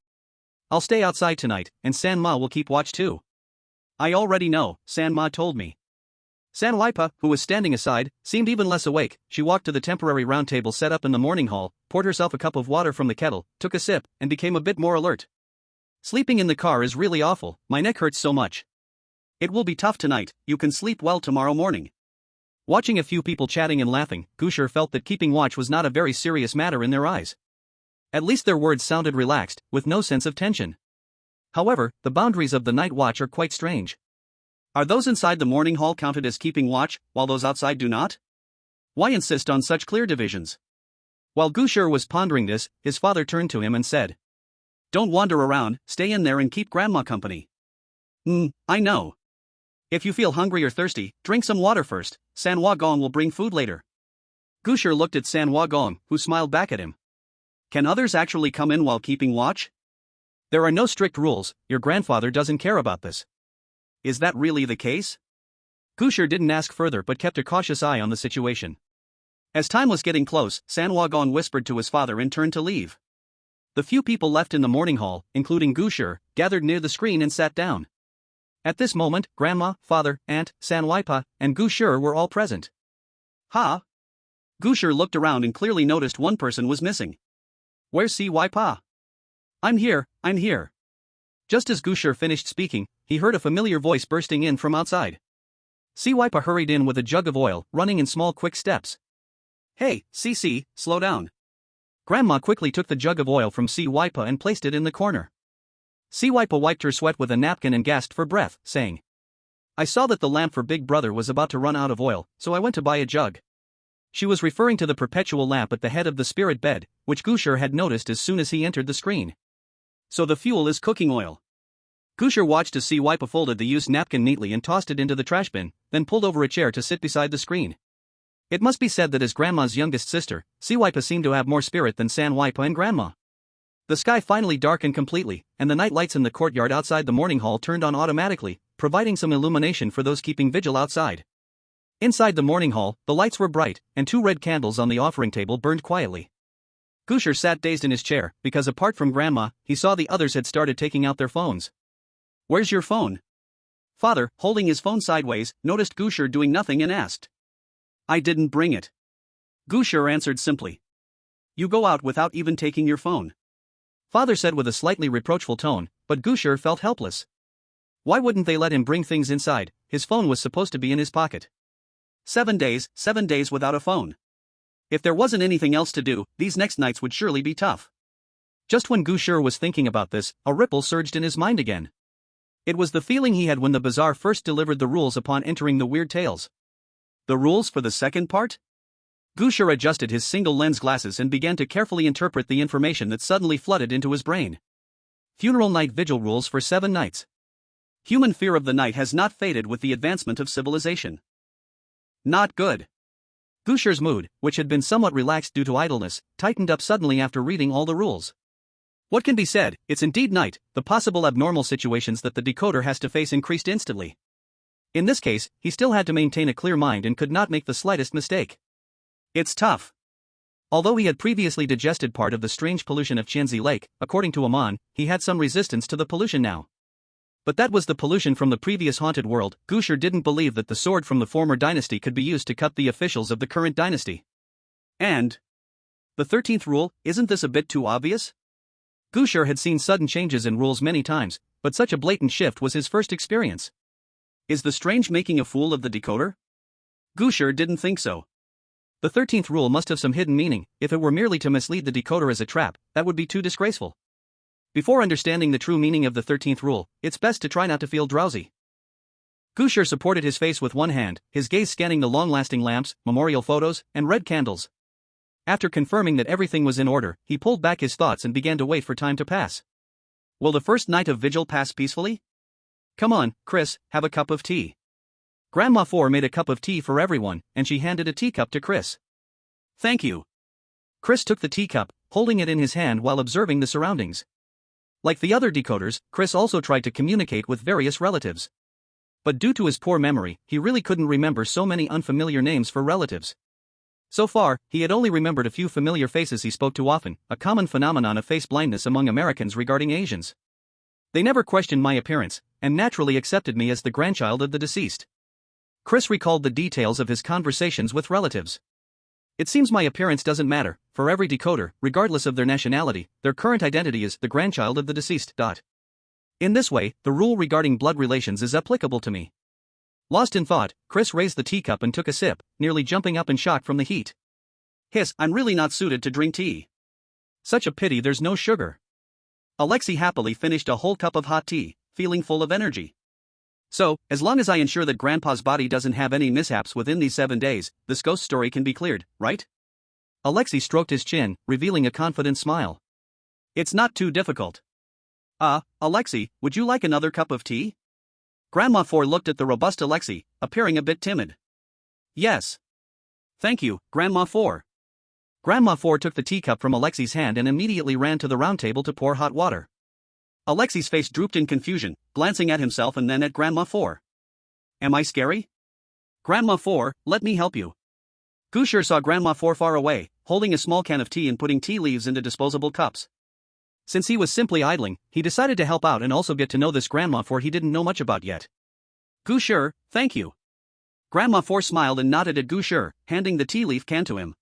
I'll stay outside tonight, and San Ma will keep watch too. I already know, San Ma told me. San Weipa, who was standing aside, seemed even less awake. She walked to the temporary round table set up in the morning hall, poured herself a cup of water from the kettle, took a sip, and became a bit more alert. Sleeping in the car is really awful, my neck hurts so much. It will be tough tonight, you can sleep well tomorrow morning. Watching a few people chatting and laughing, Gu Shi felt that keeping watch was not a very serious matter in their eyes. At least their words sounded relaxed, with no sense of tension. However, the boundaries of the night watch are quite strange. Are those inside the morning hall counted as keeping watch, while those outside do not? Why insist on such clear divisions? While Gu Shi was pondering this, his father turned to him and said, Don't wander around, stay in there and keep grandma company. I know. If you feel hungry or thirsty, drink some water first, San Weigong will bring food later. Gu Shi looked at San Weigong, who smiled back at him. Can others actually come in while keeping watch? There are no strict rules, your grandfather doesn't care about this. Is that really the case? Gu Shi didn't ask further but kept a cautious eye on the situation. As time was getting close, San Weigong whispered to his father and turned to leave. The few people left in the morning hall, including Gu Shi, gathered near the screen and sat down. At this moment, grandma, father, aunt, San Weipa, and Gu Shi were all present. Ha! Gu Shi looked around and clearly noticed one person was missing. Where's Si Weipa? I'm here. Just as Gu Shi finished speaking, he heard a familiar voice bursting in from outside. Si Weipa hurried in with a jug of oil, running in small quick steps. Hey, Si, slow down. Grandma quickly took the jug of oil from Si Weipa and placed it in the corner. Si Weipa wiped her sweat with a napkin and gasped for breath, saying, I saw that the lamp for Big Brother was about to run out of oil, so I went to buy a jug. She was referring to the perpetual lamp at the head of the spirit bed, which Gu Shi had noticed as soon as he entered the screen. So the fuel is cooking oil. Gu Shi watched as Si Weipa folded the used napkin neatly and tossed it into the trash bin, then pulled over a chair to sit beside the screen. It must be said that as grandma's youngest sister, Si Weipa seemed to have more spirit than San Weipa and grandma. The sky finally darkened completely, and the night lights in the courtyard outside the morning hall turned on automatically, providing some illumination for those keeping vigil outside. Inside the morning hall, the lights were bright, and 2 red candles on the offering table burned quietly. Gu Shi sat dazed in his chair, because apart from Grandma, he saw the others had started taking out their phones. "Where's your phone?" Father, holding his phone sideways, noticed Gu Shi doing nothing and asked. "I didn't bring it." Gu Shi answered simply. "You go out without even taking your phone." Father said with a slightly reproachful tone, but Gu Shi felt helpless. Why wouldn't they let him bring things inside? His phone was supposed to be in his pocket. 7 days without a phone. If there wasn't anything else to do, these next nights would surely be tough. Just when Gu Shi was thinking about this, a ripple surged in his mind again. It was the feeling he had when the bazaar first delivered the rules upon entering the Weird Tales. The rules for the second part? Gu Shi adjusted his single lens glasses and began to carefully interpret the information that suddenly flooded into his brain. Funeral night vigil rules for 7 nights. Human fear of the night has not faded with the advancement of civilization. Not good. Gu Shi's mood, which had been somewhat relaxed due to idleness, tightened up suddenly after reading all the rules. What can be said? It's indeed night. The possible abnormal situations that the decoder has to face increased instantly. In this case, he still had to maintain a clear mind and could not make the slightest mistake. It's tough. Although he had previously digested part of the strange pollution of Qianzi Lake, according to Amon, he had some resistance to the pollution now. But that was the pollution from the previous haunted world. Gu Shi didn't believe that the sword from the former dynasty could be used to cut the officials of the current dynasty. And the 13th rule, isn't this a bit too obvious? Gu Shi had seen sudden changes in rules many times, but such a blatant shift was his first experience. Is the strange making a fool of the decoder? Gu Shi didn't think so. The 13th rule must have some hidden meaning. If it were merely to mislead the decoder as a trap, that would be too disgraceful. Before understanding the true meaning of the 13th rule, it's best to try not to feel drowsy. Gu Shi supported his face with one hand, his gaze scanning the long-lasting lamps, memorial photos, and red candles. After confirming that everything was in order, he pulled back his thoughts and began to wait for time to pass. Will the first night of vigil pass peacefully? Come on, Chris, have a cup of tea. Grandma 4 made a cup of tea for everyone, and she handed a teacup to Chris. Thank you. Chris took the teacup, holding it in his hand while observing the surroundings. Like the other decoders, Chris also tried to communicate with various relatives. But due to his poor memory, he really couldn't remember so many unfamiliar names for relatives. So far, he had only remembered a few familiar faces he spoke to often, a common phenomenon of face blindness among Americans regarding Asians. They never questioned my appearance, and naturally accepted me as the grandchild of the deceased. Chris recalled the details of his conversations with relatives. It seems my appearance doesn't matter. For every decoder, regardless of their nationality, their current identity is the grandchild of the deceased. In this way, the rule regarding blood relations is applicable to me. Lost in thought, Chris raised the teacup and took a sip, nearly jumping up in shock from the heat. Hiss, I'm really not suited to drink tea. Such a pity there's no sugar. Alexei happily finished a whole cup of hot tea, feeling full of energy. So, as long as I ensure that Grandpa's body doesn't have any mishaps within these 7 days, this ghost story can be cleared, right? Alexei stroked his chin, revealing a confident smile. It's not too difficult. Alexei, would you like another cup of tea? Grandma 4 looked at the robust Alexei, appearing a bit timid. Yes. Thank you, Grandma 4. Grandma 4 took the teacup from Alexei's hand and immediately ran to the round table to pour hot water. Alexei's face drooped in confusion, glancing at himself and then at Grandma 4. Am I scary? Grandma 4, let me help you. Gu Shi saw Grandma 4 far away, holding a small can of tea and putting tea leaves into disposable cups. Since he was simply idling, he decided to help out and also get to know this Grandma 4 he didn't know much about yet. Gu Shi, thank you. Grandma 4 smiled and nodded at Gu Shi, handing the tea leaf can to him.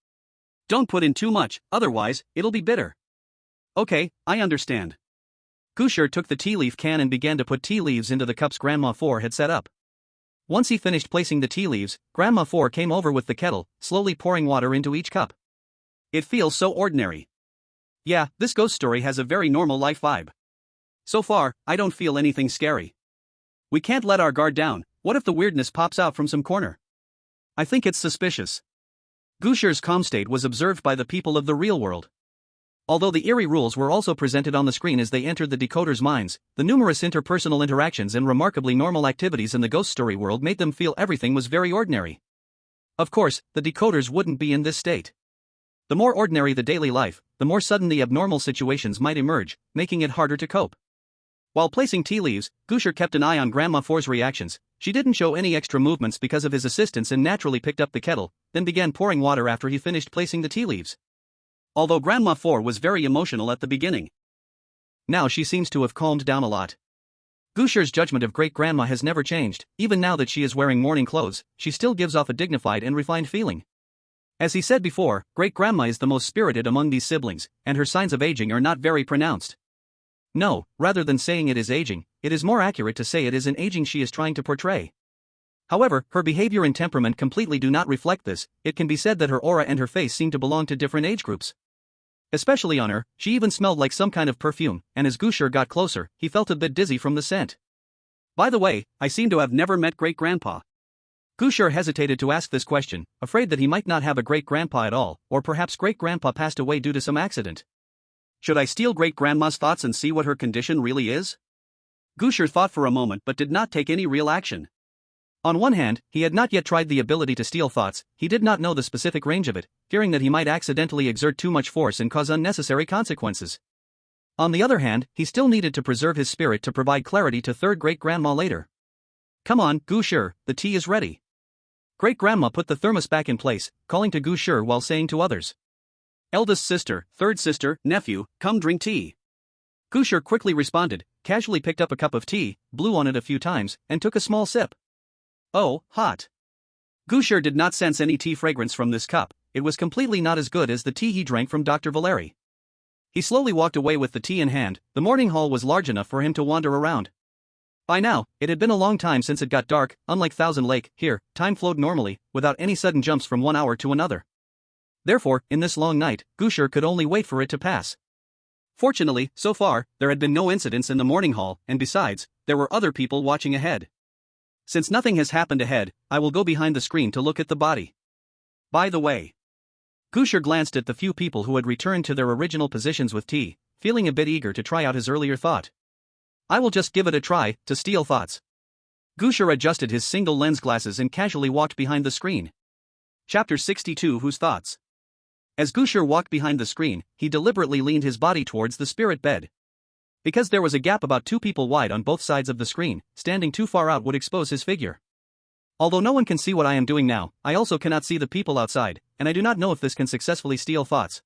Don't put in too much, otherwise, it'll be bitter. Okay, I understand. Gu Shi took the tea leaf can and began to put tea leaves into the cups Grandma 4 had set up. Once he finished placing the tea leaves, Grandma 4 came over with the kettle, slowly pouring water into each cup. It feels so ordinary. Yeah, this ghost story has a very normal life vibe. So far, I don't feel anything scary. We can't let our guard down. What if the weirdness pops out from some corner? I think it's suspicious. Gu Shi's calm state was observed by the people of the real world. Although the eerie rules were also presented on the screen as they entered the decoder's minds, the numerous interpersonal interactions and remarkably normal activities in the ghost story world made them feel everything was very ordinary. Of course, the decoders wouldn't be in this state. The more ordinary the daily life, the more sudden the abnormal situations might emerge, making it harder to cope. While placing tea leaves, Gu Shi kept an eye on Grandma Four's reactions. She didn't show any extra movements because of his assistance and naturally picked up the kettle, then began pouring water after he finished placing the tea leaves. Although Grandma Four was very emotional at the beginning, now she seems to have calmed down a lot. Gu Shi's judgment of great-grandma has never changed. Even now that she is wearing mourning clothes, she still gives off a dignified and refined feeling. As he said before, great-grandma is the most spirited among these siblings, and her signs of aging are not very pronounced. No, rather than saying it is aging, it is more accurate to say it is an aging she is trying to portray. However, her behavior and temperament completely do not reflect this. It can be said that her aura and her face seem to belong to different age groups. Especially on her, she even smelled like some kind of perfume, and as Gu Shi got closer, he felt a bit dizzy from the scent. By the way, I seem to have never met great-grandpa. Gu Shi hesitated to ask this question, afraid that he might not have a great-grandpa at all, or perhaps great-grandpa passed away due to some accident. Should I steal great-grandma's thoughts and see what her condition really is? Gu Shi thought for a moment but did not take any real action. On one hand, he had not yet tried the ability to steal thoughts. He did not know the specific range of it, fearing that he might accidentally exert too much force and cause unnecessary consequences. On the other hand, he still needed to preserve his spirit to provide clarity to third great-grandma later. Come on, Gu Shi, the tea is ready. Great-grandma put the thermos back in place, calling to Gu Shi while saying to others, eldest sister, third sister, nephew, come drink tea. Gu Shi quickly responded, casually picked up a cup of tea, blew on it a few times, and took a small sip. Oh, hot. Gu Shi did not sense any tea fragrance from this cup. It was completely not as good as the tea he drank from Dr. Valeri. He slowly walked away with the tea in hand. The morning hall was large enough for him to wander around. By now, it had been a long time since it got dark. Unlike Thousand Lake, here, time flowed normally, without any sudden jumps from one hour to another. Therefore, in this long night, Gu Shi could only wait for it to pass. Fortunately, so far, there had been no incidents in the morning hall, and besides, there were other people watching ahead. Since nothing has happened ahead, I will go behind the screen to look at the body. By the way, Gu Shi glanced at the few people who had returned to their original positions with tea, feeling a bit eager to try out his earlier thought. I will just give it a try, to steal thoughts. Gu Shi adjusted his single lens glasses and casually walked behind the screen. Chapter 62 Whose Thoughts? As Gu Shi walked behind the screen, he deliberately leaned his body towards the spirit bed. Because there was a gap about 2 people wide on both sides of the screen, standing too far out would expose his figure. Although no one can see what I am doing now, I also cannot see the people outside, and I do not know if this can successfully steal thoughts.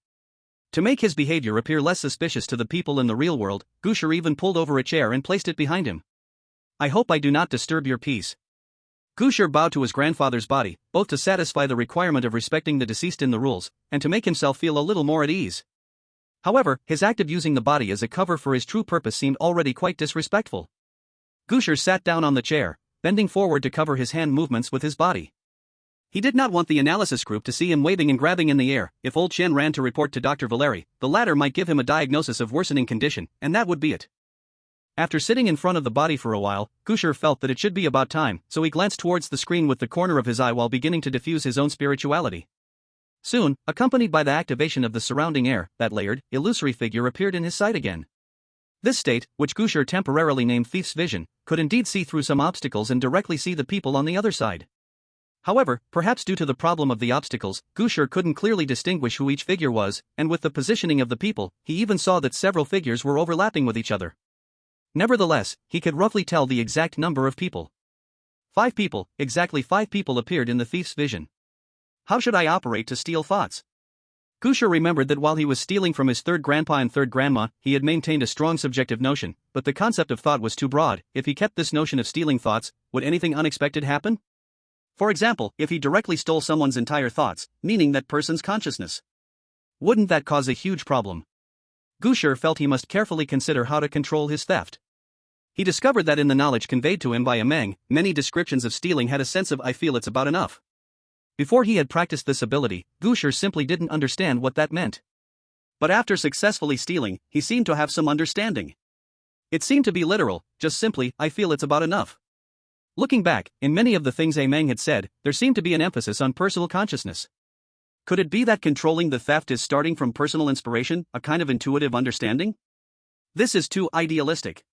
To make his behavior appear less suspicious to the people in the real world, Gu Shi even pulled over a chair and placed it behind him. I hope I do not disturb your peace. Gu Shi bowed to his grandfather's body, both to satisfy the requirement of respecting the deceased in the rules, and to make himself feel a little more at ease. However, his act of using the body as a cover for his true purpose seemed already quite disrespectful. Gu Shi sat down on the chair, bending forward to cover his hand movements with his body. He did not want the analysis group to see him waving and grabbing in the air. If old Chen ran to report to Dr. Valeri, the latter might give him a diagnosis of worsening condition, and that would be it. After sitting in front of the body for a while, Gu Shi felt that it should be about time, so he glanced towards the screen with the corner of his eye while beginning to diffuse his own spirituality. Soon, accompanied by the activation of the surrounding air, that layered, illusory figure appeared in his sight again. This state, which Gu Shi temporarily named Thief's Vision, could indeed see through some obstacles and directly see the people on the other side. However, perhaps due to the problem of the obstacles, Gu Shi couldn't clearly distinguish who each figure was, and with the positioning of the people, he even saw that several figures were overlapping with each other. Nevertheless, he could roughly tell the exact number of people. 5 people, exactly 5 people appeared in the Thief's Vision. How should I operate to steal thoughts? Gu Shi remembered that while he was stealing from his third grandpa and third grandma, he had maintained a strong subjective notion, but the concept of thought was too broad. If he kept this notion of stealing thoughts, would anything unexpected happen? For example, if he directly stole someone's entire thoughts, meaning that person's consciousness. Wouldn't that cause a huge problem? Gu Shi felt he must carefully consider how to control his theft. He discovered that in the knowledge conveyed to him by a Meng, many descriptions of stealing had a sense of I feel it's about enough. Before he had practiced this ability, Gu Shi simply didn't understand what that meant. But after successfully stealing, he seemed to have some understanding. It seemed to be literal, just simply, I feel it's about enough. Looking back, in many of the things A Meng had said, there seemed to be an emphasis on personal consciousness. Could it be that controlling the theft is starting from personal inspiration, a kind of intuitive understanding? This is too idealistic.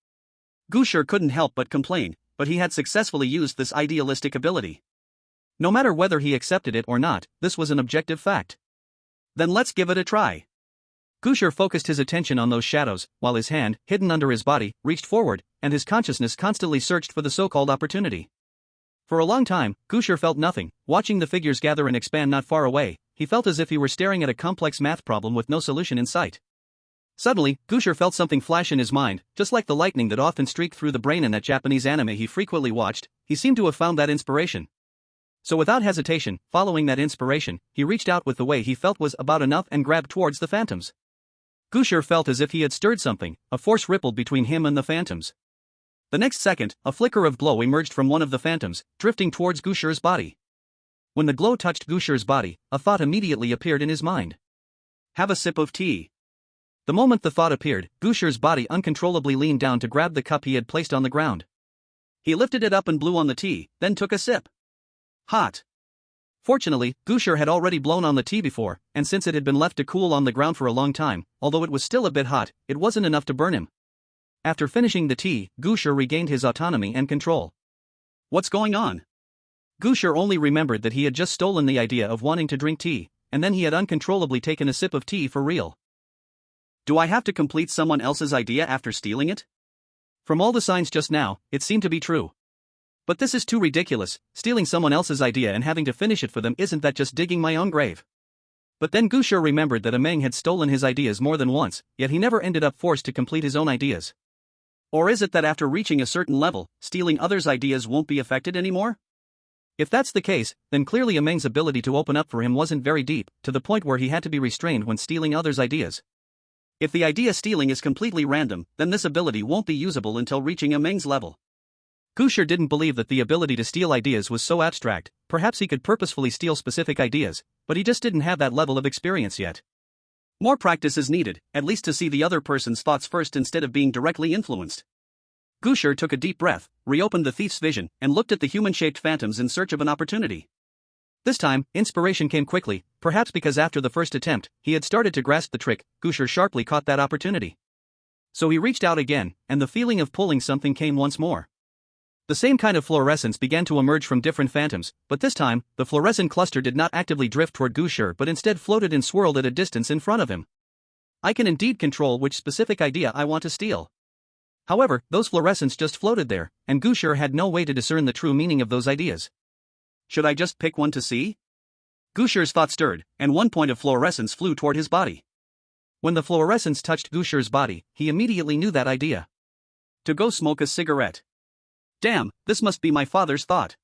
Gu Shi couldn't help but complain, but he had successfully used this idealistic ability. No matter whether he accepted it or not, this was an objective fact. Then let's give it a try. Gu Shi focused his attention on those shadows, while his hand, hidden under his body, reached forward, and his consciousness constantly searched for the so-called opportunity. For a long time, Gu Shi felt nothing. Watching the figures gather and expand not far away, he felt as if he were staring at a complex math problem with no solution in sight. Suddenly, Gu Shi felt something flash in his mind, just like the lightning that often streaked through the brain in that Japanese anime he frequently watched. He seemed to have found that inspiration. So without hesitation, following that inspiration, he reached out with the way he felt was about enough and grabbed towards the phantoms. Gu Shi felt as if he had stirred something. A force rippled between him and the phantoms. The next second, a flicker of glow emerged from one of the phantoms, drifting towards Gu Shi's body. When the glow touched Gu Shi's body, a thought immediately appeared in his mind. Have a sip of tea. The moment the thought appeared, Gu Shi's body uncontrollably leaned down to grab the cup he had placed on the ground. He lifted it up and blew on the tea, then took a sip. Hot. Fortunately, Gu Shi had already blown on the tea before, and since it had been left to cool on the ground for a long time, although it was still a bit hot, it wasn't enough to burn him. After finishing the tea, Gu Shi regained his autonomy and control. What's going on? Gu Shi only remembered that he had just stolen the idea of wanting to drink tea, and then he had uncontrollably taken a sip of tea for real. Do I have to complete someone else's idea after stealing it? From all the signs just now, it seemed to be true. But this is too ridiculous. Stealing someone else's idea and having to finish it for them, isn't that just digging my own grave? But then Gu Shi remembered that Meng had stolen his ideas more than once, yet he never ended up forced to complete his own ideas. Or is it that after reaching a certain level, stealing others' ideas won't be affected anymore? If that's the case, then clearly Meng's ability to open up for him wasn't very deep, to the point where he had to be restrained when stealing others' ideas. If the idea stealing is completely random, then this ability won't be usable until reaching Meng's level. Gu Shi didn't believe that the ability to steal ideas was so abstract. Perhaps he could purposefully steal specific ideas, but he just didn't have that level of experience yet. More practice is needed, at least to see the other person's thoughts first instead of being directly influenced. Gu Shi took a deep breath, reopened the thief's vision, and looked at the human-shaped phantoms in search of an opportunity. This time, inspiration came quickly, perhaps because after the first attempt, he had started to grasp the trick. Gu Shi sharply caught that opportunity. So he reached out again, and the feeling of pulling something came once more. The same kind of fluorescence began to emerge from different phantoms, but this time, the fluorescent cluster did not actively drift toward Gu Shi but instead floated and swirled at a distance in front of him. I can indeed control which specific idea I want to steal. However, those fluorescents just floated there, and Gu Shi had no way to discern the true meaning of those ideas. Should I just pick one to see? Gu Shi's thought stirred, and one point of fluorescence flew toward his body. When the fluorescence touched Gu Shi's body, he immediately knew that idea. To go smoke a cigarette. Damn, this must be my father's thought.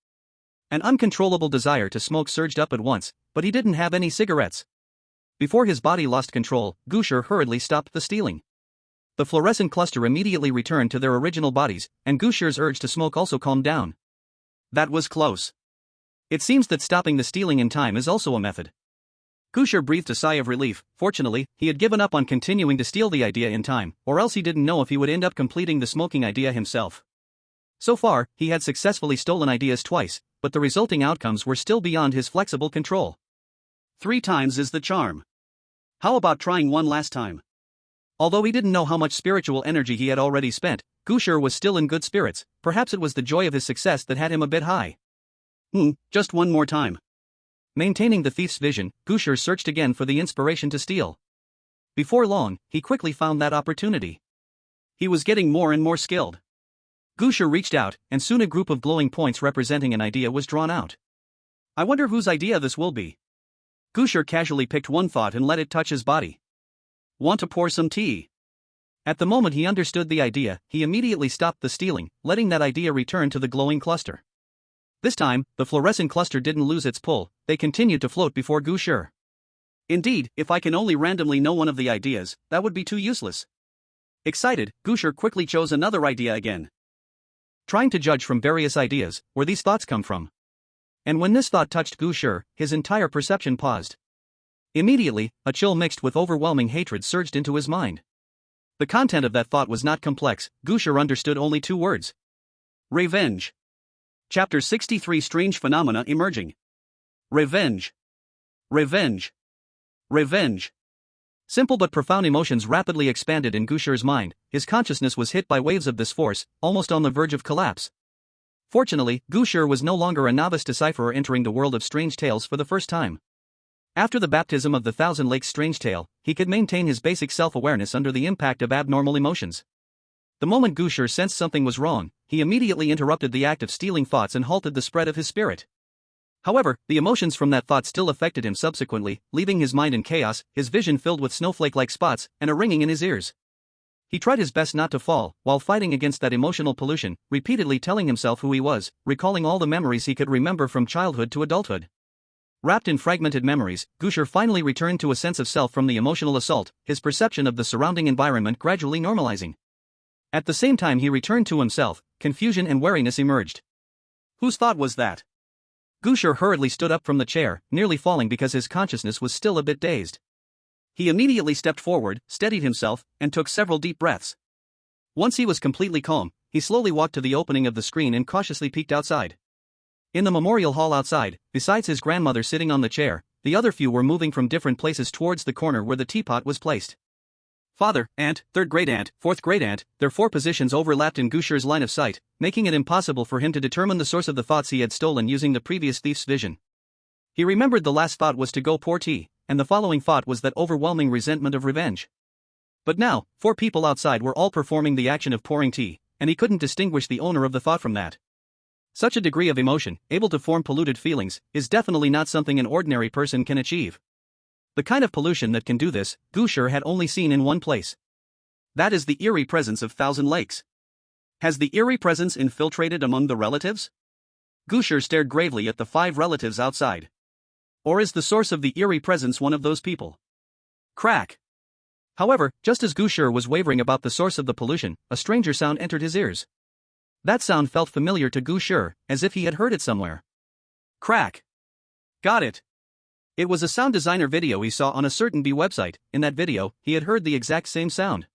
An uncontrollable desire to smoke surged up at once, but he didn't have any cigarettes. Before his body lost control, Gu Shi hurriedly stopped the stealing. The fluorescent cluster immediately returned to their original bodies, and Gu Shi's urge to smoke also calmed down. That was close. It seems that stopping the stealing in time is also a method. Gu Shi breathed a sigh of relief. Fortunately, he had given up on continuing to steal the idea in time, or else he didn't know if he would end up completing the smoking idea himself. So far, he had successfully stolen ideas twice, but the resulting outcomes were still beyond his flexible control. 3 times is the charm. How about trying one last time? Although he didn't know how much spiritual energy he had already spent, Gu Shi was still in good spirits. Perhaps it was the joy of his success that had him a bit high. Just one more time. Maintaining the thief's vision, Gu Shi searched again for the inspiration to steal. Before long, he quickly found that opportunity. He was getting more and more skilled. Gu Shi reached out, and soon a group of glowing points representing an idea was drawn out. I wonder whose idea this will be. Gu Shi casually picked one thought and let it touch his body. Want to pour some tea? At the moment he understood the idea, he immediately stopped the stealing, letting that idea return to the glowing cluster. This time, the fluorescent cluster didn't lose its pull, they continued to float before Gu Shi. Indeed, if I can only randomly know one of the ideas, that would be too useless. Excited, Gu Shi quickly chose another idea again. Trying to judge from various ideas where these thoughts come from. And when this thought touched Gu Shi, his entire perception paused. Immediately, a chill mixed with overwhelming hatred surged into his mind. The content of that thought was not complex. Gu Shi understood only 2 words. Revenge. Chapter 63 Strange Phenomena Emerging. Revenge. Revenge. Revenge. Simple but profound emotions rapidly expanded in Gu Shi's mind. His consciousness was hit by waves of this force, almost on the verge of collapse. Fortunately, Gu Shi was no longer a novice decipherer entering the world of strange tales for the first time. After the baptism of the Thousand Lakes strange tale, he could maintain his basic self-awareness under the impact of abnormal emotions. The moment Gu Shi sensed something was wrong, he immediately interrupted the act of stealing thoughts and halted the spread of his spirit. However, the emotions from that thought still affected him subsequently, leaving his mind in chaos, his vision filled with snowflake-like spots, and a ringing in his ears. He tried his best not to fall, while fighting against that emotional pollution, repeatedly telling himself who he was, recalling all the memories he could remember from childhood to adulthood. Wrapped in fragmented memories, Gu Shi finally returned to a sense of self from the emotional assault, his perception of the surrounding environment gradually normalizing. At the same time he returned to himself, confusion and wariness emerged. Whose thought was that? Gu Shi hurriedly stood up from the chair, nearly falling because his consciousness was still a bit dazed. He immediately stepped forward, steadied himself, and took several deep breaths. Once he was completely calm, he slowly walked to the opening of the screen and cautiously peeked outside. In the memorial hall outside, besides his grandmother sitting on the chair, the other few were moving from different places towards the corner where the teapot was placed. Father, aunt, third-grade aunt, fourth-grade aunt, their four positions overlapped in Gu Shi's line of sight, making it impossible for him to determine the source of the thoughts he had stolen using the previous thief's vision. He remembered the last thought was to go pour tea, and the following thought was that overwhelming resentment of revenge. But now, four people outside were all performing the action of pouring tea, and he couldn't distinguish the owner of the thought from that. Such a degree of emotion, able to form polluted feelings, is definitely not something an ordinary person can achieve. The kind of pollution that can do this, Gu Shi had only seen in one place. That is the eerie presence of Thousand Lakes. Has the eerie presence infiltrated among the relatives? Gu Shi stared gravely at the 5 relatives outside. Or is the source of the eerie presence one of those people? Crack! However, just as Gu Shi was wavering about the source of the pollution, a stranger sound entered his ears. That sound felt familiar to Gu Shi, as if he had heard it somewhere. Crack! Got it! It was a sound designer video he saw on a certain B website. In that video, he had heard the exact same sound.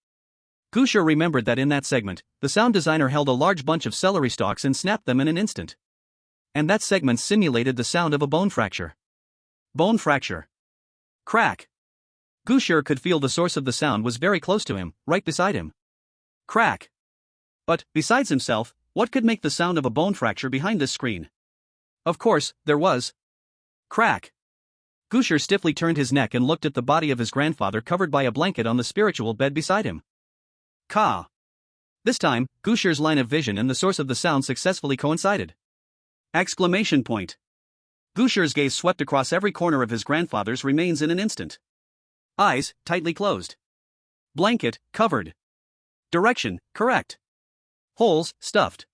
Gu Shi remembered that in that segment, the sound designer held a large bunch of celery stalks and snapped them in an instant. And that segment simulated the sound of a bone fracture. Bone fracture. Crack. Gu Shi could feel the source of the sound was very close to him, right beside him. Crack. But, besides himself, what could make the sound of a bone fracture behind this screen? Of course, there was. Crack. Gu Shi stiffly turned his neck and looked at the body of his grandfather covered by a blanket on the spiritual bed beside him. Ka. This time, Gu Shi's line of vision and the source of the sound successfully coincided. Exclamation point. Gu Shi's gaze swept across every corner of his grandfather's remains in an instant. Eyes, tightly closed. Blanket, covered. Direction, correct. Holes, stuffed.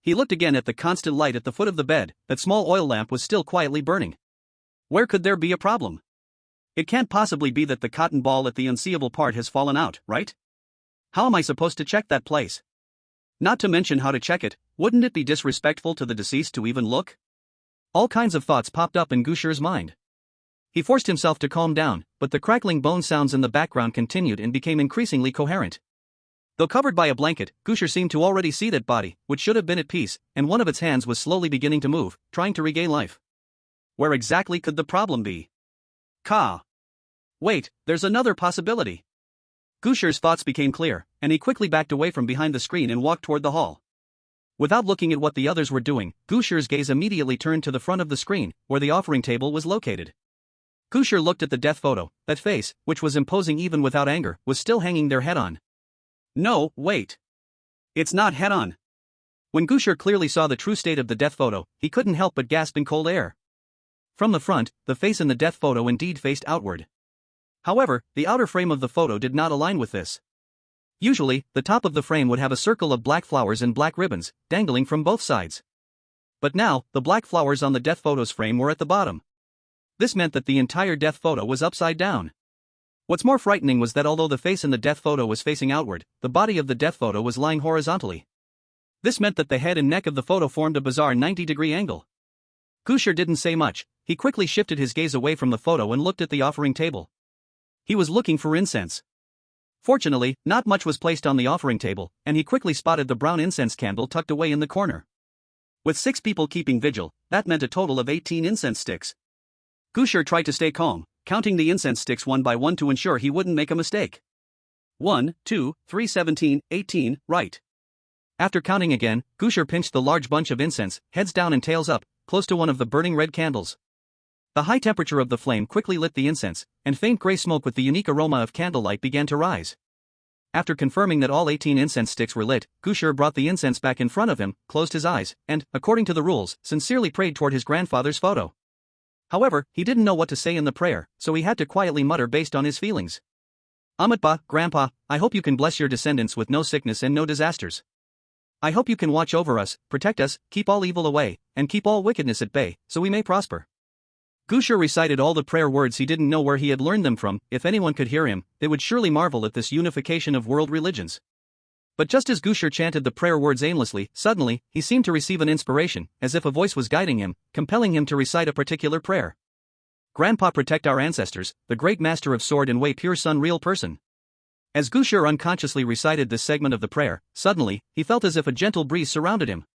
He looked again at the constant light at the foot of the bed. That small oil lamp was still quietly burning. Where could there be a problem? It can't possibly be that the cotton ball at the unseeable part has fallen out, right? How am I supposed to check that place? Not to mention how to check it, wouldn't it be disrespectful to the deceased to even look? All kinds of thoughts popped up in Gu Shi's mind. He forced himself to calm down, but the crackling bone sounds in the background continued and became increasingly coherent. Though covered by a blanket, Gu Shi seemed to already see that body, which should have been at peace, and one of its hands was slowly beginning to move, trying to regain life. Where exactly could the problem be? Ka. Wait, there's another possibility. Gu Shi's thoughts became clear, and he quickly backed away from behind the screen and walked toward the hall. Without looking at what the others were doing, Gu Shi's gaze immediately turned to the front of the screen, where the offering table was located. Gu Shi looked at the death photo. That face, which was imposing even without anger, was still hanging there head-on. No, wait. It's not head-on. When Gu Shi clearly saw the true state of the death photo, he couldn't help but gasp in cold air. From the front, the face in the death photo indeed faced outward. However, the outer frame of the photo did not align with this. Usually, the top of the frame would have a circle of black flowers and black ribbons, dangling from both sides. But now, the black flowers on the death photo's frame were at the bottom. This meant that the entire death photo was upside down. What's more frightening was that although the face in the death photo was facing outward, the body of the death photo was lying horizontally. This meant that the head and neck of the photo formed a bizarre 90-degree angle. Gu Shi didn't say much. He quickly shifted his gaze away from the photo and looked at the offering table. He was looking for incense. Fortunately, not much was placed on the offering table, and he quickly spotted the brown incense candle tucked away in the corner. With 6 people keeping vigil, that meant a total of 18 incense sticks. Gu Shi tried to stay calm, counting the incense sticks one by one to ensure he wouldn't make a mistake. 1, 2, 3, 17, 18, right. After counting again, Gu Shi pinched the large bunch of incense, heads down and tails up, close to one of the burning red candles. The high temperature of the flame quickly lit the incense, and faint gray smoke with the unique aroma of candlelight began to rise. After confirming that all 18 incense sticks were lit, Gu Shi brought the incense back in front of him, closed his eyes, and, according to the rules, sincerely prayed toward his grandfather's photo. However, he didn't know what to say in the prayer, so he had to quietly mutter based on his feelings. Amatba, Grandpa, I hope you can bless your descendants with no sickness and no disasters. I hope you can watch over us, protect us, keep all evil away, and keep all wickedness at bay, so we may prosper. Gu Shi recited all the prayer words. He didn't know where he had learned them from. If anyone could hear him, they would surely marvel at this unification of world religions. But just as Gu Shi chanted the prayer words aimlessly, suddenly, he seemed to receive an inspiration, as if a voice was guiding him, compelling him to recite a particular prayer. Grandpa, protect our ancestors, the great master of sword and way, pure sun, real person. As Gu Shi unconsciously recited this segment of the prayer, suddenly, he felt as if a gentle breeze surrounded him.